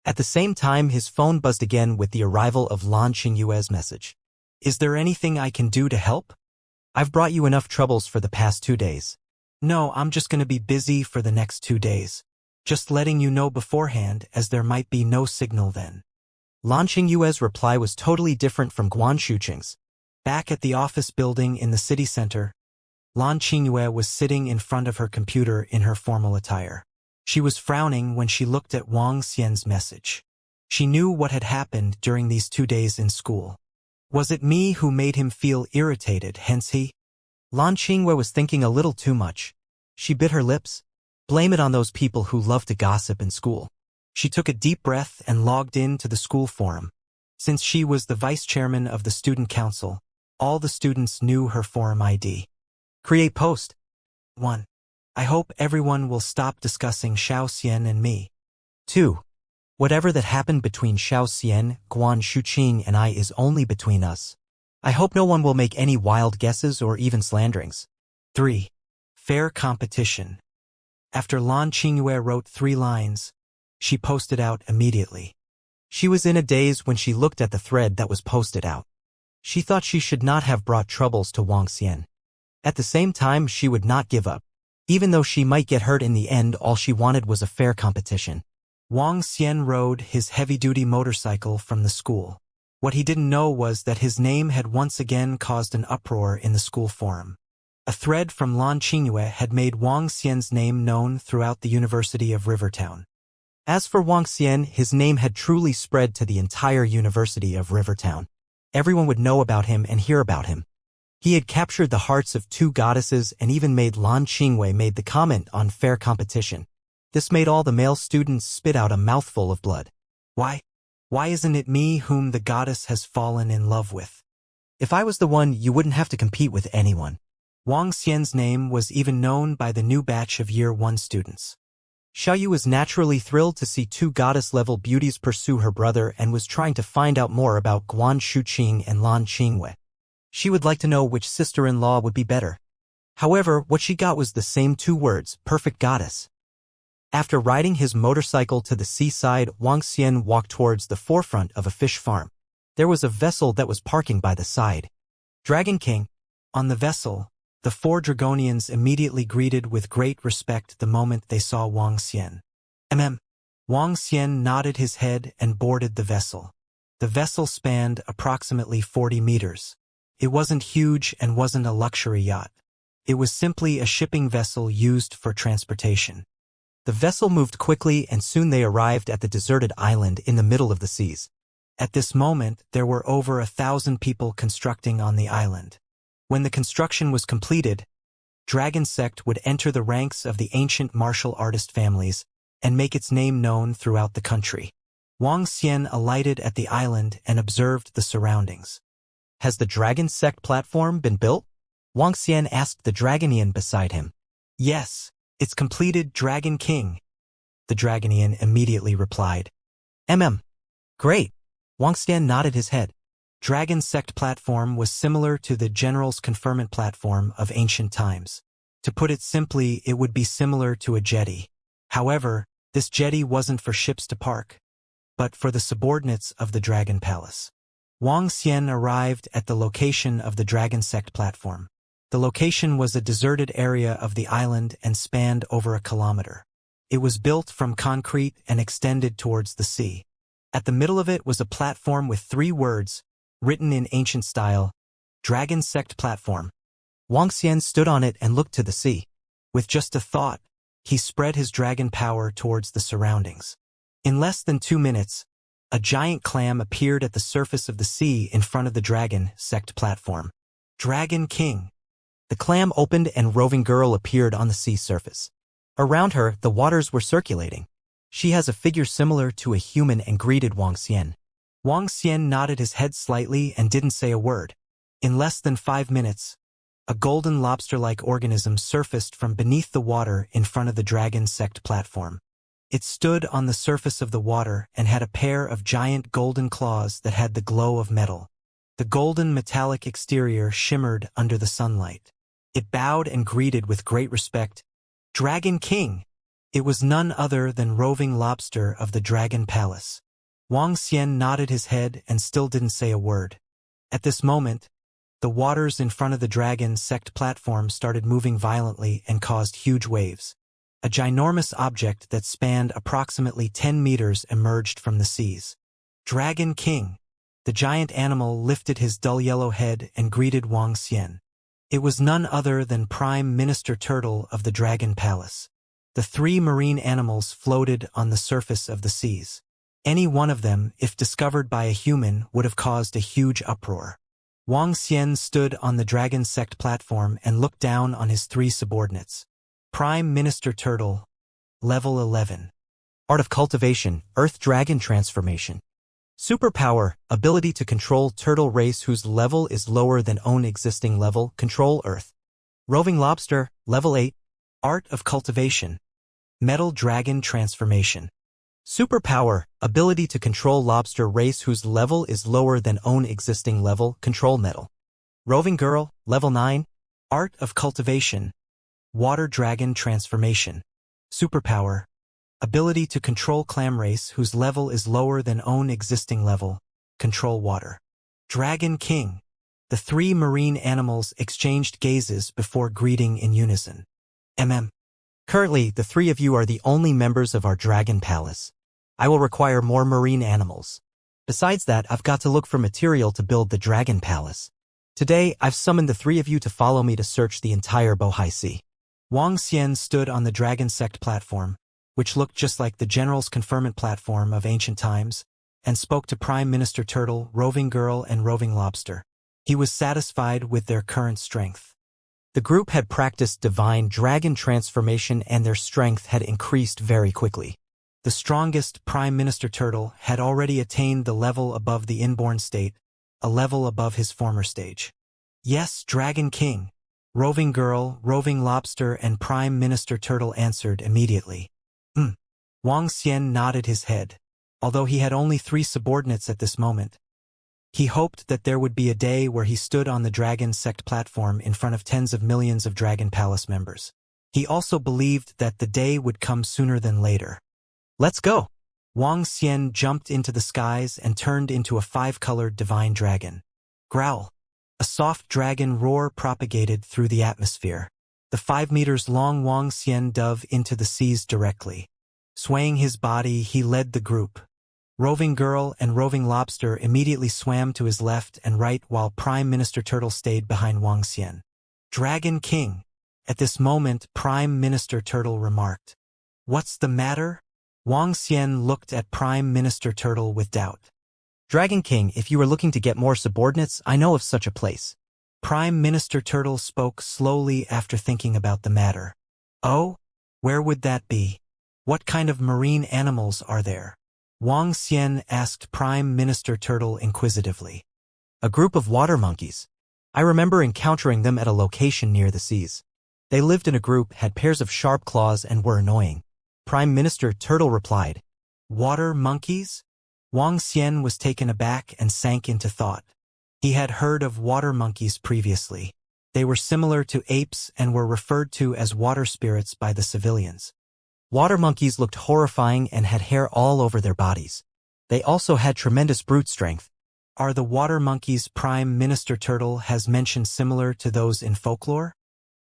At the same time, his phone buzzed again with the arrival of Lan Qingyue's message. Is there anything I can do to help? I've brought you enough troubles for the past 2 days. No, I'm just going to be busy for the next 2 days. Just letting you know beforehand, as there might be no signal then. Lan Qingyue's reply was totally different from Guan Shuqing's. Back at the office building in the city center, Lan Qingyue was sitting in front of her computer in her formal attire. She was frowning when she looked at Wang Xian's message. She knew what had happened during these 2 days in school. Was it me who made him feel irritated, hence he? Lan Qingyue was thinking a little too much. She bit her lips. Blame it on those people who love to gossip in school. She took a deep breath and logged in to the school forum. Since she was the vice chairman of the student council, all the students knew her forum ID. Create post. 1. I hope everyone will stop discussing Xiao Xian and me. 2. Whatever that happened between Xiao Xian, Guan Shuqing, and I is only between us. I hope no one will make any wild guesses or even slanderings. 3. Fair competition. After Lan Qingyue wrote 3 lines, she posted out immediately. She was in a daze when she looked at the thread that was posted out. She thought she should not have brought troubles to Wang Xian. At the same time, she would not give up. Even though she might get hurt in the end, all she wanted was a fair competition. Wang Xian rode his heavy-duty motorcycle from the school. What he didn't know was that his name had once again caused an uproar in the school forum. A thread from Lan Qingyue had made Wang Xian's name known throughout the University of Rivertown. As for Wang Xian, his name had truly spread to the entire University of Rivertown. Everyone would know about him and hear about him. He had captured the hearts of 2 goddesses and even made Lan Qingyue made the comment on fair competition. This made all the male students spit out a mouthful of blood. Why isn't it me whom the goddess has fallen in love with? If I was the one, you wouldn't have to compete with anyone. Wang Xian's name was even known by the new batch of Year 1 students. Xiaoyu was naturally thrilled to see two goddess-level beauties pursue her brother and was trying to find out more about Guan Shuqing and Lan Qingwei. She would like to know which sister-in-law would be better. However, what she got was the same two words, perfect goddess. After riding his motorcycle to the seaside, Wang Xian walked towards the forefront of a fish farm. There was a vessel that was parking by the side. Dragon King. On the vessel, the 4 Dragonians immediately greeted with great respect the moment they saw Wang Xian. Wang Xian nodded his head and boarded the vessel. The vessel spanned approximately 40 meters. It wasn't huge and wasn't a luxury yacht. It was simply a shipping vessel used for transportation. The vessel moved quickly and soon they arrived at the deserted island in the middle of the seas. At this moment, there were over 1,000 people constructing on the island. When the construction was completed, Dragon Sect would enter the ranks of the ancient martial artist families and make its name known throughout the country. Wang Xian alighted at the island and observed the surroundings. Has the Dragon Sect platform been built? Wang Xian asked the Dragonian beside him. Yes, it's completed, Dragon King. The Dragonian immediately replied. Great. Wang Xian nodded his head. Dragon Sect platform was similar to the General's Conferment platform of ancient times. To put it simply, it would be similar to a jetty. However, this jetty wasn't for ships to park, but for the subordinates of the Dragon Palace. Wang Xian arrived at the location of the Dragon Sect platform. The location was a deserted area of the island and spanned over 1 kilometer. It was built from concrete and extended towards the sea. At the middle of it was a platform with 3 words, written in ancient style, Dragon Sect platform. Wang Xian stood on it and looked to the sea. With just a thought, he spread his dragon power towards the surroundings. In less than 2 minutes, a giant clam appeared at the surface of the sea in front of the Dragon Sect platform. Dragon King. The clam opened and Roving Girl appeared on the sea surface. Around her, the waters were circulating. She has a figure similar to a human and greeted Wang Xian. Wang Xian nodded his head slightly and didn't say a word. In less than 5 minutes, a golden lobster-like organism surfaced from beneath the water in front of the Dragon Sect platform. It stood on the surface of the water and had a pair of giant golden claws that had the glow of metal. The golden metallic exterior shimmered under the sunlight. It bowed and greeted with great respect, Dragon King. It was none other than Roving Lobster of the Dragon Palace. Wang Xian nodded his head and still didn't say a word. At this moment, the waters in front of the Dragon Sect platform started moving violently and caused huge waves. A ginormous object that spanned approximately 10 meters emerged from the seas. Dragon King. The giant animal lifted his dull yellow head and greeted Wang Xian. It was none other than Prime Minister Turtle of the Dragon Palace. The 3 marine animals floated on the surface of the seas. Any one of them, if discovered by a human, would have caused a huge uproar. Wang Xian stood on the Dragon Sect platform and looked down on his 3 subordinates. Prime Minister Turtle, Level 11. Art of Cultivation, Earth Dragon Transformation. Superpower, ability to control turtle race whose level is lower than own existing level, control Earth. Roving Lobster, Level 8. Art of Cultivation, Metal Dragon Transformation. Superpower, ability to control lobster race whose level is lower than own existing level, control metal. Roving Girl, Level 9. Art of Cultivation, Water Dragon Transformation. Superpower, ability to control clam race whose level is lower than own existing level, control water. Dragon King. The 3 marine animals exchanged gazes before greeting in unison. Currently, the 3 of you are the only members of our Dragon Palace. I will require more marine animals. Besides that, I've got to look for material to build the Dragon Palace. Today, I've summoned the 3 of you to follow me to search the entire Bohai Sea. Wang Xian stood on the Dragon Sect platform, which looked just like the General's Conferment platform of ancient times, and spoke to Prime Minister Turtle, Roving Girl, and Roving Lobster. He was satisfied with their current strength. The group had practiced divine dragon transformation and their strength had increased very quickly. The strongest Prime Minister Turtle had already attained the level above the inborn state, a level above his former stage. Yes, Dragon King. Roving Girl, Roving Lobster, and Prime Minister Turtle answered immediately. Wang Xian nodded his head. Although he had only 3 subordinates at this moment, he hoped that there would be a day where he stood on the Dragon Sect platform in front of tens of millions of Dragon Palace members. He also believed that the day would come sooner than later. Let's go! Wang Xian jumped into the skies and turned into a 5-colored divine dragon. Growl! A soft dragon roar propagated through the atmosphere. The 5 meters long Wang Xian dove into the seas directly. Swaying his body, he led the group. Roving Girl and Roving Lobster immediately swam to his left and right while Prime Minister Turtle stayed behind Wang Xian. Dragon King. At this moment, Prime Minister Turtle remarked. What's the matter? Wang Xian looked at Prime Minister Turtle with doubt. Dragon King, if you are looking to get more subordinates, I know of such a place. Prime Minister Turtle spoke slowly after thinking about the matter. Oh? Where would that be? What kind of marine animals are there? Wang Xian asked Prime Minister Turtle inquisitively. A group of water monkeys. I remember encountering them at a location near the seas. They lived in a group, had pairs of sharp claws, and were annoying. Prime Minister Turtle replied. Water monkeys? Wang Xian was taken aback and sank into thought. He had heard of water monkeys previously. They were similar to apes and were referred to as water spirits by the civilians. Water monkeys looked horrifying and had hair all over their bodies. They also had tremendous brute strength. Are the water monkeys Prime Minister Turtle has mentioned similar to those in folklore?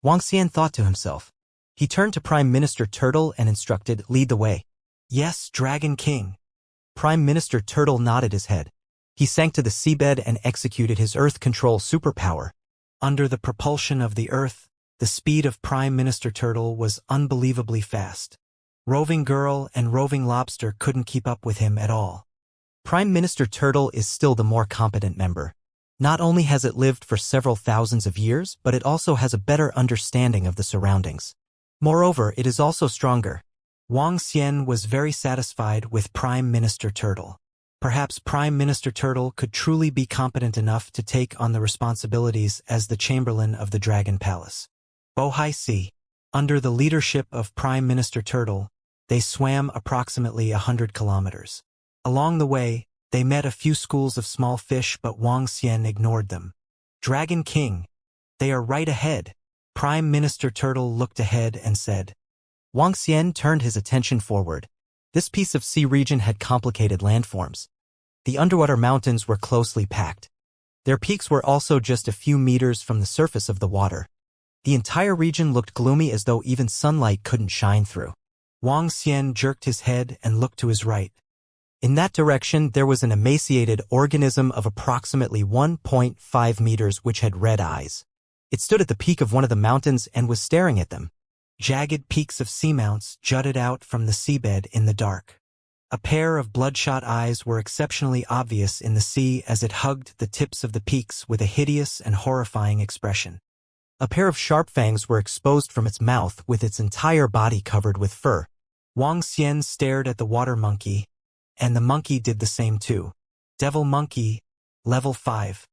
Wang Xian thought to himself. He turned to Prime Minister Turtle and instructed, lead the way. Yes, Dragon King. Prime Minister Turtle nodded his head. He sank to the seabed and executed his Earth control superpower. Under the propulsion of the Earth, the speed of Prime Minister Turtle was unbelievably fast. Roving Girl and Roving Lobster couldn't keep up with him at all. Prime Minister Turtle is still the more competent member. Not only has it lived for several thousands of years, but it also has a better understanding of the surroundings. Moreover, it is also stronger. Wang Xian was very satisfied with Prime Minister Turtle. Perhaps Prime Minister Turtle could truly be competent enough to take on the responsibilities as the Chamberlain of the Dragon Palace. Bohai Sea. Under the leadership of Prime Minister Turtle, they swam approximately 100 kilometers. Along the way, they met a few schools of small fish, but Wang Xian ignored them. Dragon King. They are right ahead. Prime Minister Turtle looked ahead and said. Wang Xian turned his attention forward. This piece of sea region had complicated landforms. The underwater mountains were closely packed. Their peaks were also just a few meters from the surface of the water. The entire region looked gloomy as though even sunlight couldn't shine through. Wang Xian jerked his head and looked to his right. In that direction, there was an emaciated organism of approximately 1.5 meters which had red eyes. It stood at the peak of one of the mountains and was staring at them. Jagged peaks of seamounts jutted out from the seabed in the dark. A pair of bloodshot eyes were exceptionally obvious in the sea as it hugged the tips of the peaks with a hideous and horrifying expression. A pair of sharp fangs were exposed from its mouth with its entire body covered with fur. Wang Xian stared at the water monkey, and the monkey did the same too. Devil Monkey, Level 5.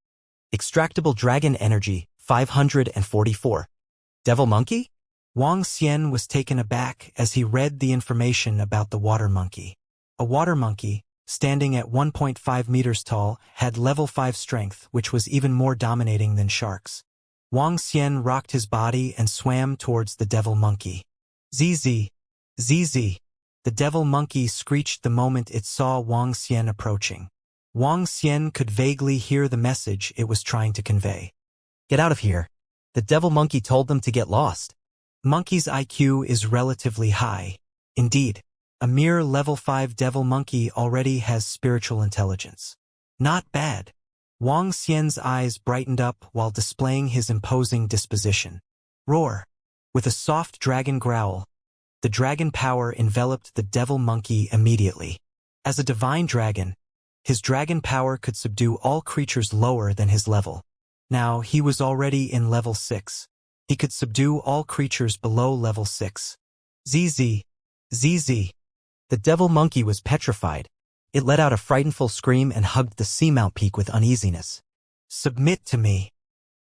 Extractable Dragon Energy, 544. Devil Monkey? Wang Xian was taken aback as he read the information about the water monkey. A water monkey, standing at 1.5 meters tall, had level 5 strength, which was even more dominating than sharks. Wang Xian rocked his body and swam towards the devil monkey. ZZ. ZZ. The devil monkey screeched the moment it saw Wang Xian approaching. Wang Xian could vaguely hear the message it was trying to convey. Get out of here. The devil monkey told them to get lost. Monkey's IQ is relatively high. Indeed, a mere level 5 devil monkey already has spiritual intelligence. Not bad. Wang Xian's eyes brightened up while displaying his imposing disposition. Roar. With a soft dragon growl, the dragon power enveloped the devil monkey immediately. As a divine dragon, his dragon power could subdue all creatures lower than his level. Now, he was already in level 6. He could subdue all creatures below level 6. ZZ. ZZ. The devil monkey was petrified. It let out a frightful scream and hugged the seamount peak with uneasiness. Submit to me.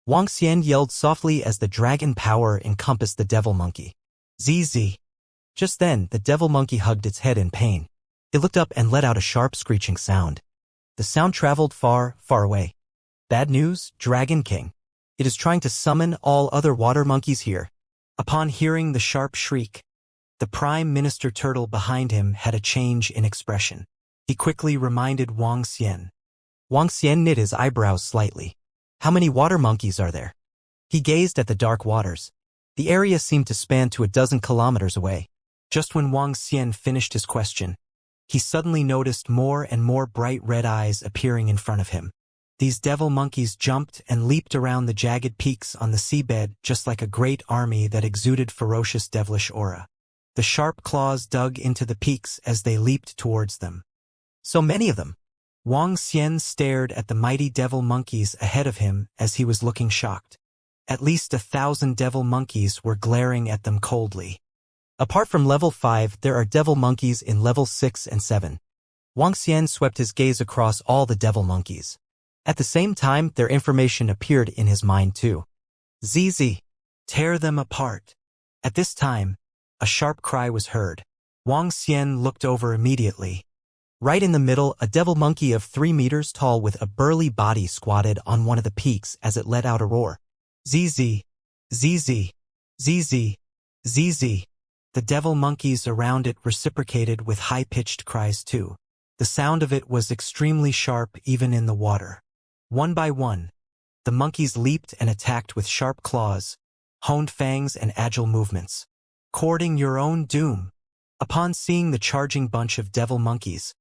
Wang Xian yelled softly as the dragon power encompassed the devil monkey. ZZ. Just then, the devil monkey hugged its head in pain. It looked up and let out a sharp screeching sound. The sound traveled far, far away. Bad news, Dragon King. It is trying to summon all other water monkeys here. Upon hearing the sharp shriek, the Prime Minister Turtle behind him had a change in expression. He quickly reminded Wang Xian. Wang Xian knit his eyebrows slightly. How many water monkeys are there? He gazed at the dark waters. The area seemed to span to 12 kilometers away. Just when Wang Xian finished his question, he suddenly noticed more and more bright red eyes appearing in front of him. These devil monkeys jumped and leaped around the jagged peaks on the seabed just like a great army that exuded ferocious devilish aura. The sharp claws dug into the peaks as they leaped towards them. So many of them. Wang Xian stared at the mighty devil monkeys ahead of him as he was looking shocked. At least 1,000 devil monkeys were glaring at them coldly. Apart from level 5, there are devil monkeys in level 6 and 7. Wang Xian swept his gaze across all the devil monkeys. At the same time, their information appeared in his mind too. ZZ. Tear them apart. At this time, a sharp cry was heard. Wang Xian looked over immediately. Right in the middle, a devil monkey of 3 meters tall with a burly body squatted on one of the peaks as it let out a roar. ZZ. ZZ. ZZ. ZZ. The devil monkeys around it reciprocated with high-pitched cries too. The sound of it was extremely sharp even in the water. One by one, the monkeys leaped and attacked with sharp claws, honed fangs and agile movements. Courting your own doom. Upon seeing the charging bunch of devil monkeys,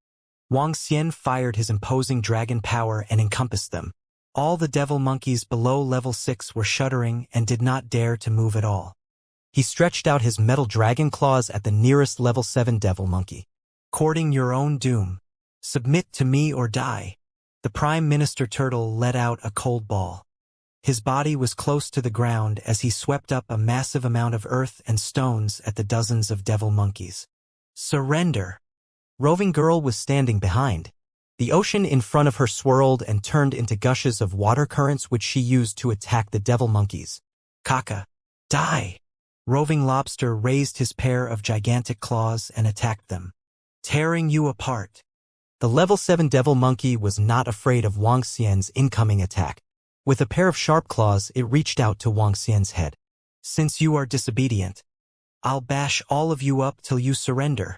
Wang Xian fired his imposing dragon power and encompassed them. All the devil monkeys below level 6 were shuddering and did not dare to move at all. He stretched out his metal dragon claws at the nearest level 7 devil monkey. Courting your own doom. Submit to me or die. The Prime Minister Turtle let out a cold ball. His body was close to the ground as he swept up a massive amount of earth and stones at the dozens of devil monkeys. Surrender. Roving Girl was standing behind. The ocean in front of her swirled and turned into gushes of water currents which she used to attack the devil monkeys. Kaka. Die. Roving Lobster raised his pair of gigantic claws and attacked them, tearing you apart. The level 7 devil monkey was not afraid of Wang Xian's incoming attack. With a pair of sharp claws, it reached out to Wang Xian's head. Since you are disobedient, I'll bash all of you up till you surrender.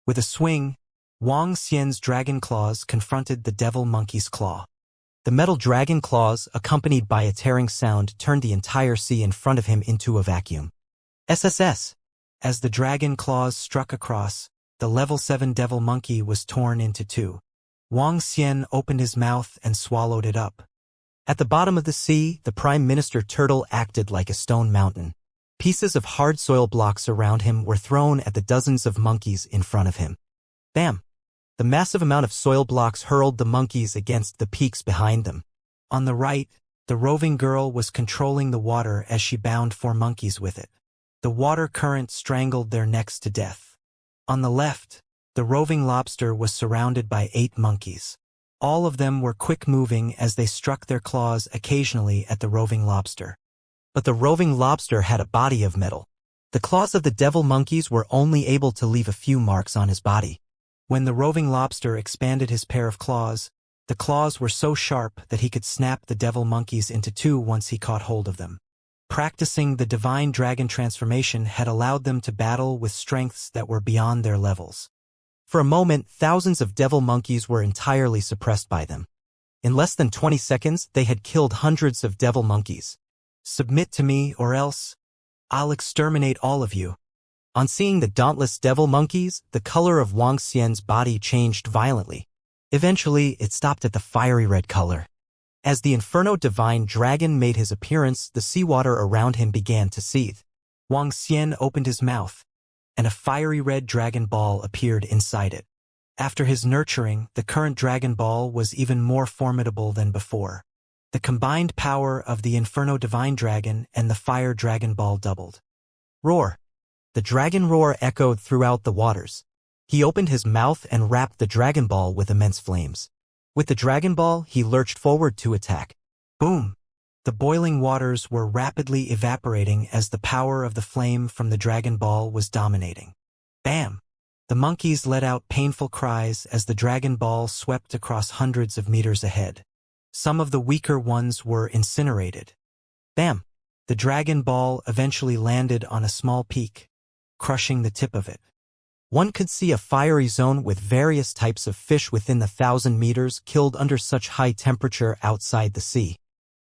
With a swing, Wang Xian's dragon claws confronted the devil monkey's claw. The metal dragon claws, accompanied by a tearing sound, turned the entire sea in front of him into a vacuum. SSS. As the dragon claws struck across, the level 7 devil monkey was torn into two. Wang Xian opened his mouth and swallowed it up. At the bottom of the sea, the Prime Minister Turtle acted like a stone mountain. Pieces of hard soil blocks around him were thrown at the dozens of monkeys in front of him. Bam! The massive amount of soil blocks hurled the monkeys against the peaks behind them. On the right, the roving girl was controlling the water as she bound 4 monkeys with it. The water current strangled their necks to death. On the left, the roving lobster was surrounded by 8 monkeys. All of them were quick-moving as they struck their claws occasionally at the roving lobster. But the roving lobster had a body of metal. The claws of the devil monkeys were only able to leave a few marks on his body. When the roving lobster expanded his pair of claws, the claws were so sharp that he could snap the devil monkeys into 2 once he caught hold of them. Practicing the divine dragon transformation had allowed them to battle with strengths that were beyond their levels. For a moment, thousands of devil monkeys were entirely suppressed by them. In less than 20 seconds, they had killed hundreds of devil monkeys. Submit to me or else I'll exterminate all of you. On seeing the dauntless devil monkeys, the color of Wang Xian's body changed violently. Eventually, it stopped at the fiery red color. As the Inferno Divine Dragon made his appearance, the seawater around him began to seethe. Wang Xian opened his mouth, and a fiery red dragon ball appeared inside it. After his nurturing, the current dragon ball was even more formidable than before. The combined power of the Inferno Divine Dragon and the Fire Dragon Ball doubled. Roar! The dragon roar echoed throughout the waters. He opened his mouth and wrapped the Dragon Ball with immense flames. With the Dragon Ball, he lurched forward to attack. Boom! The boiling waters were rapidly evaporating as the power of the flame from the Dragon Ball was dominating. Bam! The monkeys let out painful cries as the Dragon Ball swept across hundreds of meters ahead. Some of the weaker ones were incinerated. Bam! The Dragon Ball eventually landed on a small peak, crushing the tip of it. One could see a fiery zone with various types of fish within the 1,000 meters killed under such high temperature outside the sea.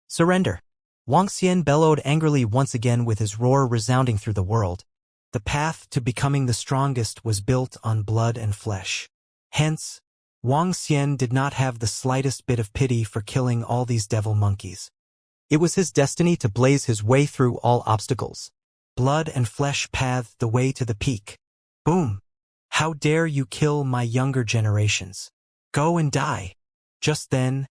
Surrender! Wuxia bellowed angrily once again with his roar resounding through the world. The path to becoming the strongest was built on blood and flesh. Hence, Wuxia did not have the slightest bit of pity for killing all these devil monkeys. It was his destiny to blaze his way through all obstacles. Blood and flesh pathed the way to the peak. Boom! How dare you kill my younger generations? Go and die! Just then,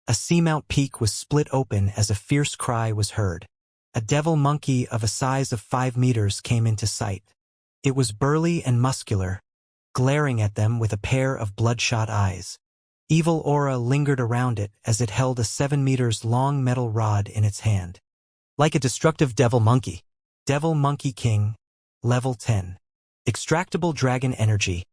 a seamount peak was split open as a fierce cry was heard. A devil monkey of a size of 5 meters came into sight. It was burly and muscular, glaring at them with a pair of bloodshot eyes. Evil aura lingered around it as it held a 7 meters long metal rod in its hand. Like a destructive devil monkey. Devil Monkey King, Level 10. Extractable Dragon Energy,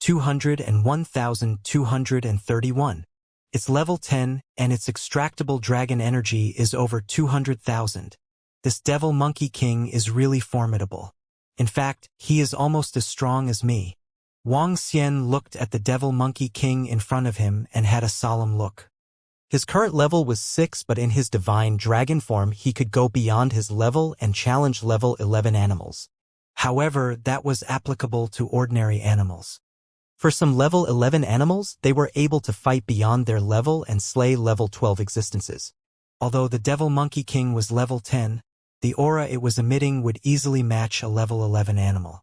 201,231. It's level 10, and its extractable dragon energy is over 200,000. This Devil Monkey King is really formidable. In fact, he is almost as strong as me. Wuxia looked at the Devil Monkey King in front of him and had a solemn look. His current level was 6, but in his divine dragon form he could go beyond his level and challenge level 11 animals. However, that was applicable to ordinary animals. For some level 11 animals, they were able to fight beyond their level and slay level 12 existences. Although the Devil Monkey King was level 10, the aura it was emitting would easily match a level 11 animal.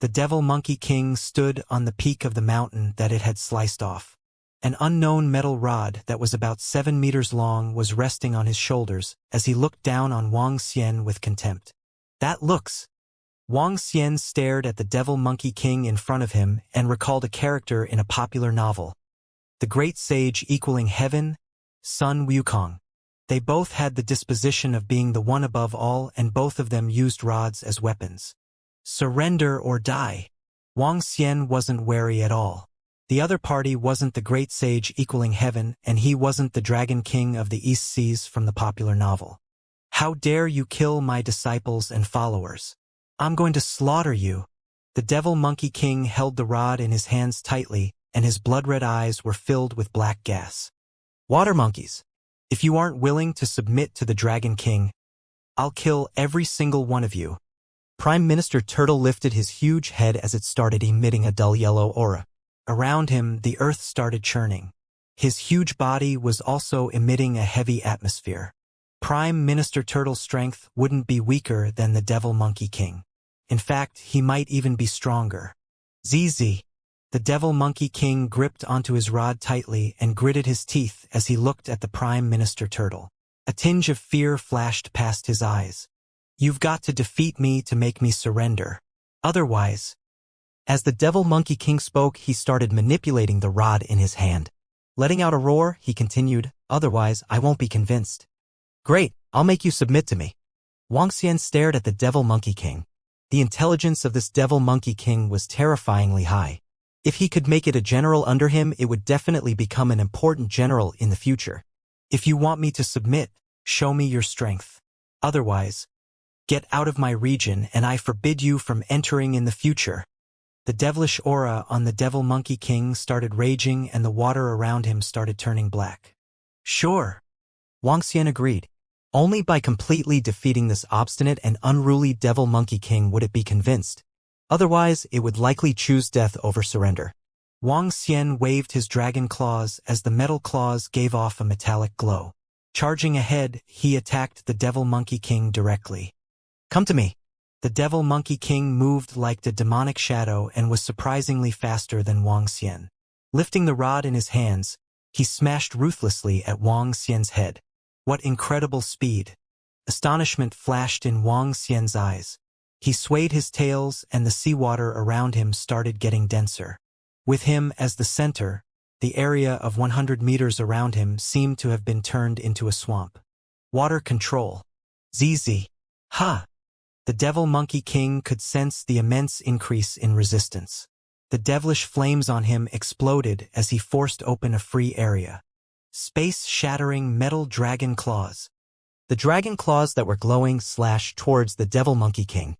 The Devil Monkey King stood on the peak of the mountain that it had sliced off. An unknown metal rod that was about 7 meters long was resting on his shoulders as he looked down on Wuxia with contempt. That looks! Wuxia stared at the Devil Monkey King in front of him and recalled a character in a popular novel. The great sage equaling heaven, Sun Wukong. They both had the disposition of being the one above all, and both of them used rods as weapons. Surrender or die. Wuxia wasn't wary at all. The other party wasn't the great sage equaling heaven, and he wasn't the Dragon King of the East Seas from the popular novel. How dare you kill my disciples and followers? I'm going to slaughter you. The Devil Monkey King held the rod in his hands tightly, and his blood-red eyes were filled with black gas. Water monkeys. If you aren't willing to submit to the Dragon King, I'll kill every single one of you. Prime Minister Turtle lifted his huge head as it started emitting a dull yellow aura. Around him, the earth started churning. His huge body was also emitting a heavy atmosphere. Prime Minister Turtle's strength wouldn't be weaker than the Devil Monkey King. In fact, he might even be stronger. ZZ. The Devil Monkey King gripped onto his rod tightly and gritted his teeth as he looked at the Prime Minister Turtle. A tinge of fear flashed past his eyes. You've got to defeat me to make me surrender. Otherwise... As the Devil Monkey King spoke, he started manipulating the rod in his hand. Letting out a roar, he continued, otherwise I won't be convinced. Great, I'll make you submit to me. Wuxia stared at the Devil Monkey King. The intelligence of this Devil Monkey King was terrifyingly high. If he could make it a general under him, it would definitely become an important general in the future. If you want me to submit, show me your strength. Otherwise, get out of my region and I forbid you from entering in the future. The devilish aura on the Devil Monkey King started raging and the water around him started turning black. Sure. Wuxia agreed. Only by completely defeating this obstinate and unruly Devil Monkey King would it be convinced. Otherwise, it would likely choose death over surrender. Wuxia waved his dragon claws as the metal claws gave off a metallic glow. Charging ahead, he attacked the Devil Monkey King directly. Come to me. The Devil Monkey King moved like the demonic shadow and was surprisingly faster than Wuxia. Lifting the rod in his hands, he smashed ruthlessly at Wuxia's head. What incredible speed! Astonishment flashed in Wuxia's eyes. He swayed his tails and the seawater around him started getting denser. With him as the center, the area of 100 meters around him seemed to have been turned into a swamp. Water control. ZZ. Ha! The Devil Monkey King could sense the immense increase in resistance. The devilish flames on him exploded as he forced open a free area. Space-shattering metal dragon claws. The dragon claws that were glowing slashed towards the Devil Monkey King.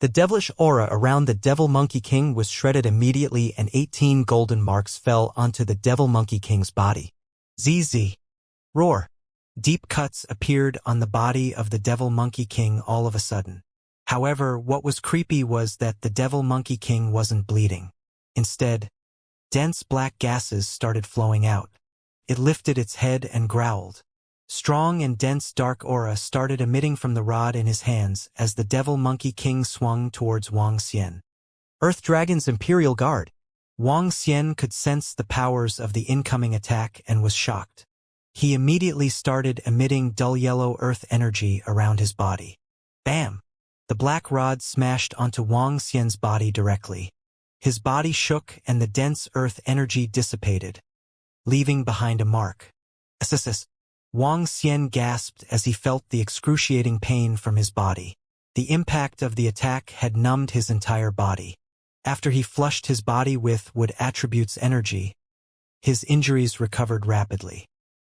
The devilish aura around the Devil Monkey King was shredded immediately and 18 golden marks fell onto the Devil Monkey King's body. ZZ. Roar. Deep cuts appeared on the body of the Devil Monkey King all of a sudden. However, what was creepy was that the Devil Monkey King wasn't bleeding. Instead, dense black gases started flowing out. It lifted its head and growled. Strong and dense dark aura started emitting from the rod in his hands as the Devil Monkey King swung towards Wang Xian. Earth Dragon's Imperial Guard. Wang Xian could sense the powers of the incoming attack and was shocked. He immediately started emitting dull yellow earth energy around his body. Bam! The black rod smashed onto Wang Xian's body directly. His body shook and the dense earth energy dissipated, leaving behind a mark. SSS. Wang Xian gasped as he felt the excruciating pain from his body. The impact of the attack had numbed his entire body. After he flushed his body with Wood Attributes energy, his injuries recovered rapidly.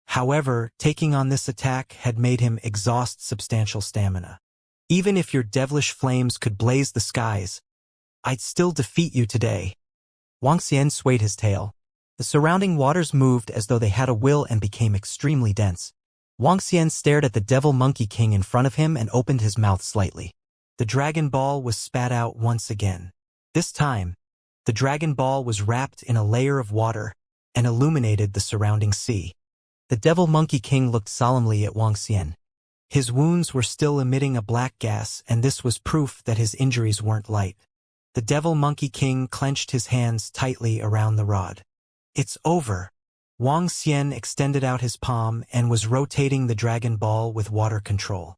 However, taking on this attack had made him exhaust substantial stamina. Even if your devilish flames could blaze the skies, I'd still defeat you today. Wang Xian swayed his tail. The surrounding waters moved as though they had a will and became extremely dense. Wang Xian stared at the Devil Monkey King in front of him and opened his mouth slightly. The Dragon Ball was spat out once again. This time, the Dragon Ball was wrapped in a layer of water and illuminated the surrounding sea. The Devil Monkey King looked solemnly at Wang Xian. His wounds were still emitting a black gas, and this was proof that his injuries weren't light. The Devil Monkey King clenched his hands tightly around the rod. It's over. Wang Xian extended out his palm and was rotating the Dragon Ball with water control.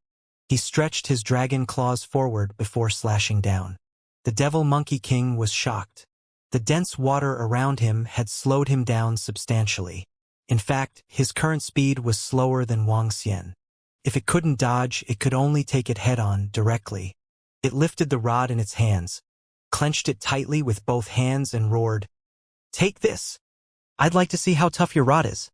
He stretched his dragon claws forward before slashing down. The Devil Monkey King was shocked. The dense water around him had slowed him down substantially. In fact, his current speed was slower than Wang Xian. If it couldn't dodge, it could only take it head-on, directly. It lifted the rod in its hands, clenched it tightly with both hands and roared, "Take this! I'd like to see how tough your rod is."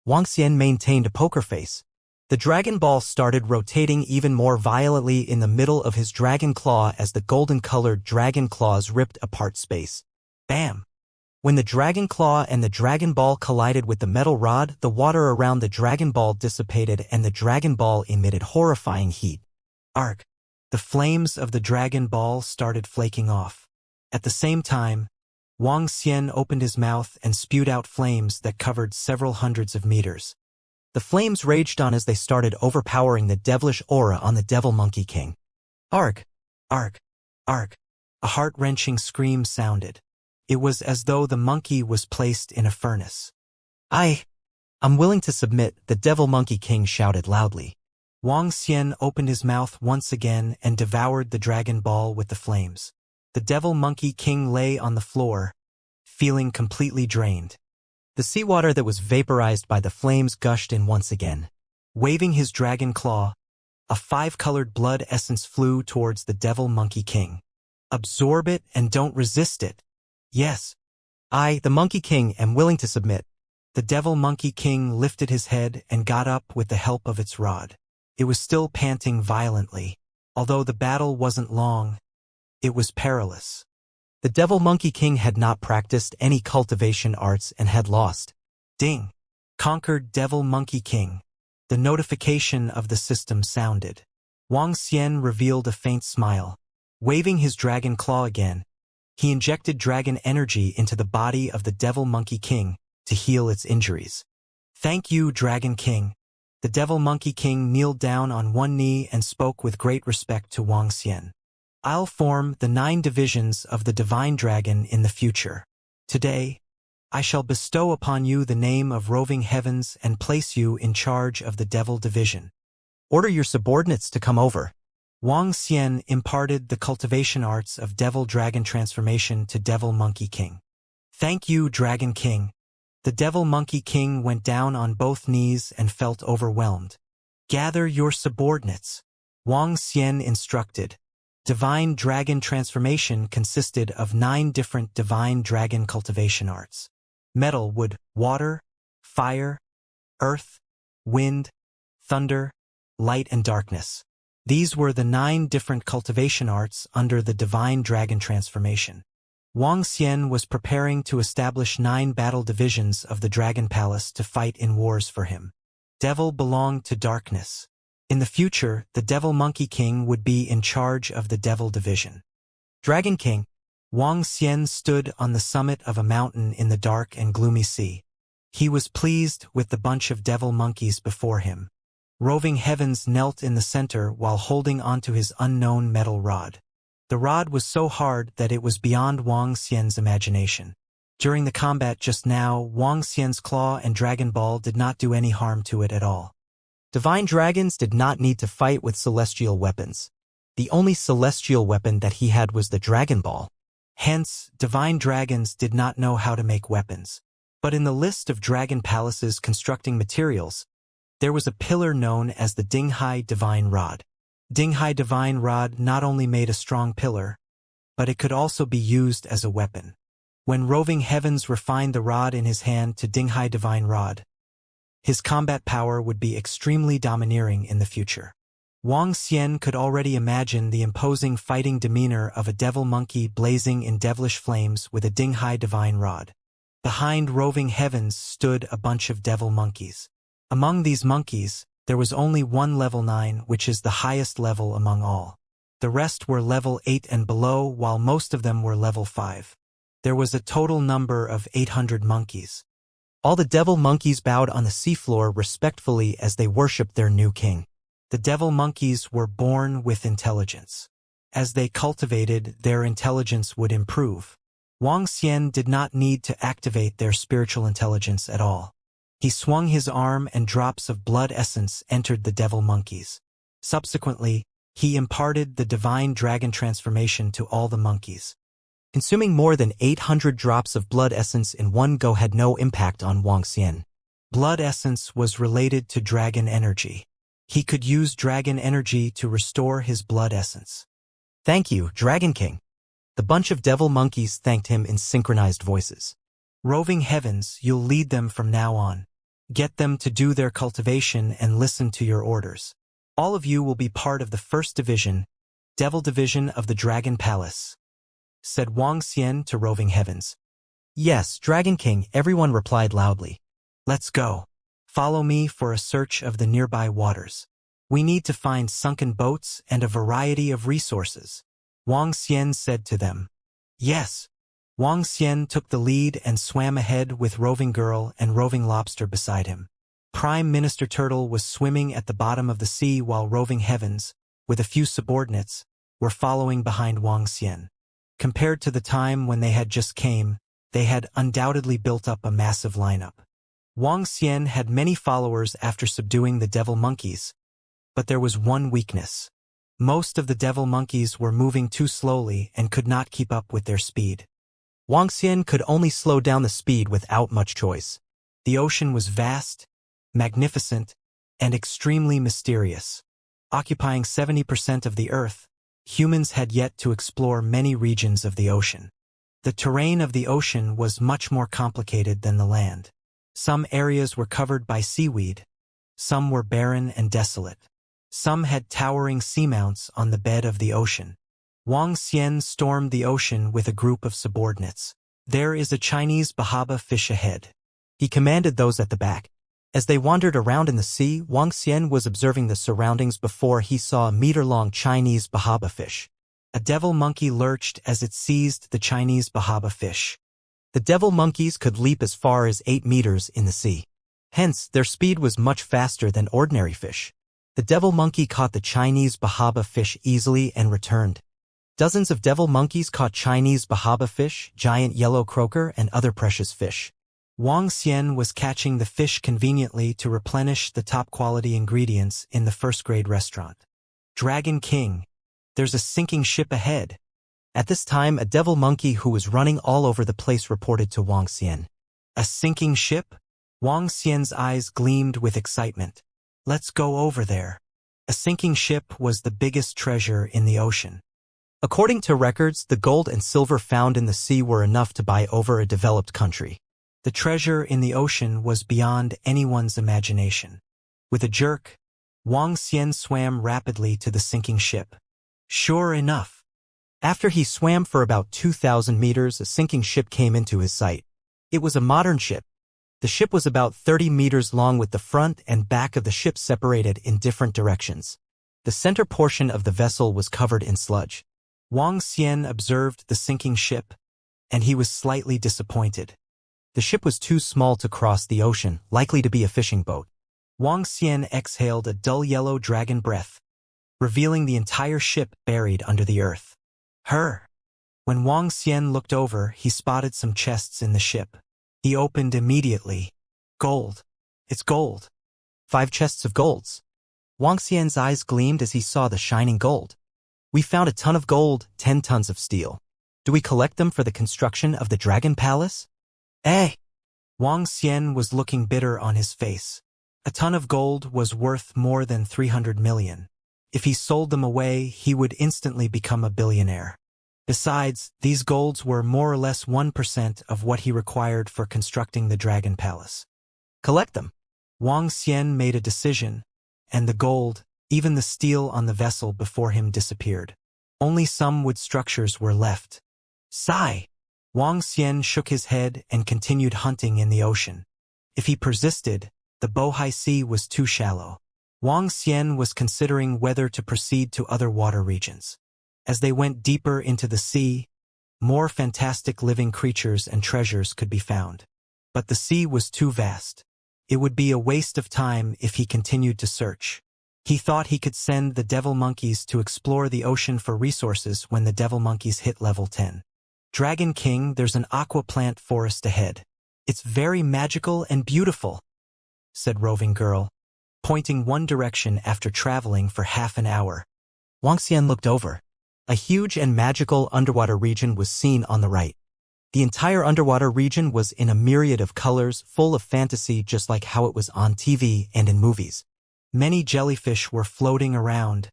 Wang Xian maintained a poker face. The Dragon Ball started rotating even more violently in the middle of his dragon claw as the golden-colored dragon claws ripped apart space. Bam! When the Dragon Claw and the Dragon Ball collided with the metal rod, the water around the Dragon Ball dissipated and the Dragon Ball emitted horrifying heat. Arg! The flames of the Dragon Ball started flaking off. At the same time, Wang Xian opened his mouth and spewed out flames that covered several hundreds of meters. The flames raged on as they started overpowering the devilish aura on the Devil Monkey King. Arg! Arg! Arg! A heart-wrenching scream sounded. It was as though the monkey was placed in a furnace. I'm willing to submit, the Devil Monkey King shouted loudly. Wang Xian opened his mouth once again and devoured the Dragon Ball with the flames. The Devil Monkey King lay on the floor, feeling completely drained. The seawater that was vaporized by the flames gushed in once again. Waving his dragon claw, a 5-colored blood essence flew towards the Devil Monkey King. Absorb it and don't resist it. Yes. I, the Monkey King, am willing to submit. The Devil Monkey King lifted his head and got up with the help of its rod. It was still panting violently. Although the battle wasn't long, it was perilous. The Devil Monkey King had not practiced any cultivation arts and had lost. Ding! Conquered Devil Monkey King. The notification of the system sounded. Wang Xian revealed a faint smile. Waving his dragon claw again, he injected dragon energy into the body of the Devil Monkey King to heal its injuries. Thank you, Dragon King. The Devil Monkey King kneeled down on one knee and spoke with great respect to Wang Xian. I'll form the 9 divisions of the Divine Dragon in the future. Today, I shall bestow upon you the name of Roving Heavens and place you in charge of the Devil Division. Order your subordinates to come over. Wang Xian imparted the cultivation arts of devil-dragon transformation to Devil Monkey King. Thank you, Dragon King. The Devil Monkey King went down on both knees and felt overwhelmed. Gather your subordinates, Wang Xian instructed. Divine Dragon transformation consisted of 9 different Divine Dragon cultivation arts. Metal, wood, water, fire, earth, wind, thunder, light and darkness. These were the 9 different cultivation arts under the Divine Dragon transformation. Wang Xian was preparing to establish 9 battle divisions of the Dragon Palace to fight in wars for him. Devil belonged to darkness. In the future, the Devil Monkey King would be in charge of the Devil Division. Dragon King, Wang Xian stood on the summit of a mountain in the dark and gloomy sea. He was pleased with the bunch of devil monkeys before him. Roving Heavens knelt in the center while holding onto his unknown metal rod. The rod was so hard that it was beyond Wang Xian's imagination. During the combat just now, Wang Xian's claw and Dragon Ball did not do any harm to it at all. Divine dragons did not need to fight with celestial weapons. The only celestial weapon that he had was the Dragon Ball. Hence, divine dragons did not know how to make weapons. But in the list of dragon palaces constructing materials, there was a pillar known as the Dinghai Divine Rod. Dinghai Divine Rod not only made a strong pillar, but it could also be used as a weapon. When Roving Heavens refined the rod in his hand to Dinghai Divine Rod, his combat power would be extremely domineering in the future. Wang Xian could already imagine the imposing fighting demeanor of a devil monkey blazing in devilish flames with a Dinghai Divine Rod. Behind Roving Heavens stood a bunch of devil monkeys. Among these monkeys, there was only one level 9, which is the highest level among all. The rest were level 8 and below, while most of them were level 5. There was a total number of 800 monkeys. All the devil monkeys bowed on the seafloor respectfully as they worshipped their new king. The devil monkeys were born with intelligence. As they cultivated, their intelligence would improve. Wang Xian did not need to activate their spiritual intelligence at all. He swung his arm and drops of blood essence entered the devil monkeys. Subsequently, he imparted the divine dragon transformation to all the monkeys. Consuming more than 800 drops of blood essence in one go had no impact on Wang Xian. Blood essence was related to dragon energy. He could use dragon energy to restore his blood essence. Thank you, Dragon King. The bunch of devil monkeys thanked him in synchronized voices. Roving Heavens, you'll lead them from now on. Get them to do their cultivation and listen to your orders. All of you will be part of the first division, Devil Division of the Dragon Palace, said Wang Xian to Roving Heavens. Yes, Dragon King, everyone replied loudly. Let's go. Follow me for a search of the nearby waters. We need to find sunken boats and a variety of resources, Wang Xian said to them. Yes. Wang Xian took the lead and swam ahead with Roving Girl and Roving Lobster beside him. Prime Minister Turtle was swimming at the bottom of the sea while Roving Heavens, with a few subordinates, were following behind Wang Xian. Compared to the time when they had just came, they had undoubtedly built up a massive lineup. Wang Xian had many followers after subduing the devil monkeys, but there was one weakness. Most of the devil monkeys were moving too slowly and could not keep up with their speed. Wang Xian could only slow down the speed without much choice. The ocean was vast, magnificent, and extremely mysterious. Occupying 70% of the earth, humans had yet to explore many regions of the ocean. The terrain of the ocean was much more complicated than the land. Some areas were covered by seaweed. Some were barren and desolate. Some had towering seamounts on the bed of the ocean. Wang Xian stormed the ocean with a group of subordinates. There is a Chinese bahaba fish ahead. He commanded those at the back. As they wandered around in the sea, Wang Xian was observing the surroundings before he saw a meter-long Chinese bahaba fish. A devil monkey lurched as it seized the Chinese bahaba fish. The devil monkeys could leap as far as 8 meters in the sea. Hence, their speed was much faster than ordinary fish. The devil monkey caught the Chinese bahaba fish easily and returned. Dozens of devil monkeys caught Chinese bahaba fish, giant yellow croaker, and other precious fish. Wang Xian was catching the fish conveniently to replenish the top-quality ingredients in the first-grade restaurant. Dragon King, There's a sinking ship ahead. At this time, a devil monkey who was running all over the place reported to Wang Xian. A sinking ship? Wang Xian's eyes gleamed with excitement. Let's go over there. A sinking ship was the biggest treasure in the ocean. According to records, the gold and silver found in the sea were enough to buy over a developed country. The treasure in the ocean was beyond anyone's imagination. With a jerk, Wang Xian swam rapidly to the sinking ship. Sure enough, after he swam for about 2,000 meters, a sinking ship came into his sight. It was a modern ship. The ship was about 30 meters long with the front and back of the ship separated in different directions. The center portion of the vessel was covered in sludge. Wang Xian observed the sinking ship, and he was slightly disappointed. The ship was too small to cross the ocean, likely to be a fishing boat. Wang Xian exhaled a dull yellow dragon breath, revealing the entire ship buried under the earth. When Wang Xian looked over, he spotted some chests in the ship. He opened immediately. Gold. It's gold. 5 chests of golds. Wang Xian's eyes gleamed as he saw the shining gold. We found a ton of gold, 10 tons of steel. Do we collect them for the construction of the Dragon Palace? Wang Xian was looking bitter on his face. A ton of gold was worth more than 300 million. If he sold them away, he would instantly become a billionaire. Besides, these golds were more or less 1% of what he required for constructing the Dragon Palace. Collect them. Wang Xian made a decision, and the gold, even the steel on the vessel before him disappeared. Only some wood structures were left. Sigh! Wang Xian shook his head and continued hunting in the ocean. If he persisted, the Bohai Sea was too shallow. Wang Xian was considering whether to proceed to other water regions. As they went deeper into the sea, more fantastic living creatures and treasures could be found. But the sea was too vast. It would be a waste of time if he continued to search. He thought he could send the devil monkeys to explore the ocean for resources when the devil monkeys hit level 10. Dragon King, there's an aqua plant forest ahead. It's very magical and beautiful, said Roving Girl, pointing one direction after traveling for half an hour. Wang Xian looked over. A huge and magical underwater region was seen on the right. The entire underwater region was in a myriad of colors, full of fantasy, just like how it was on TV and in movies. Many jellyfish were floating around,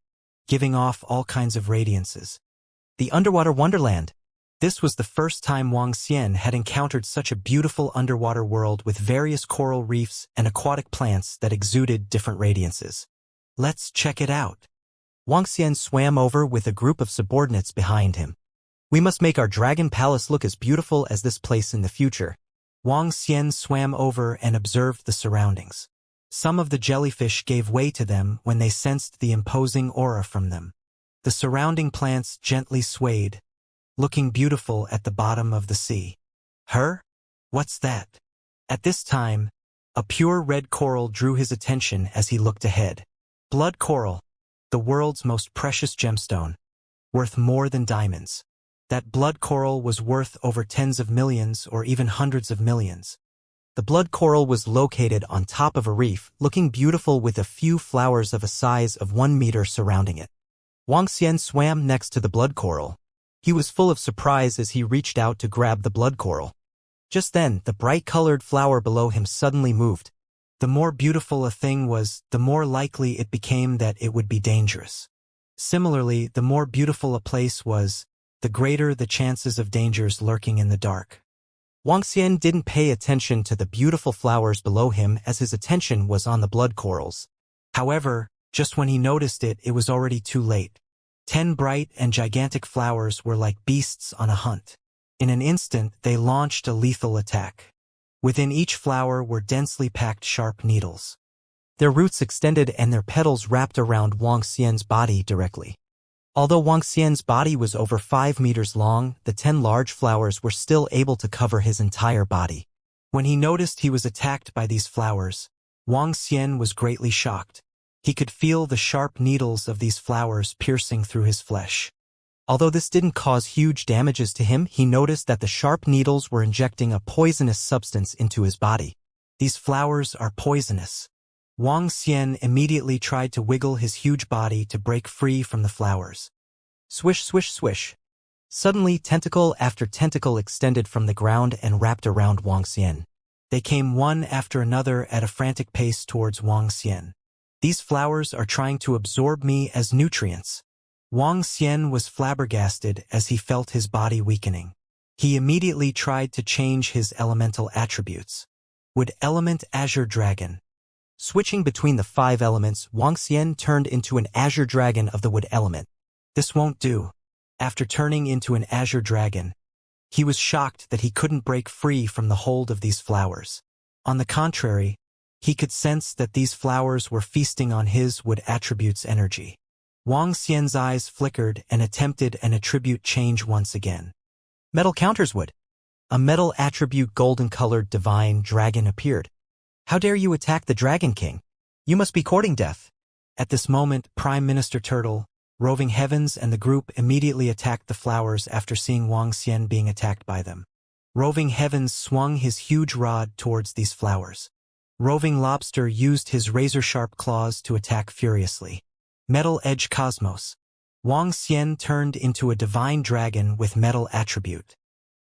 giving off all kinds of radiances. The underwater wonderland. This was the first time Wang Xian had encountered such a beautiful underwater world with various coral reefs and aquatic plants that exuded different radiances. Let's check it out. Wang Xian swam over with a group of subordinates behind him. We must make our Dragon Palace look as beautiful as this place in the future. Wang Xian swam over and observed the surroundings. Some of the jellyfish gave way to them when they sensed the imposing aura from them. The surrounding plants gently swayed, looking beautiful at the bottom of the sea. What's that? At this time, a pure red coral drew his attention as he looked ahead. Blood coral, the world's most precious gemstone, worth more than diamonds. That blood coral was worth over tens of millions or even hundreds of millions. The blood coral was located on top of a reef, looking beautiful with a few flowers of a size of 1 meter surrounding it. Wang Xian swam next to the blood coral. He was full of surprise as he reached out to grab the blood coral. Just then, the bright-colored flower below him suddenly moved. The more beautiful a thing was, the more likely it became that it would be dangerous. Similarly, the more beautiful a place was, the greater the chances of dangers lurking in the dark. Wang Xian didn't pay attention to the beautiful flowers below him as his attention was on the blood corals. However, just when he noticed it, it was already too late. 10 bright and gigantic flowers were like beasts on a hunt. In an instant, they launched a lethal attack. Within each flower were densely packed sharp needles. Their roots extended and their petals wrapped around Wang Xian's body directly. Although Wang Xian's body was over 5 meters long, the 10 large flowers were still able to cover his entire body. When he noticed he was attacked by these flowers, Wang Xian was greatly shocked. He could feel the sharp needles of these flowers piercing through his flesh. Although this didn't cause huge damages to him, he noticed that the sharp needles were injecting a poisonous substance into his body. These flowers are poisonous. Wang Xian immediately tried to wiggle his huge body to break free from the flowers. Swish, swish, swish. Suddenly, tentacle after tentacle extended from the ground and wrapped around Wang Xian. They came one after another at a frantic pace towards Wang Xian. These flowers are trying to absorb me as nutrients. Wang Xian was flabbergasted as he felt his body weakening. He immediately tried to change his elemental attributes. Wood element Azure Dragon. Switching between the 5 elements, Wang Xian turned into an Azure Dragon of the wood element. This won't do. After turning into an Azure Dragon, he was shocked that he couldn't break free from the hold of these flowers. On the contrary, he could sense that these flowers were feasting on his wood attribute's energy. Wang Xian's eyes flickered and attempted an attribute change once again. Metal counters wood. A metal attribute golden-colored divine dragon appeared. How dare you attack the Dragon King? You must be courting death. At this moment, Prime Minister Turtle, Roving Heavens and the group immediately attacked the flowers after seeing Wang Xian being attacked by them. Roving Heavens swung his huge rod towards these flowers. Roving Lobster used his razor-sharp claws to attack furiously. Metal Edge Cosmos. Wang Xian turned into a divine dragon with metal attribute.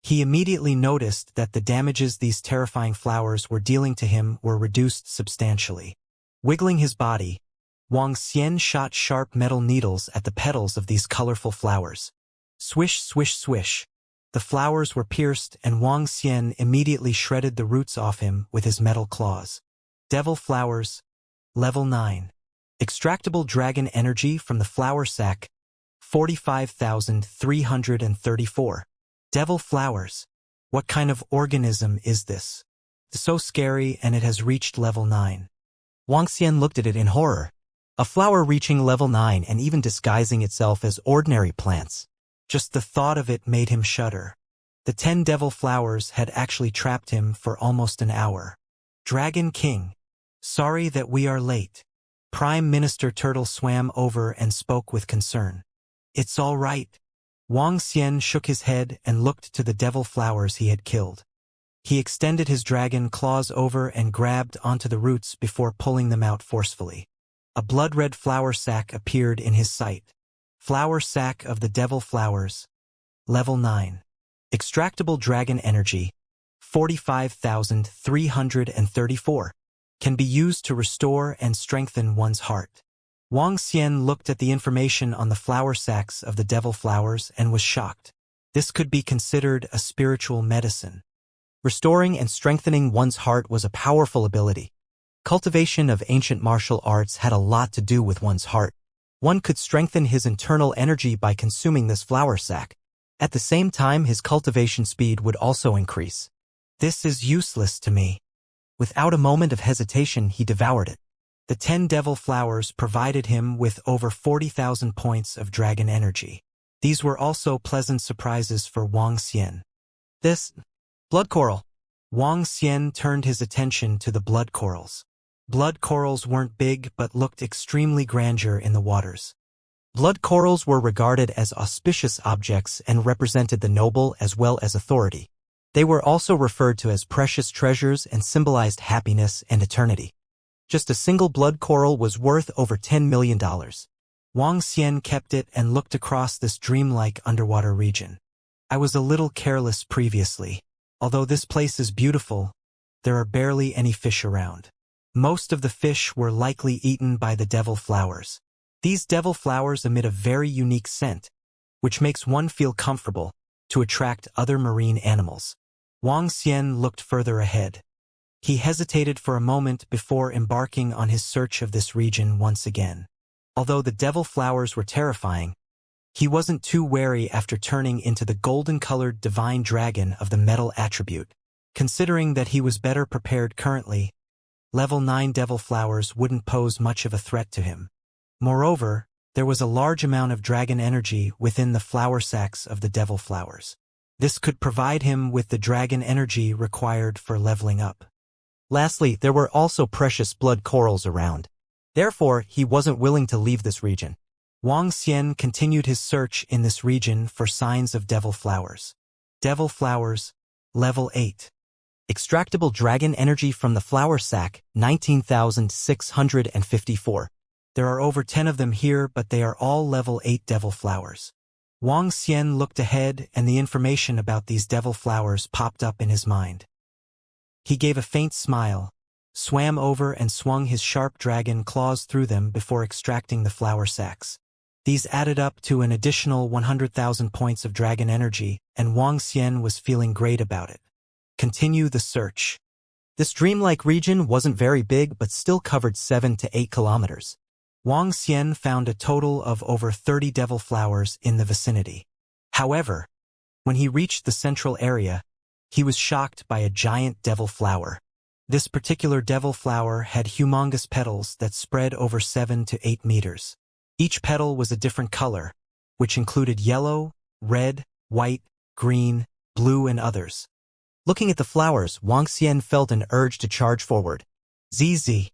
He immediately noticed that the damages these terrifying flowers were dealing to him were reduced substantially. Wiggling his body, Wang Xian shot sharp metal needles at the petals of these colorful flowers. Swish, swish, swish. The flowers were pierced and Wang Xian immediately shredded the roots off him with his metal claws. Devil Flowers. Level 9. Extractable dragon energy from the flower sac. 45,334. Devil Flowers. What kind of organism is this? It's so scary and it has reached level 9. Wang Xian looked at it in horror. A flower reaching level 9 and even disguising itself as ordinary plants. Just the thought of it made him shudder. The 10 devil flowers had actually trapped him for almost an hour. Dragon King. Sorry that we are late. Prime Minister Turtle swam over and spoke with concern. It's all right. Wang Xian shook his head and looked to the devil flowers he had killed. He extended his dragon claws over and grabbed onto the roots before pulling them out forcefully. A blood-red flower sac appeared in his sight. Flower sac of the devil flowers. Level 9. Extractable dragon energy. 45,334. Can be used to restore and strengthen one's heart. Wang Xian looked at the information on the flower sacs of the devil flowers and was shocked. This could be considered a spiritual medicine. Restoring and strengthening one's heart was a powerful ability. Cultivation of ancient martial arts had a lot to do with one's heart. One could strengthen his internal energy by consuming this flower sac. At the same time, his cultivation speed would also increase. This is useless to me. Without a moment of hesitation, he devoured it. The 10 devil flowers provided him with over 40,000 points of dragon energy. These were also pleasant surprises for Wang Xian. This blood coral. Wang Xian turned his attention to the blood corals. Blood corals weren't big but looked extremely grandeur in the waters. Blood corals were regarded as auspicious objects and represented the noble as well as authority. They were also referred to as precious treasures and symbolized happiness and eternity. Just a single blood coral was worth over $10 million. Wang Xian kept it and looked across this dreamlike underwater region. I was a little careless previously. Although this place is beautiful, there are barely any fish around. Most of the fish were likely eaten by the devil flowers. These devil flowers emit a very unique scent, which makes one feel comfortable, to attract other marine animals. Wang Xian looked further ahead. He hesitated for a moment before embarking on his search of this region once again. Although the devil flowers were terrifying, he wasn't too wary after turning into the golden-colored divine dragon of the metal attribute. Considering that he was better prepared currently, level 9 devil flowers wouldn't pose much of a threat to him. Moreover, there was a large amount of dragon energy within the flower sacs of the devil flowers. This could provide him with the dragon energy required for leveling up. Lastly, there were also precious blood corals around. Therefore, he wasn't willing to leave this region. Wang Xian continued his search in this region for signs of devil flowers. Devil flowers, level 8. Extractable dragon energy from the flower sac, 19,654. There are over 10 of them here, but they are all level 8 devil flowers. Wang Xian looked ahead and the information about these devil flowers popped up in his mind. He gave a faint smile, swam over and swung his sharp dragon claws through them before extracting the flower sacs. These added up to an additional 100,000 points of dragon energy, and Wang Xian was feeling great about it. Continue the search. This dreamlike region wasn't very big but still covered 7 to 8 kilometers. Wang Xian found a total of over 30 devil flowers in the vicinity. However, when he reached the central area, he was shocked by a giant devil flower. This particular devil flower had humongous petals that spread over 7 to 8 meters. Each petal was a different color, which included yellow, red, white, green, blue, and others. Looking at the flowers, Wang Xian felt an urge to charge forward. ZZ.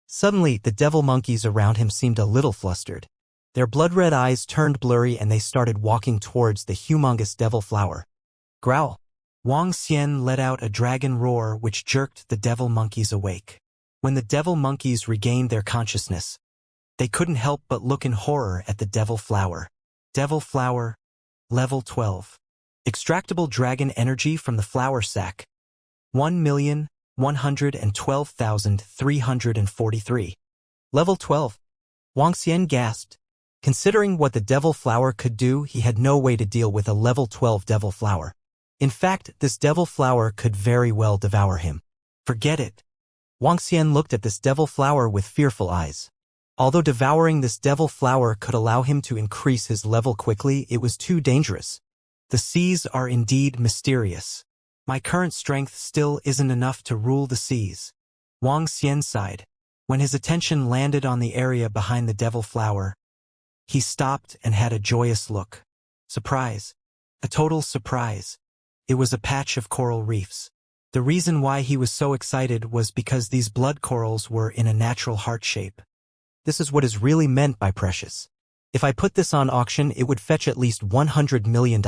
Suddenly, the devil monkeys around him seemed a little flustered. Their blood-red eyes turned blurry and they started walking towards the humongous devil flower. Growl. Wang Xian let out a dragon roar which jerked the devil monkeys awake. When the devil monkeys regained their consciousness, they couldn't help but look in horror at the devil flower. Devil flower, level 12. Extractable dragon energy from the flower sac, 1,112,343. Level 12. Wang Xian gasped. Considering what the devil flower could do, he had no way to deal with a level 12 devil flower. In fact, this devil flower could very well devour him. Forget it. Wang Xian looked at this devil flower with fearful eyes. Although devouring this devil flower could allow him to increase his level quickly, it was too dangerous. The seas are indeed mysterious. My current strength still isn't enough to rule the seas. Wang Xian sighed. When his attention landed on the area behind the devil flower, he stopped and had a joyous look. Surprise. A total surprise. It was a patch of coral reefs. The reason why he was so excited was because these blood corals were in a natural heart shape. This is what is really meant by precious. If I put this on auction, it would fetch at least $100 million.